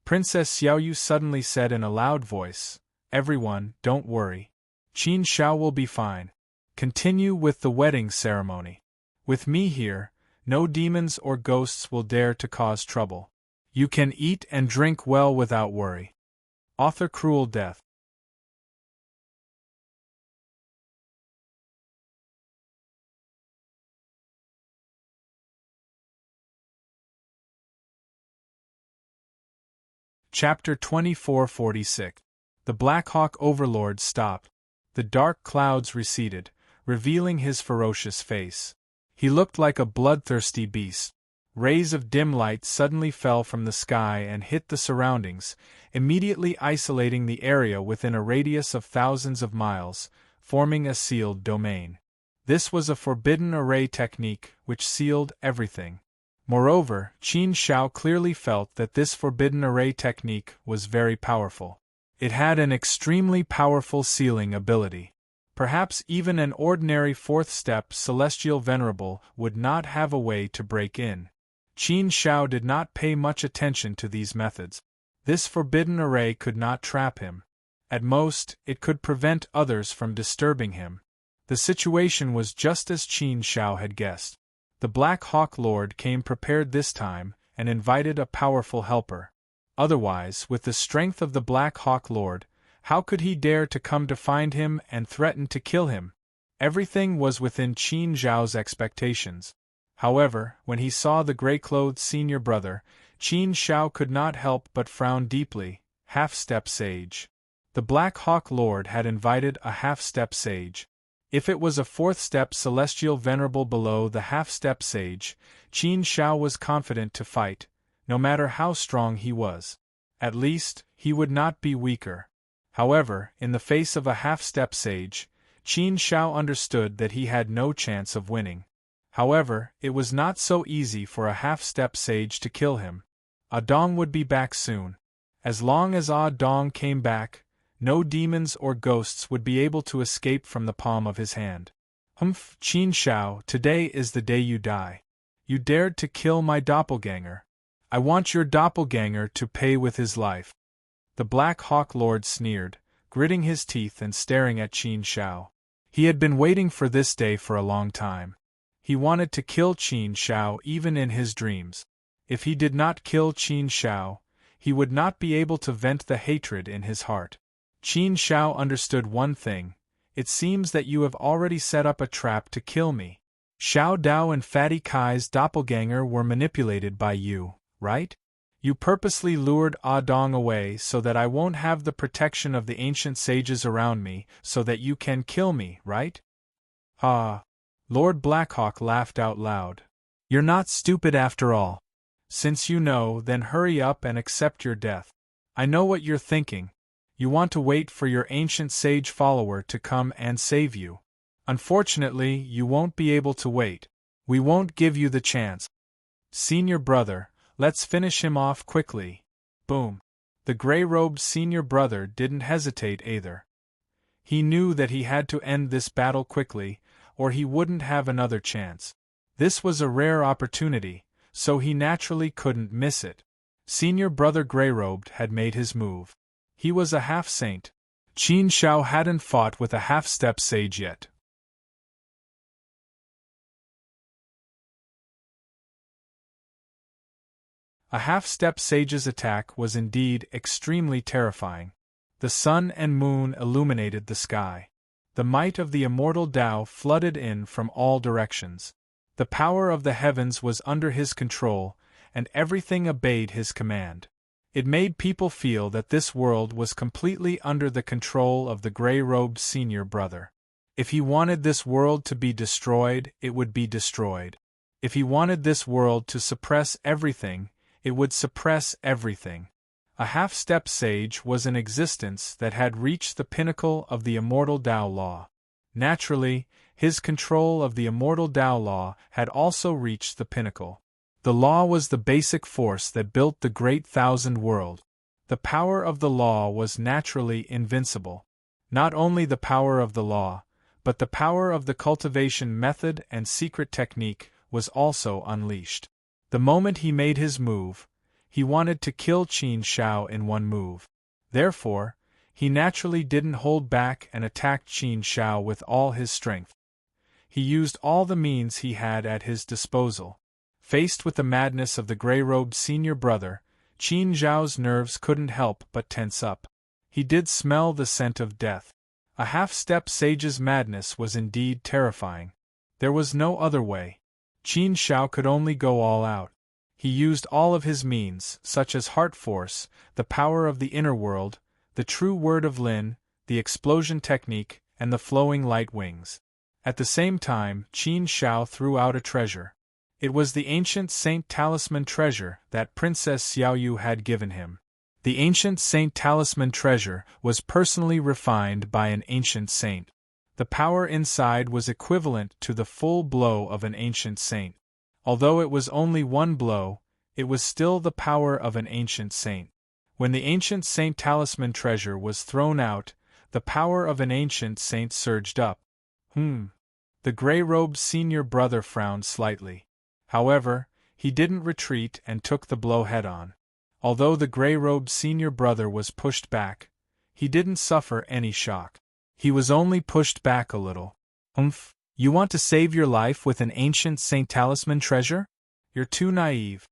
Princess Xiaoyu suddenly said in a loud voice, "Everyone, don't worry. Qin Shao will be fine. Continue with the wedding ceremony. With me here, no demons or ghosts will dare to cause trouble. You can eat and drink well without worry." Author Cruel Death. Chapter 2446. The Black Hawk Overlord stopped. The dark clouds receded, revealing his ferocious face. He looked like a bloodthirsty beast. Rays of dim light suddenly fell from the sky and hit the surroundings, immediately isolating the area within a radius of thousands of miles, forming a sealed domain. This was a forbidden array technique which sealed everything. Moreover, Qin Shao clearly felt that this forbidden array technique was very powerful. It had an extremely powerful sealing ability. Perhaps even an ordinary fourth-step celestial venerable would not have a way to break in. Qin Shao did not pay much attention to these methods. This forbidden array could not trap him. At most, it could prevent others from disturbing him. The situation was just as Qin Shao had guessed. The Black Hawk Lord came prepared this time, and invited a powerful helper. Otherwise, with the strength of the Black Hawk Lord, how could he dare to come to find him and threaten to kill him? Everything was within Qin Zhao's expectations. However, when he saw the gray-clothed senior brother, Qin Zhao could not help but frown deeply. Half-step sage. The Black Hawk Lord had invited a half-step sage. If it was a fourth-step celestial venerable below the half-step sage, Qin Zhao was confident to fight, no matter how strong he was. At least, he would not be weaker. However, in the face of a half-step sage, Qin Zhao understood that he had no chance of winning. However, it was not so easy for a half-step sage to kill him. Ah Dong would be back soon. As long as Ah Dong came back, no demons or ghosts would be able to escape from the palm of his hand. Humph, Qin Zhao, today is the day you die. You dared to kill my doppelganger. I want your doppelganger to pay with his life. The Black Hawk Lord sneered, gritting his teeth and staring at Qin Zhao. He had been waiting for this day for a long time. He wanted to kill Qin Zhao even in his dreams. If he did not kill Qin Zhao, he would not be able to vent the hatred in his heart. Qin Zhao understood one thing. It seems that you have already set up a trap to kill me. Xiao Dao and Fatty Kai's doppelganger were manipulated by you, right? You purposely lured Ah Dong away so that I won't have the protection of the ancient sages around me, so that you can kill me, right? Ah! Lord Blackhawk laughed out loud. You're not stupid after all. Since you know, then hurry up and accept your death. I know what you're thinking. You want to wait for your ancient sage follower to come and save you. Unfortunately, you won't be able to wait. We won't give you the chance. Senior brother, let's finish him off quickly. Boom. The gray-robed senior brother didn't hesitate either. He knew that he had to end this battle quickly, or he wouldn't have another chance. This was a rare opportunity, so he naturally couldn't miss it. Senior brother Grey-robed had made his move. He was a half-saint. Qin Zhao hadn't fought with a half-step sage yet. A half-step sage's attack was indeed extremely terrifying. The sun and moon illuminated the sky. The might of the immortal Tao flooded in from all directions. The power of the heavens was under his control, and everything obeyed his command. It made people feel that this world was completely under the control of the gray-robed senior brother. If he wanted this world to be destroyed, it would be destroyed. If he wanted this world to suppress everything, it would suppress everything. A half-step sage was an existence that had reached the pinnacle of the immortal Tao law. Naturally, his control of the immortal Tao law had also reached the pinnacle. The law was the basic force that built the great thousand world. The power of the law was naturally invincible. Not only the power of the law, but the power of the cultivation method and secret technique was also unleashed. The moment he made his move, he wanted to kill Qin Zhao in one move. Therefore, he naturally didn't hold back and attacked Qin Zhao with all his strength. He used all the means he had at his disposal. Faced with the madness of the gray-robed senior brother, Qin Zhao's nerves couldn't help but tense up. He did smell the scent of death. A half-step sage's madness was indeed terrifying. There was no other way. Qin Zhao could only go all out. He used all of his means, such as heart force, the power of the inner world, the true word of Lin, the explosion technique, and the flowing light wings. At the same time, Qin Zhao threw out a treasure. It was the ancient saint talisman treasure that Princess Xiaoyu had given him. The ancient saint talisman treasure was personally refined by an ancient saint. The power inside was equivalent to the full blow of an ancient saint. Although it was only one blow, it was still the power of an ancient saint. When the ancient saint talisman treasure was thrown out, the power of an ancient saint surged up. The gray-robed senior brother frowned slightly. However, he didn't retreat and took the blow head-on. Although the gray-robed senior brother was pushed back, he didn't suffer any shock. He was only pushed back a little. You want to save your life with an ancient saint talisman treasure? You're too naive.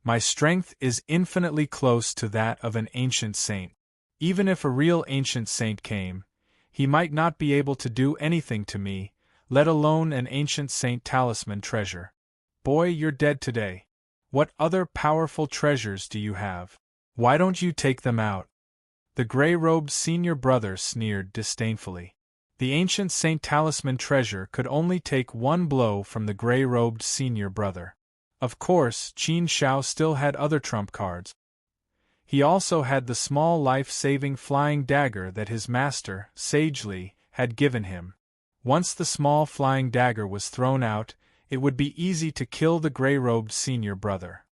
My strength is infinitely close to that of an ancient saint. Even if a real ancient saint came, he might not be able to do anything to me, let alone an ancient saint talisman treasure. Boy, you're dead today. What other powerful treasures do you have? Why don't you take them out? The gray-robed senior brother sneered disdainfully. The ancient saint talisman treasure could only take one blow from the gray-robed senior brother. Of course, Qin Shao still had other trump cards. He also had the small life-saving flying dagger that his master, sagely, had given him. Once the small flying dagger was thrown out, it would be easy to kill the gray-robed senior brother.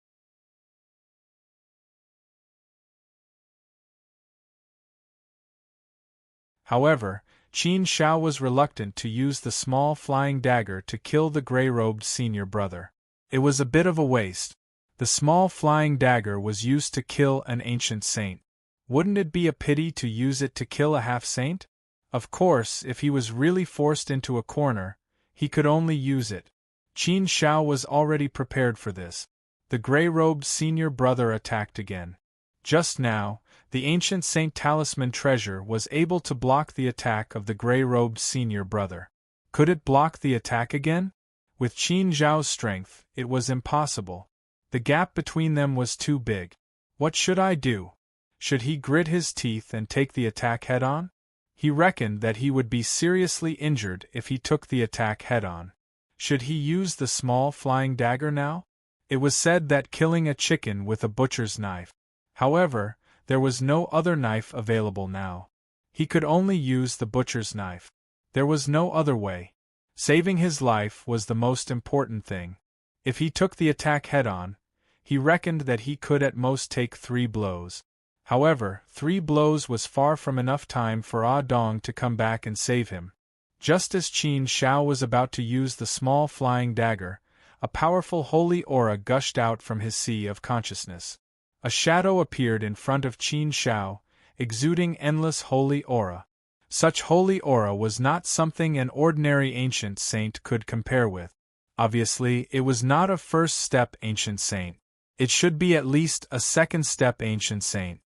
However, Qin Shao was reluctant to use the small flying dagger to kill the gray-robed senior brother. It was a bit of a waste. The small flying dagger was used to kill an ancient saint. Wouldn't it be a pity to use it to kill a half-saint? Of course, if he was really forced into a corner, he could only use it. Qin Shao was already prepared for this. The gray-robed senior brother attacked again. Just now, the ancient saint talisman treasure was able to block the attack of the gray-robed senior brother. Could it block the attack again? With Qin Zhao's strength, it was impossible. The gap between them was too big. What should I do? Should he grit his teeth and take the attack head-on? He reckoned that he would be seriously injured if he took the attack head-on. Should he use the small flying dagger now? It was said that killing a chicken with a butcher's knife. However, there was no other knife available now. He could only use the butcher's knife. There was no other way. Saving his life was the most important thing. If he took the attack head-on, he reckoned that he could at most take 3 blows. However, 3 blows was far from enough time for Ah Dong to come back and save him. Just as Qin Shao was about to use the small flying dagger, a powerful holy aura gushed out from his sea of consciousness. A shadow appeared in front of Qin Shao, exuding endless holy aura. Such holy aura was not something an ordinary ancient saint could compare with. Obviously, it was not a first-step ancient saint. It should be at least a second-step ancient saint.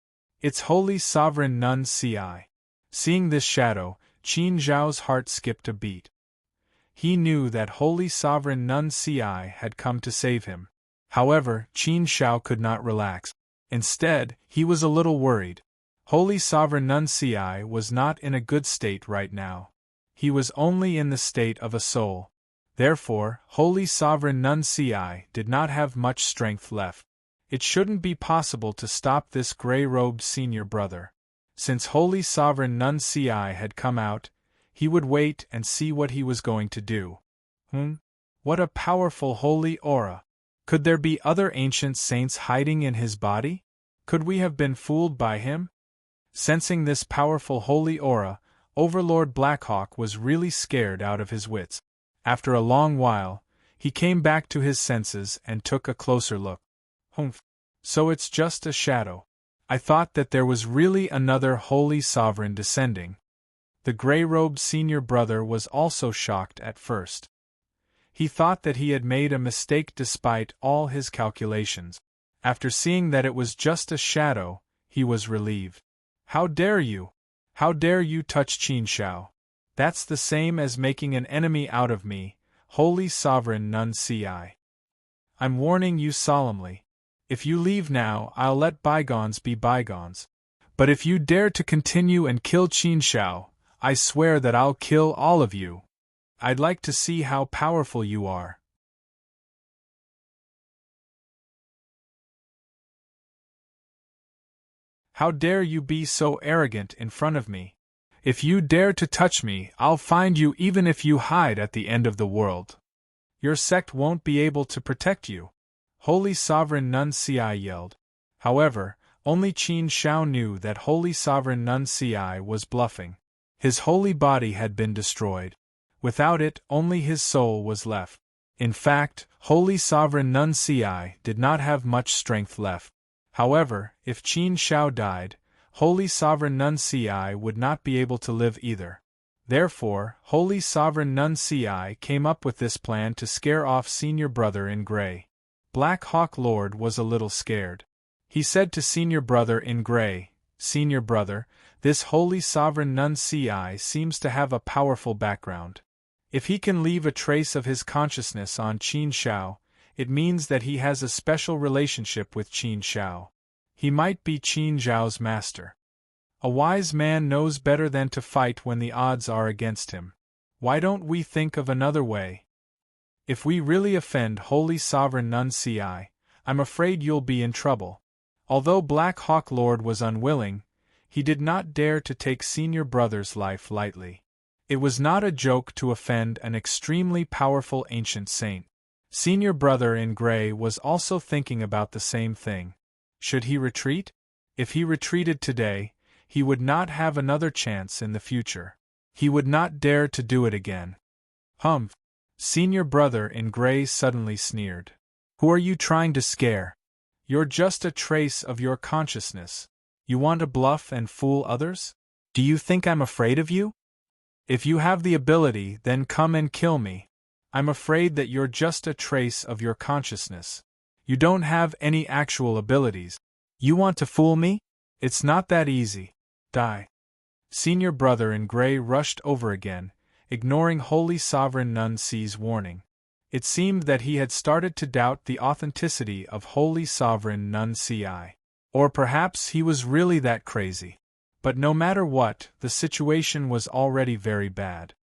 It's Holy Sovereign Nun Ci. Seeing this shadow, Qin Zhao's heart skipped a beat. He knew that Holy Sovereign Nun Ci had come to save him. However, Qin Shao could not relax. Instead, he was a little worried. Holy Sovereign Nun Ci was not in a good state right now. He was only in the state of a soul. Therefore, Holy Sovereign Nun Ci did not have much strength left. It shouldn't be possible to stop this gray-robed senior brother. Since Holy Sovereign Nun Ci had come out, he would wait and see what he was going to do. What a powerful holy aura! Could there be other ancient saints hiding in his body? Could we have been fooled by him? Sensing this powerful holy aura, Overlord Blackhawk was really scared out of his wits. After a long while, he came back to his senses and took a closer look. So it's just a shadow. I thought that there was really another holy sovereign descending. The gray-robed senior brother was also shocked at first. He thought that he had made a mistake despite all his calculations. After seeing that it was just a shadow, he was relieved. How dare you? How dare you touch Qin Shao? That's the same as making an enemy out of me, Holy Sovereign Nun Ci. I'm warning you solemnly. If you leave now, I'll let bygones be bygones. But if you dare to continue and kill Qin Shao, I swear that I'll kill all of you. I'd like to see how powerful you are. How dare you be so arrogant in front of me? If you dare to touch me, I'll find you even if you hide at the end of the world. Your sect won't be able to protect you. Holy Sovereign Nun Ci yelled. However, only Qin Shao knew that Holy Sovereign Nun Ci was bluffing. His holy body had been destroyed. Without it, only his soul was left. In fact, Holy Sovereign Nun Ci did not have much strength left. However, if Qin Shao died, Holy Sovereign Nun Ci would not be able to live either. Therefore, Holy Sovereign Nun Ci came up with this plan to scare off Senior Brother in Gray. Black Hawk Lord was a little scared. He said to Senior Brother in Gray, "Senior Brother, this holy sovereign Nun Ci seems to have a powerful background. If he can leave a trace of his consciousness on Qin Shao, it means that he has a special relationship with Qin Shao. He might be Qin Zhao's master. A wise man knows better than to fight when the odds are against him. Why don't we think of another way? If we really offend Holy Sovereign Nun Ci, I'm afraid you'll be in trouble." Although Black Hawk Lord was unwilling, he did not dare to take Senior Brother's life lightly. It was not a joke to offend an extremely powerful ancient saint. Senior Brother in Gray was also thinking about the same thing. Should he retreat? If he retreated today, he would not have another chance in the future. He would not dare to do it again. Humph! Senior Brother in Gray suddenly sneered. "Who are you trying to scare? You're just a trace of your consciousness. You want to bluff and fool others? Do you think I'm afraid of you? If you have the ability, then come and kill me. I'm afraid that you're just a trace of your consciousness. You don't have any actual abilities. You want to fool me? It's not that easy. Die." Senior Brother in Gray rushed over again, ignoring Holy Sovereign Nun Ci's warning. It seemed that he had started to doubt the authenticity of Holy Sovereign Nun Ci. Or perhaps he was really that crazy. But no matter what, the situation was already very bad.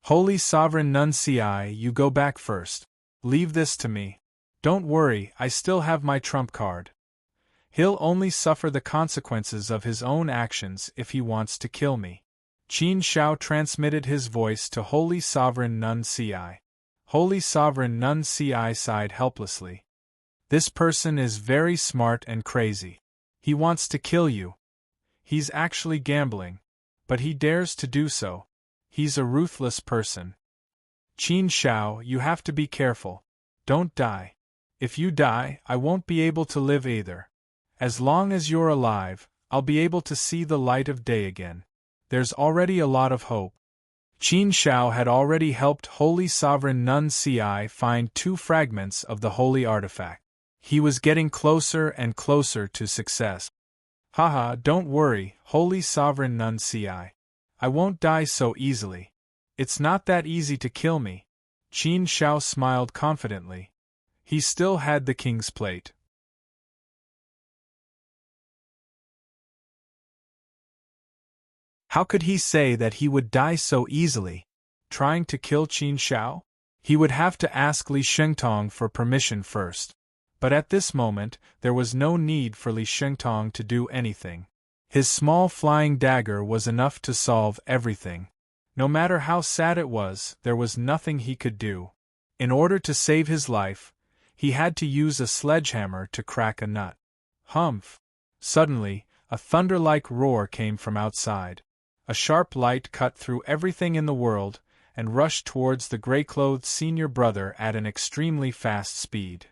"Holy Sovereign Nun Ci, you go back first. Leave this to me. Don't worry, I still have my trump card. He'll only suffer the consequences of his own actions if he wants to kill me." Qin Shao transmitted his voice to Holy Sovereign Nun Ci. Holy Sovereign Nun Ci sighed helplessly. "This person is very smart and crazy. He wants to kill you. He's actually gambling. But he dares to do so. He's a ruthless person. Qin Shao, you have to be careful. Don't die. If you die, I won't be able to live either. As long as you're alive, I'll be able to see the light of day again. There's already a lot of hope." Qin Shao had already helped Holy Sovereign Nun Ci find 2 fragments of the holy artifact. He was getting closer and closer to success. "Haha, don't worry, Holy Sovereign Nun Ci. I won't die so easily. It's not that easy to kill me." Qin Shao smiled confidently. He still had the king's plate. How could he say that he would die so easily? Trying to kill Qin Shao? He would have to ask Li Shengtong for permission first. But at this moment, there was no need for Li Shengtong to do anything. His small flying dagger was enough to solve everything. No matter how sad it was, there was nothing he could do. In order to save his life, he had to use a sledgehammer to crack a nut. Humph! Suddenly, a thunder-like roar came from outside. A sharp light cut through everything in the world, and rushed towards the gray-clothed Senior Brother at an extremely fast speed.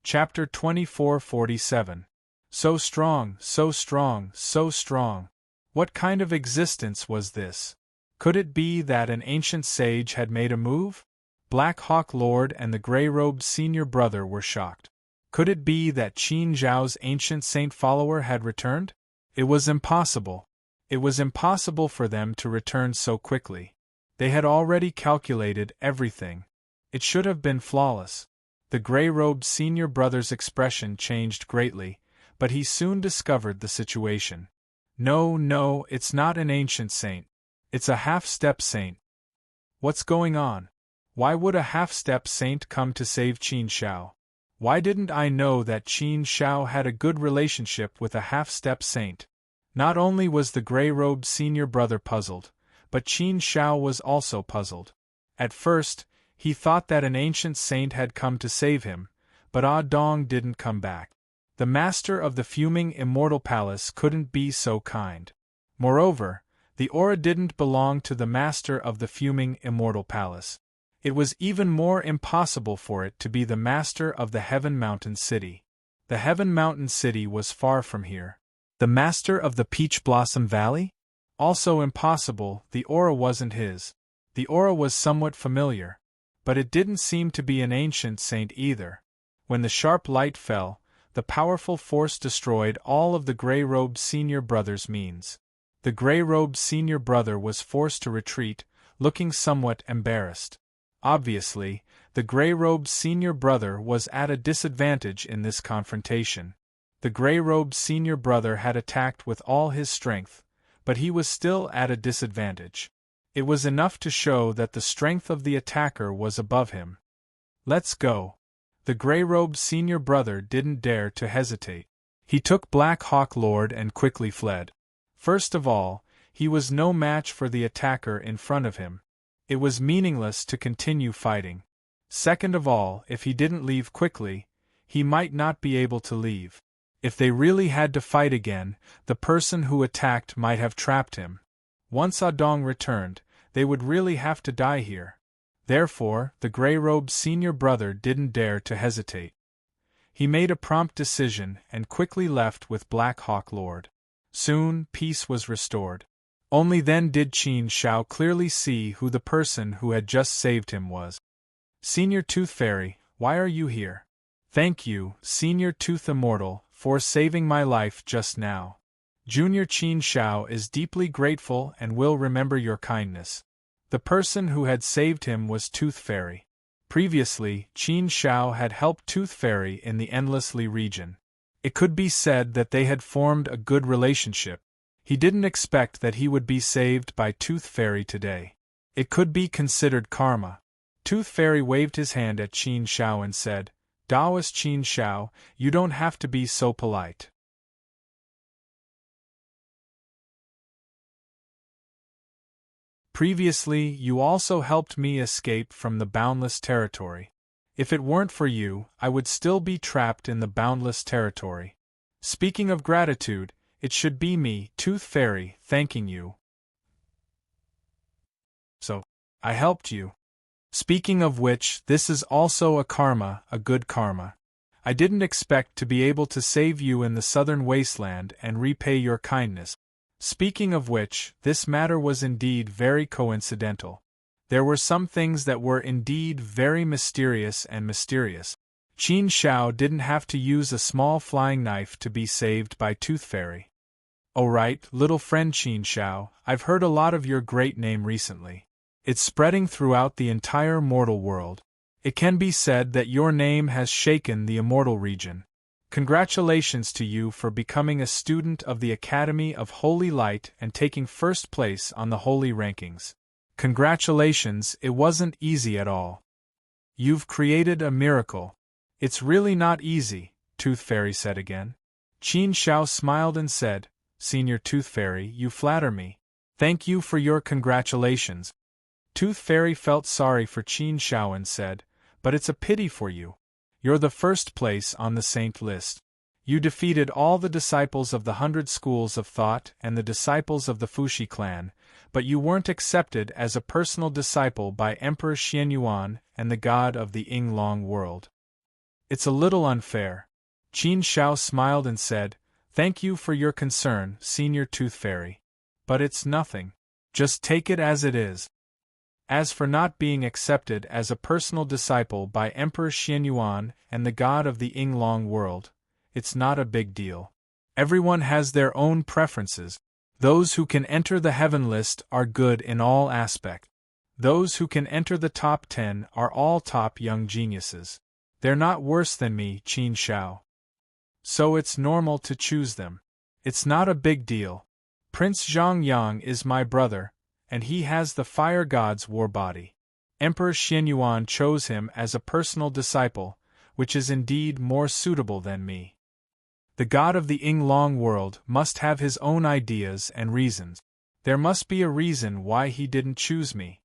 Chapter 2447. So strong, so strong, so strong. What kind of existence was this? Could it be that an ancient sage had made a move? Black Hawk Lord and the gray-robed Senior Brother were shocked. Could it be that Qin Zhao's ancient saint follower had returned? It was impossible. It was impossible for them to return so quickly. They had already calculated everything. It should have been flawless. The gray-robed Senior Brother's expression changed greatly, but he soon discovered the situation. No, it's not an ancient saint. It's a half-step saint. What's going on? Why would a half-step saint come to save Qin Shao? Why didn't I know that Qin Shao had a good relationship with a half-step saint? Not only was the gray-robed Senior Brother puzzled, but Qin Shao was also puzzled. At first, he thought that an ancient saint had come to save him, but Ah Dong didn't come back. The master of the fuming immortal palace couldn't be so kind. Moreover, the aura didn't belong to the master of the fuming immortal palace. It was even more impossible for it to be the master of the Heaven Mountain City. The Heaven Mountain City was far from here. The master of the Peach Blossom Valley? Also impossible, the aura wasn't his. The aura was somewhat familiar, but it didn't seem to be an ancient saint either. When the sharp light fell, the powerful force destroyed all of the gray-robed senior brother's means. The gray-robed senior brother was forced to retreat, looking somewhat embarrassed. Obviously, the gray-robed senior brother was at a disadvantage in this confrontation. The gray-robed senior brother had attacked with all his strength, but he was still at a disadvantage. It was enough to show that the strength of the attacker was above him. Let's go. The gray-robed senior brother didn't dare to hesitate. He took Black Hawk Lord and quickly fled. First of all, he was no match for the attacker in front of him. It was meaningless to continue fighting. Second of all, if he didn't leave quickly, he might not be able to leave. If they really had to fight again, the person who attacked might have trapped him. Once Adong returned, they would really have to die here. Therefore, the gray-robed senior brother didn't dare to hesitate. He made a prompt decision and quickly left with Black Hawk Lord. Soon, peace was restored. Only then did Qin Shao clearly see who the person who had just saved him was. Senior Tooth Fairy, why are you here? Thank you, Senior Tooth Immortal, for saving my life just now. Junior Qin Shao is deeply grateful and will remember your kindness. The person who had saved him was Tooth Fairy. Previously, Qin Shao had helped Tooth Fairy in the Endlessly region. It could be said that they had formed a good relationship. He didn't expect that he would be saved by Tooth Fairy today. It could be considered karma. Tooth Fairy waved his hand at Qin Shao and said, Daoist Qin Shao, you don't have to be so polite. Previously, you also helped me escape from the boundless territory. If it weren't for you, I would still be trapped in the boundless territory. Speaking of gratitude, it should be me, Tooth Fairy, thanking you. So, I helped you. Speaking of which, this is also a karma, a good karma. I didn't expect to be able to save you in the southern wasteland and repay your kindness. Speaking of which, this matter was indeed very coincidental. There were some things that were indeed very mysterious and mysterious. Qin Shao didn't have to use a small flying knife to be saved by Tooth Fairy. Oh right, little friend Qin Shao, I've heard a lot of your great name recently. It's spreading throughout the entire mortal world. It can be said that your name has shaken the immortal region. Congratulations to you for becoming a student of the Academy of Holy Light and taking first place on the holy rankings. Congratulations, it wasn't easy at all. You've created a miracle. It's really not easy, Tooth Fairy said again. Qin Shao smiled and said, Senior Tooth Fairy, you flatter me. Thank you for your congratulations. Tooth Fairy felt sorry for Qin Shao and said, but it's a pity for you. You're the first place on the saint list. You defeated all the disciples of the 100 schools of thought and the disciples of the Fushi clan, but you weren't accepted as a personal disciple by Emperor Xianyuan and the god of the Yinglong world. It's a little unfair. Qin Shao smiled and said, Thank you for your concern, Senior Tooth Fairy. But it's nothing. Just take it as it is. As for not being accepted as a personal disciple by Emperor Xianyuan and the god of the Yinglong world, it's not a big deal. Everyone has their own preferences. Those who can enter the heaven list are good in all aspects. Those who can enter the top 10 are all top young geniuses. They're not worse than me, Qin Shao. So it's normal to choose them. It's not a big deal. Prince Zhongyang is my brother, and he has the Fire God's war body. Emperor Xianyuan chose him as a personal disciple, which is indeed more suitable than me. The god of the Yinglong world must have his own ideas and reasons. There must be a reason why he didn't choose me.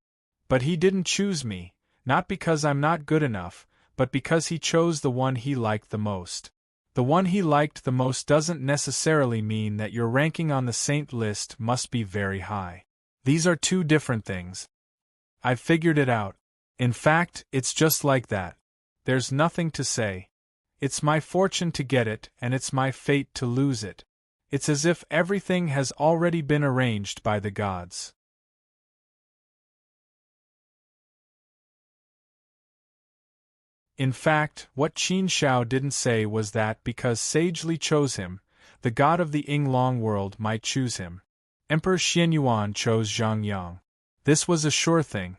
But he didn't choose me, not because I'm not good enough, but because he chose the one he liked the most. The one he liked the most doesn't necessarily mean that your ranking on the saint list must be very high. These are two different things. I've figured it out. In fact, it's just like that. There's nothing to say. It's my fortune to get it, and it's my fate to lose it. It's as if everything has already been arranged by the gods. In fact, what Qin Shao didn't say was that because Sage Li chose him, the god of the Yinglong world might choose him. Emperor Xianyuan chose Zhang Yang. This was a sure thing.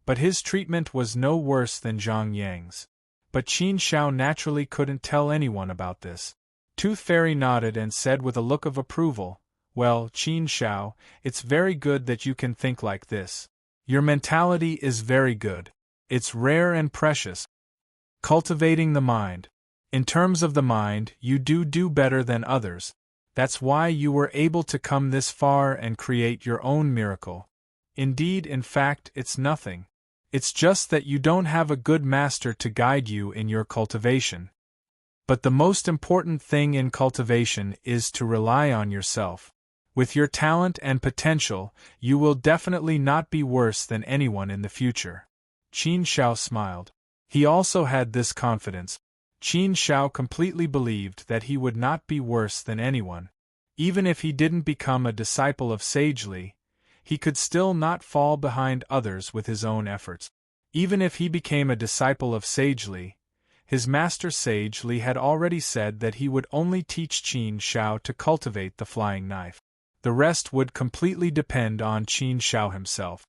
But his treatment was no worse than Zhang Yang's. But Qin Shao naturally couldn't tell anyone about this. Tooth Fairy nodded and said with a look of approval, "Well, Qin Shao, it's very good that you can think like this. Your mentality is very good. It's rare and precious. Cultivating the mind. In terms of the mind, you do better than others. That's why you were able to come this far and create your own miracle. Indeed, in fact, it's nothing. It's just that you don't have a good master to guide you in your cultivation. But the most important thing in cultivation is to rely on yourself. With your talent and potential, you will definitely not be worse than anyone in the future." Qin Shao smiled. He also had this confidence. Qin Shao completely believed that he would not be worse than anyone. Even if he didn't become a disciple of Sage Li, he could still not fall behind others with his own efforts. Even if he became a disciple of Sage Li, his master Sage Li had already said that he would only teach Qin Shao to cultivate the flying knife. The rest would completely depend on Qin Shao himself.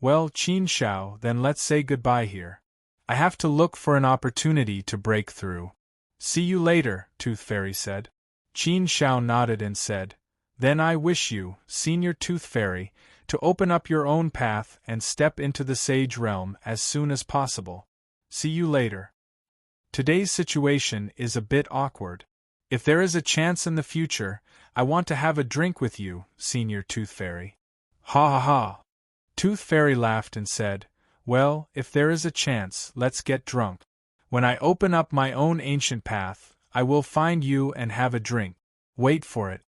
"Well, Qin Shao, then let's say goodbye here. I have to look for an opportunity to break through." "See you later," Tooth Fairy said. Qin Shao nodded and said, "Then I wish you, Senior Tooth Fairy, to open up your own path and step into the Sage Realm as soon as possible. See you later. Today's situation is a bit awkward. If there is a chance in the future, I want to have a drink with you, Senior Tooth Fairy." "Ha ha ha!" Tooth Fairy laughed and said, "Well, if there is a chance, let's get drunk. When I open up my own ancient path, I will find you and have a drink. Wait for it."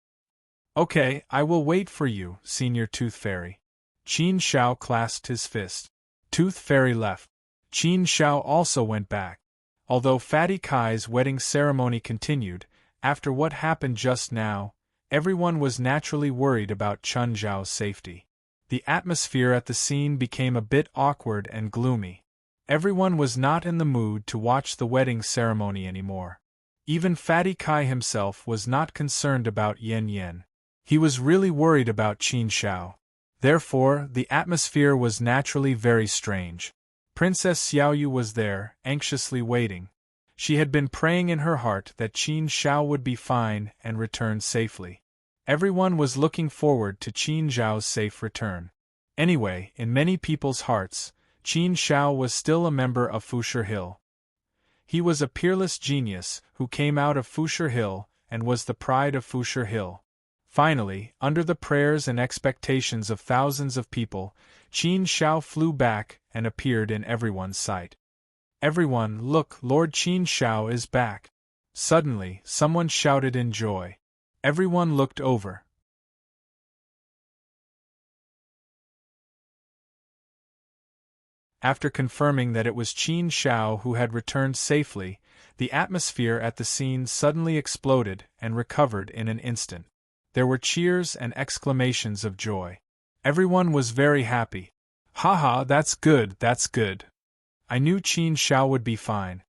"Okay, I will wait for you, Senior Tooth Fairy." Qin Shao clasped his fist. Tooth Fairy left. Qin Shao also went back. Although Fatty Kai's wedding ceremony continued, after what happened just now, everyone was naturally worried about Chun Zhao's safety. The atmosphere at the scene became a bit awkward and gloomy. Everyone was not in the mood to watch the wedding ceremony anymore. Even Fatty Kai himself was not concerned about Yen Yen. He was really worried about Qin Shao. Therefore, the atmosphere was naturally very strange. Princess Xiaoyu was there, anxiously waiting. She had been praying in her heart that Qin Shao would be fine and return safely. Everyone was looking forward to Qin Zhao's safe return. Anyway, in many people's hearts, Qin Shao was still a member of Fusher Hill. He was a peerless genius who came out of Fusher Hill and was the pride of Fusher Hill. Finally, under the prayers and expectations of thousands of people, Qin Shao flew back and appeared in everyone's sight. "Everyone, look, Lord Qin Shao is back!" Suddenly, someone shouted in joy. Everyone looked over. After confirming that it was Qin Shao who had returned safely, the atmosphere at the scene suddenly exploded and recovered in an instant. There were cheers and exclamations of joy. Everyone was very happy. "Haha, that's good, that's good. I knew Qin Shao would be fine.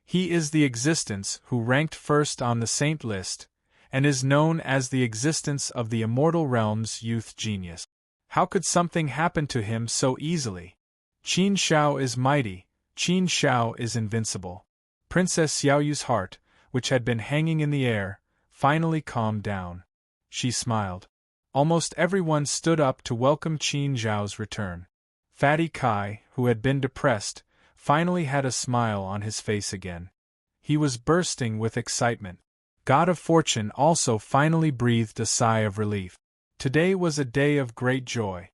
He is the existence who ranked first on the saint list, and is known as the existence of the immortal realm's youth genius. How could something happen to him so easily? Qin Shao is mighty, Qin Shao is invincible." Princess Xiaoyu's heart, which had been hanging in the air, finally calmed down. She smiled. Almost everyone stood up to welcome Qin Zhao's return. Fatty Kai, who had been depressed, finally had a smile on his face again. He was bursting with excitement. God of Fortune also finally breathed a sigh of relief. Today was a day of great joy.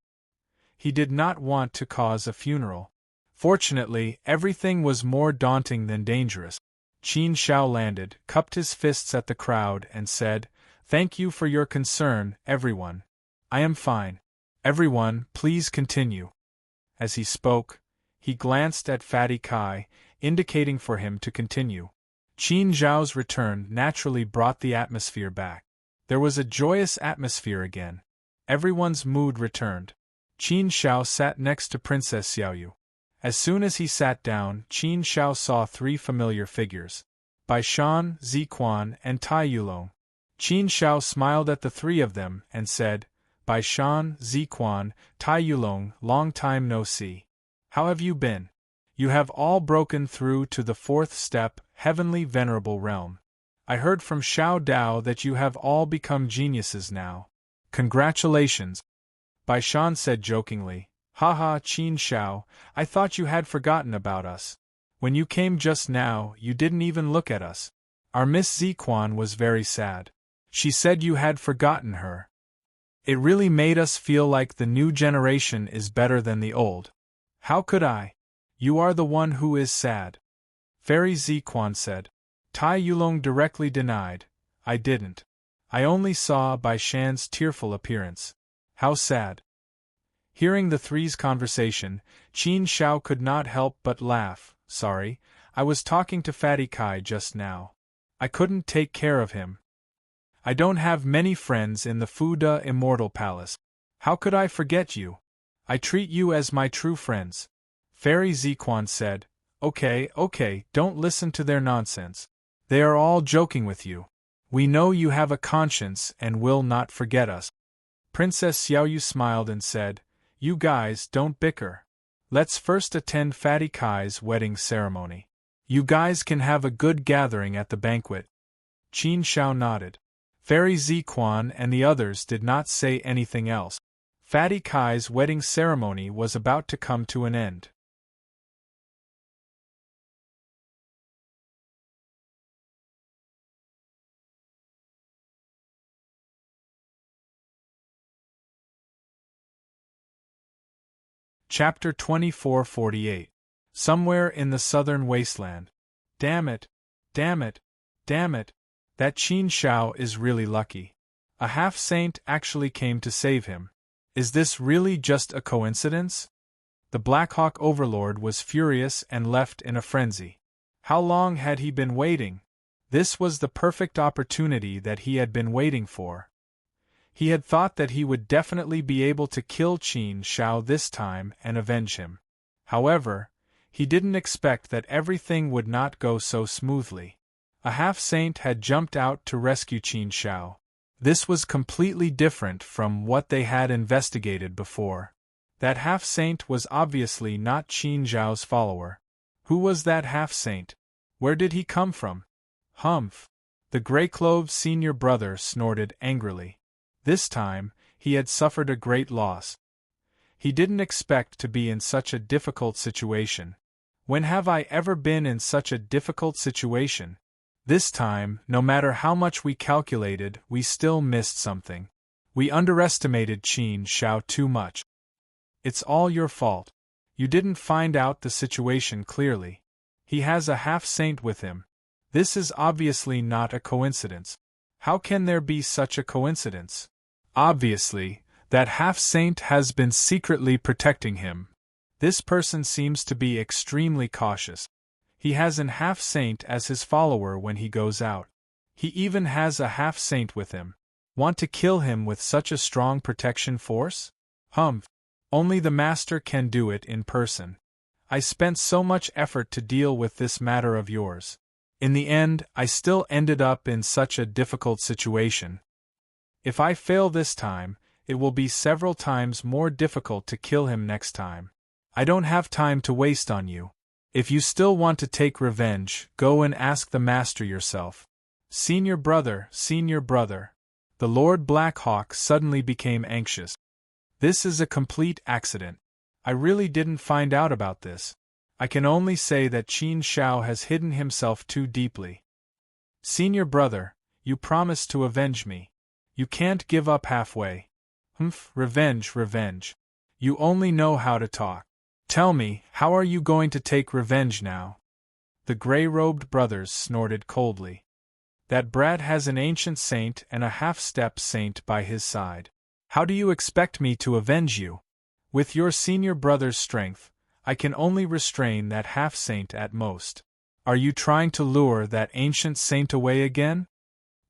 He did not want to cause a funeral. Fortunately, everything was more daunting than dangerous. Qin Shao landed, cupped his fists at the crowd and said, "Thank you for your concern, everyone. I am fine. Everyone, please continue." As he spoke, he glanced at Fatty Kai, indicating for him to continue. Qin Zhao's return naturally brought the atmosphere back. There was a joyous atmosphere again. Everyone's mood returned. Qin Shao sat next to Princess Xiaoyu. As soon as he sat down, Qin Shao saw three familiar figures: Bai Shan, Ziquan, and Tai Yulong. Qin Shao smiled at the three of them and said, Bai Shan, Ziquan, Tai Yulong, long time no see. How have you been? You have all broken through to the fourth step, heavenly venerable realm. I heard from Xiao Dao that you have all become geniuses now. Congratulations. Bai Shan said jokingly. Haha, Qin Shao, I thought you had forgotten about us. When you came just now, you didn't even look at us. Our Miss Ziquan was very sad. She said you had forgotten her. It really made us feel like the new generation is better than the old. How could I? You are the one who is sad. Fairy Ziquan said. Tai Yulong directly denied. I didn't. I only saw Bai Shan's tearful appearance. How sad. Hearing the three's conversation, Qin Shao could not help but laugh. Sorry, I was talking to Fatty Kai just now. I couldn't take care of him. I don't have many friends in the Fuda Immortal Palace. How could I forget you? I treat you as my true friends. Fairy Ziquan said. Okay, don't listen to their nonsense. They are all joking with you. We know you have a conscience and will not forget us. Princess Xiaoyu smiled and said, You guys don't bicker. Let's first attend Fatty Kai's wedding ceremony. You guys can have a good gathering at the banquet. Qin Shao nodded. Fairy Ziquan and the others did not say anything else. Fatty Kai's wedding ceremony was about to come to an end. Chapter 2448. Somewhere in the southern wasteland. Damn it. That Qin Shao is really lucky. A half-saint actually came to save him. Is this really just a coincidence? The Blackhawk Overlord was furious and left in a frenzy. How long had he been waiting? This was the perfect opportunity that he had been waiting for. He had thought that he would definitely be able to kill Qin Shao this time and avenge him. However, he didn't expect that everything would not go so smoothly. A half-saint had jumped out to rescue Qin Shao. This was completely different from what they had investigated before. That half-saint was obviously not Qin Shao's follower. Who was that half-saint? Where did he come from? Humph! The Greyclove's senior brother snorted angrily. This time, he had suffered a great loss. He didn't expect to be in such a difficult situation. When have I ever been in such a difficult situation? This time, no matter how much we calculated, we still missed something. We underestimated Qin Shao too much. It's all your fault. You didn't find out the situation clearly. He has a half-saint with him. This is obviously not a coincidence. How can there be such a coincidence? Obviously, that half-saint has been secretly protecting him. This person seems to be extremely cautious. He has an half-saint as his follower when he goes out. He even has a half-saint with him. Want to kill him with such a strong protection force? Humph! Only the master can do it in person. I spent so much effort to deal with this matter of yours. In the end, I still ended up in such a difficult situation. If I fail this time, it will be several times more difficult to kill him next time. I don't have time to waste on you. If you still want to take revenge, go and ask the master yourself. Senior brother. The Lord Blackhawk suddenly became anxious. This is a complete accident. I really didn't find out about this. I can only say that Qin Shao has hidden himself too deeply. Senior brother, you promised to avenge me. You can't give up halfway. Humph, revenge. You only know how to talk. Tell me, how are you going to take revenge now? The gray-robed brothers snorted coldly. That brat has an ancient saint and a half-step saint by his side. How do you expect me to avenge you? With your senior brother's strength, I can only restrain that half-saint at most. Are you trying to lure that ancient saint away again?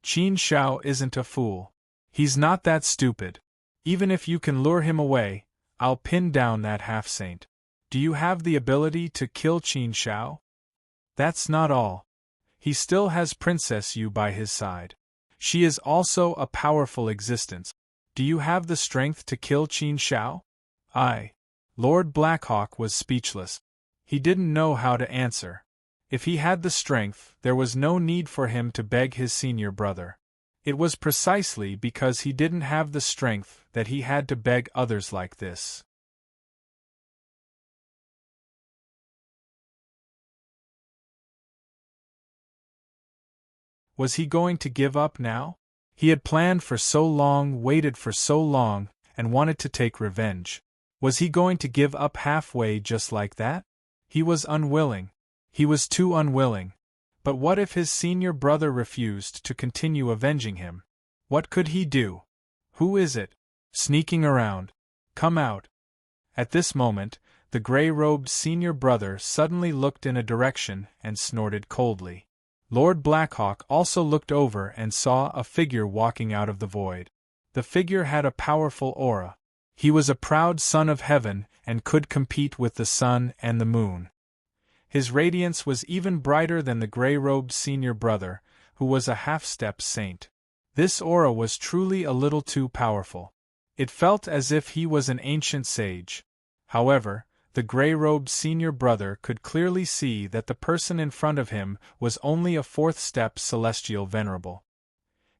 Qin Shao isn't a fool. He's not that stupid. Even if you can lure him away, I'll pin down that half-saint. Do you have the ability to kill Qin Shao? That's not all. He still has Princess Yu by his side. She is also a powerful existence. Do you have the strength to kill Qin Shao? Lord Blackhawk was speechless. He didn't know how to answer. If he had the strength, there was no need for him to beg his senior brother. It was precisely because he didn't have the strength that he had to beg others like this. Was he going to give up now? He had planned for so long, waited for so long, and wanted to take revenge. Was he going to give up halfway just like that? He was unwilling. He was too unwilling. But what if his senior brother refused to continue avenging him? What could he do? Who is it? Sneaking around. Come out. At this moment, the gray-robed senior brother suddenly looked in a direction and snorted coldly. Lord Blackhawk also looked over and saw a figure walking out of the void. The figure had a powerful aura. He was a proud son of heaven and could compete with the sun and the moon. His radiance was even brighter than the gray-robed senior brother, who was a half-step saint. This aura was truly a little too powerful. It felt as if he was an ancient sage. However, the gray-robed senior brother could clearly see that the person in front of him was only a fourth-step celestial venerable.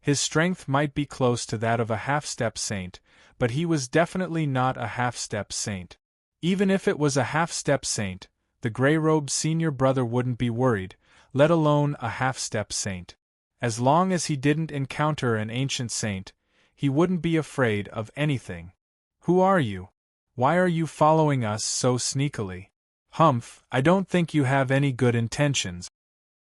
His strength might be close to that of a half-step saint, but he was definitely not a half-step saint. Even if it was a half-step saint, the gray-robed senior brother wouldn't be worried, let alone a half-step saint. As long as he didn't encounter an ancient saint, he wouldn't be afraid of anything. Who are you? Why are you following us so sneakily? Humph, I don't think you have any good intentions.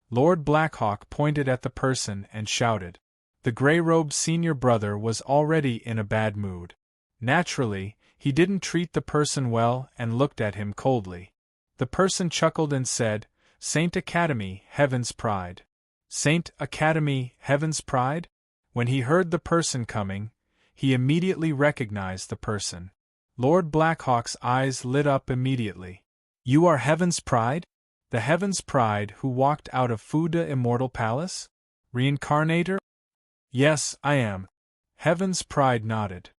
Lord Blackhawk pointed at the person and shouted. The gray-robed senior brother was already in a bad mood. Naturally, he didn't treat the person well and looked at him coldly. The person chuckled and said, Saint Academy, Heaven's Pride. Saint Academy, Heaven's Pride? When he heard the person coming, he immediately recognized the person. Lord Blackhawk's eyes lit up immediately. You are Heaven's Pride? The Heaven's Pride who walked out of Fuda Immortal Palace? Reincarnator? Yes, I am. Heaven's Pride nodded.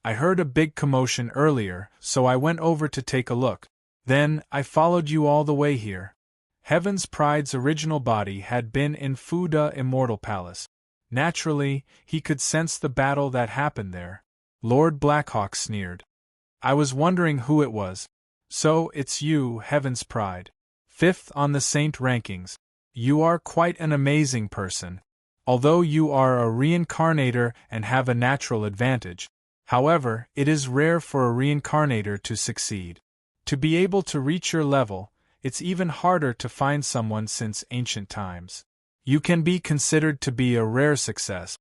I heard a big commotion earlier, so I went over to take a look. Then, I followed you all the way here. Heaven's Pride's original body had been in Fuda Immortal Palace. Naturally, he could sense the battle that happened there. Lord Blackhawk sneered. I was wondering who it was. So, it's you, Heaven's Pride. 5th on the Saint rankings. You are quite an amazing person. Although you are a reincarnator and have a natural advantage. However, it is rare for a reincarnator to succeed. To be able to reach your level, it's even harder to find someone since ancient times. You can be considered to be a rare success.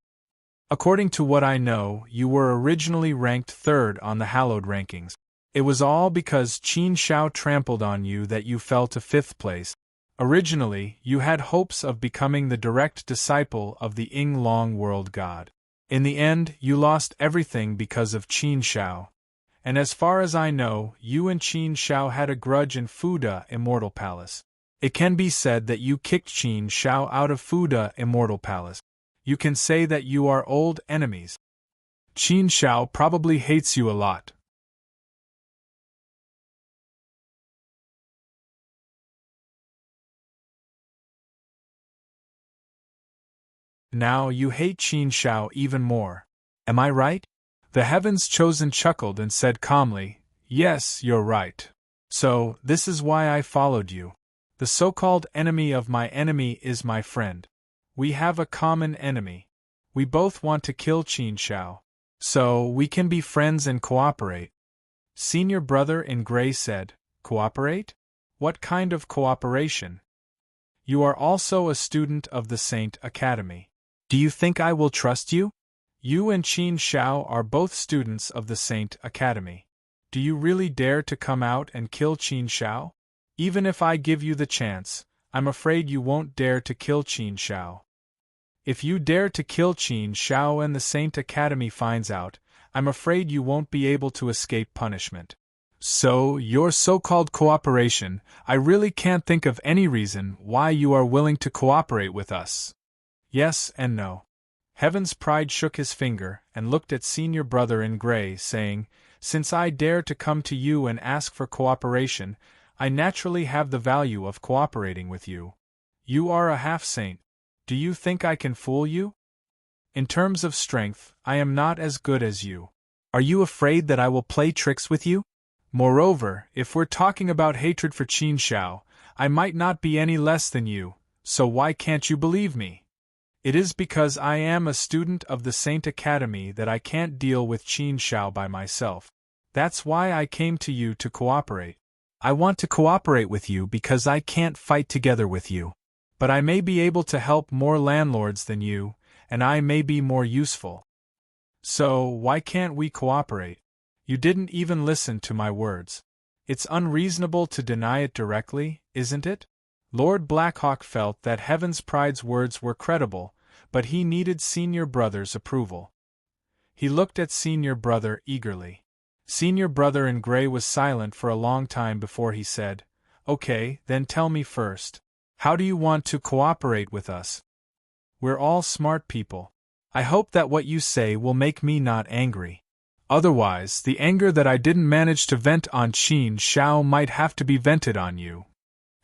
According to what I know, you were originally ranked 3rd on the Hallowed rankings. It was all because Qin Shao trampled on you that you fell to 5th place. Originally, you had hopes of becoming the direct disciple of the Ying Long World God. In the end, you lost everything because of Qin Shao. And as far as I know, you and Qin Shao had a grudge in Fuda Immortal Palace. It can be said that you kicked Qin Shao out of Fuda Immortal Palace. You can say that you are old enemies. Qin Shao probably hates you a lot. Now you hate Qin Shao even more. Am I right? The Heaven's Chosen chuckled and said calmly, Yes, you're right. So, this is why I followed you. The so-called enemy of my enemy is my friend. We have a common enemy. We both want to kill Qin Shao. So, we can be friends and cooperate. Senior brother in gray said, Cooperate? What kind of cooperation? You are also a student of the Saint Academy. Do you think I will trust you? You and Qin Shao are both students of the Saint Academy. Do you really dare to come out and kill Qin Shao? Even if I give you the chance, I'm afraid you won't dare to kill Qin Shao. If you dare to kill Qin Shao and the Saint Academy finds out, I'm afraid you won't be able to escape punishment. So, your so-called cooperation, I really can't think of any reason why you are willing to cooperate with us. Yes and no. Heaven's Pride shook his finger and looked at Senior Brother in Gray, saying, Since I dare to come to you and ask for cooperation, I naturally have the value of cooperating with you. You are a half-saint. Do you think I can fool you? In terms of strength, I am not as good as you. Are you afraid that I will play tricks with you? Moreover, if we're talking about hatred for Qin Shao, I might not be any less than you, so why can't you believe me? It is because I am a student of the Saint Academy that I can't deal with Qin Shao by myself. That's why I came to you to cooperate. I want to cooperate with you because I can't fight together with you. But I may be able to help more landlords than you, and I may be more useful. So, why can't we cooperate? You didn't even listen to my words. It's unreasonable to deny it directly, isn't it? Lord Blackhawk felt that Heaven's Pride's words were credible, but he needed Senior Brother's approval. He looked at Senior Brother eagerly. Senior Brother in Gray was silent for a long time before he said, Okay, then tell me first. How do you want to cooperate with us? We're all smart people. I hope that what you say will make me not angry. Otherwise, the anger that I didn't manage to vent on Qin Shao might have to be vented on you.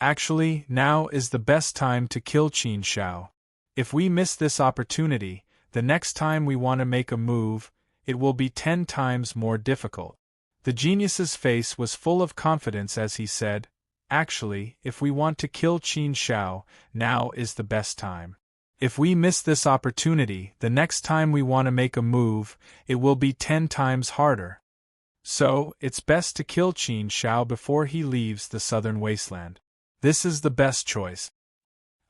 Actually, now is the best time to kill Qin Shao. If we miss this opportunity, the next time we want to make a move, it will be 10 times more difficult. The genius's face was full of confidence as he said, Actually, if we want to kill Qin Shao, now is the best time. If we miss this opportunity, the next time we want to make a move, it will be 10 times harder. So, it's best to kill Qin Shao before he leaves the southern wasteland. This is the best choice.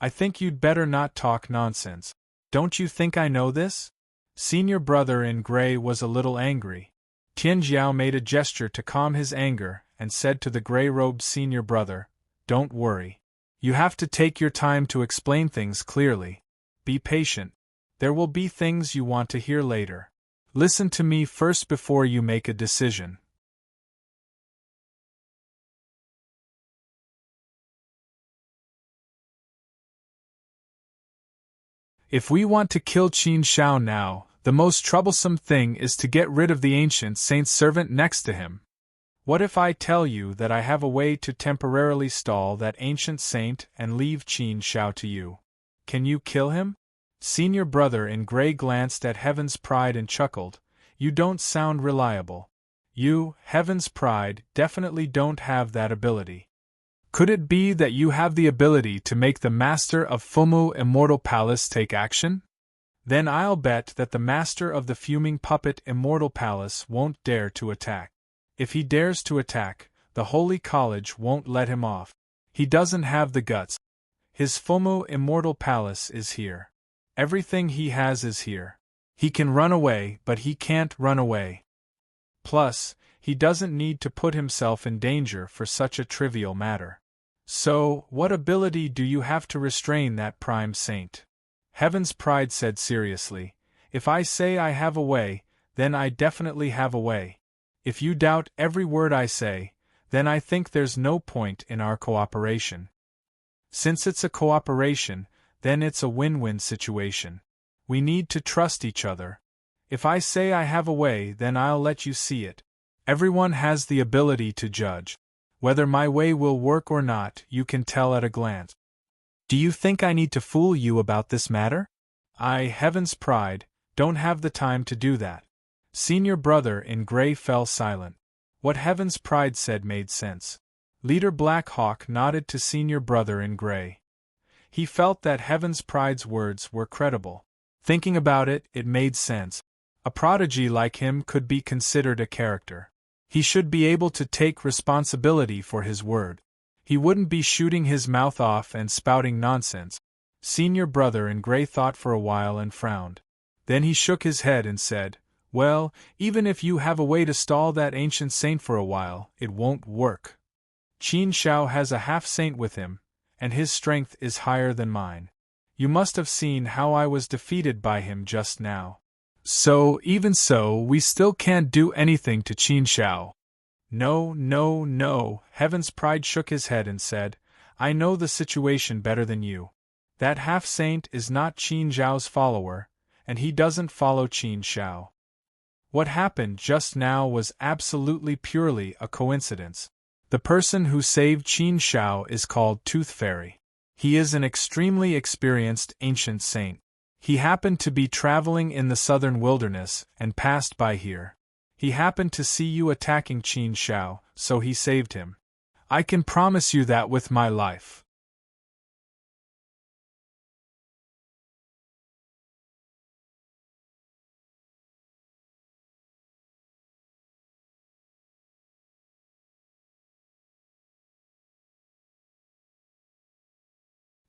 I think you'd better not talk nonsense. Don't you think I know this? Senior Brother in Gray was a little angry. Tianjiao made a gesture to calm his anger and said to the gray-robed Senior Brother, Don't worry. You have to take your time to explain things clearly. Be patient. There will be things you want to hear later. Listen to me first before you make a decision. If we want to kill Qin Shao now, the most troublesome thing is to get rid of the ancient saint's servant next to him. What if I tell you that I have a way to temporarily stall that ancient saint and leave Qin Shao to you? Can you kill him? Senior Brother in Gray glanced at Heaven's Pride and chuckled. You don't sound reliable. You, Heaven's Pride, definitely don't have that ability. Could it be that you have the ability to make the Master of Fumu Immortal Palace take action? Then I'll bet that the Master of the Fuming Puppet Immortal Palace won't dare to attack. If he dares to attack, the Holy College won't let him off. He doesn't have the guts. His Fumu Immortal Palace is here. Everything he has is here. He can run away, but he can't run away. Plus, he doesn't need to put himself in danger for such a trivial matter. So, what ability do you have to restrain that prime saint? Heaven's Pride said seriously, If I say I have a way, then I definitely have a way. If you doubt every word I say, then I think there's no point in our cooperation. Since it's a cooperation, then it's a win-win situation. We need to trust each other. If I say I have a way, then I'll let you see it. Everyone has the ability to judge. Whether my way will work or not, you can tell at a glance. Do you think I need to fool you about this matter? I, Heaven's Pride, don't have the time to do that. Senior Brother in Gray fell silent. What Heaven's Pride said made sense. Leader Black Hawk nodded to Senior Brother in Gray. He felt that Heaven's Pride's words were credible. Thinking about it, it made sense. A prodigy like him could be considered a character. He should be able to take responsibility for his word. He wouldn't be shooting his mouth off and spouting nonsense. Senior Brother in Gray thought for a while and frowned. Then he shook his head and said, Well, even if you have a way to stall that ancient saint for a while, it won't work. Qin Shao has a half-saint with him, and his strength is higher than mine. You must have seen how I was defeated by him just now. So, even so, we still can't do anything to Qin Shao. No, no, no, Heaven's Pride shook his head and said, I know the situation better than you. That half-saint is not Qin Zhao's follower, and he doesn't follow Qin Shao. What happened just now was absolutely purely a coincidence. The person who saved Qin Shao is called Tooth Fairy. He is an extremely experienced ancient saint. He happened to be traveling in the southern wilderness and passed by here. He happened to see you attacking Qin Shao, so he saved him. I can promise you that with my life.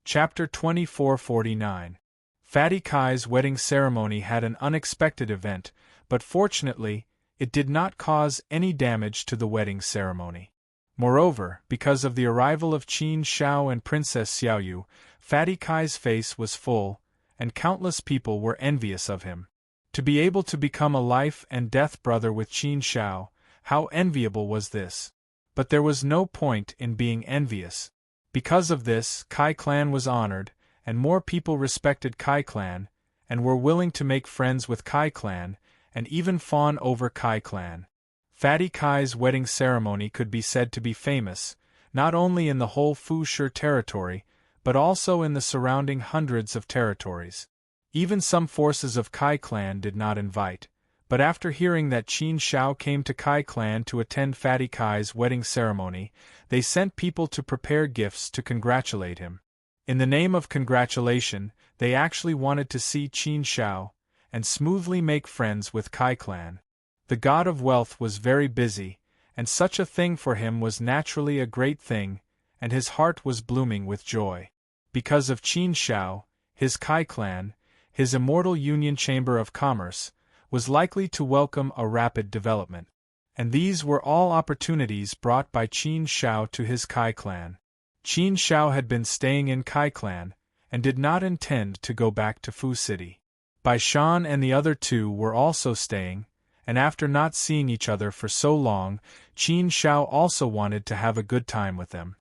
Chapter 2449. Fatty Kai's wedding ceremony had an unexpected event, but fortunately, it did not cause any damage to the wedding ceremony. Moreover, because of the arrival of Qin Shao and Princess Xiaoyu, Fatty Kai's face was full, and countless people were envious of him. To be able to become a life and death brother with Qin Shao, how enviable was this? But there was no point in being envious. Because of this, Kai Clan was honored, and more people respected Kai Clan, and were willing to make friends with Kai Clan, and even fawn over Kai Clan. Fatty Kai's wedding ceremony could be said to be famous, not only in the whole Fushi territory, but also in the surrounding hundreds of territories. Even some forces of Kai Clan did not invite, but after hearing that Qin Shao came to Kai Clan to attend Fatty Kai's wedding ceremony, they sent people to prepare gifts to congratulate him. In the name of congratulation, they actually wanted to see Qin Shao, and smoothly make friends with Kai Clan. The god of wealth was very busy, and such a thing for him was naturally a great thing, and his heart was blooming with joy. Because of Qin Shao, his Kai Clan, his immortal Union Chamber of Commerce, was likely to welcome a rapid development. And these were all opportunities brought by Qin Shao to his Kai Clan. Qin Shao had been staying in Kai Clan, and did not intend to go back to Fu City. Bai Shan and the other two were also staying, and after not seeing each other for so long, Qin Shao also wanted to have a good time with them.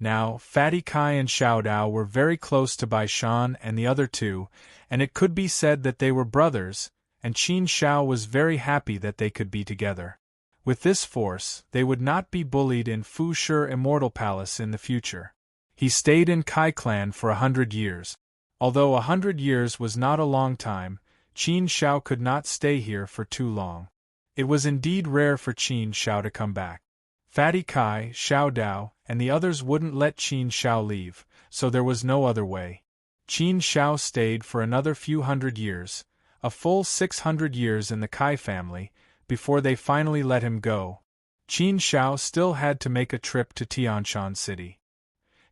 Now, Fatty Kai and Xiao Dao were very close to Bai Shan and the other two, and it could be said that they were brothers, and Qin Shao was very happy that they could be together. With this force, they would not be bullied in Fushi Immortal Palace in the future. He stayed in Kai Clan for 100 years. Although 100 years was not a long time, Qin Shao could not stay here for too long. It was indeed rare for Qin Shao to come back. Fatty Kai, Xiao Dao, and the others wouldn't let Qin Shao leave, so there was no other way. Qin Shao stayed for another few hundred years, a full 600 years in the Kai family, before they finally let him go. Qin Shao still had to make a trip to Tianshan City.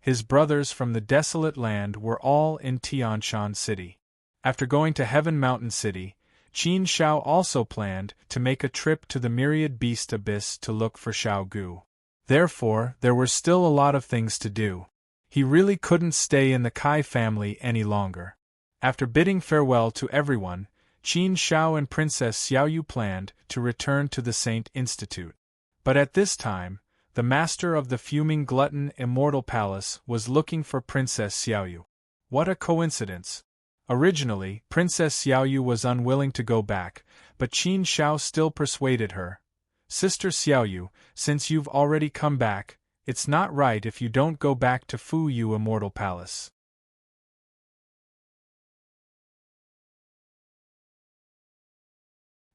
His brothers from the desolate land were all in Tianshan City. After going to Heaven Mountain City, Qin Shao also planned to make a trip to the Myriad Beast Abyss to look for Shao Gu. Therefore, there were still a lot of things to do. He really couldn't stay in the Kai family any longer. After bidding farewell to everyone, Qin Shao and Princess Xiaoyu planned to return to the Saint Institute. But at this time, the master of the Fuming Glutton Immortal Palace was looking for Princess Xiaoyu. What a coincidence! Originally, Princess Xiaoyu was unwilling to go back, but Qin Shao still persuaded her. Sister Xiaoyu, since you've already come back, it's not right if you don't go back to Fu Yu Immortal Palace.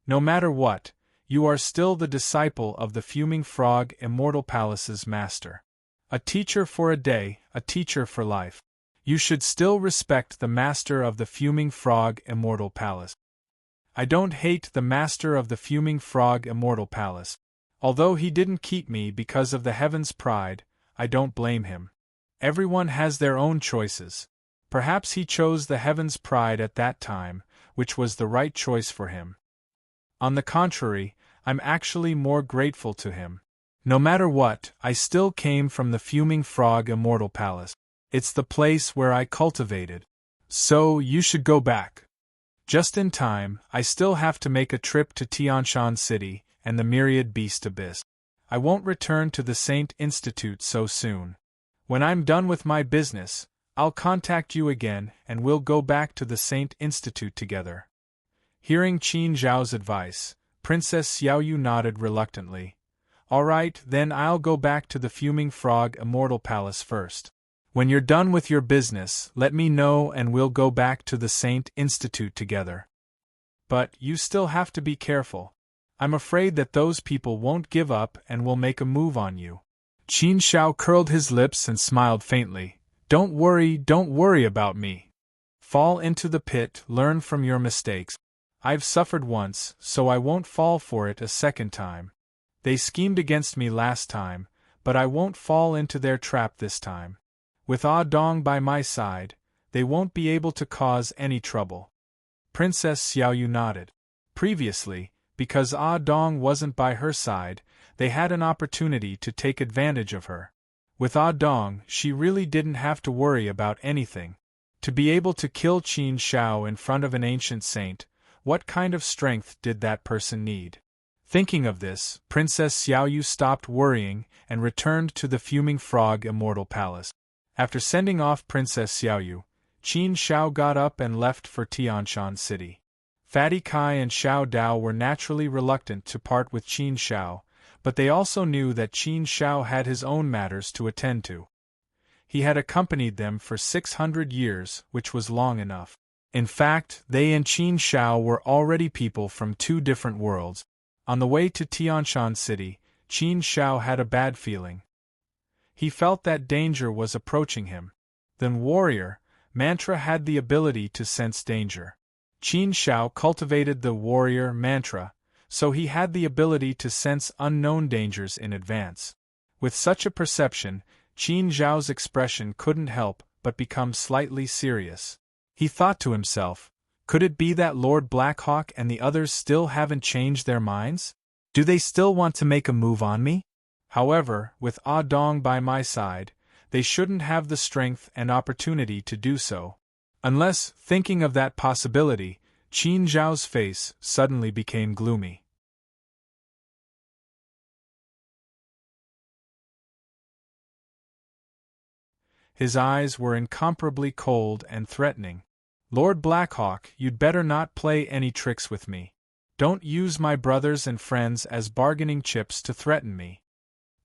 No matter what, you are still the disciple of the Fuming Frog Immortal Palace's master. A teacher for a day, a teacher for life. You should still respect the master of the Fuming Frog Immortal Palace. I don't hate the master of the Fuming Frog Immortal Palace. Although he didn't keep me because of the Heaven's Pride, I don't blame him. Everyone has their own choices. Perhaps he chose the Heaven's Pride at that time, which was the right choice for him. On the contrary, I'm actually more grateful to him. No matter what, I still came from the Fuming Frog Immortal Palace. It's the place where I cultivated. So, you should go back. Just in time, I still have to make a trip to Tianshan City and the Myriad Beast Abyss. I won't return to the Saint Institute so soon. When I'm done with my business, I'll contact you again and we'll go back to the Saint Institute together. Hearing Qin Zhao's advice, Princess Xiaoyu nodded reluctantly. All right, then I'll go back to the Fuming Frog Immortal Palace first. When you're done with your business, let me know and we'll go back to the Saint Institute together. But you still have to be careful. I'm afraid that those people won't give up and will make a move on you. Qin Shao curled his lips and smiled faintly. Don't worry about me. Fall into the pit, learn from your mistakes. I've suffered once, so I won't fall for it a second time. They schemed against me last time, but I won't fall into their trap this time. With Ah Dong by my side, they won't be able to cause any trouble. Princess Xiaoyu nodded. Previously, because Ah Dong wasn't by her side, they had an opportunity to take advantage of her. With Ah Dong, she really didn't have to worry about anything. To be able to kill Qin Shao in front of an ancient saint, what kind of strength did that person need? Thinking of this, Princess Xiaoyu stopped worrying and returned to the Fuming Frog Immortal Palace. After sending off Princess Xiaoyu, Qin Shao got up and left for Tianshan City. Fatty Kai and Xiao Dao were naturally reluctant to part with Qin Shao, but they also knew that Qin Shao had his own matters to attend to. He had accompanied them for 600 years, which was long enough. In fact, they and Qin Shao were already people from two different worlds. On the way to Tianshan City, Qin Shao had a bad feeling. He felt that danger was approaching him. The warrior, mantra had the ability to sense danger. Qin Shao cultivated the warrior mantra, so he had the ability to sense unknown dangers in advance. With such a perception, Qin Zhao's expression couldn't help but become slightly serious. He thought to himself, could it be that Lord Blackhawk and the others still haven't changed their minds? Do they still want to make a move on me? However, with Ah Dong by my side, they shouldn't have the strength and opportunity to do so. Unless, thinking of that possibility, Qin Zhao's face suddenly became gloomy. His eyes were incomparably cold and threatening. Lord Blackhawk, you'd better not play any tricks with me. Don't use my brothers and friends as bargaining chips to threaten me.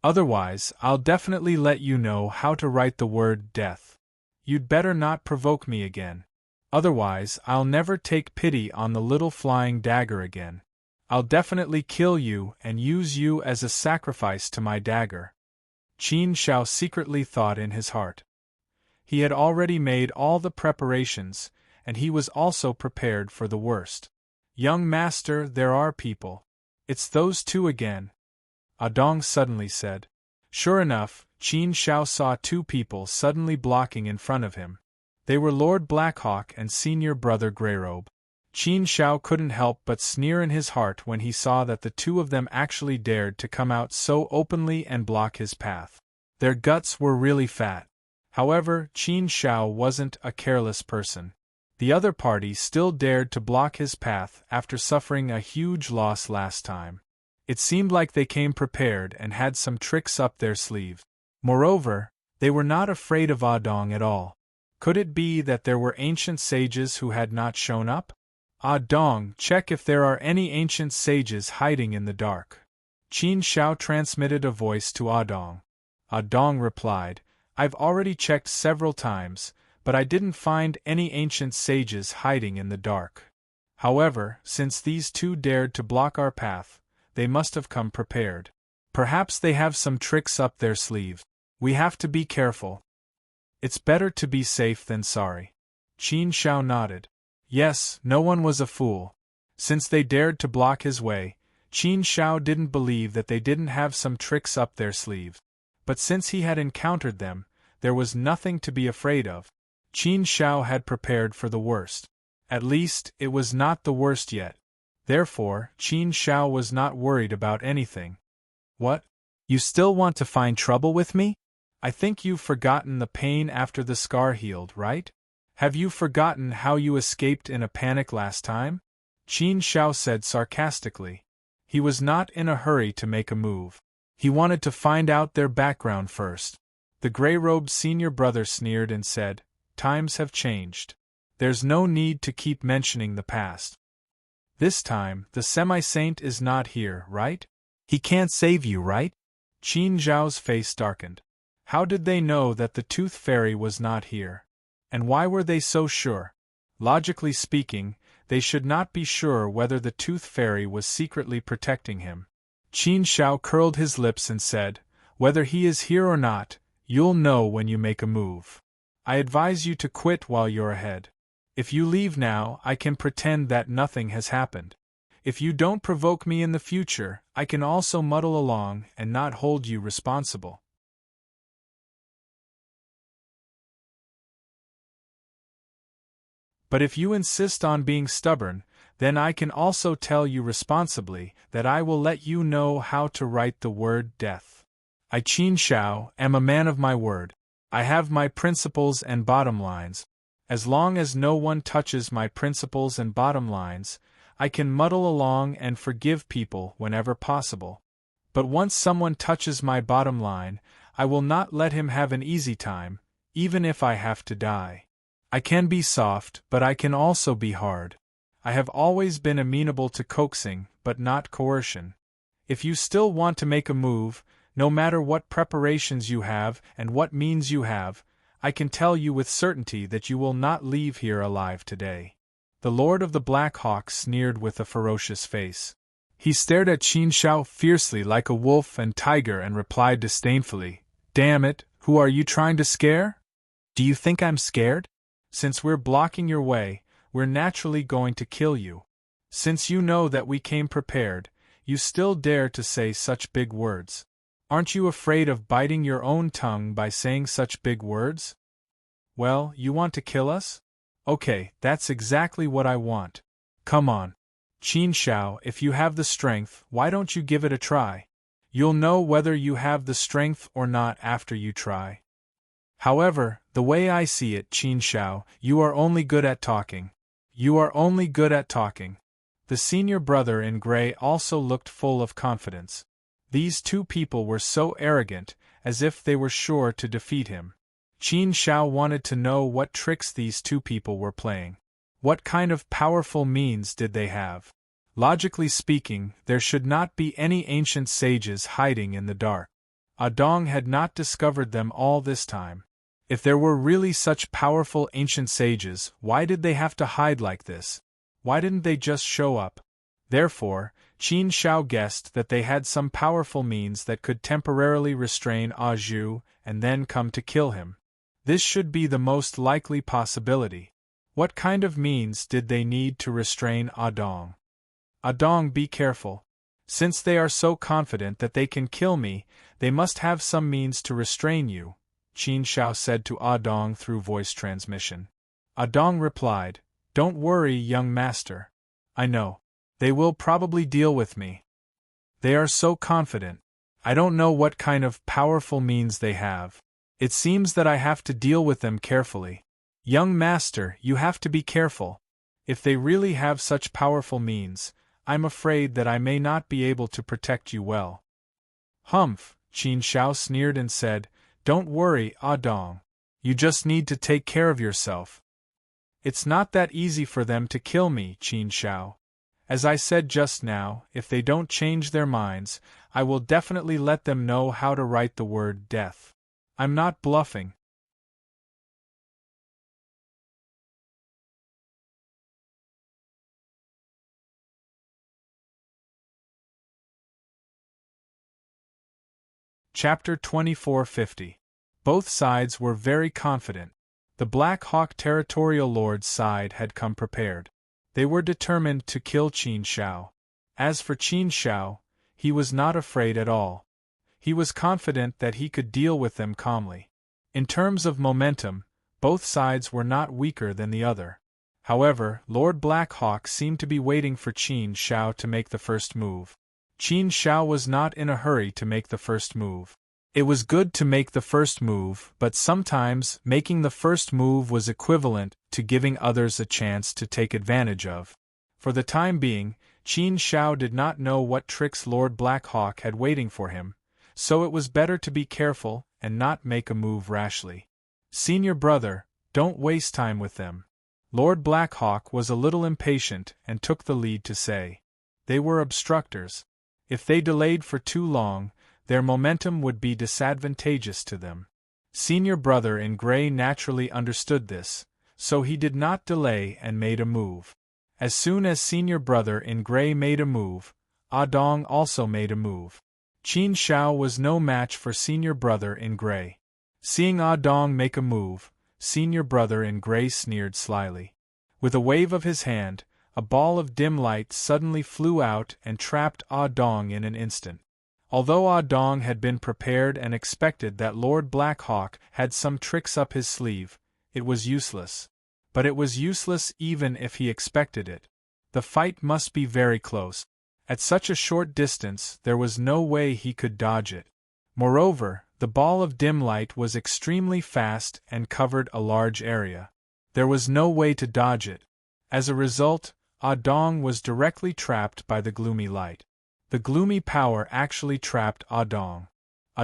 Otherwise, I'll definitely let you know how to write the word death. You'd better not provoke me again. Otherwise, I'll never take pity on the little flying dagger again. I'll definitely kill you and use you as a sacrifice to my dagger. Qin Shao secretly thought in his heart. He had already made all the preparations, and he was also prepared for the worst. Young master, there are people. It's those two again. Ah Dong suddenly said. Sure enough, Qin Shao saw two people suddenly blocking in front of him. They were Lord Blackhawk and Senior Brother Greyrobe. Qin Shao couldn't help but sneer in his heart when he saw that the two of them actually dared to come out so openly and block his path. Their guts were really fat. However, Qin Shao wasn't a careless person. The other party still dared to block his path after suffering a huge loss last time. It seemed like they came prepared and had some tricks up their sleeve. Moreover, they were not afraid of Ah Dong at all. Could it be that there were ancient sages who had not shown up? Ah Dong, check if there are any ancient sages hiding in the dark. Qin Shao transmitted a voice to Ah Dong. Ah Dong replied, I've already checked several times, but I didn't find any ancient sages hiding in the dark. However, since these two dared to block our path, they must have come prepared. Perhaps they have some tricks up their sleeve. We have to be careful. It's better to be safe than sorry. Qin Shao nodded. Yes, no one was a fool. Since they dared to block his way, Qin Shao didn't believe that they didn't have some tricks up their sleeve. But since he had encountered them, there was nothing to be afraid of. Qin Shao had prepared for the worst. At least, it was not the worst yet. Therefore, Qin Shao was not worried about anything. What? You still want to find trouble with me? I think you've forgotten the pain after the scar healed, right? Have you forgotten how you escaped in a panic last time? Qin Shao said sarcastically. He was not in a hurry to make a move. He wanted to find out their background first. The gray-robed senior brother sneered and said, "Times have changed. There's no need to keep mentioning the past. This time, the semi-saint is not here, right? He can't save you, right?" Qin Zhao's face darkened. How did they know that the Tooth Fairy was not here? And why were they so sure? Logically speaking, they should not be sure whether the Tooth Fairy was secretly protecting him. Qin Shao curled his lips and said, "Whether he is here or not, you'll know when you make a move. I advise you to quit while you're ahead. If you leave now, I can pretend that nothing has happened. If you don't provoke me in the future, I can also muddle along and not hold you responsible. But if you insist on being stubborn, then I can also tell you responsibly that I will let you know how to write the word death. I, Qin Shao, am a man of my word. I have my principles and bottom lines. As long as no one touches my principles and bottom lines, I can muddle along and forgive people whenever possible. But once someone touches my bottom line, I will not let him have an easy time, even if I have to die. I can be soft, but I can also be hard. I have always been amenable to coaxing, but not coercion. If you still want to make a move, no matter what preparations you have and what means you have, I can tell you with certainty that you will not leave here alive today." The Lord of the Black Hawk sneered with a ferocious face. He stared at Qin Shao fiercely like a wolf and tiger and replied disdainfully, "Damn it, who are you trying to scare? Do you think I'm scared? Since we're blocking your way, we're naturally going to kill you. Since you know that we came prepared, you still dare to say such big words. Aren't you afraid of biting your own tongue by saying such big words? Well, you want to kill us? Okay, that's exactly what I want. Come on. Qin Shao, if you have the strength, why don't you give it a try? You'll know whether you have the strength or not after you try. However, the way I see it, Qin Shao, you are only good at talking. You are only good at talking." The senior brother in gray also looked full of confidence. These two people were so arrogant, as if they were sure to defeat him. Qin Shao wanted to know what tricks these two people were playing. What kind of powerful means did they have? Logically speaking, there should not be any ancient sages hiding in the dark. Adong had not discovered them all this time. If there were really such powerful ancient sages, why did they have to hide like this? Why didn't they just show up? Therefore, Qin Shao guessed that they had some powerful means that could temporarily restrain A Zhu and then come to kill him. This should be the most likely possibility. What kind of means did they need to restrain Adong? Adong, be careful. Since they are so confident that they can kill me, they must have some means to restrain you, Qin Shao said to Adong through voice transmission. Adong replied, "Don't worry, young master. I know. They will probably deal with me. They are so confident. I don't know what kind of powerful means they have. It seems that I have to deal with them carefully. Young master, you have to be careful. If they really have such powerful means, I'm afraid that I may not be able to protect you well." "Humph," Qin Shao sneered and said, "Don't worry, Adong. You just need to take care of yourself. It's not that easy for them to kill me, Qin Shao. As I said just now, if they don't change their minds, I will definitely let them know how to write the word death. I'm not bluffing." Chapter 2450. Both sides were very confident. The Black Hawk territorial lord's side had come prepared. They were determined to kill Qin Shao. As for Qin Shao, he was not afraid at all. He was confident that he could deal with them calmly. In terms of momentum, both sides were not weaker than the other. However, Lord Black Hawk seemed to be waiting for Qin Shao to make the first move. Qin Shao was not in a hurry to make the first move. It was good to make the first move, but sometimes making the first move was equivalent to giving others a chance to take advantage of. For the time being, Qin Shao did not know what tricks Lord Blackhawk had waiting for him, so it was better to be careful and not make a move rashly. Senior brother, don't waste time with them. Lord Blackhawk was a little impatient and took the lead to say. They were obstructors. If they delayed for too long, their momentum would be disadvantageous to them. Senior brother in gray naturally understood this, so he did not delay and made a move. As soon as senior brother in gray made a move, Dong also made a move. Qin Shao was no match for senior brother in gray. Seeing Dong make a move, senior brother in gray sneered slyly. With a wave of his hand, a ball of dim light suddenly flew out and trapped Dong in an instant. Although Dong had been prepared and expected that Lord Blackhawk had some tricks up his sleeve, it was useless. But it was useless even if he expected it. The fight must be very close. At such a short distance there was no way he could dodge it. Moreover, the ball of dim light was extremely fast and covered a large area. There was no way to dodge it. As a result, Dong was directly trapped by the gloomy light. The gloomy power actually trapped Dong.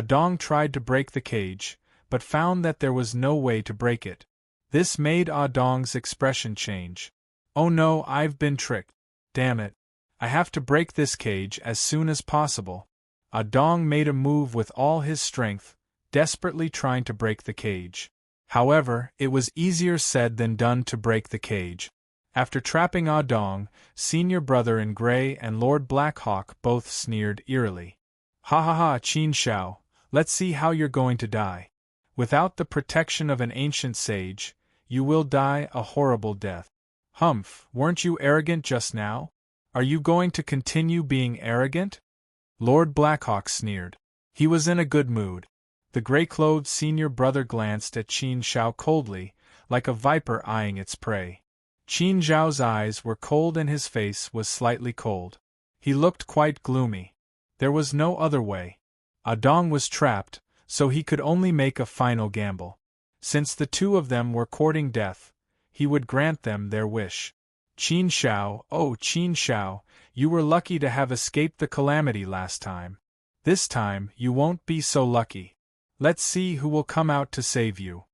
Dong tried to break the cage, but found that there was no way to break it. This made Dong's expression change. Oh no, I've been tricked. Damn it. I have to break this cage as soon as possible. Dong made a move with all his strength, desperately trying to break the cage. However, it was easier said than done to break the cage. After trapping Dong, senior brother in gray and Lord Blackhawk both sneered eerily. Ha ha ha, Qin Shao, let's see how you're going to die. Without the protection of an ancient sage, you will die a horrible death. Humph, weren't you arrogant just now? Are you going to continue being arrogant? Lord Blackhawk sneered. He was in a good mood. The gray-clothed senior brother glanced at Qin Shao coldly, like a viper eyeing its prey. Qin Zhao's eyes were cold and his face was slightly cold. He looked quite gloomy. There was no other way. Dong was trapped, so he could only make a final gamble. Since the two of them were courting death, he would grant them their wish. Qin Shao, oh Qin Shao, you were lucky to have escaped the calamity last time. This time you won't be so lucky. Let's see who will come out to save you.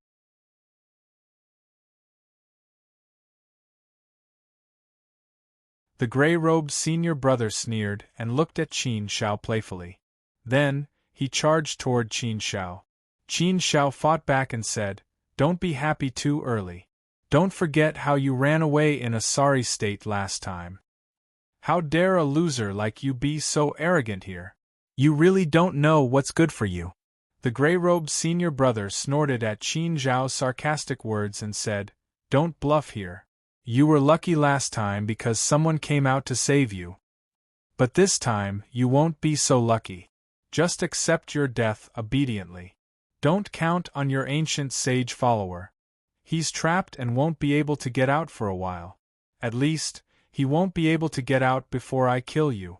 The gray-robed senior brother sneered and looked at Qin Shao playfully. Then, he charged toward Qin Shao. Qin Shao fought back and said, "Don't be happy too early. Don't forget how you ran away in a sorry state last time. How dare a loser like you be so arrogant here? You really don't know what's good for you." The gray-robed senior brother snorted at Qin Zhao's sarcastic words and said, "Don't bluff here. You were lucky last time because someone came out to save you. But this time, you won't be so lucky. Just accept your death obediently. Don't count on your ancient sage follower. He's trapped and won't be able to get out for a while. At least, he won't be able to get out before I kill you.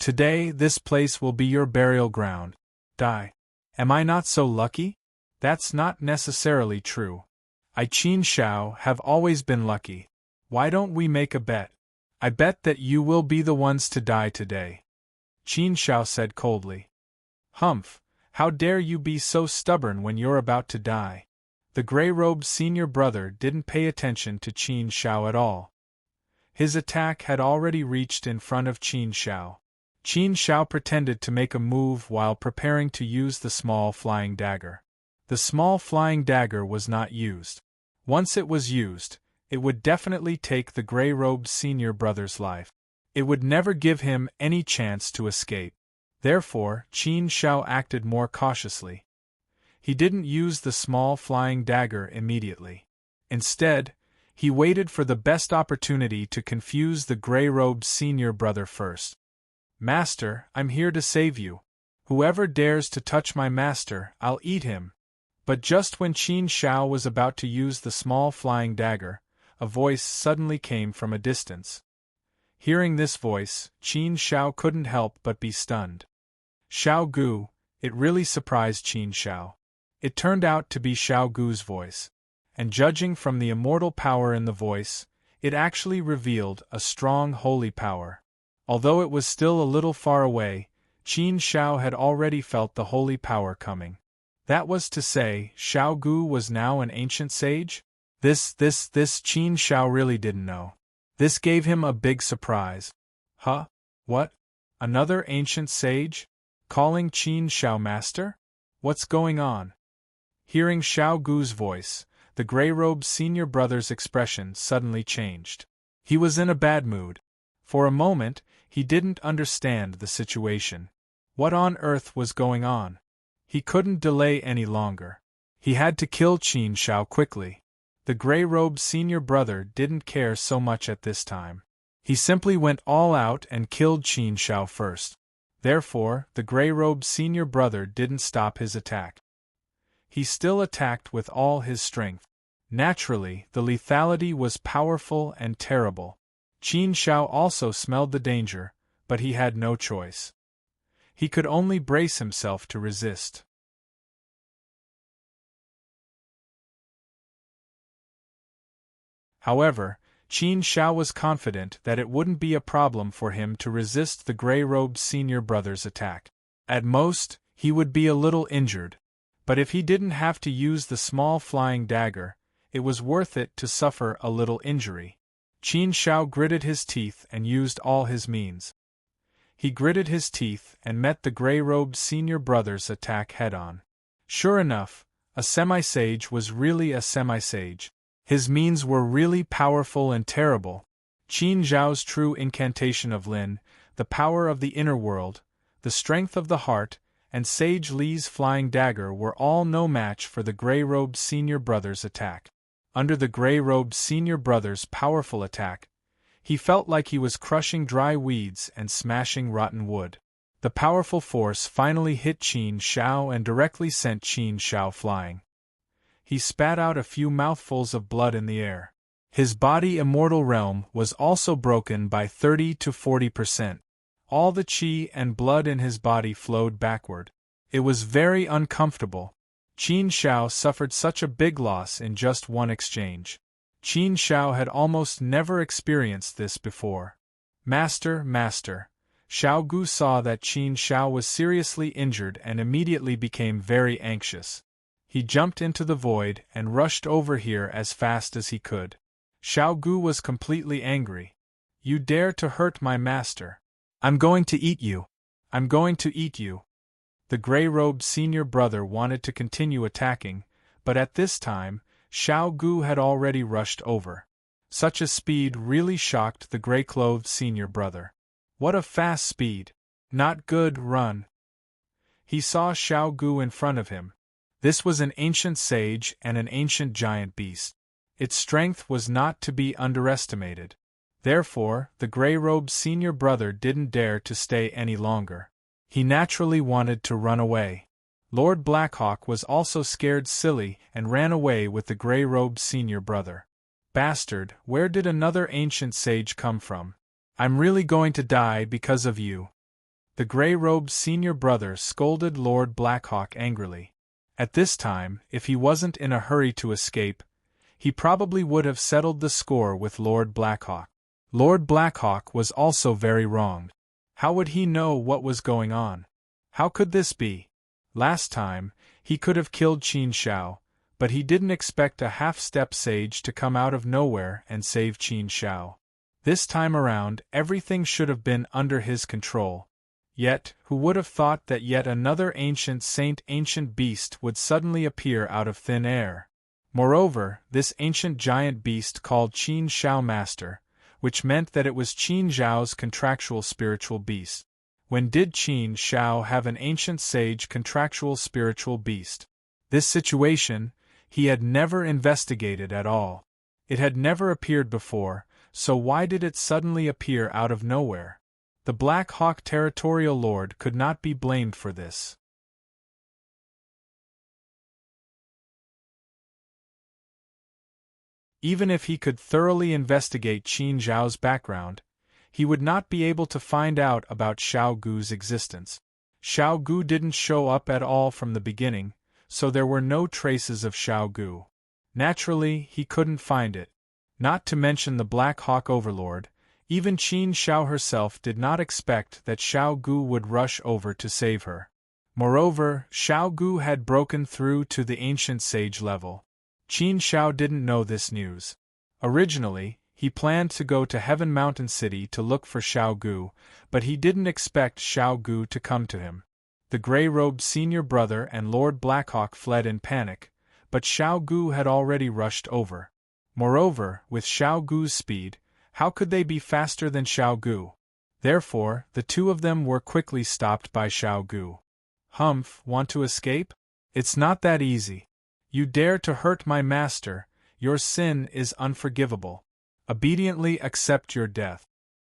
Today, this place will be your burial ground. Die. Am I not so lucky? That's not necessarily true. I, Qin Shao, have always been lucky. Why don't we make a bet? I bet that you will be the ones to die today." Qin Shao said coldly. "Humph, how dare you be so stubborn when you're about to die?" The gray-robed senior brother didn't pay attention to Qin Shao at all. His attack had already reached in front of Qin Shao. Qin Shao pretended to make a move while preparing to use the small flying dagger. The small flying dagger was not used. Once it was used, it would definitely take the gray-robed senior brother's life. It would never give him any chance to escape. Therefore, Qin Shao acted more cautiously. He didn't use the small flying dagger immediately. Instead, he waited for the best opportunity to confuse the gray-robed senior brother first. "Master, I'm here to save you. Whoever dares to touch my master, I'll eat him." But just when Qin Shao was about to use the small flying dagger, a voice suddenly came from a distance. Hearing this voice, Qin Shao couldn't help but be stunned. "Shao Gu, It really surprised Qin Shao. It turned out to be Xiao Gu's voice, and judging from the immortal power in the voice, it actually revealed a strong holy power. Although it was still a little far away, Qin Shao had already felt the holy power coming. That was to say, Xiao Gu was now an ancient sage? This Qin Shao really didn't know. This gave him a big surprise. Huh? What? Another ancient sage? Calling Qin Shao master? What's going on? Hearing Xiao Gu's voice, the gray-robed senior brother's expression suddenly changed. He was in a bad mood. For a moment, he didn't understand the situation. What on earth was going on? He couldn't delay any longer. He had to kill Qin Shao quickly. The gray-robed senior brother didn't care so much at this time. He simply went all out and killed Qin Shao first. Therefore, the gray-robed senior brother didn't stop his attack. He still attacked with all his strength. Naturally, the lethality was powerful and terrible. Qin Shao also smelled the danger, but he had no choice. He could only brace himself to resist. However, Qin Shao was confident that it wouldn't be a problem for him to resist the gray-robed senior brother's attack. At most, he would be a little injured. But if he didn't have to use the small flying dagger, it was worth it to suffer a little injury. Qin Shao gritted his teeth and used all his means. He gritted his teeth and met the gray-robed senior brother's attack head-on. Sure enough, a semi-sage was really a semi-sage. His means were really powerful and terrible. Qin Zhao's true incantation of Lin, the power of the inner world, the strength of the heart, and Sage Li's flying dagger were all no match for the gray-robed senior brother's attack. Under the gray-robed senior brother's powerful attack, he felt like he was crushing dry weeds and smashing rotten wood. The powerful force finally hit Qin Shao and directly sent Qin Shao flying. He spat out a few mouthfuls of blood in the air. His body immortal realm was also broken by 30 to 40%. All the qi and blood in his body flowed backward. It was very uncomfortable. Qin Shao suffered such a big loss in just one exchange. Qin Shao had almost never experienced this before. Master, Xiao Gu saw that Qin Shao was seriously injured and immediately became very anxious. He jumped into the void and rushed over here as fast as he could. Xiao Gu was completely angry. You dare to hurt my master. I'm going to eat you. I'm going to eat you. The gray-robed senior brother wanted to continue attacking, but at this time, Xiao Gu had already rushed over. Such a speed really shocked the gray-clothed senior brother. What a fast speed! Not good, run! He saw Xiao Gu in front of him. This was an ancient sage and an ancient giant beast. Its strength was not to be underestimated. Therefore, the gray-robed senior brother didn't dare to stay any longer. He naturally wanted to run away. Lord Blackhawk was also scared silly and ran away with the gray-robed senior brother. Bastard, where did another ancient sage come from? I'm really going to die because of you. The gray-robed senior brother scolded Lord Blackhawk angrily. At this time, if he wasn't in a hurry to escape, he probably would have settled the score with Lord Blackhawk. Lord Blackhawk was also very wronged. How would he know what was going on? How could this be? Last time, he could have killed Qin Shao, but he didn't expect a half-step sage to come out of nowhere and save Qin Shao. This time around, everything should have been under his control. Yet, who would have thought that yet another ancient beast would suddenly appear out of thin air? Moreover, this ancient giant beast called Qin Shao Master, which meant that it was Qin Zhao's contractual spiritual beast. When did Qin Shao have an ancient sage contractual spiritual beast? This situation, he had never investigated at all. It had never appeared before, so why did it suddenly appear out of nowhere? The Black Hawk Territorial Lord could not be blamed for this. Even if he could thoroughly investigate Qin Zhao's background, he would not be able to find out about Xiao Gu's existence. Xiao Gu didn't show up at all from the beginning, so there were no traces of Xiao Gu. Naturally, he couldn't find it. Not to mention the Black Hawk Overlord, even Qin Xiao herself did not expect that Xiao Gu would rush over to save her. Moreover, Xiao Gu had broken through to the ancient sage level. Qin Xiao didn't know this news. Originally, he planned to go to Heaven Mountain City to look for Xiao Gu, but he didn't expect Xiao Gu to come to him. The gray-robed senior brother and Lord Blackhawk fled in panic, but Xiao Gu had already rushed over. Moreover, with Xiao Gu's speed, how could they be faster than Xiao Gu? Therefore, the two of them were quickly stopped by Xiao Gu. "Humph, want to escape? It's not that easy. You dare to hurt my master, your sin is unforgivable. Obediently accept your death."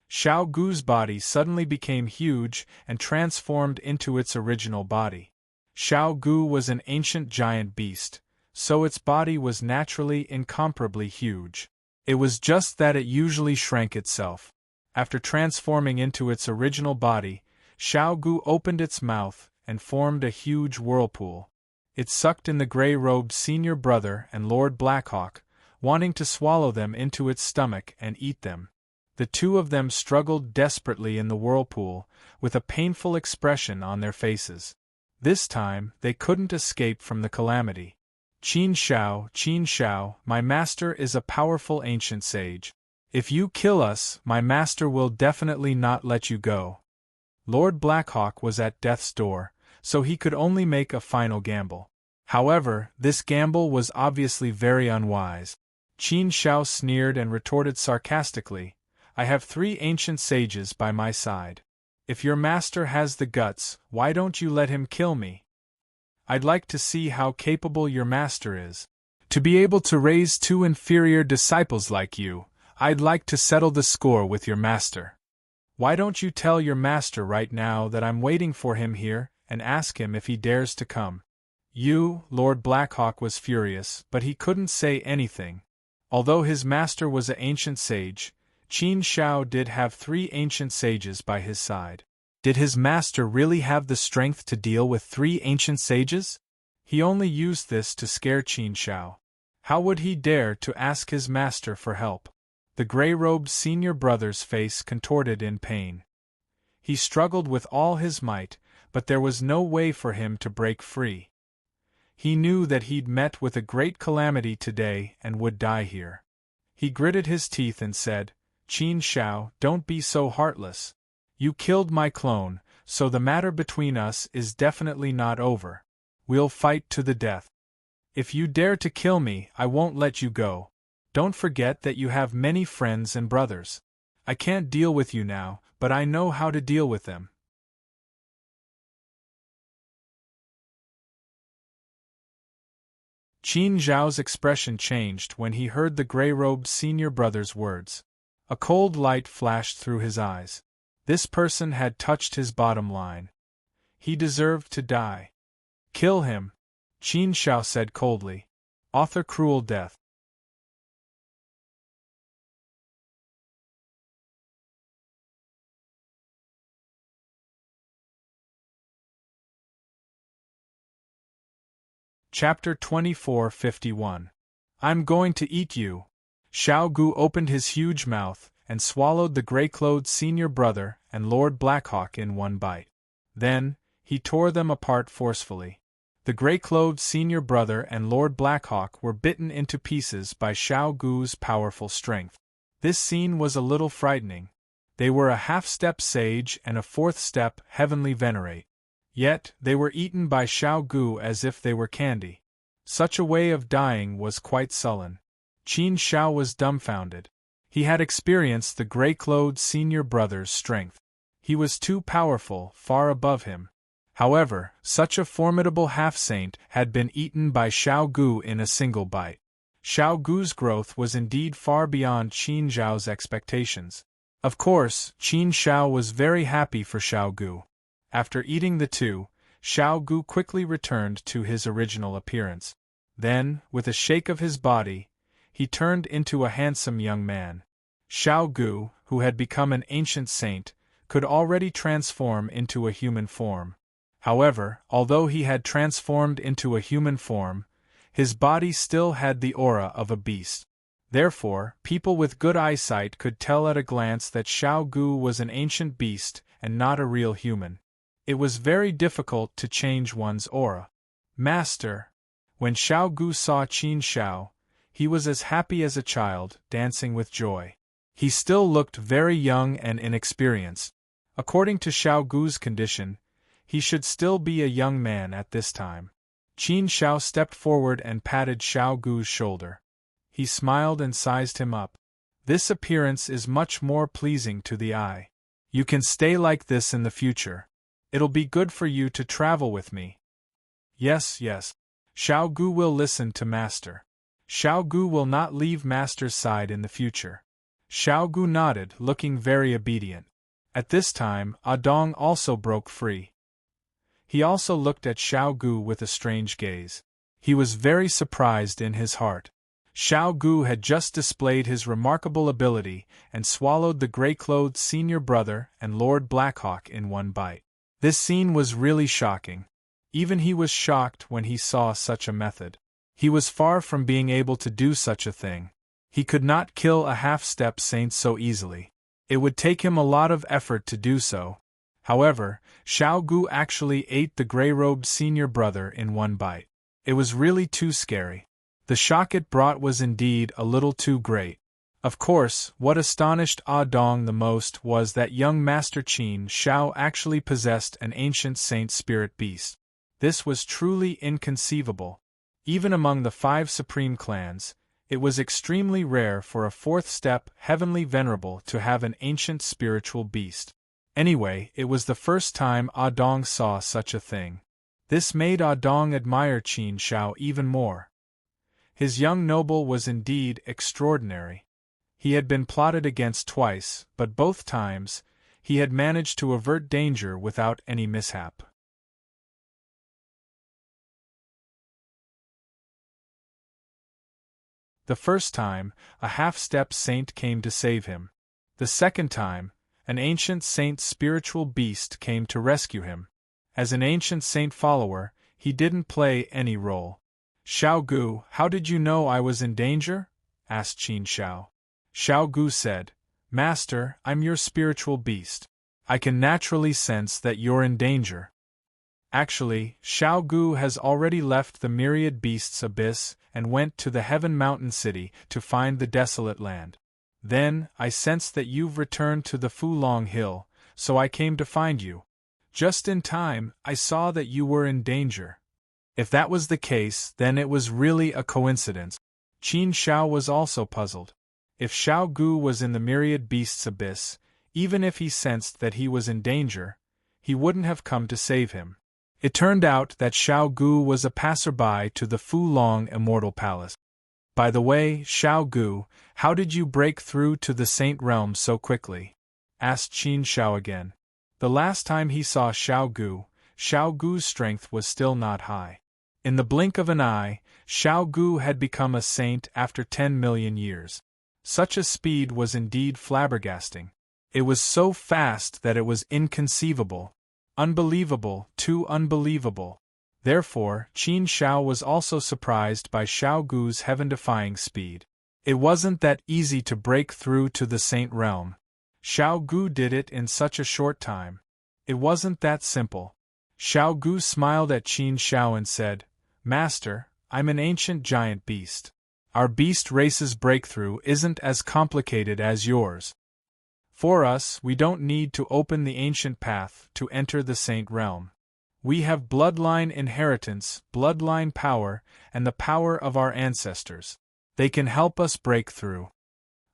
Xiao Gu's body suddenly became huge and transformed into its original body. Xiao Gu was an ancient giant beast, so its body was naturally incomparably huge. It was just that it usually shrank itself. After transforming into its original body, Xiao Gu opened its mouth and formed a huge whirlpool. It sucked in the gray-robed senior brother and Lord Blackhawk, wanting to swallow them into its stomach and eat them. The two of them struggled desperately in the whirlpool, with a painful expression on their faces. This time, they couldn't escape from the calamity. Qin Xiao, my master is a powerful ancient sage. If you kill us, my master will definitely not let you go. Lord Blackhawk was at death's door, so he could only make a final gamble. However, this gamble was obviously very unwise. Qin Xiao sneered and retorted sarcastically, "I have 3 ancient sages by my side. If your master has the guts, why don't you let him kill me? I'd like to see how capable your master is. To be able to raise 2 inferior disciples like you, I'd like to settle the score with your master. Why don't you tell your master right now that I'm waiting for him here, and ask him if he dares to come?" Lord Blackhawk was furious, but he couldn't say anything. Although his master was an ancient sage, Qin Xiao did have 3 ancient sages by his side. Did his master really have the strength to deal with 3 ancient sages? He only used this to scare Qin Xiao. How would he dare to ask his master for help? The gray-robed senior brother's face contorted in pain. He struggled with all his might, but there was no way for him to break free. He knew that he'd met with a great calamity today and would die here. He gritted his teeth and said, "Qin Xiao, don't be so heartless. You killed my clone, so the matter between us is definitely not over. We'll fight to the death. If you dare to kill me, I won't let you go. Don't forget that you have many friends and brothers. I can't deal with you now, but I know how to deal with them." Qin Zhao's expression changed when he heard the gray-robed senior brother's words. A cold light flashed through his eyes. This person had touched his bottom line. He deserved to die. "Kill him," Qin Xiao said coldly. "Author cruel death." Chapter 2451. I'm going to eat you. Xiao Gu opened his huge mouth and swallowed the gray-clothed senior brother and Lord Blackhawk in one bite. Then, he tore them apart forcefully. The gray-clothed senior brother and Lord Blackhawk were bitten into pieces by Xiao Gu's powerful strength. This scene was a little frightening. They were a half-step sage and a 4th step heavenly venerate. Yet, they were eaten by Xiao Gu as if they were candy. Such a way of dying was quite sullen. Qin Xiao was dumbfounded. He had experienced the gray-clothed senior brother's strength. He was too powerful, far above him. However, such a formidable half-saint had been eaten by Xiao Gu in a single bite. Xiao Gu's growth was indeed far beyond Qin Zhao's expectations. Of course, Qin Xiao was very happy for Xiao Gu. After eating the 2, Xiao Gu quickly returned to his original appearance. Then, with a shake of his body, he turned into a handsome young man. Xiao Gu, who had become an ancient saint, could already transform into a human form. However, although he had transformed into a human form, his body still had the aura of a beast. Therefore, people with good eyesight could tell at a glance that Xiao Gu was an ancient beast and not a real human. It was very difficult to change one's aura. Master! When Xiao Gu saw Qin Shao, he was as happy as a child, dancing with joy. He still looked very young and inexperienced. According to Xiao Gu's condition, he should still be a young man at this time. Qin Shao stepped forward and patted Xiao Gu's shoulder. He smiled and sized him up. This appearance is much more pleasing to the eye. You can stay like this in the future. It'll be good for you to travel with me. Yes, yes. Xiao Gu will listen to Master. Xiao Gu will not leave Master's side in the future. Xiao Gu nodded, looking very obedient. At this time, Adong also broke free. He also looked at Xiao Gu with a strange gaze. He was very surprised in his heart. Xiao Gu had just displayed his remarkable ability and swallowed the gray-clothed senior brother and Lord Blackhawk in one bite. This scene was really shocking. Even he was shocked when he saw such a method. He was far from being able to do such a thing. He could not kill a half-step saint so easily. It would take him a lot of effort to do so. However, Xiao Gu actually ate the gray-robed senior brother in one bite. It was really too scary. The shock it brought was indeed a little too great. Of course, what astonished Ah Dong the most was that young Master Qin Shao actually possessed an ancient saint spirit beast. This was truly inconceivable. Even among the 5 supreme clans, it was extremely rare for a 4th-step heavenly venerable to have an ancient spiritual beast. Anyway, it was the first time Ah Dong saw such a thing. This made Ah Dong admire Qin Shao even more. His young noble was indeed extraordinary. He had been plotted against twice, but both times, he had managed to avert danger without any mishap. The first time, a half-step saint came to save him. The second time, an ancient saint's spiritual beast came to rescue him. As an ancient saint follower, he didn't play any role. Xiao Gu, how did you know I was in danger? Asked Qin Shao. Xiao Gu said, Master, I'm your spiritual beast. I can naturally sense that you're in danger. Actually, Xiao Gu has already left the myriad beasts abyss and went to the Heaven Mountain City to find the desolate land. Then, I sensed that you've returned to the Fulong Hill, so I came to find you. Just in time, I saw that you were in danger. If that was the case, then it was really a coincidence. Qin Shao was also puzzled. If Xiao Gu was in the myriad beasts abyss, even if he sensed that he was in danger, he wouldn't have come to save him. It turned out that Xiao Gu was a passerby to the Fulong Immortal Palace. By the way, Xiao Gu, how did you break through to the Saint Realm so quickly? Asked Qin Shao again. The last time he saw Xiao Gu's strength was still not high. In the blink of an eye, Xiao Gu had become a saint after 10 million years. Such a speed was indeed flabbergasting. It was so fast that it was inconceivable. Unbelievable, too unbelievable. Therefore, Qin Shao was also surprised by Xiao Gu's heaven-defying speed. It wasn't that easy to break through to the Saint Realm. Xiao Gu did it in such a short time. It wasn't that simple. Xiao Gu smiled at Qin Shao and said, Master, I'm an ancient giant beast. Our beast race's breakthrough isn't as complicated as yours. For us, we don't need to open the ancient path to enter the Saint Realm. We have bloodline inheritance, bloodline power, and the power of our ancestors. They can help us break through.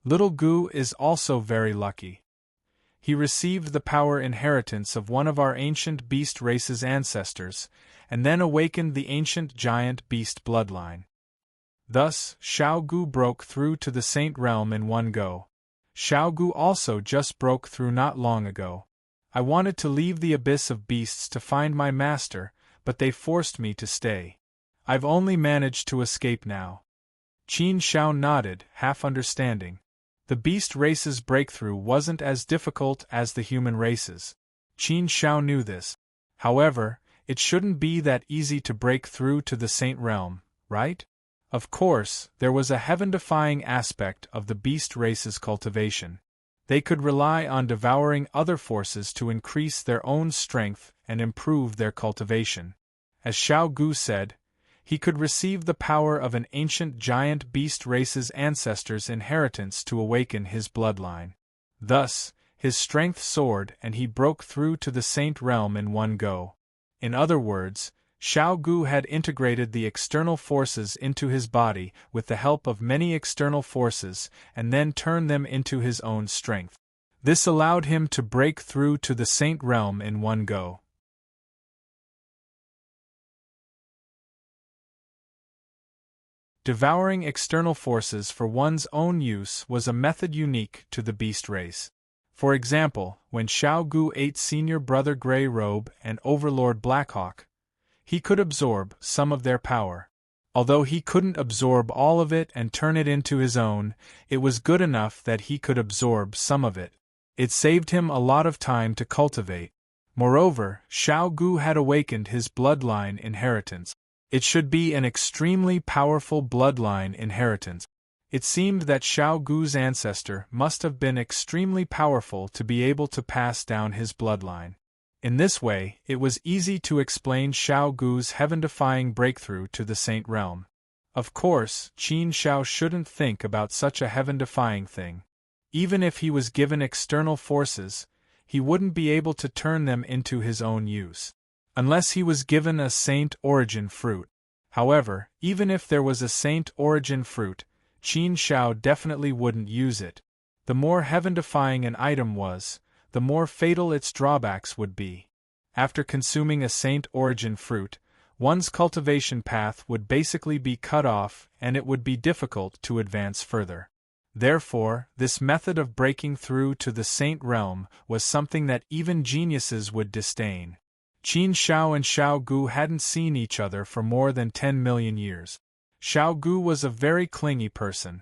Little Gu is also very lucky. He received the power inheritance of one of our ancient beast race's ancestors, and then awakened the ancient giant beast bloodline. Thus, Xiao Gu broke through to the Saint Realm in one go. Xiao Gu also just broke through not long ago. I wanted to leave the abyss of beasts to find my master, but they forced me to stay. I've only managed to escape now. Qin Shao nodded, half understanding. The beast race's breakthrough wasn't as difficult as the human race's. Qin Shao knew this. However, It shouldn't be that easy to break through to the saint realm, right? Of course, there was a heaven-defying aspect of the beast race's cultivation. They could rely on devouring other forces to increase their own strength and improve their cultivation. As Xiao Gu said, he could receive the power of an ancient giant beast race's ancestors' inheritance to awaken his bloodline. Thus, his strength soared and he broke through to the saint realm in one go. In other words, Xiao Gu had integrated the external forces into his body with the help of many external forces and then turned them into his own strength. This allowed him to break through to the saint realm in one go. Devouring external forces for one's own use was a method unique to the beast race. For example, when Xiao Gu ate Senior Brother Grey Robe and Overlord Blackhawk, he could absorb some of their power. Although he couldn't absorb all of it and turn it into his own, it was good enough that he could absorb some of it. It saved him a lot of time to cultivate. Moreover, Xiao Gu had awakened his bloodline inheritance. It should be an extremely powerful bloodline inheritance. It seemed that Xiao Gu's ancestor must have been extremely powerful to be able to pass down his bloodline. In this way, it was easy to explain Xiao Gu's heaven-defying breakthrough to the saint realm. Of course, Qin Shao shouldn't think about such a heaven-defying thing. Even if he was given external forces, he wouldn't be able to turn them into his own use. Unless he was given a saint origin fruit. However, even if there was a saint origin fruit, Qin Shao definitely wouldn't use it. The more heaven-defying an item was, the more fatal its drawbacks would be. After consuming a saint origin fruit, one's cultivation path would basically be cut off and it would be difficult to advance further. Therefore, this method of breaking through to the saint realm was something that even geniuses would disdain. Qin Shao and Xiao Gu hadn't seen each other for more than 10 million years. Xiao Gu was a very clingy person.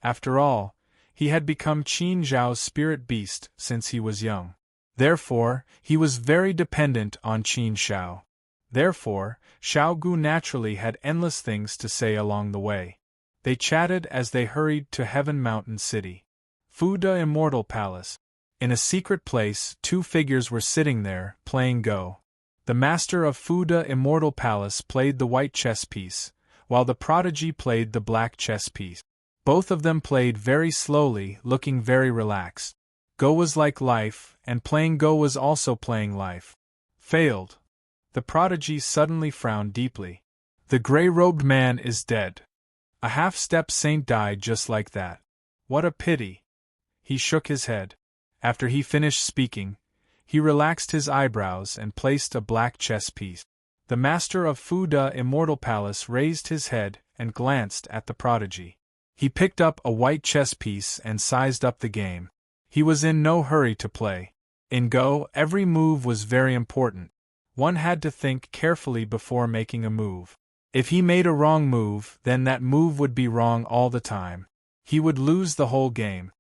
After all, he had become Qin Zhao's spirit beast since he was young. Therefore, he was very dependent on Qin Shao. Therefore, Xiao Gu naturally had endless things to say along the way. They chatted as they hurried to Heaven Mountain City. Fuda Immortal Palace. In a secret place, two figures were sitting there, playing Go. The master of Fuda Immortal Palace played the white chess piece, while the prodigy played the black chess piece. Both of them played very slowly, looking very relaxed. Go was like life, and playing Go was also playing life. Failed. The prodigy suddenly frowned deeply. The gray-robed man is dead. A half-step saint died just like that. What a pity. He shook his head. After he finished speaking, he relaxed his eyebrows and placed a black chess piece. The master of Fuda Immortal Palace raised his head and glanced at the prodigy. He picked up a white chess piece and sized up the game. He was in no hurry to play. In Go, every move was very important. One had to think carefully before making a move. If he made a wrong move, then that move would be wrong all the time. He would lose the whole game.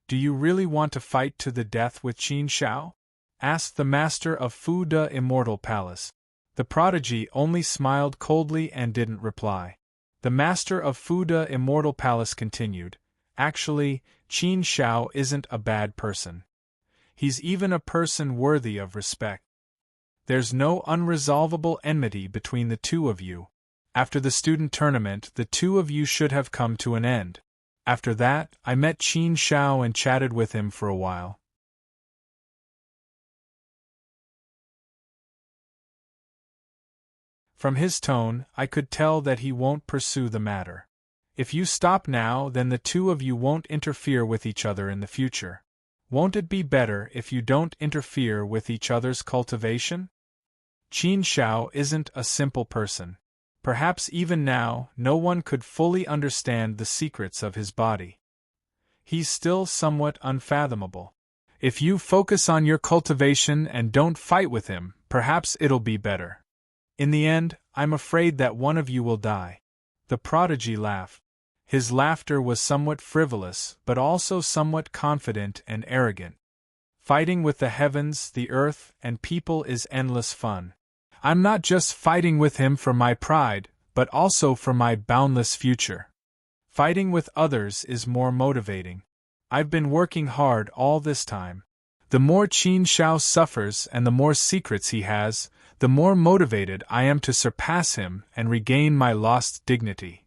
Do you really want to fight to the death with Qin Shao? Asked the master of Fuda Immortal Palace. The prodigy only smiled coldly and didn't reply. The master of Fuda Immortal Palace continued, Actually, Qin Shao isn't a bad person. He's even a person worthy of respect. There's no unresolvable enmity between the two of you. After the student tournament, the two of you should have come to an end. After that, I met Qin Shao and chatted with him for a while. From his tone, I could tell that he won't pursue the matter. If you stop now, then the two of you won't interfere with each other in the future. Won't it be better if you don't interfere with each other's cultivation? Qin Shao isn't a simple person. Perhaps even now, no one could fully understand the secrets of his body. He's still somewhat unfathomable. If you focus on your cultivation and don't fight with him, perhaps it'll be better. In the end, I'm afraid that one of you will die. The prodigy laughed. His laughter was somewhat frivolous, but also somewhat confident and arrogant. Fighting with the heavens, the earth, and people is endless fun. I'm not just fighting with him for my pride, but also for my boundless future. Fighting with others is more motivating. I've been working hard all this time. The more Qin Shao suffers and the more secrets he has, the more motivated I am to surpass him and regain my lost dignity.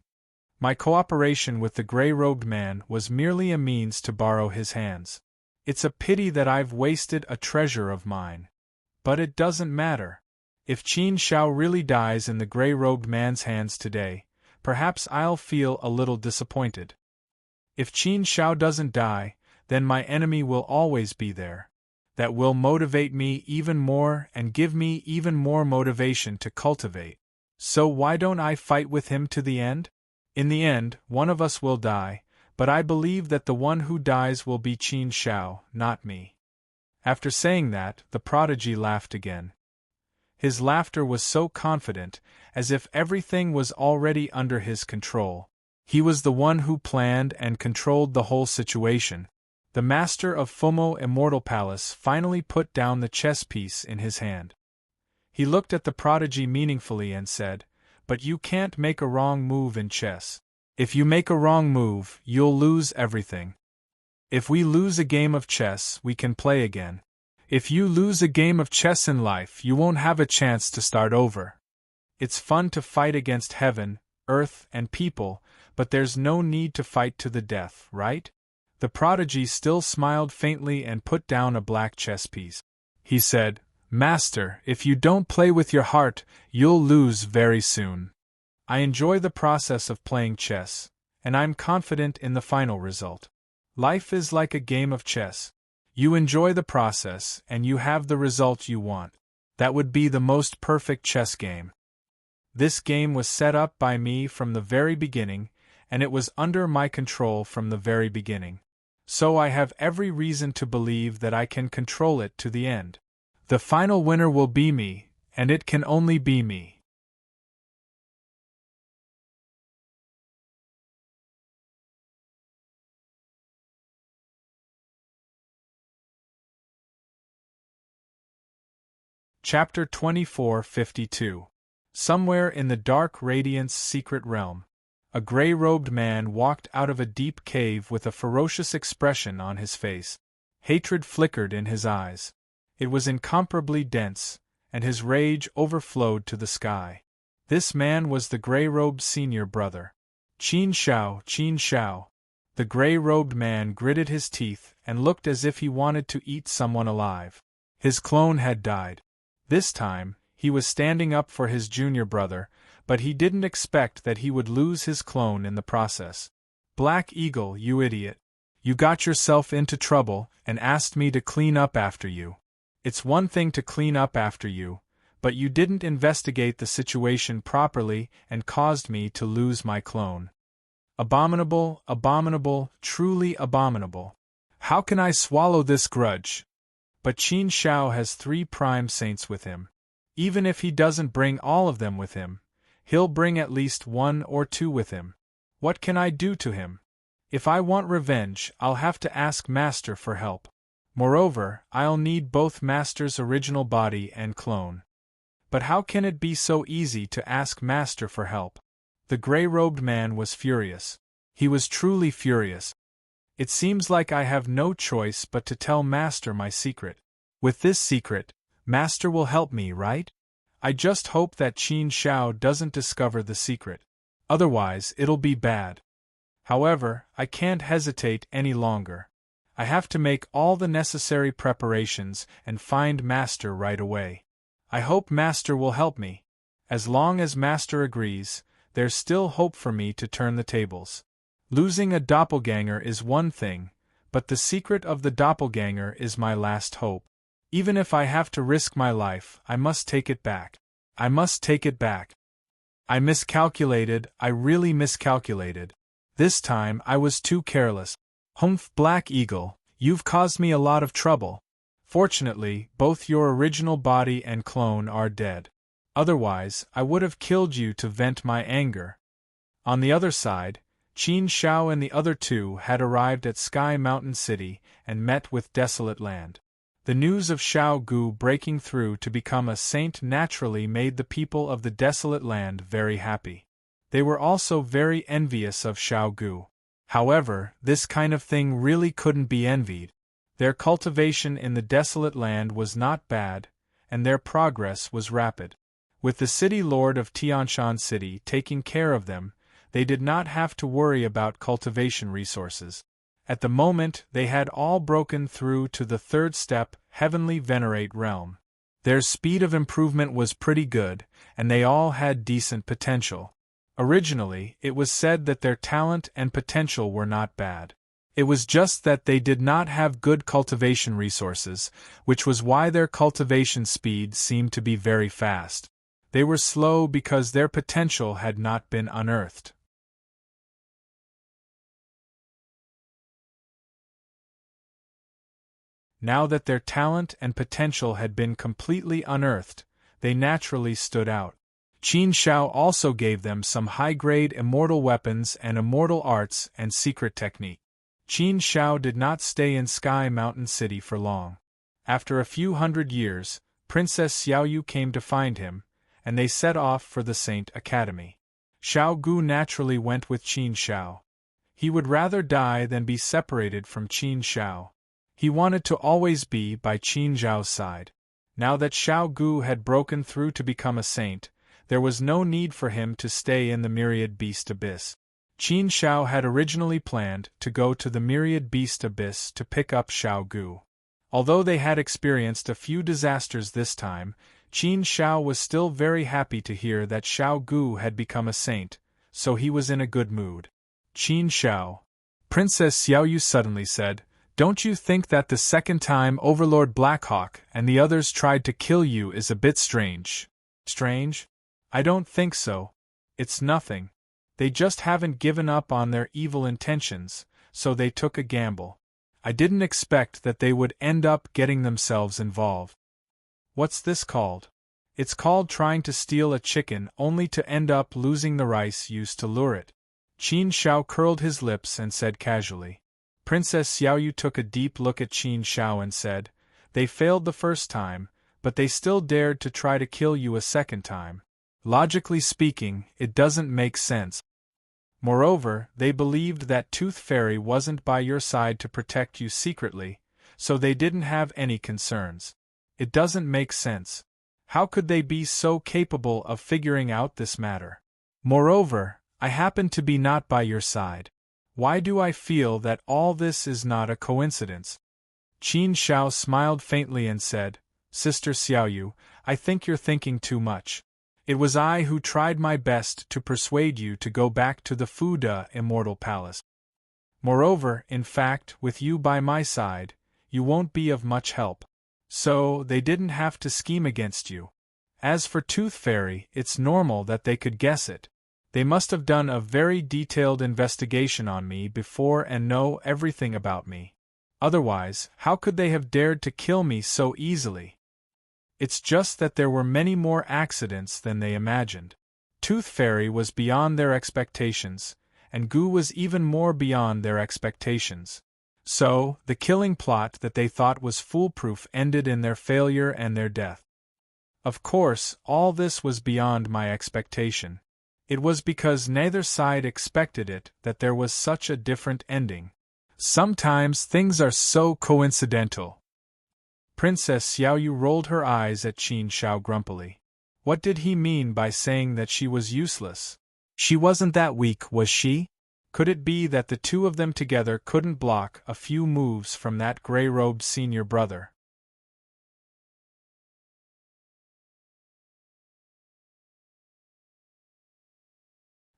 My cooperation with the gray-robed man was merely a means to borrow his hands. It's a pity that I've wasted a treasure of mine. But it doesn't matter. If Qin Shao really dies in the gray-robed man's hands today, perhaps I'll feel a little disappointed. If Qin Shao doesn't die, then my enemy will always be there. That will motivate me even more and give me even more motivation to cultivate. So why don't I fight with him to the end? In the end, one of us will die, but I believe that the one who dies will be Qin Shao, not me. After saying that, the prodigy laughed again. His laughter was so confident, as if everything was already under his control. He was the one who planned and controlled the whole situation. The master of Fumo Immortal Palace finally put down the chess piece in his hand. He looked at the prodigy meaningfully and said, "But you can't make a wrong move in chess. If you make a wrong move, you'll lose everything. If we lose a game of chess, we can play again. If you lose a game of chess in life, you won't have a chance to start over. It's fun to fight against heaven, earth, and people, but there's no need to fight to the death, right?" The prodigy still smiled faintly and put down a black chess piece. He said, "Master, if you don't play with your heart, you'll lose very soon. I enjoy the process of playing chess, and I'm confident in the final result. Life is like a game of chess. You enjoy the process, and you have the result you want. That would be the most perfect chess game. This game was set up by me from the very beginning, and it was under my control from the very beginning. So I have every reason to believe that I can control it to the end. The final winner will be me, and it can only be me." Chapter 2452. Somewhere in the dark Radiant's secret realm, a gray-robed man walked out of a deep cave with a ferocious expression on his face. Hatred flickered in his eyes. It was incomparably dense, and his rage overflowed to the sky. This man was the gray-robed senior brother. Qin Shao, Qin Shao. The gray-robed man gritted his teeth and looked as if he wanted to eat someone alive. His clone had died. This time, he was standing up for his junior brother, but he didn't expect that he would lose his clone in the process. "Black Eagle, you idiot. You got yourself into trouble and asked me to clean up after you. It's one thing to clean up after you, but you didn't investigate the situation properly and caused me to lose my clone. Abominable, abominable, truly abominable. How can I swallow this grudge? But Qin Shao has 3 prime saints with him. Even if he doesn't bring all of them with him, he'll bring at least 1 or 2 with him. What can I do to him? If I want revenge, I'll have to ask Master for help. Moreover, I'll need both Master's original body and clone. But how can it be so easy to ask Master for help?" The gray-robed man was furious. He was truly furious. "It seems like I have no choice but to tell Master my secret. With this secret, Master will help me, right? I just hope that Qin Shao doesn't discover the secret. Otherwise, it'll be bad. However, I can't hesitate any longer. I have to make all the necessary preparations and find Master right away. I hope Master will help me. As long as Master agrees, there's still hope for me to turn the tables. Losing a doppelganger is one thing, but the secret of the doppelganger is my last hope. Even if I have to risk my life, I must take it back. I must take it back. I miscalculated, I really miscalculated. This time I was too careless. Humph, Black Eagle, you've caused me a lot of trouble. Fortunately, both your original body and clone are dead. Otherwise, I would have killed you to vent my anger." On the other side, Qin Shao and the other 2 had arrived at Sky Mountain City and met with Desolate Land. The news of Xiao Gu breaking through to become a saint naturally made the people of the desolate land very happy. They were also very envious of Xiao Gu. However, this kind of thing really couldn't be envied. Their cultivation in the desolate land was not bad, and their progress was rapid. With the city lord of Tianshan City taking care of them, they did not have to worry about cultivation resources. At the moment, they had all broken through to the third step, Heavenly Venerate Realm. Their speed of improvement was pretty good, and they all had decent potential. Originally, it was said that their talent and potential were not bad. It was just that they did not have good cultivation resources, which was why their cultivation speed seemed to be very fast. They were slow because their potential had not been unearthed. Now that their talent and potential had been completely unearthed, they naturally stood out. Qin Shao also gave them some high-grade immortal weapons and immortal arts and secret technique. Qin Shao did not stay in Sky Mountain City for long. After a few hundred years, Princess Xiaoyu came to find him, and they set off for the Saint Academy. Xiao Gu naturally went with Qin Shao. He would rather die than be separated from Qin Shao. He wanted to always be by Qin Zhao's side. Now that Xiao Gu had broken through to become a saint, there was no need for him to stay in the Myriad Beast Abyss. Qin Shao had originally planned to go to the Myriad Beast Abyss to pick up Xiao Gu. Although they had experienced a few disasters this time, Qin Shao was still very happy to hear that Xiao Gu had become a saint, so he was in a good mood. Qin Shao. Princess Xiaoyu suddenly said, "Don't you think that the second time Overlord Blackhawk and the others tried to kill you is a bit strange?" "Strange? I don't think so. It's nothing. They just haven't given up on their evil intentions, so they took a gamble. I didn't expect that they would end up getting themselves involved." "What's this called?" "It's called trying to steal a chicken only to end up losing the rice used to lure it." Qin Shao curled his lips and said casually. Princess Xiaoyu took a deep look at Qin Shao and said, "They failed the first time, but they still dared to try to kill you a second time. Logically speaking, it doesn't make sense. Moreover, they believed that Tooth Fairy wasn't by your side to protect you secretly, so they didn't have any concerns. It doesn't make sense. How could they be so capable of figuring out this matter? Moreover, I happen to be not by your side. Why do I feel that all this is not a coincidence?" Qin Shao smiled faintly and said, "Sister Xiaoyu, I think you're thinking too much. It was I who tried my best to persuade you to go back to the Fuda Immortal Palace. Moreover, in fact, with you by my side, you won't be of much help. So, they didn't have to scheme against you. As for Tooth Fairy, it's normal that they could guess it. They must have done a very detailed investigation on me before and know everything about me. Otherwise, how could they have dared to kill me so easily? It's just that there were many more accidents than they imagined. Tooth Fairy was beyond their expectations, and Gu was even more beyond their expectations. So, the killing plot that they thought was foolproof ended in their failure and their death. Of course, all this was beyond my expectation. It was because neither side expected it that there was such a different ending. Sometimes things are so coincidental." Princess Xiaoyu rolled her eyes at Qin Shao grumpily. What did he mean by saying that she was useless? She wasn't that weak, was she? Could it be that the two of them together couldn't block a few moves from that gray-robed senior brother?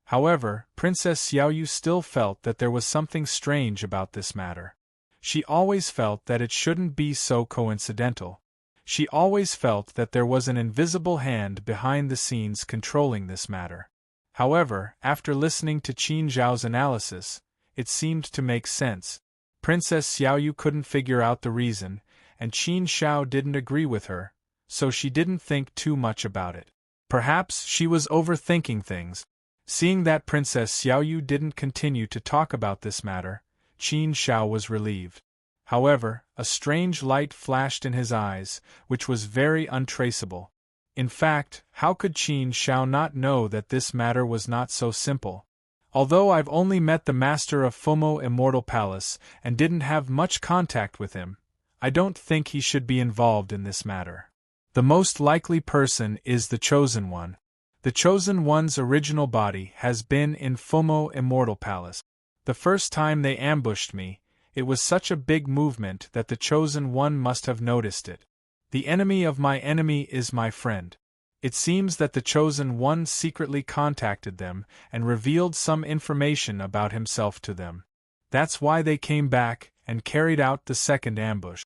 However, Princess Xiaoyu still felt that there was something strange about this matter. She always felt that it shouldn't be so coincidental. She always felt that there was an invisible hand behind the scenes controlling this matter. However, after listening to Qin Zhao's analysis, it seemed to make sense. Princess Xiaoyu couldn't figure out the reason, and Qin Shao didn't agree with her, so she didn't think too much about it. Perhaps she was overthinking things. Seeing that Princess Xiaoyu didn't continue to talk about this matter, Qin Shao was relieved. However, A strange light flashed in his eyes, which was very untraceable. In fact, how could Qin Shao not know that this matter was not so simple? Although I've only met the master of Fumo Immortal Palace and didn't have much contact with him, I don't think he should be involved in this matter. The most likely person is the Chosen One. The Chosen One's original body has been in Fumo Immortal Palace. The first time they ambushed me, it was such a big movement that the Chosen One must have noticed it. The enemy of my enemy is my friend. It seems that the Chosen One secretly contacted them and revealed some information about himself to them. That's why they came back and carried out the second ambush.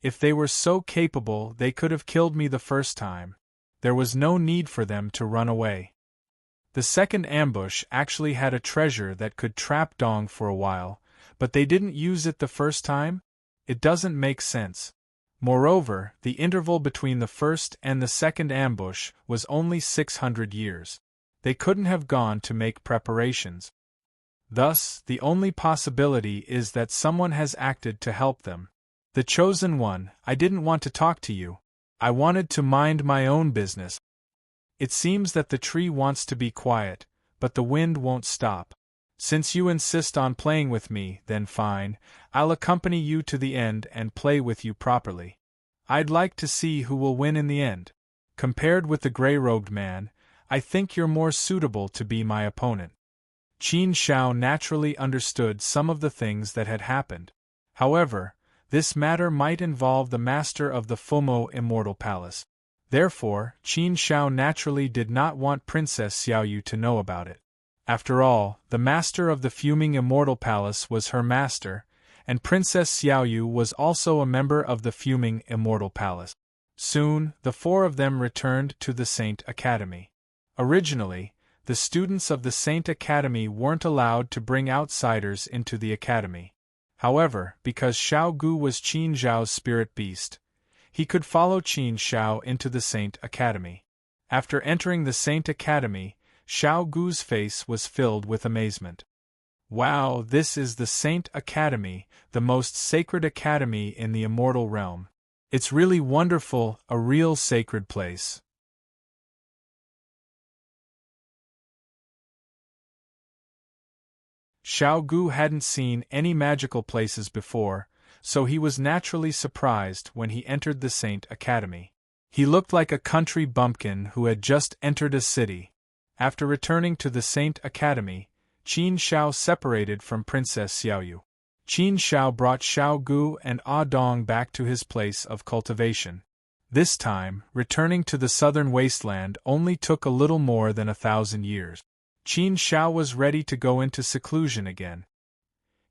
If they were so capable, they could have killed me the first time. There was no need for them to run away. The second ambush actually had a treasure that could trap Dong for a while, but they didn't use it the first time? It doesn't make sense. Moreover, the interval between the first and the second ambush was only 600 years. They couldn't have gone to make preparations. Thus, the only possibility is that someone has acted to help them. The Chosen One, I didn't want to talk to you. I wanted to mind my own business. It seems that the tree wants to be quiet, but the wind won't stop. Since you insist on playing with me, then fine, I'll accompany you to the end and play with you properly. I'd like to see who will win in the end. Compared with the gray-robed man, I think you're more suitable to be my opponent. Qin Shao naturally understood some of the things that had happened. However, this matter might involve the master of the Fumo Immortal Palace. Therefore, Qin Shao naturally did not want Princess Xiaoyu to know about it. After all, the master of the Fuming Immortal Palace was her master, and Princess Xiaoyu was also a member of the Fuming Immortal Palace. Soon, the four of them returned to the Saint Academy. Originally, the students of the Saint Academy weren't allowed to bring outsiders into the academy. However, because Xiao Gu was Qin Zhao's spirit beast, he could follow Qin Shao into the Saint Academy. After entering the Saint Academy, Xiao Gu's face was filled with amazement. Wow, this is the Saint Academy, the most sacred academy in the immortal realm. It's really wonderful, a real sacred place. Xiao Gu hadn't seen any magical places before, so he was naturally surprised when he entered the Saint Academy. He looked like a country bumpkin who had just entered a city. After returning to the Saint Academy, Qin Shao separated from Princess Xiaoyu. Qin Shao brought Xiao Gu and Ah Dong back to his place of cultivation. This time, returning to the southern wasteland only took a little more than 1,000 years. Qin Shao was ready to go into seclusion again.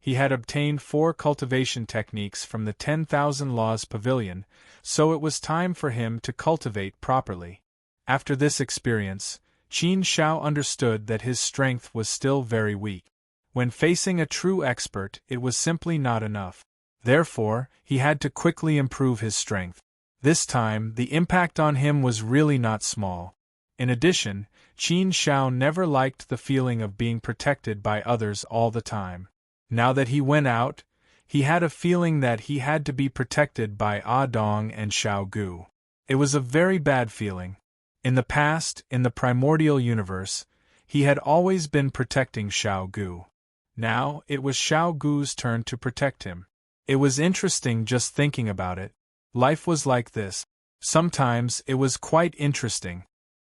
He had obtained 4 cultivation techniques from the 10,000 Laws Pavilion, so it was time for him to cultivate properly. After this experience, Qin Shao understood that his strength was still very weak. When facing a true expert, it was simply not enough. Therefore, he had to quickly improve his strength. This time, the impact on him was really not small. In addition, Qin Shao never liked the feeling of being protected by others all the time. Now that he went out, he had a feeling that he had to be protected by Ah Dong and Xiao Gu. It was a very bad feeling. In the past, in the primordial universe, he had always been protecting Xiao Gu. Now, it was Xiao Gu's turn to protect him. It was interesting just thinking about it. Life was like this. Sometimes it was quite interesting.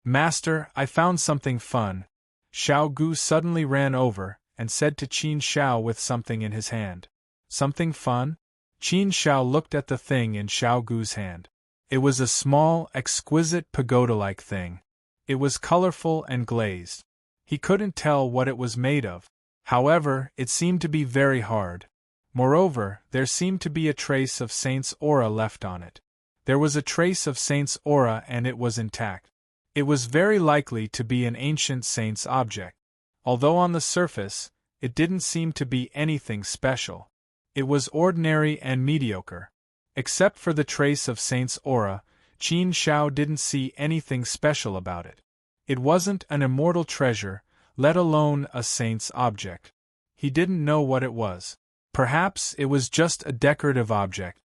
Master, I found something fun. Xiao Gu suddenly ran over and said to Qin Shao with something in his hand. Something fun? Qin Shao looked at the thing in Xiao Gu's hand. It was a small, exquisite pagoda-like thing. It was colorful and glazed. He couldn't tell what it was made of. However, it seemed to be very hard. Moreover, there seemed to be a trace of Saint's aura left on it. There was a trace of Saint's aura and it was intact. It was very likely to be an ancient Saint's object. Although on the surface, it didn't seem to be anything special. It was ordinary and mediocre. Except for the trace of Saint's aura, Qin Shao didn't see anything special about it. It wasn't an immortal treasure, let alone a Saint's object. He didn't know what it was. Perhaps it was just a decorative object.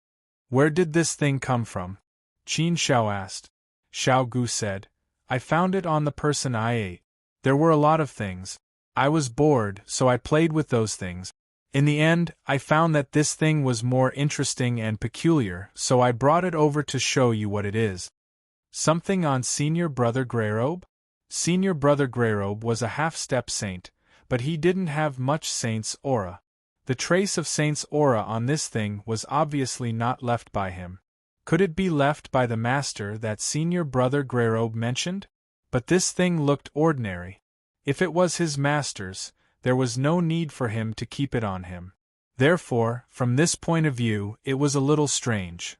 Where did this thing come from? Qin Shao asked. Xiao Gu said, I found it on the person I ate. There were a lot of things. I was bored, so I played with those things. In the end, I found that this thing was more interesting and peculiar, so I brought it over to show you what it is. Something on Senior Brother Greyrobe? Senior Brother Greyrobe was a half-step saint, but he didn't have much saint's aura. The trace of saint's aura on this thing was obviously not left by him. Could it be left by the master that Senior Brother Greyrobe mentioned? But this thing looked ordinary. If it was his master's, there was no need for him to keep it on him. Therefore, from this point of view, it was a little strange.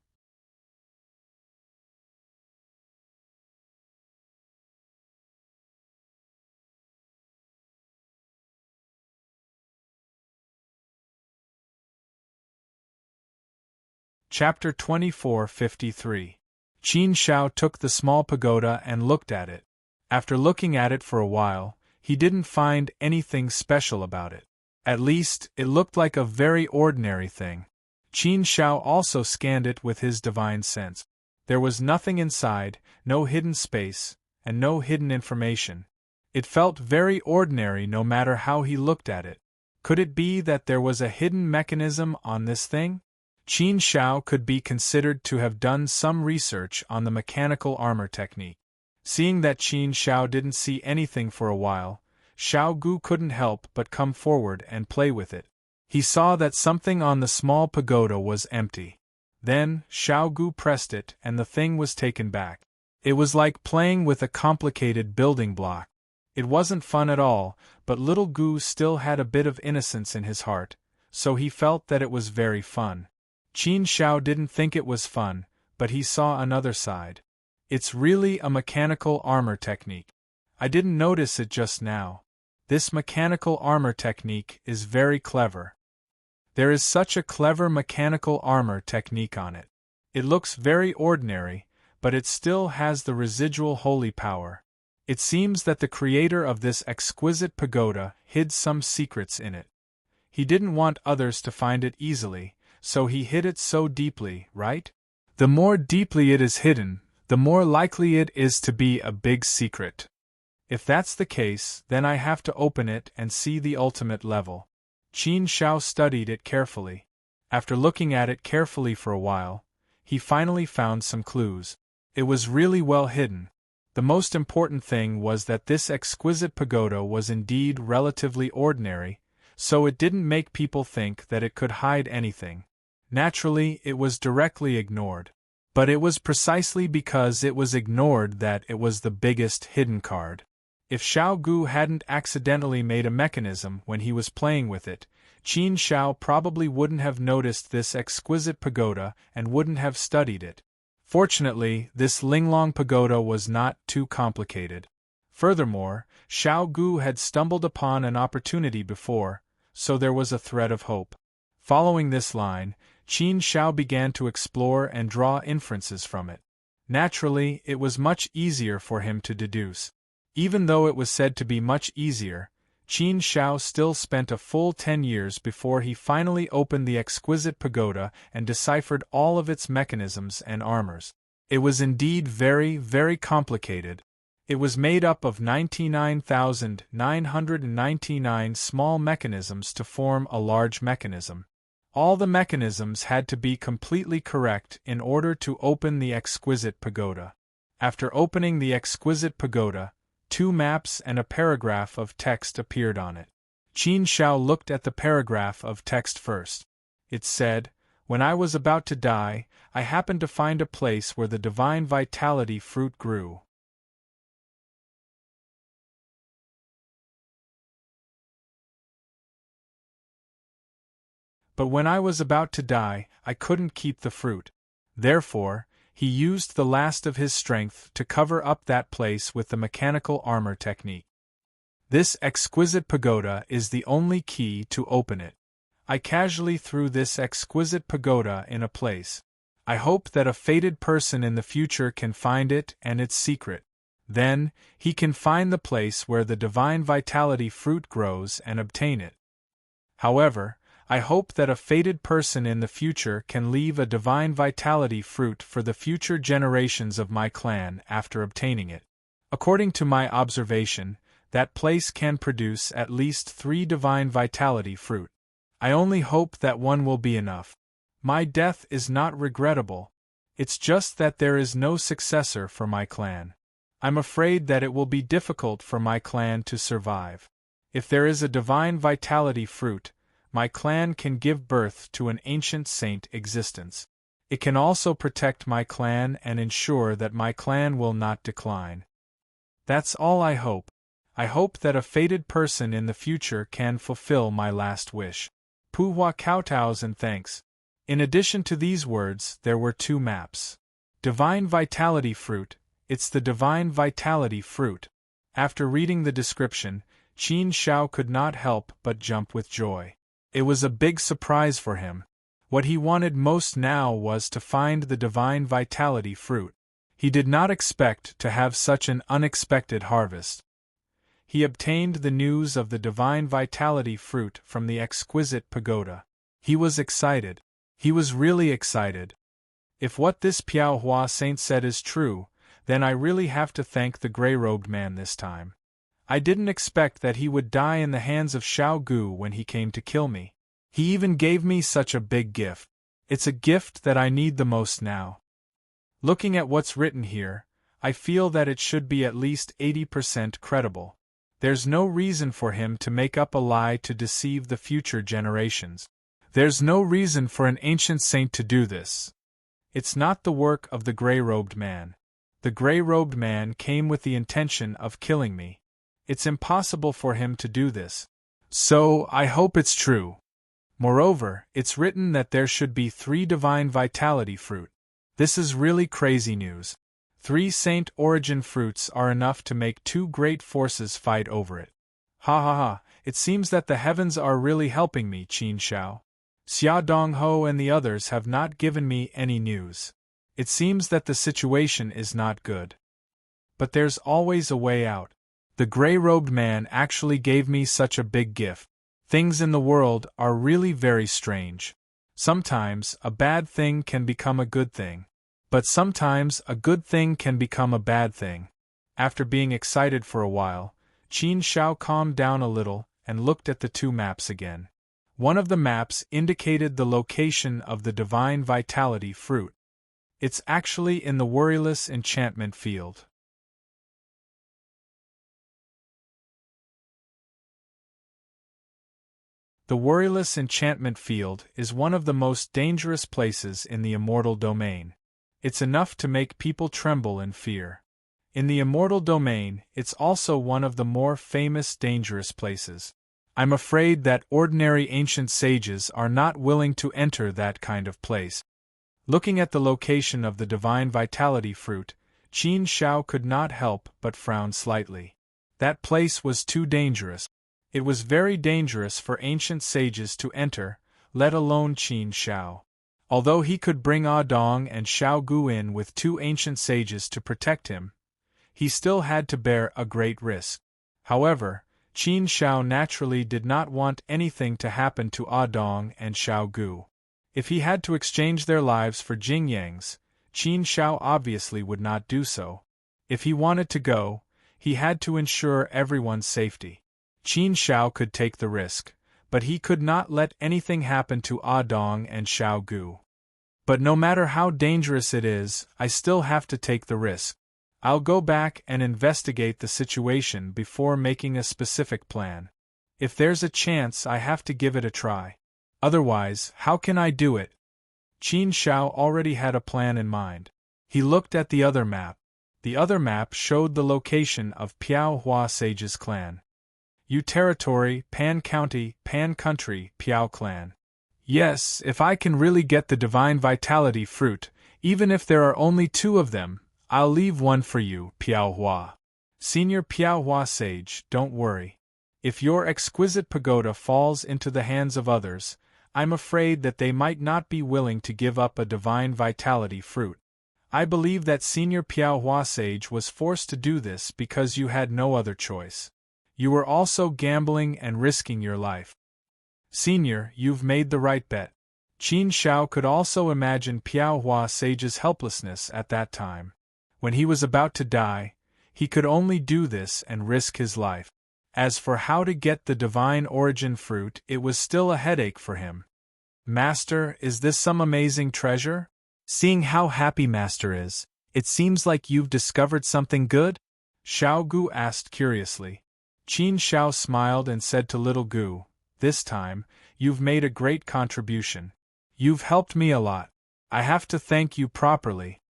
Chapter 24:53. Qin Shao took the small pagoda and looked at it. After looking at it for a while, he didn't find anything special about it. At least, it looked like a very ordinary thing. Qin Shao also scanned it with his divine sense. There was nothing inside, no hidden space, and no hidden information. It felt very ordinary no matter how he looked at it. Could it be that there was a hidden mechanism on this thing? Qin Shao could be considered to have done some research on the mechanical armor technique. Seeing that Qin Shao didn't see anything for a while, Xiao Gu couldn't help but come forward and play with it. He saw that something on the small pagoda was empty. Then, Xiao Gu pressed it and the thing was taken back. It was like playing with a complicated building block. It wasn't fun at all, but little Gu still had a bit of innocence in his heart, so he felt that it was very fun. Qin Shao didn't think it was fun, but he saw another side. It's really a mechanical armor technique. I didn't notice it just now. This mechanical armor technique is very clever. There is such a clever mechanical armor technique on it. It looks very ordinary, but it still has the residual holy power. It seems that the creator of this exquisite pagoda hid some secrets in it. He didn't want others to find it easily, so he hid it so deeply, right? The more deeply it is hidden, the more likely it is to be a big secret. If that's the case, then I have to open it and see the ultimate level. Qin Shao studied it carefully. After looking at it carefully for a while, he finally found some clues. It was really well hidden. The most important thing was that this exquisite pagoda was indeed relatively ordinary, so it didn't make people think that it could hide anything. Naturally, it was directly ignored. But it was precisely because it was ignored that it was the biggest hidden card. If Xiao Gu hadn't accidentally made a mechanism when he was playing with it, Qin Shao probably wouldn't have noticed this exquisite pagoda and wouldn't have studied it. Fortunately, this Linglong pagoda was not too complicated. Furthermore, Xiao Gu had stumbled upon an opportunity before, so there was a thread of hope. Following this line, Qin Shao began to explore and draw inferences from it. Naturally, it was much easier for him to deduce. Even though it was said to be much easier, Qin Shao still spent a full 10 years before he finally opened the exquisite pagoda and deciphered all of its mechanisms and armors. It was indeed very, very complicated. It was made up of 99,999 small mechanisms to form a large mechanism. All the mechanisms had to be completely correct in order to open the exquisite pagoda. After opening the exquisite pagoda, 2 maps and a paragraph of text appeared on it. Qin Shao looked at the paragraph of text first. It said, "When I was about to die, I happened to find a place where the divine vitality fruit grew. But when I was about to die, I couldn't keep the fruit. Therefore, he used the last of his strength to cover up that place with the mechanical armor technique. This exquisite pagoda is the only key to open it. I casually threw this exquisite pagoda in a place. I hope that a fated person in the future can find it and its secret. Then, he can find the place where the divine vitality fruit grows and obtain it. However, I hope that a fated person in the future can leave a divine vitality fruit for the future generations of my clan after obtaining it. According to my observation, that place can produce at least 3 divine vitality fruit. I only hope that one will be enough. My death is not regrettable. It's just that there is no successor for my clan. I'm afraid that it will be difficult for my clan to survive. If there is a divine vitality fruit, my clan can give birth to an ancient saint existence. It can also protect my clan and ensure that my clan will not decline. That's all I hope. I hope that a fated person in the future can fulfill my last wish. Puhua kowtows and thanks. In addition to these words, there were 2 maps. Divine Vitality Fruit, it's the Divine Vitality Fruit. After reading the description, Qin Shao could not help but jump with joy. It was a big surprise for him. What he wanted most now was to find the Divine Vitality Fruit. He did not expect to have such an unexpected harvest. He obtained the news of the Divine Vitality Fruit from the exquisite pagoda. He was excited. He was really excited. If what this Piao Hua saint said is true, then I really have to thank the gray-robed man this time. I didn't expect that he would die in the hands of Xiao Gu when he came to kill me. He even gave me such a big gift. It's a gift that I need the most now. Looking at what's written here, I feel that it should be at least 80% credible. There's no reason for him to make up a lie to deceive the future generations. There's no reason for an ancient saint to do this. It's not the work of the gray-robed man. The gray-robed man came with the intention of killing me. It's impossible for him to do this. So, I hope it's true. Moreover, it's written that there should be 3 divine vitality fruit. This is really crazy news. 3 saint origin fruits are enough to make 2 great forces fight over it. Ha ha ha, it seems that the heavens are really helping me, Qin Shao. Xia Dongho and the others have not given me any news. It seems that the situation is not good. But there's always a way out. The gray-robed man actually gave me such a big gift. Things in the world are really very strange. Sometimes a bad thing can become a good thing. But sometimes a good thing can become a bad thing. After being excited for a while, Qin Shao calmed down a little and looked at the 2 maps again. One of the maps indicated the location of the Divine Vitality Fruit. It's actually in the Worryless Enchantment Field. The Worryless Enchantment Field is one of the most dangerous places in the Immortal Domain. It's enough to make people tremble in fear. In the Immortal Domain, it's also one of the more famous dangerous places. I'm afraid that ordinary ancient sages are not willing to enter that kind of place. Looking at the location of the Divine Vitality Fruit, Qin Shao could not help but frown slightly. That place was too dangerous. It was very dangerous for ancient sages to enter, let alone Qin Shao. Although he could bring Ah Dong and Xiao Gu in with 2 ancient sages to protect him, he still had to bear a great risk. However, Qin Shao naturally did not want anything to happen to Ah Dong and Xiao Gu. If he had to exchange their lives for Jing Yang's, Qin Shao obviously would not do so. If he wanted to go, he had to ensure everyone's safety. Qin Shao could take the risk, but he could not let anything happen to Ah Dong and Xiao Gu. But no matter how dangerous it is, I still have to take the risk. I'll go back and investigate the situation before making a specific plan. If there's a chance, I have to give it a try. Otherwise, how can I do it? Qin Shao already had a plan in mind. He looked at the other map. The other map showed the location of Piao Hua Sage's clan. U Territory, Pan County, Pan Country, Piao Clan. Yes, if I can really get the Divine Vitality Fruit, even if there are only 2 of them, I'll leave one for you, Piao Hua. Senior Piao Hua Sage, don't worry. If your exquisite pagoda falls into the hands of others, I'm afraid that they might not be willing to give up a Divine Vitality Fruit. I believe that Senior Piao Hua Sage was forced to do this because you had no other choice. You were also gambling and risking your life. Senior, you've made the right bet. Qin Shao could also imagine Piao Hua Sage's helplessness at that time. When he was about to die, he could only do this and risk his life. As for how to get the divine origin fruit, it was still a headache for him. Master, is this some amazing treasure? Seeing how happy Master is, it seems like you've discovered something good? Xiao Gu asked curiously. Qin Shao smiled and said to little Gu, "This time, you've made a great contribution. You've helped me a lot. I have to thank you properly.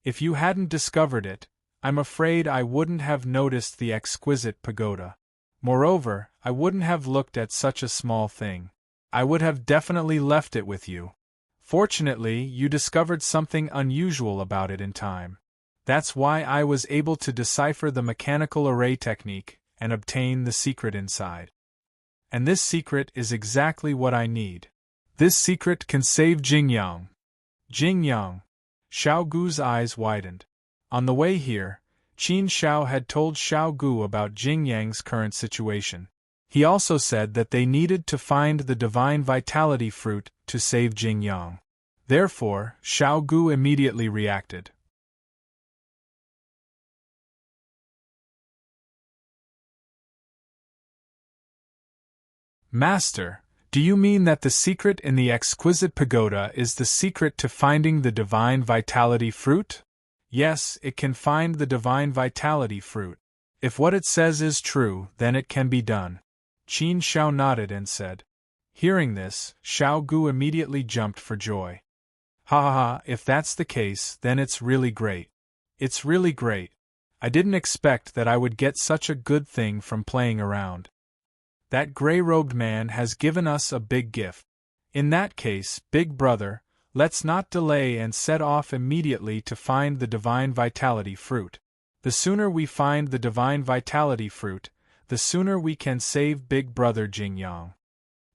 If you hadn't discovered it, I'm afraid I wouldn't have noticed the exquisite pagoda. Moreover, I wouldn't have looked at such a small thing. I would have definitely left it with you. Fortunately, you discovered something unusual about it in time. That's why I was able to decipher the mechanical array technique and obtain the secret inside. And this secret is exactly what I need. This secret can save Jingyang." Jingyang. Xiao Gu's eyes widened. On the way here, Qin Shao had told Xiao Gu about Jingyang's current situation. He also said that they needed to find the divine vitality fruit to save Jingyang. Therefore, Xiao Gu immediately reacted. Master, do you mean that the secret in the exquisite pagoda is the secret to finding the divine vitality fruit? Yes, it can find the divine vitality fruit. If what it says is true, then it can be done. Qin Shao nodded and said. Hearing this, Xiao Gu immediately jumped for joy. Ha ha ha, if that's the case, then it's really great. It's really great. I didn't expect that I would get such a good thing from playing around. That gray-robed man has given us a big gift. In that case, big brother, let's not delay and set off immediately to find the divine vitality fruit. The sooner we find the divine vitality fruit, the sooner we can save big brother Jingyang.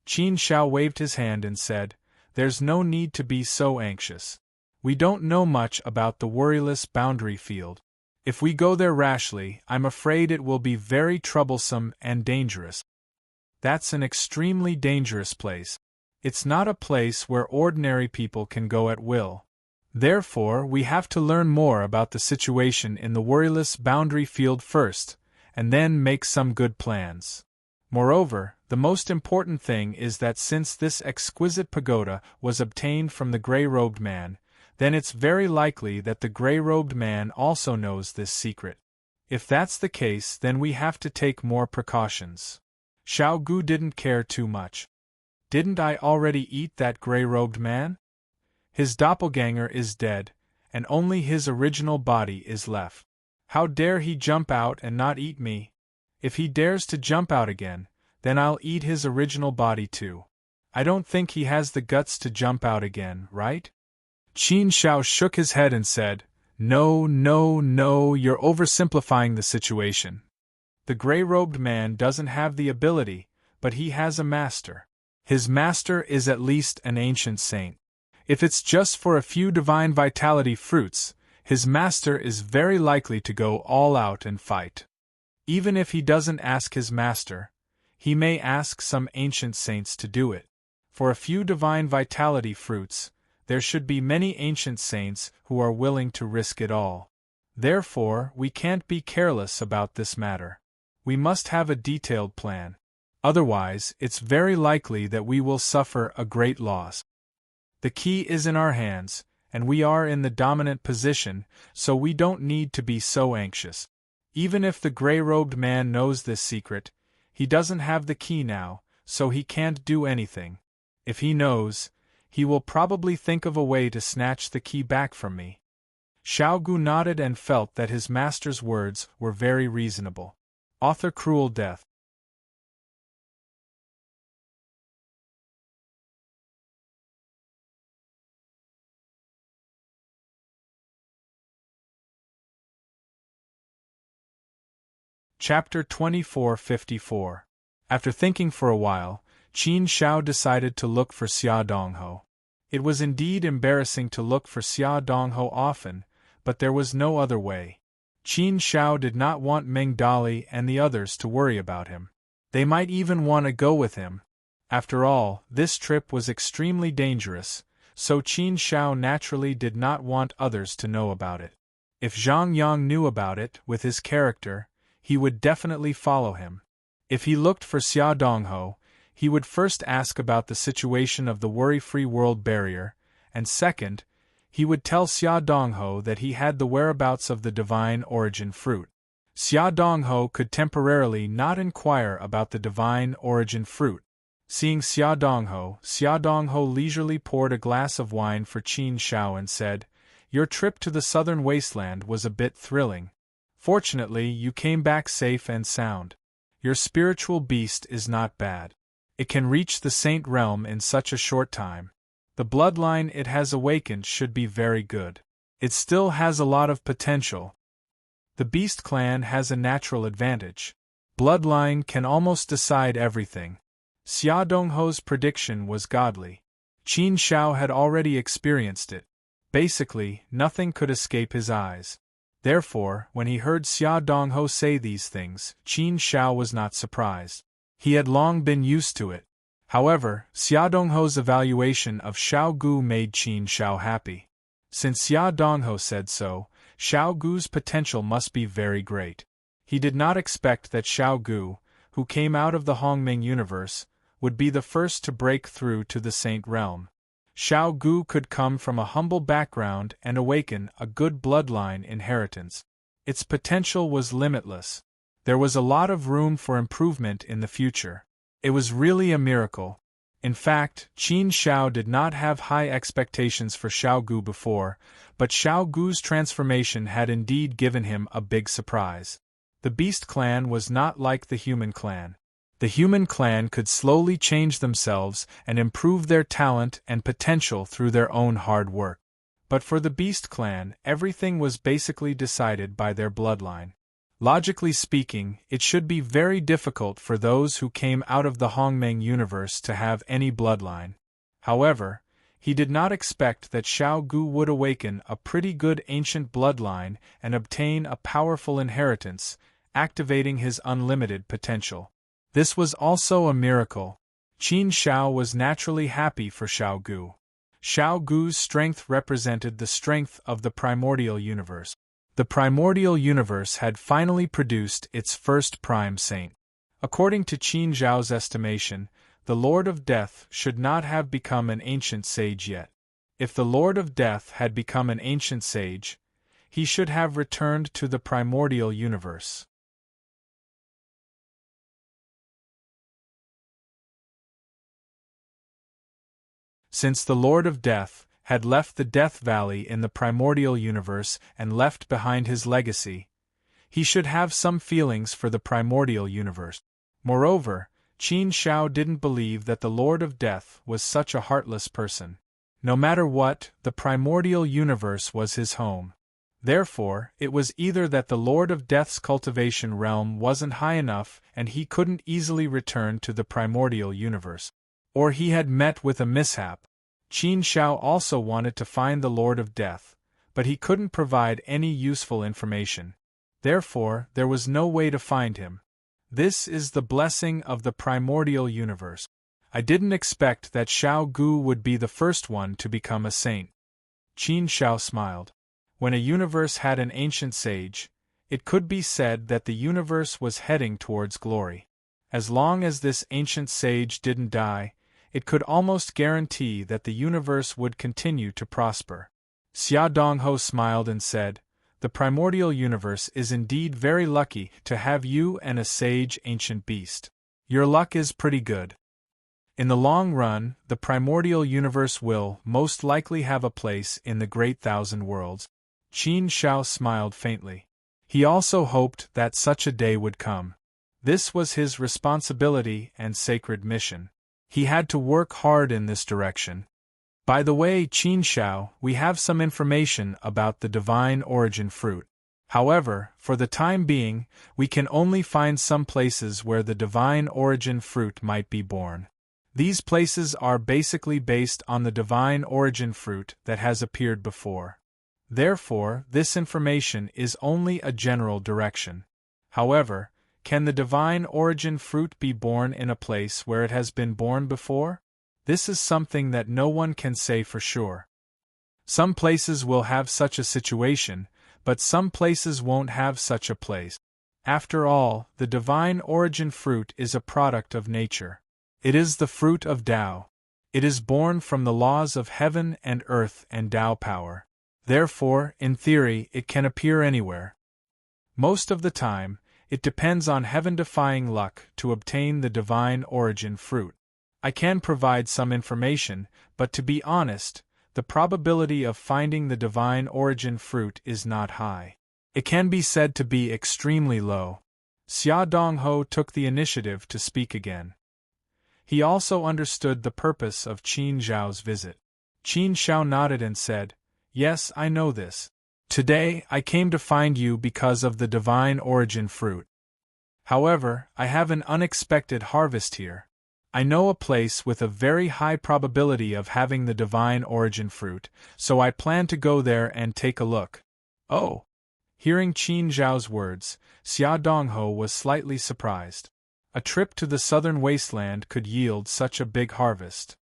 Qin Shao waved his hand and said, "There's no need to be so anxious. We don't know much about the worryless boundary field. If we go there rashly, I'm afraid it will be very troublesome and dangerous. That's an extremely dangerous place. It's not a place where ordinary people can go at will. Therefore, we have to learn more about the situation in the worryless boundary field first, and then make some good plans. Moreover, the most important thing is that since this exquisite pagoda was obtained from the gray-robed man, then it's very likely that the gray-robed man also knows this secret. If that's the case, then we have to take more precautions." Xiao Gu didn't care too much. Didn't I already eat that gray-robed man? His doppelganger is dead, and only his original body is left. How dare he jump out and not eat me? If he dares to jump out again, then I'll eat his original body too. I don't think he has the guts to jump out again, right? Qin Shao shook his head and said, No, no, no, you're oversimplifying the situation. The gray-robed man doesn't have the ability, but he has a master. His master is at least an ancient saint. If it's just for a few divine vitality fruits, his master is very likely to go all out and fight. Even if he doesn't ask his master, he may ask some ancient saints to do it. For a few divine vitality fruits, there should be many ancient saints who are willing to risk it all. Therefore, we can't be careless about this matter. We must have a detailed plan. Otherwise, it's very likely that we will suffer a great loss. The key is in our hands, and we are in the dominant position, so we don't need to be so anxious. Even if the gray-robed man knows this secret, he doesn't have the key now, so he can't do anything. If he knows, he will probably think of a way to snatch the key back from me. Xiao Gu nodded and felt that his master's words were very reasonable. Author Cruel Death. Chapter 2454. After thinking for a while, Qin Shao decided to look for Xia Dongho. It was indeed embarrassing to look for Xia Dongho often, but there was no other way. Qin Shao did not want Meng Dali and the others to worry about him. They might even want to go with him. After all, this trip was extremely dangerous, so Qin Shao naturally did not want others to know about it. If Zhang Yang knew about it, with his character, he would definitely follow him. If he looked for Xia Dongho, he would first ask about the situation of the worry-free world barrier, and second, he would tell Xia Dongho that he had the whereabouts of the divine origin fruit. Xia Dongho could temporarily not inquire about the divine origin fruit. Seeing Xia Dongho leisurely poured a glass of wine for Qin Shao and said, "Your trip to the southern wasteland was a bit thrilling. Fortunately, you came back safe and sound. Your spiritual beast is not bad. It can reach the saint realm in such a short time. The bloodline it has awakened should be very good. It still has a lot of potential. The beast clan has a natural advantage. Bloodline can almost decide everything." Xia Dongho's prediction was godly. Qin Shao had already experienced it. Basically, nothing could escape his eyes. Therefore, when he heard Xia Dongho say these things, Qin Shao was not surprised. He had long been used to it. However, Xia Dongho's evaluation of Shao Gu made Qin Shao happy. Since Xia Dongho said so, Shao Gu's potential must be very great. He did not expect that Shao Gu, who came out of the Hongming universe, would be the first to break through to the Saint realm. Shao Gu could come from a humble background and awaken a good bloodline inheritance. Its potential was limitless. There was a lot of room for improvement in the future. It was really a miracle. In fact, Qin Shao did not have high expectations for Shao Gu before, but Shao Gu's transformation had indeed given him a big surprise. The Beast Clan was not like the Human Clan. The Human Clan could slowly change themselves and improve their talent and potential through their own hard work. But for the Beast Clan, everything was basically decided by their bloodline. Logically speaking, it should be very difficult for those who came out of the Hongmeng universe to have any bloodline. However, he did not expect that Shao Gu would awaken a pretty good ancient bloodline and obtain a powerful inheritance, activating his unlimited potential. This was also a miracle. Qin Shao was naturally happy for Shao Gu. Shao Gu's strength represented the strength of the primordial universe. The primordial universe had finally produced its first prime saint. According to Qin Zhao's estimation, the Lord of Death should not have become an ancient sage yet. If the Lord of Death had become an ancient sage, he should have returned to the primordial universe. Since the Lord of Death had left the Death Valley in the primordial universe and left behind his legacy, he should have some feelings for the primordial universe. Moreover, Qin Shao didn't believe that the Lord of Death was such a heartless person. No matter what, the primordial universe was his home. Therefore, it was either that the Lord of Death's cultivation realm wasn't high enough and he couldn't easily return to the primordial universe, or he had met with a mishap. Qin Shao also wanted to find the Lord of Death, but he couldn't provide any useful information. Therefore, there was no way to find him. This is the blessing of the primordial universe. I didn't expect that Shao Gu would be the first one to become a saint. Qin Shao smiled. When a universe had an ancient sage, it could be said that the universe was heading towards glory. As long as this ancient sage didn't die, it could almost guarantee that the universe would continue to prosper. Xia Dongho smiled and said, "The primordial universe is indeed very lucky to have you and a sage ancient beast. Your luck is pretty good. In the long run, the primordial universe will most likely have a place in the Great Thousand Worlds." Qin Shao smiled faintly. He also hoped that such a day would come. This was his responsibility and sacred mission. He had to work hard in this direction. By the way, Qin Shao, we have some information about the divine origin fruit. However, for the time being, we can only find some places where the divine origin fruit might be born. These places are basically based on the divine origin fruit that has appeared before. Therefore, this information is only a general direction. However, Can the divine origin fruit be born in a place where it has been born before? This is something that no one can say for sure. Some places will have such a situation, but some places won't have such a place. After all, the divine origin fruit is a product of nature. It is the fruit of Tao. It is born from the laws of heaven and earth and Tao power. Therefore, in theory, it can appear anywhere. Most of the time, it depends on heaven-defying luck to obtain the divine origin fruit. I can provide some information, but to be honest, the probability of finding the divine origin fruit is not high. It can be said to be extremely low. Xia Dongho took the initiative to speak again. He also understood the purpose of Qin Zhao's visit. Qin Zhao nodded and said, "Yes, I know this. Today, I came to find you because of the divine origin fruit. However, I have an unexpected harvest here. I know a place with a very high probability of having the divine origin fruit, so I plan to go there and take a look." Oh! Hearing Qin Zhao's words, Xia Dongho was slightly surprised. A trip to the southern wasteland could yield such a big harvest.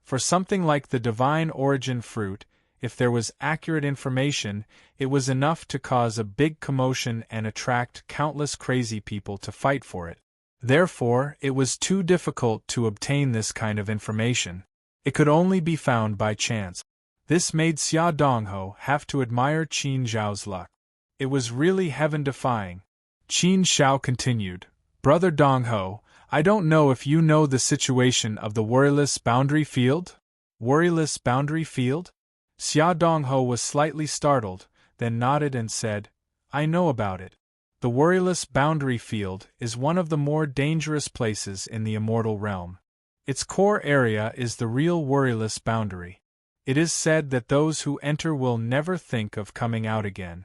For something like the divine origin fruit, if there was accurate information, it was enough to cause a big commotion and attract countless crazy people to fight for it. Therefore, it was too difficult to obtain this kind of information. It could only be found by chance. This made Xia Dongho have to admire Qin Zhao's luck. It was really heaven-defying. Qin Zhao continued, "Brother Dongho, I don't know if you know the situation of the worryless boundary field?" Worryless boundary field? Xia Dongho was slightly startled, then nodded and said, "I know about it. The worryless boundary field is one of the more dangerous places in the immortal realm. Its core area is the real worryless boundary. It is said that those who enter will never think of coming out again.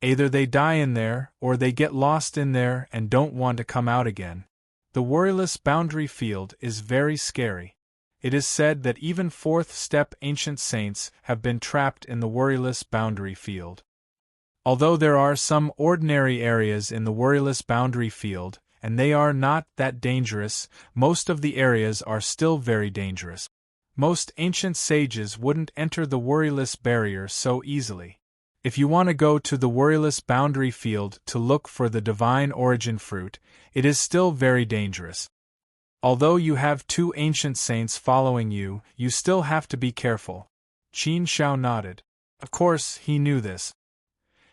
Either they die in there, or they get lost in there and don't want to come out again. The worryless boundary field is very scary. It is said that even fourth-step ancient saints have been trapped in the worryless boundary field. Although there are some ordinary areas in the worryless boundary field, and they are not that dangerous, most of the areas are still very dangerous. Most ancient sages wouldn't enter the worryless barrier so easily. If you want to go to the worryless boundary field to look for the divine origin fruit, it is still very dangerous. Although you have 2 ancient saints following you, you still have to be careful." Qin Zhao nodded. Of course, he knew this.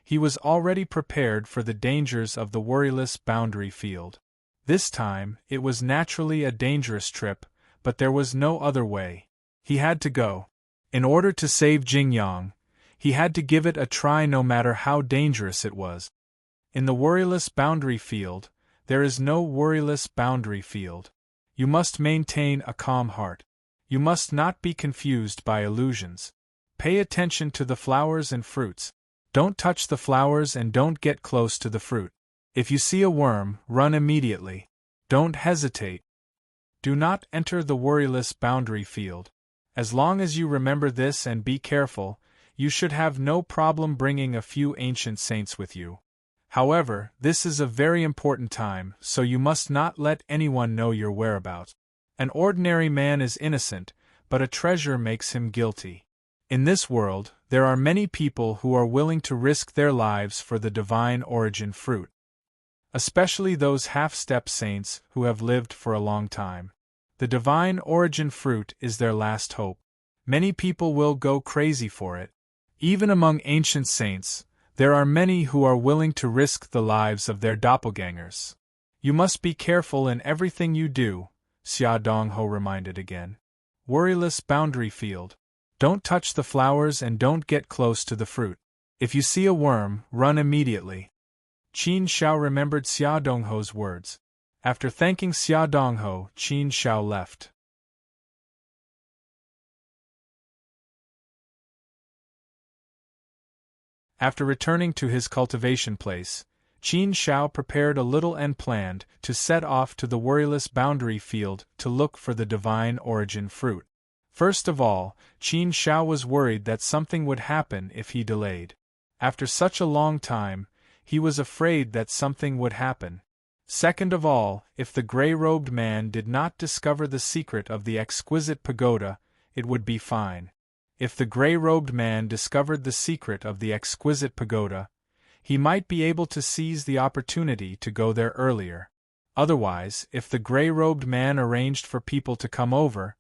He was already prepared for the dangers of the worryless boundary field. This time, it was naturally a dangerous trip, but there was no other way. He had to go. In order to save Jingyang, he had to give it a try no matter how dangerous it was. In the worryless boundary field, there is no worryless boundary field. You must maintain a calm heart. You must not be confused by illusions. Pay attention to the flowers and fruits. Don't touch the flowers and don't get close to the fruit. If you see a worm, run immediately. Don't hesitate. Do not enter the worryless boundary field. As long as you remember this and be careful, you should have no problem bringing a few ancient saints with you. However, this is a very important time, so you must not let anyone know your whereabouts. An ordinary man is innocent, but a treasure makes him guilty. In this world, there are many people who are willing to risk their lives for the divine origin fruit. Especially those half-step saints who have lived for a long time. The divine origin fruit is their last hope. Many people will go crazy for it. Even among ancient saints, there are many who are willing to risk the lives of their doppelgangers. You must be careful in everything you do, Xia Dongho reminded again. Worryless boundary field. Don't touch the flowers and don't get close to the fruit. If you see a worm, run immediately. Qin Zhao remembered Xia Dongho's words. After thanking Xia Dongho, Qin Zhao left. After returning to his cultivation place, Qin Zhao prepared a little and planned to set off to the worryless boundary field to look for the divine origin fruit. First of all, Qin Shao was worried that something would happen if he delayed. After such a long time, he was afraid that something would happen. Second of all, if the gray-robed man did not discover the secret of the exquisite pagoda, it would be fine. If the gray-robed man discovered the secret of the exquisite pagoda, he might be able to seize the opportunity to go there earlier. Otherwise, if the gray-robed man arranged for people to come over,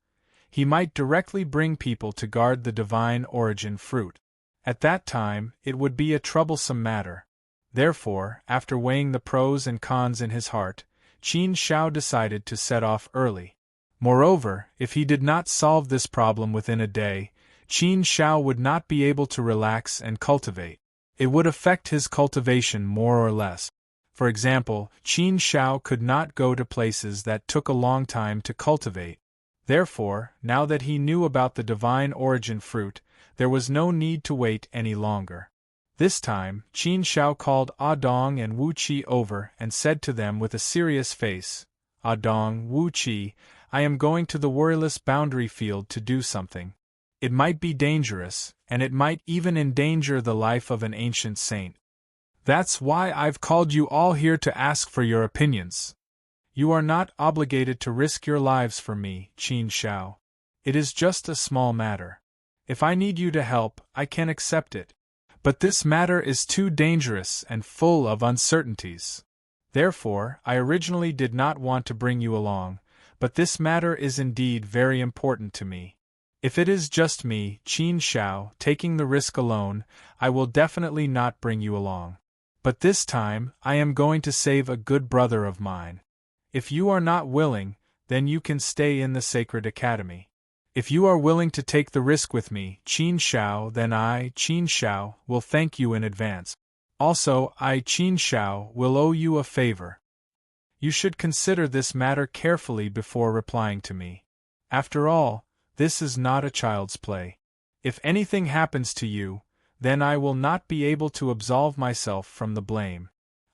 he might directly bring people to guard the divine origin fruit. At that time, it would be a troublesome matter. Therefore, after weighing the pros and cons in his heart, Qin Shao decided to set off early. Moreover, if he did not solve this problem within a day, Qin Shao would not be able to relax and cultivate. It would affect his cultivation more or less. For example, Qin Shao could not go to places that took a long time to cultivate. Therefore, now that he knew about the divine origin fruit, there was no need to wait any longer. This time, Qin Shao called Ah Dong and Wu Qi over and said to them with a serious face, "Ah Dong, Wu Qi, I am going to the worryless boundary field to do something. It might be dangerous, and it might even endanger the life of an ancient saint. That's why I've called you all here to ask for your opinions. You are not obligated to risk your lives for me, Qin Shao. It is just a small matter. If I need you to help, I can accept it. But this matter is too dangerous and full of uncertainties. Therefore, I originally did not want to bring you along, but this matter is indeed very important to me. If it is just me, Qin Shao, taking the risk alone, I will definitely not bring you along. But this time, I am going to save a good brother of mine. If you are not willing, then you can stay in the Sacred Academy. If you are willing to take the risk with me, Qin Shao, then I, Qin Shao, will thank you in advance. Also, I, Qin Shao, will owe you a favor. You should consider this matter carefully before replying to me. After all, this is not a child's play. If anything happens to you, then I will not be able to absolve myself from the blame."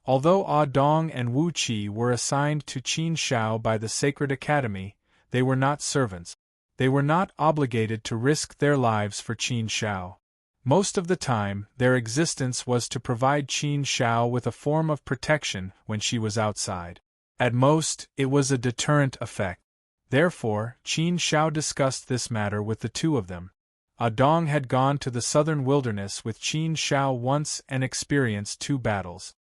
Although Ah Dong and Wu Qi were assigned to Qin Shao by the Sacred Academy, they were not servants. They were not obligated to risk their lives for Qin Shao. Most of the time, their existence was to provide Qin Shao with a form of protection when she was outside. At most, it was a deterrent effect. Therefore, Qin Shao discussed this matter with the two of them. Ah Dong had gone to the southern wilderness with Qin Shao once and experienced 2 battles.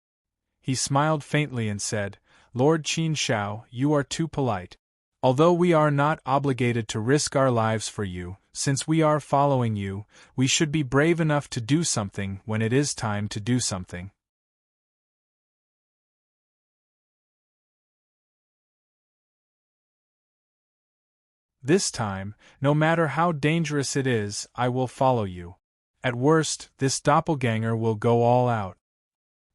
He smiled faintly and said, "Lord Qin Shao, you are too polite. Although we are not obligated to risk our lives for you, since we are following you, we should be brave enough to do something when it is time to do something." This time, no matter how dangerous it is, I will follow you. At worst, this doppelganger will go all out.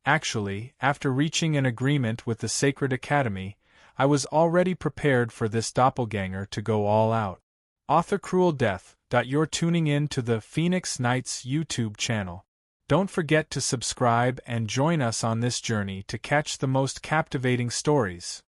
Actually, after reaching an agreement with the Sacred Academy, I was already prepared for this doppelganger to go all out. Author Cruel Death. You're tuning in to the Phoenix Knights YouTube channel. Don't forget to subscribe and join us on this journey to catch the most captivating stories.